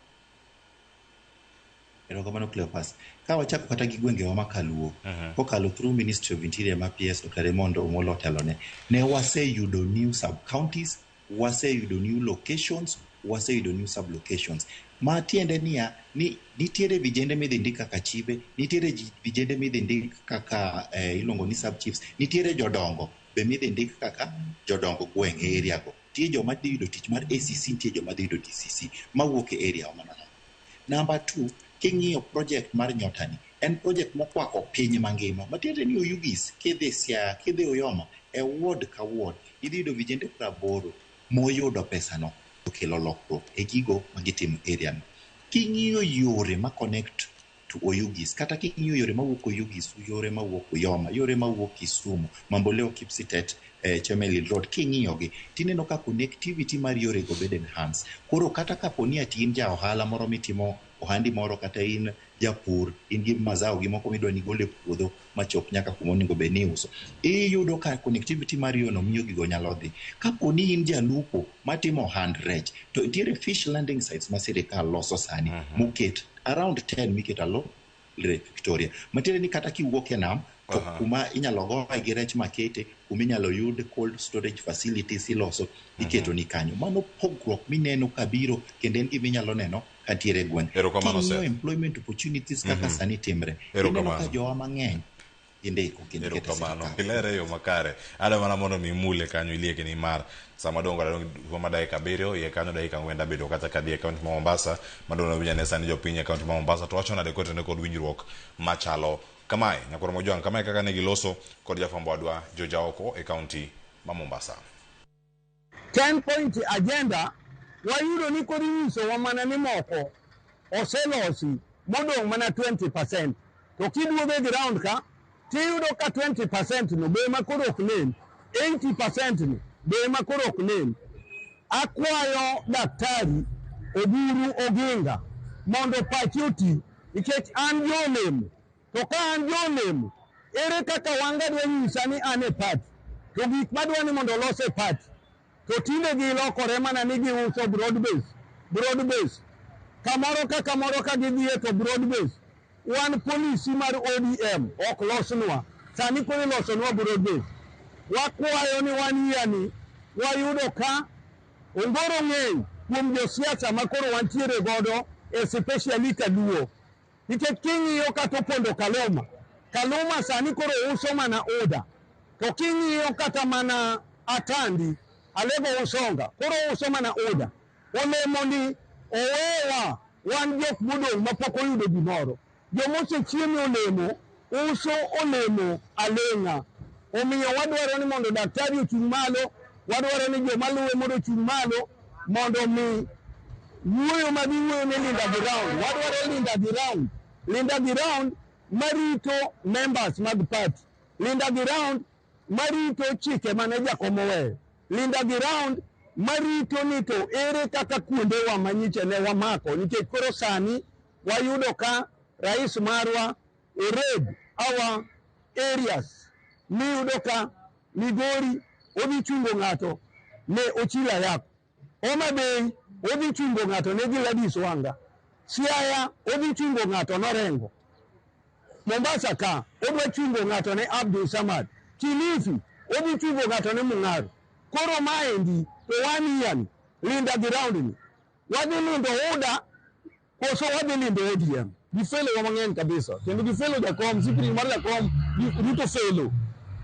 [SPEAKER 3] erokamano Cleopas ka wachako kata gi gwengewa makaluo kokalo through Ministry of Interior ma PS Dr. Raymond Omolo otelone ne waseyudo new sub counties waseyudo new locations waseyudo new sub locations ma tiende niya ni nitiere vijende midhi ndik kaka chibe nitiere vijende midhi ndik kaka ilongo ni sub chiefs nitiere jodongo be midhi ndik kaka jodongo gweng' area go tie joma dhi yudo tich mar ACC nitie joma dhi yudo DCC mawuok e area mana number 2 king'iyo project mar nyotani en project mokwako piny mangima matiende ni Ugis kidhi Siaya kidhi Uyoma e ward ka ward idhi yudo vijende 80 moyudo pesano okelo lokruok e gigo magitimo area no king'iyo yore ma connect to Oyugis. Kata king'iyo yore mawuok Oyugis, yore mawuok Yoma, yore mawuok Kisumu, Mamboleo, Kipsitet, Chemelil Road, king'iyogi tineno ka connectivity mar yore go bed enhanced. Koro kata kaponi ati in ja ohala moro mitimo ohandi moro, kata in japur, in gi mazao gi moko midwa ni gole puodho machop nyaka kuma onego bed ni uso, iyudo ka connectivity mar yono miyo gigo nyalo dhi. Kaponi in jalupo matimo ohand rech, to nitiere fish landing sites ma sirikal loso sani moket around 10 miket alo Lake Victoria. Matiende ni kata kiwuok e nam to kuma inyalo goe gi rech makete, kuma inyalo yud cold storage facilities iloso, iketo ni kanyo. Mano pogruok mineno kabiro kendo en gima inyalo neno kantiere gweng'. Kingiyo employment opportunities kaka sani timre, ineno ka jowa mang'eny indiko kendo kete sirikal.
[SPEAKER 2] Ilere yo makare. Ada mana mondo mi mule kanyo ilieke ni mar sama dongo ma dakika 7 ye kanyo dakika 4 bedo kata kadi account ma Mombasa madona winya ne sani jopiny account ma Mombasa to wacho nade kote ne kod winjruok machalo kamae nyakoro mojwang kamae kaka ne giloso kod jafambo adwa Joja Oko e county ma Mombasa.
[SPEAKER 10] 10 point agenda wayudo ni kod nyiso wa mana ni moko oselosi modong mana 20%, to kiduogo ground ka tiyudo ka 20% no be makoro ok nen, 80% ni be makoro ok nen. Akwayo Daktari Oburu Oginga mondo pachi oti, nikech an jolemo, to ka an jolemo ere kaka wanga dwa nyisa ni an e party, to gik madwa ni mondo los e party to tinde gilokore mana ni giuso broad base kamoro ka gidhie to broad base. Wan polisi mar ODM ok losnwa, sani koro losonwa broad base. Wakwayo ni wan yani wayudo ka ongoro ng'eny kuom josiasa makoro wantiere godo, especially Kaluo, nikech king'iyo kata opondo Kaluma sani koro uso mana oda, to king'iyo kata mana Atandi Alego Usonga koro uso mana oda. Olemo ni owewa wan jok modong' mapok oyudo gimoro, jomosechiemo olemo uso olemo aleng'a. Omiyo wadwaro ni mondo daktari ochung' malo, wadwaro ni joma luwe mondo ochung' malo mondo mi wuoyo magiwuoyo ne Linda Giround marito members mag party, Linda Giround marito chike mane jakomo weyo, Linda Giround marito ni to ere kaka kuondewa manyiche ne wamako, nikech koro sani wayudo ka rais marwa raid our areas. Miyudo ka Migori odhi chungo ng'ato ne Ochila Yako, Homa Bay odhi chungo ng'ato ne Gladys Wanga, Siaya odhi chungo ng'ato norengo, Mombasa ka odwa chungo ng'ato ne Abdul Samad, Kilifi odhi chungo ng'ato ne Mung'aru. Koro maendi to wan yani Linda Giround ni wadhi lindo oda koso wadhi lindo ODM. Gifelo wa mang'eny kabisa, kendo gifelo jakom sipri mar jakom rito felo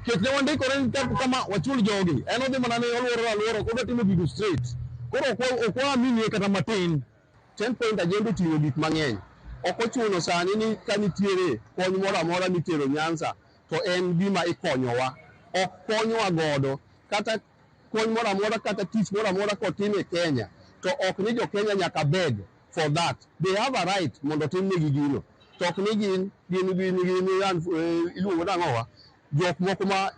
[SPEAKER 10] kech ne wandikore ni kama wachul jogi en odhi mana ne oluoro kodwa timo gigo straight. Koro ok waminie kata matin. 10 point agenda oting'o gik mang'eny, ok ochuno sani ni kanitiere kony moro amora mitero Nyanza to en gima ikonyowa, ok konyowa godo. Kata kony moro amora kata tich moro amora kotim e Kenya to ok ni jo Kenya nyaka beg for that. They have a right mondo timnegi gino, to ok ni gin iluongo nang'owa jok moko ma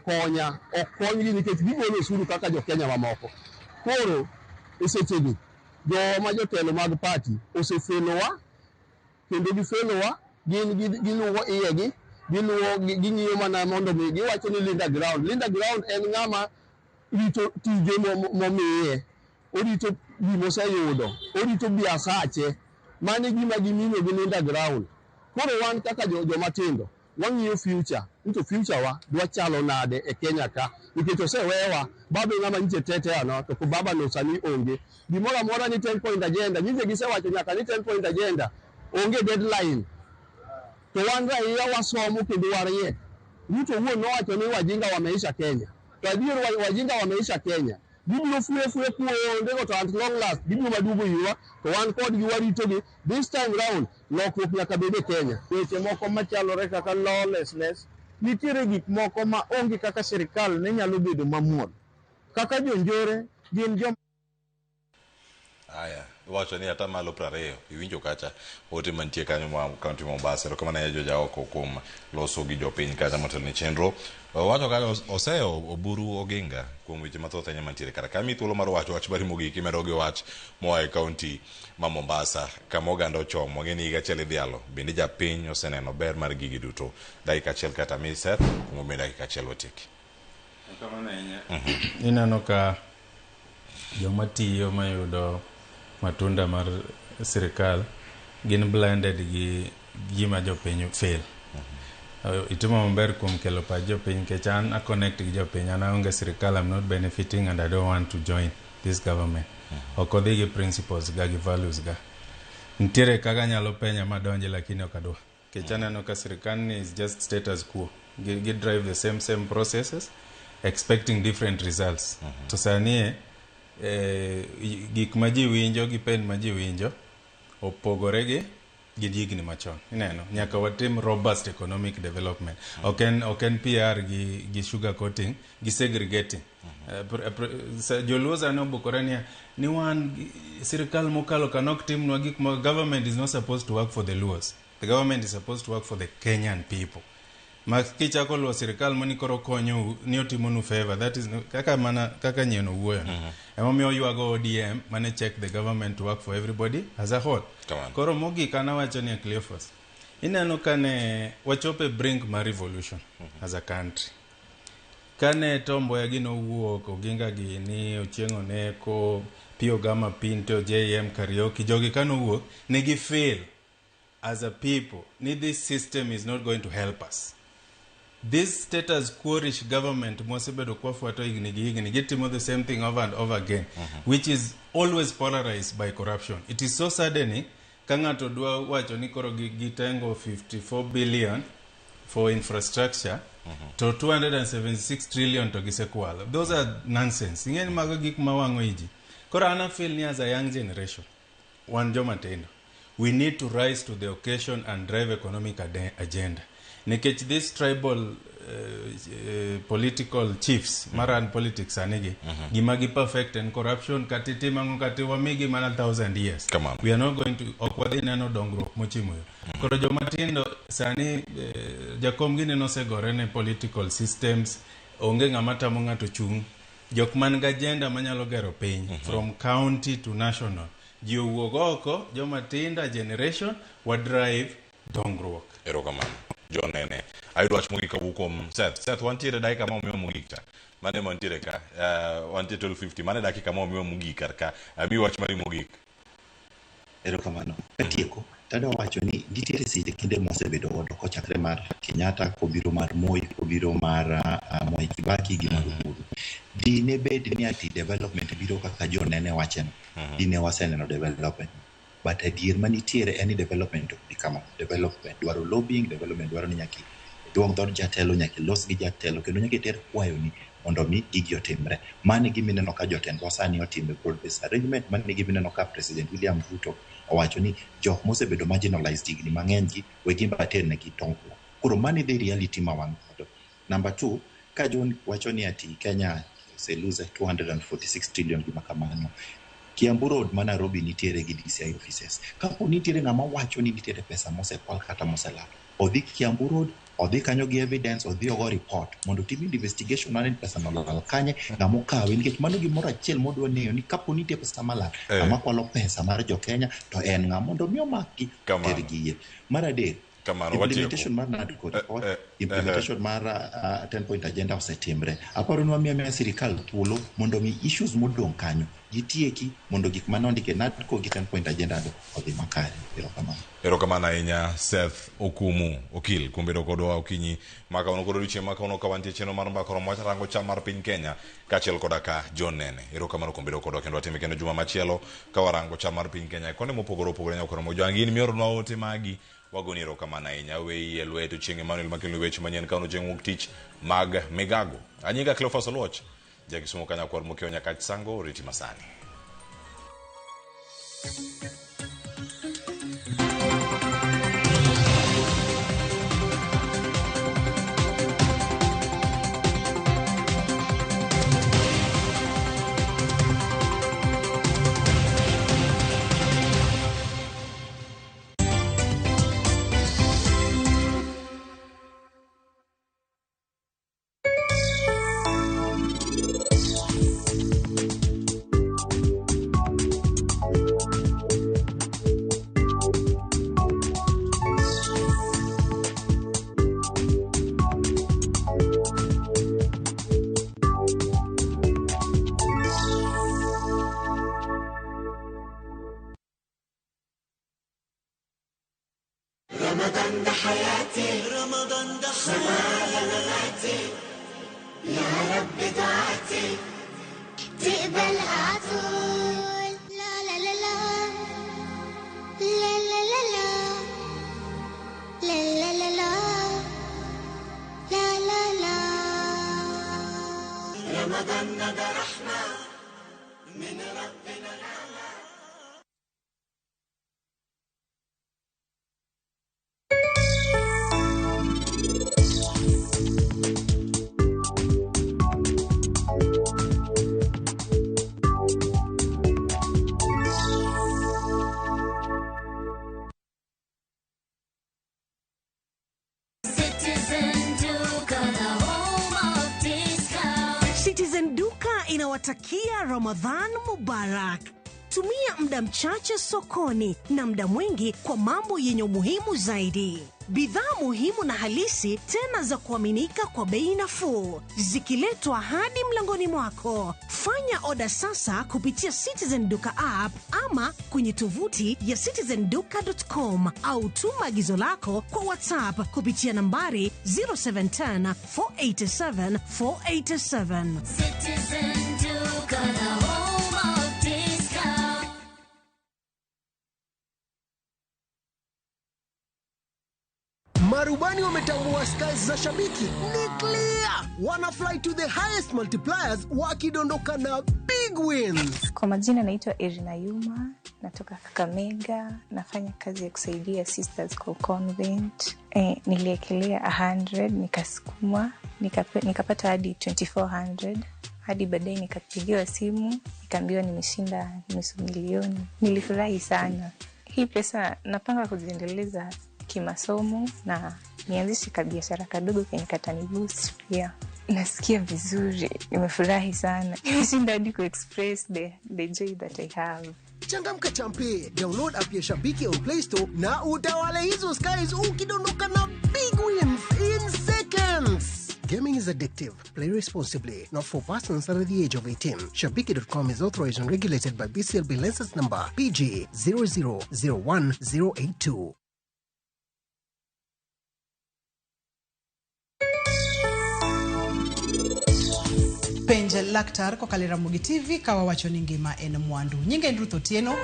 [SPEAKER 10] konya ok konygi nikech gigolo osuru kaka jo Kenya mamoko. Koro e sechegi joma jotelo mag party osefelowa, kendo gifelowa, giluwo iyegi, ging'iyo mana mondo mi giwacho ni Linda Giround en ng'ama rito tije momiye, orito gimoseyudo, orito biasache, mane gima gimino gi Linda Giround. Koro wan kaka jomatindo wang'iyo future, nito future wa dwa chalo nade e Kenya ka, nikech osewewa baba ng'ama nitie tete ano, to baba no sani onge. Gimoro amora ni 10 point agenda, nyinge gisewacho nyaka ni 10 point agenda onge deadline, to wan raia wasomo kendo warie. Ruto huo nowacho ni wajinga wameisha Kenya, to adier wajinga wameisha Kenya. Gibiro fuye kuonde to at long last gibiro madugo yiwa, to wan kod gi waritogi. This time round lokruok nyaka bed e Kenya.
[SPEAKER 17] Weche moko machalore kaka lawlessness, nitiere gik moko ma onge kaka sirikal ne nyalo bedo mamuol, kaka jonjore gin
[SPEAKER 2] wacho ni hata malo 20 iwinjo kacha ote mantie kanyo ma kaunti Mombasa ero kama na joja oko kuom loso gi jopiny kacha motelo ni chenro wacho ka oseo Oburu Oginga kuom weche mathoth anya mantiere kara kami thuolo mar wacho wach bari mogiki medo gi wach moa e kaunti ma Mombasa kama oganda ochomo ngeni higa achiel idhialo bende japiny oseneno ber mar gigi duto dakika achiel kata miser kuom bende dakika achiel otieki
[SPEAKER 1] kama na inano ka joma tiyo mayudo matunda mar sirikal gin blended gi gima jopiny fail. Itimo maber kuom kelo pa jopiny kech an a connect gi jopiny an aonge sirikal, I'm not benefiting and I don't want to join this government. Okodhi gi principles ga gi values ga. Ntiere kaka nyalo penya madonje lakini okadwa. Kech aneno ka sirikal ni is just status quo. Gi drive the same processes expecting different results. To sanie gik ma ji winjo gi pen ma ji winjo opogore gi higni machon. Ineno nyaka watim robust economic development. Oken PR gi sugar coating gi segregating. Joluo no bukorania ni wan sirikal mokalo kanok timnwa gik ma government is not supposed to work for the Luos. The government is supposed to work for the Kenyan people. Kichako luo sirikal mani koro konyo ni otimonu favor, that is kaka nyieno wuoyo. Emomiyo yuago ODM mane check the government to work for everybody as a whole. Koro mogi kana wacho ni Cleophas. Ineno kane wachope brink ma revolution as a country. Kane Tombo ya gino wuok Oginga gi ni Ochieng'o Neko Pio Gama Pinto JM Karaoke jogi kano wuok negi fail as a people. This system is not going to help us. This status quo-ish government mosebedo kwafuato igni gitimo the same thing over and over again, which is always polarized by corruption. It is so saddening kangato dwa wacho ni koro gitengo 54 billion for infrastructure to 276 trillion to gisekwalo. Those are nonsense. Ingeni mago gik mawango iji. Koro ana feel ni as a young generation wan joma tindo we need to rise to the occasion and drive economic agenda. Nekech this tribal political chiefs maran politics anigi gimagi perfect and corruption katitima ngati wamigi mana 1000 years. We are not going to okwadhi neno dongruok mochimo yo. Koro joma tindo sani jakom gine no segore ne political systems onge ng'amata mo ng'ato chung jok man ga agenda manyalo gero piny from county to national. Ji owuok oko joma tinda generation wa drive dongruok.
[SPEAKER 2] Erokamano John Nene ayudo wach mogik kawuok Seth wantiere dakika ma omiyo mogik ta mane mantiere ka wantiere 12:50 mane dakika ma omiyo mogik ka abi wach mari mogik.
[SPEAKER 3] Erokamano katieko tada wacho ni nitiere seche kinde mosebedo godo kochakre mar Kenyatta kobiro mar Moi kobiro mar Mwai Kibaki gi mar Uhuru. Dine bed ni ati development biro kaka John Nene wacheno. Dine waseneno development. But adier manitiere any development di kama development dwaro lobbying, development dwaro ni nyaki duong dod jatelo nyaki los gi jatelo kendo nyaki ter kwayo ni mondo mi gigi otimre. Mane gimineno ka jotendwa sani otime broad based arrangement, mane gimineno ka President William Ruto owacho ni jok mosebedo marginalized higni mang'eny gi wegi bater ne gi tongruok. Koro mane the reality ma wan godo. Number 2, ka John wacho ni ati Kenya se lose 246 trillion gi makamano. Kiambu Road ma Nairobi nitiere gi DCI offices. Kapo nitiere ng'ama wacho ni nitiere pesa mosekwal kata moselal. Odhi Kiambu Road, odhi kanyo gi evidence, odhi ogo report mondo tim investigation mane pesa nolal kanye ng'ama okawe nikech mano gimoro achiel modwa ng'eyo ni kapo nitie pesa malal ng'ama kwalo pesa mar jo Kenya to en ng'ama mondo mi omaki ter giye. Mar adek implementation mar implementation mar 10-point agenda osetimre. Aparo ni wamiyo sirikal thuolo mondo mi issues modong kanyo gitieki mondo gik manondike NADCO gi 10-point agenda odhi makare.
[SPEAKER 2] Erokamano ahinya Seth Okumu okil kumbedo kodwa okinyi maka ono kodo chieng' maka ono kawantie cheno mar mbaka romo wacha rango cham mar piny Kenya kachiel koda ka John Nene. Erokamano kumbedo kodwa kendo atime kendo juma machielo ka warango cham mar piny Kenya kone mopogore nyakoro mo jangini mioro na ote magi wagoni erokamano ahinya wei elweto chieng' Emmanuel makelo weche manyien ka ono jeng' wuok tich mag migago. Anyinga Cleophas Oluoch jakisumo kanya kwar mokeo nyaka sango riti masani.
[SPEAKER 15] رمضان ده حياتي رمضان ده حياتي يا رب دعاتي تقبلها عطول لا لا لا لا لا لا لا لا لا لا لا لا لا لا رمضان ده رحمة من ربنا الأعلى.
[SPEAKER 9] Citizen Duka inawatakia Ramadhan Mubarak. Tumia muda mchache sokoni na muda mwingi kwa mambo yenye umuhimu zaidi. Bidhaa muhimu na halisi tena za kuaminika kwa bei nafuu, zikiletwa hadi mlangoni mwako. Fanya oda sasa kupitia Citizen Duka app ama kwenye tovuti ya citizenduka.com au tuma agizo lako kwa WhatsApp kupitia nambari 0710 487 487.
[SPEAKER 15] Citizen Duka, the home of discount.
[SPEAKER 18] Marubani wametambua skies za shabiki ni clear. Wana fly to the highest multipliers wakidondoka na big wins.
[SPEAKER 19] Kwa majina naitwa Irina Yuma, natoka Kakamega, nafanya kazi ya kusaidia sisters kwa convent. Niliekelea 100, nikasukuma, nikapata hadi 2400. Hadi baadaye nikapigiwa simu, nikaambiwa nimeshinda nusu milioni. Nilifurahi sana. Hii pesa napanga kuziendeleza kimasomo na nianzishe kabiashara kadogo kenye katani boost pia. Nasikia vizuri, nimefurahi sana. Nimeshinda hadi ku express the joy that I have.
[SPEAKER 18] Changamka champe, download app ya Shabiki on Play Store na utawale hizo skies ukidondoka na big wins in seconds. Gaming is addictive. Play responsibly. Not for persons under the age of 18. Shabiki.com is authorized and regulated by BCLB license number PG 0001082.
[SPEAKER 14] Penje laktar kwa Kaliramugi TV kawa wacho ni ngima en mwandu. Nyinga en Ruth Otieno.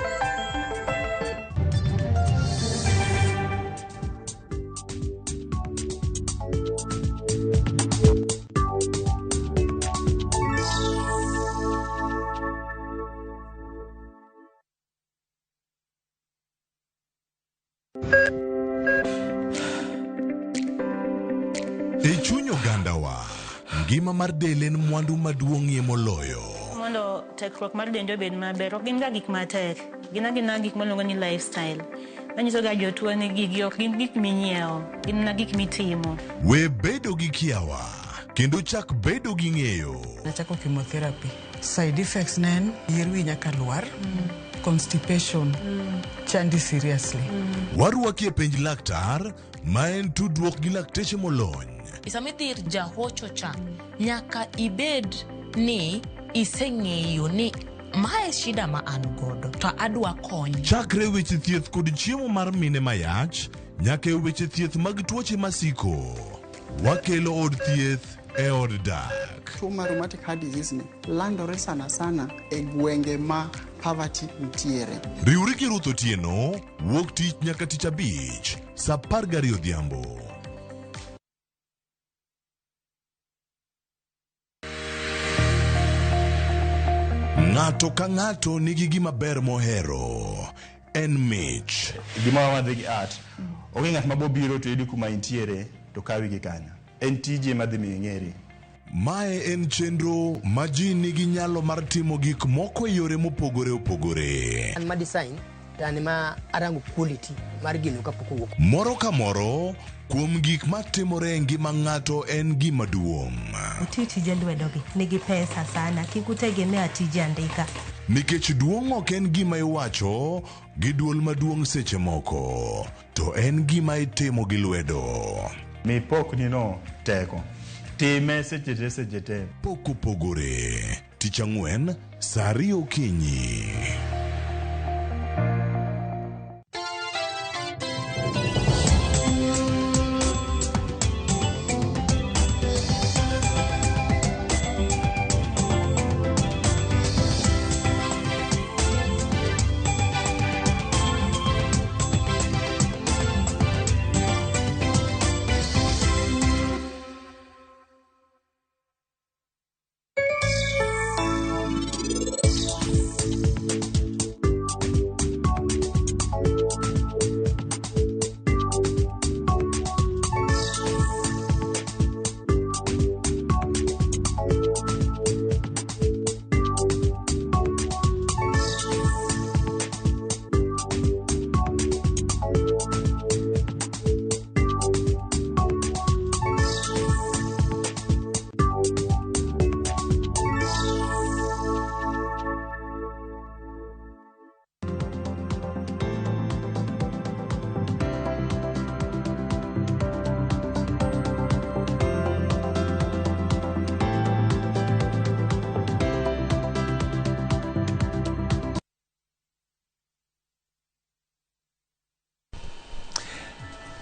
[SPEAKER 8] E chuny ogandawa, ngima mar del en mwandu maduong'ie moloyo.
[SPEAKER 22] Mondo tekruok mar dende obed maber, ok gin ga gik matek. Gin gik maluongo ni lifestyle. Manyiso ga jotuo ni gigi ok gin gik minyiewo, gin na gik mitimo.
[SPEAKER 8] We bedo gi kiawa, kendo chak bedo gi ng'eyo.
[SPEAKER 24] Nachako chemotherapy. Side effects nen, yier wi nyaka lwar, constipation, chandi seriously.
[SPEAKER 8] Warwaki e penj laktar, ma en tudruok gi lakteche molony.
[SPEAKER 25] Isamidhir jahocho cha, nyaka ibed ni iseng'eyo ni mae shida ma an godo, to adwa kony.
[SPEAKER 8] Chakre weche thieth kod chiemo mar mine mayach, nyaka e weche thieth mag tuoche masiko. Wakelo od thieth e od dak.
[SPEAKER 26] Tuo mar rheumatic heart disease ni landore sana sana e gwenge ma poverty nitiere.
[SPEAKER 8] Riwri gi Ruth Otieno, wuok tich nyaka tich abich, saa 12 odhiambo. Ng'ato ka ng'ato nigi gima ber mohero. En mich.
[SPEAKER 27] Gima wamadhe gi art. Onge ng'at mabobiro to yudi kuma intiere to kawi gi kanyo. En tije madhi mi ng'eri.
[SPEAKER 8] Mae en chenro ma ji nigi nyalo mar timo gik moko e yore mopogore opogore.
[SPEAKER 28] An ma design, yani ma arango quality mar gino kapok owuok.
[SPEAKER 8] Moro ka moro, kuom gik matimore e ngima ng'ato en gima duong'.
[SPEAKER 29] Tije lwedogi nigi pesa sana, kikutegemea tije andika.
[SPEAKER 8] Nikech duong' ok en gima iwacho gi duol maduong' seche moko, to en gima itimo gi lwedo.
[SPEAKER 27] Mipokni no teko. Time seche te.
[SPEAKER 8] Pok opogore. Tich Ang'wen, saa 2 okinyi.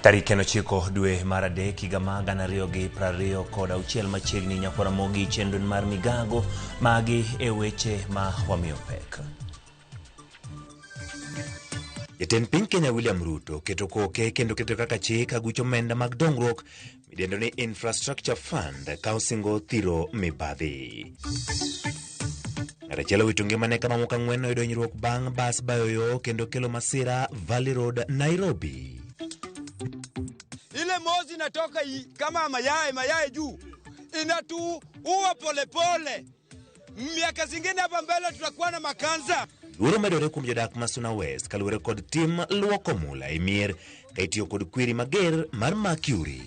[SPEAKER 21] Tarik 9 dwe mar adek higa mar 2026 machiegni nyakwara mogi chenro mar migago magi e weche ma wamiyo pek. Jatend piny Kenya William Ruto keto koke kendo keto kaka chik agucho omenda mag dongruok midendo ni Infrastructure Fund ka osingo thiro mibadhi. Ng'atachielo wito ngimane kama moko 4 oyudo hinyruok bang' bas bayo yo kendo kelo masira Valley Road, Nairobi.
[SPEAKER 6] Ile mozi inatoka kama mayai juu inatuua polepole. Miaka zingine hapa mbele tutakuwa na makanza.
[SPEAKER 21] Luoro medore kuom jodak ma Suna West kaluwore kod tim luoko mula e mier ka itiyo kod kwiri mager mar Mercury.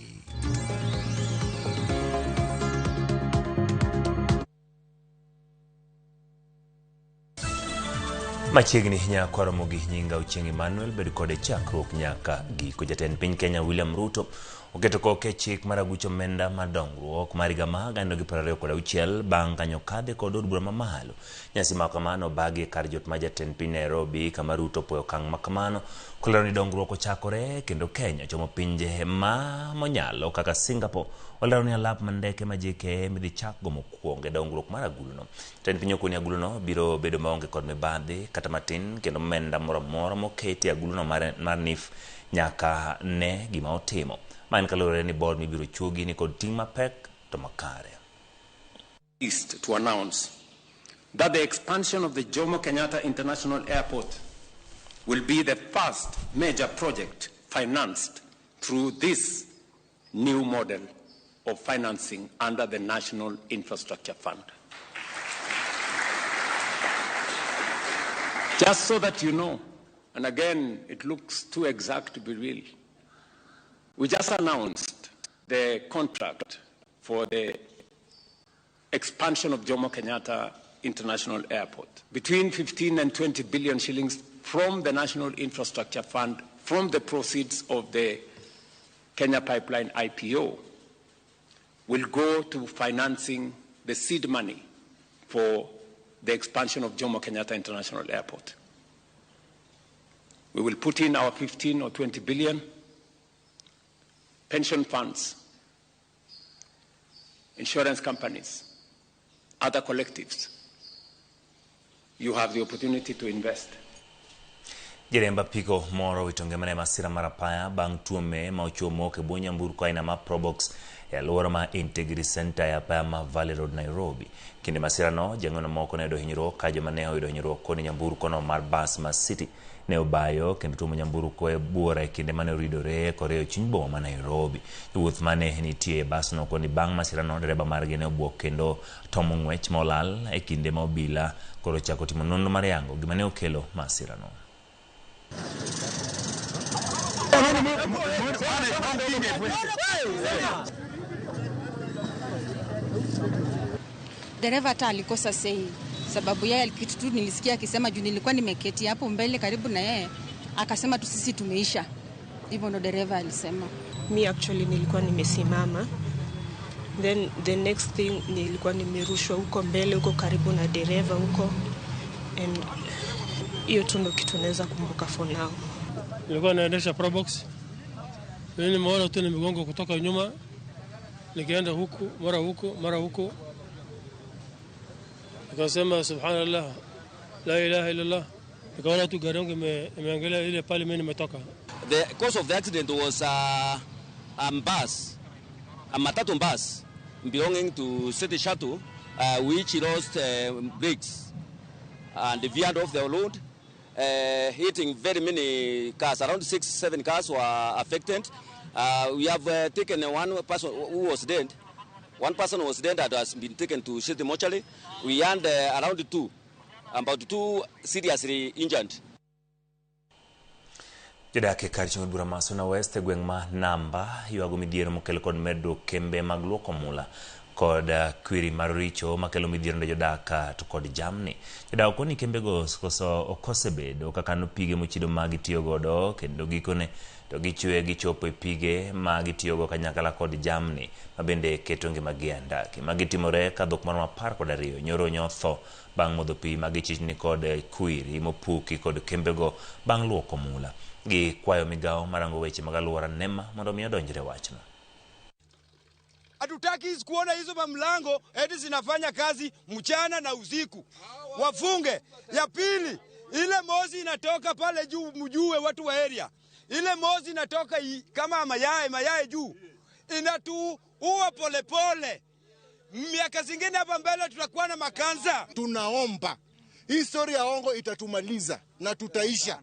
[SPEAKER 21] Machiegni nyakwaro mogi nyinga Ochieng' Emmanuel bedo kod chakruok nyaka giko. Jatend piny Kenya William Ruto oketo koke chik mar agucho omenda madongruok mar higa mar 2026 bang' kanyo kadhe kod od bura mamalo. Nyasi ma kamano bagi kar jot ma jatend piny Nairobi kama Ruto poyo okang' makamano kolero ni dongruok ochakore kendo Kenya chomo pinje ma monyalo kaka Singapore. Olero ni alap mandeke ma JKM midhi chakgo mokwongo e dongruok mar aguluno. Jatend piny okoni aguluno biro bedo maonge kod mibadhi kata matin kendo omenda moro amora moketi aguluno mar NIF nyaka ne gima otimo. Man kalore ni board mibiro chuogi ni kod ting' mapek to makare.
[SPEAKER 4] East to announce that the expansion of the Jomo Kenyatta International Airport will be the first major project financed through this new model of financing under the National Infrastructure Fund. Just so that you know, and again, it looks too exact to be real, we just announced the contract for the expansion of Jomo Kenyatta International Airport. Between 15 and 20 billion shillings from the National Infrastructure Fund, from the proceeds of the Kenya Pipeline IPO, will go to financing the seed money for the expansion of Jomo Kenyatta International Airport. We will put in our 15 or 20 billion. Pension funds, insurance companies, other collectives, you have the opportunity to invest.
[SPEAKER 21] Jiremba piko moro wito ngimane masira marapaya bang' tuome ma ochomo ke bwo nyamburko aina ma Probox e alwora ma Integrity Center ya apaya ma Valley Road, Nairobi. Kinde masira no jang'ono moko ne oyudo hinyruok ka joma ne oyudo hinyruok koni nyamburko no mar bus ma City ne obayo kendo tuomo nyamburko e buora e kinde mane oridore koreo chuny boma ma Nairobi. Jowuoth mane nitie e bus no koni bang' masira no dereba margi ne obuok kendo tomo ng'wech molal e kinde ma obila koro chako timo nonro mar yango gima ne okelo masira no.
[SPEAKER 5] Dereva hata alikosa sei sababu yeye kitu tu nilisikia akisema juu nilikuwa nimeketi hapo mbele karibu na yeye akasema tu sisi tumeisha. Hivyo ndo dereva alisema.
[SPEAKER 7] Me actually nilikuwa nimesimama. Then the next thing nilikuwa nimerushwa huko mbele huko karibu na dereva huko, and hiyo tu ndo kitu naweza kumbuka for now.
[SPEAKER 11] Nilikuwa naendesha Probox. Mimi nimeona tu ni migongo kutoka nyuma. Nikaenda huku, mara huku. Nikasema subhanallah, la ilaha illallah. Nikaona tu gari yangu imeangalia ile pale mimi nimetoka.
[SPEAKER 12] The cause of the accident was a bus, a matatu bus belonging to City Shuttle, which lost brakes and veered off the road, hitting very many cars. Around 6-7 cars were affected. We have taken one person who was dead. One person was dead that has been taken to City Mortuary. We had around about two seriously injured.
[SPEAKER 21] Jodake kar chuny bura ma Suna West gweng' ma Namba yuago midhiero mokelo kod medruok kembe mag luoko mula kod kwiri mar richo makelo midhiero ne jodak to kod jamni. Jodak koni kembego okosebedo kaka no pige mochido magitiyo godo kendo gikone to gichwe gichopo e pige magitiyogo kanyakala kod jamni mabende keto ngimagi andaki. Magitimore ka dhok moro 12 nyoro nyotho bang' modho pi magichichni kod kwiri mopuki kod kembego bang' luoko mula. Gi kwayo migao marango weche mag alwora NEMA mondo mi odonjre wachno.
[SPEAKER 6] Hatutaki kuona hizo mamlango eti zinafanya kazi mchana na usiku. Wafunge. Ya pili, ile mozi inatoka pale juu, mjue watu wa area. Ile mozi inatoka kama mayai juu. Inatuua polepole. Miaka zingine hapa mbele tutakuwa na makanza.
[SPEAKER 1] Tunaomba hii story ya ongo itatumaliza na tutaisha.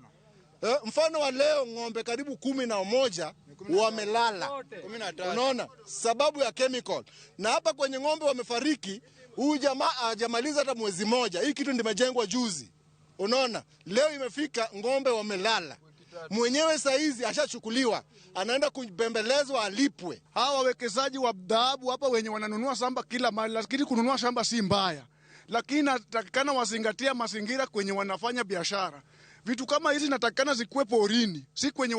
[SPEAKER 1] Mfano wa leo ng'ombe karibu 11 wamelala. Unaona sababu ya chemical. Na hapa kwenye ng'ombe wamefariki, huyu jamaa hajamaliza hata mwezi moja. Hii kitu ndimejengwa juzi. Unaona leo imefika ng'ombe wamelala. Mwenyewe saizi ashachukuliwa, anaenda kubembelezwa alipwe.
[SPEAKER 2] Hawa wawekezaji wa dhahabu hapa wenye wananunua shamba kila mahali, lakini kununua shamba si mbaya. Lakini natakikana wazingatia mazingira kwenye wanafanya biashara. Vitu kama hizi natakikana zikuwe porini, si kwenye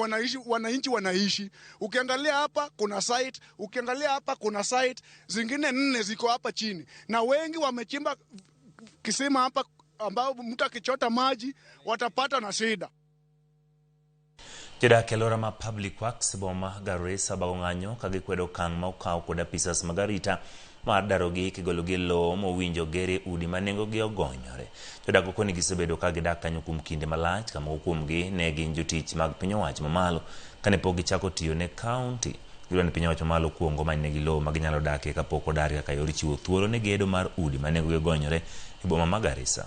[SPEAKER 2] wananchi wanaishi. Ukiangalia hapa kuna site, ukiangalia hapa kuna site, zingine 4 ziko hapa chini. Na wengi wamechimba kisima hapa ambao mtu akichota maji watapata na shida.
[SPEAKER 21] Jodak elora ma Public Works boma Garissa bagong'anyo kagikwedo kang' ma okaw koda pisas magarita mar darogi kigologi lo mowinjo gere udi manengogi ogonyore. Jodak koni gisebedo ka gidak kanyo kuom kinde malach, kama kuomgi ne gin jotich mag piny owacho mamalo kane pok gichako tiyo ne county. Gidwa ni piny owacho mamalo kuongo manynegi lo maginyalo dakie kapok odar kaka yor chiwo thuolo ne gedo mar udi manengogi ogonyore e boma ma Garissa.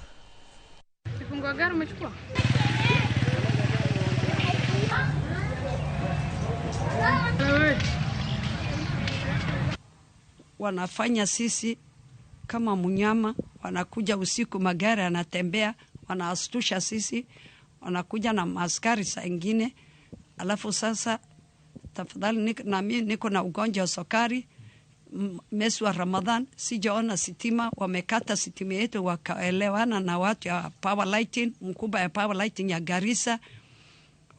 [SPEAKER 3] Kifungo gari umechukua?
[SPEAKER 10] Wanafanya sisi kama mnyama, wanakuja usiku, magari yanatembea, wanaastusha sisi, wanakuja na maaskari saa ingine. Alafu sasa tafadhali na mimi niko na ugonjwa wa sukari, mwezi wa Ramadhan sijaona sitima, wamekata sitima yetu, wakaelewana na watu ya Power Lighting, mkubwa ya Power Lighting ya Garissa,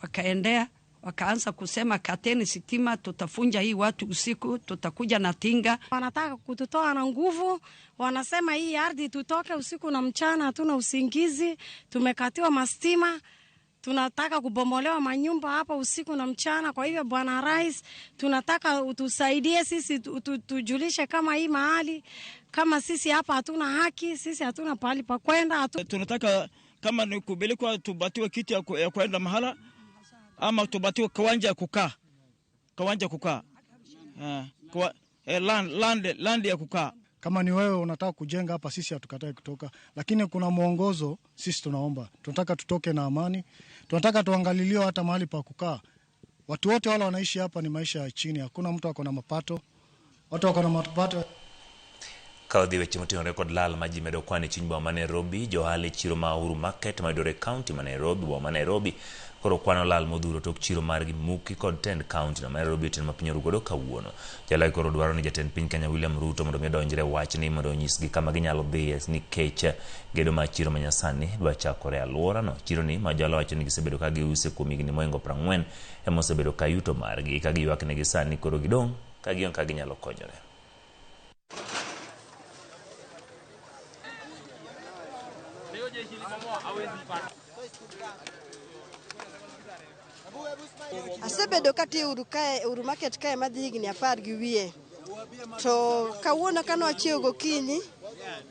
[SPEAKER 10] wakaendea wakaanza kusema kateni sitima, tutafunja hii watu usiku, tutakuja na tinga.
[SPEAKER 13] Wanataka kututoa na nguvu, wanasema hii ardhi tutoke usiku na mchana, hatuna usingizi, tumekatiwa mastima, tunataka kubomolewa manyumba hapa usiku na mchana. Kwa hivyo Bwana Rais, tunataka utusaidie sisi, tujulishe kama hii mahali, kama sisi hapa hatuna haki, sisi hatuna pahali pa kwenda.
[SPEAKER 16] Tunataka kama ni kubelikwa tubatiwe kiti ya kwenda mahala, ama tubatiwe kiwanja ya kukaa. Kiwanja kukaa. Land ya kukaa.
[SPEAKER 2] Kama ni wewe unataka kujenga hapa, sisi hatukatai kutoka, lakini kuna mwongozo sisi tunaomba. Tunataka tutoke na amani. Tunataka tuangaliliwe hata mahali pa kukaa. Watu wote wale wanaishi hapa ni maisha ya chini, hakuna mtu ako na mapato. Watu wako na mapato.
[SPEAKER 21] Kaudhi weche motino kod lal maji medo kwani chuny boma ma Nairobi, johale chiro ma Uhuru Market mayudore county ma Nairobi, boma ma Nairobi koro kwano lal modhuro tok chiro margi Muki kod Tend County na Nairobi tin ma piny orugodo kawuono. Jalai koro dwaro ni jatend piny Kenya William Ruto mondo mi donjre wachni mondo onyisgi kama ginyalo dhiye nikech gedo ma chiro manyasani dwa chakore alwora no. Chiro ni ma jalo wacho ni gisebedo ka giuse kuom higni moingo 40 ema osebedo ka yuto margi ka giywak ne gisani koro gidong' ka gion ka ginyalo konyore.
[SPEAKER 17] Asebedo kati Uhuru Market kae madhi higni 10 gi wiye. To kawuono kano achiew gokinyi,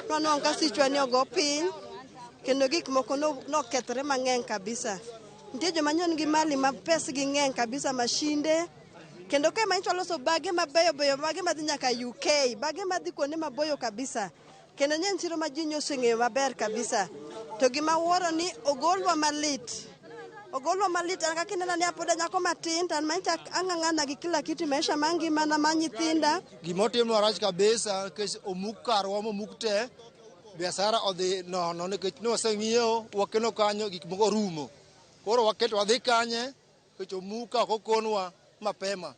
[SPEAKER 17] nono ka sichwa ni ogo piny, kendo gik moko nokethre mang'eny kabisa. Nitie joma nyon gi mali ma pes gi ng'eny kabisa, mashinde. Kendo kae manyicho loso bage mabeyo beyo, bage madhi nyaka UK, bage madhi kuonde maboyo kabisa. Kendo nyen chiro ma ji nyoseng'eyo maber kabisa. To gima wuoro ni ogolwa malit. Ogolwa malit an kaka inena ni apoda nyako matin, tan mancha ang'ang'ana gi kila kitu maisha mangi mana manyithinda.
[SPEAKER 1] Gimotimno rach kabisa, kes omuk karwa momuk te, biashara odhi nono nikech noseng'iewo wakeno kanyo gik moko rumo. Koro waketo wadhi kanye, kech omuka kokonwa mapema.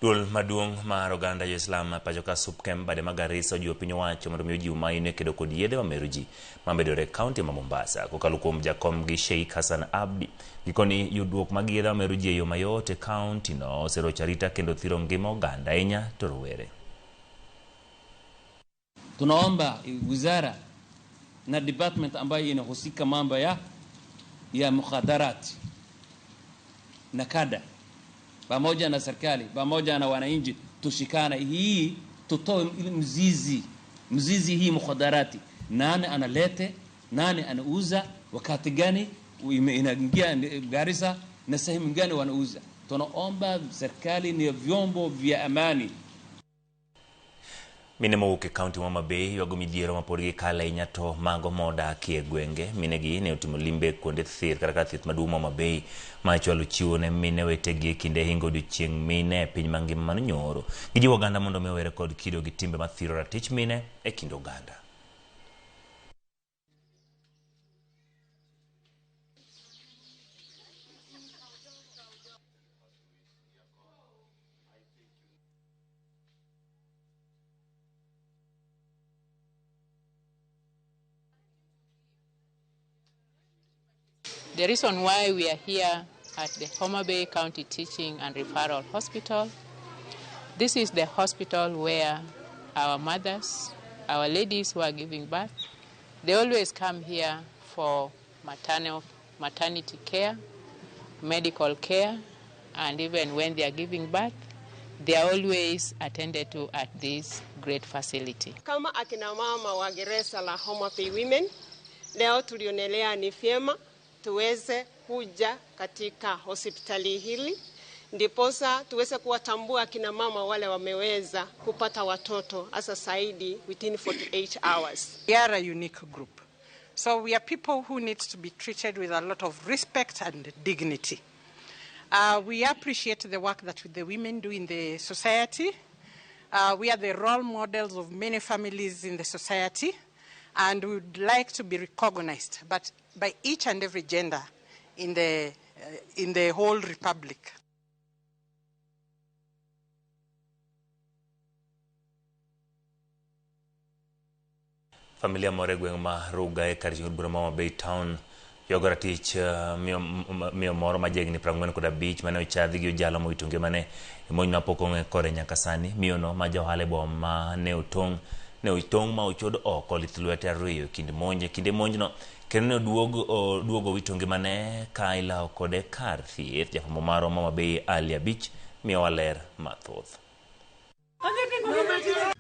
[SPEAKER 21] Duol maduong' mar oganda Jo-Islam pachoka SUPKEM bade Garissa ojiwo piny owacho mondo omi ji maine kedo kod yedhe mamero ji mabedore kaunti ma Mombasa kokalo kuom jakomgi Sheikh Hassan Abdi. Gikoni yudruok mag yedhe mamero ji e yo mayot e kaunti no oserocho arita kendo thiro ngima oganda ahinya to rowere.
[SPEAKER 9] Tunaomba wizara na department ambayo inahusika mambo ya mukhadarati na kada pamoja na serikali pamoja na wananchi tushikana hii tutoe mzizi hii mukhadarati, nani analete, nani anauza, wakati gani inaingia Garissa na sehemu gani wanauza. Tunaomba serikali ni vyombo vya amani.
[SPEAKER 21] Mine mowuok kaunti Homa Bay ywago midhiero mapod gikalo ahinya to mago modak e gwenge. Minegi ne otimo limbe kuonde thieth kata thieth maduong' Homa Bay ma chwalo chiwo ne mine wetegi kinde hingo odiochieng' mine e piny mangima mano nyoro. Gijiwo oganda mondo omi owere kod kido gi timbe mathiro ratich mine e kind oganda.
[SPEAKER 14] The reason why we are here at the Homa Bay County Teaching and Referral Hospital, this is the hospital where our mothers, our ladies who are giving birth, they always come here for maternity care, medical care, and even when they are giving birth, they are always attended to at this great facility.
[SPEAKER 15] Kama akina mama wa gereza la Homa Bay Women, leo tulionelea ni vyema tuweze kuja katika hospitali hili ndiposa tuweze kuwatambua kina mama wale wameweza kupata watoto hasa zaidi within 48 hours.
[SPEAKER 18] We are a unique group. So we are people who need to be treated with a lot of respect and dignity. We appreciate the work that the women do in the society. We are the role models of many families in the society, and we would like to be recognized by each and every gender in the whole republic.
[SPEAKER 21] Familia more gweng' ma Ruga e kar chieng' bura ma Homa Bay Town yogo ratich miyo moro ma jegni 45 mane ochadhi gi ojalo mowito ngimane e monj mapok ong'e kore nyaka sani. Miyono ma johala e boma ne otong' ma ochod oko lith lwete ariyo kinde monjno kendo ne duogo wito ngimane ka ilawo kode kar thieth. Jafwambo mar Homa Bay Ali Abich miyo waler mathoth.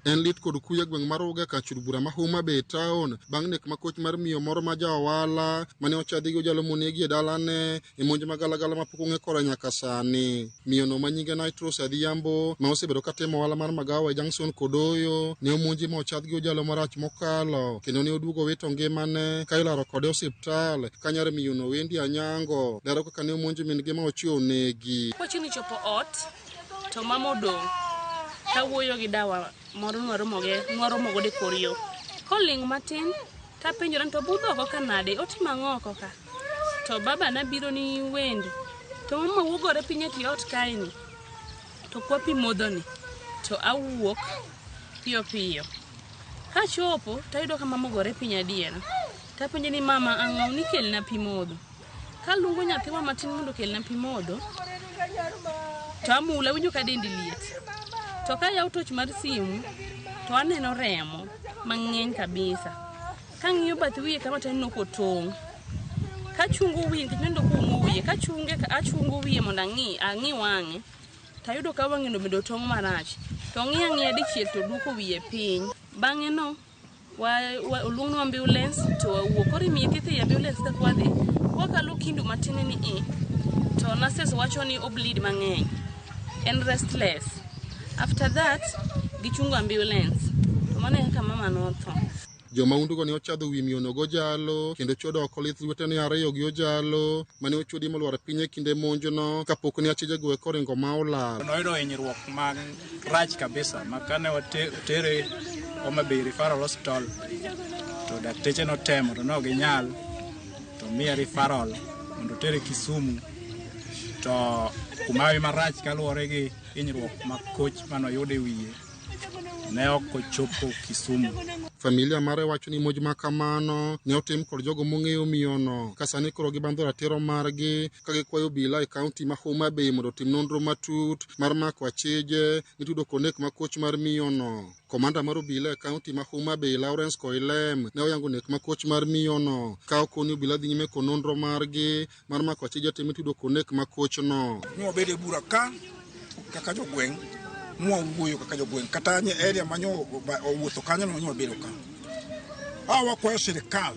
[SPEAKER 19] En lit kod kuya gweng' mar Ruga ka chud bura ma Homa Bay Town bang' nek makoch mar miyo moro ma jawala mane ochadhi gi ojalo monegi e dalane e monj magalagala mapok ong'e kora nyaka sani. Miyono ma nyinge Nitros Adhiambo ma osebedo katimo ohala mar magawa e Junction Kodoyo ne omonji ma ochadh gi ojalo marach mokalo kendo ne oduogo wito ngimane ka ilaro kode osiptal ka nyar miyono Wendi Anyango lero kaka ne omonji min gi ma ochiewo negi.
[SPEAKER 20] Wachini chopo ot to mama odong' kawuoyo gi dawa moro mwaromo de koryo koling matin tapenjora to budho oko kanade otima ng'oko ka to baba na biro ni Wendi to mama wuogore piny e ot kaini to kwa pi modhoni to awuok piyo kachopo tayudo ka mama gore piny adiera tapenje ni mama ang'aw ni kelna pi modho kalungo nyathiwa matin mondo kelna pi modho to amula winjo ka dendi liet to ka yaw toch mar simu to aneno remo mang'eny kabisa kang'iyo bath wiye kama taneno kotong' kachungo wiye kendo kuumo wiye achungo wiye mondo ang'i wang'e tayudo ka wang'e no bedo tong' marach to ng'iya dichiel to duoko wiye piny. Bang'e no oluongno ambulance to wawuok koro imiye thieth e ambulance ka kwadhi wakalo kindu matin ni to nurses wacho ni obleed mang'eny en restless. After that, gichungo ambulance. To mane kaka mama notho.
[SPEAKER 19] Joma undugo ne ochadho wi miyono go jalo kendo chodo oko lith lwete ne ariyo gi ojalo mane ochodi molwar piny e kinde monjono kapok ne achije go koringo ma olal.
[SPEAKER 22] Noyudo hinyruok mag rach kabisa makane otere Homa Bay Referral Hospital to dakteche notemo to no ginyal to miye referral mondo tere Kisumu to kumawi marach kaluwore gi hinyruok ma koch manoyude wiye ne ok ochopo Kisumu.
[SPEAKER 19] Familia mare wacho ni moj makamano ne otim kod jogo mong'eyo miyono ka sani koro gibandho ratiro margi ka gikwayo obila e kaunti ma Homa Bay mondo otim nonro matut mar mako achije mitudo konek ma koch mar miyono. Komanda mar obila e kaunti ma Homa Bay Lawrence Koilem ne oyango nek ma koch mar miyono ka okoni obila dhi nyime ko nonro margi mar mako achije te mitudo konek ma kochno.
[SPEAKER 4] Ne obede bura ka kaka jogweng' mwawuoyo kaka jogweng' kata nye area manyo owuotho kanyo no nyo bedo ka. Awa kwa serikal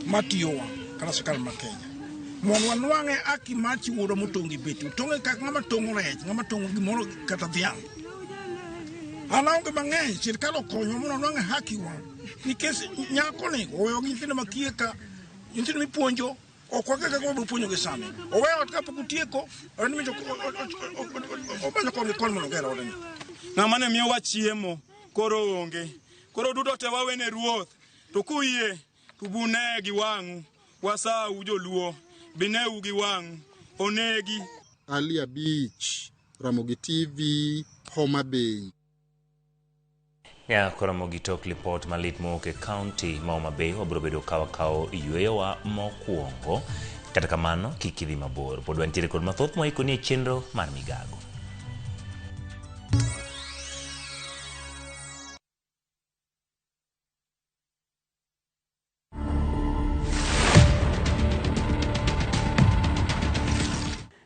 [SPEAKER 4] matiyowa kata serikal ma Kenya. Mon wanwange aki machi wuodo motongi betu. Tonge kaka ngama tongo rech, ngama tongo gimoro kata dhiang'. Anaonge mang'eny serikal okonyo mondo wanwange haki wa. Nikech nyako ni oweyo nyithindo makie ka nyithindo mipuonjo okwaka kaka wabu puonjo gisame. Oweyo otkapo kutieko orani micho obanyo kongi kol mono gero odani.
[SPEAKER 6] Ng'amane miyo wachiemo koro onge. Koro duto te wawene ruoth to kuye tubune gi wang'u wasa ujoluo bine ugi wang'u onegi.
[SPEAKER 19] Alia Beach, Ramogi TV, Homa Bay.
[SPEAKER 21] Ya Ramogi tok report malit moke county ma Homa Bay obro bedo kawa yweyo wa mokuongo kata kamano kikidhi mabor. Pod wantiere kod mathoth moikoni e chenro mar migago.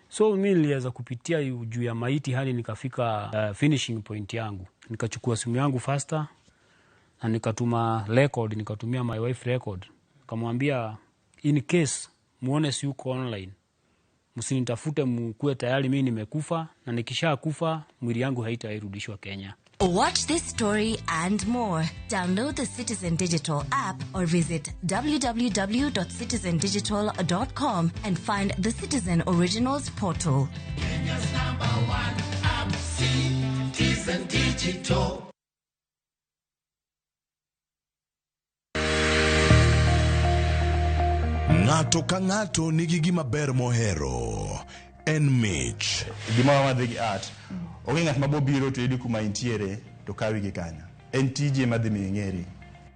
[SPEAKER 8] So mimi niliweza kupitia juu ya maiti hadi nikafika finishing point yangu. Nikachukua simu yangu faster na nikatuma record, nikatumia my wife record. Nikamwambia in case muone si uko online, msinitafute mkuwe tayari mimi nimekufa na nikisha kufa mwili yangu haitairudishwa Kenya.
[SPEAKER 23] Watch this story and more. Download the Citizen Digital app or visit www.citizendigital.com and find the Citizen Originals portal.
[SPEAKER 24] Kenya's #1 app, Citizen Digital.
[SPEAKER 25] Ng'ato ka ng'ato nigi gima ber mohero. En mich.
[SPEAKER 26] Gima wadhi gi art. Onge ng'at mabobiro to yudi kuma intiere to kawi gi kanyo. En tije madhi ming'eri.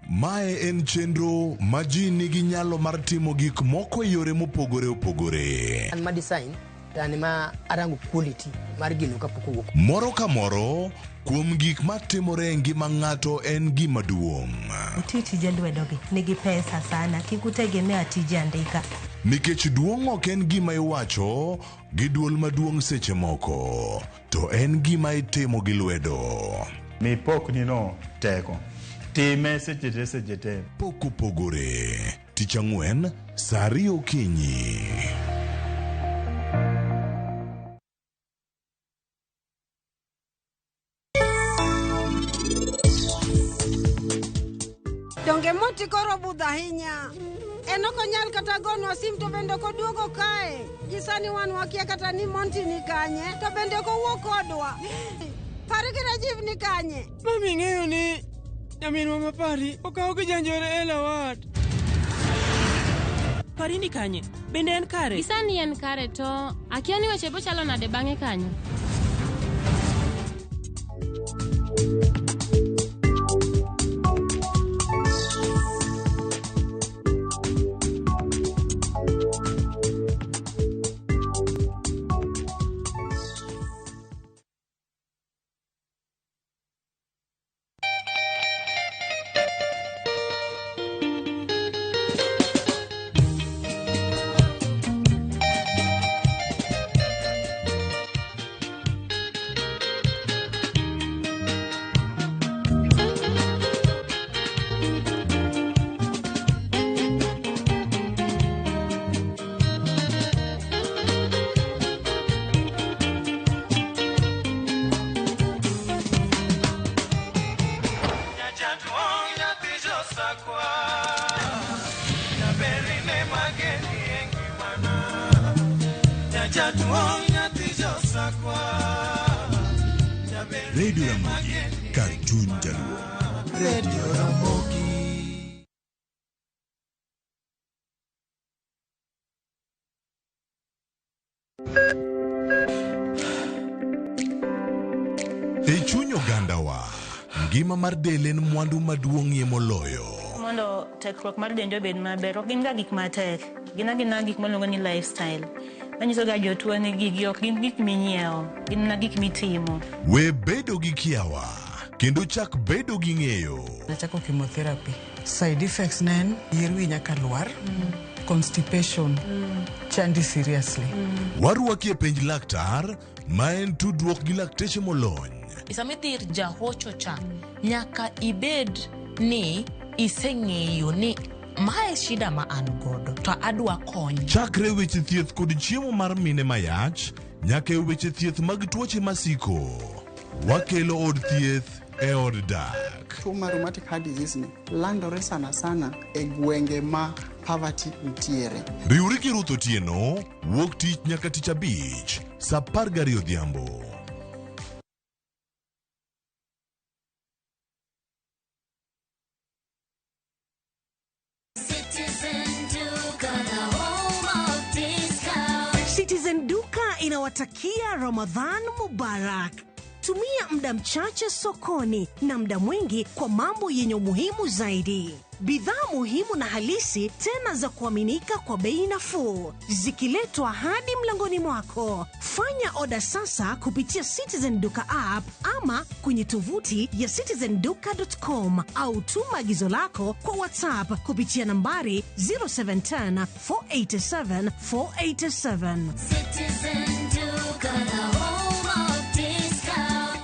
[SPEAKER 25] Mae en chenro ma ji nigi nyalo mar timo gik moko e yore mopogore opogore.
[SPEAKER 27] An ma design to an ma arango quality mar gino kapok owuok.
[SPEAKER 25] Moro ka moro kuom gik matimore e ngima ng'ato en gima duong'.
[SPEAKER 28] Tije lwedogi nigi pesa sana, kikutegemea tije andika.
[SPEAKER 25] Nikech duong' ok en gima iwacho gi duol maduong' seche moko, to en gima itimo gi lwedo.
[SPEAKER 26] Mipok nino teko. Time seche te.
[SPEAKER 25] Pok opogore. Tich Ang'wen, saa 2 okinyi.
[SPEAKER 29] Donge moti koro budha hinya. Enoko nyal kata gonwa sim to bende koduogo kae. Gisani wan wakia kata ni Monty ni kanye to bende kowuok kodwa. Pari gi Rajiv ni kanye.
[SPEAKER 30] Mami ng'eyo ni nyaminwa mapari okawo gi janjore e lawat.
[SPEAKER 31] Pari ni kanye? Bende en kare?
[SPEAKER 3] Gisani en kare to akia ni weche bochalo nade bang'e kanyo.
[SPEAKER 25] Radio Ramogi, Cartoon Jaluo.
[SPEAKER 24] Radio Ramogi.
[SPEAKER 25] ngima mar del en mwandu maduong'ie moloyo.
[SPEAKER 1] Mondo tekruok mar dende obed maber, ok gin ga gik matek. Gin gik maluongo ni lifestyle. Manyiso ga jotuo ni gigi ok gin gik minyiewo, gin gik mitimo.
[SPEAKER 25] We bedo gi kiawa, kendo chak bedo gi ng'eyo.
[SPEAKER 2] Nachako chemotherapy. Side effects nen, yier wi nyaka lwar, constipation, chandi seriously.
[SPEAKER 25] Warwaki e penj laktar, ma en tudruok gi lakteche molony.
[SPEAKER 5] Sama idhi ir jahocho cha, nyaka ibed ni iseng'eyo ni mae shida ma an godo, to adwa kony.
[SPEAKER 25] Chakre weche thieth kod chiemo mar mine mayach, nyaka e weche thieth mag tuoche masiko. Wakelo od thieth e od dak.
[SPEAKER 7] Tuo mar rheumatic heart disease ni landore sana e gwenge ma poverty nitiere.
[SPEAKER 25] Riwri gi Ruth Otieno, wuok tich nyaka tich abich, saa 12 odhiambo.
[SPEAKER 9] Citizen Duka inawatakia Ramadhan Mubarak. Tumia muda mchache sokoni na muda mwingi kwa mambo yenye umuhimu zaidi. Bidhaa muhimu na halisi tena za kuaminika kwa bei nafuu, zikiletwa hadi mlangoni mwako. Fanya oda sasa kupitia Citizen Duka app ama kwenye tovuti ya citizenduka.com au tuma agizo lako kwa WhatsApp kupitia nambari 0710 487 487.
[SPEAKER 24] Citizen Duka, the home of discount.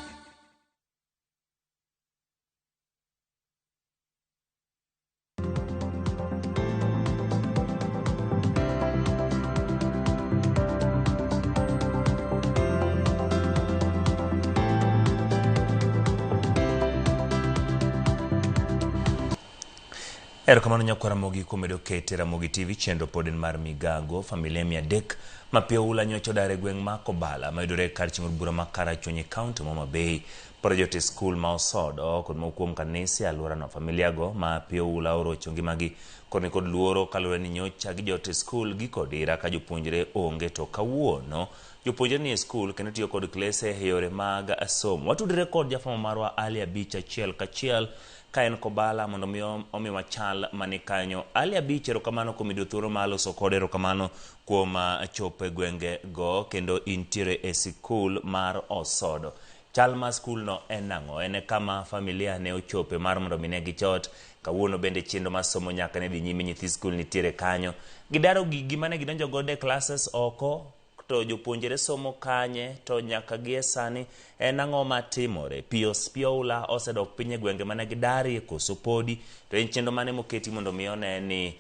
[SPEAKER 21] Erokamano nyakwara mogi kumedo kete Ramogi TV chendo poden mar migago familia 300 mapio ula nyocho dare gweng ma Kobala maidore kar chingor bura makara chonyi county Homa Bay projote school ma Osodo kod mokuom kanisi alwora no familia go mapio ula orocho ngimagi kod luoro kalore ni nyocha gi jote school gi kodira ka jopuonjre onge to kawuono jopuonjre ni school kendo tiyo kod klese yore mag asomo. Watudre kod jafamo marwa Ali Abich achiel kachiel kaen Kobala mondo omi wachal manikanyo. Ali Abich erokamano kuom yudo thuolo malo sokode, erokamano kuom chope gwenge go kendo intiere e sikul mar Osodo. Chal ma skul no en nang'o? En kama familia ne ochope mar mondo mine gichot kawuono bende chiendo masomo nyaka ne dhi nyime nyithi skul nitiere kanyo. Gidaro gigi mane gidonjo gode classes oko to jopuonjre somo kanye to nyaka gie sani en ang'o matimore. Pio ula osedok piny e gwenge mane gidari koso podi to en chiendo mane moketi mondo mione ni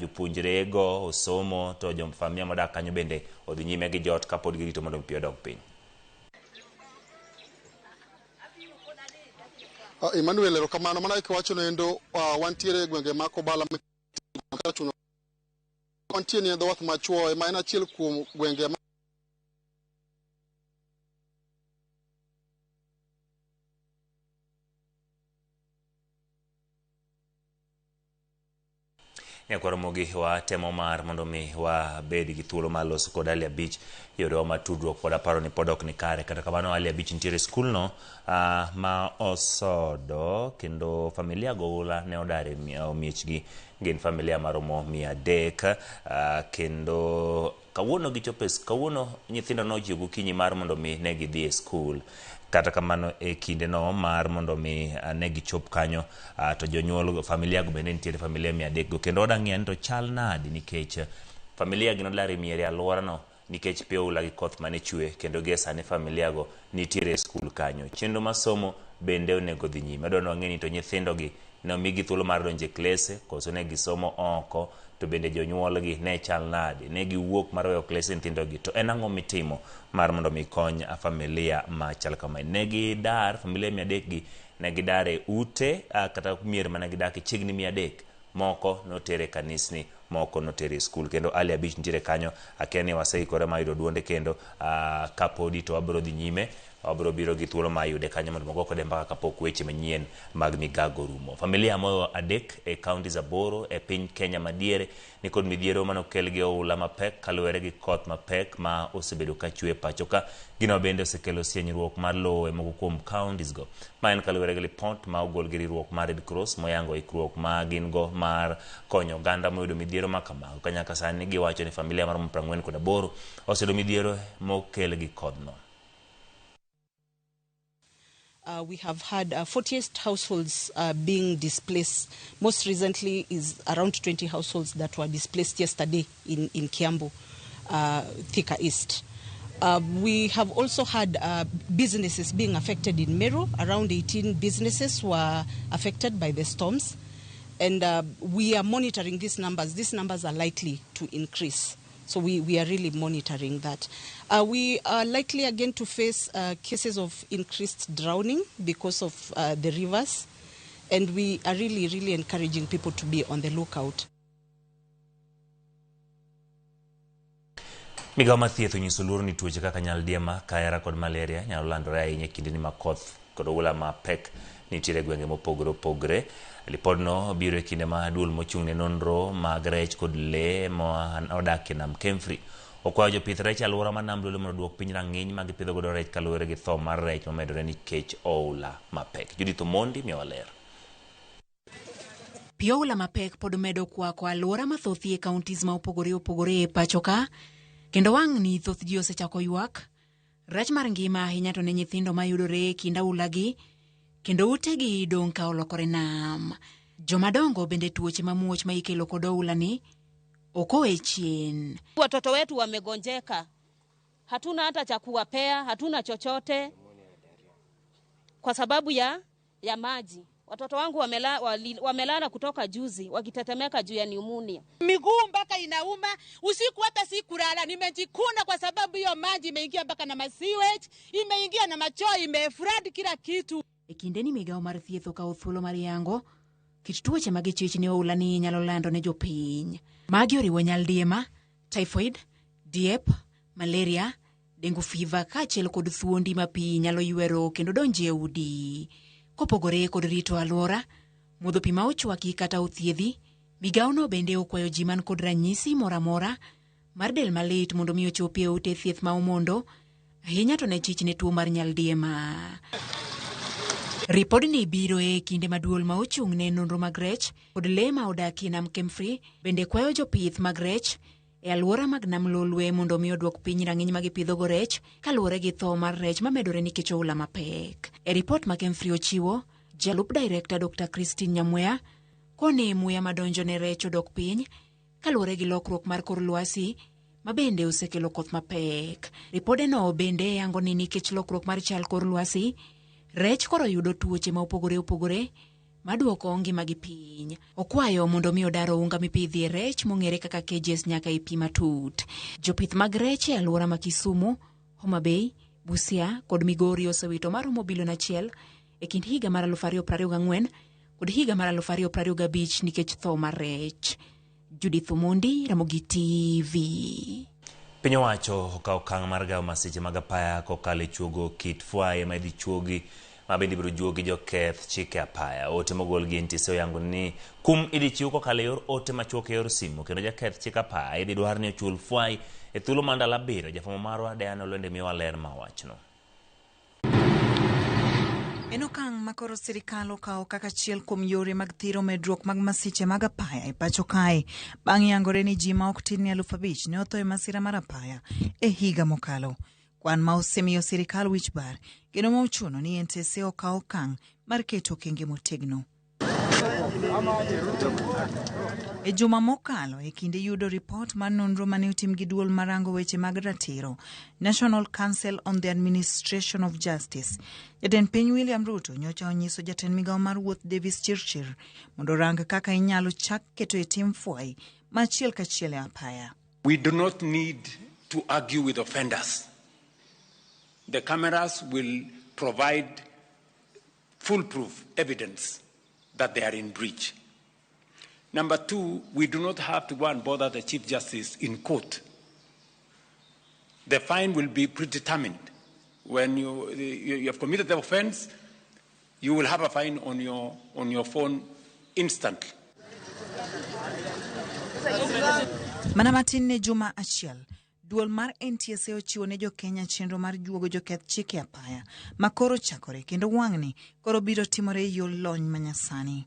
[SPEAKER 21] jopuonjre go osomo to jofamilia modak kanyo bende odhi nyime gi jot kapod girito mondo pio dok piny.
[SPEAKER 19] Emmanuel erokamano mana ikiwacho nendo wantiere gwenge ma Kobala wantiere ni dhowath machuo ema en achiel kuom gwenge ma
[SPEAKER 21] Nyakwara mogi wa temo mar mondo mi wa bedi gi thuolo mar loso kod Ali Abich yore ma tudruok kod aparo ni podok ni kare. Kata kamano Ali Abich nitiere skul no ma Osodo kendo familia go ula ne odare miechgi gin familia maromo 300 kendo kawuono gichopes kawuono nyithindo no jigo kinyi mar mondo mi ne gidhi e skul. Kata kamano e kinde no mar mondo mi ne gichop kanyo to jonyuol familia go bende nitiere familia 300 go kendo odang'ien to chal nadi nikech familia gi nolari miere alwora no nikech pio ula gi koth mane chwe kendo gie sani familia go nitiere e skul kanyo. Chiendo masomo bende onego dhi nyime. Adwa nang'eni to nyithindo gi ne omigi thuolo mar donje klese koso ne gisomo oko to bende jonyuol gi ne chal nadi, ne giwuok mar weyo klese nyithindo gi to en ang'o mitimo mar mondo mi kony familia ma chal kama. Ne gidar familia 300 gi ne gidare ute kata mier mana gidake chiegni 300 moko notere kanisni moko notere skul kendo Ali Abich nitiere kanyo. Akia ni waseikore ma yudo duonde kendo kapodi to wabiro dhi nyime obro biro gi thuolo ma yude kanyo mondo mogo kode mbaka kapok weche manyien mag migago rumo. Familia moyo adek e kaunti Zaboro e piny Kenya madiere ni kod midhiero manokel gi oula mapek kaluwore gi koth mapek ma osebedo ka chwe pacho ka. Gino bende osekelo sienyruok mar lowo e moko kuom counties go. Ma en kaluwore gi lipot ma ogol gi riwruok mar Red Cross moyango ikruok ma gin go mar konyo oganda moyudo midhiero ma kamago. Ka nyaka sani giwacho ni familia mar 48 osedo midhiero mokel gi kodno.
[SPEAKER 10] We have had 48 households being displaced. Most recently is around 20 households that were displaced yesterday in Kiambu, Thika East. We have also had businesses being affected in Meru. Around 18 businesses were affected by the storms. And we are monitoring these numbers. These numbers are likely to increase. So we are really monitoring that. We are likely again to face cases of increased drowning because of the rivers. And we are really, really encouraging people to be on the lookout.
[SPEAKER 21] Migao mathieth onyiso luor ni tuoche kaka nyaldiema, kaera kod malaria nyalo landore ahinya kinde ni makoth kod oula mapek nitiere gwenge mopogore opogore. Lipodno biro e kinde ma duol mochung' ne nonro mag rech kod lee modak e nam Kemfri okwayo jopith rech alwora ma nam Lolwe mondo duok piny rang'iny mag pidho godo rech kaluwore gi tho mar rech momedore nikech oula mapek. Judith Omondi miyowa ler.
[SPEAKER 11] Pi oula mapek pod medo kwako alwora mathothie counties ma opogore opogore e pacho ka, kendo wang' ni thoth ji osechako ywak rech mar ngima ahinya to ne nyithindo mayudore e kind aulagi, kendo utegi dong' ka olokore nam. Jomadongo bende tuoche mamuoch ma ikelo kod oula ni okoe chien.
[SPEAKER 12] Watoto wetu wamegonjeka, hatuna hata cha kuwapea, hatuna chochote kwa sababu ya maji. Watoto wangu wamelala kutoka juzi wakitetemeka juu ya pneumonia.
[SPEAKER 13] Miguu mpaka inauma, usiku hata si kulala, nimejikuna kwa sababu hiyo maji imeingia mpaka na sewage, imeingia na machoo, imefrad kila kitu.
[SPEAKER 11] E kinde ni migao mar thieth okawo thuolo mar yango kit tuoche mag chich ni oula ni nyalo lando ne jopiny. Magi oriwo nyaldiema, typhoid, diep, malaria, dengue fever kaachiel kod thuondi ma pi nyalo ywero kendo donje udi. Kopogore kod rito alwora, modho pi ma ochwaki kata othiedhi, migaono bende okwayo ji man kod ranyisi mora mora mar del malit mondo mi ochopie ute thieth ma omondo, ahinya to ne chich ne tuo mar nyaldiema. Ripodni biro e kinde maduol ma ochung' ne nonro mag rech kod lee ma odakie nam Kemfri bende kwayo jopith mag rech e alwora mag nam Lolwe mondo mi oduok piny rang'iny ma gipidhogo rech kaluwore gi tho mar rech mamedore nikech oula mapek. E ripot ma Kemfri ochiwo, jalup director Dr. Christine Nyamweya koni muya madonjo ne rech odok piny kaluwore gi lokruok mar kor lwasi ma bende osekelo koth mapek. Ripodeno bende yango ni nikech lokruok mar chal kor lwasi, rech koro yudo tuoche ma opogore opogore maduoko ngimagi piny. Okwayo mondo mi odaro unga mipidhie rech mong'ere kaka cages nyaka e pi matut. Jopith mag rech e alwora ma Kisumu, Homa Bay, Busia kod Migori osewito maromo bilion 1 e kind higa mar 2024 kod higa mar 2025 nikech tho mar rech. Judith Omondi, Ramogi TV.
[SPEAKER 21] Piny owacho okawo okang' mar gawo masiche mag apaya kokalo e chuogo kit fwai ma idhi chuogi ma bende biro juogi joketh chike apaya. Ote mogol gi NTSA oyango ni kum idhi chiw kokalo e yor ote machuok e yor simu, kendo jaketh chike apaya idhi dwar ni ochul fwai e thuolo mar ndalo 7. Jafwambo marwa Diana Olwende miyowa ler ma wachno.
[SPEAKER 14] En okang' ma koro sirikal okawo kaka achiel kuom yore mag thiro medruok mag masiche mag apaya e pacho kae bang' yangore ni ji ma ok tin ni 5,000 ne otho e masira mar apaya e higa mokalo. Kwan ma osemiyo sirikal wich bar kendo ma ochuno ni NTSA okawo okang' mar keto okenge motegno. E juma mokalo e kinde yudo ripot mar nonro mane otim gi duol marango weche mag ratiro, National Council on the Administration of Justice, jatend piny William Ruto nyocha onyiso jatend migao mar wuoth Davis Chirchir mondo rang kaka inyalo chak keto e tim fwai machiel kachiel e apaya.
[SPEAKER 15] We do not need to argue with offenders. The cameras will provide foolproof evidence that they are in breach. Number 2, we do not have to go and bother the Chief Justice in court. The fine will be predetermined When you have committed the offense, you will have a fine on your phone instantly.
[SPEAKER 14] Mana matin ne juma achiel, duol mar NTSA ochiwo ne jo-Kenya chenro mar juogo joketh chike apaya ma koro chakore kendo wang'ni koro biro timore e yor lony manyasani.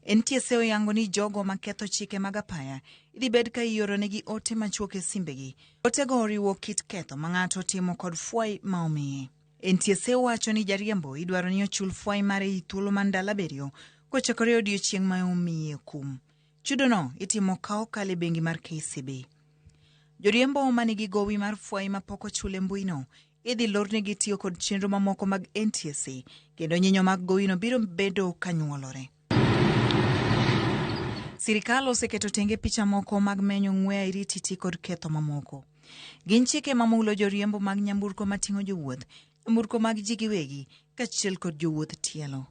[SPEAKER 14] NTSA oyango ni jogo maketho chike mag apaya idhi bed ka ioronegi ote machuok e simbegi. Otego oriwo kit ketho ma ng'ato timo kod fwai ma omiye. NTSA wacho ni jariembo idwaro ni ochul fwai mare i thuolo man dala berio kochakore odiochieng' ma omiye kum. Chudono itimo ka okale bengi mar KCB. Joriembo manigi gowi mar fwai ma pok ochule mbuino idhi lornegi tiyo kod chenro mamoko mag NTSA kendo nyinyo mag gowino biro bedo kanyuolore. Sirikal oseketo tenge picha moko mag menyo ng'we airititi kod ketho mamoko. Gin chike mamulo joriembo mag nyamburko mating'o jowuoth, nyamburko mag ji giwegi, kaachiel kod jowuoth tielo.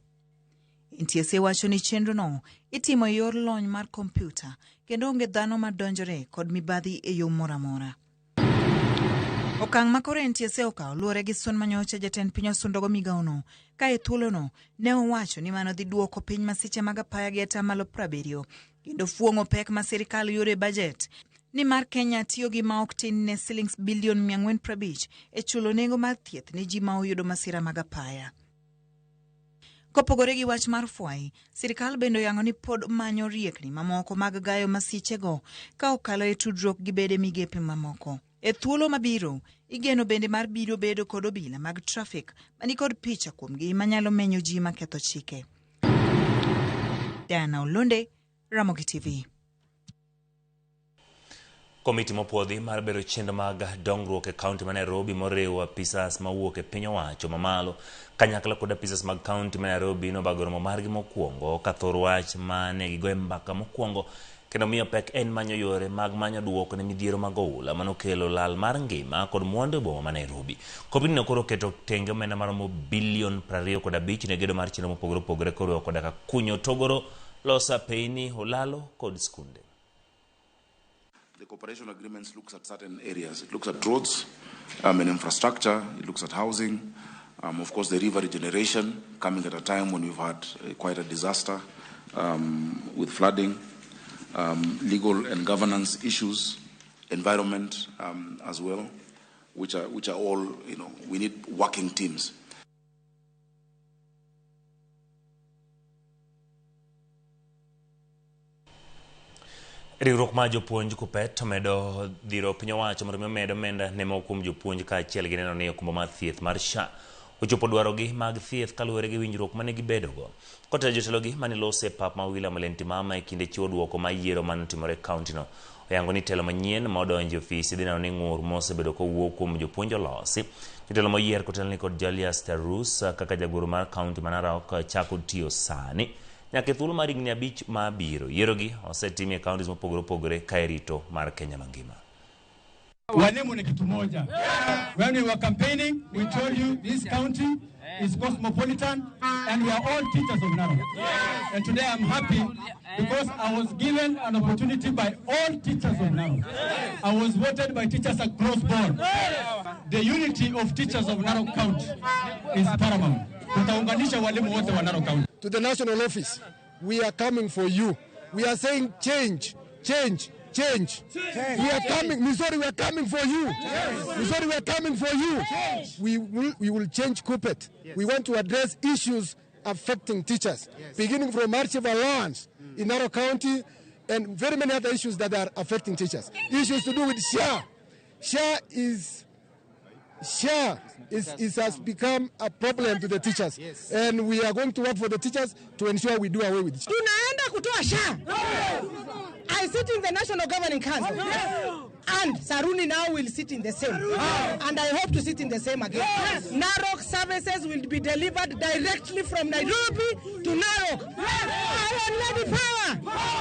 [SPEAKER 14] NTSA wacho ni chenrono itimo e yor lony mar kompyuta kendo onge dhano madonjore kod mibadhi e yo moro amora. Okang' ma koro NTSA okawo luwore gi son manyocha jatend piny osundogo migaono, ka e thuolono ne owacho ni mano dhi duoko piny masiche mag apaya gi atamalo 70 kendo fuong'o pek ma sirikal yudo e bajet ni mar Kenya tiyo gi ma ok tin ne shillings bilion 450 e chulo nengo mar thieth ne ji ma oyudo masira mag apaya. Kopogore gi wach mar fwai, sirikal bende oyango ni pod manyo riekni mamoko mag gayo masichego ka okalo e tudruok gi bede migepe mamoko. E thuolo mabiro, igeno bende mar biro bedo kod obila mag trafik mani kod picha kuomgi manyalo menyo ji maketho chike. Diana Olunde, Ramogi TV.
[SPEAKER 21] Komiti mopuodhi mar bero chenro mag dongruok e kaunti ma Nairobi moriwo apisas mawuok e piny owacho mamalo kanyakla kod apisas mag kaunti ma Nairobi nobago romo margi mokwongo ka thor wach mane gigoe mbaka mokwongo kendo miyo pek en manyo yore mag manyo duoko ne midhiero mag oula manokelo lal mar ngima kod mwandu e boma ma Nairobi. Komiti no koro keto tenge omenda maromo bilion 25 ne gedo mar chenro mopogore opogore koriwo koda ka kunyo togoro, losa peini, olalo kod skunde.
[SPEAKER 4] The cooperation agreements looks at certain areas. It looks at roads and infrastructure. It looks at housing. Of course, the river regeneration coming at a time when we've had quite a disaster with flooding, legal and governance issues, environment as well, which are all, we need working teams.
[SPEAKER 21] Riwruok ma jopuonj kupet medo dhiro piny owacho mondo medo omenda ne mokum jopuonj ka achiel gi neno ni okumba mar thieth mar SHA ochopo dwarogi mag thieth kaluwore gi winjruok mane gibedogo. Kotelo jotelogi mane lose pap ma William Ole Ntimama e kinde chiwo duoko ma yiero manotimore e kauntino oyango ni telo manyien ma odonjo ofisi dhi neno ni ng'ur mosebedo kowuok kuom jopuonj olosi. Jotelo moyier kotelo ni kod Julius Tarus kaka jagoro mar kaunti ma Narok chako tiyo sani nyaka thuolo mar higni 5 mabiro. Yierogi osetimi e kaunti mopogore opogore ka irito mar Kenya mangima.
[SPEAKER 6] Walimu ni kitu moja. When we were campaigning, we told you this county is cosmopolitan and we are all teachers of Narok. And today I'm happy because I was given an opportunity by all teachers of Narok. I was voted by teachers across board. The unity of teachers of Narok County is paramount. Tutaunganisha walimu wote wa Narok County.
[SPEAKER 8] To the national office, we are coming for you. We are saying change, change, change. We are coming, Missouri, we are coming for you. Missouri, we are coming for you. We will change Kupet. We want to address issues affecting teachers, beginning from hardship allowance in Narok County and very many other issues that are affecting teachers. Issues to do with SHA. SHA has become a problem to the teachers, and we are going to work for the teachers to ensure we do away with it.
[SPEAKER 29] Tunaenda kutoa SHA. I sit in the National Governing Council, and Saruni now will sit in the same, and I hope to sit in the same again. Narok services will be delivered directly from Nairobi to Narok. Our Lady Power.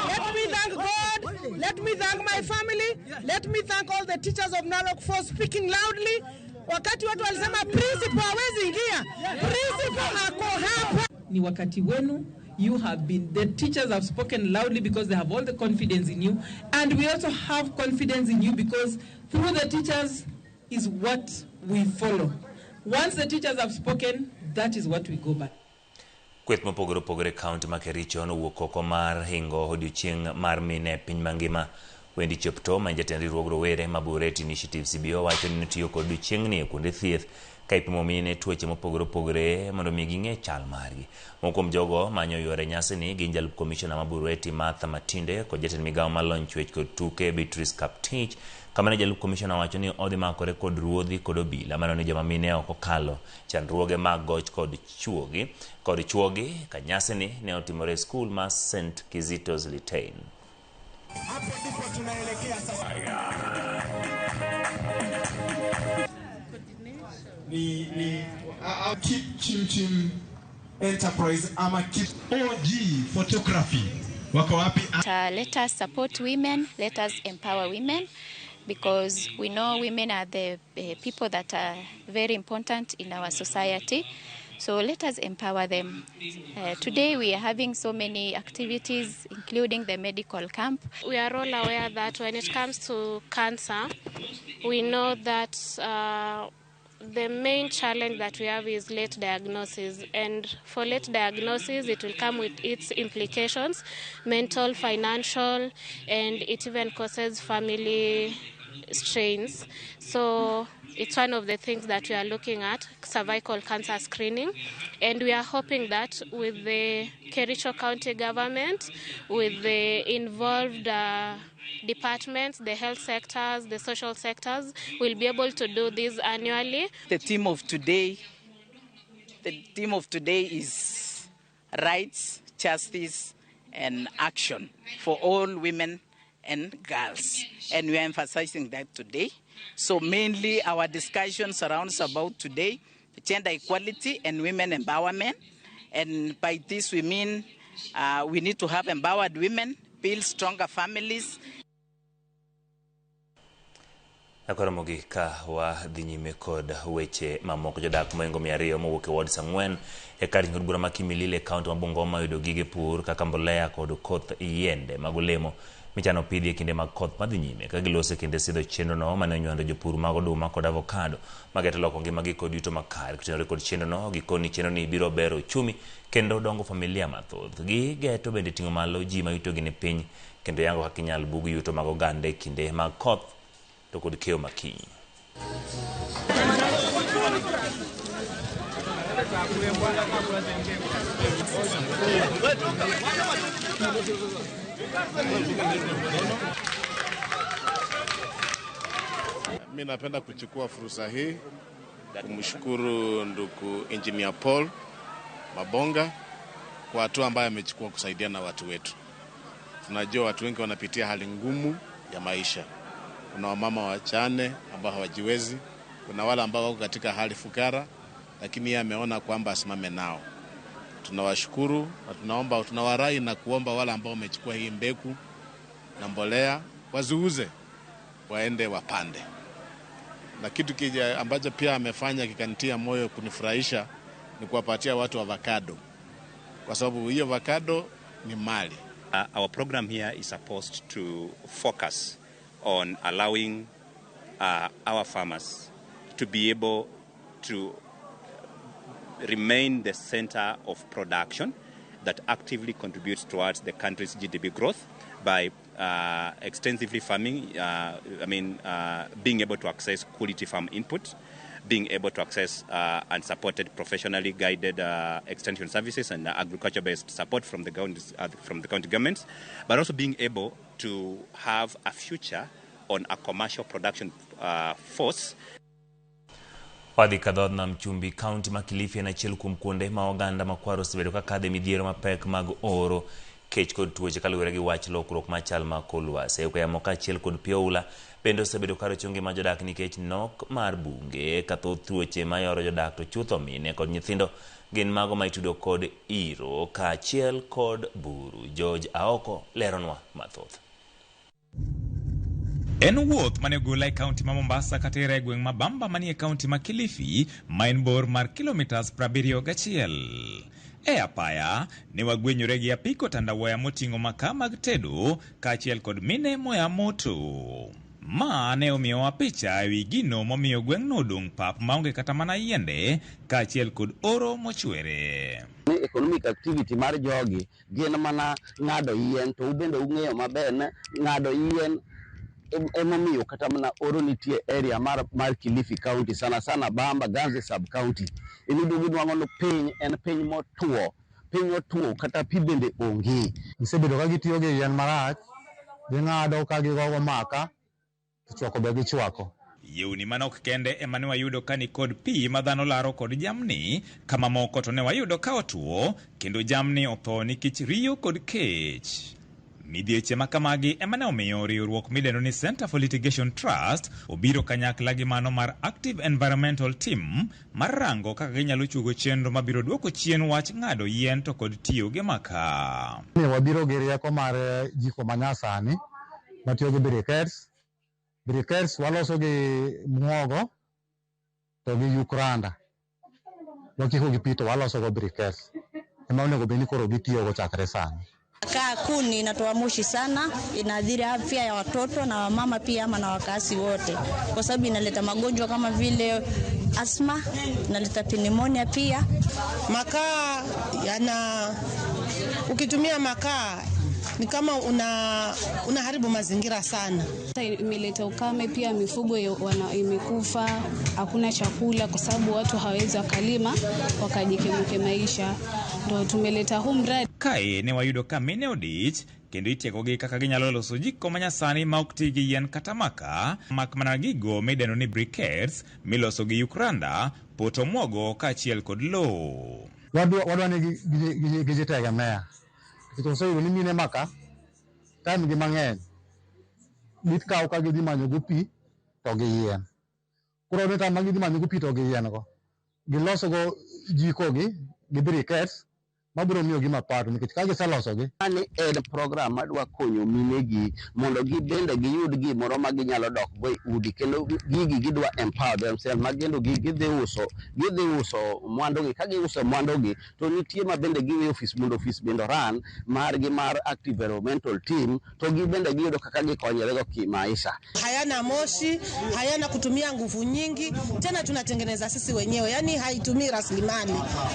[SPEAKER 29] Let me thank God. Let me thank my family. Let me thank all the teachers of Narok for speaking loudly. Wakati watu walisema principal hawezi ingia, principal ako hapa.
[SPEAKER 16] Ni wakati wenu. You have been, the teachers have spoken loudly because they have all the confidence in you, and we also have confidence in you because through the teachers is what we follow. Once the teachers have spoken, that is what we go by.
[SPEAKER 21] Kweth mopogore opogore kaunti ma Kericho nowuok oko mar hingo odiochieng' mar mine piny mangima. Wendi Chepto ma jatend riwruog rowere ma Bureti Initiative CBO wacho ni tiyo kod odiochieng'ni e kuonde thieth ka ipimo mine tuoche mopogore opogore mondo mi ging'e chal margi. Moko kuom jogo manyo yore nyasi ni gin jalup komishona ma Bureti Martha Matinde kod jatend migawo mar lony chwech kod tuke Beatrice Kaptich. Kamane jalup komishona wacho ni odhi makore kod ruodhi kod obila mano ni joma mine ok okalo chandruoge mag goch kod chuogi ka nyasi ni ne otimore skul ma St. Kizito's Litein.
[SPEAKER 3] Hapo ndipo tunaelekea sasa. Ni Keep Chim Enterprise ama Keep OG Photography. Wako wapi?
[SPEAKER 17] Let us support women, let us empower women, because we know women are the people that are very important in our society. So let us empower them. Today we are having so many activities, including the medical camp.
[SPEAKER 18] We are all aware that when it comes to cancer, we know that the main challenge that we have is late diagnosis. And for late diagnosis, it will come with its implications, mental, financial, and it even causes family strains. So it's one of the things that we are looking at, cervical cancer screening. And we are hoping that with the Kericho County government, with the involved departments, the health sectors, the social sectors, we'll be able to do this annually.
[SPEAKER 20] The theme of today is rights, justice, and action for all women and girls. And we are emphasizing that today. So mainly our discussion surrounds about today, gender equality and women empowerment. And by this we mean we need to have empowered women, build stronger families.
[SPEAKER 21] Akora mogika wa dhi nyime kod weche mamoko jodak moingo 200 mowuok e ward Sang'wen e kar ng'od bura ma Kimilili kaunti ma Bungoma yudo gige pur kaka mbolea kod koth yiende mag olemo michano pidhi e kinde mag koth madhi nyime ka gilose kinde sidho chenro no mane onywando jopur mag oduma kod avocado magete loko ngimagi kod yuto makare kutenore kod chenro no gikoni chenro ni biro bero uchumi kendo dongo familia mathoth gi geto bende ting'o malo ji ma yutogi ni piny kendo yango kaka inyal bug yuto mag oganda e kinde mag koth to kod keyo makinyi.
[SPEAKER 22] Mimi napenda kuchukua fursa hii kumshukuru ndugu Engineer Paul Mabonga kwa hatua ambayo amechukua kusaidia na watu wetu. Tunajua watu wengi wanapitia hali ngumu ya maisha. Kuna wamama wachane ambao hawajiwezi, kuna wale ambao wako katika hali fukara, lakini yeye ameona kwamba asimame nao. Tunawashukuru na tunawarai na kuomba wale ambao wamechukua hii mbegu na mbolea waziuze waende wapande. Na kitu kija ambacho pia amefanya kikanitia moyo kunifurahisha ni kuwapatia watu avocado. Kwa sababu hiyo avocado ni mali.
[SPEAKER 23] Our program here is supposed to focus on allowing our farmers to be able to remain the center of production that actively contributes towards the country's GDP growth by extensively farming, being able to access quality farm input, being able to access unsupported professionally guided extension services and agriculture-based support from the county governments, but also being able to have a future on a commercial production force.
[SPEAKER 21] Wadhi kadhod na mchumbi kaunti ma Kilifi na achiel kuom kuonde ma oganda makwaro osebedo ka kadhe midhiero mapek mag oro kech kod tuoche kaluwore gi wach lokruok machal ma kor lwasi. Yamo ka achiel kod pioula bende osebedo ka rocho ngima jodak nikech nok mar bunge ka thoth tuoche ma yoro jodak to chutho mine kod nyithindo gin mago ma itudo kod iro ka achiel kod buru. George Aoko leronwa mathoth.
[SPEAKER 26] En wuoth mane ogola e kaunti ma Mombasa katera e gweng' ma Bamba manie kaunti ma Kilifi ma en bor mar kilomitas 71. E apaya ne wagwenyore gi apiko tandawaya moting'o makaa mag tedo kaachiel kod mine moya moto. Ma ne omiyowa picha ewi gino momiyo gweng'no odong' pap maonge kata mana yiende kaachiel kod oro mochwere.
[SPEAKER 1] Economic activity mar jogi gin mana ng'ado yien, to ubende ung'eyo maber ni ng'ado yien emomiyo kata mana oro nitie area mar Kilifi County, sana sana Bamba, Ganze sub county. Iyudo gidwang'o no piny en piny motuo kata pi bende onge.
[SPEAKER 2] Gisebedo ka gitiyo gi yien marach, ging'ado ka gigogo maka, to be gichwako.
[SPEAKER 26] Yewni manok kende ema ne wayudo ka ni kod pi ma dhano laro kod jamni, kama moko to ne wayudo ka otuo kendo jamni otho nikech riyo kod kech. Midhieche makamagi ema ne omiyo riwruok midendo ni Center for Litigation Trust obiro kanyakla gi mano mar Active Environmental Team mar rango kaka ginyalo chugo chenro mabiro duoko chien wach ng'ado yien to kod tiyo gi maka.
[SPEAKER 2] Wabiro gi rieko mar jiko manyasani matiyo gi briquettes waloso gi muogo to gi yukranda. Wakiko gi pito waloso go briquettes. Ema onego beni koro gitiyo go chakre sani.
[SPEAKER 5] Kaa kuni inatoa moshi sana, inadhiri afya ya watoto na wamama pia ama na wakazi wote, kwa sababu inaleta magonjwa kama vile asma, inaleta pneumonia pia.
[SPEAKER 7] Makaa ukitumia makaa ni kama unaharibu mazingira sana.
[SPEAKER 9] Imeleta ukame pia, mifugo imekufa, hakuna chakula kwa sababu watu hawezi wakalima wakajikimu maisha. Ndio tumeleta huu mradi.
[SPEAKER 26] Kae ne wayudo ka mine odich kendo itiekogi kaka ginyalo loso jiko manyasani ma ok ti gi yien kata maka, mak mana gigo midendo ni briquettes miloso gi yukranda, poto muogo kaachiel kod lowo.
[SPEAKER 2] Wadwa ni gijitegemea. Kitoso ni mine maka time gi mang'eny gikawo ka gidhi manyo go pi to gi yien. Koro ne time gidhi manyo go pi to gi yien go giloso go jiko gi briquettes mabiro miyo gi mapato nikech ka giseloso gi.
[SPEAKER 1] Ani en program madwa konyo minegi mondo gibende giyud gimoro ma ginyalo dok go e udi, kendo gigi gidwa empower themselves magendo gidhi uso mwandogi. Ka giuso mwandogi to nitie ma bende giwe office mondo office bende run margi mar Active Environmental Team, to gibende giyudo kaka gikonyere go kimaisha.
[SPEAKER 7] Hayana moshi, hayana kutumia nguvu nyingi, tena tunatengeneza sisi wenyewe, yani haitumii rasilimali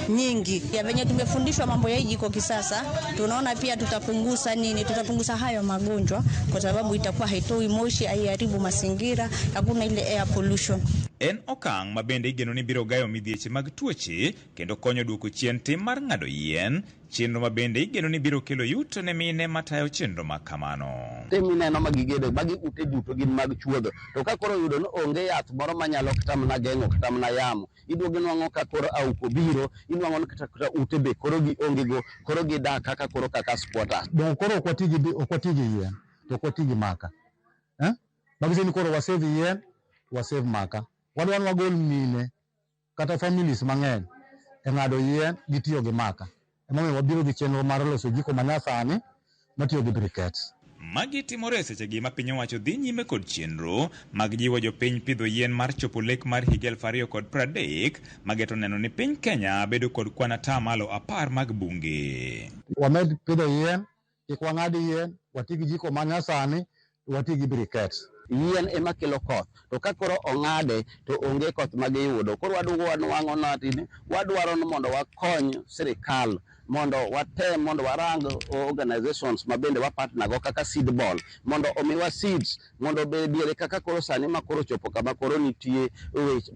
[SPEAKER 7] nyingi.
[SPEAKER 5] Ya venye tumefundishwa mambo ya jiko kisasa, tunaona pia tutapunguza hayo magonjwa kwa sababu itakuwa haitoi moshi, haiharibu mazingira, hakuna ile air pollution.
[SPEAKER 26] En okang' ma bende igeno ni biro gayo midhieche mag tuoche kendo konyo duoko chien tim mar ng'ado yien, chenro ma bende igeno ni biro kelo yuto ne mine matayo chenro ma kamano.
[SPEAKER 1] Mineno ma gigedo magi ute duto gin mag chuodho, to ka koro yudo no onge yath moro manyalo kata mana geng'o kata mana yamo, iduogo nwang'o ka koro auko biro, inwang'o kata ute be koro gionge go, koro gidak kaka squatters.
[SPEAKER 2] Don koro ok wati gi yien, to ok wati gi maka. Magizeni koro wasave yien, wasave maka. Wadwa wagol mine kata families mang'eny e ng'ado yien gitiyo gi maka. Emomiyo wabiro gi chenro mar loso jiko manyasani matiyo gi briquettes.
[SPEAKER 26] Magi timore sechegi ma piny owacho dhi nyime kod chenro mag jiwo jopiny pidho yien mar chopo lek mar higa 2030 mageto neno ni piny Kenya bedo kod kwan atamalo 10 mag bunge.
[SPEAKER 2] Wamed pidho yien, kik wang'ad yien, wati gi jiko manyasani, wati gi briquettes.
[SPEAKER 1] Yien ema kelo koth, to ka koro ong'ade to onge koth ma giyudo. Koro wanwang'o natini wadwaro mondo wakony sirikal mondo watem mondo warang organizations ma bende wa partner go kaka Seedball mondo omiwa seeds mondo bedie kaka koro sani ma koro chopo kama koro nitie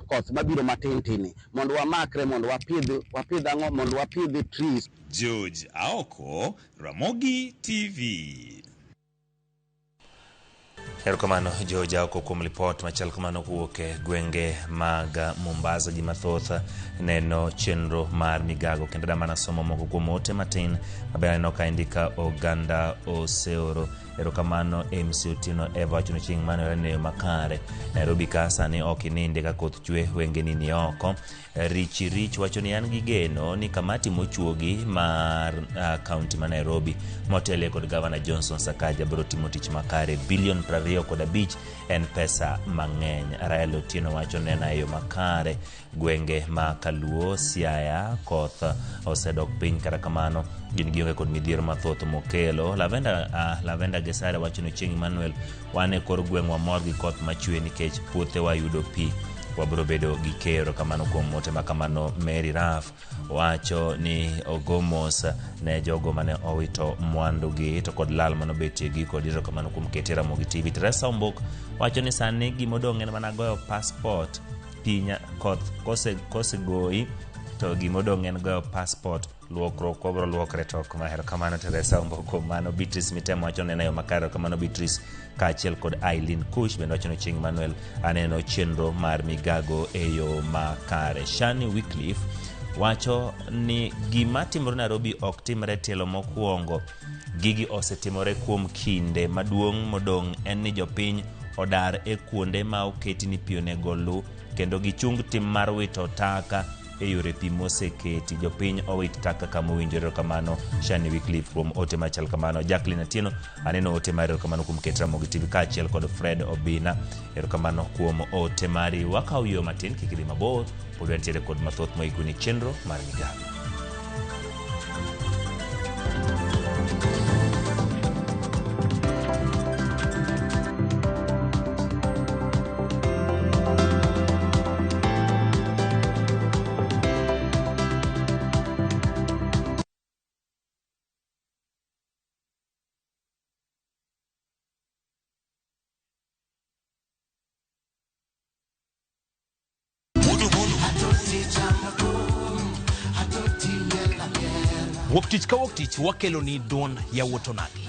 [SPEAKER 1] koth mabiro matintini mondo wamakre mondo wapidh ang'o mondo wapidh trees.
[SPEAKER 26] George Aoko, Ramogi TV.
[SPEAKER 21] Erokamano George Aoko kuom lipot machal kamano kowuok e gwenge mag Mombasa. Ji mathoth neno chenro mar migago kendo da mana somo moko kuom ote matin maber no ka indika oganda oseoro. Erokamano MC Otieno Eva wacho ni chieng' mano ne makare Nairobi ka sani ok ininde ka koth chwe wenge ni oko. Rich wacho ni an gi geno ni kamati mochuogi mar county ma Nairobi motele kod Governor Johnson Sakaja biro timo tich makare. Bilion 25 en pesa mang'eny. Rael Otieno wacho ni na yo makare gwenge ma Kaluo, Siaya koth osedok piny, kata kamano gin gionge kod midhiero mathoth mokelo. Lavenda Gesare wacho ni Chieng' Emmanuel wane kor gweng'wa mor gi koth machwe nikech puothe wayudo pi, wabro bedo gi kero. Kamano kuom ote makamano. Mary Raf wacho ni ogomos ne jogo mane owito mwandu gi to kod lal mano betie gi kod iro. Kamano kuom ketera mogi TV. Teresa Ombok wacho ni sani gimodong' en mana goyo passport, pinya koth kose goi to gimodong' en goyo passport, luokruok kobro luokre tok mahero. Kamano Teresa Omboko. Mano Beatrice Mitemo wacho ni enayo makaro. Kamano Beatrice kaachiel kod Eileen Kush bende wacho ni Chieng' Emmanuel aneno chenro mar migago e yo makare. Shani Wycliffe wacho ni gima timore Nairobi ok timre tielo mokwongo, gigi osetimore kuom kinde. Maduong' modong' en ni jopiny odar e kuonde ma oketi ni pi onego lu kendo gichung tim mar wito taka e yore pi moseketi. Jopiny owit taka kama owinjore. Kamano Shani Wycliffe kuom ote machal kamano. Jacqueline Atieno aneno ote mari. Kamano kuom Ketra Mogi TV kaachiel kod Fred Obina. Kamano kuom ote mari. Wakaw yo matin kik idhi mabor, pod wantiere kod mathoth moikuni chenro mar migago.
[SPEAKER 10] Woktich ka woktich wakelo ni don ya wotonagi.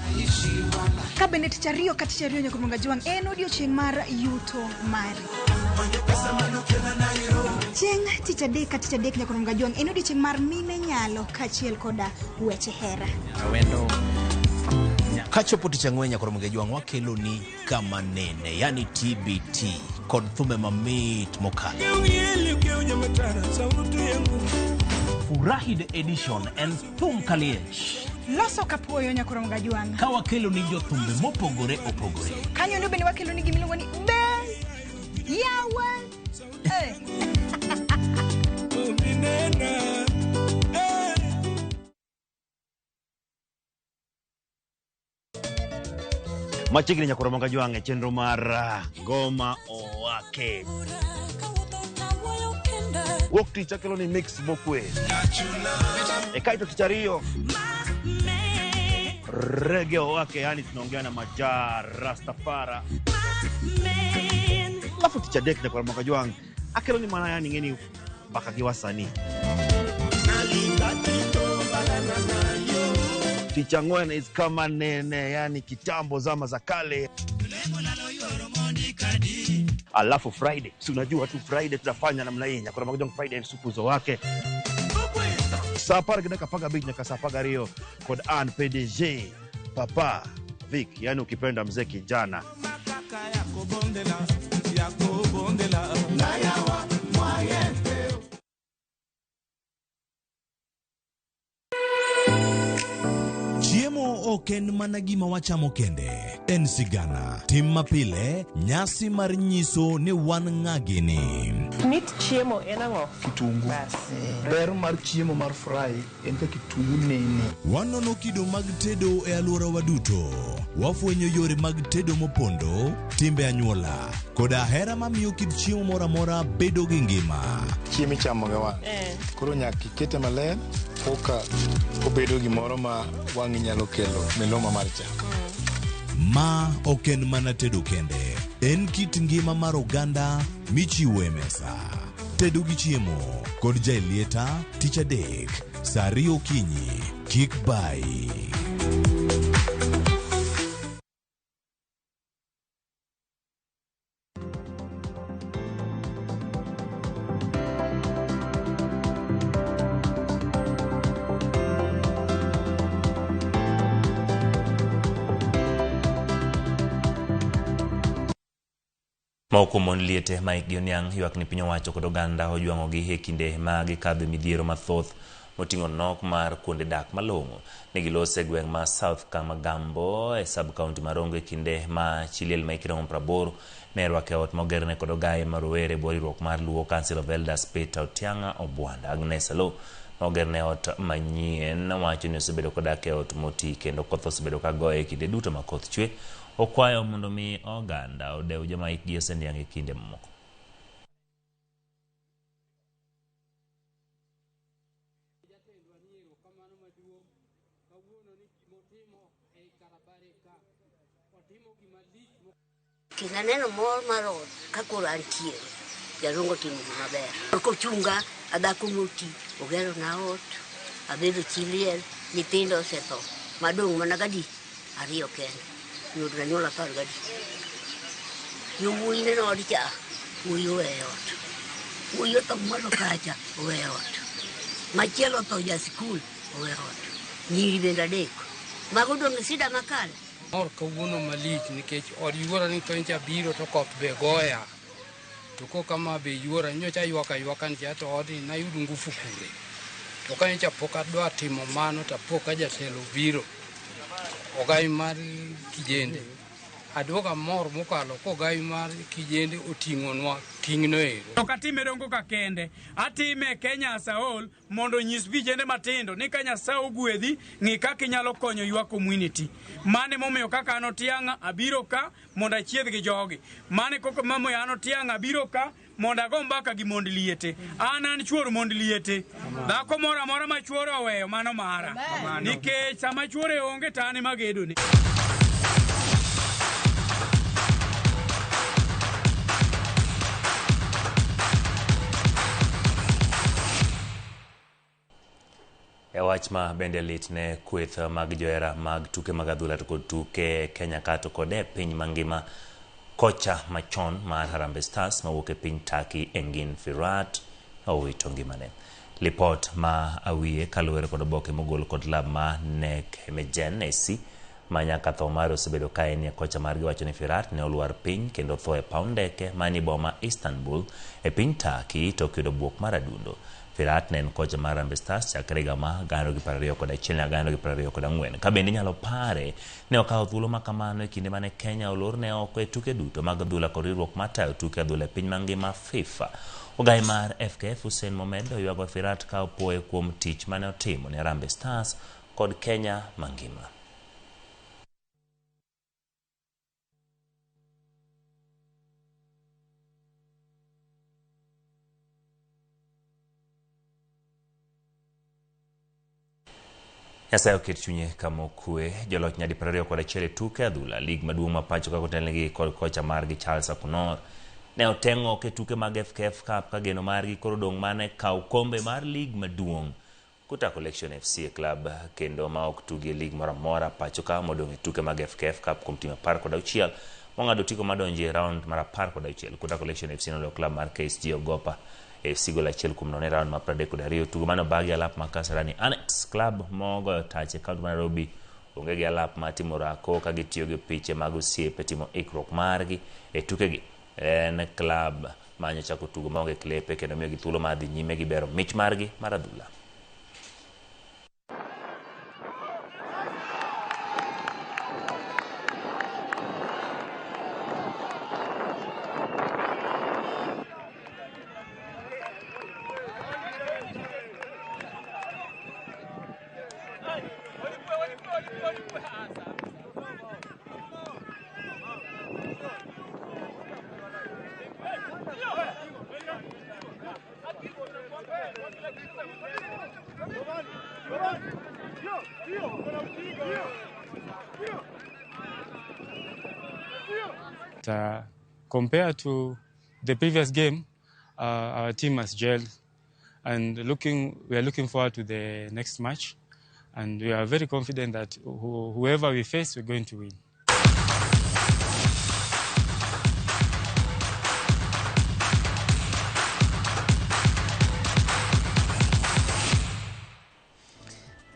[SPEAKER 11] Kabende tich ariyo ka tich ariyo nyaka monga jwang en odiochieng' mar yuto mari. Chieng' tich adek ka tich adek nyaka monga jwang en odiochieng' mar mine nyalo kaachiel koda weche hera.
[SPEAKER 10] Awendo kachopo tich ang'wen nyaka monga jwang wakelo ni kama nene, yani TBT kod thumbe mamit mokalo. Furahi the edition and thum kaliech.
[SPEAKER 11] Loso kapuoyo nyakoro mga jwang.
[SPEAKER 10] Ka wakelo ni jo thumbe mopogore opogore.
[SPEAKER 11] Kanyo ndio bende wakelo ni gimiluongo ni Ben Yawa.
[SPEAKER 12] Machigni nyakoro mga jwang e chenro mar ngoma owake. Wokti chakelo ni mix bokwe. Kaito tichario reggae wake, yani tunaongea na Majar Rastafara. Lafu tichadek na kwa mwaka jwang akelo ni mana yani ngeni baka kiwasani. Tichangwen is kama nene, yani kitambo zama za kale. Alafu Friday, si unajua tu Friday tunafanya namna hii. Kuna magojong Friday supuzo wake. Sapara kidaka paga beat na kasapaga Rio kod Ann PDG Papa Vic, yani ukipenda mzee kijana.
[SPEAKER 10] Chiemo oken mana gima wachamo kende, en sigana, tim mapile, nyasi mar nyiso ni wan ng'agini.
[SPEAKER 13] Mit chiemo en ang'o?
[SPEAKER 19] Kitungu. Ber mar chiemo mar fry en ka kitungu nene.
[SPEAKER 10] Wanono kido mag tedo e alwora waduto. Wafwenyo yore mag tedo mopondo, timbe anyuola, koda hera mamiyo kit chiemo mora mora bedo gi ngima.
[SPEAKER 19] Chiemo chamo ga wan. Koro nyaka ikete maler, koka obedo gimoro ma wang'i nyalo kelo miloma mar chak.
[SPEAKER 10] Ma oken mana tedo kende, en kit ngima mar oganda michiwo e mesa. Tedo gi chiemo kod jailieta tich adek, saa 2 okinyi, kik bai.
[SPEAKER 21] Moko mon liete Mike Gioniang ywak ni piny owacho kod oganda ojwang'o gi e kinde magi kadho midhiero mathoth moting'o nok mar kuonde dak malong'o. Negilose gweng' ma South Kamagambo e sub-county Marongo e kinde ma Chiliel ma ikiromo 80 ne rwake ot mogerne kod ogaye marowere boriruok mar Luo Council of Elders Peter Otianga Obwanda. Agnes Alo ogerne ot manyien wacho ni osebedo kodak e ot moti kendo koth osebedo kagoye kinde duto ma koth chwe. Okwayo mondo mi oganda odew joma hikgi oseniang' e kinde mamoko.
[SPEAKER 4] Kinaneno mor mar ot kakoro antiere jalongo timo maber kochunga adhako moti ogero na ot abedo chiliel nyithindo osetho madong' mana gadi ariyo kende yud na nyola par gadi yowuoyi neno od cha wuoyi oweyo ot wuoyi otho malo kacha oweyo ot machielo otho ja sikul oweyo ot nyiri bende adek mago dong' sida makale.
[SPEAKER 6] Mor kawuono malich nikech od yuora ni koncha biro to koth be goya to ko kama be yuora nyocha ywaka nja to odi na yudu ngufu kure to ka nyocha pok adwa timo mano to pok jatelo biro ogai mar Kijende adwoga mor mokalo ko ogai mar Kijende oting'onwa ting'no ero.
[SPEAKER 8] Ok atime dongo ka kende, atime Kenya Saol mondo nyis vijende matindo ni ka Nyasaye ogwedhi ng'i kaka inyalo konyo ywa community. Mane momiyo kaka an Otiang'a abiro ka mondo achiedh gi jogi. Mane koko momiyo an Otiang'a abiro ka mondo ago mbaka gi mond liete. An chuor mond liete. Dhako moro amora ma chuore oweyo mano mara. Nikech sama chuore onge to an ema gedone.
[SPEAKER 21] E wach ma bende lit ne kweth mag johera mag tuke mag adhula to kod tuke Kenya kato kod e piny mangima kocha machon mar Harambee Stars mawuok e piny Turkey Engin Firat owito ngimane. Lipot ma awiye kaluwore kod oboke mogol kod lab ma Nek Mejen AC ma nyaka tho mare osebedo ka en kocha margi wacho ni Firat ne olwar piny kendo tho e paw ndeke mani boma Istanbul e piny Turkey to kendo buok mar adundo. Firat ne en kocha mar Harambee Stars chakre gama 2021 ka bende nyalo pare ne okawo thuolo ma kamano e kinde mane Kenya olor ne oko e tuke duto mag adhula kod riwruok matayo tuke adhula e piny mangima FIFA. Ogai mar FKF Hussein Mohamed oywago Firat ka opoye kuom tich mane otimo ne Harambee Stars kod Kenya mangima. Nyasaye oket chunye kama okwe. Joloch nyadi 21 tuke adhula lig maduong' ma pacho ka kotelnegi kod kocha margi Charles Akunor ne oteng'o ke tuke mag FKF Cup ka geno margi koro dong' mane kaw kombe mar lig maduong' Kuta Collection FC club kendo ma ok tugi lig moro amora pacho ka modong' e tuke mag FKF Cup kuom tim 16 mong'ado tiko madonje round mar 16. Kuta Collection FC no club mar KSG Ogopa FC gola 1-0 round ma 32 tugo mano bagi alap ma Kasarani Annex club mogo tache kaunti mar Nairobi onge gi alap ma timo rako ka gitiyo gi piche mag osiepe timo ikruok margi e tuke gi en club ma nyocha tugo maonge klepe kendo miyo gi thuolo ma dhi nyime gi bero mich margi mar adhula.
[SPEAKER 14] Compared to the previous game, our team has gelled, and we are looking forward to the next match, and we are very confident that whoever we face, we're going to win.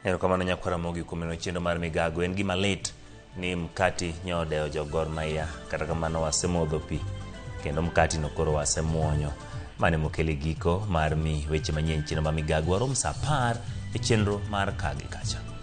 [SPEAKER 14] Erokamano nyakwara mogi kumeno chendo mar migago en gima lit ni mkati nyode jo Gor Mahia kata kamano wasemodho pi kendo mkati no koro wasemuonyo mane mokele giko mar mi weche manyien chendo ma migago warom sa 10 e chenro mar kagi kacha.